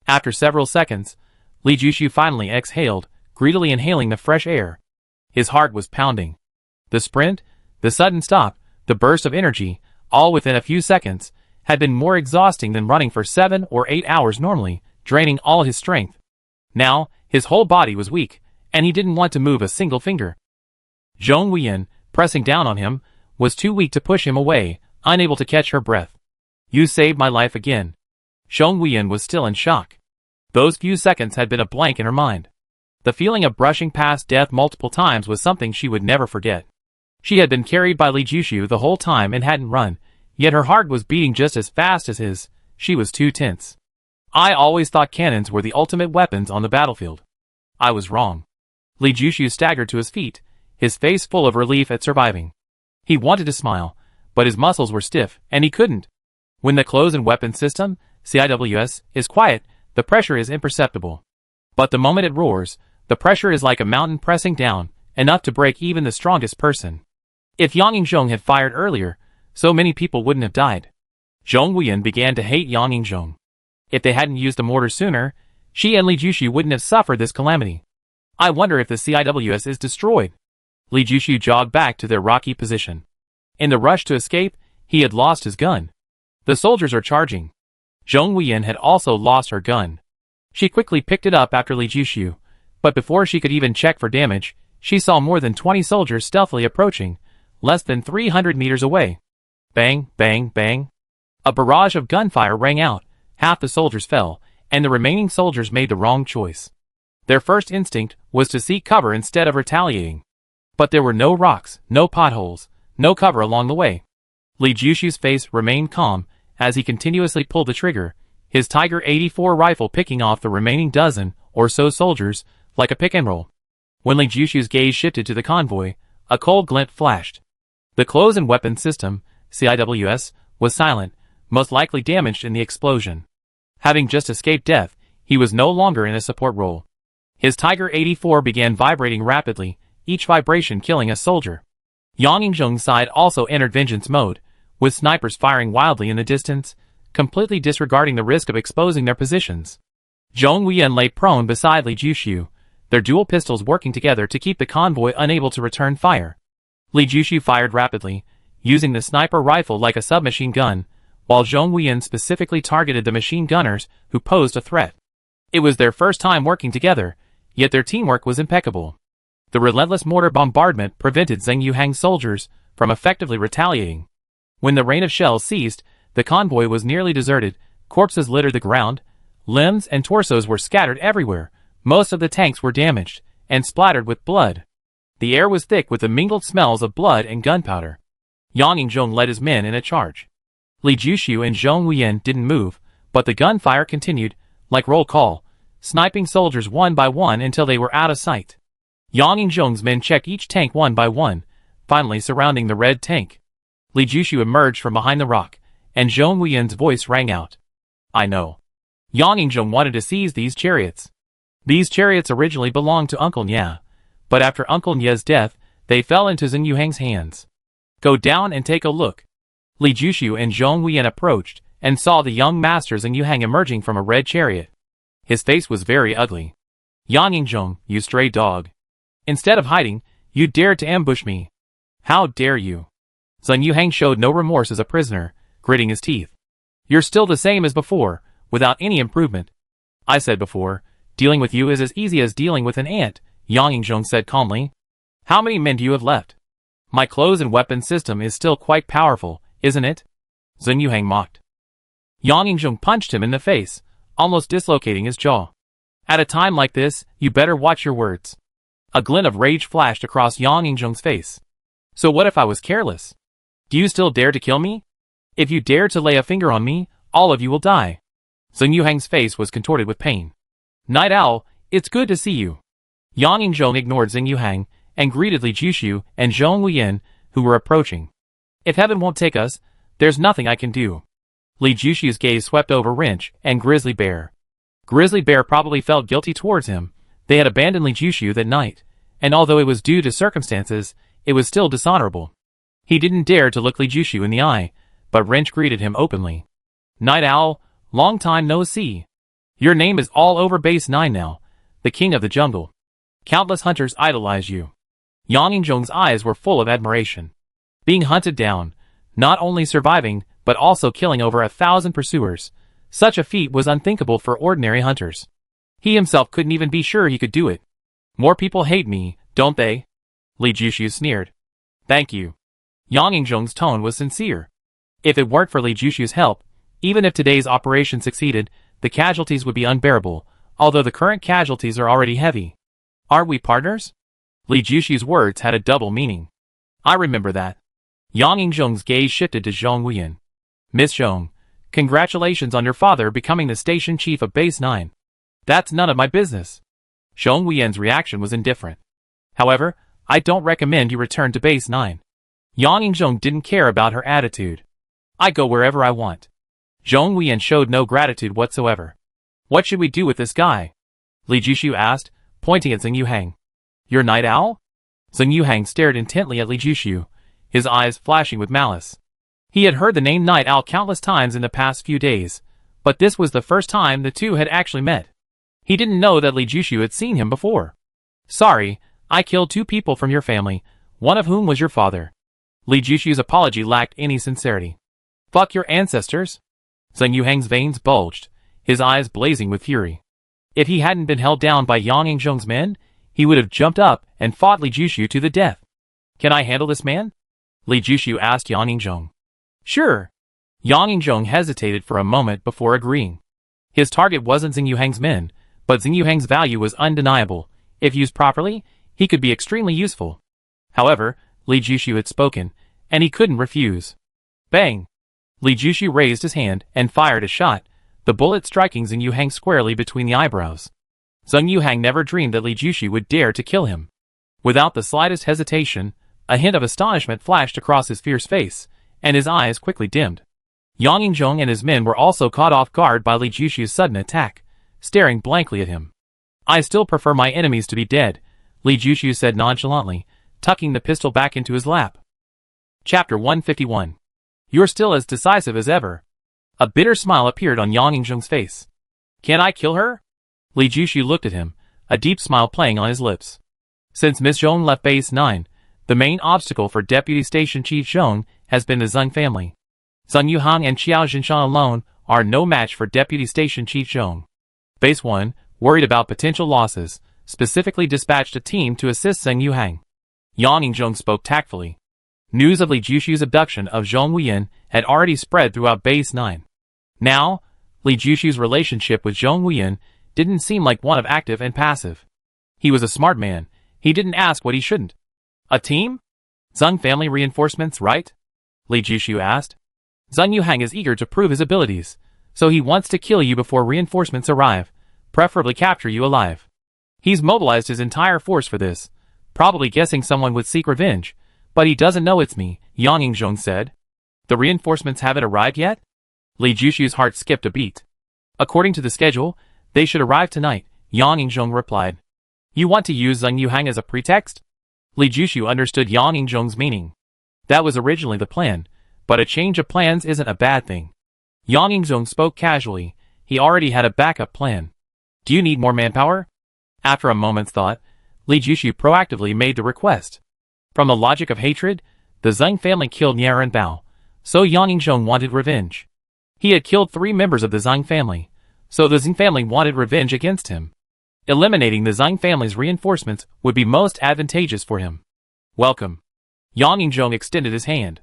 After several seconds, Li Jushu finally exhaled, greedily inhaling the fresh air. His heart was pounding. The sprint, the sudden stop, the burst of energy, all within a few seconds, had been more exhausting than running for 7 or 8 hours normally, draining all his strength. Now, his whole body was weak, and he didn't want to move a single finger. Zhong Wuyan, pressing down on him, was too weak to push him away, unable to catch her breath. You saved my life again. Zhong Wuyan was still in shock. Those few seconds had been a blank in her mind. The feeling of brushing past death multiple times was something she would never forget. She had been carried by Li Jushu the whole time and hadn't run, yet her heart was beating just as fast as his. She was too tense. I always thought cannons were the ultimate weapons on the battlefield. I was wrong. Li Jushu staggered to his feet, his face full of relief at surviving. He wanted to smile, but his muscles were stiff, and he couldn't. When the close-in weapon system, CIWS, is quiet, the pressure is imperceptible. But the moment it roars, the pressure is like a mountain pressing down, enough to break even the strongest person. If Yang Yingzheng had fired earlier, so many people wouldn't have died. Zhong Wuyan began to hate Yang Yingzheng. If they hadn't used the mortar sooner, she and Li Jushu wouldn't have suffered this calamity. I wonder if the CIWS is destroyed. Li Jushu jogged back to their rocky position. In the rush to escape, he had lost his gun. The soldiers are charging. Zhong Wuyan had also lost her gun. She quickly picked it up after Li Jushu, but before she could even check for damage, she saw more than 20 soldiers stealthily approaching, less than 300 meters away. Bang, bang, bang. A barrage of gunfire rang out, half the soldiers fell, and the remaining soldiers made the wrong choice. Their first instinct was to seek cover instead of retaliating. But there were no rocks, no potholes, no cover along the way. Li Jushu's face remained calm as he continuously pulled the trigger, his Tiger 84 rifle picking off the remaining dozen or so soldiers like a pick and roll. When Li Jushu's gaze shifted to the convoy, a cold glint flashed. The clothes and weapons system, CIWS, was silent, most likely damaged in the explosion. Having just escaped death, he was no longer in a support role. His Tiger 84 began vibrating rapidly, each vibration killing a soldier. Yang Yingzheng's side also entered vengeance mode, with snipers firing wildly in the distance, completely disregarding the risk of exposing their positions. Zhong Wuyan lay prone beside Li Jushu, their dual pistols working together to keep the convoy unable to return fire. Li Jushu fired rapidly, using the sniper rifle like a submachine gun, while Zhong Wuyan specifically targeted the machine gunners who posed a threat. It was their first time working together, yet their teamwork was impeccable. The relentless mortar bombardment prevented Zheng Yuhang's soldiers from effectively retaliating. When the rain of shells ceased, the convoy was nearly deserted, corpses littered the ground, limbs and torsos were scattered everywhere, most of the tanks were damaged, and splattered with blood. The air was thick with the mingled smells of blood and gunpowder. Yang Yingzheng led his men in a charge. Li Jushu and Zhong Wuyan didn't move, but the gunfire continued, like roll call, sniping soldiers one by one until they were out of sight. Yang Yingzheng's men checked each tank one by one, finally surrounding the red tank. Li Jushu emerged from behind the rock, and Zhong Wuyan's voice rang out. I know. Yang Yingzheng wanted to seize these chariots. These chariots originally belonged to Uncle Nya, but after Uncle Nya's death, they fell into Zheng Yuhang's hands. Go down and take a look. Li Jushu and Zhong Wuyan approached, and saw the young master Zheng Yuhang emerging from a red chariot. His face was very ugly. Yang Yingzheng, you stray dog. Instead of hiding, you dared to ambush me. How dare you? Zheng Yuhang showed no remorse as a prisoner, gritting his teeth. You're still the same as before, without any improvement. I said before, dealing with you is as easy as dealing with an ant, Yang Yingzheng said calmly. How many men do you have left? My clothes and weapons system is still quite powerful, isn't it? Zheng Yuhang mocked. Yang Yingzheng punched him in the face, almost dislocating his jaw. At a time like this, you better watch your words. A glint of rage flashed across Yang Yingzheng's face. So what if I was careless? Do you still dare to kill me? If you dare to lay a finger on me, all of you will die. Zheng Yuhang's face was contorted with pain. Night Owl, it's good to see you. Yang Yingzheng ignored Zheng Yuhang, and greeted Li Jushu and Zhong Wuyan, who were approaching. If heaven won't take us, there's nothing I can do. Li Jushu's gaze swept over Wrench and Grizzly Bear. Grizzly Bear probably felt guilty towards him. They had abandoned Li Jushu that night, and although it was due to circumstances, it was still dishonorable. He didn't dare to look Li Jushu in the eye, but Wrench greeted him openly. Night Owl, long time no see. Your name is all over Base 9 now, the king of the jungle. Countless hunters idolize you. Yang Yingzheng's eyes were full of admiration. Being hunted down, not only surviving, but also killing over 1,000 pursuers, such a feat was unthinkable for ordinary hunters. He himself couldn't even be sure he could do it. More people hate me, don't they? Li Jushu sneered. Thank you. Yang Yingzheng's tone was sincere. If it weren't for Li Jushu's help, even if today's operation succeeded, the casualties would be unbearable, although the current casualties are already heavy. Aren't we partners? Li Jushu's words had a double meaning. I remember that. Yang Yingzheng's gaze shifted to Zhong Wuyan. Miss Zhong, congratulations on your father becoming the station chief of Base 9. That's none of my business. Zhong Wuyan's reaction was indifferent. However, I don't recommend you return to Base 9. Yang Yingzheng didn't care about her attitude. I go wherever I want. Zhong Wuyan showed no gratitude whatsoever. What should we do with this guy? Li Jushu asked, pointing at Zheng Yuhang. Your Night Owl? Zheng Yuhang stared intently at Li Jushu, his eyes flashing with malice. He had heard the name Night Owl countless times in the past few days, but this was the first time the two had actually met. He didn't know that Li Jushu had seen him before. Sorry, I killed 2 people from your family, one of whom was your father. Li Jushu's apology lacked any sincerity. Fuck your ancestors? Zheng Yuhang's veins bulged, his eyes blazing with fury. If he hadn't been held down by Yang Yingzheng's men, he would have jumped up and fought Li Jushu to the death. Can I handle this man? Li Jushu asked Yang Yingzheng. Sure. Yang Yingzheng hesitated for a moment before agreeing. His target wasn't Zheng Yuhang's men, but Zheng Yuhang's value was undeniable. If used properly, he could be extremely useful. However, Li Jushu had spoken, and he couldn't refuse. Bang! Li Jushi raised his hand and fired a shot, the bullet striking Zheng Yuhang squarely between the eyebrows. Zheng Yuhang never dreamed that Li Jushi would dare to kill him. Without the slightest hesitation, a hint of astonishment flashed across his fierce face, and his eyes quickly dimmed. Yang Yingzhong and his men were also caught off guard by Li Jushi's sudden attack, staring blankly at him. I still prefer my enemies to be dead, Li Jushi said nonchalantly, tucking the pistol back into his lap. Chapter 151. You're still as decisive as ever. A bitter smile appeared on Yang Yingzhong's face. Can I kill her? Li Jushi looked at him, a deep smile playing on his lips. Since Miss Zhong left Base 9, the main obstacle for Deputy Station Chief Zhong has been the Zheng family. Zheng Yuhang and Qiao Jinshan alone are no match for Deputy Station Chief Zhong. Base 1, worried about potential losses, specifically dispatched a team to assist Zheng Yuhang. Yang Yingzhong spoke tactfully. News of Li Jushi's abduction of Zhong Wuyan had already spread throughout Base 9. Now, Li Jushi's relationship with Zhong Wuyan didn't seem like one of active and passive. He was a smart man. He didn't ask what he shouldn't. A team? Zheng family reinforcements, right? Li Jushi asked. Zheng Yuhang is eager to prove his abilities, so he wants to kill you before reinforcements arrive, preferably capture you alive. He's mobilized his entire force for this, probably guessing someone would seek revenge, but he doesn't know it's me, Yang Yingzhong said. The reinforcements haven't arrived yet? Li Jushi's heart skipped a beat. According to the schedule, they should arrive tonight, Yang Yingzhong replied. You want to use Zheng Yuhang as a pretext? Li Jushi understood Yang Yingzhong's meaning. That was originally the plan, but a change of plans isn't a bad thing. Yang Yingzhong spoke casually. He already had a backup plan. Do you need more manpower? After a moment's thought, Li Jushi proactively made the request. From the logic of hatred, the Zheng family killed Nieren Bao, so Yang Yingzhong wanted revenge. He had killed 3 members of the Zheng family, so the Zheng family wanted revenge against him. Eliminating the Zheng family's reinforcements would be most advantageous for him. Welcome. Yang Yingzhong extended his hand.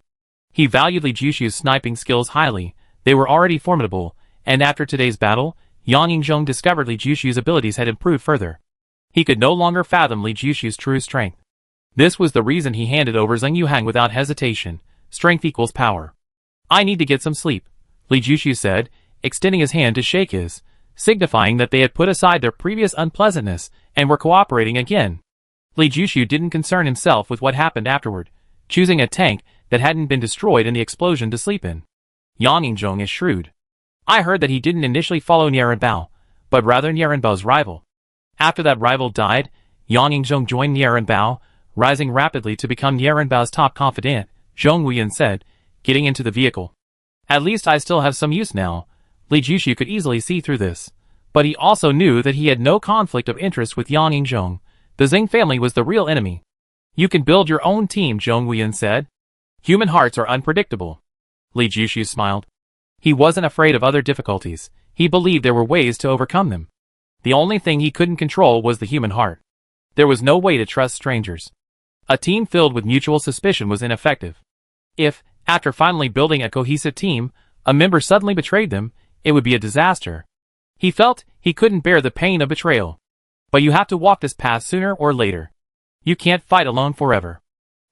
He valued Li Jushi's sniping skills highly. They were already formidable, and after today's battle, Yang Yingzhong discovered Li Jushi's abilities had improved further. He could no longer fathom Li Jushi's true strength. This was the reason he handed over Zheng Yuhang without hesitation. Strength equals power. I need to get some sleep, Li Jushi said, extending his hand to shake his, signifying that they had put aside their previous unpleasantness and were cooperating again. Li Jushi didn't concern himself with what happened afterward, choosing a tank that hadn't been destroyed in the explosion to sleep in. Yang Yingzhong is shrewd. I heard that he didn't initially follow Nieren Bao, but rather Nieren Bao's rival. After that rival died, Yang Yingzhong joined Nieren Bao, rising rapidly to become Nieren Bao's top confidant, Zhong Wuyan said, getting into the vehicle. At least I still have some use now. Li Jushi could easily see through this, but he also knew that he had no conflict of interest with Yang Yingzhong. The Zheng family was the real enemy. You can build your own team, Zhong Wuyan said. Human hearts are unpredictable. Li Jushi smiled. He wasn't afraid of other difficulties. He believed there were ways to overcome them. The only thing he couldn't control was the human heart. There was no way to trust strangers. A team filled with mutual suspicion was ineffective. If, after finally building a cohesive team, a member suddenly betrayed them, it would be a disaster. He felt he couldn't bear the pain of betrayal. But you have to walk this path sooner or later. You can't fight alone forever.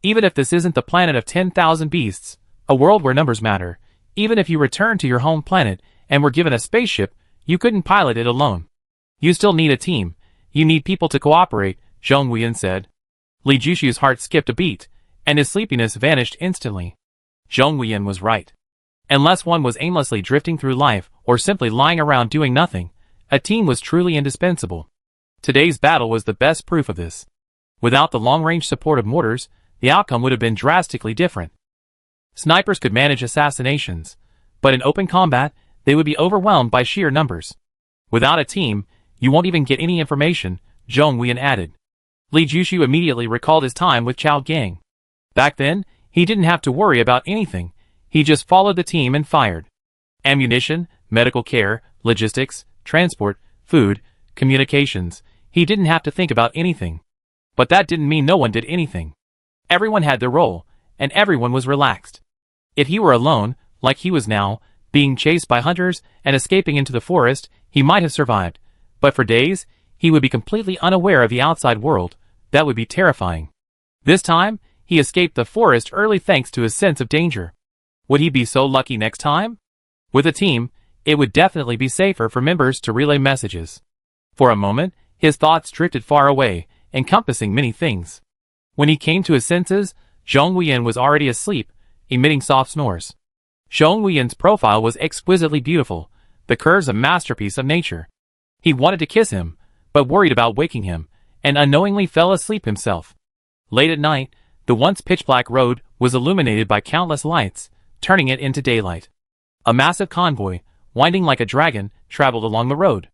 Even if this isn't the planet of 10,000 beasts, a world where numbers matter, even if you return to your home planet and were given a spaceship, you couldn't pilot it alone. You still need a team. You need people to cooperate, Zhong Wuyan said. Li Jushi's heart skipped a beat, and his sleepiness vanished instantly. Zhong Wuyan was right. Unless one was aimlessly drifting through life or simply lying around doing nothing, a team was truly indispensable. Today's battle was the best proof of this. Without the long-range support of mortars, the outcome would have been drastically different. Snipers could manage assassinations, but in open combat, they would be overwhelmed by sheer numbers. Without a team, you won't even get any information, Zhong Wuyan added. Li Jushi immediately recalled his time with Chao Gang. Back then, he didn't have to worry about anything. He just followed the team and fired. Ammunition, medical care, logistics, transport, food, communications. He didn't have to think about anything. But that didn't mean no one did anything. Everyone had their role, and everyone was relaxed. If he were alone, like he was now, being chased by hunters and escaping into the forest, he might have survived. But for days, he would be completely unaware of the outside world. That would be terrifying. This time, he escaped the forest early thanks to his sense of danger. Would he be so lucky next time? With a team, it would definitely be safer for members to relay messages. For a moment, his thoughts drifted far away, encompassing many things. When he came to his senses, Zhong Huiyan was already asleep, emitting soft snores. Zhong Huiyan's profile was exquisitely beautiful, the curves a masterpiece of nature. He wanted to kiss him, but worried about waking him, and unknowingly fell asleep himself. Late at night, the once pitch-black road was illuminated by countless lights, turning it into daylight. A massive convoy, winding like a dragon, traveled along the road.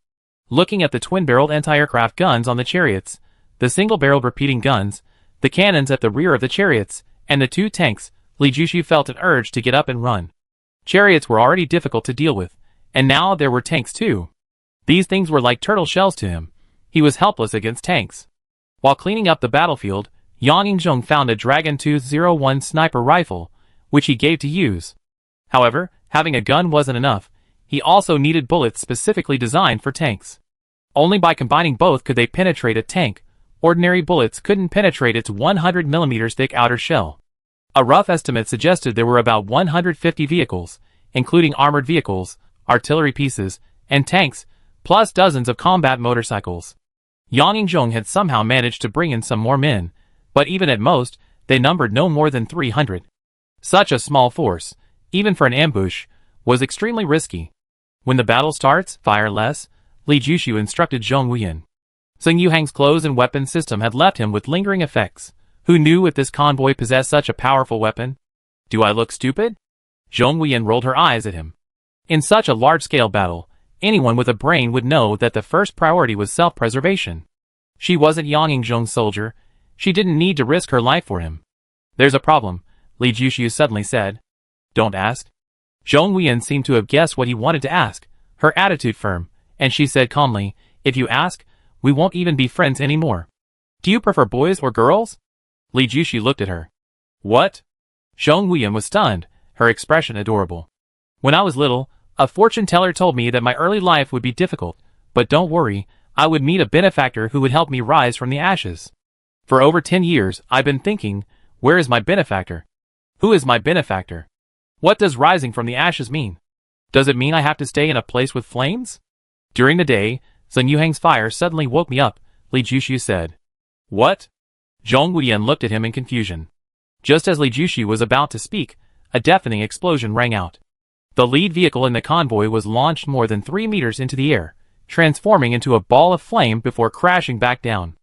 Looking at the twin-barreled anti-aircraft guns on the chariots, the single-barreled repeating guns, the cannons at the rear of the chariots, and the two tanks, Li Jushu felt an urge to get up and run. Chariots were already difficult to deal with, and now there were tanks too. These things were like turtle shells to him. He was helpless against tanks. While cleaning up the battlefield, Yang Yingzhong found a Dragon 201 sniper rifle, which he gave to use. However, having a gun wasn't enough. He also needed bullets specifically designed for tanks. Only by combining both could they penetrate a tank. Ordinary bullets couldn't penetrate its 100mm thick outer shell. A rough estimate suggested there were about 150 vehicles, including armored vehicles, artillery pieces, and tanks, plus dozens of combat motorcycles. Yang Yingzhong had somehow managed to bring in some more men, but even at most, they numbered no more than 300. Such a small force, even for an ambush, was extremely risky. When the battle starts, fire less, Li Jushu instructed Zhong Huiyan. Sun Yuhang's clothes and weapon system had left him with lingering effects. Who knew if this convoy possessed such a powerful weapon? Do I look stupid? Zhong Huiyan rolled her eyes at him. In such a large-scale battle, anyone with a brain would know that the first priority was self-preservation. She wasn't Yang Yingzhong's soldier. She didn't need to risk her life for him. There's a problem, Li Jushu suddenly said. Don't ask. Zhong Huiyan seemed to have guessed what he wanted to ask, her attitude firm, and she said calmly, if you ask, we won't even be friends anymore. Do you prefer boys or girls? Li Jushu looked at her. What? Zhong Huiyan was stunned, her expression adorable. When I was little, a fortune teller told me that my early life would be difficult, but don't worry, I would meet a benefactor who would help me rise from the ashes. For over 10 years, I've been thinking, where is my benefactor? Who is my benefactor? What does rising from the ashes mean? Does it mean I have to stay in a place with flames? During the day, Sun Yuhang's fire suddenly woke me up, Li Jushu said. What? Zhong Huiyan looked at him in confusion. Just as Li Jushu was about to speak, a deafening explosion rang out. The lead vehicle in the convoy was launched more than 3 meters into the air, transforming into a ball of flame before crashing back down.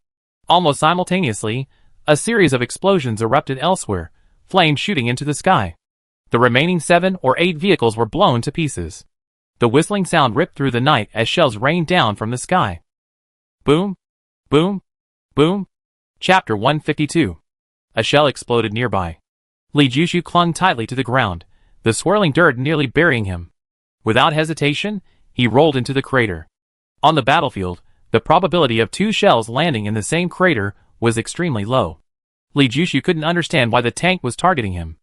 Almost simultaneously, a series of explosions erupted elsewhere, flames shooting into the sky. The remaining 7 or 8 vehicles were blown to pieces. The whistling sound ripped through the night as shells rained down from the sky. Boom, boom, boom. Chapter 152. A shell exploded nearby. Li Jushu clung tightly to the ground, the swirling dirt nearly burying him. Without hesitation, he rolled into the crater. On the battlefield, the probability of 2 shells landing in the same crater was extremely low. Li Jushu couldn't understand why the tank was targeting him.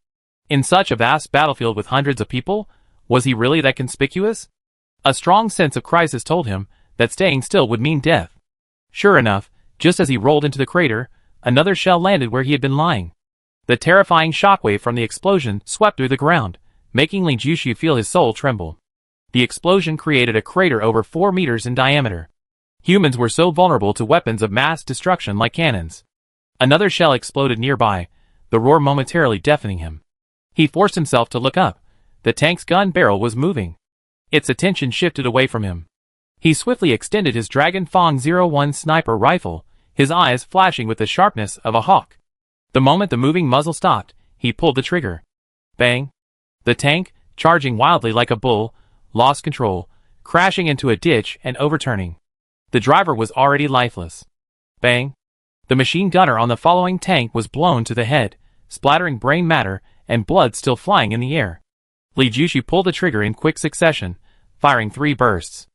In such a vast battlefield with hundreds of people, was he really that conspicuous? A strong sense of crisis told him that staying still would mean death. Sure enough, just as he rolled into the crater, another shell landed where he had been lying. The terrifying shockwave from the explosion swept through the ground, making Li Jushu feel his soul tremble. The explosion created a crater over 4 meters in diameter. Humans were so vulnerable to weapons of mass destruction like cannons. Another shell exploded nearby, the roar momentarily deafening him. He forced himself to look up. The tank's gun barrel was moving. Its attention shifted away from him. He swiftly extended his Dragon Fong 01 sniper rifle, his eyes flashing with the sharpness of a hawk. The moment the moving muzzle stopped, he pulled the trigger. Bang! The tank, charging wildly like a bull, lost control, crashing into a ditch and overturning. The driver was already lifeless. Bang! The machine gunner on the following tank was blown to the head, splattering brain matter and blood still flying in the air. Li Jushu pulled the trigger in quick succession, firing 3 bursts.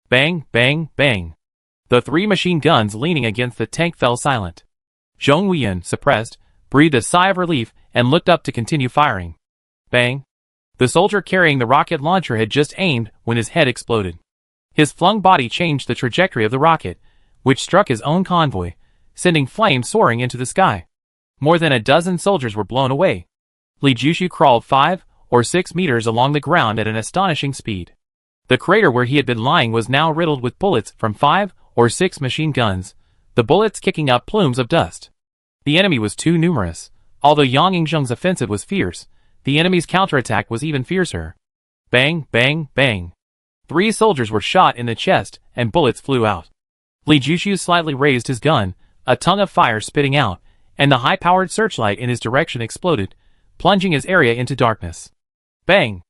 Bang, bang, bang. The 3 machine guns leaning against the tank fell silent. Zhong Huiyan, suppressed, breathed a sigh of relief and looked up to continue firing. Bang. The soldier carrying the rocket launcher had just aimed when his head exploded. His flung body changed the trajectory of the rocket, which struck his own convoy, sending flames soaring into the sky. More than a dozen soldiers were blown away. Li Jushu crawled 5 or 6 meters along the ground at an astonishing speed. The crater where he had been lying was now riddled with bullets from 5 or 6 machine guns, the bullets kicking up plumes of dust. The enemy was too numerous. Although Yang Yingzheng's offensive was fierce, the enemy's counterattack was even fiercer. Bang, bang, bang. 3 soldiers were shot in the chest, and bullets flew out. Li Jushu slightly raised his gun, a tongue of fire spitting out, and the high-powered searchlight in his direction exploded, plunging his area into darkness. Bang!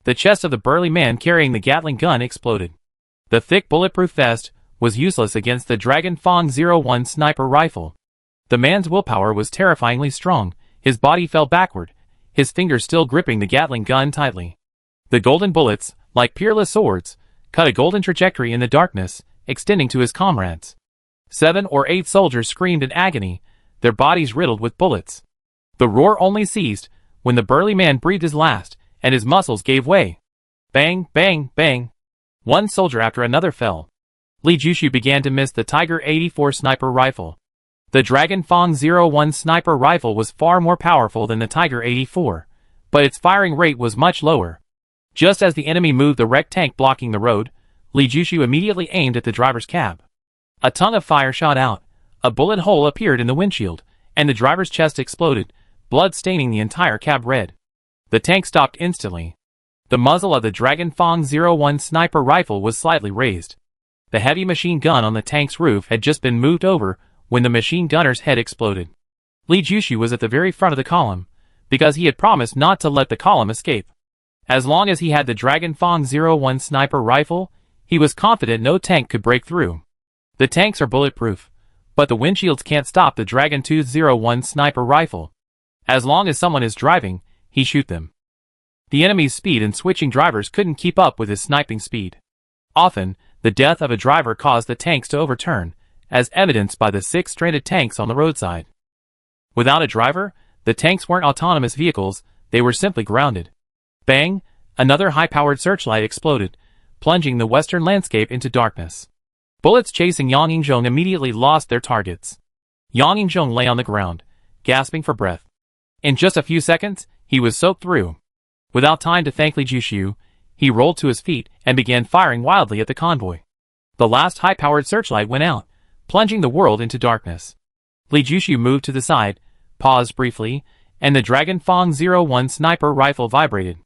The chest of the burly man carrying the Gatling gun exploded. The thick bulletproof vest was useless against the Dragon Fong 01 sniper rifle. The man's willpower was terrifyingly strong. His body fell backward, his fingers still gripping the Gatling gun tightly. The golden bullets, like peerless swords, cut a golden trajectory in the darkness, extending to his comrades. 7 or 8 soldiers screamed in agony, their bodies riddled with bullets. The roar only ceased when the burly man breathed his last, and his muscles gave way. Bang, bang, bang. One soldier after another fell. Li Jushu began to miss the Tiger 84 sniper rifle. The Dragon Fong 01 sniper rifle was far more powerful than the Tiger 84, but its firing rate was much lower. Just as the enemy moved the wrecked tank blocking the road, Li Jushu immediately aimed at the driver's cab. A tongue of fire shot out, a bullet hole appeared in the windshield, and the driver's chest exploded, blood staining the entire cab red. The tank stopped instantly. The muzzle of the Dragon Fong 01 sniper rifle was slightly raised. The heavy machine gun on the tank's roof had just been moved over when the machine gunner's head exploded. Li Jushu was at the very front of the column, because he had promised not to let the column escape. As long as he had the Dragon Fong 01 sniper rifle, he was confident no tank could break through. The tanks are bulletproof, but the windshields can't stop the Dragon 201 sniper rifle. As long as someone is driving, he shoot them. The enemy's speed and switching drivers couldn't keep up with his sniping speed. Often, the death of a driver caused the tanks to overturn, as evidenced by the 6 stranded tanks on the roadside. Without a driver, the tanks weren't autonomous vehicles, they were simply grounded. Bang! Another high-powered searchlight exploded, plunging the western landscape into darkness. Bullets chasing Yang Yingzheng immediately lost their targets. Yang Yingzheng lay on the ground, gasping for breath. In just a few seconds, he was soaked through. Without time to thank Li Jushu, he rolled to his feet and began firing wildly at the convoy. The last high-powered searchlight went out, plunging the world into darkness. Li Jushu moved to the side, paused briefly, and the Dragon Fong 01 sniper rifle vibrated.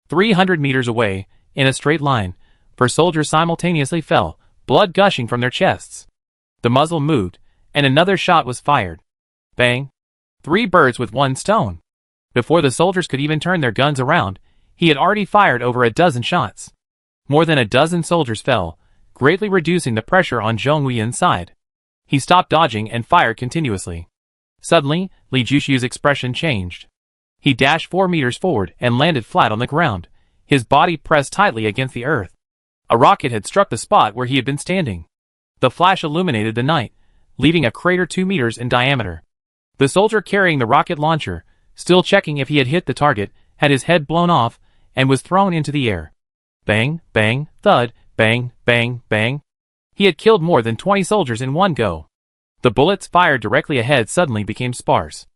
300 meters away, in a straight line, 4 soldiers simultaneously fell, blood gushing from their chests. The muzzle moved, and another shot was fired. Bang! 3 birds with 1 stone. Before the soldiers could even turn their guns around, he had already fired over a dozen shots. More than a dozen soldiers fell, greatly reducing the pressure on Zhong Huiyan's side. He stopped dodging and fired continuously. Suddenly, Li Jushu's expression changed. He dashed 4 meters forward and landed flat on the ground, his body pressed tightly against the earth. A rocket had struck the spot where he had been standing. The flash illuminated the night, leaving a crater 2 meters in diameter. The soldier carrying the rocket launcher, still checking if he had hit the target, had his head blown off and was thrown into the air. Bang, bang, thud, bang, bang, bang. He had killed more than 20 soldiers in one go. The bullets fired directly ahead suddenly became sparse.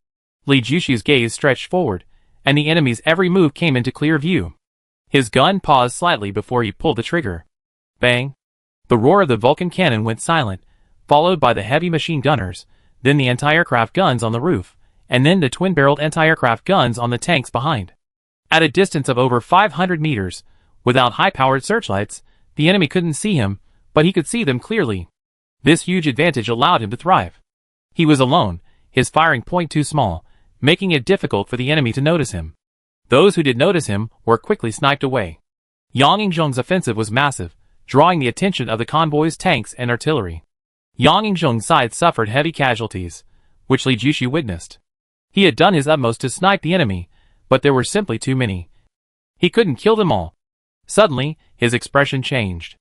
Li Jushu's gaze stretched forward, and the enemy's every move came into clear view. His gun paused slightly before he pulled the trigger. Bang! The roar of the Vulcan cannon went silent, followed by the heavy machine gunners, then the anti-aircraft guns on the roof, and then the twin-barreled anti-aircraft guns on the tanks behind. At a distance of over 500 meters, without high-powered searchlights, the enemy couldn't see him, but he could see them clearly. This huge advantage allowed him to thrive. He was alone, his firing point too small, making it difficult for the enemy to notice him. Those who did notice him were quickly sniped away. Yang Yingzheng's offensive was massive, drawing the attention of the convoy's tanks and artillery. Yang Yingzheng's side suffered heavy casualties, which Li Jushu witnessed. He had done his utmost to snipe the enemy, but there were simply too many. He couldn't kill them all. Suddenly, his expression changed.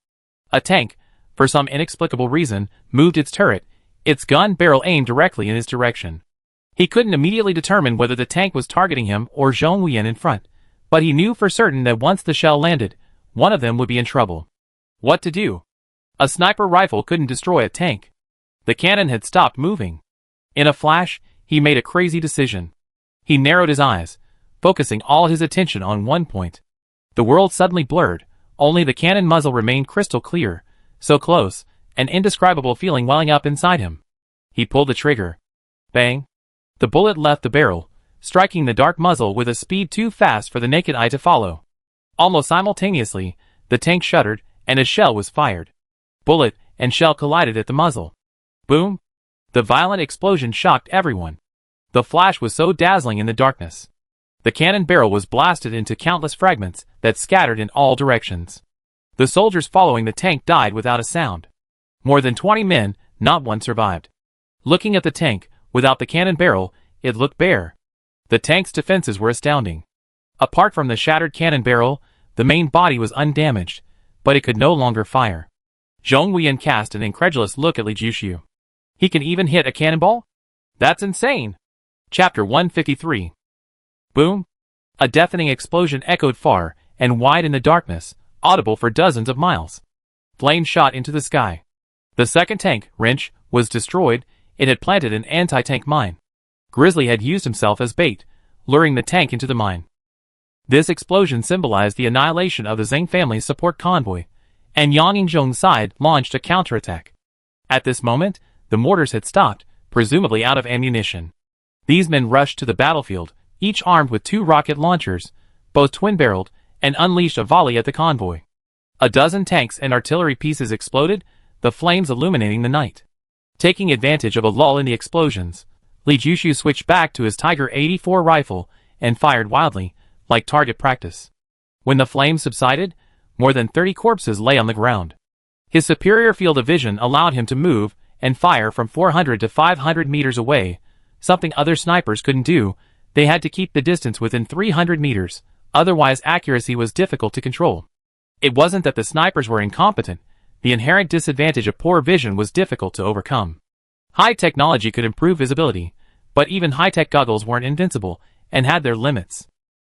A tank, for some inexplicable reason, moved its turret, its gun barrel aimed directly in his direction. He couldn't immediately determine whether the tank was targeting him or Zhong Huiyan in front, but he knew for certain that once the shell landed, one of them would be in trouble. What to do? A sniper rifle couldn't destroy a tank. The cannon had stopped moving. In a flash, he made a crazy decision. He narrowed his eyes, focusing all his attention on one point. The world suddenly blurred, only the cannon muzzle remained crystal clear, so close, an indescribable feeling welling up inside him. He pulled the trigger. Bang! The bullet left the barrel, striking the dark muzzle with a speed too fast for the naked eye to follow. Almost simultaneously, the tank shuddered, and a shell was fired. Bullet and shell collided at the muzzle. Boom! The violent explosion shocked everyone. The flash was so dazzling in the darkness. The cannon barrel was blasted into countless fragments that scattered in all directions. The soldiers following the tank died without a sound. More than 20 men, not one survived. Looking at the tank, without the cannon barrel, it looked bare. The tank's defenses were astounding. Apart from the shattered cannon barrel, the main body was undamaged, but it could no longer fire. Zhong Huiyan cast an incredulous look at Li Jushu. He can even hit a cannonball? That's insane! Chapter 153. Boom! A deafening explosion echoed far and wide in the darkness, audible for dozens of miles. Flames shot into the sky. The second tank, Wrench, was destroyed. It had planted an anti-tank mine. Grizzly had used himself as bait, luring the tank into the mine. This explosion symbolized the annihilation of the Zheng family's support convoy, and Yang Yingzhong's side launched a counterattack. At this moment, the mortars had stopped, presumably out of ammunition. These men rushed to the battlefield, each armed with 2 rocket launchers, both twin-barreled, and unleashed a volley at the convoy. A dozen tanks and artillery pieces exploded, the flames illuminating the night. Taking advantage of a lull in the explosions, Li Jushu switched back to his Tiger 84 rifle and fired wildly, like target practice. When the flames subsided, more than 30 corpses lay on the ground. His superior field of vision allowed him to move and fire from 400 to 500 meters away, something other snipers couldn't do. They had to keep the distance within 300 meters, otherwise accuracy was difficult to control. It wasn't that the snipers were incompetent, the inherent disadvantage of poor vision was difficult to overcome. High technology could improve visibility, but even high-tech goggles weren't invincible and had their limits.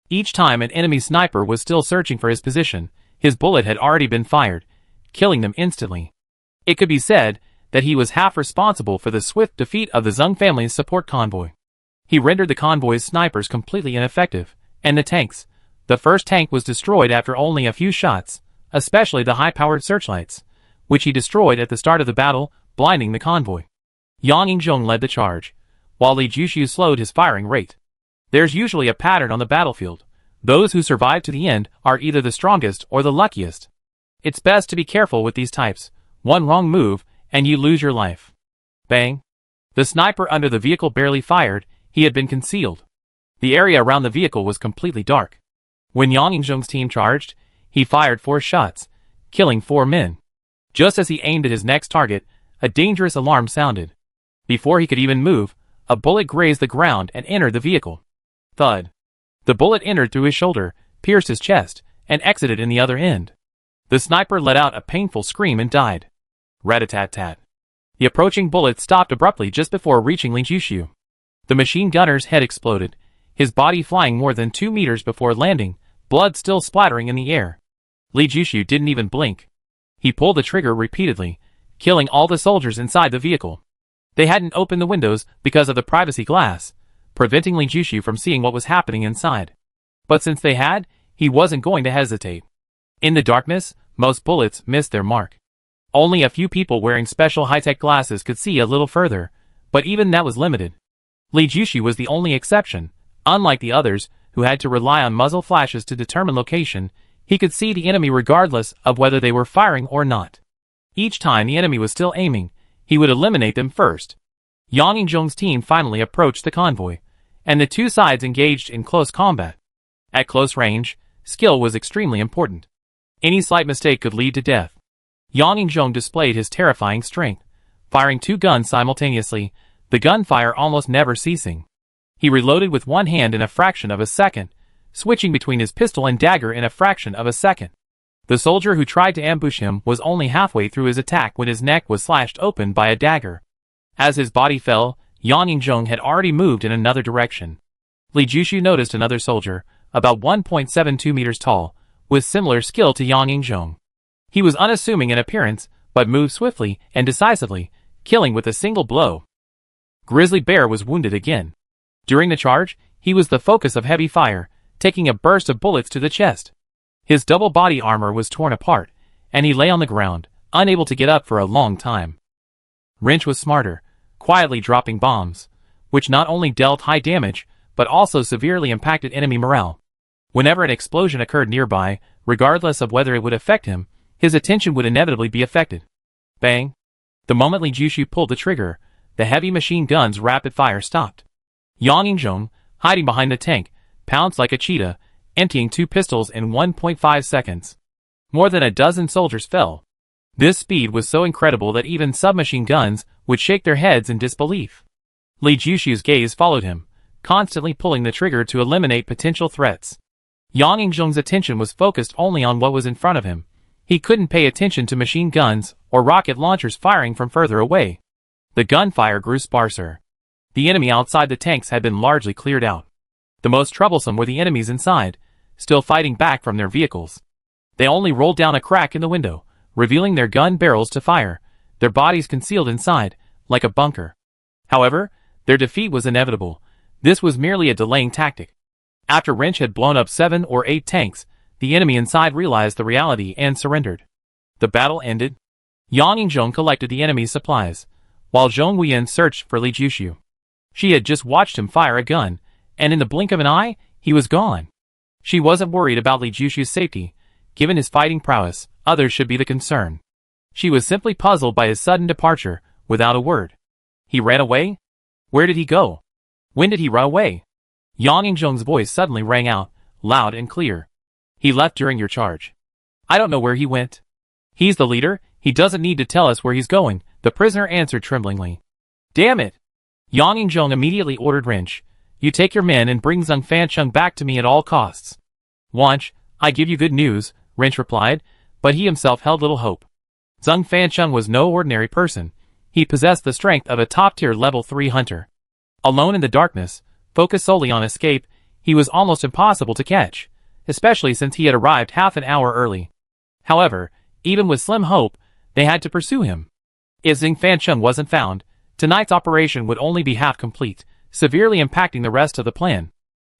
Each time an enemy sniper was still searching for his position, his bullet had already been fired, killing them instantly. It could be said that he was half responsible for the swift defeat of the Zheng family's support convoy. He rendered the convoy's snipers completely ineffective, and the tanks. The first tank was destroyed after only a few shots, especially the high-powered searchlights, which he destroyed at the start of the battle, blinding the convoy. Yang Yingzhong led the charge, while Li Jushu slowed his firing rate. There's usually a pattern on the battlefield. Those who survive to the end are either the strongest or the luckiest. It's best to be careful with these types. One wrong move, and you lose your life. Bang! The sniper under the vehicle barely fired. He had been concealed. The area around the vehicle was completely dark. When Yang Yingzhong's team charged, he fired 4 shots, killing 4 men. Just as he aimed at his next target, a dangerous alarm sounded. Before he could even move, a bullet grazed the ground and entered the vehicle. Thud. The bullet entered through his shoulder, pierced his chest, and exited in the other end. The sniper let out a painful scream and died. Rat-a-tat-tat. The approaching bullet stopped abruptly just before reaching Li Jushu. The machine gunner's head exploded, his body flying more than 2 meters before landing, blood still splattering in the air. Li Jushu didn't even blink. He pulled the trigger repeatedly, killing all the soldiers inside the vehicle. They hadn't opened the windows because of the privacy glass, preventing Li Jushu from seeing what was happening inside. But since they had, he wasn't going to hesitate. In the darkness, most bullets missed their mark. Only a few people wearing special high-tech glasses could see a little further, but even that was limited. Li Jushu was the only exception. Unlike the others, who had to rely on muzzle flashes to determine location, he could see the enemy regardless of whether they were firing or not. Each time the enemy was still aiming, he would eliminate them first. Yang Yingzhong's team finally approached the convoy, and the two sides engaged in close combat. At close range, skill was extremely important. Any slight mistake could lead to death. Yang Yingzhong displayed his terrifying strength, firing 2 guns simultaneously, the gunfire almost never ceasing. He reloaded with one hand in a fraction of a second, switching between his pistol and dagger in a fraction of a second. The soldier who tried to ambush him was only halfway through his attack when his neck was slashed open by a dagger. As his body fell, Yang Yingzhong had already moved in another direction. Li Jushu noticed another soldier, about 1.72 meters tall, with similar skill to Yang Yingzhong. He was unassuming in appearance, but moved swiftly and decisively, killing with a single blow. Grizzly Bear was wounded again. During the charge, he was the focus of heavy fire, taking a burst of bullets to the chest. His double body armor was torn apart, and he lay on the ground, unable to get up for a long time. Wrench was smarter, quietly dropping bombs, which not only dealt high damage, but also severely impacted enemy morale. Whenever an explosion occurred nearby, regardless of whether it would affect him, his attention would inevitably be affected. Bang! The moment Li Jushu pulled the trigger, the heavy machine gun's rapid fire stopped. Yang Yingzhong, hiding behind the tank, pounced like a cheetah, emptying 2 pistols in 1.5 seconds. More than a dozen soldiers fell. This speed was so incredible that even submachine guns would shake their heads in disbelief. Li Jushu's gaze followed him, constantly pulling the trigger to eliminate potential threats. Yang Yingzhong's attention was focused only on what was in front of him. He couldn't pay attention to machine guns or rocket launchers firing from further away. The gunfire grew sparser. The enemy outside the tanks had been largely cleared out. The most troublesome were the enemies inside, still fighting back from their vehicles. They only rolled down a crack in the window, revealing their gun barrels to fire, their bodies concealed inside, like a bunker. However, their defeat was inevitable. This was merely a delaying tactic. After Wrench had blown up 7 or 8 tanks, the enemy inside realized the reality and surrendered. The battle ended. Yang Yingzhong collected the enemy's supplies, while Zhong Huiyan searched for Li Jushu. She had just watched him fire a gun, and in the blink of an eye, he was gone. She wasn't worried about Li Jushu's safety. Given his fighting prowess, others should be the concern. She was simply puzzled by his sudden departure, without a word. He ran away? Where did he go? When did he run away? Yang Yingzhong's voice suddenly rang out, loud and clear. He left during your charge. I don't know where he went. He's the leader, he doesn't need to tell us where he's going, the prisoner answered tremblingly. Damn it! Yang Yingzhong immediately ordered Wrench. You take your men and bring Zhang Fancheng back to me at all costs. Wanch, I give you good news, Wrench replied, but he himself held little hope. Zhang Fancheng was no ordinary person. He possessed the strength of a top-tier level 3 hunter. Alone in the darkness, focused solely on escape, he was almost impossible to catch, especially since he had arrived half an hour early. However, even with slim hope, they had to pursue him. If Zhang Fancheng wasn't found, tonight's operation would only be half complete, severely impacting the rest of the plan.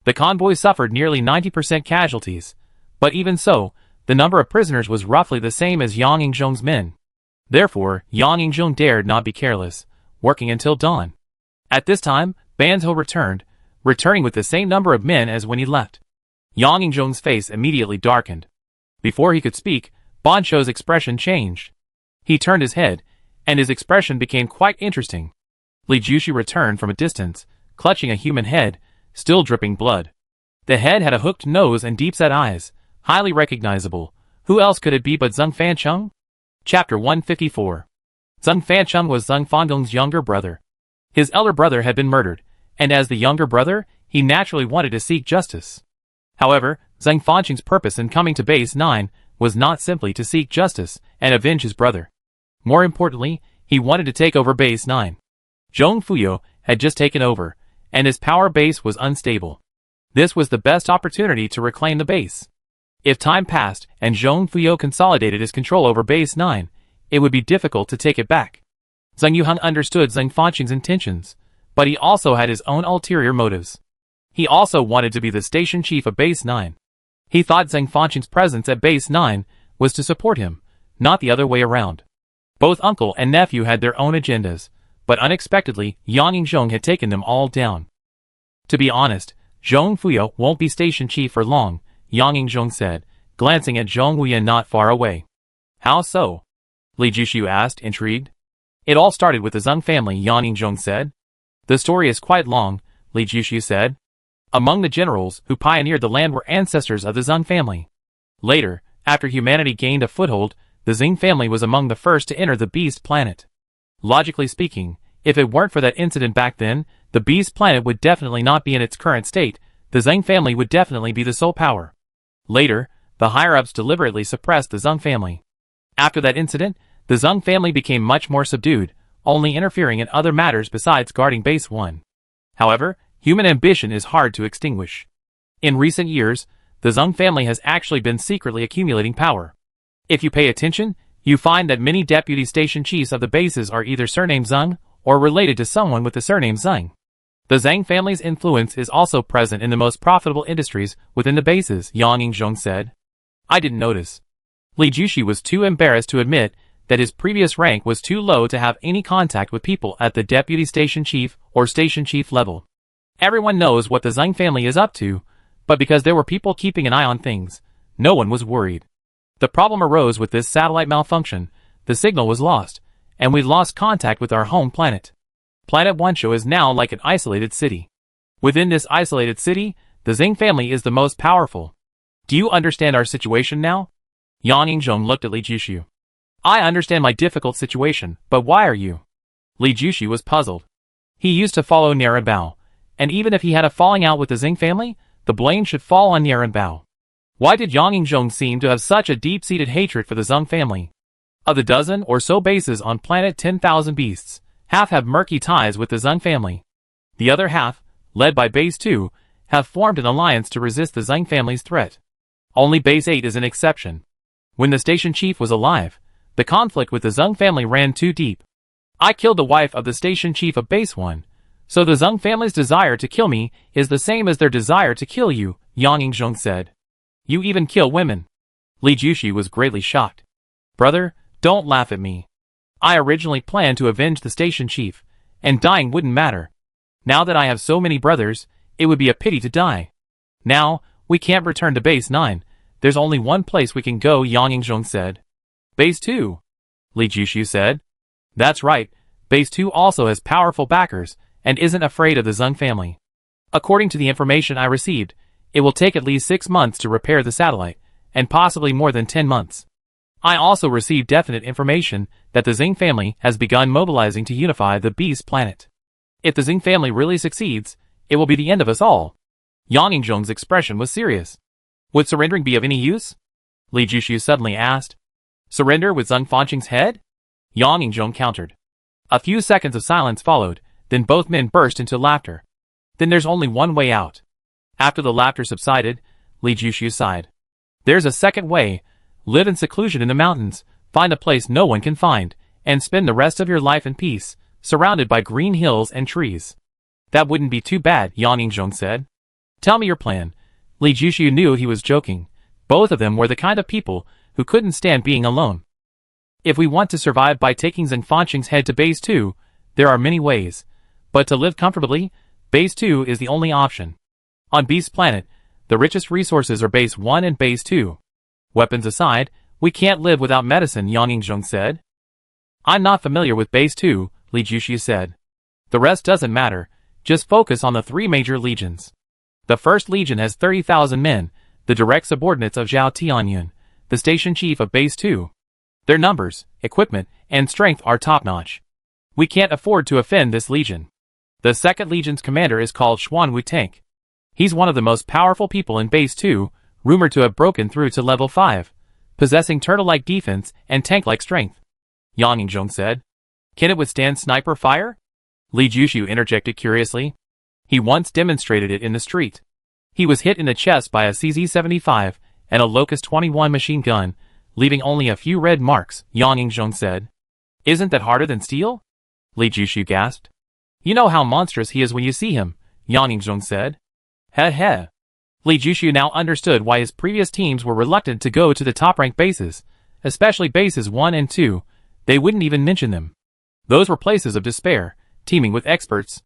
The convoy suffered nearly 90% casualties, but even so, the number of prisoners was roughly the same as Yang Yingzhong's men. Therefore, Yang Yingzhong dared not be careless, working until dawn. At this time, Banzhou returned, returning with the same number of men as when he left. Yang Yingzhong's face immediately darkened. Before he could speak, Banzhou's expression changed. He turned his head, and his expression became quite interesting. Li Jushu returned from a distance, clutching a human head, still dripping blood. The head had a hooked nose and deep-set eyes, highly recognizable. Who else could it be but Zhang Fancheng? Chapter 154. Zhang Fancheng was Zhang Fangong's younger brother. His elder brother had been murdered, and as the younger brother, he naturally wanted to seek justice. However, Zhang Fancheng's purpose in coming to Base 9 was not simply to seek justice and avenge his brother. More importantly, he wanted to take over Base 9. Zhong Fuyo had just taken over, and his power base was unstable. This was the best opportunity to reclaim the base. If time passed and Zhong Fuyo consolidated his control over Base 9, it would be difficult to take it back. Zhang Yuhang understood Zhang Fancheng's intentions, but he also had his own ulterior motives. He also wanted to be the station chief of Base 9. He thought Zhang Fancheng's presence at Base 9 was to support him, not the other way around. Both uncle and nephew had their own agendas, but unexpectedly, Yang Yingzhong had taken them all down. To be honest, Zhong Fuyo won't be station chief for long, Yang Yingzhong said, glancing at Zhong Huiyan not far away. How so? Li Jushu asked, intrigued. It all started with the Zheng family, Yang Yingzhong said. The story is quite long, Li Jushu said. Among the generals who pioneered the land were ancestors of the Zheng family. Later, after humanity gained a foothold, the Zheng family was among the first to enter the Beast Planet. Logically speaking, if it weren't for that incident back then, the Beast Planet would definitely not be in its current state. The Zheng family would definitely be the sole power. Later, the higher-ups deliberately suppressed the Zheng family. After that incident, the Zheng family became much more subdued, only interfering in other matters besides guarding Base 1. However, human ambition is hard to extinguish. In recent years, the Zheng family has actually been secretly accumulating power. If you pay attention, you find that many deputy station chiefs of the bases are either surnamed Zheng or related to someone with the surname Zheng. The Zhang family's influence is also present in the most profitable industries within the bases, Yang Yingzhong said. I didn't notice. Li Jushi was too embarrassed to admit that his previous rank was too low to have any contact with people at the deputy station chief or station chief level. Everyone knows what the Zhang family is up to, but because there were people keeping an eye on things, no one was worried. The problem arose with this satellite malfunction. The signal was lost, and we lost contact with our home planet. Planet Wenshu is now like an isolated city. Within this isolated city, the Zhang family is the most powerful. Do you understand our situation now? Yang Yingzhong looked at Li Jushu. I understand my difficult situation, but why are you? Li Jushu was puzzled. He used to follow Niren Bao, and even if he had a falling out with the Zhang family, the blame should fall on Niren Bao. Why did Yang Yingzhong seem to have such a deep-seated hatred for the Zhang family? Of the dozen or so bases on planet 10,000 Beasts, half have murky ties with the Zhang family. The other half, led by Base 2, have formed an alliance to resist the Zhang family's threat. Only Base 8 is an exception. When the station chief was alive, the conflict with the Zhang family ran too deep. I killed the wife of the station chief of Base 1, so the Zhang family's desire to kill me is the same as their desire to kill you, Yang Yingzhong said. You even kill women. Li Jushi was greatly shocked. Brother, don't laugh at me. I originally planned to avenge the station chief, and dying wouldn't matter. Now that I have so many brothers, it would be a pity to die. Now, we can't return to Base 9. There's only one place we can go, Yang Yingzhong said. Base 2. Li Jushu said. That's right, Base 2 also has powerful backers, and isn't afraid of the Zhang family. According to the information I received, it will take at least 6 months to repair the satellite, and possibly more than 10 months. I also received definite information that the Zhang family has begun mobilizing to unify the Beast planet. If the Zhang family really succeeds, it will be the end of us all. Yang Yingzhong's expression was serious. Would surrendering be of any use? Li Jushu suddenly asked. Surrender with Zhang Fanqing's head? Yang Yingzhong countered. A few seconds of silence followed, then both men burst into laughter. Then there's only one way out. After the laughter subsided, Li Jushu sighed. There's a second way. Live in seclusion in the mountains, find a place no one can find, and spend the rest of your life in peace, surrounded by green hills and trees. That wouldn't be too bad, Yang Yingzhong said. Tell me your plan. Li Jushu knew he was joking. Both of them were the kind of people who couldn't stand being alone. If we want to survive by taking Zhang Fanqing's head to Base 2, there are many ways. But to live comfortably, Base 2 is the only option. On Beast Planet, the richest resources are Base 1 and Base 2. Weapons aside, we can't live without medicine, Yang Yingzhong said. I'm not familiar with Base 2, Li Jushu said. The rest doesn't matter, just focus on the 3 major legions. The first legion has 30,000 men, the direct subordinates of Zhao Tianyun, the station chief of Base 2. Their numbers, equipment, and strength are top-notch. We can't afford to offend this legion. The second legion's commander is called Xuan Wu Tank. He's one of the most powerful people in Base 2, rumored to have broken through to level 5, possessing turtle-like defense and tank-like strength. Yang Yingzhong said. Can it withstand sniper fire? Li Jushu interjected curiously. He once demonstrated it in the street. He was hit in the chest by a CZ-75 and a Locust 21 machine gun, leaving only a few red marks, Yang Yingzhong said. Isn't that harder than steel? Li Jushu gasped. You know how monstrous he is when you see him, Yang Yingzhong said. Heh heh. Li Jushu now understood why his previous teams were reluctant to go to the top-ranked bases, especially bases 1 and 2. They wouldn't even mention them. Those were places of despair, teeming with experts.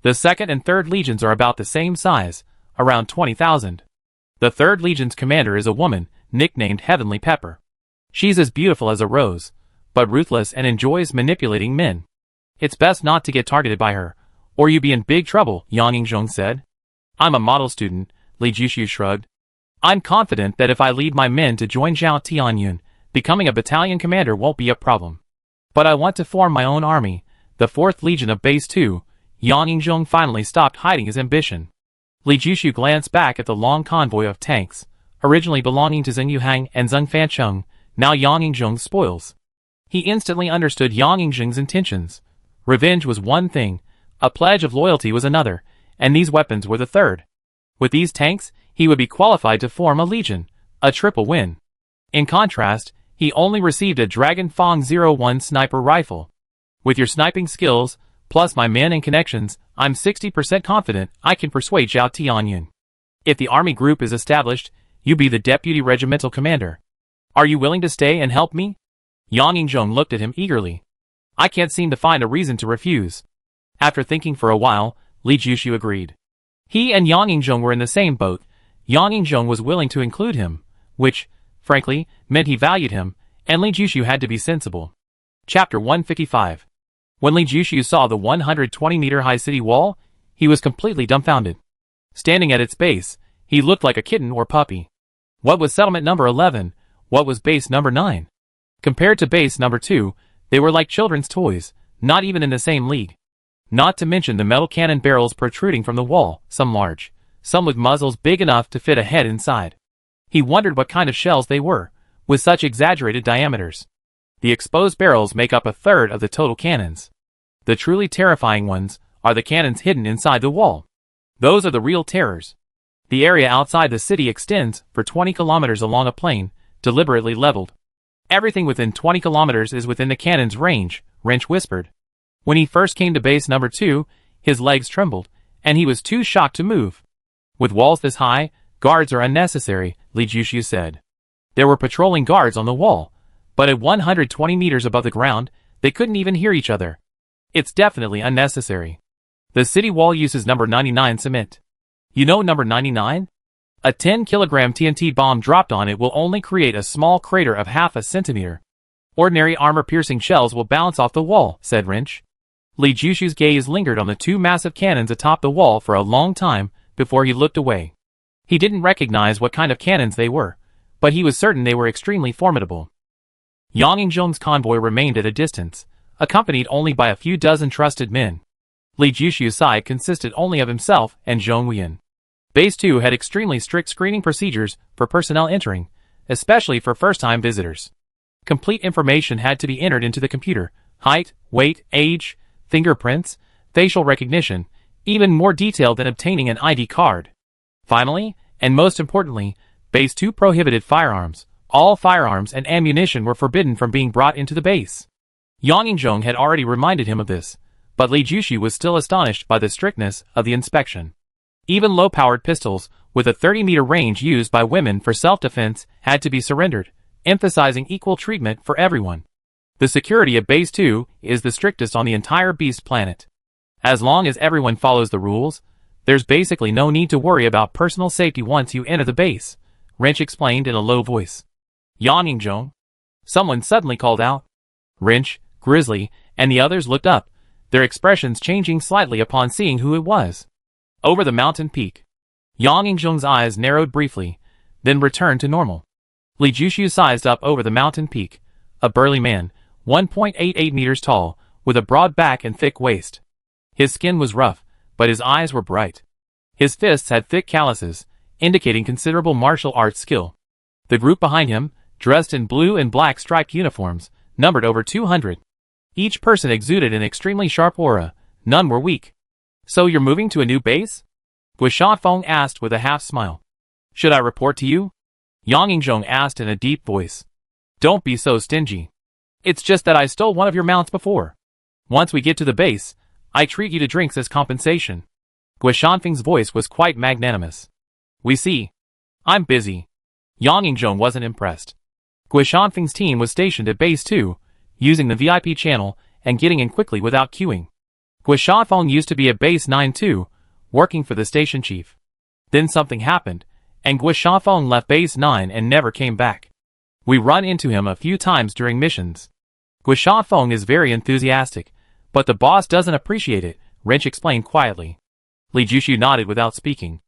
The second and third legions are about the same size, around 20,000. The third legion's commander is a woman, nicknamed Heavenly Pepper. She's as beautiful as a rose, but ruthless and enjoys manipulating men. It's best not to get targeted by her, or you'll be in big trouble, Yang Yingzhong said. I'm a model student, Li Jushu shrugged. I'm confident that if I lead my men to join Zhao Tianyun, becoming a battalion commander won't be a problem. But I want to form my own army, the 4th Legion of Base 2. Yang Yingzhong finally stopped hiding his ambition. Li Jushu glanced back at the long convoy of tanks, originally belonging to Zheng Yuhang and Zheng Fancheng, now Yang Yingzhong's spoils. He instantly understood Yang Yingzhong's intentions. Revenge was one thing, a pledge of loyalty was another, and these weapons were the third. With these tanks, he would be qualified to form a legion, a triple win. In contrast, he only received a Dragon Fang 01 sniper rifle. With your sniping skills, Plus my men and connections, I'm 60% confident I can persuade Zhao Tianyun. If the army group is established, you be the deputy regimental commander. Are you willing to stay and help me? Yang Yingzhong looked at him eagerly. I can't seem to find a reason to refuse. After thinking for a while, Li Jushu agreed. He and Yang Yingzhong were in the same boat. Yang Yingzhong was willing to include him, which, frankly, meant he valued him, and Li Jushu had to be sensible. Chapter 155. When Li Jushu saw the 120-meter-high city wall, he was completely dumbfounded. Standing at its base, he looked like a kitten or puppy. What was settlement number 11? What was base number 9? Compared to base number 2, they were like children's toys, not even in the same league. Not to mention the metal cannon barrels protruding from the wall, some large, some with muzzles big enough to fit a head inside. He wondered what kind of shells they were, with such exaggerated diameters. The exposed barrels make up a third of the total cannons. The truly terrifying ones are the cannons hidden inside the wall. Those are the real terrors. The area outside the city extends for 20 kilometers along a plain, deliberately leveled. Everything within 20 kilometers is within the cannon's range, Wrench whispered. When he first came to base number 2, his legs trembled, and he was too shocked to move. With walls this high, guards are unnecessary, Li Jushu said. There were patrolling guards on the wall, but at 120 meters above the ground, they couldn't even hear each other. It's definitely unnecessary. The city wall uses number 99 cement. You know number 99? A 10-kilogram TNT bomb dropped on it will only create a small crater of half a centimeter. Ordinary armor-piercing shells will bounce off the wall, said Wrench. Li Jushu's gaze lingered on the two massive cannons atop the wall for a long time before he looked away. He didn't recognize what kind of cannons they were, but he was certain they were extremely formidable. Yang Yingzhong's convoy remained at a distance, accompanied only by a few dozen trusted men. Li Jushu's side consisted only of himself and Zhong Huiyan. Base 2 had extremely strict screening procedures for personnel entering, especially for first-time visitors. Complete information had to be entered into the computer: height, weight, age, fingerprints, facial recognition, even more detailed than obtaining an ID card. Finally, and most importantly, Base 2 prohibited firearms. All firearms and ammunition were forbidden from being brought into the base. Yang Yingzhong had already reminded him of this, but Li Jushu was still astonished by the strictness of the inspection. Even low-powered pistols, with a 30-meter range used by women for self-defense, had to be surrendered, emphasizing equal treatment for everyone. The security of Base 2 is the strictest on the entire Beast planet. As long as everyone follows the rules, there's basically no need to worry about personal safety once you enter the base, Wrench explained in a low voice. Yang Yingzhong? Someone suddenly called out. Wrench, Grizzly, and the others looked up, their expressions changing slightly upon seeing who it was. Over the mountain peak. Yang Yingzhong's eyes narrowed briefly, then returned to normal. Li Jushu sized up over the mountain peak, a burly man, 1.88 meters tall, with a broad back and thick waist. His skin was rough, but his eyes were bright. His fists had thick calluses, indicating considerable martial arts skill. The group behind him, dressed in blue and black striped uniforms, numbered over 200. Each person exuded an extremely sharp aura, none were weak. So you're moving to a new base? Guishan Feng asked with a half-smile. Should I report to you? Yang Yingzhong asked in a deep voice. Don't be so stingy. It's just that I stole one of your mounts before. Once we get to the base, I treat you to drinks as compensation. Guishan Feng's voice was quite magnanimous. We see. I'm busy. Yang Yingzhong wasn't impressed. Guishan Feng's team was stationed at Base 2, using the VIP channel and getting in quickly without queuing. Guishan Feng used to be at Base 9 too, working for the station chief. Then something happened, and Guishan Feng left Base 9 and never came back. We run into him a few times during missions. Guishan Feng is very enthusiastic, but the boss doesn't appreciate it, Wrench explained quietly. Li Jushu nodded without speaking.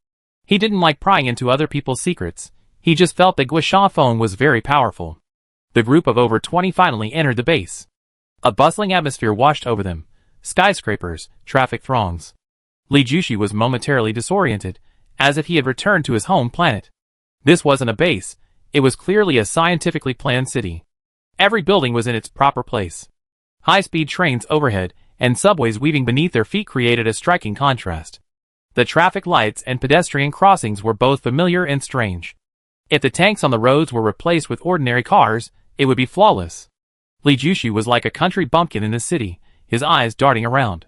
He didn't like prying into other people's secrets, he just felt that Guishan Feng was very powerful. The group of over 20 finally entered the base. A bustling atmosphere washed over them. Skyscrapers, traffic throngs. Li Jushu was momentarily disoriented, as if he had returned to his home planet. This wasn't a base, it was clearly a scientifically planned city. Every building was in its proper place. High-speed trains overhead and subways weaving beneath their feet created a striking contrast. The traffic lights and pedestrian crossings were both familiar and strange. If the tanks on the roads were replaced with ordinary cars, it would be flawless. Li Jushu was like a country bumpkin in the city, his eyes darting around.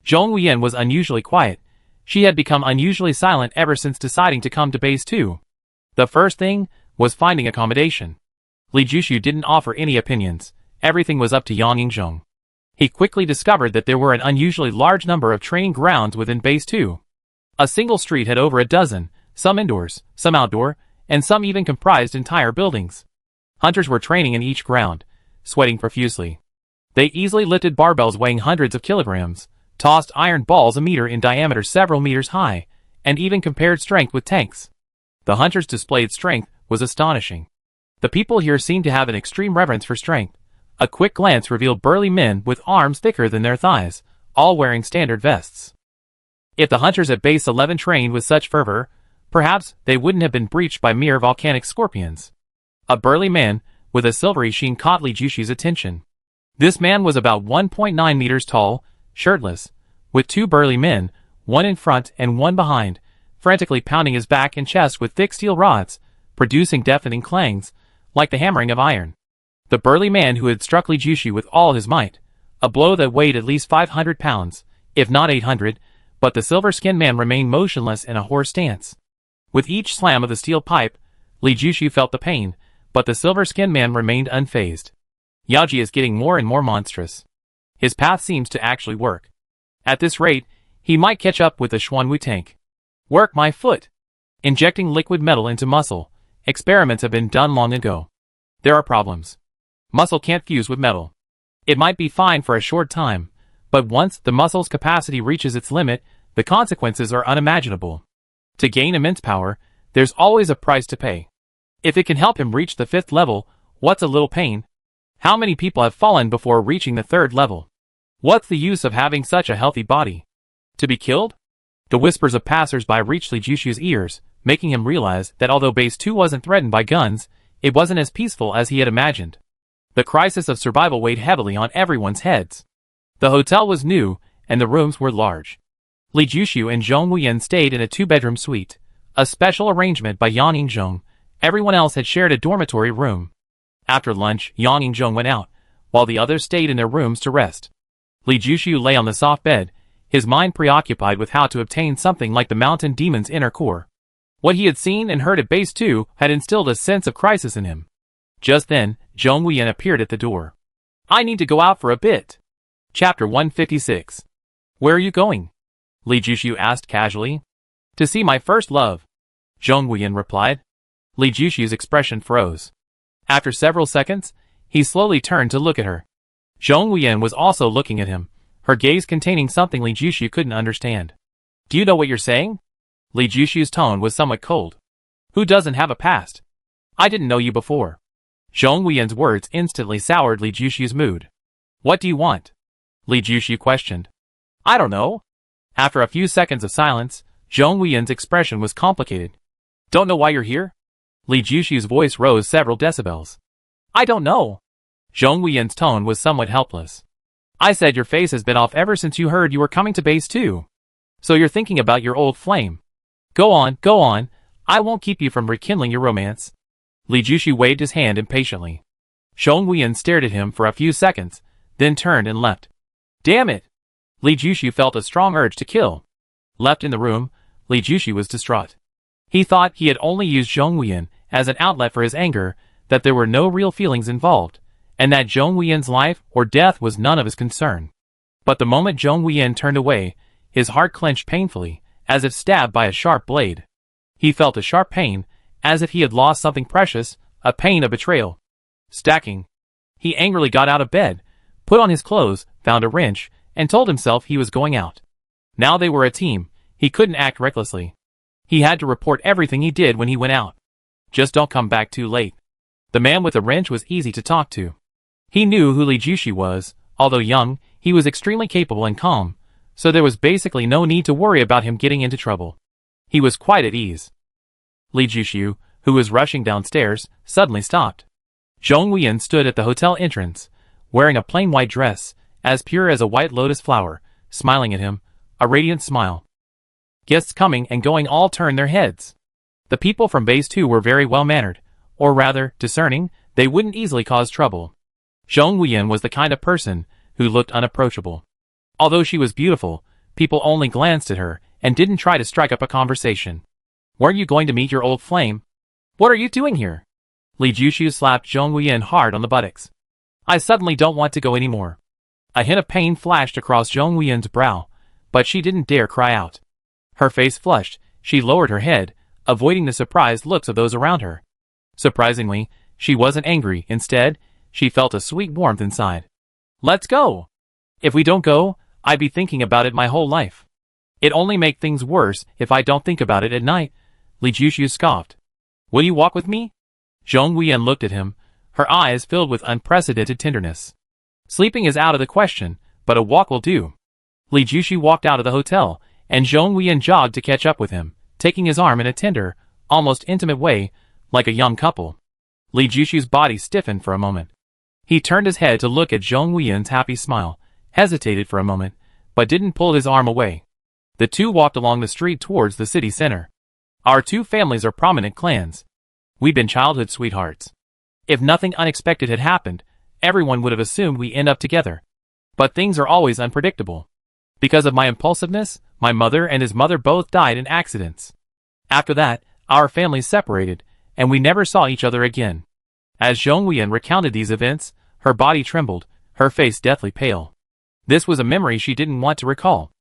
Zhong Huiyan was unusually quiet. She had become unusually silent ever since deciding to come to base 2. The first thing was finding accommodation. Li Jushu didn't offer any opinions. Everything was up to Yang Yingzhong. He quickly discovered that there were an unusually large number of training grounds within base 2. A single street had over a dozen, some indoors, some outdoor, and some even comprised entire buildings. Hunters were training in each ground, sweating profusely. They easily lifted barbells weighing hundreds of kilograms, tossed iron balls a meter in diameter several meters high, and even compared strength with tanks. The hunters' displayed strength was astonishing. The people here seemed to have an extreme reverence for strength. A quick glance revealed burly men with arms thicker than their thighs, all wearing standard vests. If the hunters at base 11 trained with such fervor, perhaps they wouldn't have been breached by mere volcanic scorpions. A burly man with a silvery sheen caught Li Jushu's attention. This man was about 1.9 meters tall, shirtless, with two burly men, one in front and one behind, frantically pounding his back and chest with thick steel rods, producing deafening clangs, like the hammering of iron. The burly man who had struck Li Jushu with all his might, a blow that weighed at least 500 pounds, if not 800, but the silver-skinned man remained motionless in a hoarse stance. With each slam of the steel pipe, Li Jushu felt the pain, but the silver-skinned man remained unfazed. Yaoji is getting more and more monstrous. His path seems to actually work. At this rate, he might catch up with the Xuanwu tank. Work my foot. Injecting liquid metal into muscle. Experiments have been done long ago. There are problems. Muscle can't fuse with metal. It might be fine for a short time, but once the muscle's capacity reaches its limit, the consequences are unimaginable. To gain immense power, there's always a price to pay. If it can help him reach the 5th level, what's a little pain? How many people have fallen before reaching the 3rd level? What's the use of having such a healthy body? To be killed? The whispers of passers-by reached Li Jushu's ears, making him realize that although Base 2 wasn't threatened by guns, it wasn't as peaceful as he had imagined. The crisis of survival weighed heavily on everyone's heads. The hotel was new, and the rooms were large. Li Jushu and Zhong Huiyan stayed in a 2-bedroom suite, a special arrangement by Yang Yingzhong. Everyone else had shared a dormitory room. After lunch, Yang Yingzhong went out, while the others stayed in their rooms to rest. Li Jushu lay on the soft bed, his mind preoccupied with how to obtain something like the mountain demon's inner core. What he had seen and heard at Base 2 had instilled a sense of crisis in him. Just then, Zhong Huiyan appeared at the door. I need to go out for a bit. Chapter 156. Where are you going? Li Jushu asked casually. To see my first love. Zhong Huiyan replied. Li Jushu's expression froze. After several seconds, he slowly turned to look at her. Zhong Huiyan was also looking at him, her gaze containing something Li Jushu couldn't understand. Do you know what you're saying? Li Jushu's tone was somewhat cold. Who doesn't have a past? I didn't know you before. Zhong Huiyan's words instantly soured Li Jushu's mood. What do you want? Li Jushu questioned. I don't know. After a few seconds of silence, Zhong Huiyan's expression was complicated. Don't know why you're here? Li Jushu's voice rose several decibels. I don't know. Zhong Huiyan's tone was somewhat helpless. I said your face has been off ever since you heard you were coming to Base 2. So you're thinking about your old flame. Go on, I won't keep you from rekindling your romance. Li Jushu waved his hand impatiently. Zhong Huiyan stared at him for a few seconds, then turned and left. Damn it! Li Jushu felt a strong urge to kill. Left in the room, Li Jushu was distraught. He thought he had only used Zhong Huiyan as an outlet for his anger, that there were no real feelings involved, and that Zhong Huiyan's life or death was none of his concern. But the moment Zhong Huiyan turned away, his heart clenched painfully, as if stabbed by a sharp blade. He felt a sharp pain, as if he had lost something precious, a pain of betrayal. Stacking. He angrily got out of bed, put on his clothes, found a wrench, and told himself he was going out. Now they were a team, he couldn't act recklessly. He had to report everything he did when he went out. Just don't come back too late. The man with the wrench was easy to talk to. He knew who Li Jushu was. Although young, he was extremely capable and calm, so there was basically no need to worry about him getting into trouble. He was quite at ease. Li Jushu, who was rushing downstairs, suddenly stopped. Zhong Huiyan stood at the hotel entrance, wearing a plain white dress, as pure as a white lotus flower, smiling at him, a radiant smile. Guests coming and going all turned their heads. The people from Base 2 were very well-mannered, or rather, discerning. They wouldn't easily cause trouble. Zhong Huiyan was the kind of person who looked unapproachable. Although she was beautiful, People only glanced at her and didn't try to strike up a conversation. Weren't you going to meet your old flame? What are you doing here? Li Jushu slapped Zhong Wuyan hard on the buttocks. I suddenly don't want to go anymore. A hint of pain flashed across Zhong Wuyan's brow, but she didn't dare cry out. Her face flushed, she lowered her head, avoiding the surprised looks of those around her. Surprisingly, she wasn't angry. Instead, she felt a sweet warmth inside. Let's go! If we don't go, I'd be thinking about it my whole life. It only make things worse if I don't think about it at night, Li Jushu scoffed. Will you walk with me? Zhong Wuyan looked at him, her eyes filled with unprecedented tenderness. Sleeping is out of the question, but a walk will do. Li Jushu walked out of the hotel, and Zhong Wuyan jogged to catch up with him, taking his arm in a tender, almost intimate way, like a young couple. Li Jushu's body stiffened for a moment. He turned his head to look at Zhong Wuyan's happy smile, hesitated for a moment, but didn't pull his arm away. The two walked along the street towards the city center. Our two families are prominent clans. We've been childhood sweethearts. If nothing unexpected had happened, everyone would have assumed we end up together. But things are always unpredictable. Because of my impulsiveness, my mother and his mother both died in accidents. After that, our families separated, and we never saw each other again. As Zhong Wuyan recounted these events, her body trembled, her face deathly pale. This was a memory she didn't want to recall.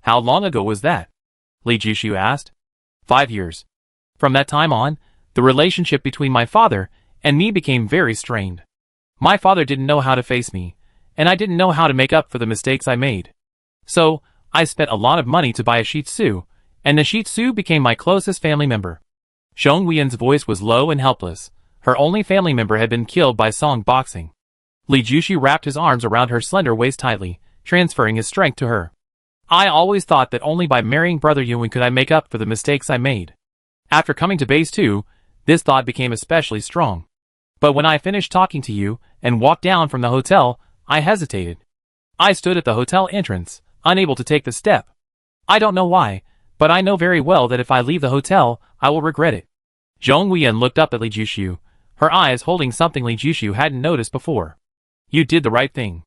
How long ago was that? Li Jushu asked. 5 years. From that time on, the relationship between my father and me became very strained. My father didn't know how to face me, and I didn't know how to make up for the mistakes I made. So, I spent a lot of money to buy a Shih Tzu, and the Shih Tzu became my closest family member. Zhong Wuyan's voice was low and helpless. Her only family member had been killed by song boxing. Li Jushu wrapped his arms around her slender waist tightly, transferring his strength to her. I always thought that only by marrying Brother Yuan could I make up for the mistakes I made. After coming to base 2, this thought became especially strong. But when I finished talking to you and walked down from the hotel, I hesitated. I stood at the hotel entrance, unable to take the step. I don't know why, but I know very well that if I leave the hotel, I will regret it. Zhong Wuyan looked up at Li Jushu, her eyes holding something Li Jushu hadn't noticed before. You did the right thing.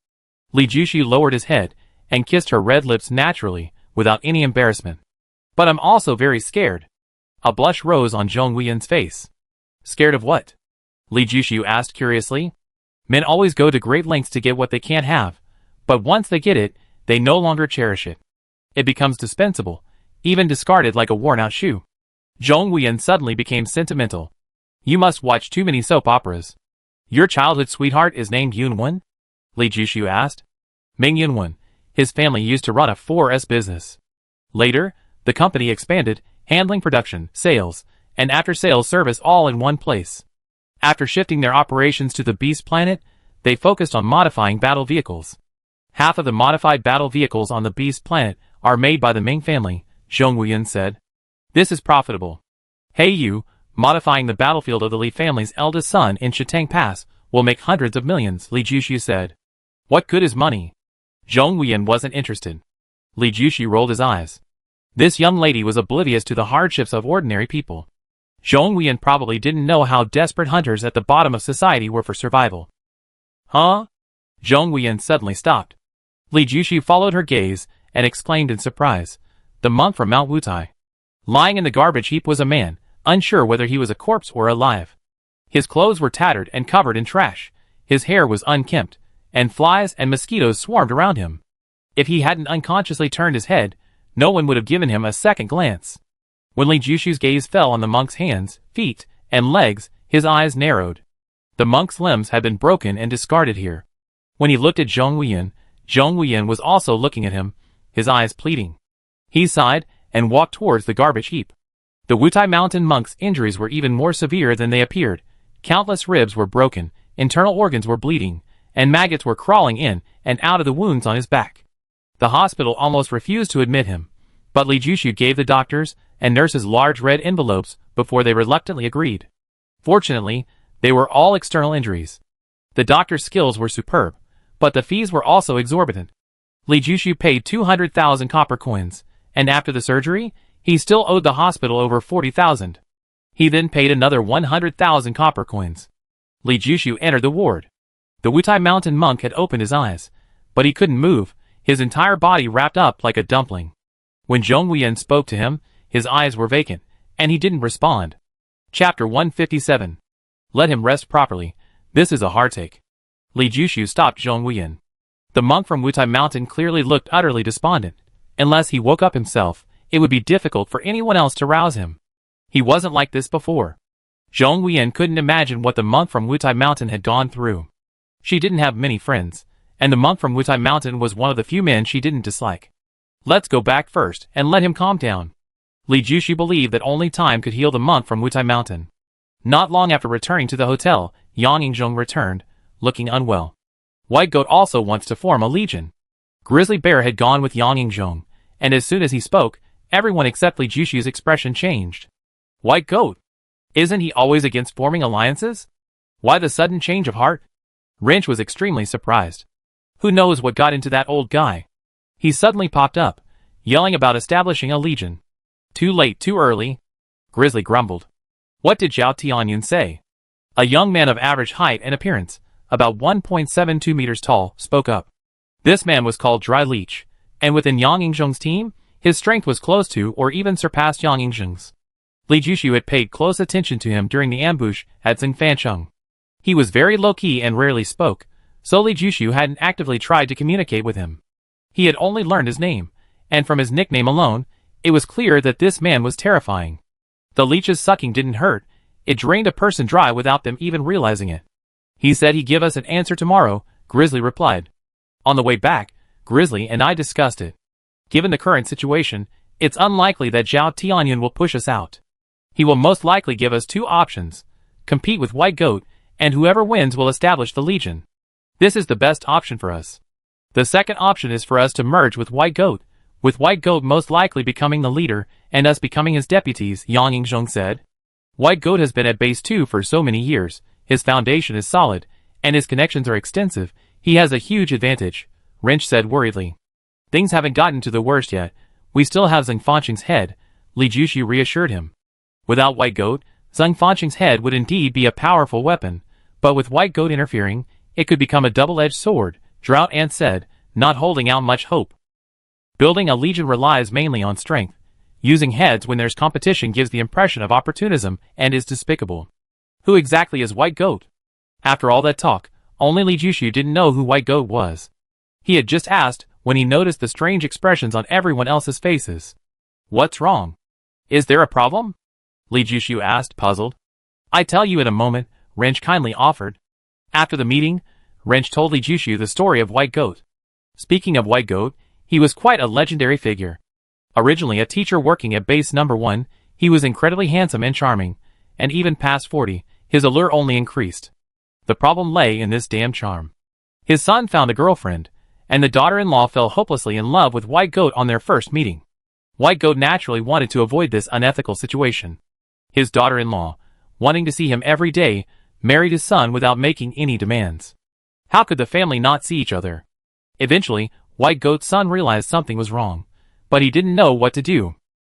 Li Jushu lowered his head and kissed her red lips naturally, without any embarrassment. But I'm also very scared. A blush rose on Zhong Wuyan's face. Scared of what? Li Jushu asked curiously. Men always go to great lengths to get what they can't have, but once they get it, they no longer cherish it. It becomes dispensable, even discarded like a worn-out shoe. Zhong Wuyan suddenly became sentimental. You must watch too many soap operas. Your childhood sweetheart is named Yunwen? Li Jushu asked. Ming Yunwen. His family used to run a 4S business. Later, the company expanded, handling production, sales, and after-sales service all in one place. After shifting their operations to the Beast Planet, they focused on modifying battle vehicles. Half of the modified battle vehicles on the Beast Planet are made by the Ming family, Zhong Wuyan said. This is profitable. Hey you, modifying the battlefield of the Li family's eldest son in Shitang Pass will make hundreds of millions, Li Jushu said. What good is money? Zhong Wuyan wasn't interested. Li Jushu rolled his eyes. This young lady was oblivious to the hardships of ordinary people. Zhong Wuyan probably didn't know how desperate hunters at the bottom of society were for survival. Huh? Zhong Wuyan suddenly stopped. Li Jushu followed her gaze and exclaimed in surprise. The monk from Mount Wutai. Lying in the garbage heap was a man, unsure whether he was a corpse or alive. His clothes were tattered and covered in trash, his hair was unkempt, and flies and mosquitoes swarmed around him. If he hadn't unconsciously turned his head, no one would have given him a second glance. When Li Jushu's gaze fell on the monk's hands, feet, and legs, his eyes narrowed. The monk's limbs had been broken and discarded here. When he looked at Zhong Wuyan was also looking at him, his eyes pleading. He sighed and walked towards the garbage heap. The Wutai Mountain monk's injuries were even more severe than they appeared. Countless ribs were broken, internal organs were bleeding, and maggots were crawling in and out of the wounds on his back. The hospital almost refused to admit him, but Li Jushu gave the doctors and nurses large red envelopes before they reluctantly agreed. Fortunately, they were all external injuries. The doctor's skills were superb, but the fees were also exorbitant. Li Jushu paid 200,000 copper coins, and after the surgery, he still owed the hospital over 40,000. He then paid another 100,000 copper coins. Li Jushu entered the ward. The Wutai Mountain monk had opened his eyes, but he couldn't move, his entire body wrapped up like a dumpling. When Zhong Huiyan spoke to him, his eyes were vacant, and he didn't respond. Chapter 157. Let him rest properly. This is a hardtake. Li Jushu stopped Zhong Huiyan. The monk from Wutai Mountain clearly looked utterly despondent. Unless he woke up himself, it would be difficult for anyone else to rouse him. He wasn't like this before. Zhong Huiyan couldn't imagine what the monk from Wutai Mountain had gone through. She didn't have many friends, and the monk from Wutai Mountain was one of the few men she didn't dislike. Let's go back first and let him calm down. Li Jushu believed that only time could heal the monk from Wutai Mountain. Not long after returning to the hotel, Yang Yingzhong returned, looking unwell. White Goat also wants to form a legion. Grizzly Bear had gone with Yang Yingzhong, and as soon as he spoke, everyone except Li Jushu's expression changed. White Goat? Isn't he always against forming alliances? Why the sudden change of heart? Wrench was extremely surprised. Who knows what got into that old guy? He suddenly popped up, yelling about establishing a legion. Too late, too early. Grizzly grumbled. What did Zhao Tianyun say? A young man of average height and appearance, about 1.72 meters tall, spoke up. This man was called Dry Leech, and within Yang Yingzhong's team, his strength was close to or even surpassed Yang Yingzhong's. Li Jushu had paid close attention to him during the ambush at Xingfancheng. He was very low-key and rarely spoke, so Li Jushu hadn't actively tried to communicate with him. He had only learned his name, and from his nickname alone, it was clear that this man was terrifying. The leech's sucking didn't hurt, it drained a person dry without them even realizing it. He said he'd give us an answer tomorrow, Grizzly replied. On the way back, Grizzly and I discussed it. Given the current situation, it's unlikely that Zhao Tianyun will push us out. He will most likely give us two options: compete with White Goat, and whoever wins will establish the Legion. This is the best option for us. The second option is for us to merge with White Goat, with White Goat most likely becoming the leader and us becoming his deputies, Yang Yingzhong said. White Goat has been at base 2 for so many years, his foundation is solid, and his connections are extensive, he has a huge advantage, Wrench said worriedly. Things haven't gotten to the worst yet, we still have Xingfancheng's head, Li Jushu reassured him. Without White Goat, Xingfancheng's head would indeed be a powerful weapon, but with White Goat interfering, it could become a double-edged sword, Drought Ant said, not holding out much hope. Building a legion relies mainly on strength. Using heads when there's competition gives the impression of opportunism and is despicable. Who exactly is White Goat? After all that talk, only Li Jushu didn't know who White Goat was. He had just asked when he noticed the strange expressions on everyone else's faces. What's wrong? Is there a problem? Li Jushu asked, puzzled. I tell you in a moment, Wrench kindly offered. After the meeting, Wrench told Li Jushu the story of White Goat. Speaking of White Goat, he was quite a legendary figure. Originally a teacher working at base number 1, he was incredibly handsome and charming, and even past 40, his allure only increased. The problem lay in this damn charm. His son found a girlfriend, and the daughter-in-law fell hopelessly in love with White Goat on their first meeting. White Goat naturally wanted to avoid this unethical situation. His daughter-in-law, wanting to see him every day, married his son without making any demands. How could the family not see each other? Eventually, White Goat's son realized something was wrong, but he didn't know what to do.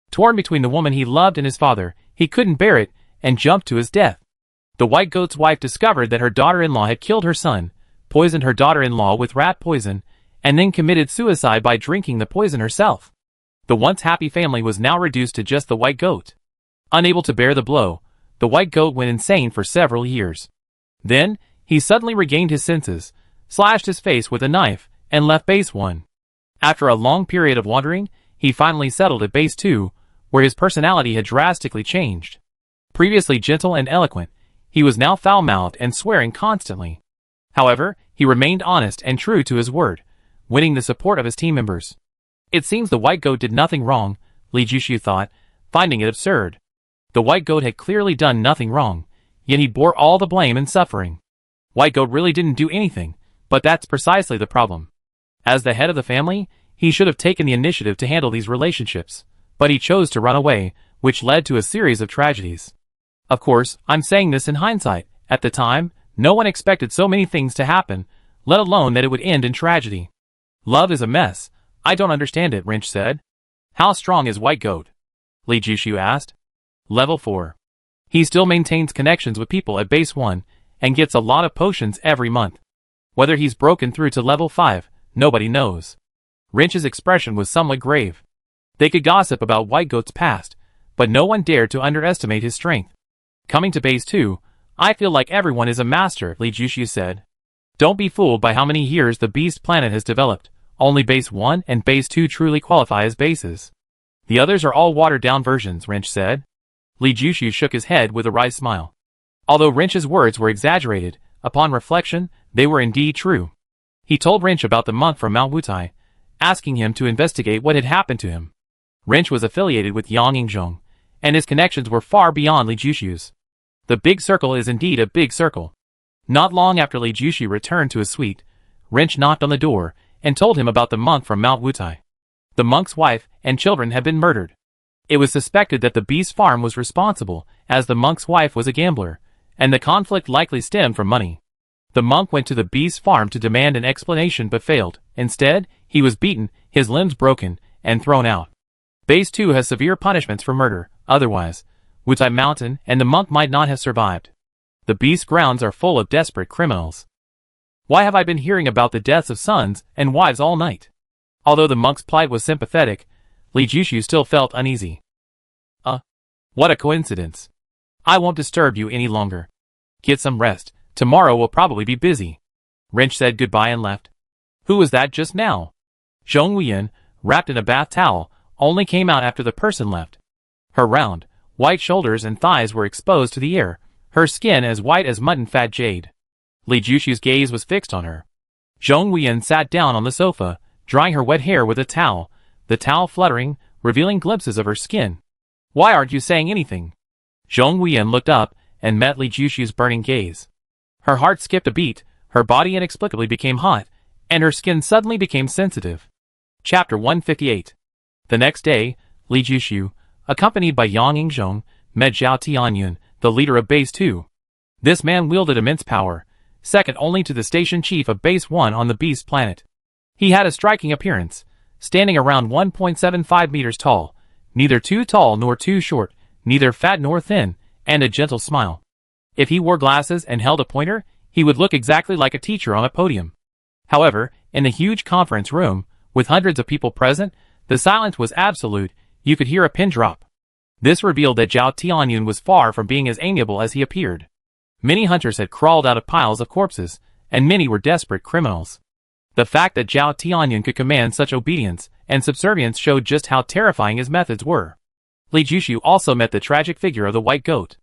Torn between the woman he loved and his father, he couldn't bear it, and jumped to his death. The White Goat's wife discovered that her daughter-in-law had killed her son, poisoned her daughter-in-law with rat poison, and then committed suicide by drinking the poison herself. The once happy family was now reduced to just the White Goat. Unable to bear the blow, the White Goat went insane for several years. Then, he suddenly regained his senses, slashed his face with a knife, and left base 1. After a long period of wandering, he finally settled at base 2, where his personality had drastically changed. Previously gentle and eloquent, he was now foul-mouthed and swearing constantly. However, he remained honest and true to his word, winning the support of his team members. It seems the White Goat did nothing wrong, Li Jushu thought, finding it absurd. The White Goat had clearly done nothing wrong, yet he bore all the blame and suffering. White Goat really didn't do anything, but that's precisely the problem. As the head of the family, he should have taken the initiative to handle these relationships, but he chose to run away, which led to a series of tragedies. Of course, I'm saying this in hindsight. At the time, no one expected so many things to happen, let alone that it would end in tragedy. Love is a mess. I don't understand it, Wrench said. How strong is White Goat? Li Jushu asked. Level 4. He still maintains connections with people at base 1, and gets a lot of potions every month. Whether he's broken through to level 5, nobody knows. Wrench's expression was somewhat grave. They could gossip about White Goat's past, but no one dared to underestimate his strength. Coming to Base 2, I feel like everyone is a master, Li Jushu said. Don't be fooled by how many years the Beast planet has developed. Only Base 1 and Base 2 truly qualify as bases. The others are all watered-down versions, Wrench said. Li Jushu shook his head with a wry smile. Although Wrench's words were exaggerated, upon reflection, they were indeed true. He told Wrench about the monk from Mount Wutai, asking him to investigate what had happened to him. Wrench was affiliated with Yang Yingzhong, and his connections were far beyond Li Jushu's. The big circle is indeed a big circle. Not long after Li Jushu returned to his suite, Wrench knocked on the door and told him about the monk from Mount Wutai. The monk's wife and children had been murdered. It was suspected that the Beast farm was responsible, as the monk's wife was a gambler, and the conflict likely stemmed from money. The monk went to the Beast farm to demand an explanation but failed. Instead, he was beaten, his limbs broken, and thrown out. Base 2 has severe punishments for murder, otherwise, Wutai Mountain and the monk might not have survived. The Beast grounds are full of desperate criminals. Why have I been hearing about the deaths of sons and wives all night? Although the monk's plight was sympathetic, Li Jushu still felt uneasy. What a coincidence. I won't disturb you any longer. Get some rest. Tomorrow will probably be busy. Wrench said goodbye and left. Who was that just now? Zhong Wuyan, wrapped in a bath towel, only came out after the person left. Her round, white shoulders and thighs were exposed to the air, her skin as white as mutton fat jade. Li Jushu's gaze was fixed on her. Zhong Wuyan sat down on the sofa, drying her wet hair with a towel, the towel fluttering, revealing glimpses of her skin. Why aren't you saying anything? Zhong Wuyan looked up and met Li Jushu's burning gaze. Her heart skipped a beat, her body inexplicably became hot, and her skin suddenly became sensitive. Chapter 158. The next day, Li Jushu, accompanied by Yang Yingzhong, met Zhao Tianyun, the leader of Base 2. This man wielded immense power, second only to the station chief of Base 1 on the Beast planet. He had a striking appearance, standing around 1.75 meters tall, neither too tall nor too short, neither fat nor thin, and a gentle smile. If he wore glasses and held a pointer, he would look exactly like a teacher on a podium. However, in the huge conference room, with hundreds of people present, the silence was absolute, you could hear a pin drop. This revealed that Zhao Tianyun was far from being as amiable as he appeared. Many hunters had crawled out of piles of corpses, and many were desperate criminals. The fact that Zhao Tianyun could command such obedience and subservience showed just how terrifying his methods were. Li Jushu also met the tragic figure of the White Goat.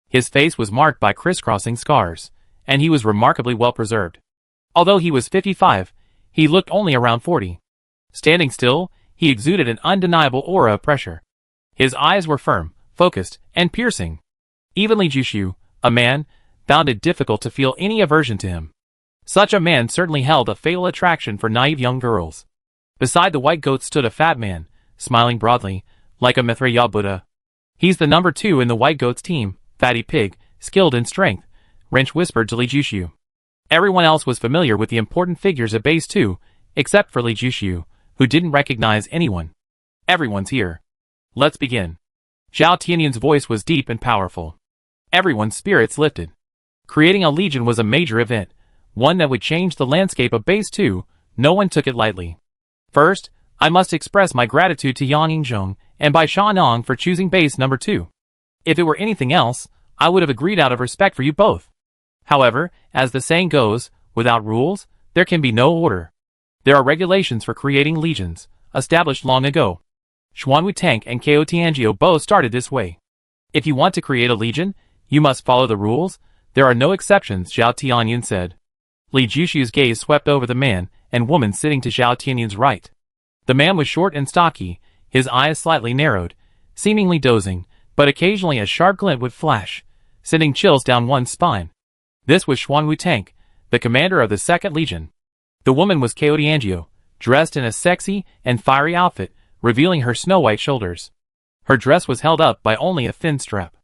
His face was marked by crisscrossing scars, and he was remarkably well preserved. Although he was 55, he looked only around 40. Standing still, he exuded an undeniable aura of pressure. His eyes were firm, focused, and piercing. Even Li Jushu, a man, found it difficult to feel any aversion to him. Such a man certainly held a fatal attraction for naive young girls. Beside the White Goat stood a fat man, smiling broadly, like a Maitreya Buddha. He's the number 2 in the White Goat's team, fatty pig, skilled in strength, Wrench whispered to Li Jushu. Everyone else was familiar with the important figures at Base 2, except for Li Jushu, who didn't recognize anyone. Everyone's here. Let's begin. Zhao Tianyun's voice was deep and powerful. Everyone's spirits lifted. Creating a legion was a major event, one that would change the landscape of Base 2, no one took it lightly. First, I must express my gratitude to Yang Yingzhong and Bai Shanong for choosing Base number 2. If it were anything else, I would have agreed out of respect for you both. However, as the saying goes, without rules, there can be no order. There are regulations for creating legions, established long ago. Xuanwu Tank and Ko Tianjiu both started this way. If you want to create a legion, you must follow the rules. There are no exceptions, Zhao Tianyun said. Li Jushu's gaze swept over the man and woman sitting to Zhao Tianyun's right. The man was short and stocky, his eyes slightly narrowed, seemingly dozing, but occasionally a sharp glint would flash, sending chills down one's spine. This was Xuanwu Tank, the commander of the 2nd Legion. The woman was Ko Tianjiu, dressed in a sexy and fiery outfit, revealing her snow-white shoulders. Her dress was held up by only a thin strap.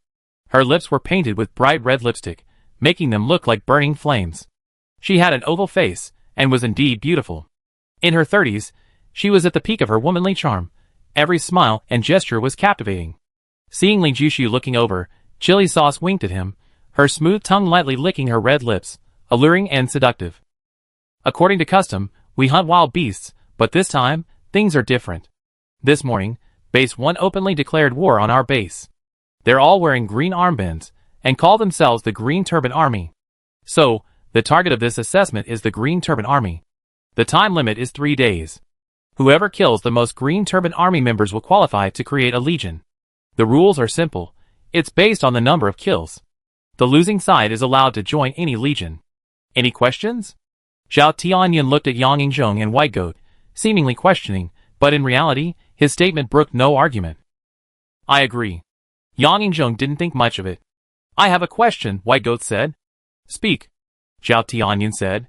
Her lips were painted with bright red lipstick, making them look like burning flames. She had an oval face, and was indeed beautiful. In her 30s, she was at the peak of her womanly charm. Every smile and gesture was captivating. Seeing Li Jushu looking over, Chili Sauce winked at him, her smooth tongue lightly licking her red lips, alluring and seductive. According to custom, we hunt wild beasts, but this time, things are different. This morning, Base 1 openly declared war on our base. They're all wearing green armbands, and call themselves the Green Turban Army. So, the target of this assessment is the Green Turban Army. The time limit is 3 days. Whoever kills the most Green Turban Army members will qualify to create a legion. The rules are simple. It's based on the number of kills. The losing side is allowed to join any legion. Any questions? Zhao Tianyan looked at Yang Yingzhong and White Goat, seemingly questioning, but in reality, his statement brooked no argument. I agree. Yang Yingzhong didn't think much of it. I have a question, White Goat said. Speak. Zhao Tianyan said.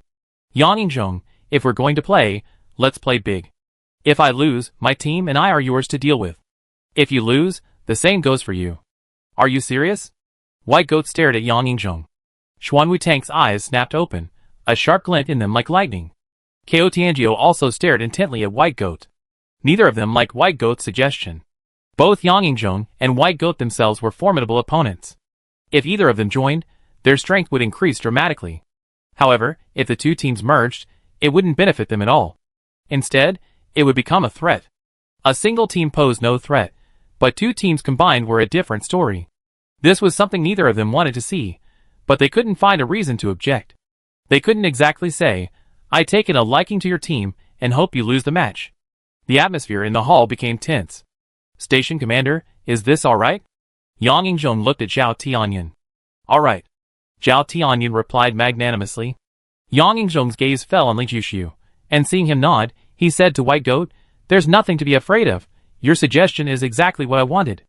Yang Yingzhong, if we're going to play, let's play big. If I lose, my team and I are yours to deal with. If you lose, the same goes for you. Are you serious? White Goat stared at Yang Yingzhong. Xuan Wutang's eyes snapped open, a sharp glint in them like lightning. Ko Tianjiu also stared intently at White Goat. Neither of them liked White Goat's suggestion. Both Yang Yingzhong and White Goat themselves were formidable opponents. If either of them joined, their strength would increase dramatically. However, if the two teams merged, it wouldn't benefit them at all. Instead, it would become a threat. A single team posed no threat, but two teams combined were a different story. This was something neither of them wanted to see, but they couldn't find a reason to object. They couldn't exactly say, I take a liking to your team and hope you lose the match. The atmosphere in the hall became tense. Station Commander, is this alright? Yang Yingzhong looked at Zhao Tianyan. Alright. Zhao Tianyan replied magnanimously. Yang Yingzhong's gaze fell on Li Jushu, and seeing him nod, he said to White Goat, There's nothing to be afraid of. Your suggestion is exactly what I wanted.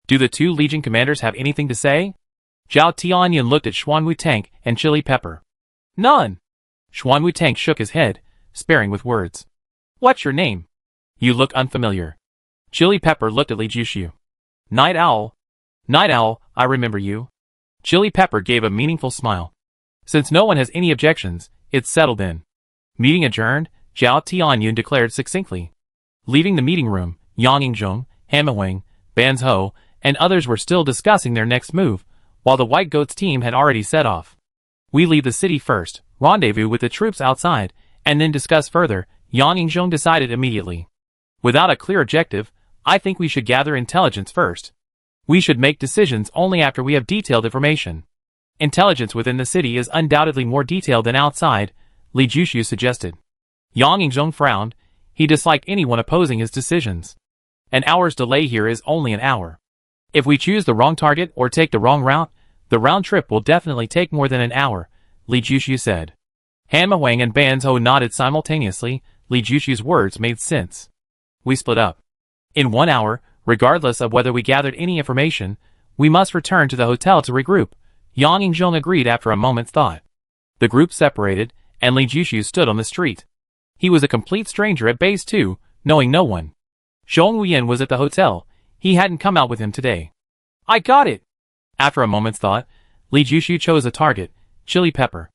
Do the two Legion commanders have anything to say? Zhao Tianyan looked at Xuan Wutang and Chili Pepper. None. Xuan Wutang shook his head, sparing with words. What's your name? You look unfamiliar. Chili Pepper looked at Li Jushu. Night Owl. Night Owl, I remember you. Chili Pepper gave a meaningful smile. Since no one has any objections, it's settled then. Meeting adjourned, Zhao Tianyan declared succinctly. Leaving the meeting room, Yang Yingzhong, Han Mawang, Ban Zhou, and others were still discussing their next move, while the White Goat's team had already set off. We leave the city first, rendezvous with the troops outside, and then discuss further, Yang Yingzhong decided immediately. Without a clear objective, I think we should gather intelligence first. We should make decisions only after we have detailed information. Intelligence within the city is undoubtedly more detailed than outside, Li Jushu suggested. Yang Yingzhong frowned. He disliked anyone opposing his decisions. An hour's delay here is only an hour. If we choose the wrong target or take the wrong route, the round trip will definitely take more than an hour, Li Jushu said. Han Mawang and Ban Zhou nodded simultaneously. Li Jushu's words made sense. We split up. In 1 hour, regardless of whether we gathered any information, we must return to the hotel to regroup, Yang Yingzhong agreed after a moment's thought. The group separated, and Li Jushu stood on the street. He was a complete stranger at Base 2, knowing no one. Zhong Wuyan was at the hotel. He hadn't come out with him today. I got it! After a moment's thought, Li Jushu chose a target, Chili Pepper.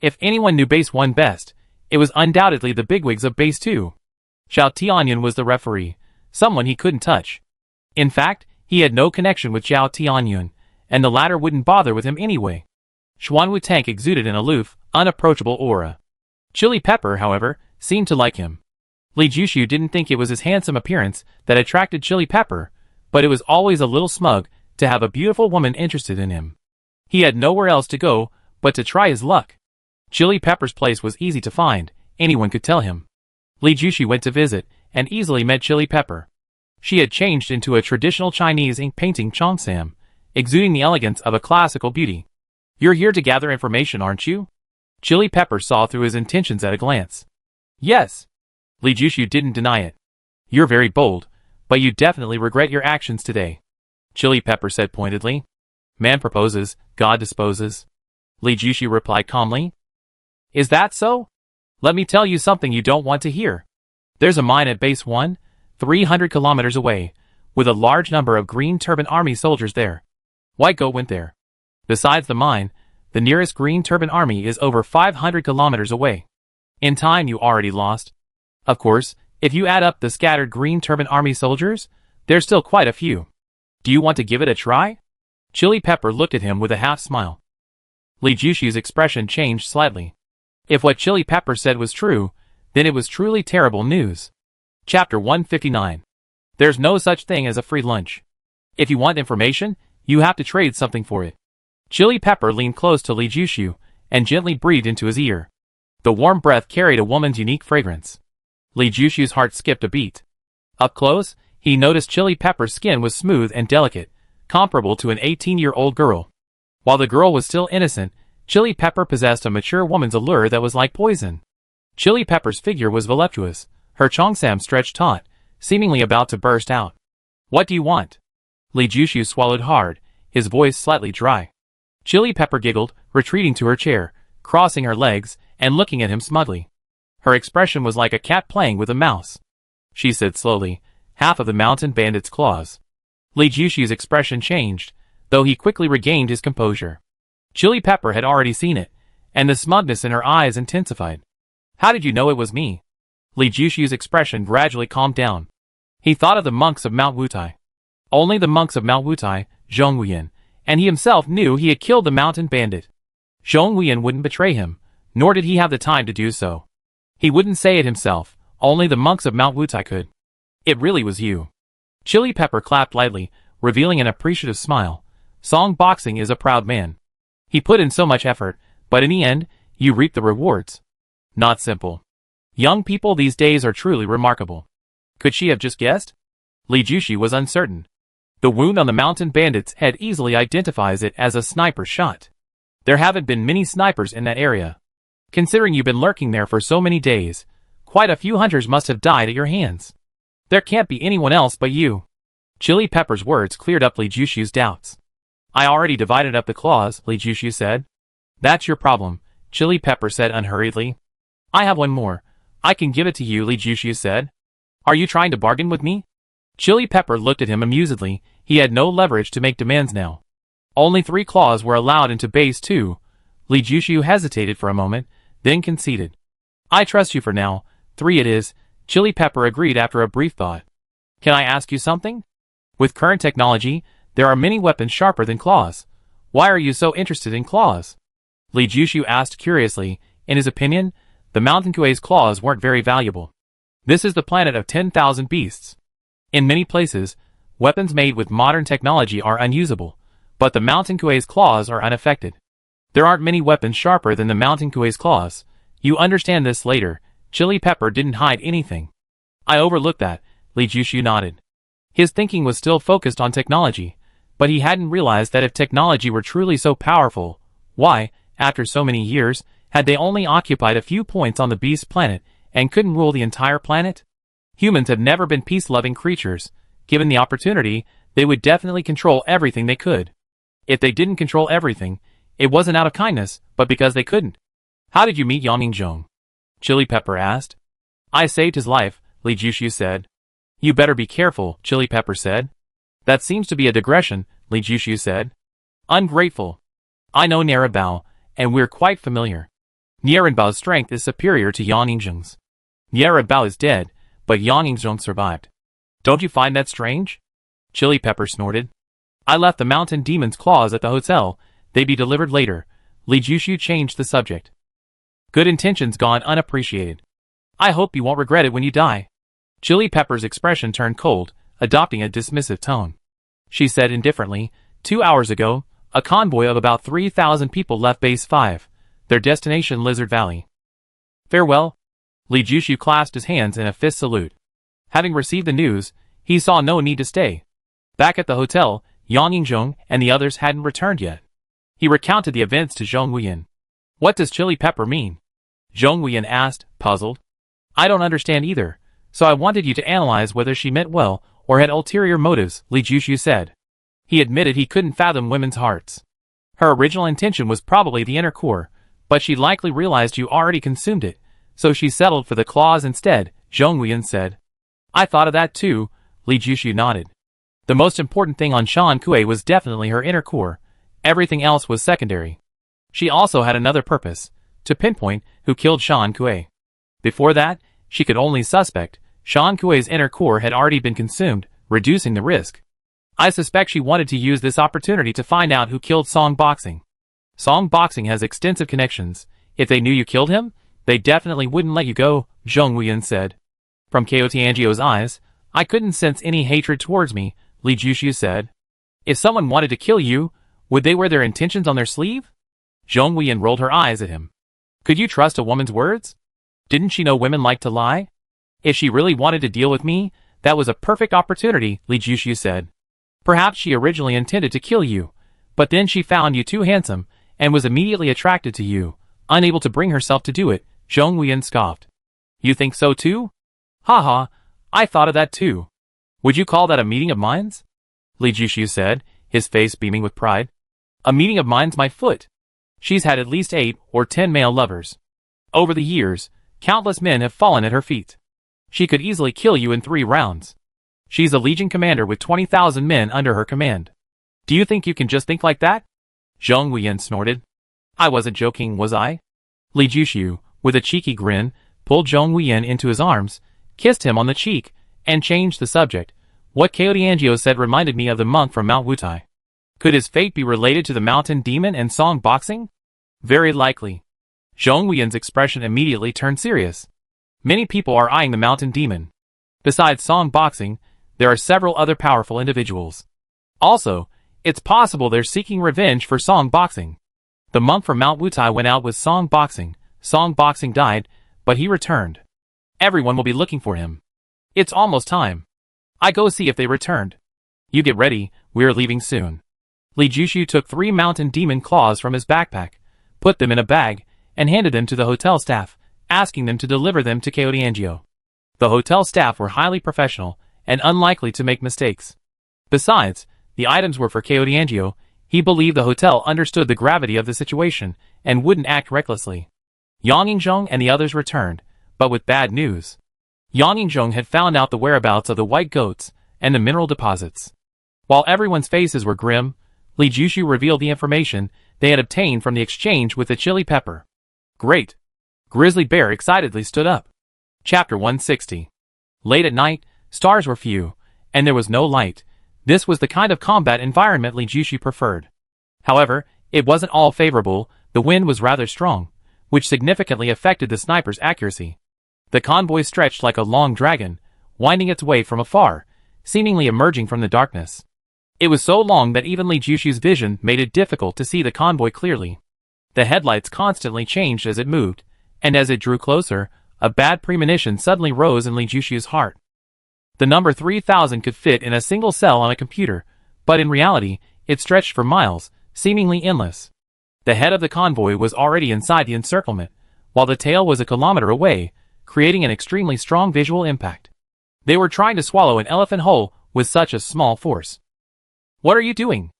If anyone knew Base 1 best, it was undoubtedly the bigwigs of Base 2. Zhao Tianyan was the referee, someone he couldn't touch. In fact, he had no connection with Zhao Tianyan, and the latter wouldn't bother with him anyway. Xuan Wutang exuded an aloof, unapproachable aura. Chili Pepper, however, seemed to like him. Li Jushu didn't think it was his handsome appearance that attracted Chili Pepper, but it was always a little smug to have a beautiful woman interested in him. He had nowhere else to go but to try his luck. Chili Pepper's place was easy to find, anyone could tell him. Li Jushu went to visit, and easily met Chili Pepper. She had changed into a traditional Chinese ink painting cheongsam, exuding the elegance of a classical beauty. You're here to gather information, aren't you? Chili Pepper saw through his intentions at a glance. Yes. Li Jushu didn't deny it. You're very bold, but you definitely regret your actions today. Chili Pepper said pointedly. Man proposes, God disposes. Li Jushu replied calmly. Is that so? Let me tell you something you don't want to hear. There's a mine at Base 1, 300 kilometers away, with a large number of Green Turban Army soldiers there. White Goat went there. Besides the mine, the nearest Green Turban Army is over 500 kilometers away. In time you already lost. Of course, if you add up the scattered Green Turban Army soldiers, there's still quite a few. Do you want to give it a try? Chili Pepper looked at him with a half-smile. Li Jushu's expression changed slightly. If what Chili Pepper said was true, then it was truly terrible news. Chapter 159. There's no such thing as a free lunch. If you want information, you have to trade something for it. Chili Pepper leaned close to Li Jushu and gently breathed into his ear. The warm breath carried a woman's unique fragrance. Li Jushu's heart skipped a beat. Up close, he noticed Chili Pepper's skin was smooth and delicate, comparable to an 18-year-old girl. While the girl was still innocent, Chili Pepper possessed a mature woman's allure that was like poison. Chili Pepper's figure was voluptuous, her cheongsam stretched taut, seemingly about to burst out. What do you want? Li Jushu swallowed hard, his voice slightly dry. Chili Pepper giggled, retreating to her chair, crossing her legs, and looking at him smugly. Her expression was like a cat playing with a mouse. She said slowly, half of the mountain bandit's claws. Li Jushu's expression changed, though he quickly regained his composure. Chili Pepper had already seen it, and the smugness in her eyes intensified. How did you know it was me? Li Jushu's expression gradually calmed down. He thought of the monks of Mount Wutai. Only the monks of Mount Wutai, Zhong Wuyan, and he himself knew he had killed the mountain bandit. Zhong Wuyan wouldn't betray him, nor did he have the time to do so. He wouldn't say it himself, only the monks of Mount Wutai could. It really was you. Chili Pepper clapped lightly, revealing an appreciative smile. Song Boxing is a proud man. He put in so much effort, but in the end, you reap the rewards. Not simple. Young people these days are truly remarkable. Could she have just guessed? Li Jushu was uncertain. The wound on the mountain bandit's head easily identifies it as a sniper shot. There haven't been many snipers in that area. Considering you've been lurking there for so many days, quite a few hunters must have died at your hands. There can't be anyone else but you. Chili Pepper's words cleared up Li Jushu's doubts. I already divided up the claws, Li Jushu said. That's your problem, Chili Pepper said unhurriedly. I have one more. I can give it to you, Li Jushu said. Are you trying to bargain with me? Chili Pepper looked at him amusedly. He had no leverage to make demands now. Only 3 claws were allowed into base 2. Li Jushu hesitated for a moment, then conceded. I trust you for now. 3 it is, Chili Pepper agreed after a brief thought. Can I ask you something? With current technology, there are many weapons sharper than claws. Why are you so interested in claws? Li Jushu asked curiously. In his opinion, the mountain kuei's claws weren't very valuable. This is the planet of 10,000 beasts. In many places, weapons made with modern technology are unusable, but the mountain kuei's claws are unaffected. There aren't many weapons sharper than the mountain kuei's claws. You understand this later. Chili Pepper didn't hide anything. I overlooked that, Li Jushu nodded. His thinking was still focused on technology, but he hadn't realized that if technology were truly so powerful, why, after so many years, had they only occupied a few points on the beast planet and couldn't rule the entire planet? Humans have never been peace-loving creatures. Given the opportunity, they would definitely control everything they could. If they didn't control everything, it wasn't out of kindness, but because they couldn't. How did you meet Yangningzhong? Chili Pepper asked. I saved his life, Li Jushu said. You better be careful, Chili Pepper said. That seems to be a digression, Li Jushu said. Ungrateful. I know Nierenbao, and we're quite familiar. Nierenbao's strength is superior to Yangningzhong's. Nierenbao is dead, but Yangningzhong survived. Don't you find that strange? Chili Pepper snorted. I left the mountain demon's claws at the hotel. They'd be delivered later. Li Jushu changed the subject. Good intentions gone unappreciated. I hope you won't regret it when you die. Chili Pepper's expression turned cold, adopting a dismissive tone. She said indifferently, 2 hours ago, a convoy of about 3,000 people left Base 5, their destination Lizard Valley. Farewell. Li Jushu clasped his hands in a fist salute. Having received the news, he saw no need to stay. Back at the hotel, Yangningzhong and the others hadn't returned yet. He recounted the events to Zhong Wuyan. What does Chili Pepper mean? Zhong Wuyan asked, puzzled. I don't understand either, so I wanted you to analyze whether she meant well or had ulterior motives, Li Jushu said. He admitted he couldn't fathom women's hearts. Her original intention was probably the inner core, but she likely realized you already consumed it, so she settled for the claws instead, Zhong Wuyan said. I thought of that too, Li Jushu nodded. The most important thing on Shan Kuei was definitely her inner core. Everything else was secondary. She also had another purpose, to pinpoint who killed Shan Kuei. Before that, she could only suspect. Shan Kuei's inner core had already been consumed, reducing the risk. I suspect she wanted to use this opportunity to find out who killed Song Boxing. Song Boxing has extensive connections. If they knew you killed him, they definitely wouldn't let you go, Zhong Wuyan said. From Ko Tianjio's eyes, I couldn't sense any hatred towards me, Li Jushu said. If someone wanted to kill you, would they wear their intentions on their sleeve? Zhong Huiyan rolled her eyes at him. Could you trust a woman's words? Didn't she know women like to lie? If she really wanted to deal with me, that was a perfect opportunity, Li Jushu said. Perhaps she originally intended to kill you, but then she found you too handsome, and was immediately attracted to you, unable to bring herself to do it, Zhong Huiyan scoffed. You think so too? Haha, I thought of that too. Would you call that a meeting of minds? Li Jushu said, his face beaming with pride. A meeting of minds, my foot. She's had at least 8 or 10 male lovers. Over the years, countless men have fallen at her feet. She could easily kill you in 3 rounds. She's a legion commander with 20,000 men under her command. Do you think you can just think like that? Zhong Huiyan snorted. I wasn't joking, was I? Li Jushu, with a cheeky grin, pulled Zhong Huiyan into his arms, kissed him on the cheek, and changed the subject. What Koutiangio said reminded me of the monk from Mount Wutai. Could his fate be related to the mountain demon and song boxing? Very likely. Zhong Huiyan's expression immediately turned serious. Many people are eyeing the mountain demon. Besides song boxing, there are several other powerful individuals. Also, it's possible they're seeking revenge for song boxing. The monk from Mount Wutai went out with song boxing died, but he returned. Everyone will be looking for him. It's almost time. I go see if they returned. You get ready, we're leaving soon. Li Jushu took 3 mountain demon claws from his backpack, put them in a bag, and handed them to the hotel staff, asking them to deliver them to Koutiangio. The hotel staff were highly professional, and unlikely to make mistakes. Besides, the items were for Koutiangio. He believed the hotel understood the gravity of the situation, and wouldn't act recklessly. Yang Yingzhong and the others returned, but with bad news. Yang Yingzhong had found out the whereabouts of the white goats and the mineral deposits. While everyone's faces were grim, Li Jushu revealed the information they had obtained from the exchange with the chili pepper. Great! Grizzly Bear excitedly stood up. Chapter 160. Late at night, stars were few, and there was no light. This was the kind of combat environment Li Jushu preferred. However, it wasn't all favorable. The wind was rather strong, which significantly affected the sniper's accuracy. The convoy stretched like a long dragon, winding its way from afar, seemingly emerging from the darkness. It was so long that even Li Jushu's vision made it difficult to see the convoy clearly. The headlights constantly changed as it moved, and as it drew closer, a bad premonition suddenly rose in Li Jushu's heart. The number 3000 could fit in a single cell on a computer, but in reality, it stretched for miles, seemingly endless. The head of the convoy was already inside the encirclement, while the tail was a kilometer away, creating an extremely strong visual impact. They were trying to swallow an elephant whole with such a small force. What are you doing?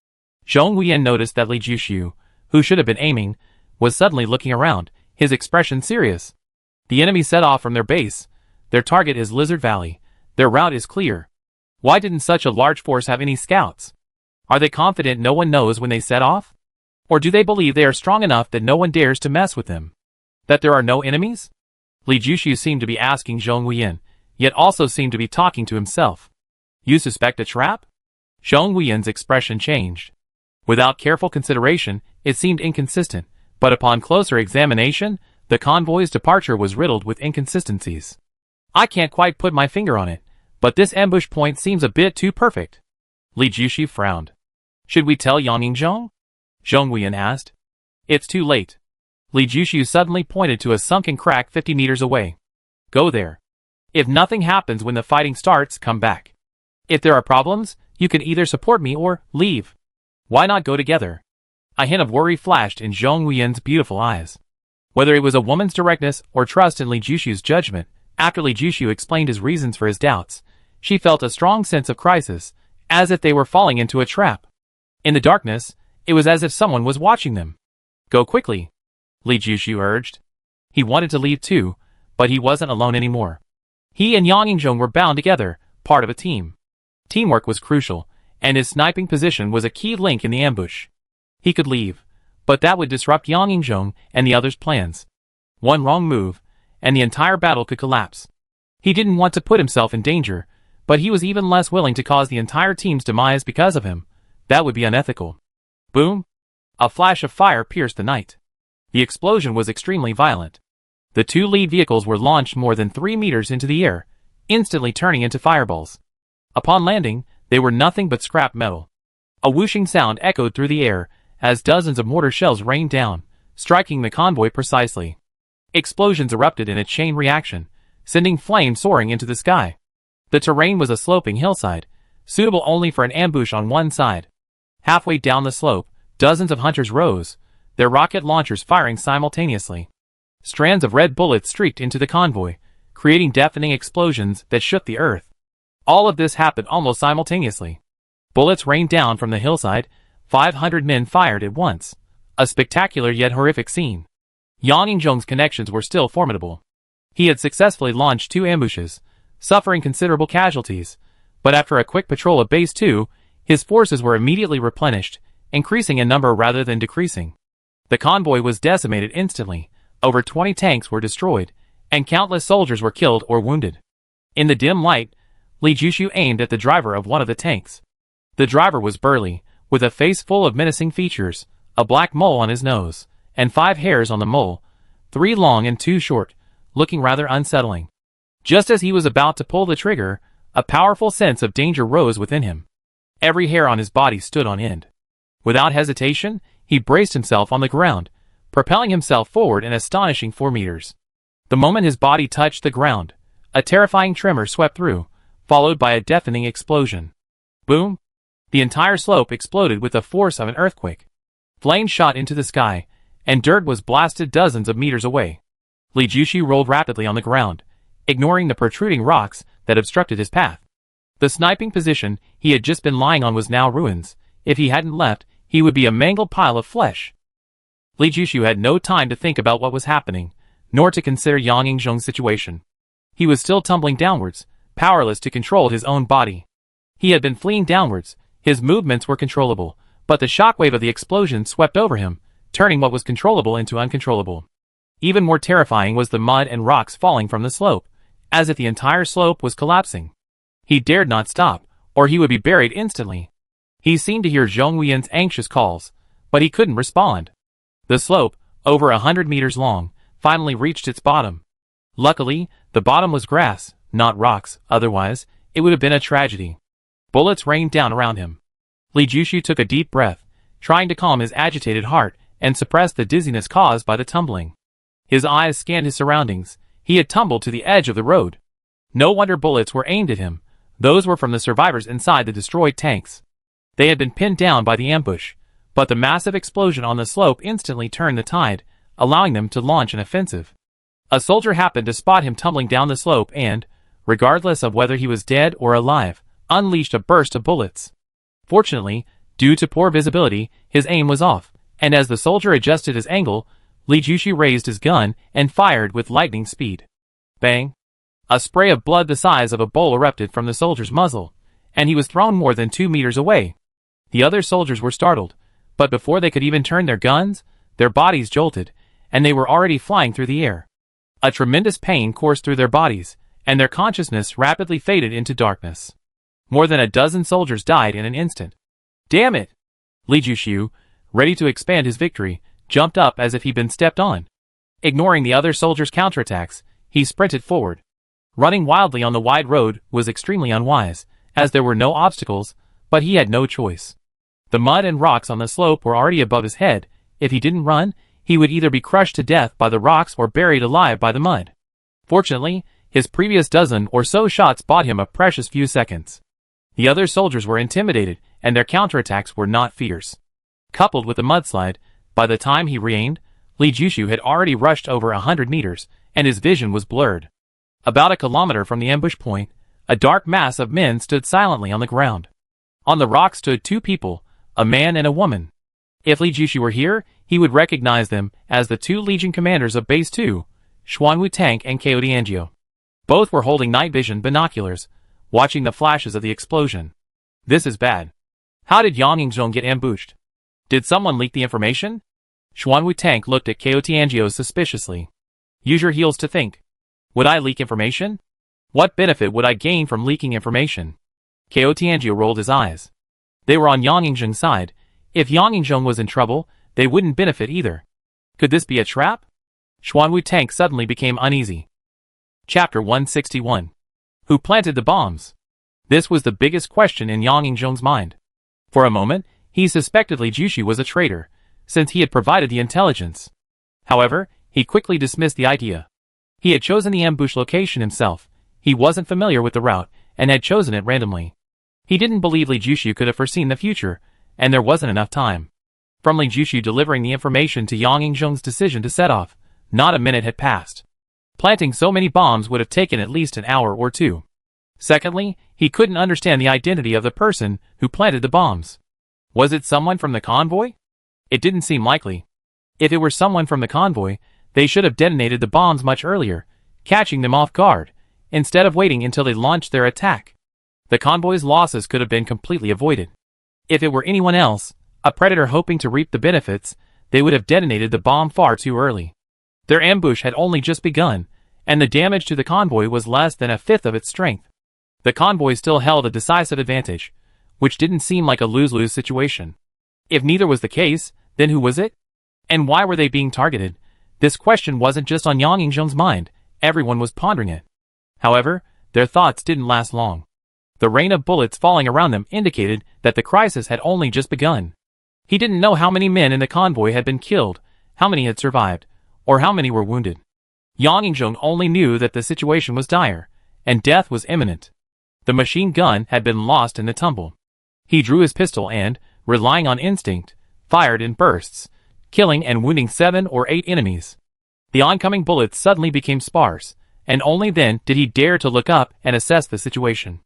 Zhong Huiyan noticed that Li Jushu, who should have been aiming, was suddenly looking around, his expression serious. The enemy set off from their base. Their target is Lizard Valley. Their route is clear. Why didn't such a large force have any scouts? Are they confident no one knows when they set off? Or do they believe they are strong enough that no one dares to mess with them? That there are no enemies? Li Jushu seemed to be asking Zhong Huiyan, yet also seemed to be talking to himself. You suspect a trap? Zhong Huiyan's expression changed. Without careful consideration, it seemed inconsistent, but upon closer examination, the convoy's departure was riddled with inconsistencies. I can't quite put my finger on it, but this ambush point seems a bit too perfect. Li Jushu frowned. Should we tell Yang Yingzhong? Zhong Huiyan asked. It's too late. Li Jushu suddenly pointed to a sunken crack 50 meters away. Go there. If nothing happens when the fighting starts, come back. If there are problems, you can either support me or leave. Why not go together? A hint of worry flashed in Zhong Huiyan's beautiful eyes. Whether it was a woman's directness or trust in Li Jushu's judgment, after Li Jushu explained his reasons for his doubts, she felt a strong sense of crisis, as if they were falling into a trap. In the darkness, it was as if someone was watching them. Go quickly, Li Jushu urged. He wanted to leave too, but he wasn't alone anymore. He and Yang Yingzhong were bound together, part of a team. Teamwork was crucial, and his sniping position was a key link in the ambush. He could leave, but that would disrupt Yang Yingzhong and the others' plans. One wrong move, and the entire battle could collapse. He didn't want to put himself in danger, but he was even less willing to cause the entire team's demise because of him. That would be unethical. Boom! A flash of fire pierced the night. The explosion was extremely violent. The 2 lead vehicles were launched more than 3 meters into the air, instantly turning into fireballs. Upon landing, they were nothing but scrap metal. A whooshing sound echoed through the air as dozens of mortar shells rained down, striking the convoy precisely. Explosions erupted in a chain reaction, sending flames soaring into the sky. The terrain was a sloping hillside, suitable only for an ambush on one side. Halfway down the slope, dozens of hunters rose, their rocket launchers firing simultaneously. Strands of red bullets streaked into the convoy, creating deafening explosions that shook the earth. All of this happened almost simultaneously. Bullets rained down from the hillside, 500 men fired at once. A spectacular yet horrific scene. Yang Yingzhong's connections were still formidable. He had successfully launched 2 ambushes, suffering considerable casualties, but after a quick patrol of Base 2, his forces were immediately replenished, increasing in number rather than decreasing. The convoy was decimated instantly, over 20 tanks were destroyed, and countless soldiers were killed or wounded. In the dim light, Li Jushu aimed at the driver of one of the tanks. The driver was burly, with a face full of menacing features, a black mole on his nose, and 5 hairs on the mole, 3 long and 2 short, looking rather unsettling. Just as he was about to pull the trigger, a powerful sense of danger rose within him. Every hair on his body stood on end. Without hesitation, he braced himself on the ground, propelling himself forward an astonishing 4 meters. The moment his body touched the ground, a terrifying tremor swept through, followed by a deafening explosion. Boom! The entire slope exploded with the force of an earthquake. Flames shot into the sky, and dirt was blasted dozens of meters away. Li Jushu rolled rapidly on the ground, ignoring the protruding rocks that obstructed his path. The sniping position he had just been lying on was now ruins. If he hadn't left, he would be a mangled pile of flesh. Li Jushu had no time to think about what was happening, nor to consider Yang Yingzhong's situation. He was still tumbling downwards, powerless to control his own body. He had been fleeing downwards, his movements were controllable, but the shockwave of the explosion swept over him, turning what was controllable into uncontrollable. Even more terrifying was the mud and rocks falling from the slope, as if the entire slope was collapsing. He dared not stop, or he would be buried instantly. He seemed to hear Zhong Huiyan's anxious calls, but he couldn't respond. The slope, over 100 meters long, finally reached its bottom. Luckily, the bottom was grass, not rocks, otherwise, it would have been a tragedy. Bullets rained down around him. Li Jushu took a deep breath, trying to calm his agitated heart and suppress the dizziness caused by the tumbling. His eyes scanned his surroundings. He had tumbled to the edge of the road. No wonder bullets were aimed at him. Those were from the survivors inside the destroyed tanks. They had been pinned down by the ambush, but the massive explosion on the slope instantly turned the tide, allowing them to launch an offensive. A soldier happened to spot him tumbling down the slope and, regardless of whether he was dead or alive, unleashed a burst of bullets. Fortunately, due to poor visibility, his aim was off, and as the soldier adjusted his angle, Li Jushu raised his gun and fired with lightning speed. Bang! A spray of blood the size of a bowl erupted from the soldier's muzzle, and he was thrown more than 2 meters away. The other soldiers were startled, but before they could even turn their guns, their bodies jolted, and they were already flying through the air. A tremendous pain coursed through their bodies, and their consciousness rapidly faded into darkness. More than a dozen soldiers died in an instant. Damn it! Li Jushu, ready to expand his victory, jumped up as if he'd been stepped on. Ignoring the other soldiers' counterattacks, he sprinted forward. Running wildly on the wide road was extremely unwise, as there were no obstacles, but he had no choice. The mud and rocks on the slope were already above his head. If he didn't run, he would either be crushed to death by the rocks or buried alive by the mud. Fortunately, his previous dozen or so shots bought him a precious few seconds. The other soldiers were intimidated, and their counterattacks were not fierce. Coupled with the mudslide, by the time he re-aimed, Li Jushu had already rushed over 100 meters, and his vision was blurred. About a kilometer from the ambush point, a dark mass of men stood silently on the ground. On the rock stood 2 people, a man and a woman. If Li Jushu were here, he would recognize them as the 2 Legion commanders of Base 2, Xuanwu Tank and Kao Tianjiu. Both were holding night vision binoculars, watching the flashes of the explosion. This is bad. How did Yang Yingzhong get ambushed? Did someone leak the information? Xuanwu Tank looked at Kao Tianjiu suspiciously. Use your heels to think. Would I leak information? What benefit would I gain from leaking information? Kao Tianjiu rolled his eyes. They were on Yang Yingzhong's side. If Yang Yingzhong was in trouble, they wouldn't benefit either. Could this be a trap? Xuanwu Tank suddenly became uneasy. Chapter 161. Who planted the bombs? This was the biggest question in Yang Yingzhong's mind. For a moment, he suspected Li Jushu was a traitor, since he had provided the intelligence. However, he quickly dismissed the idea. He had chosen the ambush location himself. He wasn't familiar with the route, and had chosen it randomly. He didn't believe Li Jushu could have foreseen the future, and there wasn't enough time. From Li Jushu delivering the information to Yang Yingzhong's decision to set off, not a minute had passed. Planting so many bombs would have taken at least an hour or two. Secondly, he couldn't understand the identity of the person who planted the bombs. Was it someone from the convoy? It didn't seem likely. If it were someone from the convoy, they should have detonated the bombs much earlier, catching them off guard, instead of waiting until they launched their attack. The convoy's losses could have been completely avoided. If it were anyone else, a predator hoping to reap the benefits, they would have detonated the bomb far too early. Their ambush had only just begun, and the damage to the convoy was less than a fifth of its strength. The convoy still held a decisive advantage, which didn't seem like a lose-lose situation. If neither was the case, then who was it? And why were they being targeted? This question wasn't just on Yang Yingzhong's mind, everyone was pondering it. However, their thoughts didn't last long. The rain of bullets falling around them indicated that the crisis had only just begun. He didn't know how many men in the convoy had been killed, how many had survived, or how many were wounded. Yang Yingzhong only knew that the situation was dire, and death was imminent. The machine gun had been lost in the tumble. He drew his pistol and, relying on instinct, fired in bursts, killing and wounding 7 or 8 enemies. The oncoming bullets suddenly became sparse, and only then did he dare to look up and assess the situation.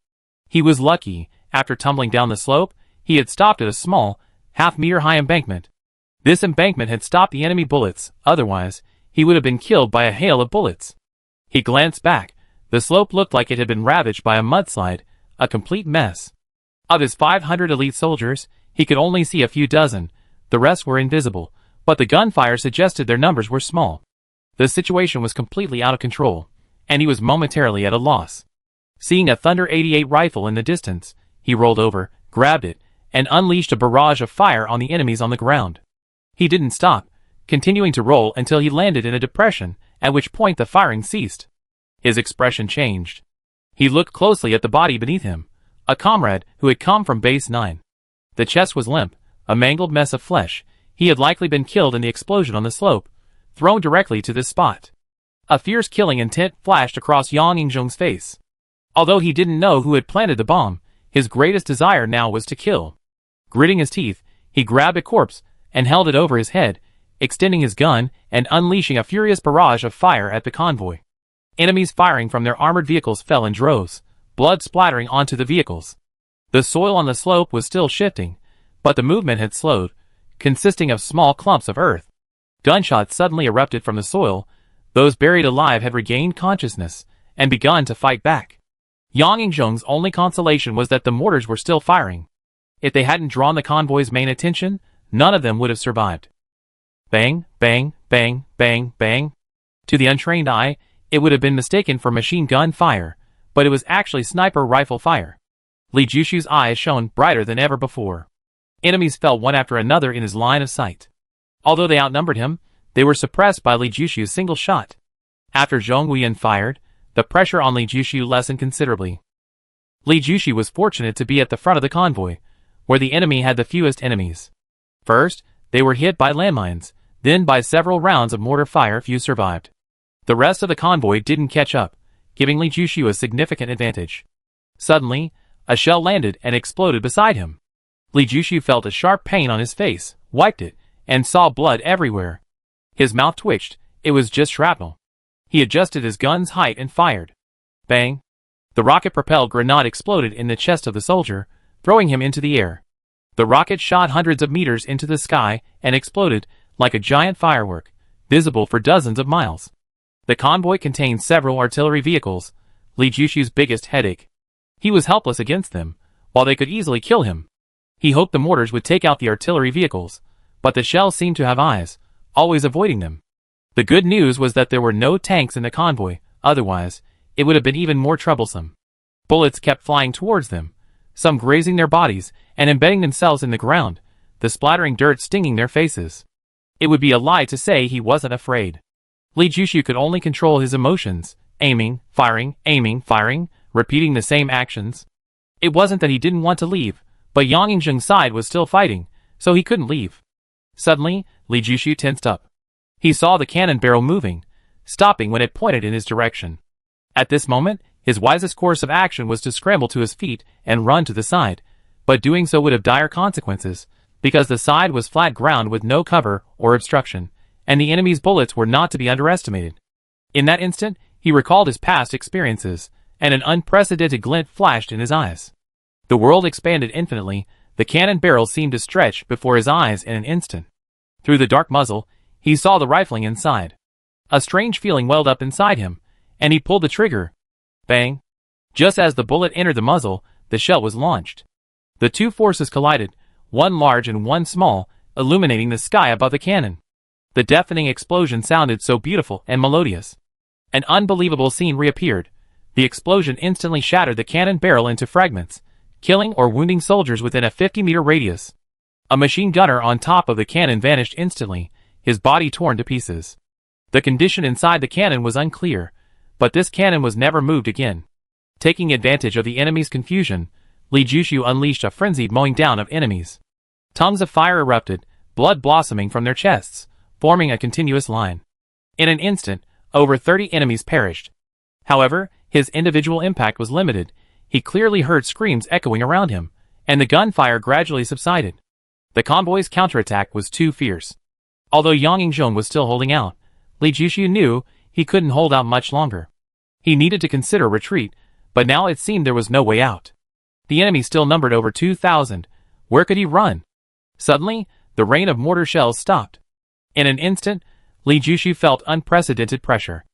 He was lucky, after tumbling down the slope, he had stopped at a small, half-meter-high embankment. This embankment had stopped the enemy bullets, otherwise, he would have been killed by a hail of bullets. He glanced back. The slope looked like it had been ravaged by a mudslide, a complete mess. Of his 500 elite soldiers, he could only see a few dozen, the rest were invisible, but the gunfire suggested their numbers were small. The situation was completely out of control, and he was momentarily at a loss. Seeing a Thunder 88 rifle in the distance, he rolled over, grabbed it, and unleashed a barrage of fire on the enemies on the ground. He didn't stop, continuing to roll until he landed in a depression, at which point the firing ceased. His expression changed. He looked closely at the body beneath him, a comrade who had come from Base 9. The chest was limp, a mangled mess of flesh. He had likely been killed in the explosion on the slope, thrown directly to this spot. A fierce killing intent flashed across Yang Yingzhong's face. Although he didn't know who had planted the bomb, his greatest desire now was to kill. Gritting his teeth, he grabbed a corpse and held it over his head, extending his gun and unleashing a furious barrage of fire at the convoy. Enemies firing from their armored vehicles fell in droves, blood splattering onto the vehicles. The soil on the slope was still shifting, but the movement had slowed, consisting of small clumps of earth. Gunshots suddenly erupted from the soil. Those buried alive had regained consciousness and begun to fight back. Yang Yingzhong's only consolation was that the mortars were still firing. If they hadn't drawn the convoy's main attention, none of them would have survived. Bang, bang, bang, bang, bang. To the untrained eye, it would have been mistaken for machine gun fire, but it was actually sniper rifle fire. Li Jushu's eyes shone brighter than ever before. Enemies fell one after another in his line of sight. Although they outnumbered him, they were suppressed by Li Jushu's single shot. After Zhong Huiyan fired, the pressure on Li Jushu lessened considerably. Li Jushu was fortunate to be at the front of the convoy, where the enemy had the fewest enemies. First, they were hit by landmines, then by several rounds of mortar fire. Few survived. The rest of the convoy didn't catch up, giving Li Jushu a significant advantage. Suddenly, a shell landed and exploded beside him. Li Jushu felt a sharp pain on his face, wiped it, and saw blood everywhere. His mouth twitched. It was just shrapnel. He adjusted his gun's height and fired. Bang! The rocket-propelled grenade exploded in the chest of the soldier, throwing him into the air. The rocket shot hundreds of meters into the sky and exploded like a giant firework, visible for dozens of miles. The convoy contained several artillery vehicles, Li Jushu's biggest headache. He was helpless against them, while they could easily kill him. He hoped the mortars would take out the artillery vehicles, but the shells seemed to have eyes, always avoiding them. The good news was that there were no tanks in the convoy, otherwise, it would have been even more troublesome. Bullets kept flying towards them, some grazing their bodies and embedding themselves in the ground, the splattering dirt stinging their faces. It would be a lie to say he wasn't afraid. Li Jushu could only control his emotions, aiming, firing, repeating the same actions. It wasn't that he didn't want to leave, but Yang Yingzheng's side was still fighting, so he couldn't leave. Suddenly, Li Jushu tensed up. He saw the cannon barrel moving, stopping when it pointed in his direction. At this moment, his wisest course of action was to scramble to his feet and run to the side, but doing so would have dire consequences, because the side was flat ground with no cover or obstruction, and the enemy's bullets were not to be underestimated. In that instant, he recalled his past experiences, and an unprecedented glint flashed in his eyes. The world expanded infinitely, the cannon barrel seemed to stretch before his eyes in an instant. Through the dark muzzle, he saw the rifling inside. A strange feeling welled up inside him, and he pulled the trigger. Bang! Just as the bullet entered the muzzle, the shell was launched. The two forces collided, one large and one small, illuminating the sky above the cannon. The deafening explosion sounded so beautiful and melodious. An unbelievable scene reappeared. The explosion instantly shattered the cannon barrel into fragments, killing or wounding soldiers within a 50-meter radius. A machine gunner on top of the cannon vanished instantly, his body torn to pieces. The condition inside the cannon was unclear, but this cannon was never moved again. Taking advantage of the enemy's confusion, Li Jushu unleashed a frenzied mowing down of enemies. Tongues of fire erupted, blood blossoming from their chests, forming a continuous line. In an instant, over 30 enemies perished. However, his individual impact was limited. He clearly heard screams echoing around him, and the gunfire gradually subsided. The convoy's counterattack was too fierce. Although Yang Yingzheng was still holding out, Li Jushu knew he couldn't hold out much longer. He needed to consider retreat, but now it seemed there was no way out. The enemy still numbered over 2,000. Where could he run? Suddenly, the rain of mortar shells stopped. In an instant, Li Jushu felt unprecedented pressure.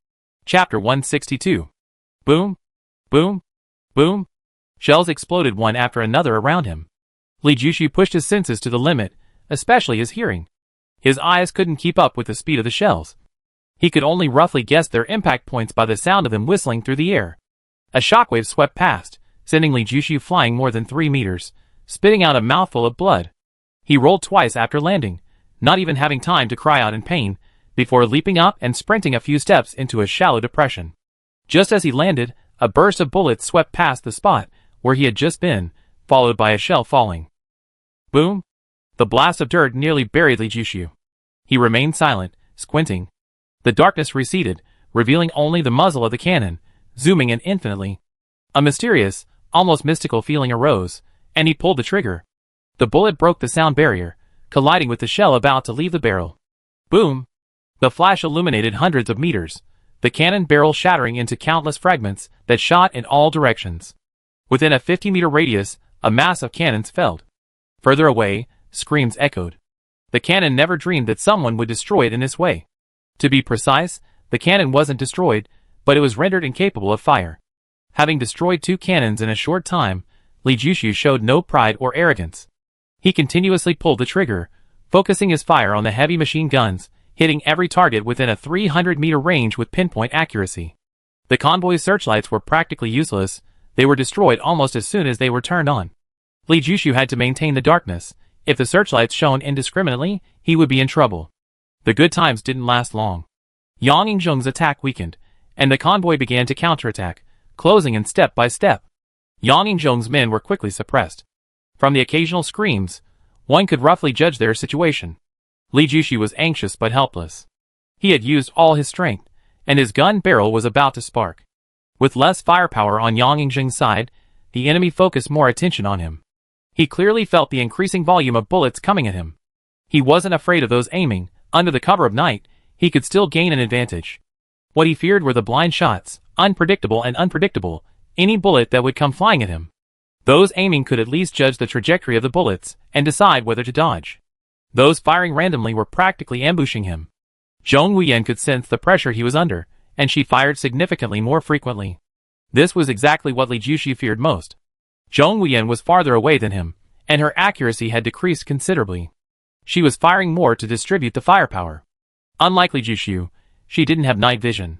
Chapter 162. Boom, boom, boom. Shells exploded one after another around him. Li Jushu pushed his senses to the limit, especially his hearing. His eyes couldn't keep up with the speed of the shells. He could only roughly guess their impact points by the sound of them whistling through the air. A shockwave swept past, sending Li Jushu flying more than 3 meters, spitting out a mouthful of blood. He rolled twice after landing, not even having time to cry out in pain, before leaping up and sprinting a few steps into a shallow depression. Just as he landed, a burst of bullets swept past the spot where he had just been, followed by a shell falling. Boom! The blast of dirt nearly buried Li Jushu. He remained silent, squinting. The darkness receded, revealing only the muzzle of the cannon, zooming in infinitely. A mysterious, almost mystical feeling arose, and he pulled the trigger. The bullet broke the sound barrier, colliding with the shell about to leave the barrel. Boom! The flash illuminated hundreds of meters, the cannon barrel shattering into countless fragments that shot in all directions. Within a 50-meter radius, a mass of cannons fell. Further away, screams echoed. The cannon never dreamed that someone would destroy it in this way. To be precise, the cannon wasn't destroyed, but it was rendered incapable of fire. Having destroyed 2 cannons in a short time, Li Jushu showed no pride or arrogance. He continuously pulled the trigger, focusing his fire on the heavy machine guns, hitting every target within a 300-meter range with pinpoint accuracy. The convoy's searchlights were practically useless. They were destroyed almost as soon as they were turned on. Li Jushu had to maintain the darkness. If the searchlights shone indiscriminately, he would be in trouble. The good times didn't last long. Yang Yingzheng's attack weakened, and the convoy began to counterattack, closing in step by step. Yang Yingzheng's men were quickly suppressed. From the occasional screams, one could roughly judge their situation. Li Jushu was anxious but helpless. He had used all his strength, and his gun barrel was about to spark. With less firepower on Yang Yingzheng's side, the enemy focused more attention on him. He clearly felt the increasing volume of bullets coming at him. He wasn't afraid of those aiming. Under the cover of night, he could still gain an advantage. What he feared were the blind shots, unpredictable, any bullet that would come flying at him. Those aiming could at least judge the trajectory of the bullets and decide whether to dodge. Those firing randomly were practically ambushing him. Zhong Huiyan could sense the pressure he was under, and she fired significantly more frequently. This was exactly what Li Jushu feared most. Zhong Huiyan was farther away than him, and her accuracy had decreased considerably. She was firing more to distribute the firepower. Unlike Li Jushu, she didn't have night vision.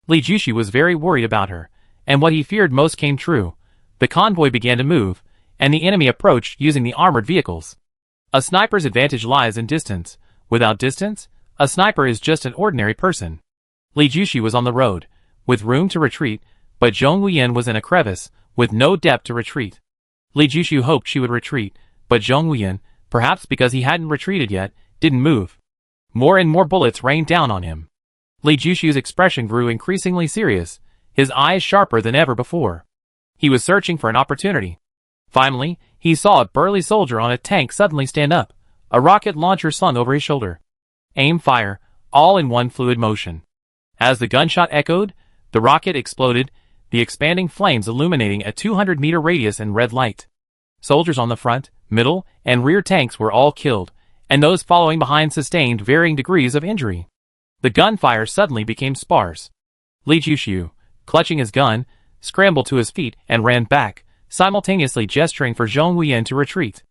Li Jushu was very worried about her, and what he feared most came true. The convoy began to move, and the enemy approached using the armored vehicles. A sniper's advantage lies in distance. Without distance, a sniper is just an ordinary person. Li Jushu was on the road, with room to retreat, but Zhong Huiyan was in a crevice, with no depth to retreat. Li Jushu hoped she would retreat, but Zhong Huiyan, perhaps because he hadn't retreated yet, didn't move. More and more bullets rained down on him. Li Jushu's expression grew increasingly serious, his eyes sharper than ever before. He was searching for an opportunity. Finally, he saw a burly soldier on a tank suddenly stand up, a rocket launcher slung over his shoulder. Aim, fire, all in one fluid motion. As the gunshot echoed, the rocket exploded, the expanding flames illuminating a 200-meter radius in red light. Soldiers on the front, middle, and rear tanks were all killed, and those following behind sustained varying degrees of injury. The gunfire suddenly became sparse. Li Jushu, clutching his gun, scrambled to his feet and ran back, simultaneously gesturing for Zhong Huiyan to retreat.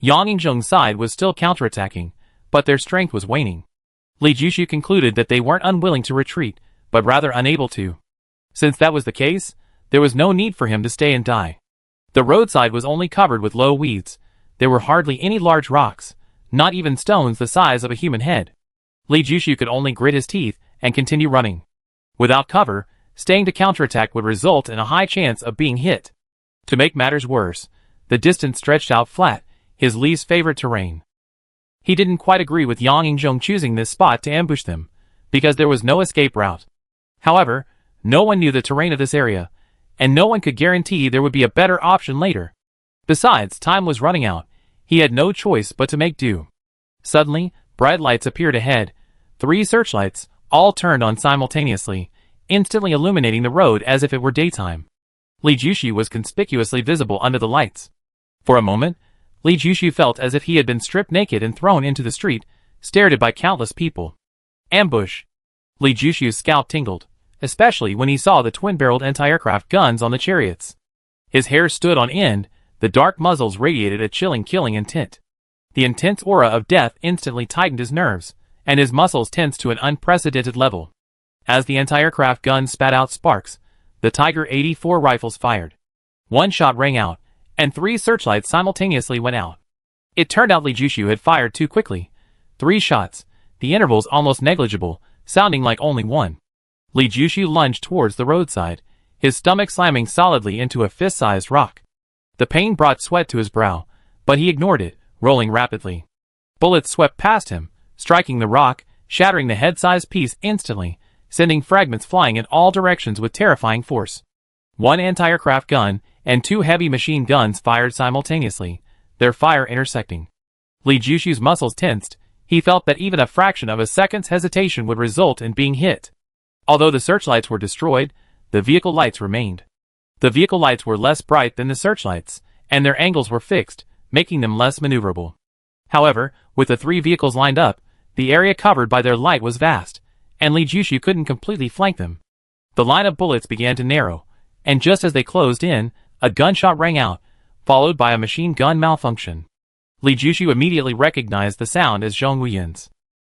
Yang Yingzheng's side was still counterattacking, but their strength was waning. Li Jushu concluded that they weren't unwilling to retreat, but rather unable to. Since that was the case, there was no need for him to stay and die. The roadside was only covered with low weeds. There were hardly any large rocks, not even stones the size of a human head. Li Jushu could only grit his teeth and continue running. Without cover, staying to counterattack would result in a high chance of being hit. To make matters worse, the distance stretched out flat, his least favorite terrain. He didn't quite agree with Yang Yingzheng choosing this spot to ambush them, because there was no escape route. However, no one knew the terrain of this area, and no one could guarantee there would be a better option later. Besides, time was running out. He had no choice but to make do. Suddenly, bright lights appeared ahead. 3 searchlights, all turned on simultaneously, instantly illuminating the road as if it were daytime. Li Jushu was conspicuously visible under the lights. For a moment, Li Jushu felt as if he had been stripped naked and thrown into the street, stared at by countless people. Ambush! Li Jushu's scalp tingled, especially when he saw the twin-barreled anti-aircraft guns on the chariots. His hair stood on end, the dark muzzles radiated a chilling killing intent. The intense aura of death instantly tightened his nerves, and his muscles tensed to an unprecedented level. As the anti-aircraft guns spat out sparks, the Tiger 84 rifles fired. One shot rang out, and 3 searchlights simultaneously went out. It turned out Li Jushu had fired too quickly. 3 shots, the intervals almost negligible, sounding like only one. Li Jushu lunged towards the roadside, his stomach slamming solidly into a fist-sized rock. The pain brought sweat to his brow, but he ignored it, rolling rapidly. Bullets swept past him, striking the rock, shattering the head-sized piece instantly, sending fragments flying in all directions with terrifying force. 1 anti-aircraft gun and 2 heavy machine guns fired simultaneously, their fire intersecting. Li Jushu's muscles tensed. He felt that even a fraction of a second's hesitation would result in being hit. Although the searchlights were destroyed, the vehicle lights remained. The vehicle lights were less bright than the searchlights, and their angles were fixed, making them less maneuverable. However, with the 3 vehicles lined up, the area covered by their light was vast, and Li Jushu couldn't completely flank them. The line of bullets began to narrow, and just as they closed in, a gunshot rang out, followed by a machine gun malfunction. Li Jushu immediately recognized the sound as Zhong Huiyan's.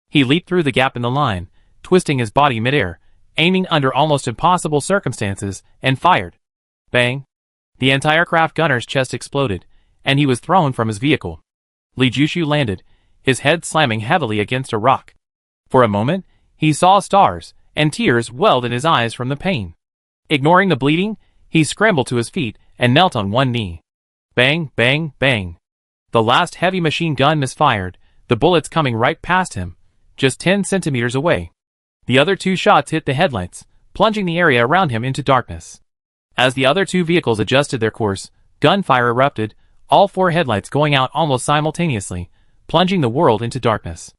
He leaped through the gap in the line, twisting his body midair, aiming under almost impossible circumstances, and fired. Bang! The anti-aircraft gunner's chest exploded, and he was thrown from his vehicle. Li Jushu landed, his head slamming heavily against a rock. For a moment, he saw stars, and tears welled in his eyes from the pain. Ignoring the bleeding, he scrambled to his feet and knelt on one knee. Bang, bang, bang. The last heavy machine gun misfired, the bullets coming right past him, just 10 centimeters away. The other 2 shots hit the headlights, plunging the area around him into darkness. As the other 2 vehicles adjusted their course, gunfire erupted, all 4 headlights going out almost simultaneously, plunging the world into darkness.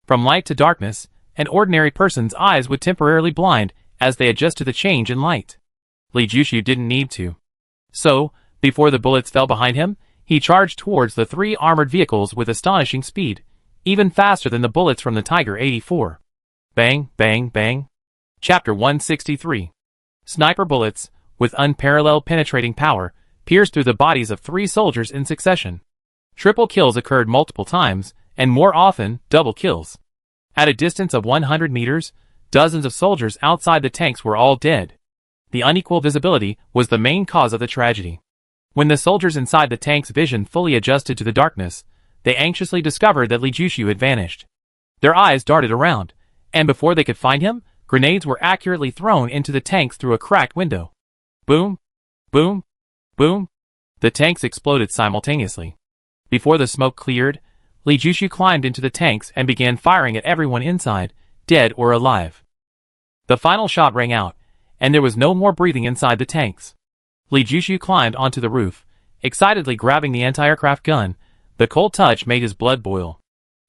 From light to darkness, an ordinary person's eyes would temporarily blind as they adjust to the change in light. Li Jushu didn't need to. So, before the bullets fell behind him, he charged towards the 3 armored vehicles with astonishing speed, even faster than the bullets from the Tiger 84. Bang, bang, bang. Chapter 163. Sniper bullets, with unparalleled penetrating power, pierced through the bodies of 3 soldiers in succession. Triple kills occurred multiple times, and more often, double kills. At a distance of 100 meters, dozens of soldiers outside the tanks were all dead. The unequal visibility was the main cause of the tragedy. When the soldiers inside the tank's vision fully adjusted to the darkness, they anxiously discovered that Li Jushu had vanished. Their eyes darted around, and before they could find him, grenades were accurately thrown into the tanks through a cracked window. Boom! Boom! Boom! The tanks exploded simultaneously. Before the smoke cleared, Li Jushu climbed into the tanks and began firing at everyone inside, dead or alive. The final shot rang out, and there was no more breathing inside the tanks. Li Jushu climbed onto the roof, excitedly grabbing the anti-aircraft gun. The cold touch made his blood boil.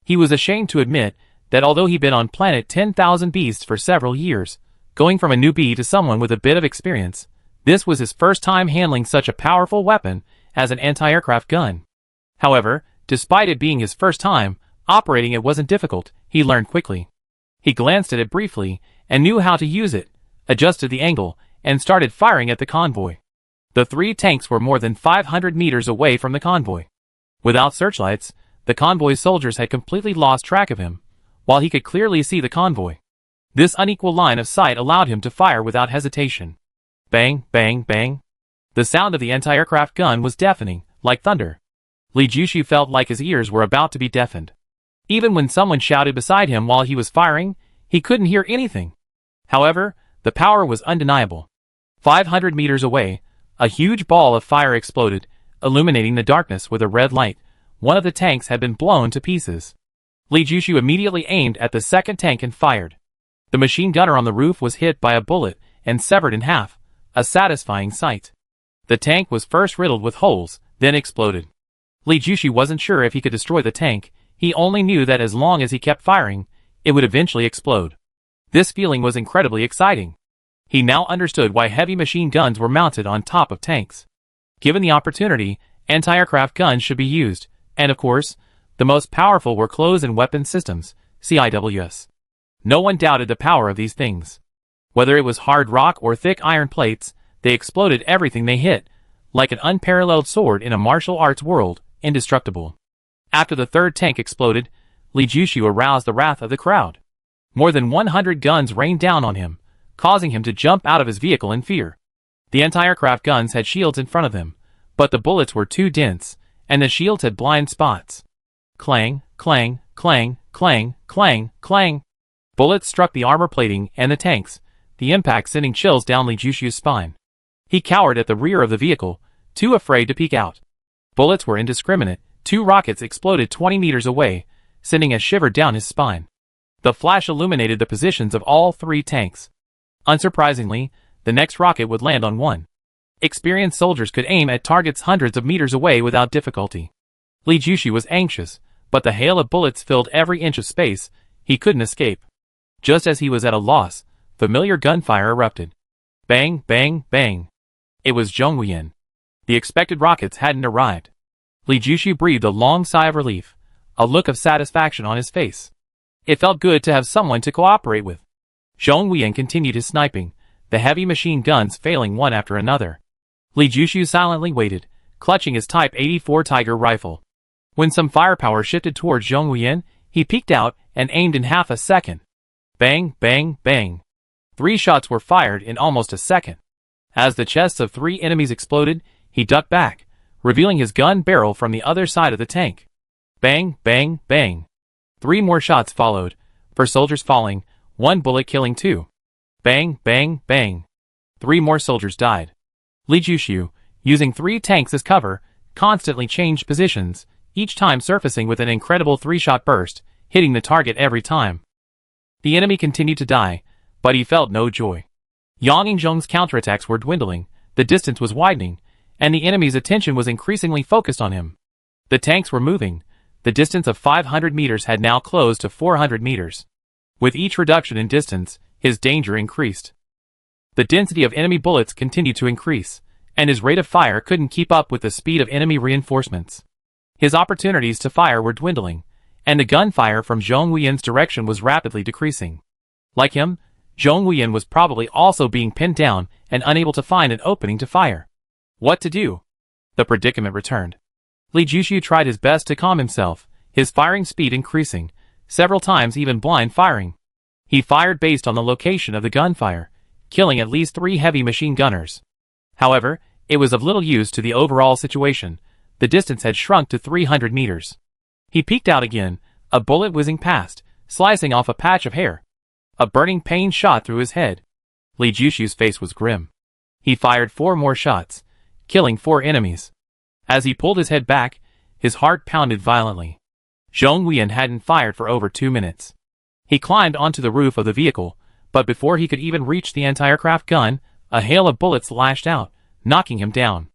He was ashamed to admit that although he'd been on planet 10,000 Beasts for several years, going from a newbie to someone with a bit of experience, this was his first time handling such a powerful weapon as an anti-aircraft gun. However, despite it being his first time, operating it wasn't difficult. He learned quickly. He glanced at it briefly and knew how to use it, adjusted the angle, and started firing at the convoy. The 3 tanks were more than 500 meters away from the convoy. Without searchlights, the convoy's soldiers had completely lost track of him, while he could clearly see the convoy. This unequal line of sight allowed him to fire without hesitation. Bang, bang, bang. The sound of the anti-aircraft gun was deafening, like thunder. Li Jushu felt like his ears were about to be deafened. Even when someone shouted beside him while he was firing, he couldn't hear anything. However, the power was undeniable. 500 meters away, a huge ball of fire exploded, illuminating the darkness with a red light. One of the tanks had been blown to pieces. Li Jushu immediately aimed at the second tank and fired. The machine gunner on the roof was hit by a bullet and severed in half, a satisfying sight. The tank was first riddled with holes, then exploded. Li Jushu wasn't sure if he could destroy the tank. He only knew that as long as he kept firing, it would eventually explode. This feeling was incredibly exciting. He now understood why heavy machine guns were mounted on top of tanks. Given the opportunity, anti-aircraft guns should be used, and of course, the most powerful were close and weapon systems, CIWS. No one doubted the power of these things. Whether it was hard rock or thick iron plates, they exploded everything they hit, like an unparalleled sword in a martial arts world, indestructible. After the third tank exploded, Li Jushu aroused the wrath of the crowd. More than 100 guns rained down on him, causing him to jump out of his vehicle in fear. The anti-aircraft guns had shields in front of them, but the bullets were too dense, and the shields had blind spots. Clang, clang, clang, clang, clang, clang. Bullets struck the armor plating and the tanks, the impact sending chills down Li Jushu's spine. He cowered at the rear of the vehicle, too afraid to peek out. Bullets were indiscriminate. 2 rockets exploded 20 meters away, sending a shiver down his spine. The flash illuminated the positions of all 3 tanks. Unsurprisingly, the next rocket would land on one. Experienced soldiers could aim at targets hundreds of meters away without difficulty. Li Jushu was anxious, but the hail of bullets filled every inch of space. He couldn't escape. Just as he was at a loss, familiar gunfire erupted. Bang, bang, bang. It was Zhonghuiyan. The expected rockets hadn't arrived. Li Jushu breathed a long sigh of relief, a look of satisfaction on his face. It felt good to have someone to cooperate with. Zhonghuiyan continued his sniping, the heavy machine guns failing one after another. Li Jushu silently waited, clutching his Type 84 Tiger rifle. When some firepower shifted towards Zhonghuiyan, he peeked out and aimed in half a second. Bang, bang, bang. 3 shots were fired in almost a second. As the chests of 3 enemies exploded, he ducked back, revealing his gun barrel from the other side of the tank. Bang, bang, bang. 3 more shots followed, 4 soldiers falling, 1 bullet killing 2. Bang, bang, bang. 3 more soldiers died. Li Jushu, using 3 tanks as cover, constantly changed positions, each time surfacing with an incredible 3-shot burst, hitting the target every time. The enemy continued to die, but he felt no joy. Yang Yingzhong's counterattacks were dwindling, the distance was widening, and the enemy's attention was increasingly focused on him. The tanks were moving. The distance of 500 meters had now closed to 400 meters. With each reduction in distance, his danger increased. The density of enemy bullets continued to increase, and his rate of fire couldn't keep up with the speed of enemy reinforcements. His opportunities to fire were dwindling, and the gunfire from Zhonghuiyan's direction was rapidly decreasing. Like him, Zhonghuiyan was probably also being pinned down and unable to find an opening to fire. What to do? The predicament returned. Li Jushu tried his best to calm himself, his firing speed increasing, several times even blind firing. He fired based on the location of the gunfire, killing at least 3 heavy machine gunners. However, it was of little use to the overall situation. The distance had shrunk to 300 meters. He peeked out again, a bullet whizzing past, slicing off a patch of hair. A burning pain shot through his head. Li Jushu's face was grim. He fired 4 more shots, killing 4 enemies. As he pulled his head back, his heart pounded violently. Zhong Weyan hadn't fired for over 2 minutes. He climbed onto the roof of the vehicle, but before he could even reach the anti-aircraft gun, a hail of bullets lashed out, knocking him down.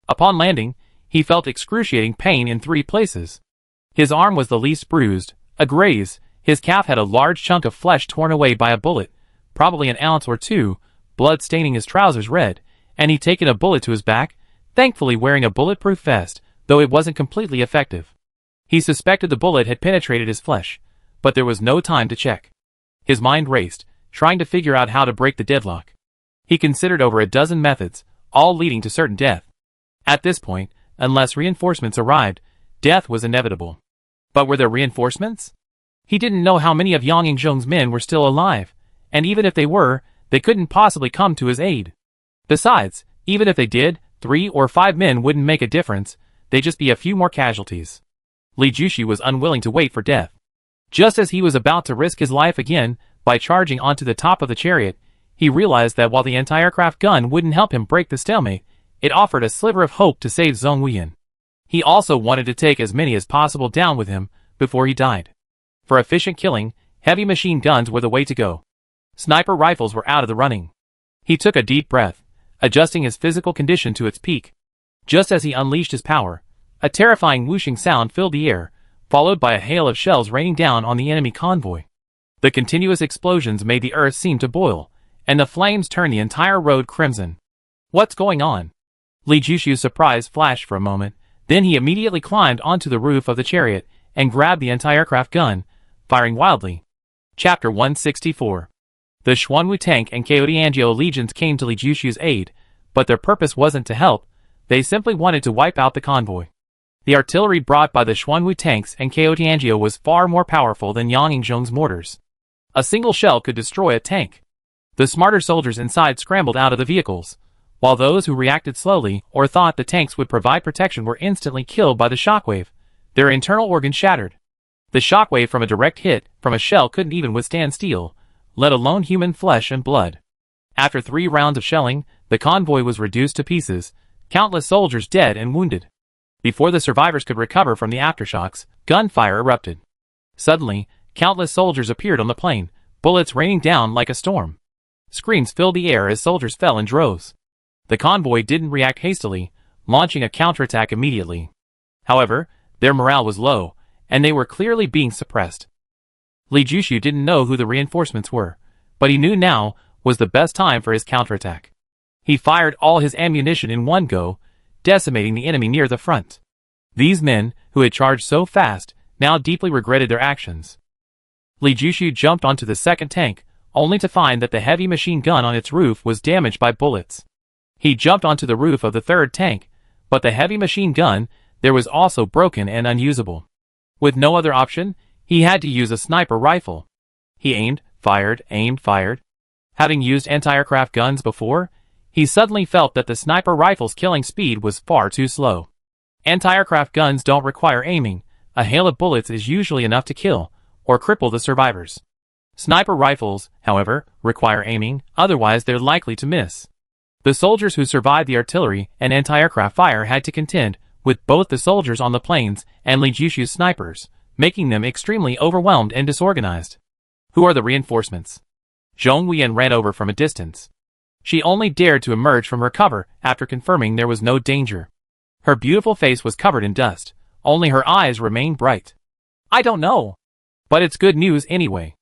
Upon landing, he felt excruciating pain in 3 places. His arm was the least bruised, a graze, his calf had a large chunk of flesh torn away by a bullet, probably an ounce or 2, blood staining his trousers red, and he'd taken a bullet to his back, thankfully wearing a bulletproof vest, though it wasn't completely effective. He suspected the bullet had penetrated his flesh, but there was no time to check. His mind raced, trying to figure out how to break the deadlock. He considered over a dozen methods, all leading to certain death. At this point, unless reinforcements arrived, death was inevitable. But were there reinforcements? He didn't know how many of Yang Yingzhong's men were still alive, and even if they were, they couldn't possibly come to his aid. Besides, even if they did, 3 or 5 men wouldn't make a difference, they'd just be a few more casualties. Li Jushi was unwilling to wait for death. Just as he was about to risk his life again by charging onto the top of the chariot, he realized that while the anti-aircraft gun wouldn't help him break the stalemate, it offered a sliver of hope to save Zhong Weyan. He also wanted to take as many as possible down with him before he died. For efficient killing, heavy machine guns were the way to go. Sniper rifles were out of the running. He took a deep breath, adjusting his physical condition to its peak. Just as he unleashed his power, a terrifying whooshing sound filled the air, followed by a hail of shells raining down on the enemy convoy. The continuous explosions made the earth seem to boil, and the flames turned the entire road crimson. What's going on? Li Jushu's surprise flashed for a moment, then he immediately climbed onto the roof of the chariot and grabbed the anti-aircraft gun, firing wildly. Chapter 164. The Xuanwu tank and Kyoto legions came to Li Jushu's aid, but their purpose wasn't to help, they simply wanted to wipe out the convoy. The artillery brought by the Xuanwu tanks and Kyoto was far more powerful than Yang Yingzhong's mortars. A single shell could destroy a tank. The smarter soldiers inside scrambled out of the vehicles, while those who reacted slowly or thought the tanks would provide protection were instantly killed by the shockwave. Their internal organs shattered. The shockwave from a direct hit from a shell couldn't even withstand steel, let alone human flesh and blood. After 3 rounds of shelling, the convoy was reduced to pieces, countless soldiers dead and wounded. Before the survivors could recover from the aftershocks, gunfire erupted. Suddenly, countless soldiers appeared on the plain, bullets raining down like a storm. Screams filled the air as soldiers fell in droves. The convoy didn't react hastily, launching a counterattack immediately. However, their morale was low, and they were clearly being suppressed. Li Jushu didn't know who the reinforcements were, but he knew now was the best time for his counterattack. He fired all his ammunition in one go, decimating the enemy near the front. These men, who had charged so fast, now deeply regretted their actions. Li Jushu jumped onto the second tank, only to find that the heavy machine gun on its roof was damaged by bullets. He jumped onto the roof of the third tank, but the heavy machine gun there was also broken and unusable. With no other option, he had to use a sniper rifle. He aimed, fired. Having used anti-aircraft guns before, he suddenly felt that the sniper rifle's killing speed was far too slow. Anti-aircraft guns don't require aiming, a hail of bullets is usually enough to kill, or cripple the survivors. Sniper rifles, however, require aiming, otherwise they're likely to miss. The soldiers who survived the artillery and anti-aircraft fire had to contend with both the soldiers on the plains and Li Jushu's snipers, making them extremely overwhelmed and disorganized. Who are the reinforcements? Zhong Weyan ran over from a distance. She only dared to emerge from her cover after confirming there was no danger. Her beautiful face was covered in dust, only her eyes remained bright. I don't know. But it's good news anyway.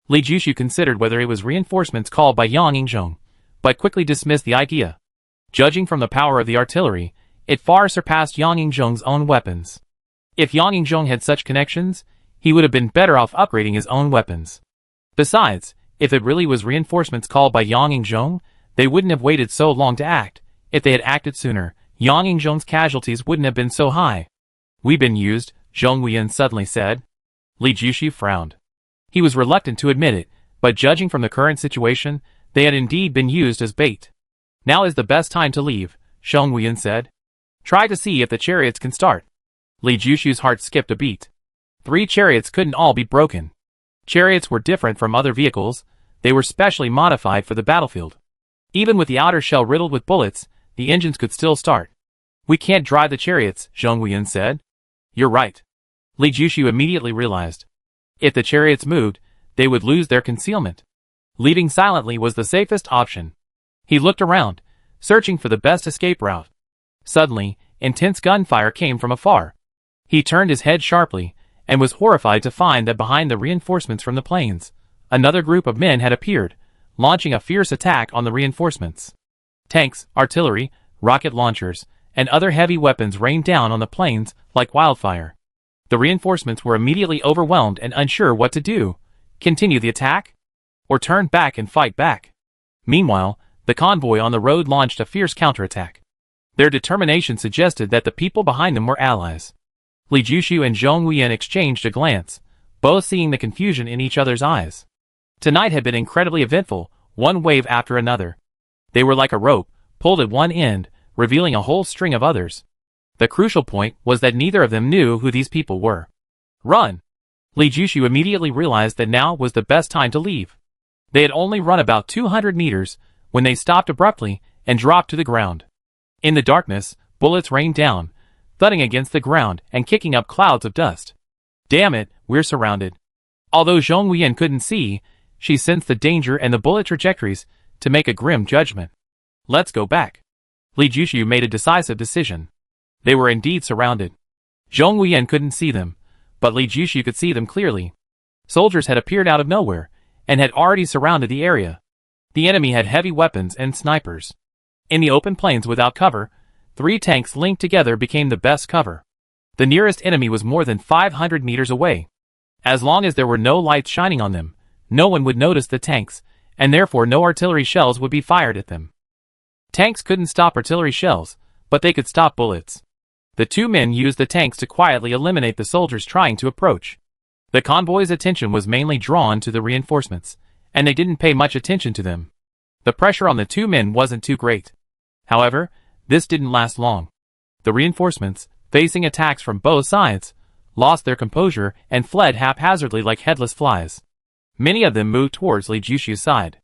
Li Jushu considered whether it was reinforcements called by Yang Yingzhong, but quickly dismissed the idea. Judging from the power of the artillery, it far surpassed Yang Yingzhong's own weapons. If Yang Yingzhong had such connections, he would have been better off upgrading his own weapons. Besides, if it really was reinforcements called by Yang Yingzhong, they wouldn't have waited so long to act. If they had acted sooner, Yang Yingzhong's casualties wouldn't have been so high. We've been used, Zhong Weyan suddenly said. Li Jushu frowned. He was reluctant to admit it, but judging from the current situation, they had indeed been used as bait. Now is the best time to leave, Zhong Weyan said. Try to see if the chariots can start. Li Jushu's heart skipped a beat. 3 chariots couldn't all be broken. Chariots were different from other vehicles, they were specially modified for the battlefield. Even with the outer shell riddled with bullets, the engines could still start. We can't drive the chariots, Zhong Huiyan said. You're right. Li Jushu immediately realized. If the chariots moved, they would lose their concealment. Leaving silently was the safest option. He looked around, searching for the best escape route. Suddenly, intense gunfire came from afar. He turned his head sharply, and was horrified to find that behind the reinforcements from the plains, another group of men had appeared, launching a fierce attack on the reinforcements. Tanks, artillery, rocket launchers, and other heavy weapons rained down on the plains like wildfire. The reinforcements were immediately overwhelmed and unsure what to do: continue the attack, or turn back and fight back. Meanwhile, the convoy on the road launched a fierce counterattack. Their determination suggested that the people behind them were allies. Li Jushu and Zhong Huiyan exchanged a glance, both seeing the confusion in each other's eyes. Tonight had been incredibly eventful, one wave after another. They were like a rope, pulled at one end, revealing a whole string of others. The crucial point was that neither of them knew who these people were. Run! Li Jushu immediately realized that now was the best time to leave. They had only run about 200 meters, when they stopped abruptly and dropped to the ground. In the darkness, bullets rained down, thudding against the ground and kicking up clouds of dust. Damn it, we're surrounded. Although Zhong Huiyan couldn't see, she sensed the danger and the bullet trajectories to make a grim judgment. Let's go back. Li Jushu made a decisive decision. They were indeed surrounded. Zhong Huiyan couldn't see them, but Li Jushu could see them clearly. Soldiers had appeared out of nowhere, and had already surrounded the area. The enemy had heavy weapons and snipers. In the open plains without cover, 3 tanks linked together became the best cover. The nearest enemy was more than 500 meters away. As long as there were no lights shining on them, no one would notice the tanks, and therefore no artillery shells would be fired at them. Tanks couldn't stop artillery shells, but they could stop bullets. The 2 men used the tanks to quietly eliminate the soldiers trying to approach. The convoy's attention was mainly drawn to the reinforcements, and they didn't pay much attention to them. The pressure on the 2 men wasn't too great. However, this didn't last long. The reinforcements, facing attacks from both sides, lost their composure and fled haphazardly like headless flies. Many of them moved towards Li Jushu's side.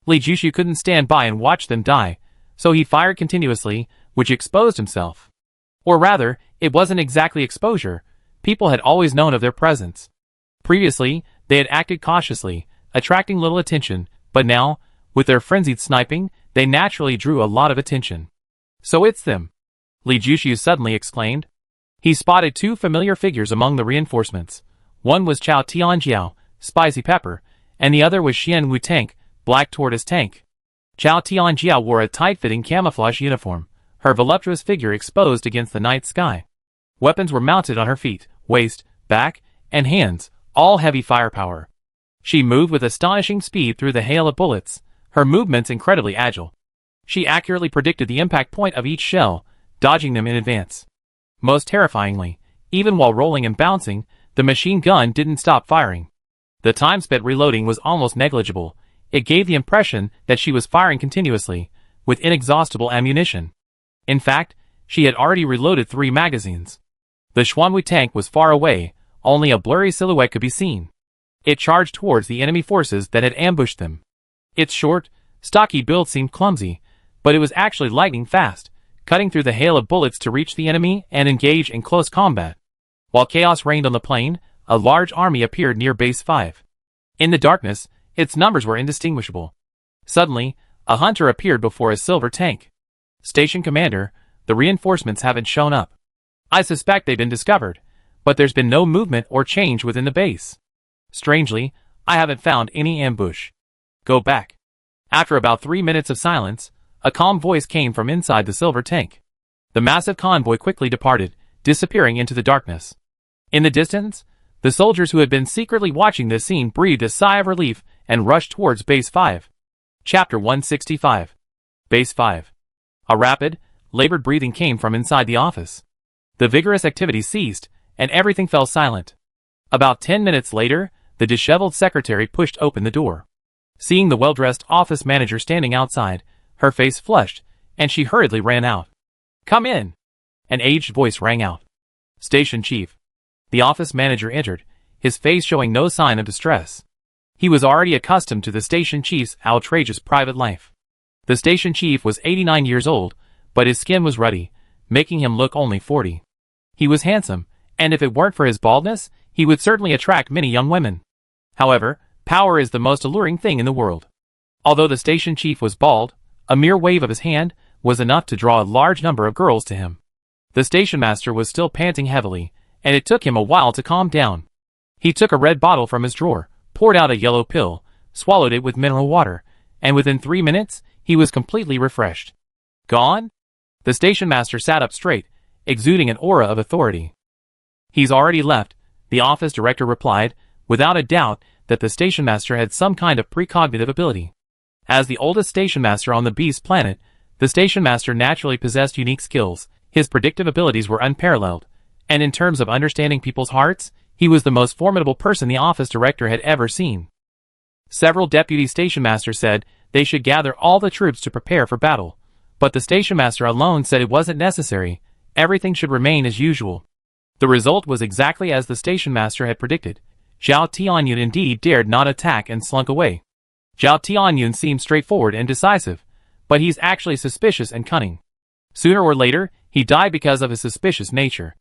Li Jushu couldn't stand by and watch them die, so he fired continuously, which exposed himself. Or rather, it wasn't exactly exposure. People had always known of their presence. Previously, they had acted cautiously, attracting little attention, but now, with their frenzied sniping, they naturally drew a lot of attention. So it's them! Li Jushu suddenly exclaimed. He spotted 2 familiar figures among the reinforcements. One was Chao Tianjiao, Spicy Pepper, and the other was Xian Wu Tank, Black Tortoise Tank. Chao Tianjiao wore a tight-fitting camouflage uniform, her voluptuous figure exposed against the night sky. Weapons were mounted on her feet, waist, back, and hands, all heavy firepower. She moved with astonishing speed through the hail of bullets, her movements incredibly agile. She accurately predicted the impact point of each shell, dodging them in advance. Most terrifyingly, even while rolling and bouncing, the machine gun didn't stop firing. The time spent reloading was almost negligible. It gave the impression that she was firing continuously, with inexhaustible ammunition. In fact, she had already reloaded 3 magazines. The Xuanwu tank was far away, only a blurry silhouette could be seen. It charged towards the enemy forces that had ambushed them. Its short, stocky build seemed clumsy, but it was actually lightning fast, cutting through the hail of bullets to reach the enemy and engage in close combat. While chaos reigned on the plain, a large army appeared near Base 5. In the darkness, its numbers were indistinguishable. Suddenly, a hunter appeared before a silver tank. Station Commander, the reinforcements haven't shown up. I suspect they've been discovered, but there's been no movement or change within the base. Strangely, I haven't found any ambush. Go back. After about 3 minutes of silence, a calm voice came from inside the silver tank. The massive convoy quickly departed, disappearing into the darkness. In the distance, the soldiers who had been secretly watching this scene breathed a sigh of relief and rushed towards Base 5. Chapter 165. Base 5. A rapid, labored breathing came from inside the office. The vigorous activity ceased, and everything fell silent. About 10 minutes later, the disheveled secretary pushed open the door. Seeing the well-dressed office manager standing outside, her face flushed, and she hurriedly ran out. Come in! An aged voice rang out. Station Chief. The office manager entered, his face showing no sign of distress. He was already accustomed to the station chief's outrageous private life. The station chief was 89 years old, but his skin was ruddy, making him look only 40. He was handsome, and if it weren't for his baldness, he would certainly attract many young women. However, power is the most alluring thing in the world. Although the station chief was bald, a mere wave of his hand was enough to draw a large number of girls to him. The station master was still panting heavily, and it took him a while to calm down. He took a red bottle from his drawer, poured out a yellow pill, swallowed it with mineral water, and within 3 minutes, he was completely refreshed. Gone? The station master sat up straight, exuding an aura of authority. He's already left, the office director replied, without a doubt that the station master had some kind of precognitive ability. As the oldest station master on the Beast planet, the station master naturally possessed unique skills. His predictive abilities were unparalleled, and in terms of understanding people's hearts, he was the most formidable person the office director had ever seen. Several deputy station masters said they should gather all the troops to prepare for battle, but the station master alone said it wasn't necessary, everything should remain as usual. The result was exactly as the station master had predicted. Zhao Tianyun indeed dared not attack and slunk away. Zhao Tianyun seemed straightforward and decisive, but he's actually suspicious and cunning. Sooner or later, he died because of his suspicious nature.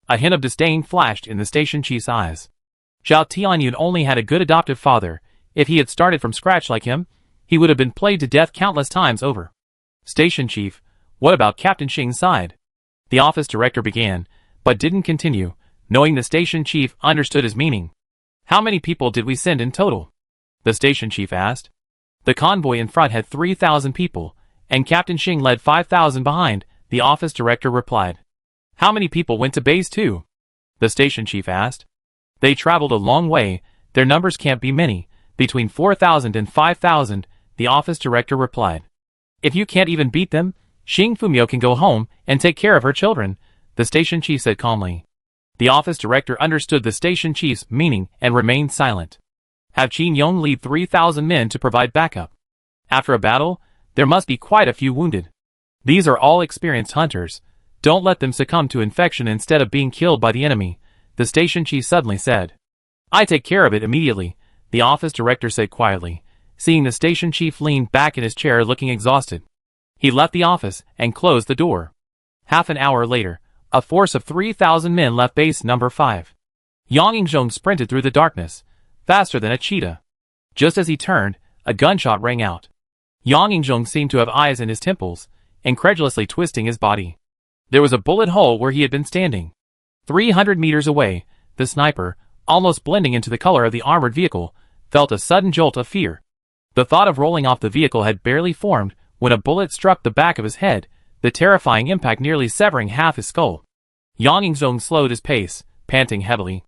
A hint of disdain flashed in the station chief's eyes. Zhao Tianyun only had a good adoptive father. If he had started from scratch like him, he would have been played to death countless times over. Station chief, what about Captain Xing's side? The office director began, but didn't continue, knowing the station chief understood his meaning. How many people did we send in total? The station chief asked. The convoy in front had 3,000 people, and Captain Xing led 5,000 behind, the office director replied. How many people went to base 2? The station chief asked. They traveled a long way, their numbers can't be many, between 4,000 and 5,000, the office director replied. If you can't even beat them, Xing Fumio can go home and take care of her children, the station chief said calmly. The office director understood the station chief's meaning and remained silent. Have Qin Yong lead 3,000 men to provide backup. After a battle, there must be quite a few wounded. These are all experienced hunters. Don't let them succumb to infection instead of being killed by the enemy, the station chief suddenly said. I take care of it immediately, the office director said quietly, seeing the station chief lean back in his chair looking exhausted. He left the office and closed the door. Half an hour later, a force of 3,000 men left base number 5. Yang Yingzhong sprinted through the darkness, faster than a cheetah. Just as he turned, a gunshot rang out. Yang Yingzhong seemed to have eyes in his temples, incredulously twisting his body. There was a bullet hole where he had been standing. 300 meters away, the sniper, almost blending into the color of the armored vehicle, felt a sudden jolt of fear. The thought of rolling off the vehicle had barely formed when a bullet struck the back of his head, the terrifying impact nearly severing half his skull. Yang Yingzhong slowed his pace, panting heavily.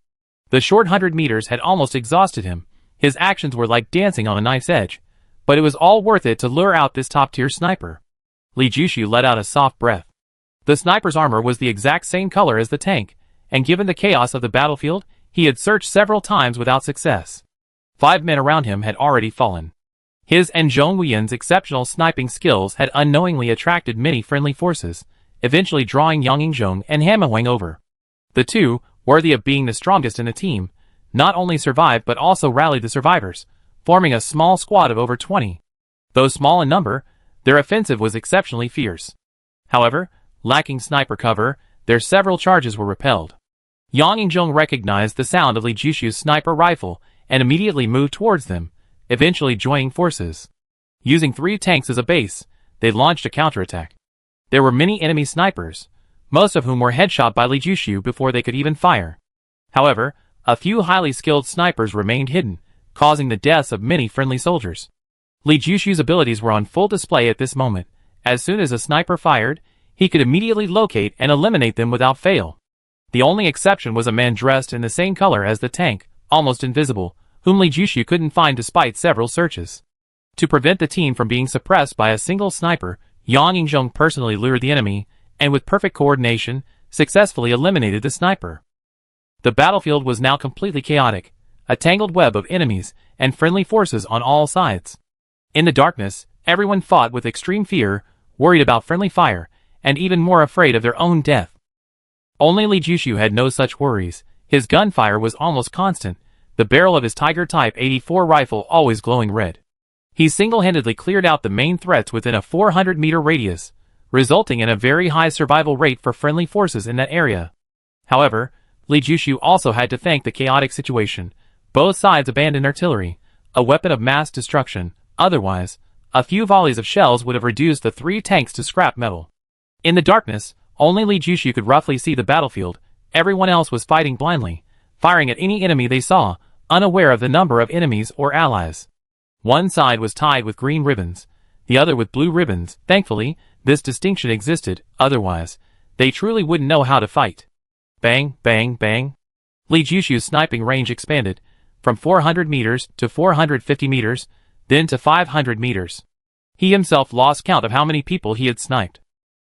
The short 100 meters had almost exhausted him. His actions were like dancing on a knife's edge, but it was all worth it to lure out this top-tier sniper. Li Jushu let out a soft breath. The sniper's armor was the exact same color as the tank, and given the chaos of the battlefield, he had searched several times without success. 5 men around him had already fallen. His and Zhong Wuyan's exceptional sniping skills had unknowingly attracted many friendly forces, eventually drawing Yang Yingzhong and Hamahuang over. The two, worthy of being the strongest in the team, not only survived but also rallied the survivors, forming a small squad of over 20. Though small in number, their offensive was exceptionally fierce. However, lacking sniper cover, their several charges were repelled. Yang Yingzhong recognized the sound of Li Jushu's sniper rifle and immediately moved towards them, eventually joining forces. Using 3 tanks as a base, they launched a counterattack. There were many enemy snipers, most of whom were headshot by Li Jushu before they could even fire. However, a few highly skilled snipers remained hidden, causing the deaths of many friendly soldiers. Li Jushu's abilities were on full display at this moment. As soon as a sniper fired, he could immediately locate and eliminate them without fail. The only exception was a man dressed in the same color as the tank, almost invisible, whom Li Jushu couldn't find despite several searches. To prevent the team from being suppressed by a single sniper, Yang Yingzhong personally lured the enemy, and with perfect coordination, successfully eliminated the sniper. The battlefield was now completely chaotic, a tangled web of enemies and friendly forces on all sides. In the darkness, everyone fought with extreme fear, worried about friendly fire, and even more afraid of their own death. Only Li Jushu had no such worries. His gunfire was almost constant, the barrel of his Tiger Type 84 rifle always glowing red. He single-handedly cleared out the main threats within a 400-meter radius, resulting in a very high survival rate for friendly forces in that area. However, Li Jushu also had to thank the chaotic situation. Both sides abandoned artillery, a weapon of mass destruction. Otherwise, a few volleys of shells would have reduced the 3 tanks to scrap metal. In the darkness, only Li Jushu could roughly see the battlefield. Everyone else was fighting blindly, firing at any enemy they saw, unaware of the number of enemies or allies. One side was tied with green ribbons, the other with blue ribbons. Thankfully, this distinction existed, otherwise, they truly wouldn't know how to fight. Bang, bang, bang. Li Jushu's sniping range expanded, from 400 meters to 450 meters, then to 500 meters. He himself lost count of how many people he had sniped.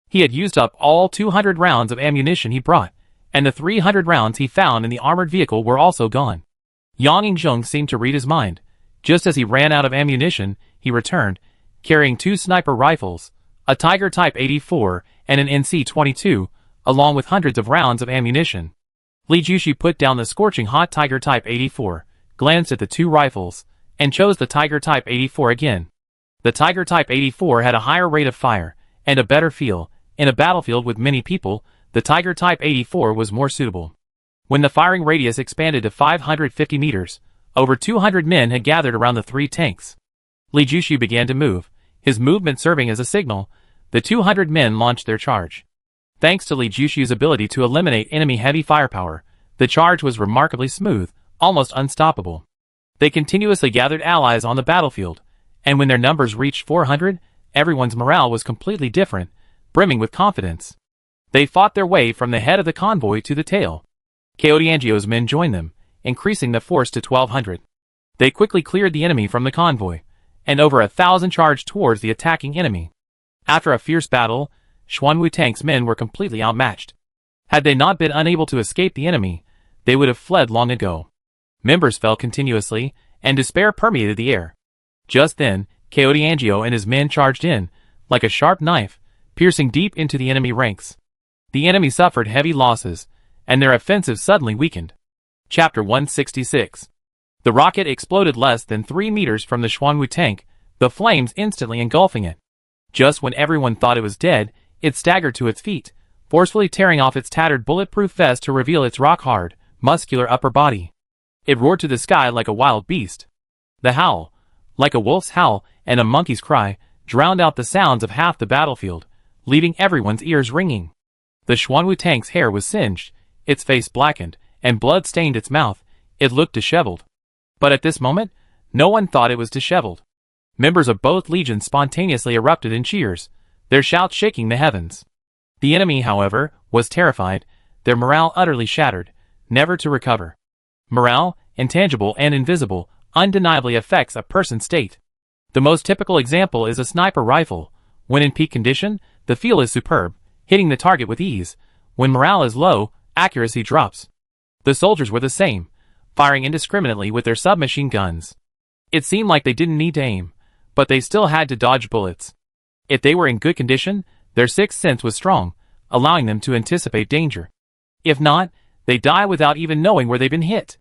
He had used up all 200 rounds of ammunition he brought, and the 300 rounds he found in the armored vehicle were also gone. Yang Yingzhong seemed to read his mind. Just as he ran out of ammunition, he returned, carrying 2 sniper rifles, a Tiger Type 84 and an NC-22, along with hundreds of rounds of ammunition. Li Jushu put down the scorching hot Tiger Type 84, glanced at the 2 rifles, and chose the Tiger Type 84 again. The Tiger Type 84 had a higher rate of fire, and a better feel. In a battlefield with many people, the Tiger Type 84 was more suitable. When the firing radius expanded to 550 meters, over 200 men had gathered around the 3 tanks. Li Jushu began to move, his movement serving as a signal. The 200 men launched their charge. Thanks to Li Jushu's ability to eliminate enemy heavy firepower, the charge was remarkably smooth, almost unstoppable. They continuously gathered allies on the battlefield, and when their numbers reached 400, everyone's morale was completely different, brimming with confidence. They fought their way from the head of the convoy to the tail. Kaodiangio's men joined them, increasing the force to 1,200. They quickly cleared the enemy from the convoy, and over 1,000 charged towards the attacking enemy. After a fierce battle, Xuanwu Tank's men were completely outmatched. Had they not been unable to escape the enemy, they would have fled long ago. Members fell continuously, and despair permeated the air. Just then, Kaodiangio and his men charged in, like a sharp knife, piercing deep into the enemy ranks. The enemy suffered heavy losses, and their offensive suddenly weakened. Chapter 166. The rocket exploded less than 3 meters from the Xuanwu tank, the flames instantly engulfing it. Just when everyone thought it was dead, it staggered to its feet, forcefully tearing off its tattered bulletproof vest to reveal its rock-hard, muscular upper body. It roared to the sky like a wild beast. The howl, like a wolf's howl and a monkey's cry, drowned out the sounds of half the battlefield, leaving everyone's ears ringing. The Xuanwu tank's hair was singed, its face blackened, and blood stained its mouth. It looked disheveled. But at this moment, no one thought it was disheveled. Members of both legions spontaneously erupted in cheers, their shouts shaking the heavens. The enemy, however, was terrified, their morale utterly shattered, never to recover. Morale, intangible and invisible, undeniably affects a person's state. The most typical example is a sniper rifle. When in peak condition, the feel is superb, hitting the target with ease. When morale is low, accuracy drops. The soldiers were the same, firing indiscriminately with their submachine guns. It seemed like they didn't need to aim, but they still had to dodge bullets. If they were in good condition, their sixth sense was strong, allowing them to anticipate danger. If not, they die without even knowing where they've been hit.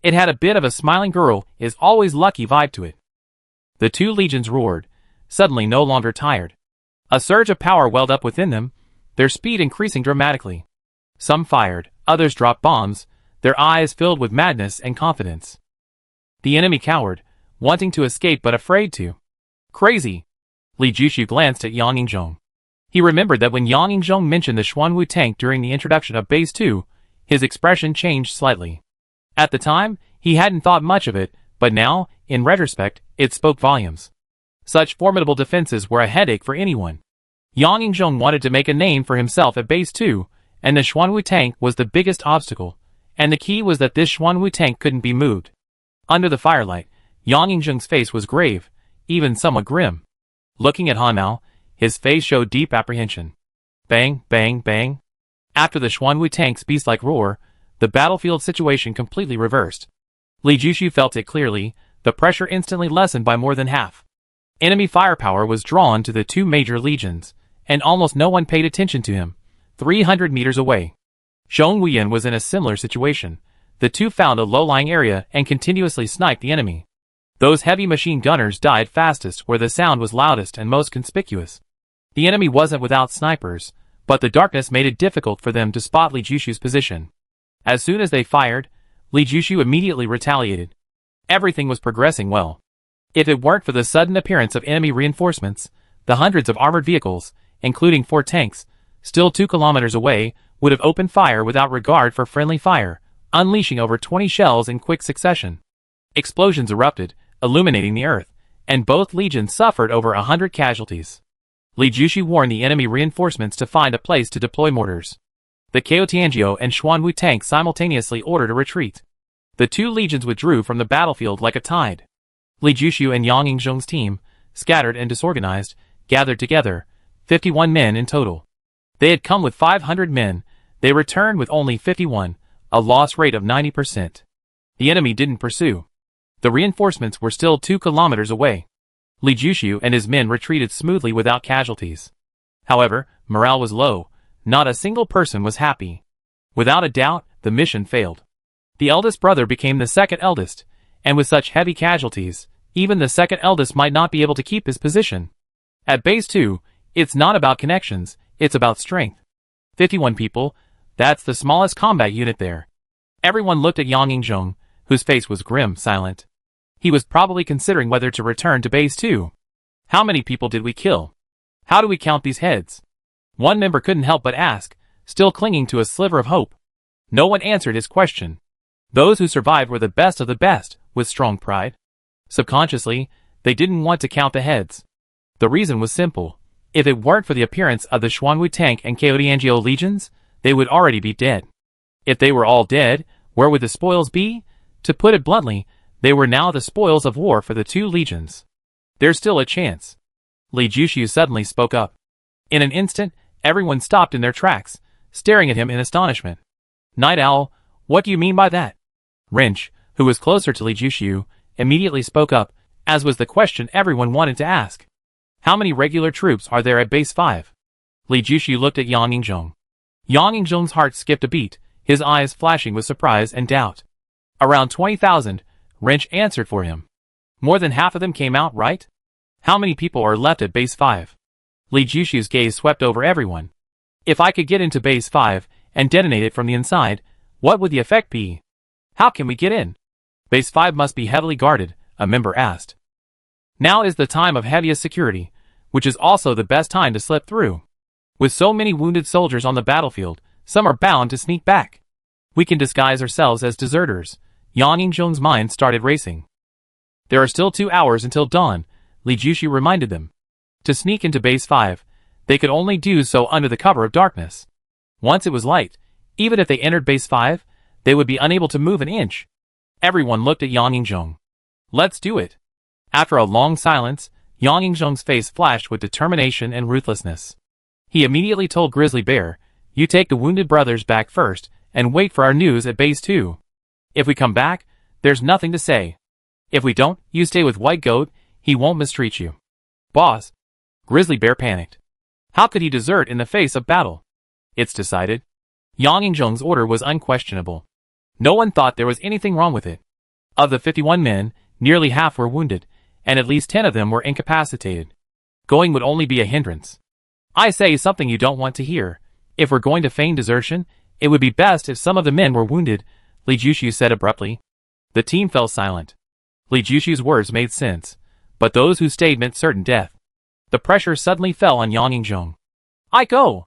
It had a bit of a smiling girl is always lucky vibe to it. The 2 legions roared, suddenly no longer tired. A surge of power welled up within them, their speed increasing dramatically. Some fired, others dropped bombs, their eyes filled with madness and confidence. The enemy cowered, wanting to escape but afraid to. Crazy! Li Jushu glanced at Yang Yingzhong. He remembered that when Yang Yingzhong mentioned the Xuanwu tank during the introduction of Base 2, his expression changed slightly. At the time, he hadn't thought much of it, but now, in retrospect, it spoke volumes. Such formidable defenses were a headache for anyone. Yang Yingzhong wanted to make a name for himself at Base 2, and the Xuanwu tank was the biggest obstacle, and the key was that this Xuanwu tank couldn't be moved. Under the firelight, Yang Yingzhong's face was grave, even somewhat grim. Looking at Han Mao, his face showed deep apprehension. Bang, bang, bang. After the Xuanwu tank's beast-like roar, the battlefield situation completely reversed. Li Jushu felt it clearly, the pressure instantly lessened by more than half. Enemy firepower was drawn to the 2 major legions, and almost no one paid attention to him. 300 meters away, Zhong Wuyan was in a similar situation. The 2 found a low-lying area and continuously sniped the enemy. Those heavy machine gunners died fastest where the sound was loudest and most conspicuous. The enemy wasn't without snipers, but the darkness made it difficult for them to spot Li Jushu's position. As soon as they fired, Li Jushu immediately retaliated. Everything was progressing well. If it weren't for the sudden appearance of enemy reinforcements, the hundreds of armored vehicles, including 4 tanks, still 2 kilometers away, would have opened fire without regard for friendly fire, unleashing over 20 shells in quick succession. Explosions erupted, illuminating the earth, and both legions suffered over 100 casualties. Li Jushu warned the enemy reinforcements to find a place to deploy mortars. The Tianjiao and Xuanwu tanks simultaneously ordered a retreat. The 2 legions withdrew from the battlefield like a tide. Li Jushu and Yang Yingzhong's team, scattered and disorganized, gathered together, 51 men in total. They had come with 500 men, they returned with only 51, a loss rate of 90%. The enemy didn't pursue. The reinforcements were still 2 kilometers away. Li Jushu and his men retreated smoothly without casualties. However, morale was low, not a single person was happy. Without a doubt, the mission failed. The eldest brother became the second eldest, and with such heavy casualties, even the second eldest might not be able to keep his position. At Base 2, it's not about connections, it's about strength. 51 people, that's the smallest combat unit there. Everyone looked at Yang Yingzhong, whose face was grim, silent. He was probably considering whether to return to Base 2. How many people did we kill? How do we count these heads? One member couldn't help but ask, still clinging to a sliver of hope. No one answered his question. Those who survived were the best of the best, with strong pride. Subconsciously, they didn't want to count the heads. The reason was simple. If it weren't for the appearance of the Xuanwu tank and Tianjiao legions, they would already be dead. If they were all dead, where would the spoils be? To put it bluntly, they were now the spoils of war for the 2 legions. There's still a chance. Li Jushu suddenly spoke up. In an instant, everyone stopped in their tracks, staring at him in astonishment. Night Owl, what do you mean by that? Wrench, who was closer to Li Jushu, immediately spoke up, as was the question everyone wanted to ask. How many regular troops are there at Base 5? Li Jushu looked at Yang Yingzhong. Yang Yingzhong's heart skipped a beat, his eyes flashing with surprise and doubt. Around 20,000, Wrench answered for him. More than half of them came out, right? How many people are left at Base 5? Li Jushu's gaze swept over everyone. If I could get into Base 5 and detonate it from the inside, what would the effect be? How can we get in? Base 5 must be heavily guarded, a member asked. Now is the time of heaviest security, which is also the best time to slip through. With so many wounded soldiers on the battlefield, some are bound to sneak back. We can disguise ourselves as deserters. Yang Yingzhong's mind started racing. There are still 2 hours until dawn, Li Jushu reminded them. To sneak into Base 5, they could only do so under the cover of darkness. Once it was light, even if they entered Base 5, they would be unable to move an inch. Everyone looked at Yang Yingzhong. Let's do it. After a long silence, Yang Yingzhong's face flashed with determination and ruthlessness. He immediately told Grizzly Bear, you take the wounded brothers back first, and wait for our news at Base 2. If we come back, there's nothing to say. If we don't, you stay with White Goat, he won't mistreat you. Boss. Grizzly Bear panicked. How could he desert in the face of battle? It's decided. Yang Yingzhong's order was unquestionable. No one thought there was anything wrong with it. Of the 51 men, nearly half were wounded, and at least 10 of them were incapacitated. Going would only be a hindrance. I say something you don't want to hear. If we're going to feign desertion, it would be best if some of the men were wounded, Li Jushu said abruptly. The team fell silent. Li Jushu's words made sense, but those who stayed meant certain death. The pressure suddenly fell on Yang Yingzhong. I go!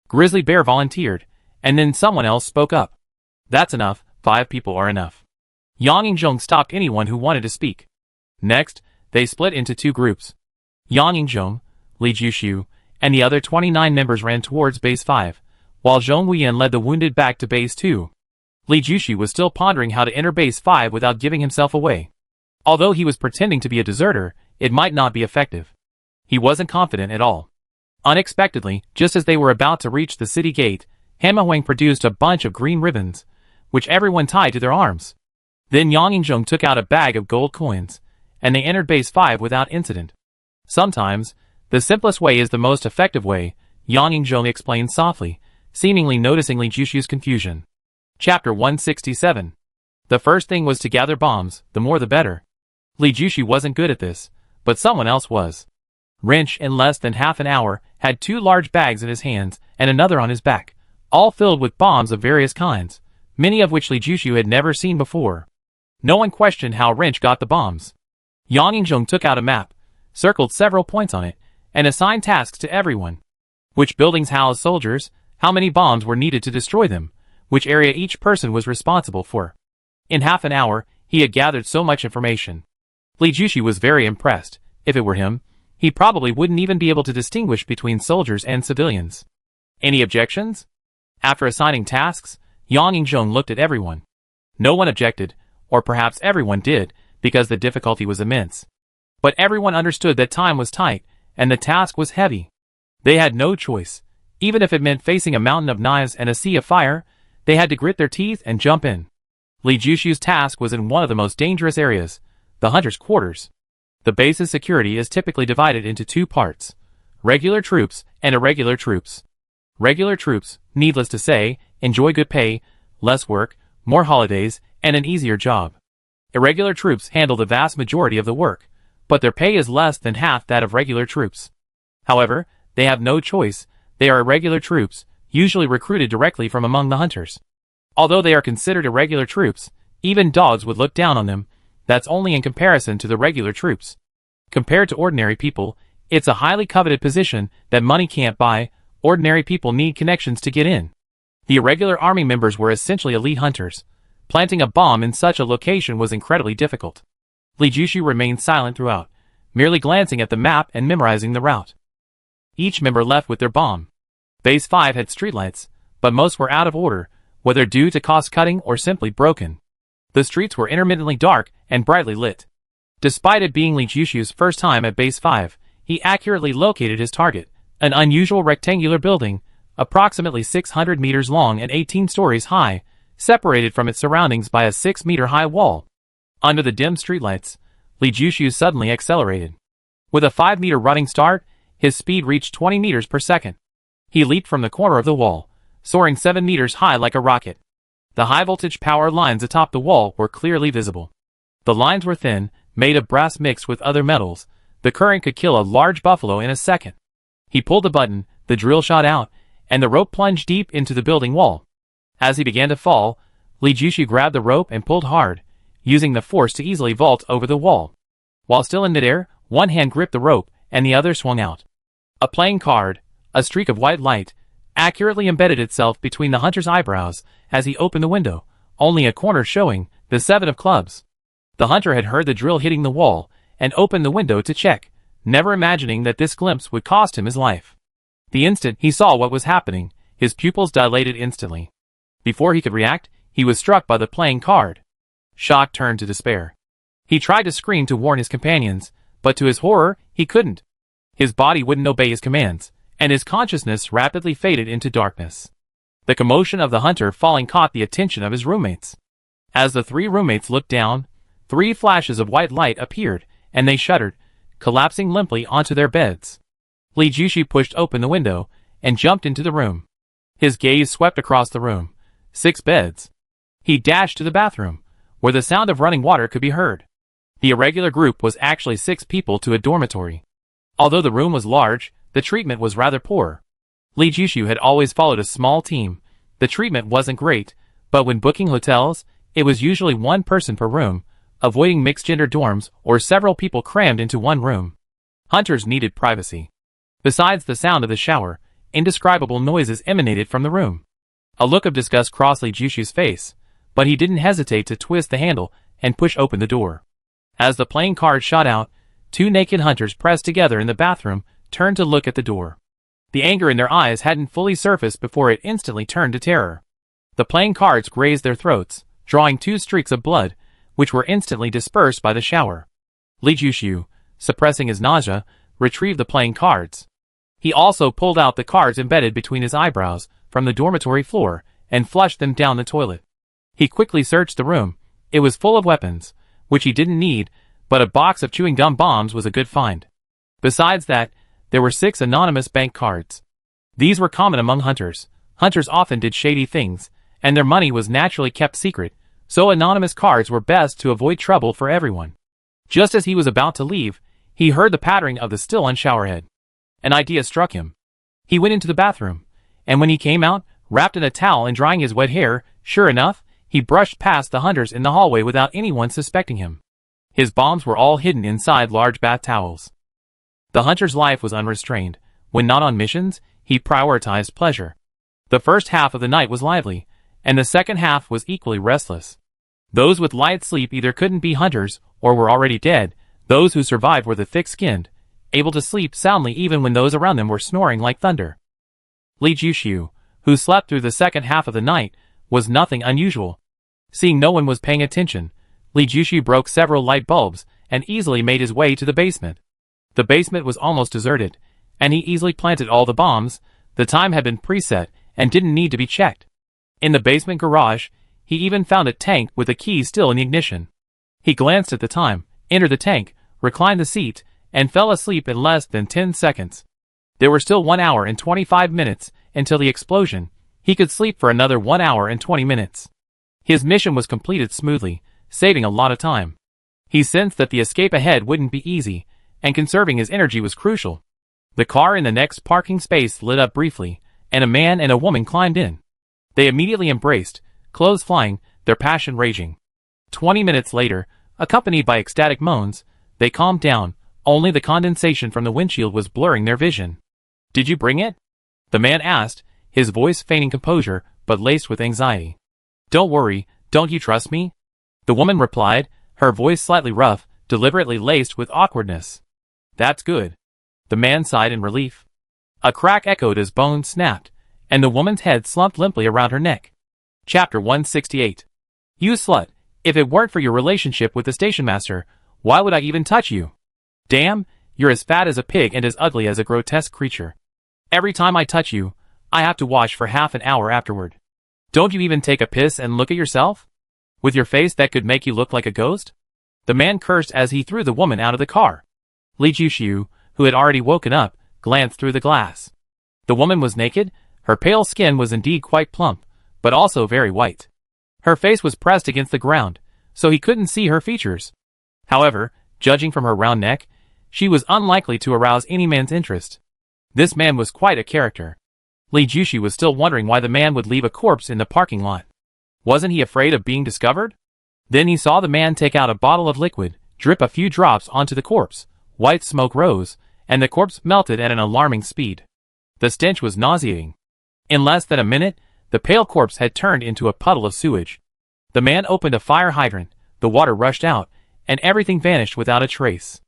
Grizzly Bear volunteered, and then someone else spoke up. That's enough, 5 people are enough. Yang Yingzhong stopped anyone who wanted to speak. Next, they split into 2 groups. Yang Yingzhong, Li Jushu, and the other 29 members ran towards Base 5, while Zhong Wuyan led the wounded back to Base 2. Li Jushu was still pondering how to enter Base 5 without giving himself away. Although he was pretending to be a deserter, it might not be effective. He wasn't confident at all. Unexpectedly, just as they were about to reach the city gate, Hama Huang produced a bunch of green ribbons, which everyone tied to their arms. Then Yang Yingzhong took out a bag of gold coins, and they entered Base 5 without incident. Sometimes, the simplest way is the most effective way, Yang Yingzhong explained softly, seemingly noticing Li Jushu's confusion. Chapter 167. The first thing was to gather bombs, the more the better. Li Jushu wasn't good at this, but someone else was. Wrench, in less than half an hour, had 2 large bags in his hands and another on his back, all filled with bombs of various kinds, many of which Li Jushu had never seen before. No one questioned how Wrench got the bombs. Yang Yingzhong took out a map, circled several points on it, and assigned tasks to everyone. Which buildings housed soldiers, how many bombs were needed to destroy them, which area each person was responsible for. In half an hour, he had gathered so much information. Li Jushu was very impressed. If it were him, he probably wouldn't even be able to distinguish between soldiers and civilians. Any objections? After assigning tasks, Yang Yingzhong looked at everyone. No one objected, or perhaps everyone did, because the difficulty was immense. But everyone understood that time was tight, and the task was heavy. They had no choice. Even if it meant facing a mountain of knives and a sea of fire, they had to grit their teeth and jump in. Li Jushu's task was in one of the most dangerous areas, the hunter's quarters. The base's security is typically divided into 2 parts: regular troops and irregular troops. Regular troops, needless to say, enjoy good pay, less work, more holidays, and an easier job. Irregular troops handle the vast majority of the work, but their pay is less than half that of regular troops. However, they have no choice. They are irregular troops, usually recruited directly from among the hunters. Although they are considered irregular troops, even dogs would look down on them. That's only in comparison to the regular troops. Compared to ordinary people, it's a highly coveted position that money can't buy. Ordinary people need connections to get in. The irregular army members were essentially elite hunters. Planting a bomb in such a location was incredibly difficult. Li Jushu remained silent throughout, merely glancing at the map and memorizing the route. Each member left with their bomb. Base 5 had streetlights, but most were out of order, whether due to cost-cutting or simply broken. The streets were intermittently dark and brightly lit. Despite it being Li Jushu's first time at Base 5, he accurately located his target, an unusual rectangular building, approximately 600 meters long and 18 stories high, separated from its surroundings by a 6-meter-high wall. Under the dim streetlights, Li Jushu suddenly accelerated. With a 5-meter running start, his speed reached 20 meters per second. He leaped from the corner of the wall, soaring 7 meters high like a rocket. The high-voltage power lines atop the wall were clearly visible. The lines were thin, made of brass mixed with other metals. The current could kill a large buffalo in a second. He pulled the button, the drill shot out, and the rope plunged deep into the building wall. As he began to fall, Li Jushu grabbed the rope and pulled hard, using the force to easily vault over the wall. While still in midair, one hand gripped the rope, and the other swung out. A playing card, a streak of white light, accurately embedded itself between the hunter's eyebrows as he opened the window, only a corner showing, the 7 of clubs. The hunter had heard the drill hitting the wall, and opened the window to check, never imagining that this glimpse would cost him his life. The instant he saw what was happening, his pupils dilated instantly. Before he could react, he was struck by the playing card. Shock turned to despair. He tried to scream to warn his companions, but to his horror, he couldn't. His body wouldn't obey his commands, and his consciousness rapidly faded into darkness. The commotion of the hunter falling caught the attention of his roommates. As the 3 roommates looked down, 3 flashes of white light appeared, and they shuddered, collapsing limply onto their beds. Li Jushu pushed open the window, and jumped into the room. His gaze swept across the room. 6 beds. He dashed to the bathroom, where the sound of running water could be heard. The irregular group was actually 6 people to a dormitory. Although the room was large, the treatment was rather poor. Li Jushu had always followed a small team. The treatment wasn't great, but when booking hotels, it was usually 1 person per room, avoiding mixed-gender dorms or several people crammed into one room. Hunters needed privacy. Besides the sound of the shower, indescribable noises emanated from the room. A look of disgust crossed Li Jushu's face, but he didn't hesitate to twist the handle and push open the door. As the playing card shot out, 2 naked hunters pressed together in the bathroom turned to look at the door. The anger in their eyes hadn't fully surfaced before it instantly turned to terror. The playing cards grazed their throats, drawing 2 streaks of blood, which were instantly dispersed by the shower. Li Jushu, suppressing his nausea, retrieved the playing cards. He also pulled out the cards embedded between his eyebrows from the dormitory floor and flushed them down the toilet. He quickly searched the room. It was full of weapons, which he didn't need, but a box of chewing gum bombs was a good find. Besides that, there were 6 anonymous bank cards. These were common among hunters. Hunters often did shady things, and their money was naturally kept secret, so anonymous cards were best to avoid trouble for everyone. Just as he was about to leave, He heard the pattering of the still-on showerhead. An idea struck him. He went into the bathroom, and when he came out, wrapped in a towel and drying his wet hair, sure enough, he brushed past the hunters in the hallway without anyone suspecting him. His bombs were all hidden inside large bath towels. The hunter's life was unrestrained. When not on missions, he prioritized pleasure. The first half of the night was lively, and the second half was equally restless. Those with light sleep either couldn't be hunters or were already dead. Those who survived were the thick-skinned, able to sleep soundly even when those around them were snoring like thunder. Li Jushu, who slept through the second half of the night, was nothing unusual. Seeing no one was paying attention, Li Jushu broke several light bulbs and easily made his way to the basement. The basement was almost deserted, and he easily planted all the bombs. The time had been preset and didn't need to be checked. In the basement garage, he even found a tank with the key still in the ignition. He glanced at the time, entered the tank, reclined the seat, and fell asleep in less than 10 seconds. There were still 1 hour and 25 minutes until the explosion. He could sleep for another 1 hour and 20 minutes. His mission was completed smoothly, saving a lot of time. He sensed that the escape ahead wouldn't be easy, and conserving his energy was crucial. The car in the next parking space lit up briefly, and a man and a woman climbed in. They immediately embraced, clothes flying, their passion raging. 20 minutes later, accompanied by ecstatic moans, they calmed down. Only the condensation from the windshield was blurring their vision. "Did you bring it?" the man asked, his voice feigning composure but laced with anxiety. "Don't worry, don't you trust me?" the woman replied, her voice slightly rough, deliberately laced with awkwardness. "That's good." The man sighed in relief. A crack echoed as bones snapped, and the woman's head slumped limply around her neck. Chapter 168. "You slut, if it weren't for your relationship with the station master, why would I even touch you? Damn, you're as fat as a pig and as ugly as a grotesque creature. Every time I touch you, I have to wash for half an hour afterward. Don't you even take a piss and look at yourself? With your face that could make you look like a ghost?" The man cursed as he threw the woman out of the car. Li Jushu, who had already woken up, glanced through the glass. The woman was naked. Her pale skin was indeed quite plump, but also very white. Her face was pressed against the ground, so he couldn't see her features. However, judging from her round neck, she was unlikely to arouse any man's interest. This man was quite a character. Li Jushu was still wondering why the man would leave a corpse in the parking lot. Wasn't he afraid of being discovered? Then he saw the man take out a bottle of liquid, drip a few drops onto the corpse. White smoke rose, and the corpse melted at an alarming speed. The stench was nauseating. In less than a minute, the pale corpse had turned into a puddle of sewage. The man opened a fire hydrant, the water rushed out, and everything vanished without a trace.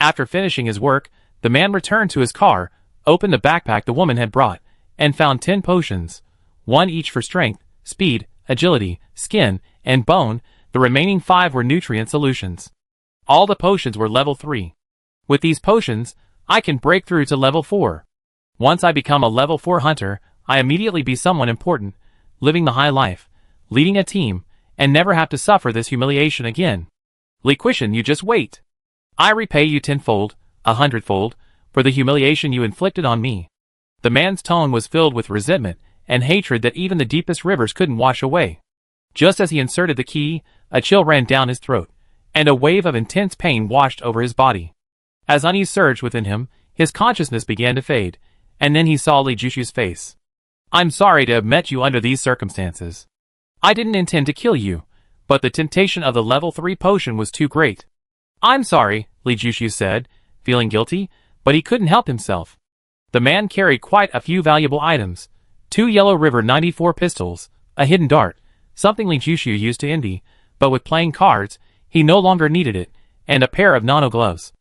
After finishing his work, the man returned to his car, opened the backpack the woman had brought, and found 10 potions, 1 each for strength, speed, agility, skin, and bone. The remaining 5 were nutrient solutions. All the potions were level 3. With these potions, I can break through to level 4. Once I become a level 4 hunter, I immediately be someone important, living the high life, leading a team, and never have to suffer this humiliation again. Li Quishan, you just wait. I repay you 10-fold, 100-fold, for the humiliation you inflicted on me. The man's tone was filled with resentment and hatred that even the deepest rivers couldn't wash away. Just as he inserted the key, a chill ran down his throat, and a wave of intense pain washed over his body. As unease surged within him, his consciousness began to fade, and then he saw Li Jushu's face. "I'm sorry to have met you under these circumstances. I didn't intend to kill you, but the temptation of the level 3 potion was too great." "I'm sorry," Li Jushu said, feeling guilty, but he couldn't help himself. The man carried quite a few valuable items: 2 Yellow River 94 pistols, a hidden dart, something Li Jushu used to envy, but with playing cards, he no longer needed it, and a pair of nano gloves.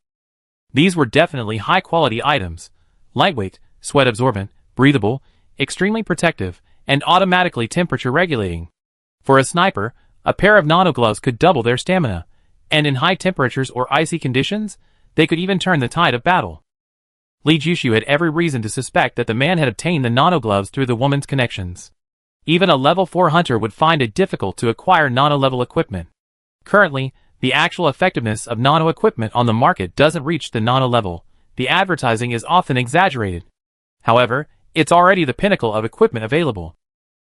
These were definitely high-quality items, lightweight, sweat-absorbent, breathable, extremely protective, and automatically temperature-regulating. For a sniper, a pair of nano gloves could double their stamina, and in high temperatures or icy conditions, they could even turn the tide of battle. Li Jushu had every reason to suspect that the man had obtained the nano gloves through the woman's connections. Even a level 4 hunter would find it difficult to acquire nano-level equipment. Currently, the actual effectiveness of nano equipment on the market doesn't reach the nano level. The advertising is often exaggerated. However, it's already the pinnacle of equipment available.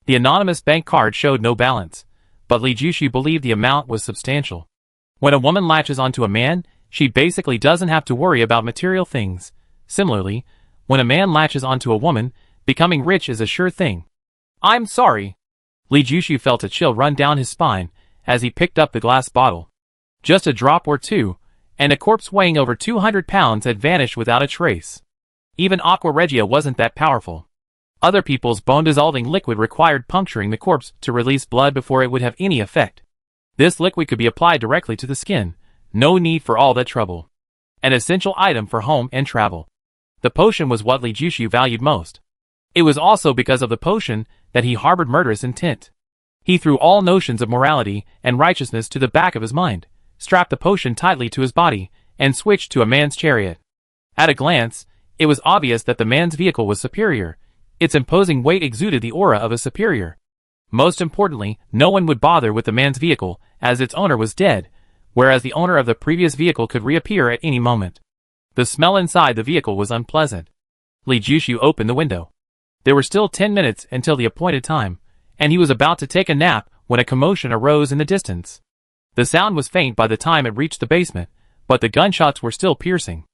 The anonymous bank card showed no balance, but Li Jushu believed the amount was substantial. When a woman latches onto a man, she basically doesn't have to worry about material things. Similarly, when a man latches onto a woman, becoming rich is a sure thing. I'm sorry. Li Jushu felt a chill run down his spine as he picked up the glass bottle. Just a drop or two, and a corpse weighing over 200 pounds had vanished without a trace. Even aqua regia wasn't that powerful. Other people's bone-dissolving liquid required puncturing the corpse to release blood before it would have any effect. This liquid could be applied directly to the skin. No need for all that trouble. An essential item for home and travel. The potion was what Li Jushu valued most. It was also because of the potion that he harbored murderous intent. He threw all notions of morality and righteousness to the back of his mind, strapped the potion tightly to his body, and switched to a man's chariot. At a glance, it was obvious that the man's vehicle was superior. Its imposing weight exuded the aura of a superior. Most importantly, no one would bother with the man's vehicle, as its owner was dead, whereas the owner of the previous vehicle could reappear at any moment. The smell inside the vehicle was unpleasant. Li Jushu opened the window. There were still 10 minutes until the appointed time, and he was about to take a nap when a commotion arose in the distance. The sound was faint by the time it reached the basement, but the gunshots were still piercing.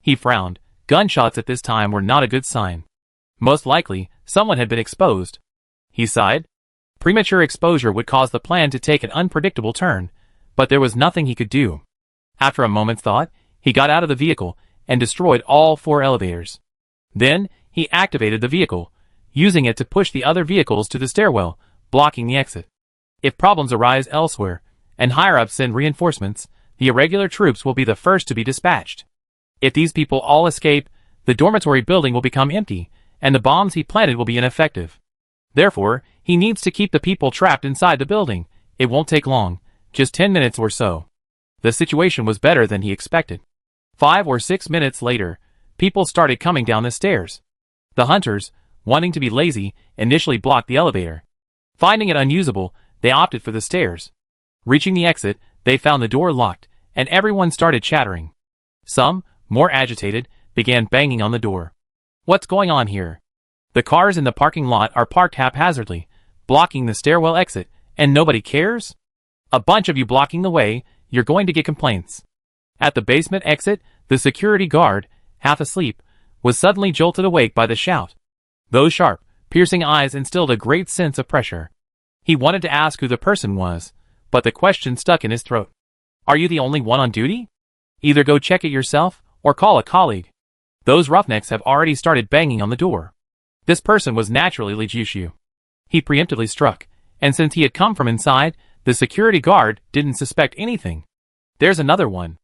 He frowned. Gunshots at this time were not a good sign. Most likely, someone had been exposed. He sighed. Premature exposure would cause the plan to take an unpredictable turn, but there was nothing he could do. After a moment's thought, he got out of the vehicle and destroyed all 4 elevators. Then, he activated the vehicle, using it to push the other vehicles to the stairwell, blocking the exit. If problems arise elsewhere, and higher-ups send reinforcements, the irregular troops will be the first to be dispatched. If these people all escape, the dormitory building will become empty, and the bombs he planted will be ineffective. Therefore, he needs to keep the people trapped inside the building. It won't take long, just 10 minutes or so. The situation was better than he expected. 5 or 6 minutes later, people started coming down the stairs. The hunters, wanting to be lazy, initially blocked the elevator. Finding it unusable, they opted for the stairs. Reaching the exit, they found the door locked, and everyone started chattering. Some, more agitated, began banging on the door. What's going on here? The cars in the parking lot are parked haphazardly, blocking the stairwell exit, and nobody cares? A bunch of you blocking the way, you're going to get complaints. At the basement exit, the security guard, half asleep, was suddenly jolted awake by the shout. Those sharp, piercing eyes instilled a great sense of pressure. He wanted to ask who the person was, but the question stuck in his throat. Are you the only one on duty? Either go check it yourself, or call a colleague. Those roughnecks have already started banging on the door. This person was naturally Li Jushu. He preemptively struck, and since he had come from inside, the security guard didn't suspect anything. There's another one.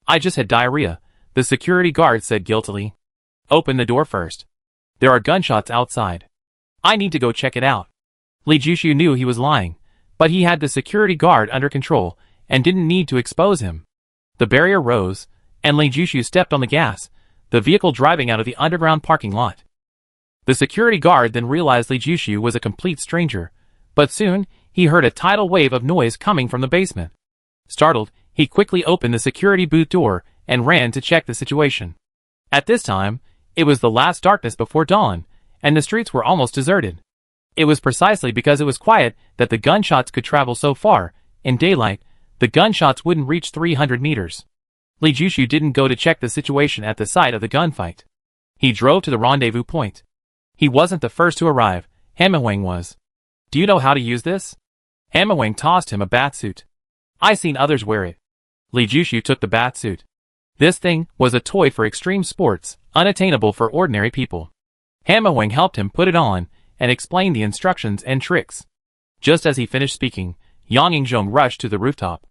I just had diarrhea, the security guard said guiltily. Open the door first. There are gunshots outside. I need to go check it out. Li Jushu knew he was lying, but he had the security guard under control and didn't need to expose him. The barrier rose, and Li Jushu stepped on the gas, the vehicle driving out of the underground parking lot. The security guard then realized Li Jushu was a complete stranger, but soon he heard a tidal wave of noise coming from the basement. Startled, he quickly opened the security booth door and ran to check the situation. At this time, it was the last darkness before dawn, and the streets were almost deserted. It was precisely because it was quiet that the gunshots could travel so far. In daylight, the gunshots wouldn't reach 300 meters. Li Jushu didn't go to check the situation at the site of the gunfight. He drove to the rendezvous point. He wasn't the first to arrive, Hamawang was. Do you know how to use this? Hamawang tossed him a batsuit. I seen others wear it. Li Jushu took the batsuit. This thing was a toy for extreme sports, unattainable for ordinary people. Hamawang helped him put it on and explained the instructions and tricks. Just as he finished speaking, Yang Yingzhong rushed to the rooftop.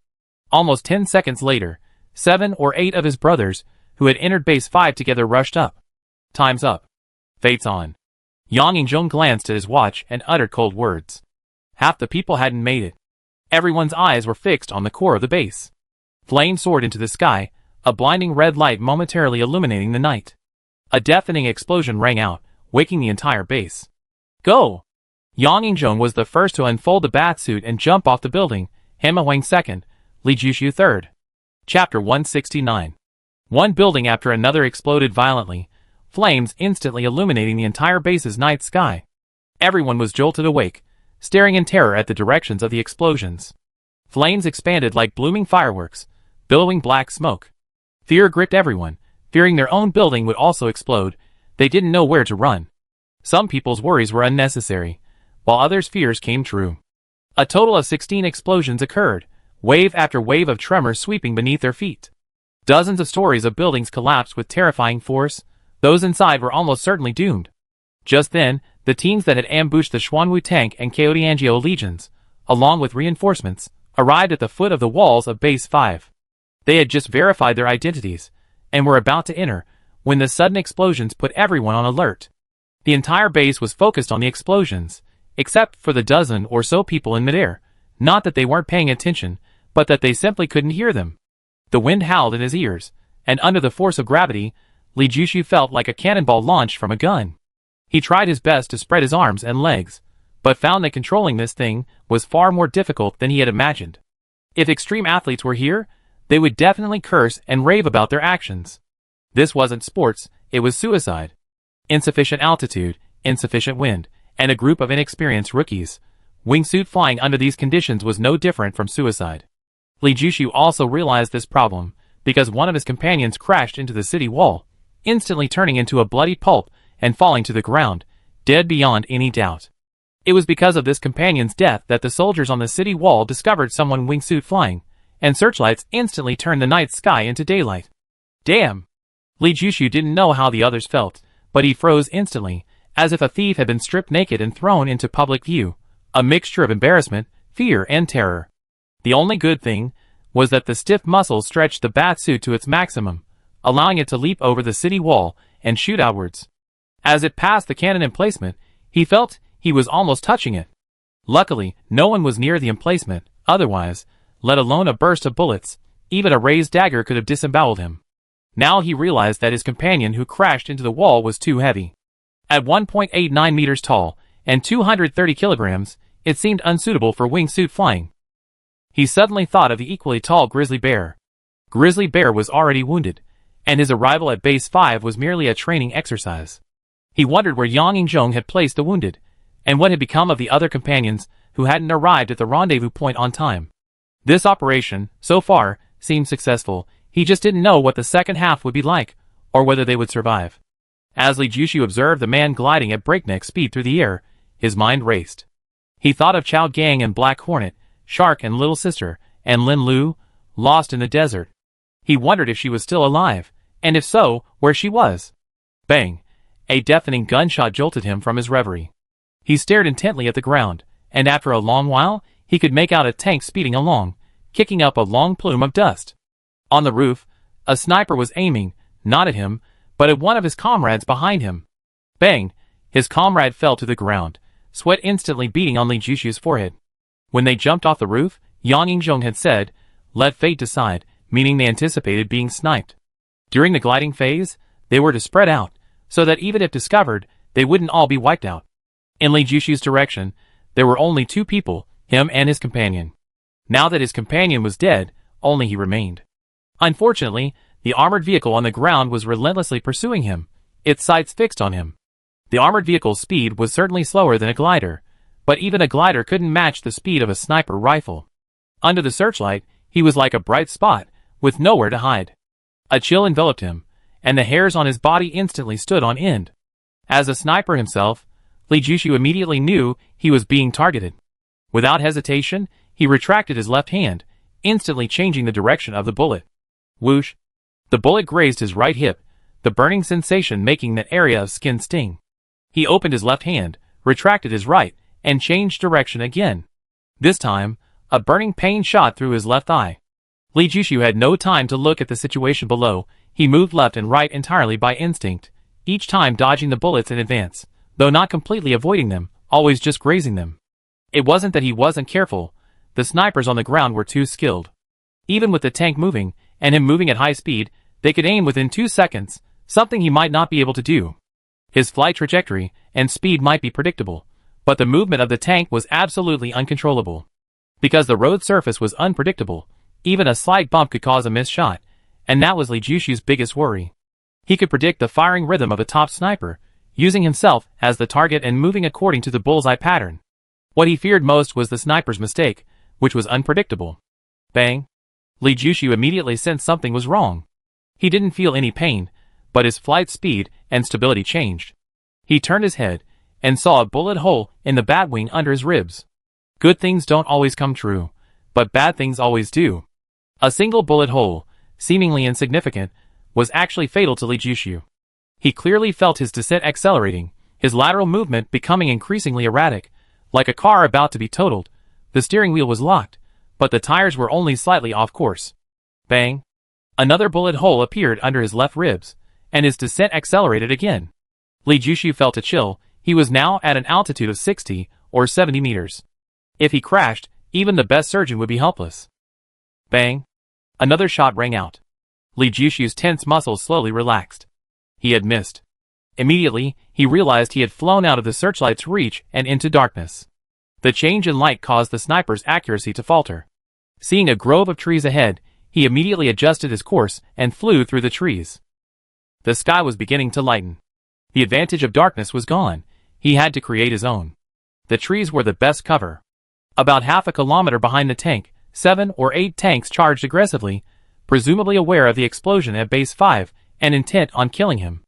Almost 10 seconds later, 7 or 8 of his brothers, who had entered base 5 together, rushed up. Time's up. Fate's on. Yang Yingzhong glanced at his watch and uttered cold words. Half the people hadn't made it. Everyone's eyes were fixed on the core of the base. Flames soared into the sky, a blinding red light momentarily illuminating the night. A deafening explosion rang out, waking the entire base. Go! Yang Yingzhong was the first to unfold the batsuit and jump off the building, Hamawang second, Li Jushu third. Chapter 169. One building after another exploded violently, flames instantly illuminating the entire base's night sky. Everyone was jolted awake, staring in terror at the directions of the explosions. Flames expanded like blooming fireworks, billowing black smoke. Fear gripped everyone, fearing their own building would also explode. They didn't know where to run. Some people's worries were unnecessary, while others' fears came true. A total of 16 explosions occurred, wave after wave of tremors sweeping beneath their feet. Dozens of stories of buildings collapsed with terrifying force. Those inside were almost certainly doomed. Just then, the teams that had ambushed the Xuanwu tank and Kyotiangio legions, along with reinforcements, arrived at the foot of the walls of Base 5. They had just verified their identities, and were about to enter, when the sudden explosions put everyone on alert. The entire base was focused on the explosions, except for the dozen or so people in midair. Not that they weren't paying attention, but that they simply couldn't hear them. The wind howled in his ears, and under the force of gravity, Li Jushu felt like a cannonball launched from a gun. He tried his best to spread his arms and legs, but found that controlling this thing was far more difficult than he had imagined. If extreme athletes were here, they would definitely curse and rave about their actions. This wasn't sports, it was suicide. Insufficient altitude, insufficient wind, and a group of inexperienced rookies. Wingsuit flying under these conditions was no different from suicide. Li Jushu also realized this problem, because one of his companions crashed into the city wall, instantly turning into a bloody pulp and falling to the ground, dead beyond any doubt. It was because of this companion's death that the soldiers on the city wall discovered someone wingsuit flying, and searchlights instantly turned the night sky into daylight. Damn! Li Jushu didn't know how the others felt, but he froze instantly, as if a thief had been stripped naked and thrown into public view, a mixture of embarrassment, fear, and terror. The only good thing was that the stiff muscles stretched the bat suit to its maximum, allowing it to leap over the city wall and shoot outwards. As it passed the cannon emplacement, he felt he was almost touching it. Luckily, no one was near the emplacement, otherwise, let alone a burst of bullets, even a raised dagger could have disemboweled him. Now he realized that his companion who crashed into the wall was too heavy. At 1.89 meters tall and 230 kilograms, it seemed unsuitable for wingsuit flying. He suddenly thought of the equally tall Grizzly Bear. Grizzly Bear was already wounded, and his arrival at Base 5 was merely a training exercise. He wondered where Yang Yingzhong had placed the wounded, and what had become of the other companions who hadn't arrived at the rendezvous point on time. This operation, so far, seemed successful. He just didn't know what the second half would be like, or whether they would survive. As Li Jushu observed the man gliding at breakneck speed through the air, his mind raced. He thought of Chao Gang and Black Hornet, Shark and Little Sister, and Lin Lu, lost in the desert. He wondered if she was still alive, and if so, where she was. Bang! A deafening gunshot jolted him from his reverie. He stared intently at the ground, and after a long while, he could make out a tank speeding along, kicking up a long plume of dust. On the roof, a sniper was aiming, not at him, but at one of his comrades behind him. Bang! His comrade fell to the ground, sweat instantly beading on Li Jushu's forehead. When they jumped off the roof, Yang Yingzhong had said, "Let fate decide," meaning they anticipated being sniped. During the gliding phase, they were to spread out, so that even if discovered, they wouldn't all be wiped out. In Li Jushu's direction, there were only two people, him and his companion. Now that his companion was dead, only he remained. Unfortunately, the armored vehicle on the ground was relentlessly pursuing him, its sights fixed on him. The armored vehicle's speed was certainly slower than a glider, but even a glider couldn't match the speed of a sniper rifle. Under the searchlight, he was like a bright spot, with nowhere to hide. A chill enveloped him, and the hairs on his body instantly stood on end. As a sniper himself, Li Jushu immediately knew he was being targeted. Without hesitation, he retracted his left hand, instantly changing the direction of the bullet. Whoosh! The bullet grazed his right hip, the burning sensation making that area of skin sting. He opened his left hand, retracted his right, and changed direction again. This time, a burning pain shot through his left eye. Li Jushu had no time to look at the situation below. He moved left and right entirely by instinct, each time dodging the bullets in advance, though not completely avoiding them, always just grazing them. It wasn't that he wasn't careful, the snipers on the ground were too skilled. Even with the tank moving, and him moving at high speed, they could aim within 2 seconds, something he might not be able to do. His flight trajectory and speed might be predictable, but the movement of the tank was absolutely uncontrollable. Because the road surface was unpredictable, even a slight bump could cause a missed shot, and that was Li Jushu's biggest worry. He could predict the firing rhythm of a top sniper, using himself as the target and moving according to the bullseye pattern. What he feared most was the sniper's mistake, which was unpredictable. Bang! Li Jushu immediately sensed something was wrong. He didn't feel any pain, but his flight speed and stability changed. He turned his head and saw a bullet hole in the bat wing under his ribs. Good things don't always come true, but bad things always do. A single bullet hole, seemingly insignificant, was actually fatal to Li Jushu. He clearly felt his descent accelerating, his lateral movement becoming increasingly erratic, like a car about to be totaled. The steering wheel was locked, but the tires were only slightly off course. Bang! Another bullet hole appeared under his left ribs, and his descent accelerated again. Li Jushu felt a chill. He was now at an altitude of 60 or 70 meters. If he crashed, even the best surgeon would be helpless. Bang! Another shot rang out. Li Jushu's tense muscles slowly relaxed. He had missed. Immediately, he realized he had flown out of the searchlight's reach and into darkness. The change in light caused the sniper's accuracy to falter. Seeing a grove of trees ahead, he immediately adjusted his course and flew through the trees. The sky was beginning to lighten. The advantage of darkness was gone. He had to create his own. The trees were the best cover. About half a kilometer behind the tank, 7 or 8 tanks charged aggressively, presumably aware of the explosion at Base 5 and intent on killing him.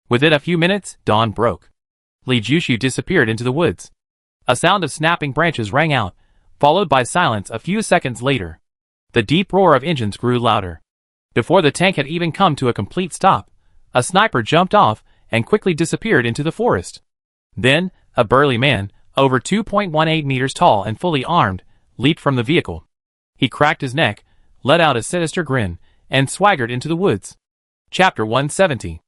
Within a few minutes, dawn broke. Li Jushu disappeared into the woods. A sound of snapping branches rang out, followed by silence a few seconds later. The deep roar of engines grew louder. Before the tank had even come to a complete stop, a sniper jumped off and quickly disappeared into the forest. Then, a burly man, over 2.18 meters tall and fully armed, leaped from the vehicle. He cracked his neck, let out a sinister grin, and swaggered into the woods. Chapter 170.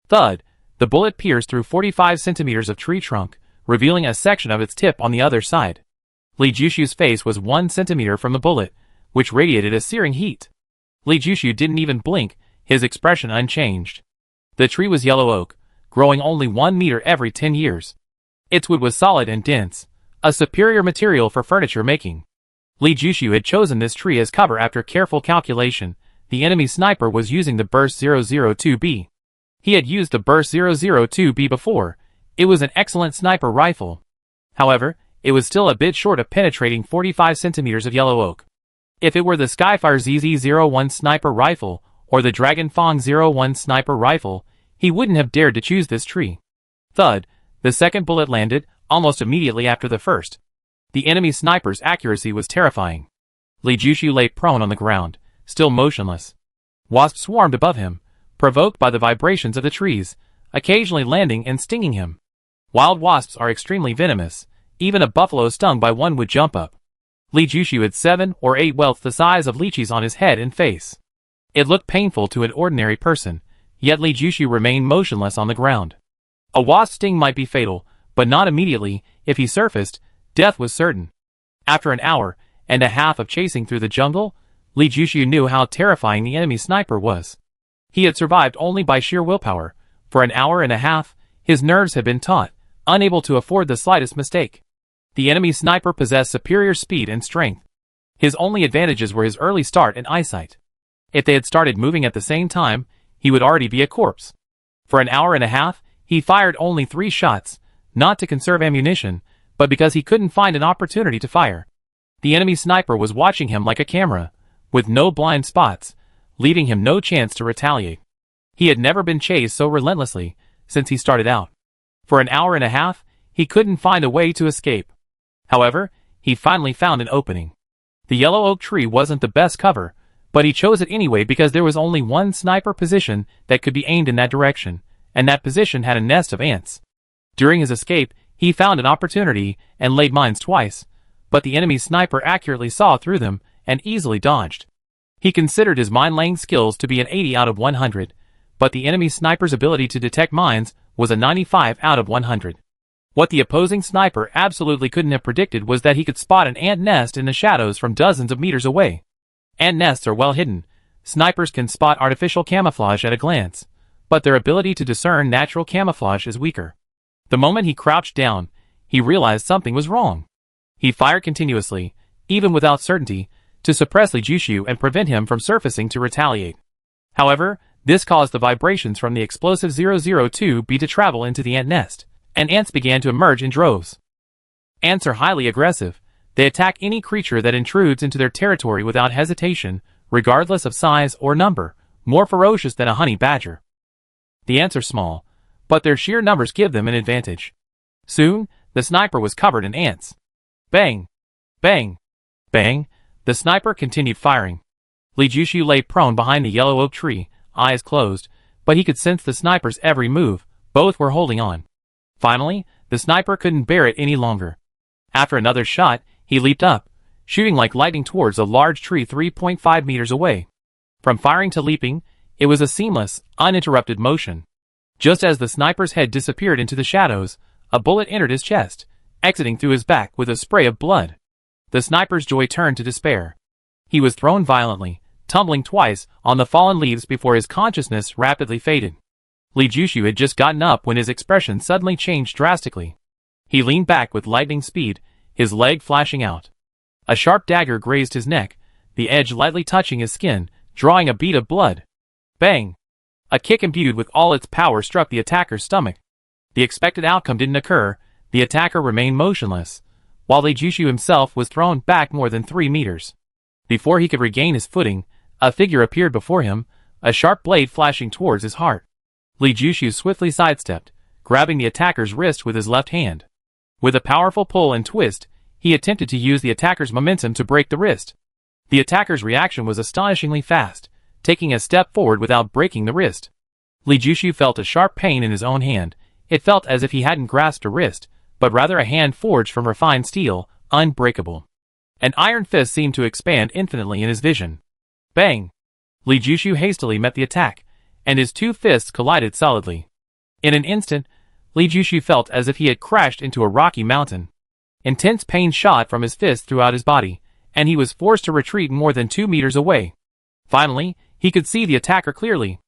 Thud! The bullet pierced through 45 centimeters of tree trunk, revealing a section of its tip on the other side. Li Jushu's face was 1 centimeter from the bullet, which radiated a searing heat. Li Jushu didn't even blink, his expression unchanged. The tree was yellow oak, growing only 1 meter every 10 years. Its wood was solid and dense, a superior material for furniture making. Li Jushu had chosen this tree as cover after careful calculation. The enemy sniper was using the Burst 002B. He had used the Burst 002B before. It was an excellent sniper rifle. However, it was still a bit short of penetrating 45 centimeters of yellow oak. If it were the Skyfire ZZ-01 sniper rifle or the Dragon Fong 01 sniper rifle, he wouldn't have dared to choose this tree. Thud! The second bullet landed, almost immediately after the first. The enemy sniper's accuracy was terrifying. Li Jushu lay prone on the ground, still motionless. Wasps swarmed above him, provoked by the vibrations of the trees, occasionally landing and stinging him. Wild wasps are extremely venomous. Even a buffalo stung by one would jump up. Li Jushu had 7 or 8 welts the size of lychees on his head and face. It looked painful to an ordinary person, yet Li Jushu remained motionless on the ground. A wasp sting might be fatal, but not immediately. If he surfaced, death was certain. After an hour and a half of chasing through the jungle, Li Jushu knew how terrifying the enemy sniper was. He had survived only by sheer willpower. For an hour and a half, his nerves had been taut, unable to afford the slightest mistake. The enemy sniper possessed superior speed and strength. His only advantages were his early start and eyesight. If they had started moving at the same time, he would already be a corpse. For an hour and a half, he fired only 3 shots, not to conserve ammunition, but because he couldn't find an opportunity to fire. The enemy sniper was watching him like a camera, with no blind spots, leaving him no chance to retaliate. He had never been chased so relentlessly since he started out. For an hour and a half, he couldn't find a way to escape. However, he finally found an opening. The yellow oak tree wasn't the best cover, but he chose it anyway because there was only one sniper position that could be aimed in that direction, and that position had a nest of ants. During his escape, he found an opportunity and laid mines twice, but the enemy sniper accurately saw through them and easily dodged. He considered his mine-laying skills to be an 80 out of 100, but the enemy sniper's ability to detect mines was a 95 out of 100. What the opposing sniper absolutely couldn't have predicted was that he could spot an ant nest in the shadows from dozens of meters away. Ant nests are well hidden. Snipers can spot artificial camouflage at a glance, but their ability to discern natural camouflage is weaker. The moment he crouched down, he realized something was wrong. He fired continuously, even without certainty, to suppress Li Jushu and prevent him from surfacing to retaliate. However, this caused the vibrations from the explosive 002B to travel into the ant nest, and ants began to emerge in droves. Ants are highly aggressive. They attack any creature that intrudes into their territory without hesitation, regardless of size or number, more ferocious than a honey badger? The answer's small, but their sheer numbers give them an advantage. Soon, the sniper was covered in ants. Bang! Bang! Bang! The sniper continued firing. Li Jushu lay prone behind the yellow oak tree, eyes closed, but he could sense the sniper's every move. Both were holding on. Finally, the sniper couldn't bear it any longer. After another shot, he leaped up, shooting like lightning towards a large tree 3.5 meters away. From firing to leaping, it was a seamless, uninterrupted motion. Just as the sniper's head disappeared into the shadows, a bullet entered his chest, exiting through his back with a spray of blood. The sniper's joy turned to despair. He was thrown violently, tumbling twice on the fallen leaves before his consciousness rapidly faded. Li Jushu had just gotten up when his expression suddenly changed drastically. He leaned back with lightning speed, his leg flashing out. A sharp dagger grazed his neck, the edge lightly touching his skin, drawing a bead of blood. Bang! A kick imbued with all its power struck the attacker's stomach. The expected outcome didn't occur, the attacker remained motionless, while Li Jushu himself was thrown back more than 3 meters. Before he could regain his footing, a figure appeared before him, a sharp blade flashing towards his heart. Li Jushu swiftly sidestepped, grabbing the attacker's wrist with his left hand. With a powerful pull and twist, he attempted to use the attacker's momentum to break the wrist. The attacker's reaction was astonishingly fast, taking a step forward without breaking the wrist. Li Jushu felt a sharp pain in his own hand. It felt as if he hadn't grasped a wrist, but rather a hand forged from refined steel, unbreakable. An iron fist seemed to expand infinitely in his vision. Bang! Li Jushu hastily met the attack, and his two fists collided solidly. In an instant, Li Jushu felt as if he had crashed into a rocky mountain. Intense pain shot from his fist throughout his body, and he was forced to retreat more than 2 meters away. Finally, he could see the attacker clearly.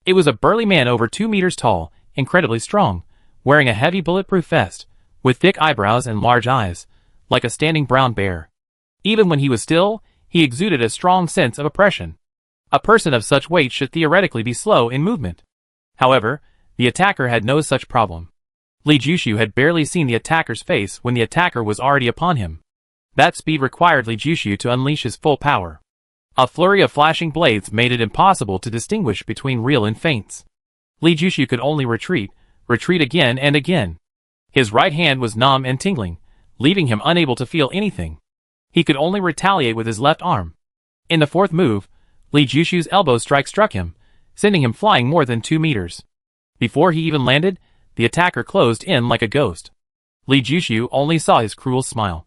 It was a burly man over 2 meters tall, incredibly strong, wearing a heavy bulletproof vest, with thick eyebrows and large eyes, like a standing brown bear. Even when he was still, he exuded a strong sense of oppression. A person of such weight should theoretically be slow in movement. However, the attacker had no such problem. Li Jushu had barely seen the attacker's face when the attacker was already upon him. That speed required Li Jushu to unleash his full power. A flurry of flashing blades made it impossible to distinguish between real and feints. Li Jushu could only retreat again and again. His right hand was numb and tingling, leaving him unable to feel anything. He could only retaliate with his left arm. In the fourth move, Li Jushu's elbow strike struck him, sending him flying more than 2 meters. Before he even landed, the attacker closed in like a ghost. Li Jushu only saw his cruel smile.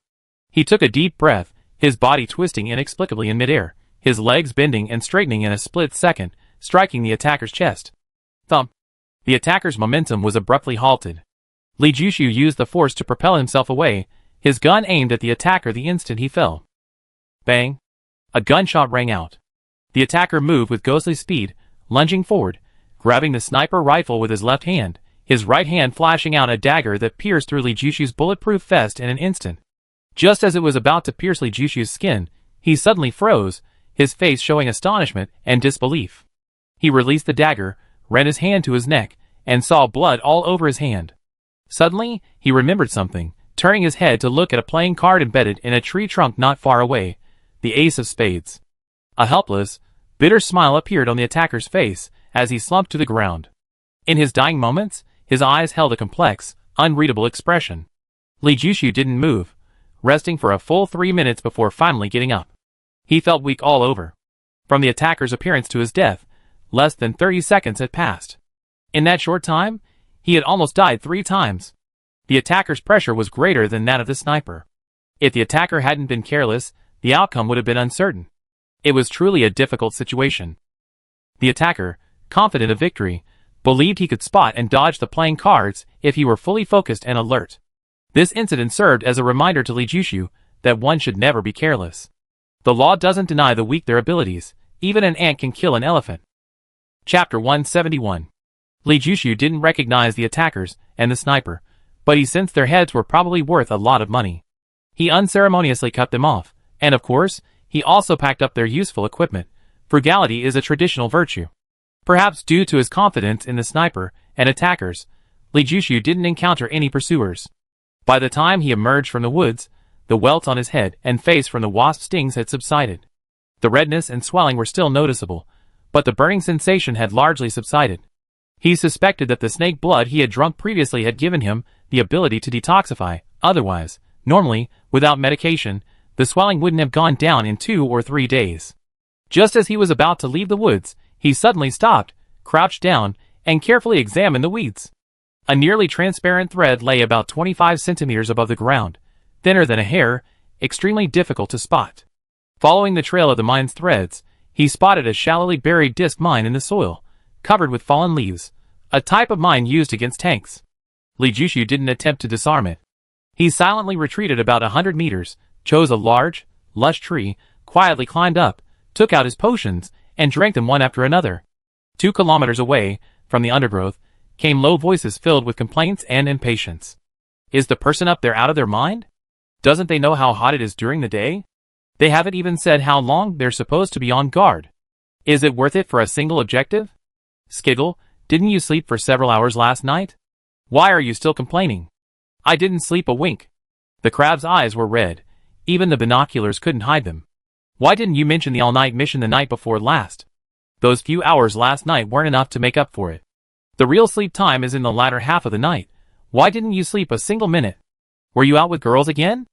He took a deep breath, his body twisting inexplicably in midair, his legs bending and straightening in a split second, striking the attacker's chest. Thump! The attacker's momentum was abruptly halted. Li Jushu used the force to propel himself away, his gun aimed at the attacker the instant he fell. Bang! A gunshot rang out. The attacker moved with ghostly speed, lunging forward, grabbing the sniper rifle with his left hand, his right hand flashing out a dagger that pierced through Li Jushu's bulletproof vest in an instant. Just as it was about to pierce Li Jushu's skin, he suddenly froze, his face showing astonishment and disbelief. He released the dagger, ran his hand to his neck, and saw blood all over his hand. Suddenly, he remembered something, turning his head to look at a playing card embedded in a tree trunk not far away, the ace of spades. A helpless, bitter smile appeared on the attacker's face as he slumped to the ground. In his dying moments, his eyes held a complex, unreadable expression. Li Jushu didn't move, resting for a full 3 minutes before finally getting up. He felt weak all over. From the attacker's appearance to his death, less than 30 seconds had passed. In that short time, he had almost died 3 times. The attacker's pressure was greater than that of the sniper. If the attacker hadn't been careless, the outcome would have been uncertain. It was truly a difficult situation. The attacker, confident of victory, believed he could spot and dodge the playing cards if he were fully focused and alert. This incident served as a reminder to Li Jushu that one should never be careless. The law doesn't deny the weak their abilities, even an ant can kill an elephant. Chapter 171. Li Jushu didn't recognize the attackers and the sniper, but he sensed their heads were probably worth a lot of money. He unceremoniously cut them off, and of course, he also packed up their useful equipment. Frugality is a traditional virtue. Perhaps due to his confidence in the sniper and attackers, Li Jushu didn't encounter any pursuers. By the time he emerged from the woods, the welts on his head and face from the wasp stings had subsided. The redness and swelling were still noticeable, but the burning sensation had largely subsided. He suspected that the snake blood he had drunk previously had given him the ability to detoxify. Otherwise, normally, without medication, the swelling wouldn't have gone down in 2 or 3 days. Just as he was about to leave the woods, he suddenly stopped, crouched down, and carefully examined the weeds. A nearly transparent thread lay about 25 centimeters above the ground, thinner than a hair, extremely difficult to spot. Following the trail of the mine's threads, he spotted a shallowly buried disc mine in the soil, covered with fallen leaves, a type of mine used against tanks. Li Jushu didn't attempt to disarm it. He silently retreated about 100 meters, chose a large, lush tree, quietly climbed up, took out his potions, and drank them one after another. 2 kilometers away, from the undergrowth, came low voices filled with complaints and impatience. Is the person up there out of their mind? Doesn't they know how hot it is during the day? They haven't even said how long they're supposed to be on guard. Is it worth it for a single objective? Skiggle, didn't you sleep for several hours last night? Why are you still complaining? I didn't sleep a wink. The crab's eyes were red. Even the binoculars couldn't hide them. Why didn't you mention the all-night mission the night before last? Those few hours last night weren't enough to make up for it. The real sleep time is in the latter half of the night. Why didn't you sleep a single minute? Were you out with girls again?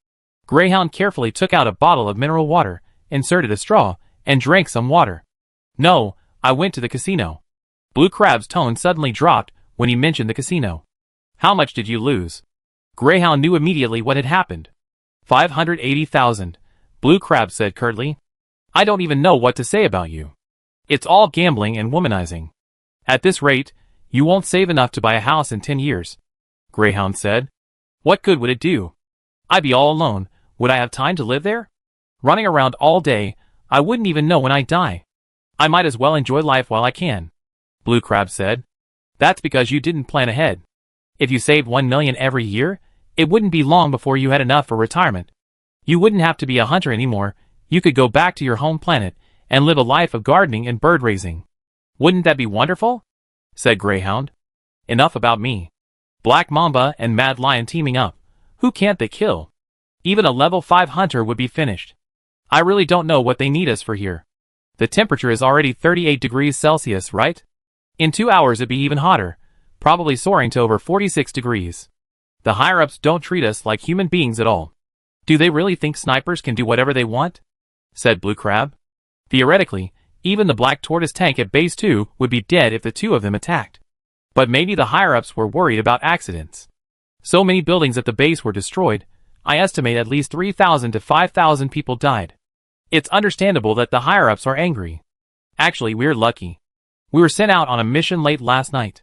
Greyhound carefully took out a bottle of mineral water, inserted a straw, and drank some water. No, I went to the casino. Blue Crab's tone suddenly dropped when he mentioned the casino. How much did you lose? Greyhound knew immediately what had happened. 580,000, Blue Crab said curtly. I don't even know what to say about you. It's all gambling and womanizing. At this rate, you won't save enough to buy a house in 10 years, Greyhound said. What good would it do? I'd be all alone. Would I have time to live there? Running around all day, I wouldn't even know when I die. I might as well enjoy life while I can, Blue Crab said. That's because you didn't plan ahead. If you saved 1 million every year, it wouldn't be long before you had enough for retirement. You wouldn't have to be a hunter anymore. You could go back to your home planet and live a life of gardening and bird raising. Wouldn't that be wonderful? Said Greyhound. Enough about me. Black Mamba and Mad Lion teaming up. Who can't they kill? Even a level 5 hunter would be finished. I really don't know what they need us for here. The temperature is already 38 degrees Celsius, right? In 2 hours it'd be even hotter, probably soaring to over 46 degrees. The higher-ups don't treat us like human beings at all. Do they really think snipers can do whatever they want? Said Blue Crab. Theoretically, even the Black Tortoise tank at Base 2 would be dead if the 2 of them attacked. But maybe the higher-ups were worried about accidents. So many buildings at the base were destroyed, I estimate at least 3,000 to 5,000 people died. It's understandable that the higher-ups are angry. Actually, we're lucky. We were sent out on a mission late last night.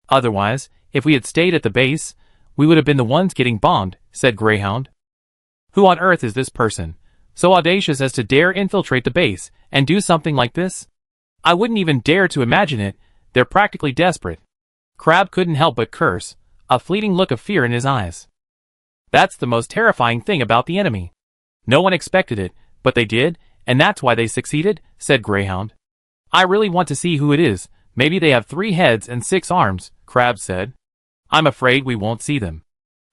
Otherwise, if we had stayed at the base, we would have been the ones getting bombed, said Greyhound. Who on earth is this person, so audacious as to dare infiltrate the base and do something like this? I wouldn't even dare to imagine it. They're practically desperate. Crab couldn't help but curse, a fleeting look of fear in his eyes. That's the most terrifying thing about the enemy. No one expected it, but they did, and that's why they succeeded, said Greyhound. I really want to see who it is. Maybe they have 3 heads and 6 arms, Crab said. I'm afraid we won't see them.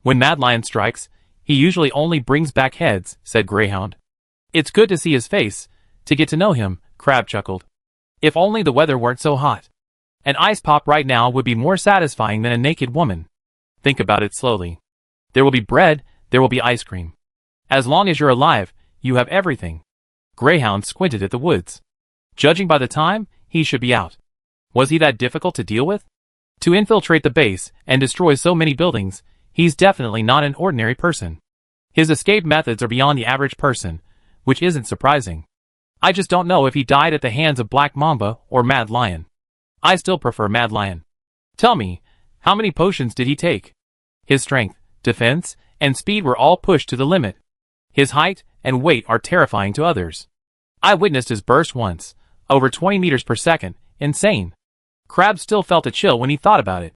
When Mad Lion strikes, he usually only brings back heads, said Greyhound. It's good to see his face, to get to know him, Crab chuckled. If only the weather weren't so hot. An ice pop right now would be more satisfying than a naked woman. Think about it slowly. There will be bread, there will be ice cream. As long as you're alive, you have everything. Greyhound squinted at the woods. Judging by the time, he should be out. Was he that difficult to deal with? To infiltrate the base and destroy so many buildings, he's definitely not an ordinary person. His escape methods are beyond the average person, which isn't surprising. I just don't know if he died at the hands of Black Mamba or Mad Lion. I still prefer Mad Lion. Tell me, how many potions did he take? His strength, defense, and speed were all pushed to the limit. His height and weight are terrifying to others. I witnessed his burst once, over 20 meters per second, insane. Crab still felt a chill when he thought about it.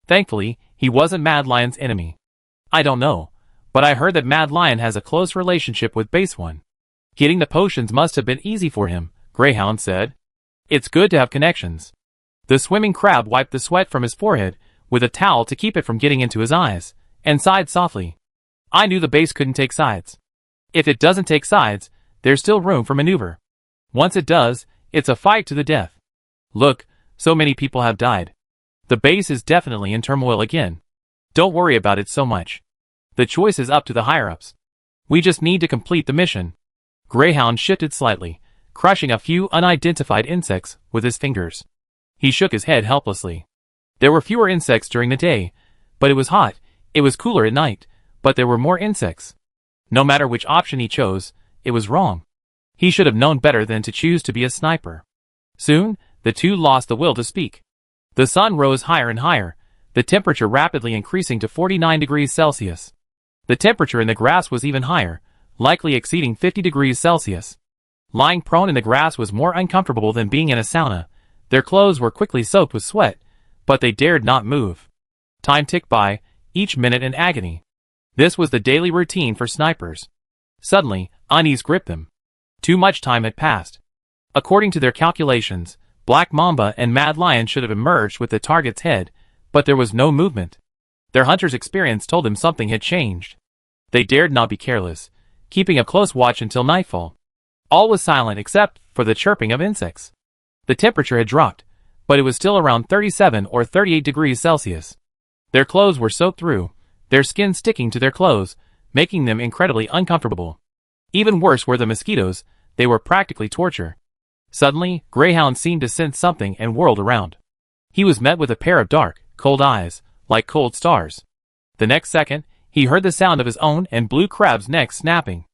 Thankfully, he wasn't Mad Lion's enemy. I don't know, but I heard that Mad Lion has a close relationship with Base 1. Getting the potions must have been easy for him, Greyhound said. It's good to have connections. The swimming crab wiped the sweat from his forehead with a towel to keep it from getting into his eyes, and sighed softly. I knew the base couldn't take sides. If it doesn't take sides, there's still room for maneuver. Once it does, it's a fight to the death. Look, so many people have died. The base is definitely in turmoil again. Don't worry about it so much. The choice is up to the higher-ups. We just need to complete the mission. Greyhound shifted slightly, crushing a few unidentified insects with his fingers. He shook his head helplessly. There were fewer insects during the day, but it was hot. It was cooler at night, but there were more insects. No matter which option he chose, it was wrong. He should have known better than to choose to be a sniper. Soon, the two lost the will to speak. The sun rose higher and higher, the temperature rapidly increasing to 49 degrees Celsius. The temperature in the grass was even higher, likely exceeding 50 degrees Celsius. Lying prone in the grass was more uncomfortable than being in a sauna. Their clothes were quickly soaked with sweat, but they dared not move. Time ticked by, each minute in agony. This was the daily routine for snipers. Suddenly, unease gripped them. Too much time had passed. According to their calculations, Black Mamba and Mad Lion should have emerged with the target's head, but there was no movement. Their hunter's experience told them something had changed. They dared not be careless, keeping a close watch until nightfall. All was silent except for the chirping of insects. The temperature had dropped, but it was still around 37 or 38 degrees Celsius. Their clothes were soaked through, their skin sticking to their clothes, making them incredibly uncomfortable. Even worse were the mosquitoes, they were practically torture. Suddenly, Greyhound seemed to sense something and whirled around. He was met with a pair of dark, cold eyes, like cold stars. The next second, he heard the sound of his own and Blue Crab's neck snapping.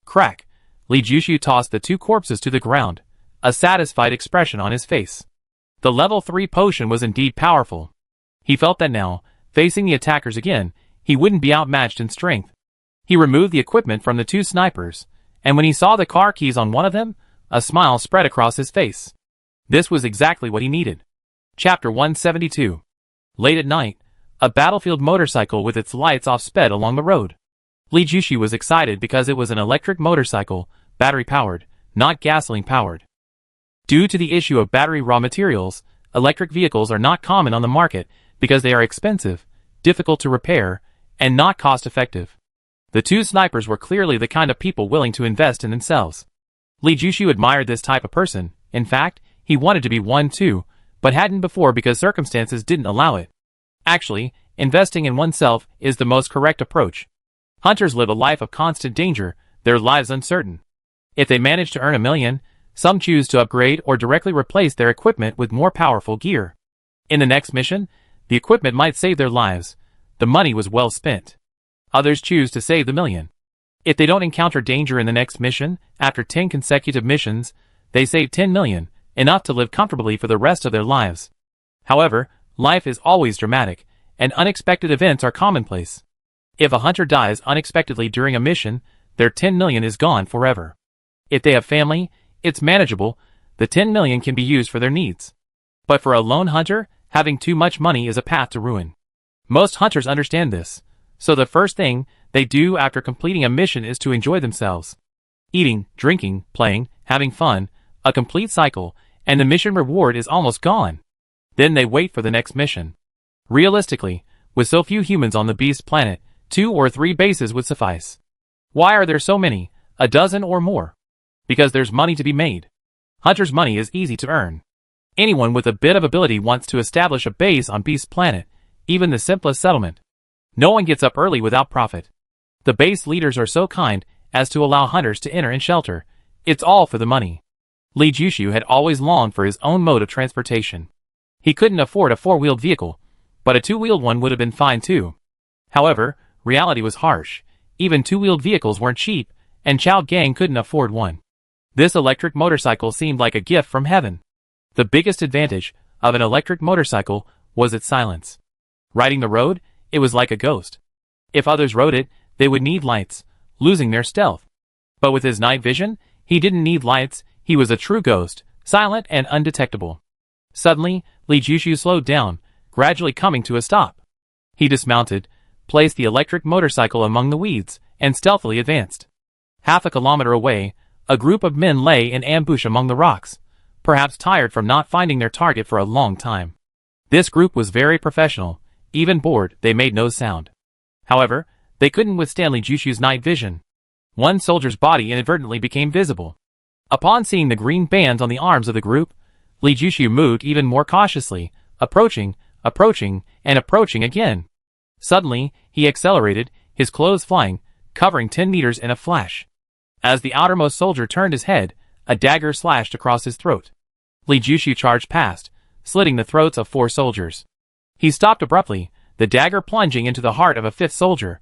Crack! Li Jushu tossed the two corpses to the ground, a satisfied expression on his face. The level 3 potion was indeed powerful. He felt that now, facing the attackers again, he wouldn't be outmatched in strength. He removed the equipment from the two snipers, and when he saw the car keys on one of them, a smile spread across his face. This was exactly what he needed. Chapter 172. Late at night, a battlefield motorcycle with its lights off sped along the road. Li Jushu was excited because it was an electric motorcycle, battery-powered, not gasoline-powered. Due to the issue of battery raw materials, electric vehicles are not common on the market because they are expensive, difficult to repair, and not cost-effective. The two snipers were clearly the kind of people willing to invest in themselves. Li Jushu admired this type of person. In fact, he wanted to be one too, but hadn't before because circumstances didn't allow it. Actually, investing in oneself is the most correct approach. Hunters live a life of constant danger, their lives uncertain. If they manage to earn $1 million, some choose to upgrade or directly replace their equipment with more powerful gear. In the next mission, the equipment might save their lives. The money was well spent. Others choose to save the million. If they don't encounter danger in the next mission, after 10 consecutive missions, they save 10 million, enough to live comfortably for the rest of their lives. However, life is always dramatic, and unexpected events are commonplace. If a hunter dies unexpectedly during a mission, their 10 million is gone forever. If they have family, it's manageable, the 10 million can be used for their needs. But for a lone hunter, having too much money is a path to ruin. Most hunters understand this, so the first thing they do after completing a mission is to enjoy themselves. Eating, drinking, playing, having fun, a complete cycle, and the mission reward is almost gone. Then they wait for the next mission. Realistically, with so few humans on the beast planet, 2 or 3 bases would suffice. Why are there so many, a dozen or more? Because there's money to be made. Hunter's money is easy to earn. Anyone with a bit of ability wants to establish a base on Beast Planet, even the simplest settlement. No one gets up early without profit. The base leaders are so kind as to allow hunters to enter and shelter. It's all for the money. Li Jushu had always longed for his own mode of transportation. He couldn't afford a 4-wheeled vehicle, but a 2-wheeled one would have been fine too. However, reality was harsh. Even 2-wheeled vehicles weren't cheap, and Chao Gang couldn't afford one. This electric motorcycle seemed like a gift from heaven. The biggest advantage of an electric motorcycle was its silence. Riding the road, it was like a ghost. If others rode it, they would need lights, losing their stealth. But with his night vision, he didn't need lights, he was a true ghost, silent and undetectable. Suddenly, Li Jushu slowed down, gradually coming to a stop. He dismounted, placed the electric motorcycle among the weeds, and stealthily advanced. Half a kilometer away, a group of men lay in ambush among the rocks, perhaps tired from not finding their target for a long time. This group was very professional. Even bored, they made no sound. However, they couldn't withstand Li Jushu's night vision. One soldier's body inadvertently became visible. Upon seeing the green bands on the arms of the group, Li Jushu moved even more cautiously, approaching, and approaching again. Suddenly, he accelerated, his clothes flying, covering 10 meters in a flash. As the outermost soldier turned his head, a dagger slashed across his throat. Li Jushu charged past, slitting the throats of 4 soldiers. He stopped abruptly, the dagger plunging into the heart of a 5th soldier.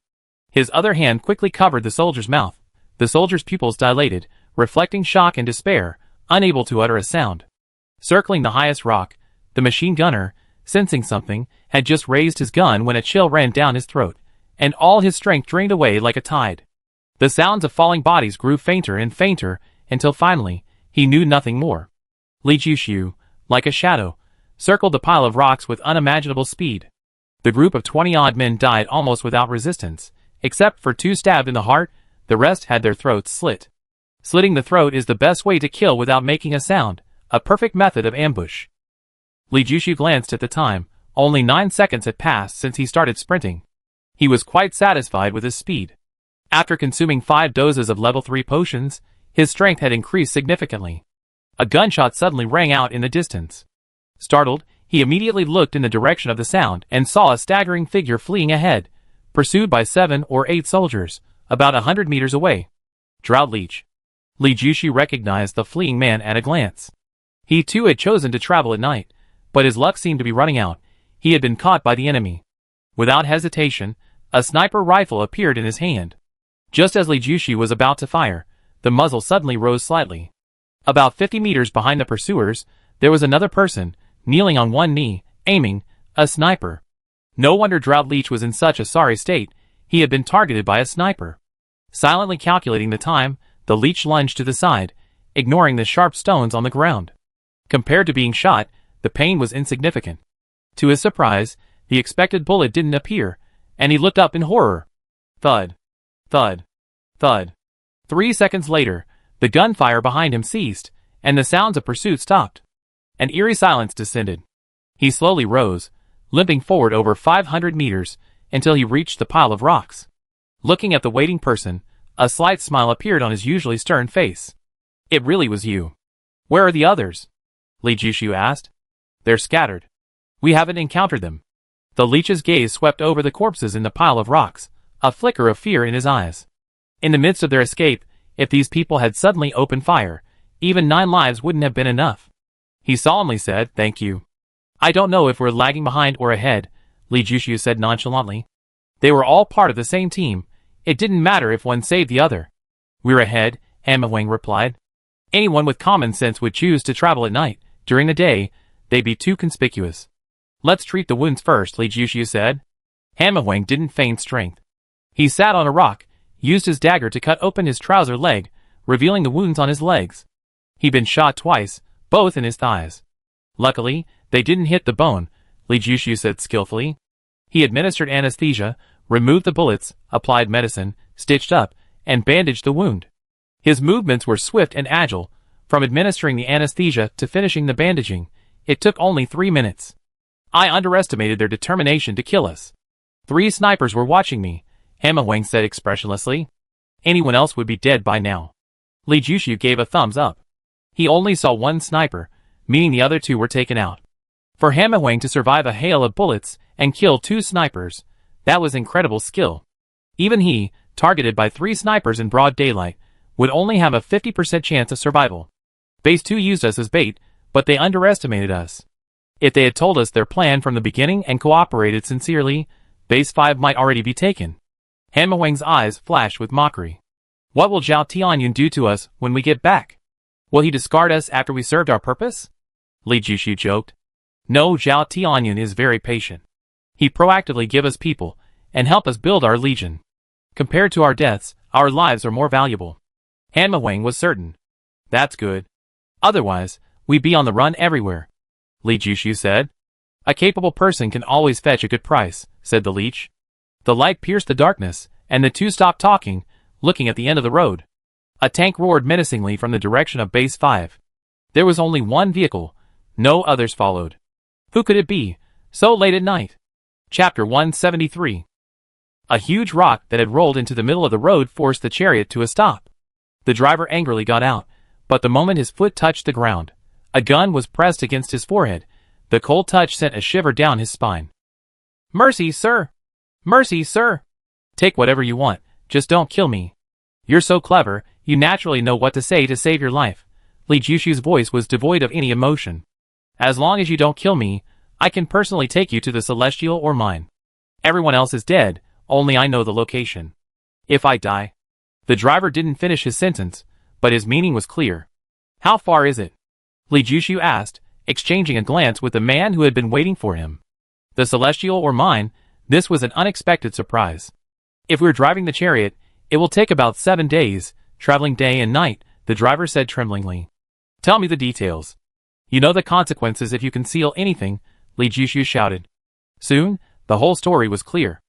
His other hand quickly covered the soldier's mouth. The soldier's pupils dilated, reflecting shock and despair, unable to utter a sound. Circling the highest rock, the machine gunner, sensing something, had just raised his gun when a chill ran down his throat, and all his strength drained away like a tide. The sounds of falling bodies grew fainter and fainter, until finally, he knew nothing more. Li Jushu, like a shadow, circled the pile of rocks with unimaginable speed. The group of 20-odd men died almost without resistance, except for 2 stabbed in the heart. The rest had their throats slit. Slitting the throat is the best way to kill without making a sound, a perfect method of ambush. Li Jushu glanced at the time. Only 9 seconds had passed since he started sprinting. He was quite satisfied with his speed. After consuming 5 doses of level 3 potions, his strength had increased significantly. A gunshot suddenly rang out in the distance. Startled, he immediately looked in the direction of the sound and saw a staggering figure fleeing ahead, pursued by 7 or 8 soldiers, about 100 meters away. Drought Leech. Li Jushu recognized the fleeing man at a glance. He too had chosen to travel at night, but his luck seemed to be running out. He had been caught by the enemy. Without hesitation, a sniper rifle appeared in his hand. Just as Li Jushu was about to fire, the muzzle suddenly rose slightly. About 50 meters behind the pursuers, there was another person, kneeling on one knee, aiming, a sniper. No wonder Drought Leech was in such a sorry state. He had been targeted by a sniper. Silently calculating the time, the leech lunged to the side, ignoring the sharp stones on the ground. Compared to being shot, the pain was insignificant. To his surprise, the expected bullet didn't appear, and he looked up in horror. Thud. Thud. Thud. 3 seconds later, the gunfire behind him ceased, and the sounds of pursuit stopped. An eerie silence descended. He slowly rose, limping forward over 500 meters, until he reached the pile of rocks. Looking at the waiting person, a slight smile appeared on his usually stern face. It really was you. Where are the others? Li Jushu asked. They're scattered. We haven't encountered them. The leech's gaze swept over the corpses in the pile of rocks, a flicker of fear in his eyes. In the midst of their escape, if these people had suddenly opened fire, even 9 lives wouldn't have been enough. He solemnly said, "Thank you." I don't know if we're lagging behind or ahead, Li Jushu said nonchalantly. They were all part of the same team. It didn't matter if one saved the other. We're ahead, Hamawang replied. Anyone with common sense would choose to travel at night. During the day, they'd be too conspicuous. Let's treat the wounds first, Li Jushu said. Hamawang didn't feign strength. He sat on a rock, used his dagger to cut open his trouser leg, revealing the wounds on his legs. He'd been shot twice, both in his thighs. Luckily, they didn't hit the bone, Li Jushu said skillfully. He administered anesthesia, removed the bullets, applied medicine, stitched up, and bandaged the wound. His movements were swift and agile. From administering the anesthesia to finishing the bandaging, it took only 3 minutes. I underestimated their determination to kill us. 3 snipers were watching me, Hamawang said expressionlessly. Anyone else would be dead by now. Li Jushu gave a thumbs up. He only saw 1 sniper, meaning the other 2 were taken out. For Hamawang to survive a hail of bullets and kill 2 snipers, that was incredible skill. Even he, targeted by 3 snipers in broad daylight, would only have a 50% chance of survival. Base 2 used us as bait, but they underestimated us. If they had told us their plan from the beginning and cooperated sincerely, Base 5 might already be taken. Hamawang's eyes flashed with mockery. What will Zhao Tianyun do to us when we get back? Will he discard us after we served our purpose? Li Jushu joked. No, Zhao Tianyun is very patient. He proactively give us people, and help us build our legion. Compared to our deaths, our lives are more valuable. Hamawang was certain. That's good. Otherwise, we'd be on the run everywhere, Li Jushu said. A capable person can always fetch a good price, said the leech. The light pierced the darkness, and the 2 stopped talking, looking at the end of the road. A tank roared menacingly from the direction of Base 5. There was only 1 vehicle. No others followed. Who could it be, so late at night? Chapter 173. A huge rock that had rolled into the middle of the road forced the chariot to a stop. The driver angrily got out, but the moment his foot touched the ground, A gun was pressed against his forehead. The cold touch sent a shiver down his spine. "Mercy, sir! Mercy, sir! Take whatever you want, just don't kill me. You're so clever, you naturally know what to say to save your life." Li Jushu's voice was devoid of any emotion. "As long as you don't kill me, I can personally take you to the Celestial or mine. Everyone else is dead, only I know the location. If I die..." The driver didn't finish his sentence, but his meaning was clear. "How far is it?" Li Jushu asked, exchanging a glance with the man who had been waiting for him. The Celestial or mine? This was an unexpected surprise. "If we're driving the chariot, it will take about 7 days, traveling day and night," the driver said tremblingly. "Tell me the details. You know the consequences if you conceal anything," Li Jushu shouted. Soon, the whole story was clear.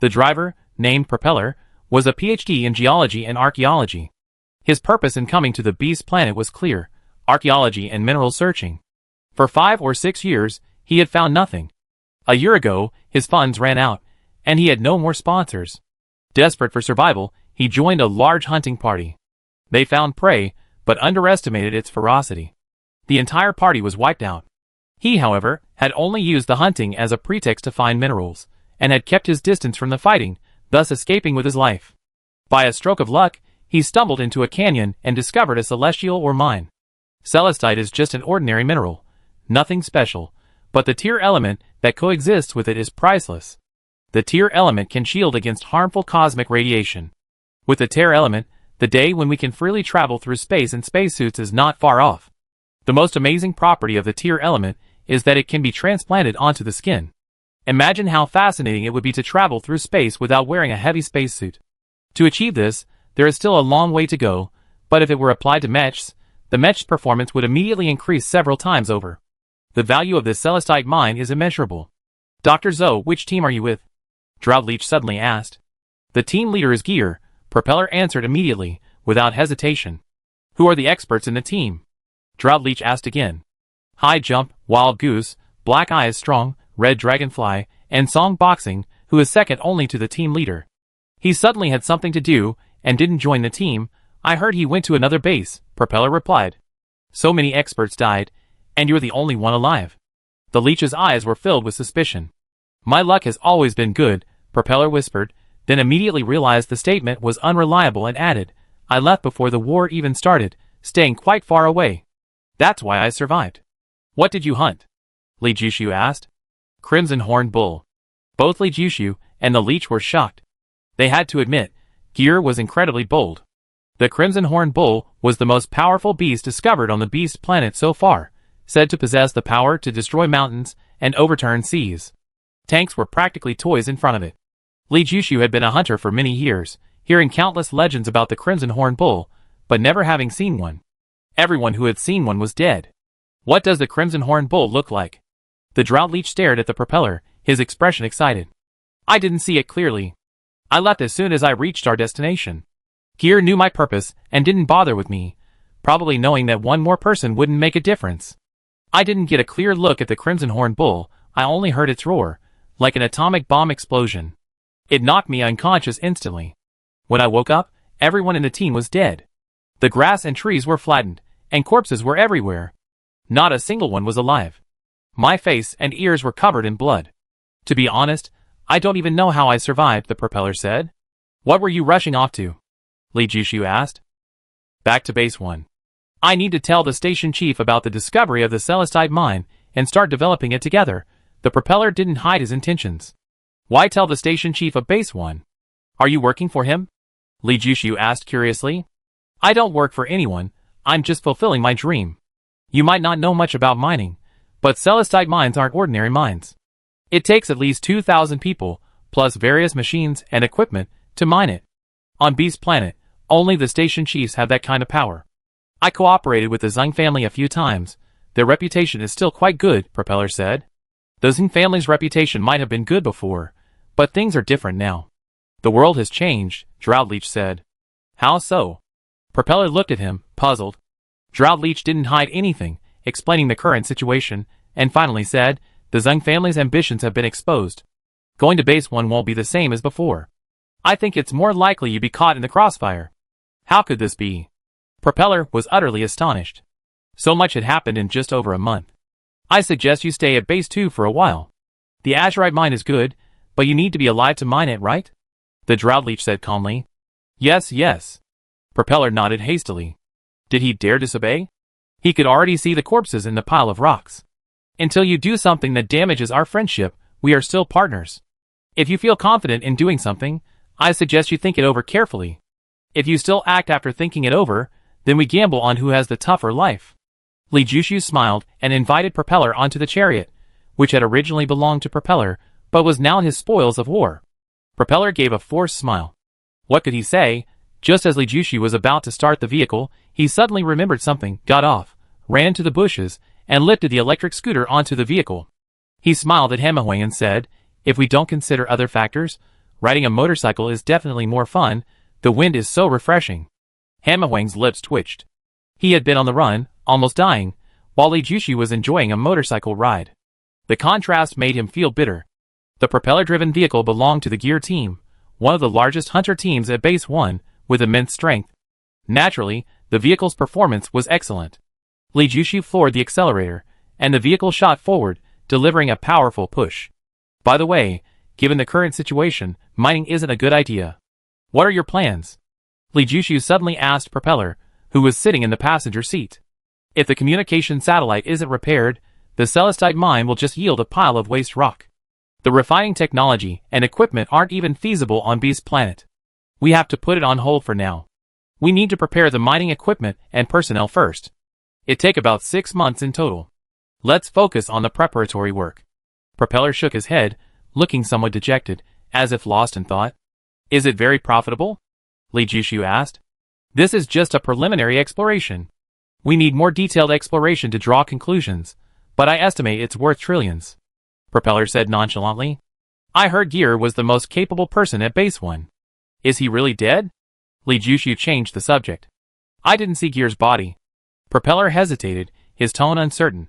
The driver, named Propeller, was a PhD in geology and archaeology. His purpose in coming to the Beast Planet was clear: archaeology and mineral searching. For 5 or 6 years, he had found nothing. A year ago, his funds ran out, and he had no more sponsors. Desperate for survival, he joined a large hunting party. They found prey, but underestimated its ferocity. The entire party was wiped out. He, however, had only used the hunting as a pretext to find minerals, and had kept his distance from the fighting, thus escaping with his life. By a stroke of luck, he stumbled into a canyon and discovered a celestial or mine. Celestite is just an ordinary mineral, nothing special, but the tier element that coexists with it is priceless. The tier element can shield against harmful cosmic radiation. With the tier element, the day when we can freely travel through space in spacesuits is not far off. The most amazing property of the tier element is that it can be transplanted onto the skin. Imagine how fascinating it would be to travel through space without wearing a heavy spacesuit. To achieve this, there is still a long way to go, but if it were applied to mechs, the mech's performance would immediately increase several times over. The value of this Celestite mine is immeasurable. "Dr. Zoe, which team are you with?" Droudleech suddenly asked. "The team leader is Gear," Propeller answered immediately, without hesitation. "Who are the experts in the team?" Droudleech asked again. "High Jump, Wild Goose, Black Eye is Strong, Red Dragonfly, and Song Boxing, who is second only to the team leader. He suddenly had something to do, and didn't join the team. I heard he went to another base," Propeller replied. "So many experts died, and you're the only one alive." The leech's eyes were filled with suspicion. "My luck has always been good," Propeller whispered, then immediately realized the statement was unreliable and added, "I left before the war even started, staying quite far away. That's why I survived." "What did you hunt?" Li Jushu asked. "Crimson Horned Bull." Both Li Jushu and the leech were shocked. They had to admit, Gear was incredibly bold. The Crimson Horned Bull was the most powerful beast discovered on the Beast Planet so far, said to possess the power to destroy mountains and overturn seas. Tanks were practically toys in front of it. Li Jushu had been a hunter for many years, hearing countless legends about the Crimson Horned Bull, but never having seen one. Everyone who had seen one was dead. "What does the Crimson Horned Bull look like?" The Droudleech stared at the Propeller, his expression excited. "I didn't see it clearly. I left as soon as I reached our destination. Gear knew my purpose and didn't bother with me, probably knowing that one more person wouldn't make a difference. I didn't get a clear look at the Crimson Horned Bull, I only heard its roar, like an atomic bomb explosion. It knocked me unconscious instantly. When I woke up, everyone in the team was dead. The grass and trees were flattened, and corpses were everywhere. Not a single one was alive. My face and ears were covered in blood. To be honest, I don't even know how I survived," the Propeller said. "What were you rushing off to?" Li Jushu asked. "Back to Base 1. I need to tell the station chief about the discovery of the Celestite mine and start developing it together." The Propeller didn't hide his intentions. "Why tell the station chief of Base 1? Are you working for him?" Li Jushu asked curiously. "I don't work for anyone, I'm just fulfilling my dream. You might not know much about mining, but Celestite mines aren't ordinary mines. It takes at least 2,000 people, plus various machines and equipment, to mine it. On Beast Planet, only the station chiefs have that kind of power. I cooperated with the Zhang family a few times. Their reputation is still quite good," Propeller said. "The Zhang family's reputation might have been good before, but things are different now. The world has changed," Droudleech said. "How so?" Propeller looked at him, puzzled. Droudleech didn't hide anything, explaining the current situation, and finally said, "The Zhang family's ambitions have been exposed. Going to Base 1 won't be the same as before. I think it's more likely you be caught in the crossfire." "How could this be?" Propeller was utterly astonished. So much had happened in just over a month. I suggest you stay at base 2 for a while. The azurite mine is good, but you need to be alive to mine it, right? The drought leech said calmly. Yes, yes. Propeller nodded hastily. Did he dare disobey? He could already see the corpses in the pile of rocks. Until you do something that damages our friendship, we are still partners. If you feel confident in doing something, I suggest you think it over carefully. If you still act after thinking it over, then we gamble on who has the tougher life. Li Jushu smiled and invited Propeller onto the chariot, which had originally belonged to Propeller, but was now his spoils of war. Propeller gave a forced smile. What could he say? Just as Li Jushu was about to start the vehicle, he suddenly remembered something, got off, ran to the bushes, and lifted the electric scooter onto the vehicle. He smiled at Hemingway and said, if we don't consider other factors, riding a motorcycle is definitely more fun. The wind is so refreshing. Hemingway's lips twitched. He had been on the run, almost dying, while Li Jushu was enjoying a motorcycle ride. The contrast made him feel bitter. The propeller-driven vehicle belonged to the Gear Team, one of the largest hunter teams at Base 1, with immense strength. Naturally, the vehicle's performance was excellent. Li Jushu floored the accelerator, and the vehicle shot forward, delivering a powerful push. By the way, given the current situation, mining isn't a good idea. What are your plans? Li Jushu suddenly asked Propeller, who was sitting in the passenger seat. If the communication satellite isn't repaired, the Celestite mine will just yield a pile of waste rock. The refining technology and equipment aren't even feasible on Beast Planet. We have to put it on hold for now. We need to prepare the mining equipment and personnel first. It'd take about 6 months in total. Let's focus on the preparatory work. Propeller shook his head, looking somewhat dejected, as if lost in thought. Is it very profitable? Li Jushu asked. This is just a preliminary exploration. We need more detailed exploration to draw conclusions, but I estimate it's worth trillions. Propeller said nonchalantly. I heard Gear was the most capable person at Base 1. Is he really dead? Li Jushu changed the subject. I didn't see Gear's body. Propeller hesitated, his tone uncertain.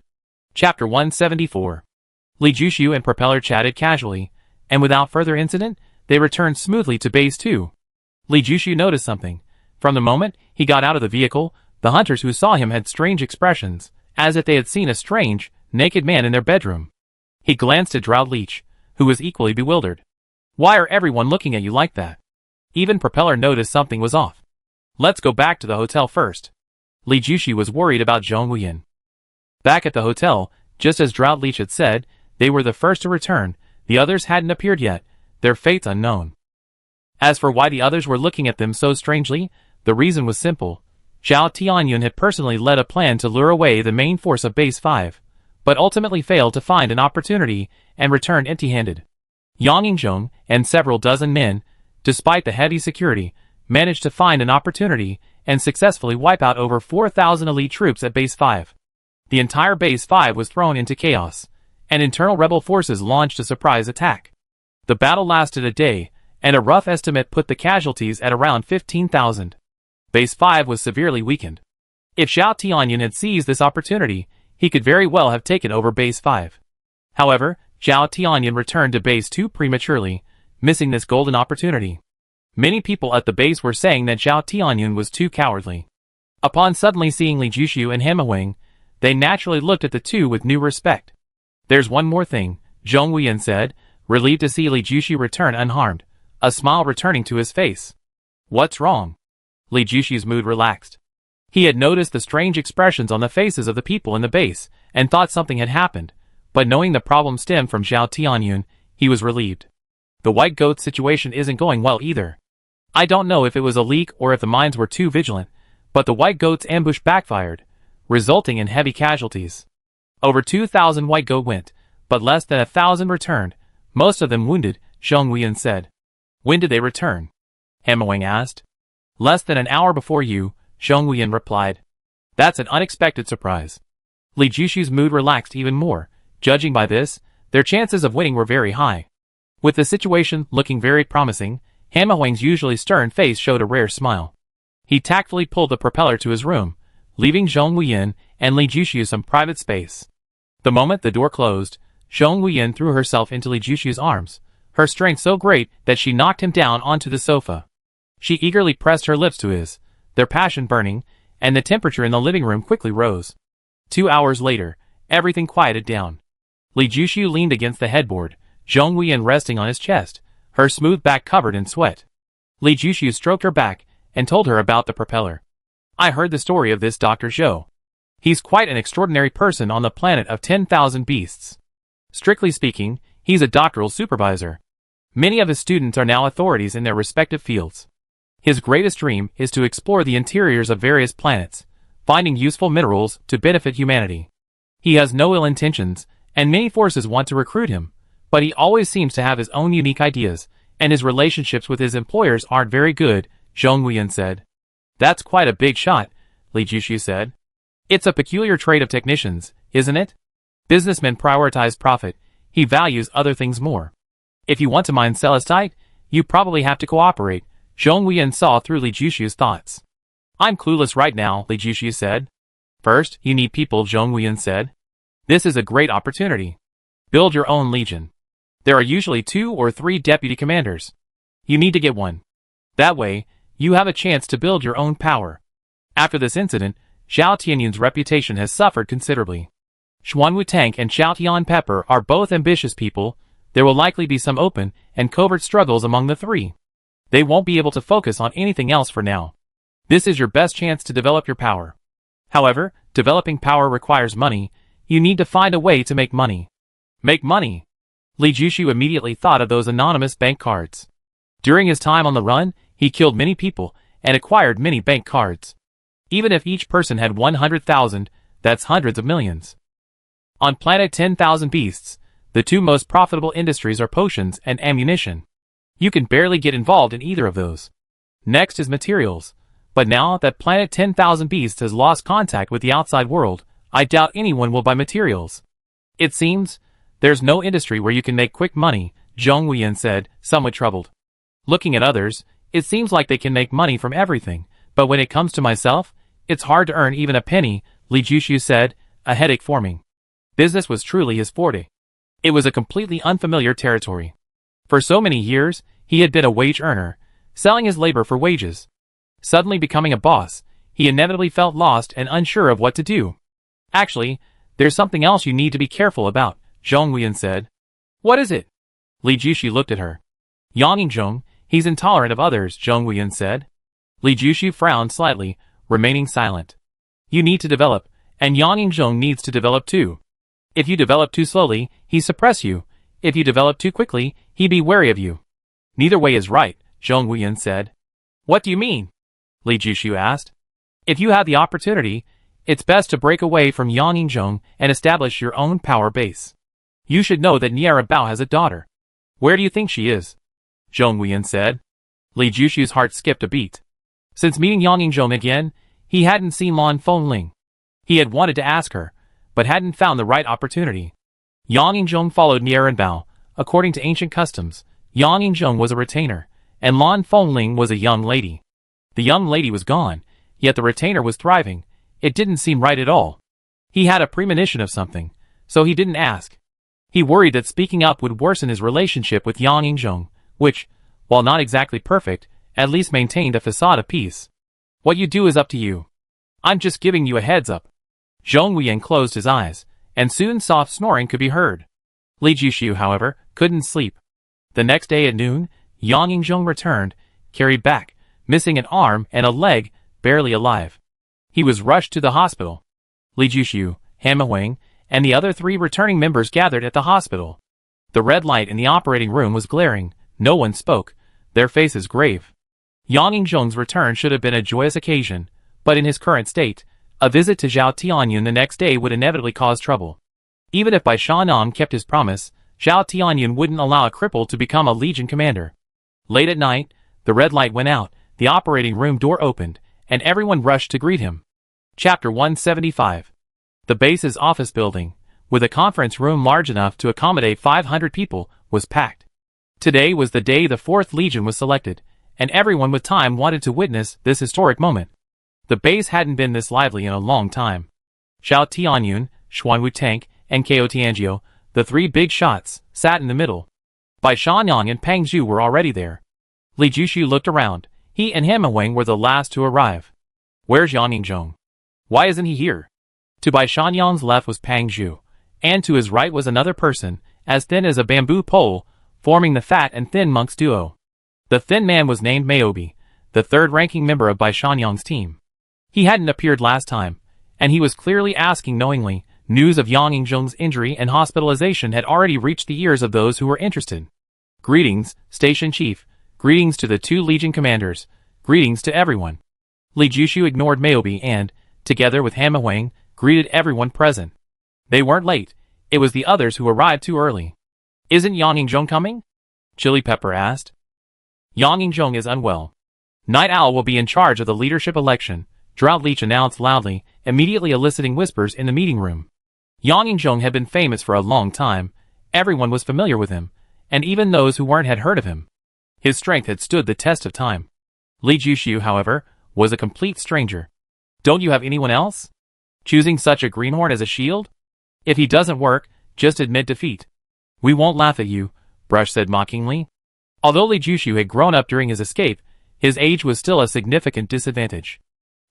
Chapter 174. Li Jushu and Propeller chatted casually, and without further incident, they returned smoothly to Base 2. Li Jushu noticed something. From the moment he got out of the vehicle, the hunters who saw him had strange expressions, as if they had seen a strange, naked man in their bedroom. He glanced at Drought Leech, who was equally bewildered. Why are everyone looking at you like that? Even Propeller noticed something was off. Let's go back to the hotel first. Li Jushu was worried about Zhong Wuyan. Back at the hotel, just as Drought Leech had said, they were the first to return. The others hadn't appeared yet, their fates unknown. As for why the others were looking at them so strangely, the reason was simple. Zhao Tianyun had personally led a plan to lure away the main force of Base 5, but ultimately failed to find an opportunity and returned empty-handed. Yang Yingzhong and several dozen men, despite the heavy security, managed to find an opportunity and successfully wipe out over 4,000 elite troops at Base 5. The entire Base 5 was thrown into chaos, and internal rebel forces launched a surprise attack. The battle lasted a day, and a rough estimate put the casualties at around 15,000. Base 5 was severely weakened. If Zhao Tianyun had seized this opportunity, he could very well have taken over Base 5. However, Zhao Tianyun returned to Base 2 prematurely, missing this golden opportunity. Many people at the base were saying that Zhao Tianyun was too cowardly. Upon suddenly seeing Li Jushu and Hemingway, they naturally looked at the two with new respect. There's one more thing, Zhong Wuyan said, relieved to see Li Jushu return unharmed, a smile returning to his face. What's wrong? Li Jushu's mood relaxed. He had noticed the strange expressions on the faces of the people in the base, and thought something had happened, but knowing the problem stemmed from Zhao Tianyun, he was relieved. The white goat situation isn't going well either. I don't know if it was a leak or if the mines were too vigilant, but the white goat's ambush backfired, resulting in heavy casualties. Over 2,000 white goat went, but less than 1,000 returned, most of them wounded, Zhong Wuyan said. When did they return? Hemingway asked. Less than an hour before you, Zhong Wuyan replied. That's an unexpected surprise. Li Jushu's mood relaxed even more. Judging by this, their chances of winning were very high. With the situation looking very promising, Hemingway's usually stern face showed a rare smile. He tactfully pulled the propeller to his room, leaving Zhong Wuyan and Li Jushu some private space. The moment the door closed, Zhong Wuyan threw herself into Li Jushu's arms, her strength so great that she knocked him down onto the sofa. She eagerly pressed her lips to his, their passion burning, and the temperature in the living room quickly rose. 2 hours later, everything quieted down. Li Jushu leaned against the headboard, Zhong Huiyan resting on his chest, her smooth back covered in sweat. Li Jushu stroked her back and told her about the propeller. I heard the story of this Dr. Zhou. He's quite an extraordinary person on the planet of 10,000 beasts. Strictly speaking, he's a doctoral supervisor. Many of his students are now authorities in their respective fields. His greatest dream is to explore the interiors of various planets, finding useful minerals to benefit humanity. He has no ill intentions, and many forces want to recruit him, but he always seems to have his own unique ideas, and his relationships with his employers aren't very good, Zhong Huiyan said. That's quite a big shot, Li Jushu said. It's a peculiar trait of technicians, isn't it? Businessmen prioritize profit, he values other things more. If you want to mine celestite, you probably have to cooperate, Zhong Huiyan saw through Li Jushu's thoughts. I'm clueless right now, Li Jushu said. First, you need people, Zhong Huiyan said. This is a great opportunity. Build your own legion. There are usually 2 or 3 deputy commanders. You need to get one. That way, you have a chance to build your own power. After this incident, Xiao Tianyun's reputation has suffered considerably. Xuan Wu-Tang and Xiao Tian Pepper are both ambitious people. There will likely be some open and covert struggles among the three. They won't be able to focus on anything else for now. This is your best chance to develop your power. However, developing power requires money. You need to find a way to make money. Make money! Li Jushu immediately thought of those anonymous bank cards. During his time on the run, he killed many people and acquired many bank cards. Even if each person had 100,000, that's hundreds of millions. On planet 10,000 beasts, the 2 most profitable industries are potions and ammunition. You can barely get involved in either of those. Next is materials. But now that planet 10,000 beasts has lost contact with the outside world, I doubt anyone will buy materials. It seems, there's no industry where you can make quick money, Zhong Huiyan said, somewhat troubled. Looking at others, it seems like they can make money from everything, but when it comes to myself, it's hard to earn even a penny, Li Jushu said, a headache forming. Business was truly his forte. It was a completely unfamiliar territory. For so many years, he had been a wage earner, selling his labor for wages. Suddenly becoming a boss, he inevitably felt lost and unsure of what to do. Actually, there's something else you need to be careful about, Zhong Huiyan said. What is it? Li Jushu looked at her. Yang Yingzhong, he's intolerant of others, Zhong Huiyan said. Li Jushu frowned slightly, remaining silent. You need to develop, and Yang Yingzhong needs to develop too. If you develop too slowly, he suppress you. If you develop too quickly, he be wary of you. Neither way is right, Zhong Huiyan said. What do you mean? Li Jushu asked. If you have the opportunity, it's best to break away from Yang Yingzhong and establish your own power base. You should know that Niera Bao has a daughter. Where do you think she is? Zhong Huiyan said. Li Jushu's heart skipped a beat. Since meeting Yang Yingzhong again, he hadn't seen Lan Fengling. He had wanted to ask her, but hadn't found the right opportunity. Yang Yingzhong followed Niera Bao. According to ancient customs, Yang Yingzhong was a retainer, and Lan Fengling was a young lady. The young lady was gone, yet the retainer was thriving. It didn't seem right at all. He had a premonition of something, so he didn't ask. He worried that speaking up would worsen his relationship with Yang Yingzhong, which, while not exactly perfect, at least maintained a facade of peace. What you do is up to you. I'm just giving you a heads up. Zhong Huiyan closed his eyes, and soon soft snoring could be heard. Li Jushu, however, couldn't sleep. The next day at noon, Yang Yingzhong returned, carried back, missing an arm and a leg, barely alive. He was rushed to the hospital. Li Jushu, Han Mawang, and the other 3 returning members gathered at the hospital. The red light in the operating room was glaring. No one spoke, their faces grave. Yang Yingzhong's return should have been a joyous occasion, but in his current state, a visit to Xiao Tianyun the next day would inevitably cause trouble. Even if Bai Shanong kept his promise, Xiao Tianyun wouldn't allow a cripple to become a legion commander. Late at night, the red light went out, the operating room door opened, and everyone rushed to greet him. Chapter 175. The base's office building, with a conference room large enough to accommodate 500 people, was packed. Today was the day the 4th Legion was selected, and everyone with time wanted to witness this historic moment. The base hadn't been this lively in a long time. Xiao Tianyun, Xuan Wu-Tang, and Ko Tianjiu, the 3 big shots, sat in the middle. Bai Shanong and Pang Zhu were already there. Li Jushu looked around. He and Han Mawang were the last to arrive. Where's Yang Yingzhong? Why isn't he here? To Bai Shangyang's left was Pang Zhu, and to his right was another person, as thin as a bamboo pole, forming the fat and thin monks duo. The thin man was named Maobi, the third-ranking member of Bai Shangyang's team. He hadn't appeared last time, and he was clearly asking knowingly. News of Yang Yingzheng's injury and hospitalization had already reached the ears of those who were interested. Greetings, Station Chief. Greetings to the 2 Legion commanders. Greetings to everyone. Li Jushu ignored Maobi and, together with Han Mahuang, greeted everyone present. They weren't late. It was the others who arrived too early. Isn't Yang Yingzheng coming? Chili Pepper asked. Yang Yingzheng is unwell. Night Owl will be in charge of the leadership election, Drought Leech announced loudly, immediately eliciting whispers in the meeting room. Yang Yingzheng had been famous for a long time. Everyone was familiar with him, and even those who weren't had heard of him. His strength had stood the test of time. Li Jushu, however, was a complete stranger. Don't you have anyone else? Choosing such a greenhorn as a shield? If he doesn't work, just admit defeat. We won't laugh at you, Brush said mockingly. Although Li Jushu had grown up during his escape, his age was still a significant disadvantage.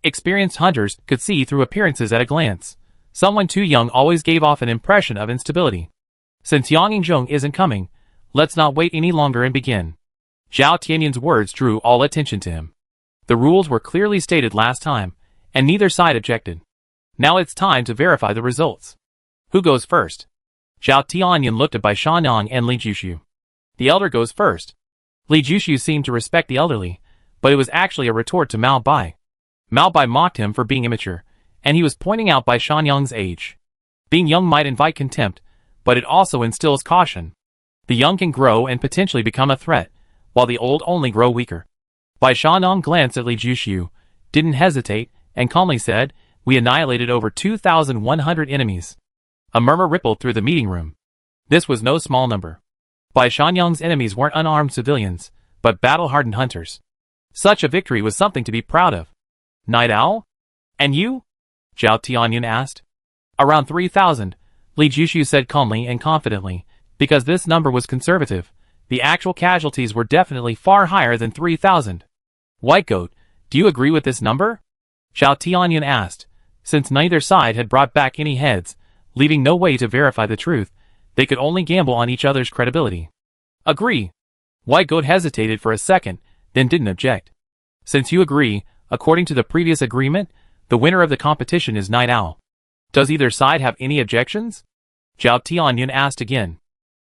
Experienced hunters could see through appearances at a glance. Someone too young always gave off an impression of instability. Since Yang Yingzheng isn't coming, let's not wait any longer and begin. Zhao Tianyun's words drew all attention to him. The rules were clearly stated last time, and neither side objected. Now it's time to verify the results. Who goes first? Zhao Tianyun looked at Bai Shangyang and Li Jushu. The elder goes first. Li Jushu seemed to respect the elderly, but it was actually a retort to Mao Bai. Mao Bai mocked him for being immature, and he was pointing out Bai Shangyang's age. Being young might invite contempt, but it also instills caution. The young can grow and potentially become a threat, while the old only grow weaker. Bai Shangyang glanced at Li Jushu, didn't hesitate, and calmly said, "We annihilated over 2,100 enemies." A murmur rippled through the meeting room. This was no small number. Bai Shangyang's enemies weren't unarmed civilians, but battle-hardened hunters. Such a victory was something to be proud of. Night Owl? And you? Zhao Tianyun asked. Around 3,000, Li Jushu said calmly and confidently, because this number was conservative. The actual casualties were definitely far higher than 3,000. White Goat, do you agree with this number? Zhao Tianyun asked. Since neither side had brought back any heads, leaving no way to verify the truth, they could only gamble on each other's credibility. Agree. White Goat hesitated for a second, then didn't object. Since you agree, according to the previous agreement, the winner of the competition is Night Owl. Does either side have any objections? Zhao Tianyun asked again.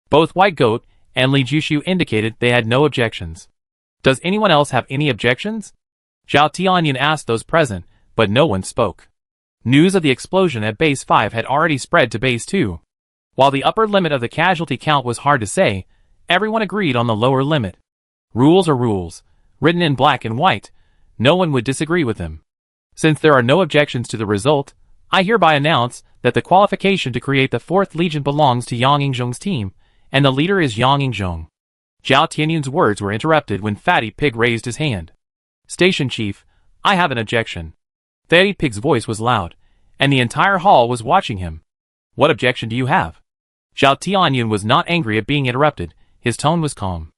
Both White Goat and Li Jushu indicated they had no objections. Does anyone else have any objections? Zhao Tianyun asked those present, but no one spoke. News of the explosion at Base 5 had already spread to Base 2. While the upper limit of the casualty count was hard to say, everyone agreed on the lower limit. Rules are rules, written in black and white. No one would disagree with them. Since there are no objections to the result, I hereby announce that the qualification to create the 4th Legion belongs to Yang Yingzheng's team, and the leader is Yang Yingzheng. Zhao Tianyun's words were interrupted when Fatty Pig raised his hand. Station Chief, I have an objection. Fatty Pig's voice was loud, and the entire hall was watching him. What objection do you have? Zhao Tianyun was not angry at being interrupted, his tone was calm.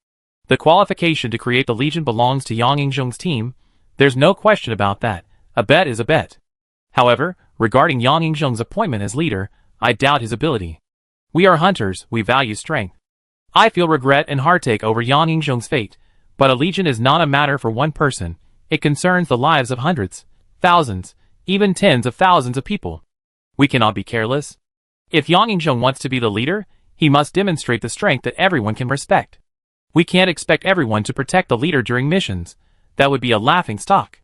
The qualification to create the Legion belongs to Yang Yingzheng's team. There's no question about that. A bet is a bet. However, regarding Yang Yingzheng's appointment as leader, I doubt his ability. We are hunters, we value strength. I feel regret and heartache over Yang Yingzheng's fate, but a legion is not a matter for one person. It concerns the lives of hundreds, thousands, even tens of thousands of people. We cannot be careless. If Yang Yingzheng wants to be the leader, he must demonstrate the strength that everyone can respect. We can't expect everyone to protect the leader during missions. That would be a laughing stock.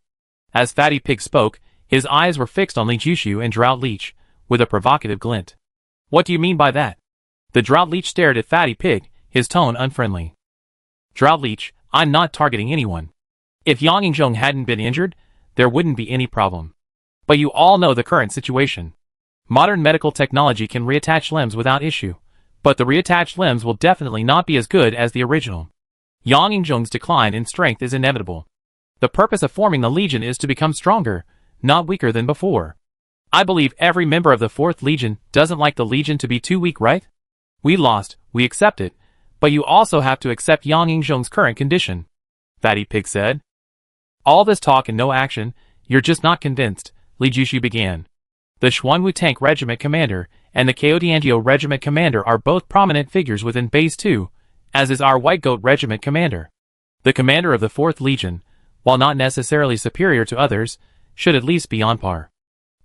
As Fatty Pig spoke, his eyes were fixed on Li Jushu and Drought Leech, with a provocative glint. What do you mean by that? The Drought Leech stared at Fatty Pig, his tone unfriendly. Drought Leech, I'm not targeting anyone. If Yang Yingzheng hadn't been injured, there wouldn't be any problem. But you all know the current situation. Modern medical technology can reattach limbs without issue, but the reattached limbs will definitely not be as good as the original. Yang Yingzheng's decline in strength is inevitable. The purpose of forming the Legion is to become stronger, not weaker than before. I believe every member of the 4th Legion doesn't like the Legion to be too weak, right? We lost, we accept it, but you also have to accept Yang Yingzheng's current condition, Fatty Pig said. All this talk and no action, you're just not convinced, Li Jushu began. The Xuanwu Tank Regiment Commander and the Kyotiangio Regiment Commander are both prominent figures within Base 2, as is our White Goat Regiment Commander. The commander of the 4th Legion, while not necessarily superior to others, should at least be on par.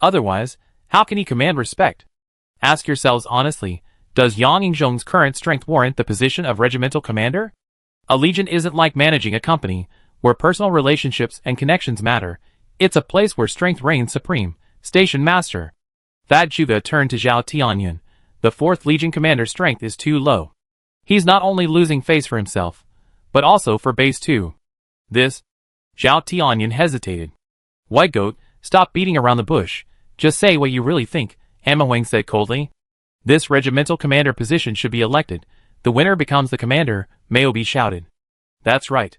Otherwise, how can he command respect? Ask yourselves honestly, does Yang Yingzhong's current strength warrant the position of regimental commander? A legion isn't like managing a company, where personal relationships and connections matter. It's a place where strength reigns supreme. Station Master. Thad Zhuge turned to Zhao Tianyun. The 4th Legion commander's strength is too low. He's not only losing face for himself, but also for Base 2. This? Zhao Tianyun hesitated. White Goat, stop beating around the bush. Just say what you really think, Hama Wang said coldly. This regimental commander position should be elected. The winner becomes the commander, Maobi shouted. That's right.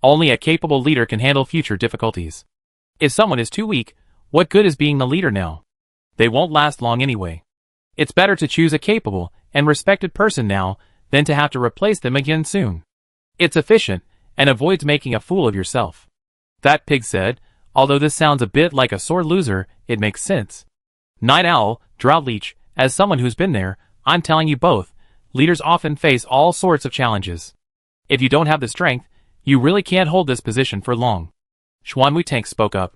Only a capable leader can handle future difficulties. If someone is too weak, what good is being the leader now? They won't last long anyway. It's better to choose a capable and respected person now than to have to replace them again soon. It's efficient and avoids making a fool of yourself. That pig said, although this sounds a bit like a sore loser, it makes sense. Night Owl, Drought Leech, as someone who's been there, I'm telling you both, leaders often face all sorts of challenges. If you don't have the strength, you really can't hold this position for long. Xuanwu Tank spoke up.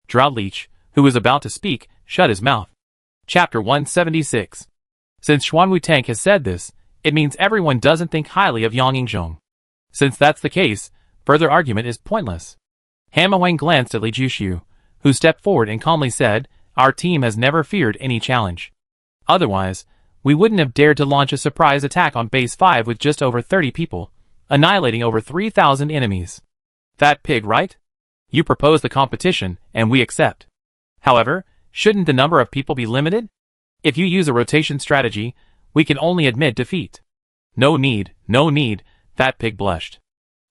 Drought Leech, who was about to speak, shut his mouth. Chapter 176. Since Xuanwu Tank has said this, it means everyone doesn't think highly of Yang Yingzhong. Since that's the case, further argument is pointless. Hama Wang glanced at Li Jushu, who stepped forward and calmly said, our team has never feared any challenge. Otherwise, we wouldn't have dared to launch a surprise attack on Base 5 with just over 30 people, annihilating over 3,000 enemies. That pig, right? You propose the competition, and we accept. However, shouldn't the number of people be limited? If you use a rotation strategy, we can only admit defeat. No need, Fat Pig blushed.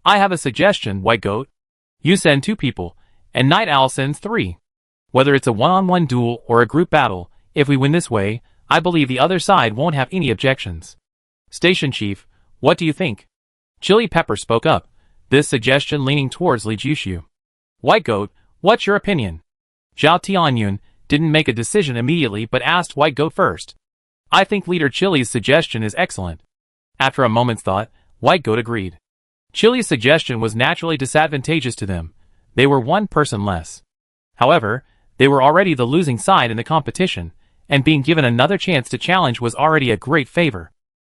I have a suggestion, White Goat. You send 2 people, and Night Owl sends 3. Whether it's a one-on-one duel or a group battle, if we win this way, I believe the other side won't have any objections. Station Chief, what do you think? Chili Pepper spoke up, this suggestion leaning towards Li Jushu. White Goat, what's your opinion? Zhao Tianyun didn't make a decision immediately but asked White Goat first. I think Leader Chili's suggestion is excellent. After a moment's thought, White Goat agreed. Chili's suggestion was naturally disadvantageous to them. They were 1 person less. However, they were already the losing side in the competition, and being given another chance to challenge was already a great favor.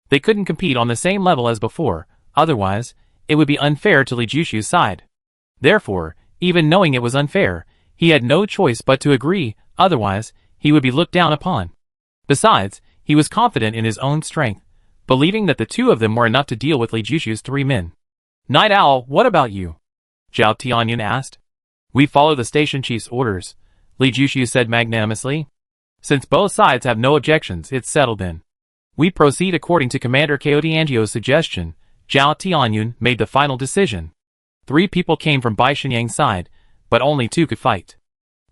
They couldn't compete on the same level as before, otherwise, it would be unfair to Li Jushu's side. Therefore, even knowing it was unfair, he had no choice but to agree, otherwise, he would be looked down upon. Besides, he was confident in his own strength, believing that the 2 of them were enough to deal with Li Jushu's 3 men. Night Owl, what about you? Zhao Tianyun asked. We follow the station chief's orders, Li Jushu said magnanimously. Since both sides have no objections, it's settled then. We proceed according to Commander Kyotiangio's suggestion. Zhao Tianyun made the final decision. 3 people came from Bai Shenyang's side, but only 2 could fight.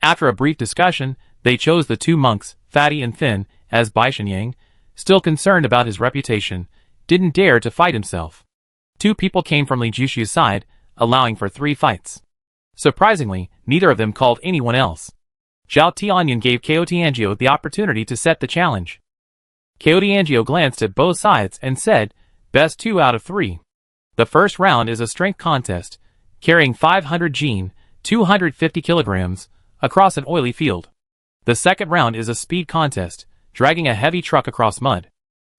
After a brief discussion, they chose the 2 monks, Fatty and Thin, as Bai Shenyang, still concerned about his reputation, didn't dare to fight himself. 2 people came from Li Jushu's side, allowing for 3 fights. Surprisingly, neither of them called anyone else. Zhao Tianyun gave Kyotiangio the opportunity to set the challenge. Kyotiangio glanced at both sides and said, best 2 out of 3. The first round is a strength contest, carrying 500 gene, 250 kilograms, across an oily field. The second round is a speed contest, dragging a heavy truck across mud.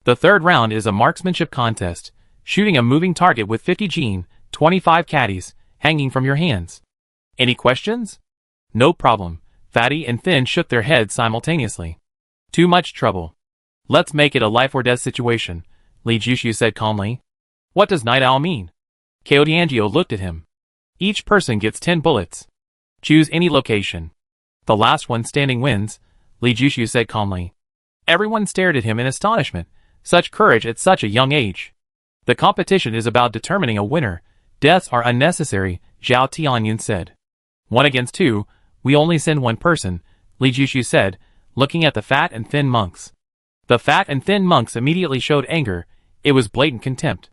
The third round is a marksmanship contest, shooting a moving target with 50 gene, 25 caddies, hanging from your hands. Any questions? No problem. Fatty and Thin shook their heads simultaneously. Too much trouble. Let's make it a life or death situation, Li Jushu said calmly. What does Night Owl mean? Kyotiangio looked at him. Each person gets 10 bullets. Choose any location. The last one standing wins, Li Jushu said calmly. Everyone stared at him in astonishment. Such courage at such a young age. The competition is about determining a winner. Deaths are unnecessary, Zhao Tianyun said. 1 against 2, we only send 1 person, Li Jushu said, looking at the fat and thin monks. The fat and thin monks immediately showed anger. It was blatant contempt.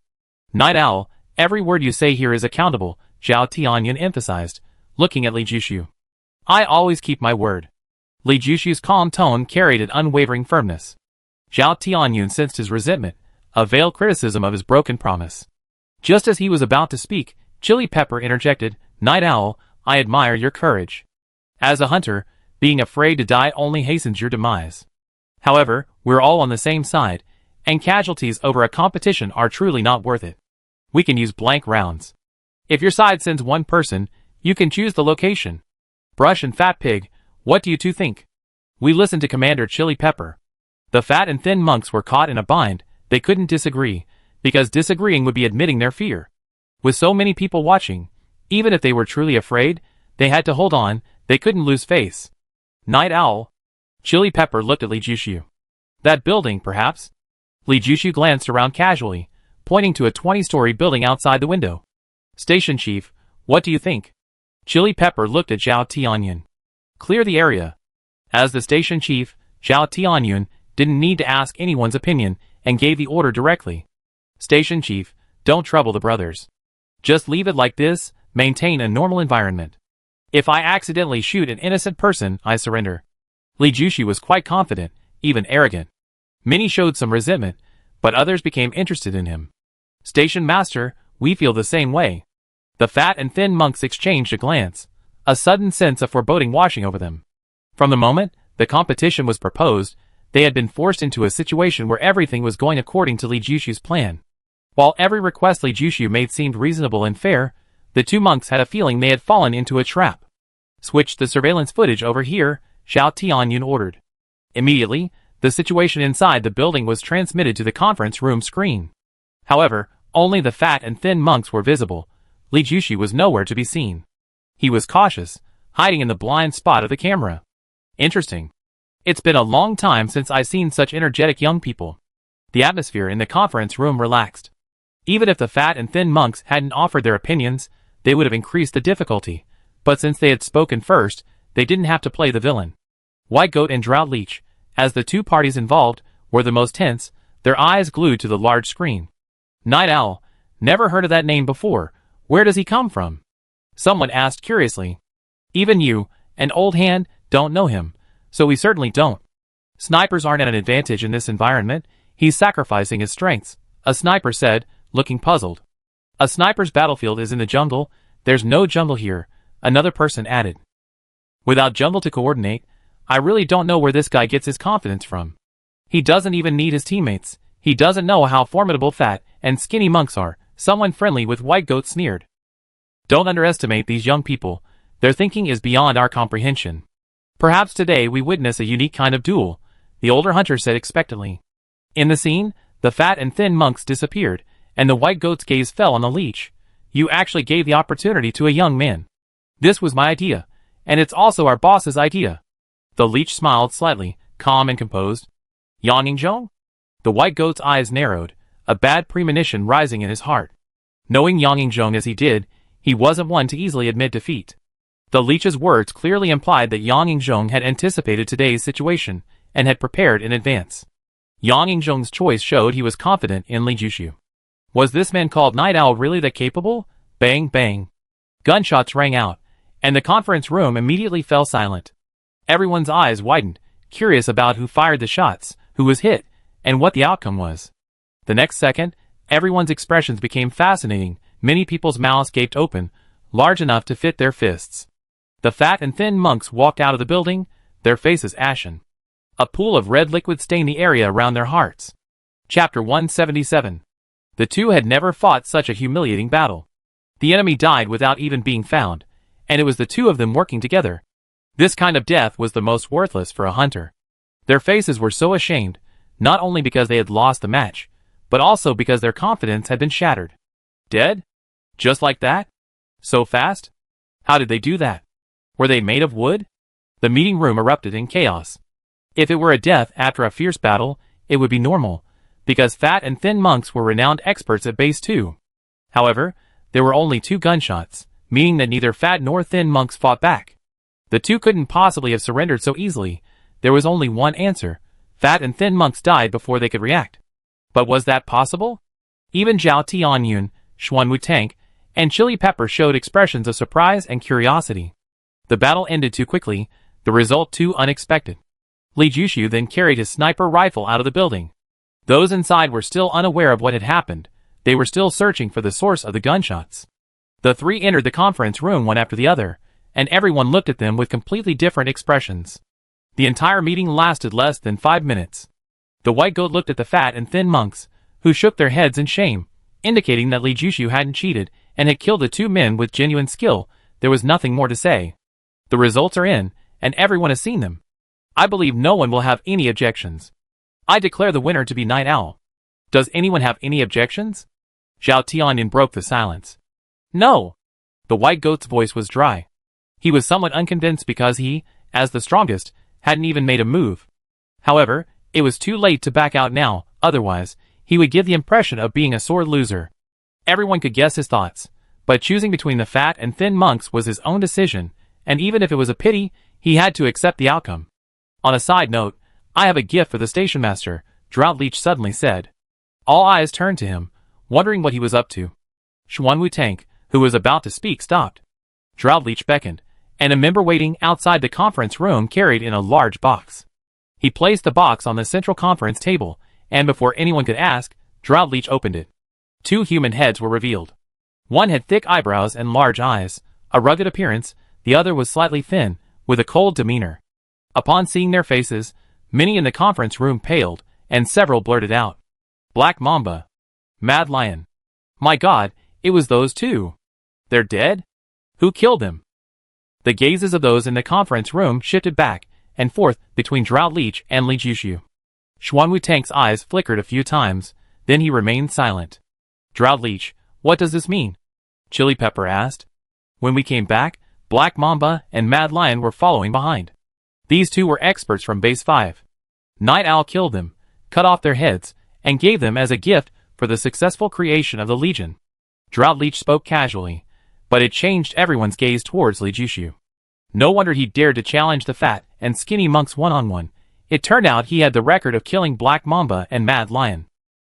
Night Owl, every word you say here is accountable, Zhao Tianyun emphasized, looking at Li Jushu. I always keep my word. Li Jushu's calm tone carried an unwavering firmness. Zhao Tianyun sensed his resentment, a veiled criticism of his broken promise. Just as he was about to speak, Chili Pepper interjected, "Night Owl, I admire your courage. As a hunter, being afraid to die only hastens your demise. However, we're all on the same side, and casualties over a competition are truly not worth it. We can use blank rounds. If your side sends one person, you can choose the location. Brush and Fat Pig, what do you two think?" We listened to Commander Chili Pepper. The fat and thin monks were caught in a bind. They couldn't disagree, because disagreeing would be admitting their fear. With so many people watching, even if they were truly afraid, they had to hold on, they couldn't lose face. "Night Owl." Chili Pepper looked at Li Jushu. "That building, perhaps?" Li Jushu glanced around casually, pointing to a 20-story building outside the window. "Station Chief, what do you think?" Chili Pepper looked at Zhao Tianyun. "Clear the area." As the station chief, Zhao Tianyun didn't need to ask anyone's opinion and gave the order directly. "Station Chief, don't trouble the brothers. Just leave it like this, maintain a normal environment. If I accidentally shoot an innocent person, I surrender." Li Jushu was quite confident, even arrogant. Many showed some resentment, but others became interested in him. "Station Master, we feel the same way." The fat and thin monks exchanged a glance, a sudden sense of foreboding washing over them. From the moment the competition was proposed, they had been forced into a situation where everything was going according to Li Jushu's plan. While every request Li Jushu made seemed reasonable and fair, the two monks had a feeling they had fallen into a trap. "Switch the surveillance footage over here," Zhao Tianyun ordered. Immediately, the situation inside the building was transmitted to the conference room screen. However, only the fat and thin monks were visible. Li Jushu was nowhere to be seen. He was cautious, hiding in the blind spot of the camera. "Interesting. It's been a long time since I've seen such energetic young people." The atmosphere in the conference room relaxed. Even if the fat and thin monks hadn't offered their opinions, they would have increased the difficulty, but since they had spoken first, they didn't have to play the villain. White Goat and Drought Leech, as the two parties involved, were the most tense, their eyes glued to the large screen. "Night Owl, never heard of that name before. Where does he come from?" Someone asked curiously. "Even you, an old hand, don't know him, so we certainly don't. Snipers aren't at an advantage in this environment. He's sacrificing his strengths," a sniper said, looking puzzled. "A sniper's battlefield is in the jungle. There's no jungle here," another person added. "Without jungle to coordinate, I really don't know where this guy gets his confidence from. He doesn't even need his teammates. He doesn't know how formidable fat and skinny monks are," someone friendly with White Goat sneered. "Don't underestimate these young people. Their thinking is beyond our comprehension. Perhaps today we witness a unique kind of duel," the older hunter said expectantly. In the scene, the fat and thin monks disappeared, and the White Goat's gaze fell on the leech. "You actually gave the opportunity to a young man. This was my idea, and it's also our boss's idea." The leech smiled slightly, calm and composed. "Yang Yingzhong?" The White Goat's eyes narrowed, a bad premonition rising in his heart. Knowing Yang Yingzhong as he did, he wasn't one to easily admit defeat. The leech's words clearly implied that Yang Yingzhong had anticipated today's situation, and had prepared in advance. Yang Yingzhong's choice showed he was confident in Li Jushu. Was this man called Night Owl really that capable? Bang, bang. Gunshots rang out, and the conference room immediately fell silent. Everyone's eyes widened, curious about who fired the shots, who was hit, and what the outcome was. The next second, everyone's expressions became fascinating. Many people's mouths gaped open, large enough to fit their fists. The fat and thin monks walked out of the building, their faces ashen. A pool of red liquid stained the area around their hearts. Chapter 177. The two had never fought such a humiliating battle. The enemy died without even being found, and it was the two of them working together. This kind of death was the most worthless for a hunter. Their faces were so ashamed, not only because they had lost the match, but also because their confidence had been shattered. Dead? Just like that? So fast? How did they do that? Were they made of wood? The meeting room erupted in chaos. If it were a death after a fierce battle, it would be normal, because fat and thin monks were renowned experts at base 2. However, there were only 2 gunshots, meaning that neither fat nor thin monks fought back. The two couldn't possibly have surrendered so easily. There was only one answer. Fat and thin monks died before they could react. But was that possible? Even Zhao Tianyun, Xuan Wu-Tank, and Chili Pepper showed expressions of surprise and curiosity. The battle ended too quickly. The result too unexpected. Li Jushu then carried his sniper rifle out of the building. Those inside were still unaware of what had happened. They were still searching for the source of the gunshots. The three entered the conference room one after the other, and everyone looked at them with completely different expressions. The entire meeting lasted less than 5 minutes. The white goat looked at the fat and thin monks, who shook their heads in shame, indicating that Li Jushu hadn't cheated and had killed the two men with genuine skill. There was nothing more to say. The results are in, and everyone has seen them. I believe no one will have any objections. I declare the winner to be Night Owl. Does anyone have any objections? Zhao Tianyan broke the silence. No. The white goat's voice was dry. He was somewhat unconvinced because he, as the strongest, hadn't even made a move. However, it was too late to back out now, otherwise, he would give the impression of being a sore loser. Everyone could guess his thoughts, but choosing between the fat and thin monks was his own decision, and even if it was a pity, he had to accept the outcome. On a side note, I have a gift for the station master, Drought Leech suddenly said. All eyes turned to him, wondering what he was up to. Xuanwu Tank, who was about to speak, stopped. Drought Leech beckoned, and a member waiting outside the conference room carried in a large box. He placed the box on the central conference table, and before anyone could ask, Drought Leech opened it. 2 human heads were revealed. One had thick eyebrows and large eyes, a rugged appearance, the other was slightly thin, with a cold demeanor. Upon seeing their faces, many in the conference room paled, and several blurted out. Black Mamba. Mad Lion. My God, it was those two. They're dead? Who killed them? The gazes of those in the conference room shifted back and forth between Drought Leech and Li Jushu. Xuanwu Tank's eyes flickered a few times, then he remained silent. Drought Leech, what does this mean? Chili Pepper asked. When we came back, Black Mamba and Mad Lion were following behind. These two were experts from Base 5. Night Owl killed them, cut off their heads, and gave them as a gift for the successful creation of the Legion. Drought Leech spoke casually, but it changed everyone's gaze towards Li Jushu. No wonder he dared to challenge the fat and skinny monks one-on-one. It turned out he had the record of killing Black Mamba and Mad Lion.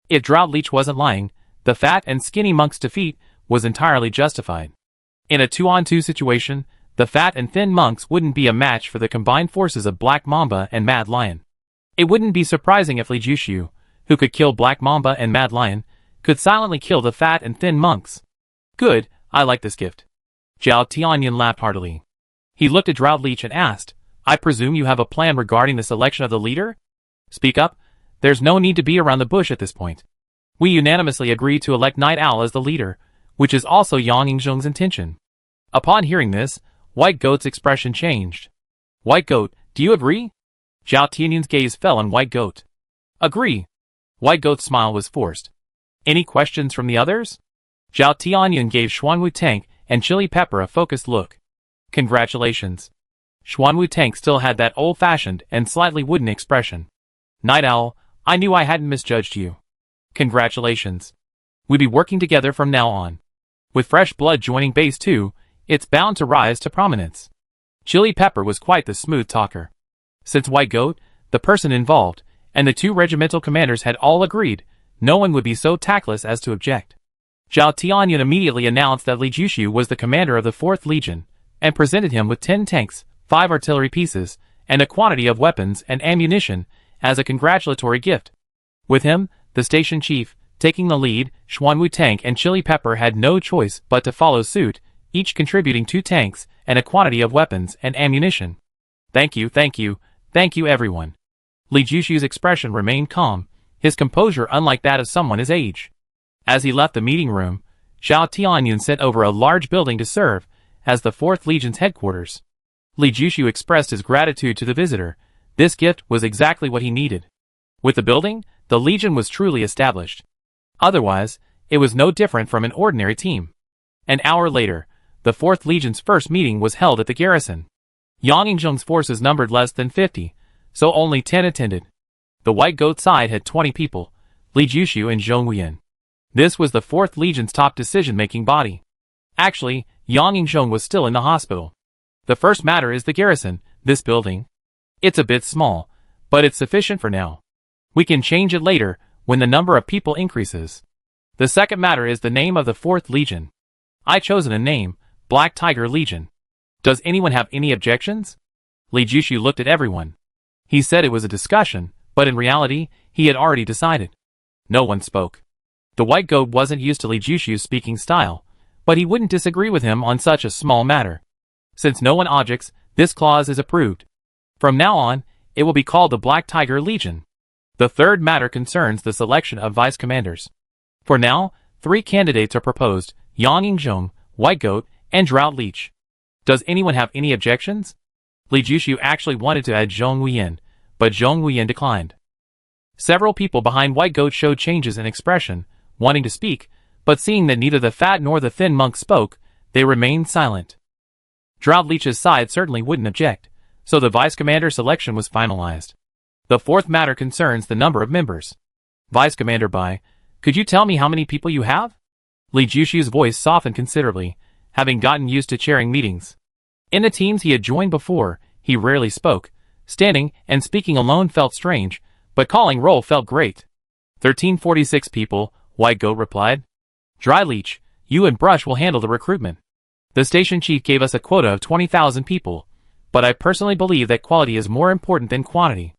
If Drought Leech wasn't lying, the fat and skinny monk's defeat was entirely justified. In a 2-on-2 situation, the fat and thin monks wouldn't be a match for the combined forces of Black Mamba and Mad Lion. It wouldn't be surprising if Li Jushu, who could kill Black Mamba and Mad Lion, could silently kill the fat and thin monks. Good, I like this gift. Zhao Tianyan laughed heartily. He looked at Drought Leech and asked, I presume you have a plan regarding the selection of the leader? Speak up. There's no need to be around the bush at this point. We unanimously agreed to elect Night Owl as the leader, which is also Yang Yingzhong's intention. Upon hearing this, White Goat's expression changed. White Goat, do you agree? Zhao Tianyan's gaze fell on White Goat. Agree. White Goat's smile was forced. Any questions from the others? Zhao Tianyan gave Xuanwu Tank and Chili Pepper a focused look. Congratulations. Xuanwu Tank still had that old-fashioned and slightly wooden expression. Night Owl, I knew I hadn't misjudged you. Congratulations. We'll be working together from now on. With fresh blood joining Base 2, it's bound to rise to prominence. Chili Pepper was quite the smooth talker. Since White Goat, the person involved, and the 2 regimental commanders had all agreed, no one would be so tactless as to object. Zhao Tianyan immediately announced that Li Jushu was the commander of the 4th Legion, and presented him with 10 tanks, 5 artillery pieces, and a quantity of weapons and ammunition as a congratulatory gift. With him, the station chief, taking the lead, Xuanwu Tank and Chili Pepper had no choice but to follow suit, each contributing 2 tanks and a quantity of weapons and ammunition. Thank you everyone. Li Jushu's expression remained calm, his composure unlike that of someone his age. As he left the meeting room, Zhao Tianyan sent over a large building to serve as the 4th Legion's headquarters. Li Jushu expressed his gratitude to the visitor. This gift was exactly what he needed. With the building, the Legion was truly established. Otherwise, it was no different from an ordinary team. An hour later, the 4th Legion's first meeting was held at the garrison. Yang Yingzhong's forces numbered less than 50, so only 10 attended. The White Goat side had 20 people, Li Jushu and Zhong Wuyan. This was the 4th Legion's top decision-making body. Actually, Yang Yingzhong was still in the hospital. The first matter is the garrison, this building. It's a bit small, but it's sufficient for now. We can change it later, when the number of people increases. The second matter is the name of the 4th Legion. I chosen a name, Black Tiger Legion. Does anyone have any objections? Li Jushu looked at everyone. He said it was a discussion, but in reality, he had already decided. No one spoke. The white goat wasn't used to Li Jushu's speaking style, but he wouldn't disagree with him on such a small matter. Since no one objects, this clause is approved. From now on, it will be called the Black Tiger Legion. The third matter concerns the selection of vice commanders. For now, 3 candidates are proposed: Yang Yingzhong, White Goat, and Drought Leech. Does anyone have any objections? Li Jushu actually wanted to add Zhong Wuyan, but Zhong Wuyan declined. Several people behind White Goat showed changes in expression, wanting to speak, but seeing that neither the fat nor the thin monk spoke, they remained silent. Drought Leech's side certainly wouldn't object, so the vice commander selection was finalized. The fourth matter concerns the number of members. Vice Commander Bai, could you tell me how many people you have? Li Jushu's voice softened considerably, having gotten used to chairing meetings. In the teams he had joined before, he rarely spoke. Standing and speaking alone felt strange, but calling roll felt great. 1346 people, White Goat replied. Dry Leech, you and Brush will handle the recruitment. The station chief gave us a quota of 20,000 people, but I personally believe that quality is more important than quantity.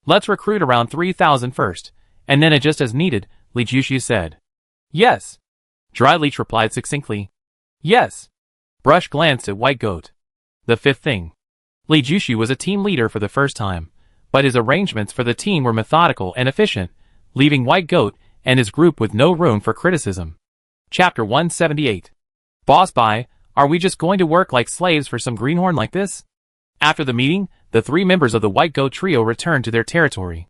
Let's recruit around 3,000 first, and then adjust as needed, Li Jushu said. Yes. Dry Leech replied succinctly. Yes. Brush glanced at White Goat. The fifth thing. Li Jushu was a team leader for the first time, but his arrangements for the team were methodical and efficient, leaving White Goat and his group with no room for criticism. Chapter 178. Boss Bai, are we just going to work like slaves for some greenhorn like this? After the meeting, the 3 members of the White Goat trio returned to their territory.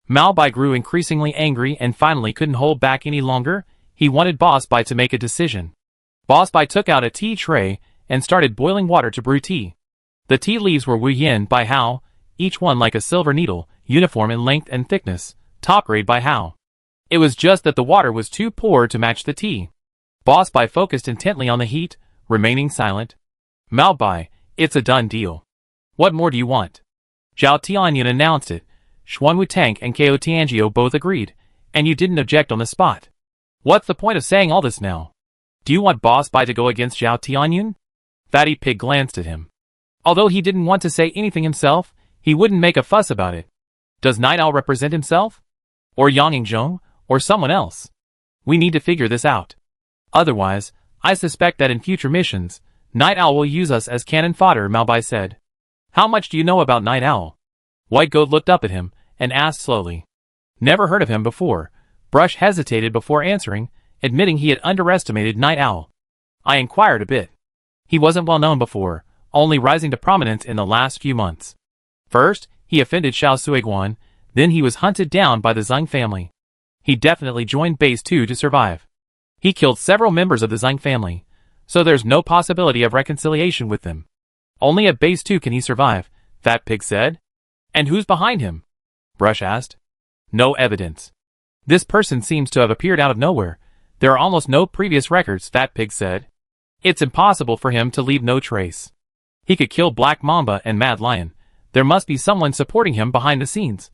Mao Bai grew increasingly angry and finally couldn't hold back any longer. He wanted Boss Bai to make a decision. Boss Bai took out a tea tray and started boiling water to brew tea. The tea leaves were Wu Yin by Hao, each one like a silver needle, uniform in length and thickness, top grade by Hao. It was just that the water was too poor to match the tea. Boss Bai focused intently on the heat, remaining silent. Mao Bai, it's a done deal. What more do you want? Zhao Tianyan announced it. Xuanwu Tank and Ko Tianjiu both agreed, and you didn't object on the spot. What's the point of saying all this now? Do you want Boss Bai to go against Zhao Tianyan? Fatty Pig glanced at him. Although he didn't want to say anything himself, he wouldn't make a fuss about it. Does Night Owl represent himself? Or Yang Yingzhong? Or someone else? We need to figure this out. Otherwise, I suspect that in future missions, Night Owl will use us as cannon fodder, Mao Bai said. How much do you know about Night Owl? White Goat looked up at him and asked slowly. Never heard of him before. Brush hesitated before answering, admitting he had underestimated Night Owl. I inquired a bit. He wasn't well known before, only rising to prominence in the last few months. First, he offended Xiao Suiguan, then he was hunted down by the Zhang family. He definitely joined Base 2 to survive. He killed several members of the Zhang family, so there's no possibility of reconciliation with them. Only at Base 2 can he survive, Fat Pig said. And who's behind him? Brush asked. No evidence. This person seems to have appeared out of nowhere. There are almost no previous records, Fat Pig said. It's impossible for him to leave no trace. He could kill Black Mamba and Mad Lion. There must be someone supporting him behind the scenes.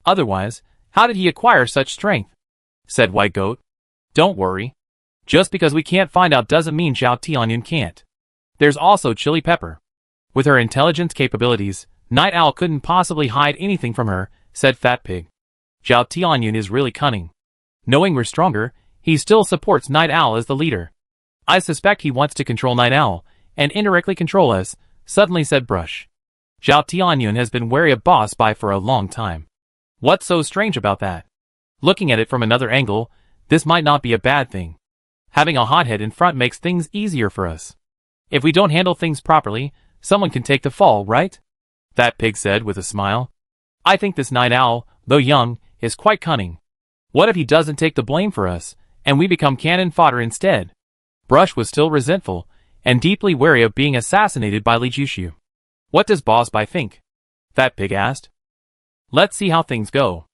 Otherwise, how did he acquire such strength? Said White Goat. Don't worry. Just because we can't find out doesn't mean Zhao Tianyan can't. There's also Chili Pepper. With her intelligence capabilities, Night Owl couldn't possibly hide anything from her, said Fat Pig. Zhao Tianyan is really cunning. Knowing we're stronger, he still supports Night Owl as the leader. I suspect he wants to control Night Owl, and indirectly control us, suddenly said Brush. Zhao Tianyan has been wary of Boss Bai for a long time. What's so strange about that? Looking at it from another angle, this might not be a bad thing. Having a hothead in front makes things easier for us. If we don't handle things properly, someone can take the fall, right? Fat Pig said with a smile. I think this Night Owl, though young, is quite cunning. What if he doesn't take the blame for us, and we become cannon fodder instead? Brush was still resentful, and deeply wary of being assassinated by Li Jushu. What does Boss Bai think? Fat Pig asked. Let's see how things go.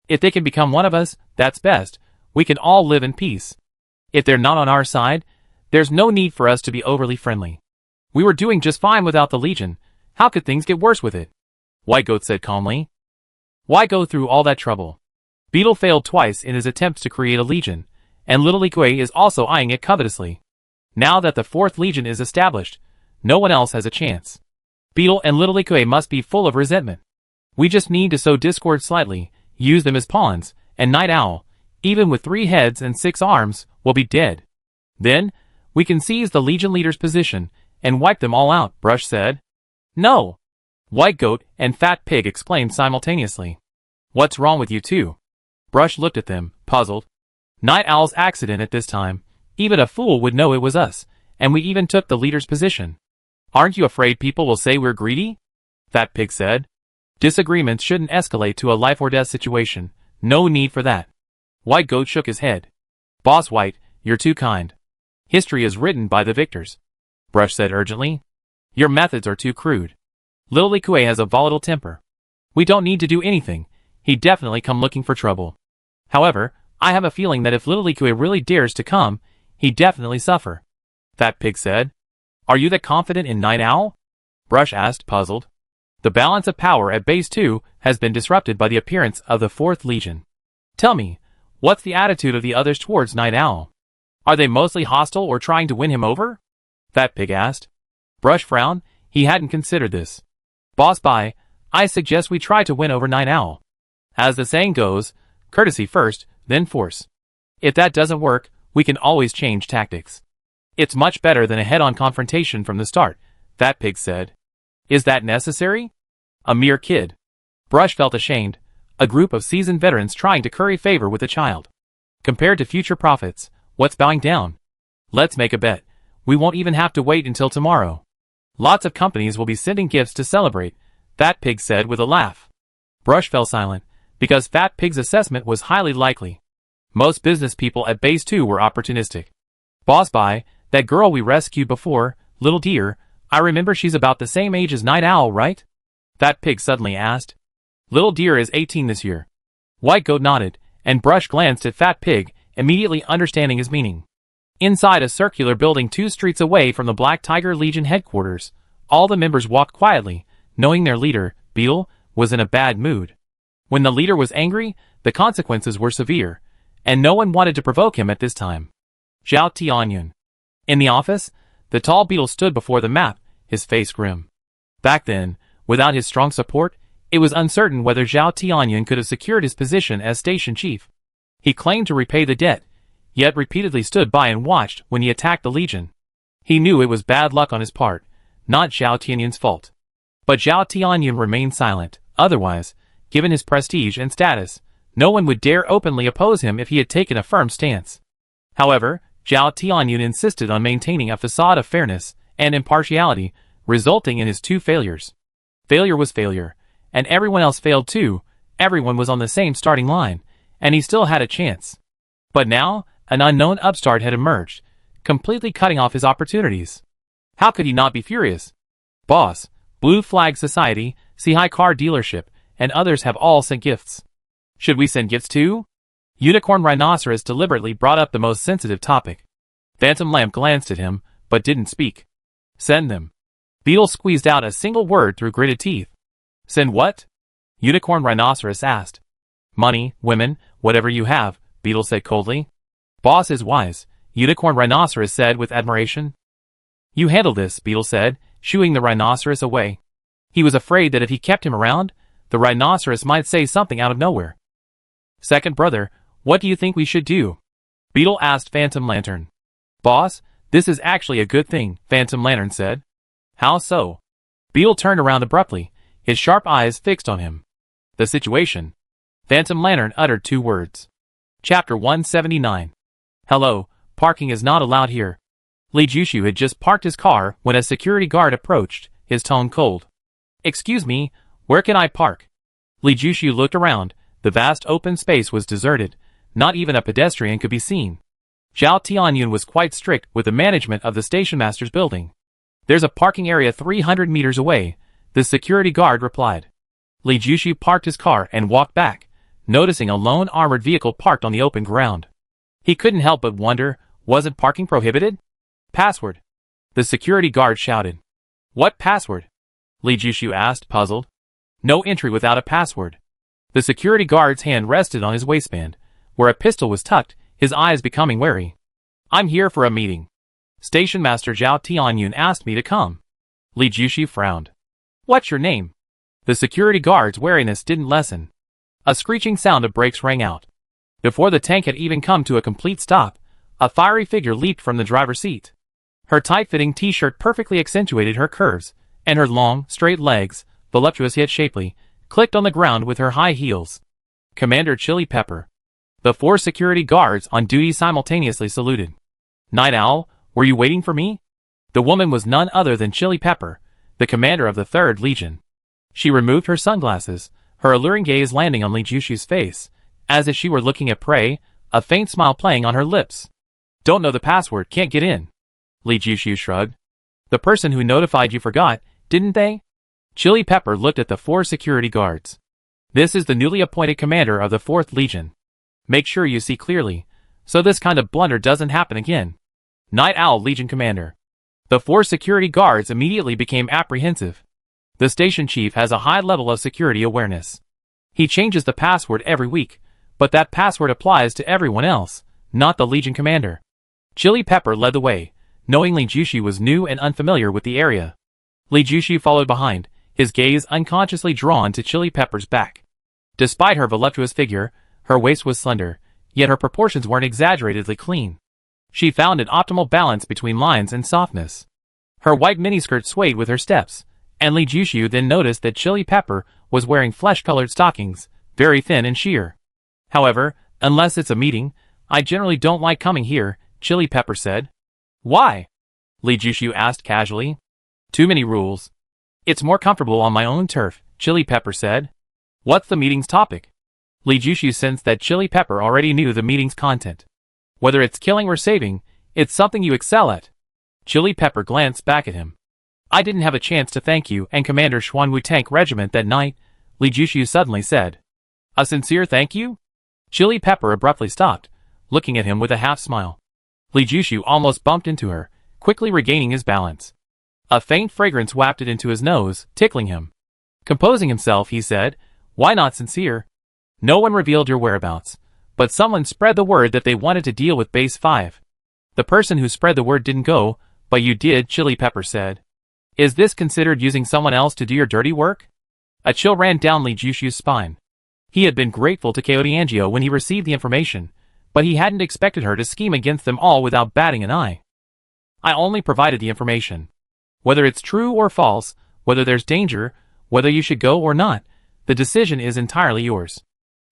If they can become one of us, that's best. We can all live in peace. If they're not on our side, there's no need for us to be overly friendly. We were doing just fine without the Legion. How could things get worse with it? White Goat said calmly. Why go through all that trouble? Beetle failed twice in his attempts to create a Legion, and Little Li Kui is also eyeing it covetously. Now that the 4th Legion is established, no one else has a chance. Beetle and Little Likue must be full of resentment. We just need to sow discord slightly, use them as pawns, and Night Owl, even with 3 heads and 6 arms, will be dead. Then, we can seize the Legion leader's position and wipe them all out, Brush said. No! White Goat and Fat Pig exclaimed simultaneously. What's wrong with you two? Brush looked at them, puzzled. Night Owl's accident at this time. Even a fool would know it was us, and we even took the leader's position. Aren't you afraid people will say we're greedy? Fat Pig said. Disagreements shouldn't escalate to a life or death situation. No need for that. White Goat shook his head. Boss White, you're too kind. History is written by the victors. Brush said urgently. Your methods are too crude. Little Likue has a volatile temper. We don't need to do anything. He'd definitely come looking for trouble. However, I have a feeling that if Little Likue really dares to come, he'd definitely suffer. Fat Pig said. Are you that confident in Night Owl? Brush asked, puzzled. The balance of power at Base 2 has been disrupted by the appearance of the 4th Legion. Tell me, what's the attitude of the others towards Night Owl? Are they mostly hostile or trying to win him over? Fat Pig asked. Brush frowned. He hadn't considered this. Boss Bye, I suggest we try to win over Night Owl. As the saying goes, courtesy first, then force. If that doesn't work, we can always change tactics. It's much better than a head-on confrontation from the start, Fat Pig said. Is that necessary? A mere kid. Brush felt ashamed, a group of seasoned veterans trying to curry favor with a child. Compared to future prophets, what's bowing down? Let's make a bet. We won't even have to wait until tomorrow. Lots of companies will be sending gifts to celebrate, Fat Pig said with a laugh. Brush fell silent, because Fat Pig's assessment was highly likely. Most business people at Base 2 were opportunistic. Boss Bye, that girl we rescued before, Little Deer, I remember she's about the same age as Night Owl, right? Fat Pig suddenly asked. Little Deer is 18 this year. White Goat nodded, and Brush glanced at Fat Pig, immediately understanding his meaning. Inside a circular building 2 streets away from the Black Tiger Legion headquarters, all the members walked quietly, knowing their leader, Beetle, was in a bad mood. When the leader was angry, the consequences were severe, and no one wanted to provoke him at this time. Zhao Tianyun. In the office, the tall Beetle stood before the map, his face grim. Back then, without his strong support, it was uncertain whether Zhao Tianyun could have secured his position as station chief. He claimed to repay the debt, yet repeatedly stood by and watched when he attacked the Legion. He knew it was bad luck on his part, not Zhao Tianyun's fault. But Zhao Tianyun remained silent. Otherwise, given his prestige and status, no one would dare openly oppose him if he had taken a firm stance. However, Zhao Tianyun insisted on maintaining a facade of fairness and impartiality, resulting in his 2 failures. Failure was failure, and everyone else failed too. Everyone was on the same starting line, and he still had a chance. But now, an unknown upstart had emerged, completely cutting off his opportunities. How could he not be furious? Boss, Blue Flag Society, Sea Car Dealership, and others have all sent gifts. Should we send gifts too? Unicorn Rhinoceros deliberately brought up the most sensitive topic. Phantom Lamp glanced at him, but didn't speak. Send them. Beetle squeezed out a single word through gritted teeth. Send what? Unicorn Rhinoceros asked. Money, women, whatever you have, Beetle said coldly. Boss is wise, Unicorn Rhinoceros said with admiration. You handle this, Beetle said, shooing the rhinoceros away. He was afraid that if he kept him around, the rhinoceros might say something out of nowhere. Second brother, what do you think we should do? Beetle asked Phantom Lantern. Boss, this is actually a good thing, Phantom Lantern said. How so? Beetle turned around abruptly, his sharp eyes fixed on him. The situation. Phantom Lantern uttered 2 words. Chapter 179. Hello, parking is not allowed here. Li Jushu had just parked his car when a security guard approached, his tone cold. Excuse me, where can I park? Li Jushu looked around. The vast open space was deserted. Not even a pedestrian could be seen. Zhao Tianyun was quite strict with the management of the station master's building. There's a parking area 300 meters away, the security guard replied. Li Jushu parked his car and walked back, noticing a lone armored vehicle parked on the open ground. He couldn't help but wonder, wasn't parking prohibited? Password. The security guard shouted. What password? Li Jushu asked, puzzled. No entry without a password. The security guard's hand rested on his waistband, where a pistol was tucked, his eyes becoming wary. I'm here for a meeting. Station Master Zhao Tianyun asked me to come. Li Jushu frowned. What's your name? The security guard's wariness didn't lessen. A screeching sound of brakes rang out. Before the tank had even come to a complete stop, a fiery figure leaped from the driver's seat. Her tight-fitting t-shirt perfectly accentuated her curves, and her long, straight legs, voluptuous yet shapely, clicked on the ground with her high heels. Commander Chili Pepper. The 4 security guards on duty simultaneously saluted. Night Owl, were you waiting for me? The woman was none other than Chili Pepper, the commander of the 3rd Legion. She removed her sunglasses, her alluring gaze landing on Li Jushu's face, as if she were looking at prey, a faint smile playing on her lips. Don't know the password, can't get in. Li Jushu shrugged. The person who notified you forgot, didn't they? Chili Pepper looked at the 4 security guards. This is the newly appointed commander of the 4th Legion. Make sure you see clearly, so this kind of blunder doesn't happen again. Night Owl Legion Commander. The 4 security guards immediately became apprehensive. The station chief has a high level of security awareness. He changes the password every week, but that password applies to everyone else, not the Legion Commander. Chili Pepper led the way, knowing Li Jushu was new and unfamiliar with the area. Li Jushu followed behind, his gaze unconsciously drawn to Chili Pepper's back. Despite her voluptuous figure, her waist was slender, yet her proportions weren't exaggeratedly clean. She found an optimal balance between lines and softness. Her white miniskirt swayed with her steps, and Li Jushu then noticed that Chili Pepper was wearing flesh-colored stockings, very thin and sheer. However, unless it's a meeting, I generally don't like coming here, Chili Pepper said. Why? Li Jushu asked casually. Too many rules. It's more comfortable on my own turf, Chili Pepper said. What's the meeting's topic? Li Jushu sensed that Chili Pepper already knew the meeting's content. Whether it's killing or saving, it's something you excel at. Chili Pepper glanced back at him. I didn't have a chance to thank you and Commander Xuanwu Tank Regiment that night, Li Jushu suddenly said. A sincere thank you? Chili Pepper abruptly stopped, looking at him with a half-smile. Li Jushu almost bumped into her, quickly regaining his balance. A faint fragrance wafted into his nose, tickling him. Composing himself, he said, Why not sincere? No one revealed your whereabouts, but someone spread the word that they wanted to deal with Base 5. The person who spread the word didn't go, but you did, Chili Pepper said. Is this considered using someone else to do your dirty work? A chill ran down Li Jushu's spine. He had been grateful to Kotiangio when he received the information, but he hadn't expected her to scheme against them all without batting an eye. I only provided the information. Whether it's true or false, whether there's danger, whether you should go or not, the decision is entirely yours.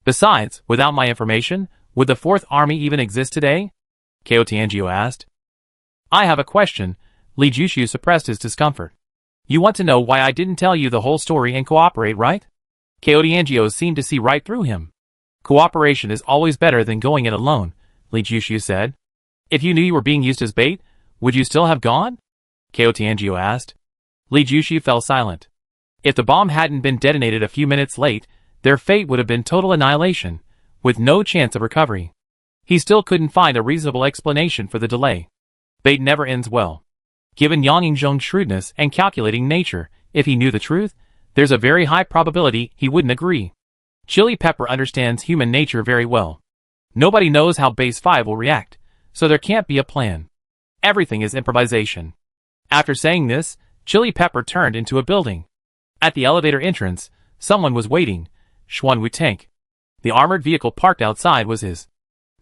Besides, without my information, would the 4th Army even exist today? Kotiangio asked. I have a question. Li Jushu suppressed his discomfort. You want to know why I didn't tell you the whole story and cooperate, right? Kotiangio seemed to see right through him. Cooperation is always better than going it alone, Li Jushu said. If you knew you were being used as bait, would you still have gone? Kotiangio asked. Li Jushu fell silent. If the bomb hadn't been detonated a few minutes late, their fate would have been total annihilation, with no chance of recovery. He still couldn't find a reasonable explanation for the delay. Bait never ends well. Given Yang Yingzhong's shrewdness and calculating nature, if he knew the truth, there's a very high probability he wouldn't agree. Chili Pepper understands human nature very well. Nobody knows how Base 5 will react, so there can't be a plan. Everything is improvisation. After saying this, Chili Pepper turned into a building. At the elevator entrance, someone was waiting, Xuanwu Tank. The armored vehicle parked outside was his.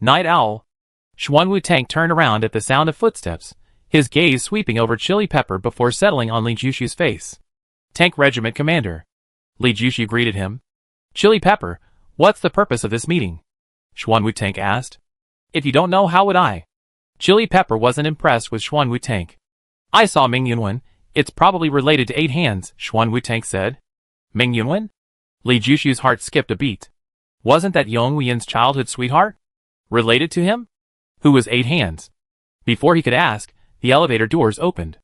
Night Owl. Xuanwu Tank turned around at the sound of footsteps, his gaze sweeping over Chili Pepper before settling on Li Jushu's face. Tank Regiment Commander. Li Jushu greeted him. Chili Pepper, what's the purpose of this meeting? Xuanwu Tank asked. If you don't know, how would I? Chili Pepper wasn't impressed with Xuanwu Tank. I saw Ming Yunwen. It's probably related to 8 Hands, Xuanwu Tank said. Ming Yunwen? Li Jushu's heart skipped a beat. Wasn't that Yong Huiyan's childhood sweetheart? Related to him? Who was 8 Hands? Before he could ask, the elevator doors opened.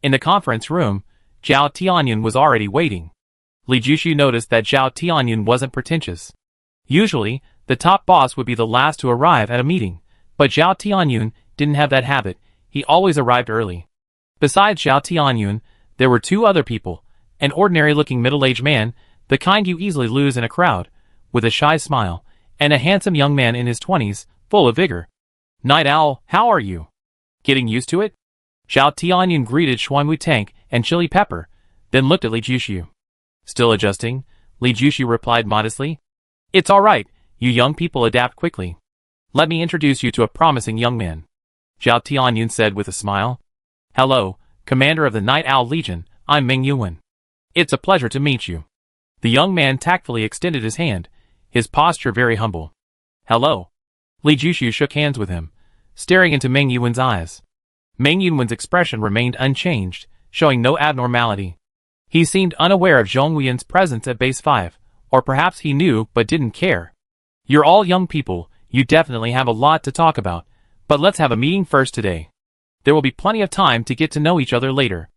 In the conference room, Zhao Tianyun was already waiting. Li Jushu noticed that Zhao Tianyun wasn't pretentious. Usually, the top boss would be the last to arrive at a meeting, but Zhao Tianyun didn't have that habit. He always arrived early. Besides Zhao Tianyun, there were 2 other people, an ordinary-looking middle-aged man, the kind you easily lose in a crowd, with a shy smile, and a handsome young man in his 20s, full of vigor. Night Owl, how are you? Getting used to it? Zhao Tianyun greeted Xuanwu Tank and Chili Pepper, then looked at Li Jushu. Still adjusting, Li Jushu replied modestly. It's alright, you young people adapt quickly. Let me introduce you to a promising young man. Zhao Tianyun said with a smile. Hello, Commander of the Night Owl Legion, I'm Meng Yuan. It's a pleasure to meet you. The young man tactfully extended his hand, his posture very humble. Hello. Li Jushu shook hands with him, staring into Meng Yuan's eyes. Meng Yuan's expression remained unchanged, showing no abnormality. He seemed unaware of Zhong Wuyan's presence at Base 5, or perhaps he knew but didn't care. You're all young people, you definitely have a lot to talk about, but let's have a meeting first today. There will be plenty of time to get to know each other later.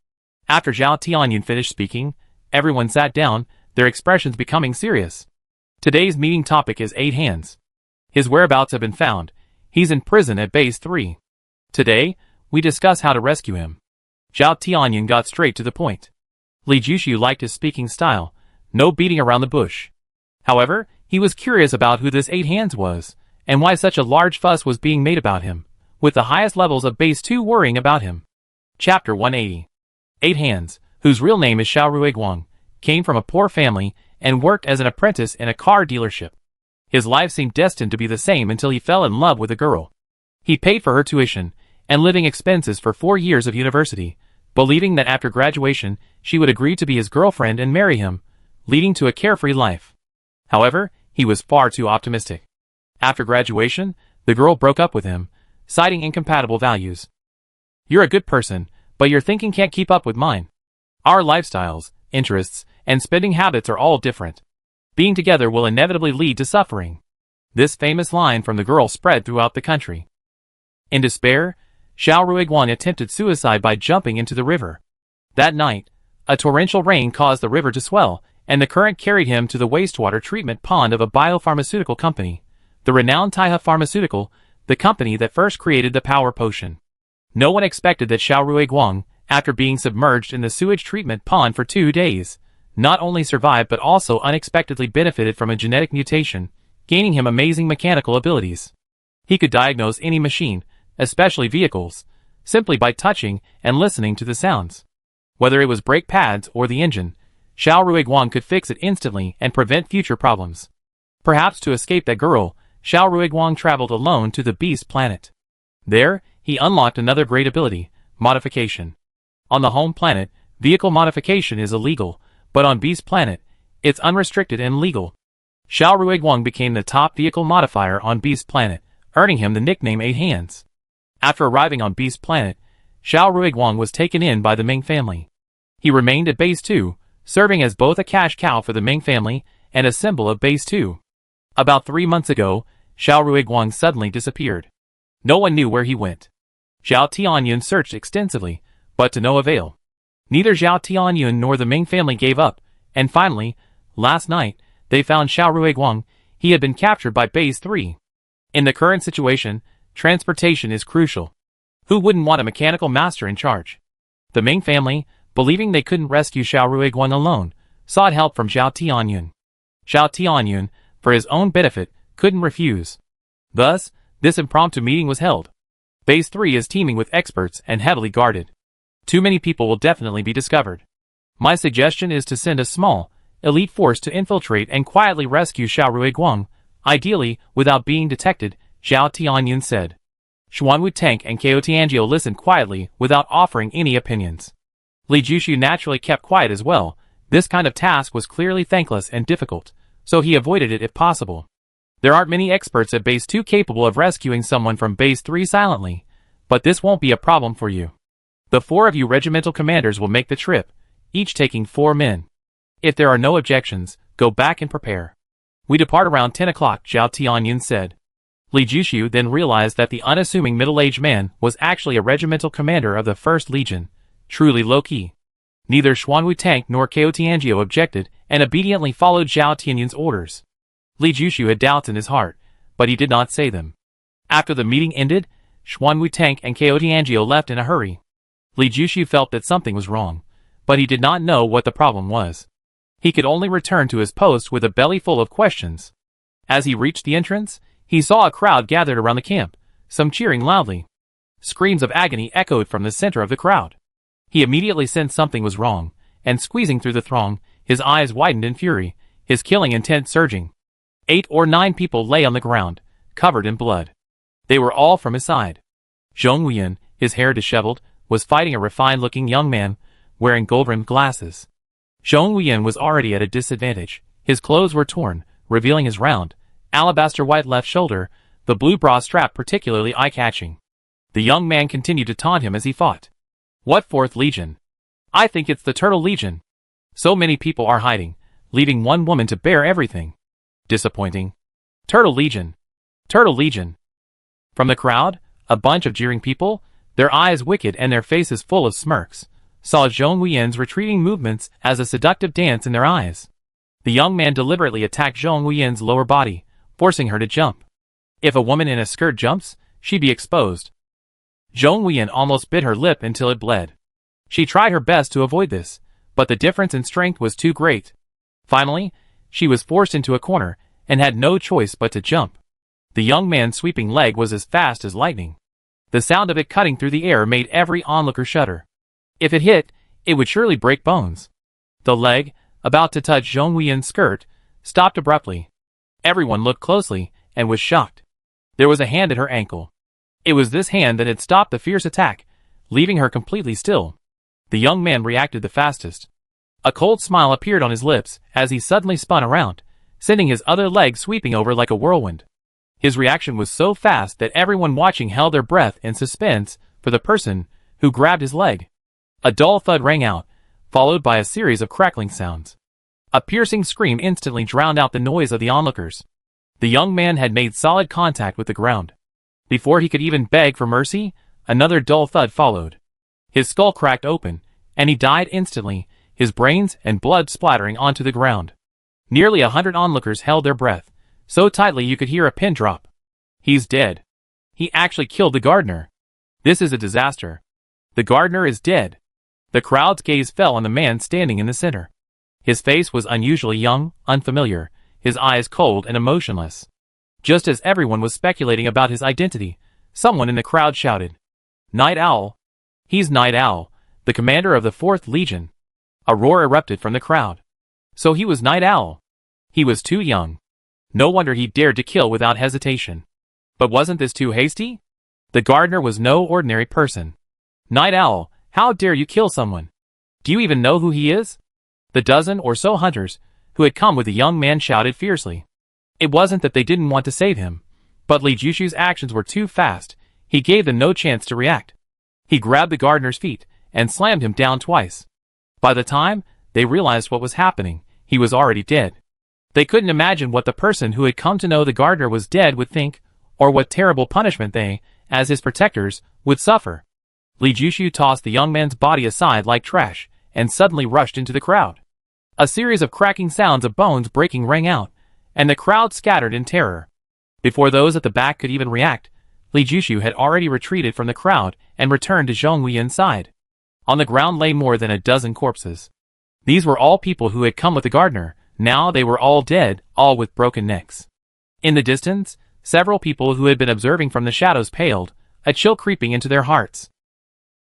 After Zhao Tianyun finished speaking, everyone sat down, their expressions becoming serious. Today's meeting topic is 8 Hands. His whereabouts have been found. He's in prison at Base 3. Today, we discuss how to rescue him. Zhao Tianyun got straight to the point. Li Jushu liked his speaking style, no beating around the bush. However, he was curious about who this 8 Hands was, and why such a large fuss was being made about him, with the highest levels of Base 2 worrying about him. Chapter 180. 8 Hands, whose real name is Xiao Ruiguang, came from a poor family and worked as an apprentice in a car dealership. His life seemed destined to be the same until he fell in love with a girl. He paid for her tuition and living expenses for 4 years of university, believing that after graduation she would agree to be his girlfriend and marry him, leading to a carefree life. However, he was far too optimistic. After graduation, the girl broke up with him, citing incompatible values. You're a good person, but your thinking can't keep up with mine. Our lifestyles, interests, and spending habits are all different. Being together will inevitably lead to suffering. This famous line from the girl spread throughout the country. In despair, Xiao Ruiguang attempted suicide by jumping into the river. That night, a torrential rain caused the river to swell, and the current carried him to the wastewater treatment pond of a biopharmaceutical company, the renowned Taihe Pharmaceutical, the company that first created the power potion. No one expected that Xiao Ruiguang, after being submerged in the sewage treatment pond for 2 days, not only survived but also unexpectedly benefited from a genetic mutation, gaining him amazing mechanical abilities. He could diagnose any machine, especially vehicles, simply by touching and listening to the sounds. Whether it was brake pads or the engine, Xiao Ruiguang could fix it instantly and prevent future problems. Perhaps to escape that girl, Xiao Ruiguang traveled alone to the Beast planet. There, he unlocked another great ability, modification. On the home planet, vehicle modification is illegal, but on Beast planet, it's unrestricted and legal. Xiao Ruiguang became the top vehicle modifier on Beast planet, earning him the nickname 8 Hands. After arriving on Beast planet, Xiao Ruiguang was taken in by the Meng family. He remained at Base 2, serving as both a cash cow for the Meng family and a symbol of Base 2. About 3 months ago, Xiao Ruiguang suddenly disappeared. No one knew where he went. Zhao Tianyun searched extensively, but to no avail. Neither Zhao Tianyun nor the Ming family gave up, and finally, last night, they found Xiao Ruiguang. He had been captured by Base 3. In the current situation, transportation is crucial. Who wouldn't want a mechanical master in charge? The Ming family, believing they couldn't rescue Xiao Ruiguang alone, sought help from Zhao Tianyun. Zhao Tianyun, for his own benefit, couldn't refuse. Thus, this impromptu meeting was held. Base 3 is teeming with experts and heavily guarded. Too many people will definitely be discovered. My suggestion is to send a small, elite force to infiltrate and quietly rescue Xiao Ruiguang, ideally without being detected, Zhao Tianyun said. Xuanwu Tank and Ko Tianjiu listened quietly without offering any opinions. Li Jushu naturally kept quiet as well. This kind of task was clearly thankless and difficult, so he avoided it if possible. There aren't many experts at Base 2 capable of rescuing someone from Base 3 silently, but this won't be a problem for you. The 4 of you regimental commanders will make the trip, each taking 4 men. If there are no objections, go back and prepare. We depart around 10 o'clock, Zhao Tianyun said. Li Jushu then realized that the unassuming middle-aged man was actually a regimental commander of the 1st Legion, truly low-key. Neither Xuanwu Tank nor Ko Tianjiu objected and obediently followed Zhao Tianyun's orders. Li Jushu had doubts in his heart, but he did not say them. After the meeting ended, Xuanwu Tank and Ko Tianjiu left in a hurry. Li Jushu felt that something was wrong, but he did not know what the problem was. He could only return to his post with a belly full of questions. As he reached the entrance, he saw a crowd gathered around the camp, some cheering loudly. Screams of agony echoed from the center of the crowd. He immediately sensed something was wrong, and squeezing through the throng, his eyes widened in fury, his killing intent surging. 8 or 9 people lay on the ground, covered in blood. They were all from his side. Zhong Wuyan, his hair disheveled, was fighting a refined-looking young man, wearing gold-rimmed glasses. Zhong Wuyan was already at a disadvantage. His clothes were torn, revealing his round, alabaster-white left shoulder, the blue bra strap particularly eye-catching. The young man continued to taunt him as he fought. What Fourth Legion? I think it's the Turtle Legion. So many people are hiding, leaving one woman to bear everything. Disappointing. Turtle Legion. Turtle Legion. From the crowd, a bunch of jeering people, their eyes wicked and their faces full of smirks, saw Zhong Wuyan's retreating movements as a seductive dance in their eyes. The young man deliberately attacked Zhong Wuyan's lower body, forcing her to jump. If a woman in a skirt jumps, she'd be exposed. Zhong Wuyan almost bit her lip until it bled. She tried her best to avoid this, but the difference in strength was too great. Finally, she was forced into a corner, and had no choice but to jump. The young man's sweeping leg was as fast as lightning. The sound of it cutting through the air made every onlooker shudder. If it hit, it would surely break bones. The leg, about to touch Zhong Wuyan's skirt, stopped abruptly. Everyone looked closely, and was shocked. There was a hand at her ankle. It was this hand that had stopped the fierce attack, leaving her completely still. The young man reacted the fastest. A cold smile appeared on his lips as he suddenly spun around, sending his other leg sweeping over like a whirlwind. His reaction was so fast that everyone watching held their breath in suspense for the person who grabbed his leg. A dull thud rang out, followed by a series of crackling sounds. A piercing scream instantly drowned out the noise of the onlookers. The young man had made solid contact with the ground. Before he could even beg for mercy, another dull thud followed. His skull cracked open, and he died instantly, his brains and blood splattering onto the ground. Nearly 100 onlookers held their breath, so tightly you could hear a pin drop. He's dead. He actually killed the gardener. This is a disaster. The gardener is dead. The crowd's gaze fell on the man standing in the center. His face was unusually young, unfamiliar, his eyes cold and emotionless. Just as everyone was speculating about his identity, someone in the crowd shouted, "Night Owl! He's Night Owl, the commander of the 4th Legion." A roar erupted from the crowd. So he was Night Owl. He was too young. No wonder he dared to kill without hesitation. But wasn't this too hasty? The gardener was no ordinary person. Night Owl, how dare you kill someone? Do you even know who he is? The dozen or so hunters who had come with the young man shouted fiercely. It wasn't that they didn't want to save him, but Li Jushu's actions were too fast. He gave them no chance to react. He grabbed the gardener's feet and slammed him down twice. By the time they realized what was happening, he was already dead. They couldn't imagine what the person who had come to know the gardener was dead would think, or what terrible punishment they, as his protectors, would suffer. Li Jushu tossed the young man's body aside like trash, and suddenly rushed into the crowd. A series of cracking sounds of bones breaking rang out, and the crowd scattered in terror. Before those at the back could even react, Li Jushu had already retreated from the crowd and returned to Zhong Wuyan's side. On the ground lay more than a dozen corpses. These were all people who had come with the gardener. Now they were all dead, all with broken necks. In the distance, several people who had been observing from the shadows paled, a chill creeping into their hearts.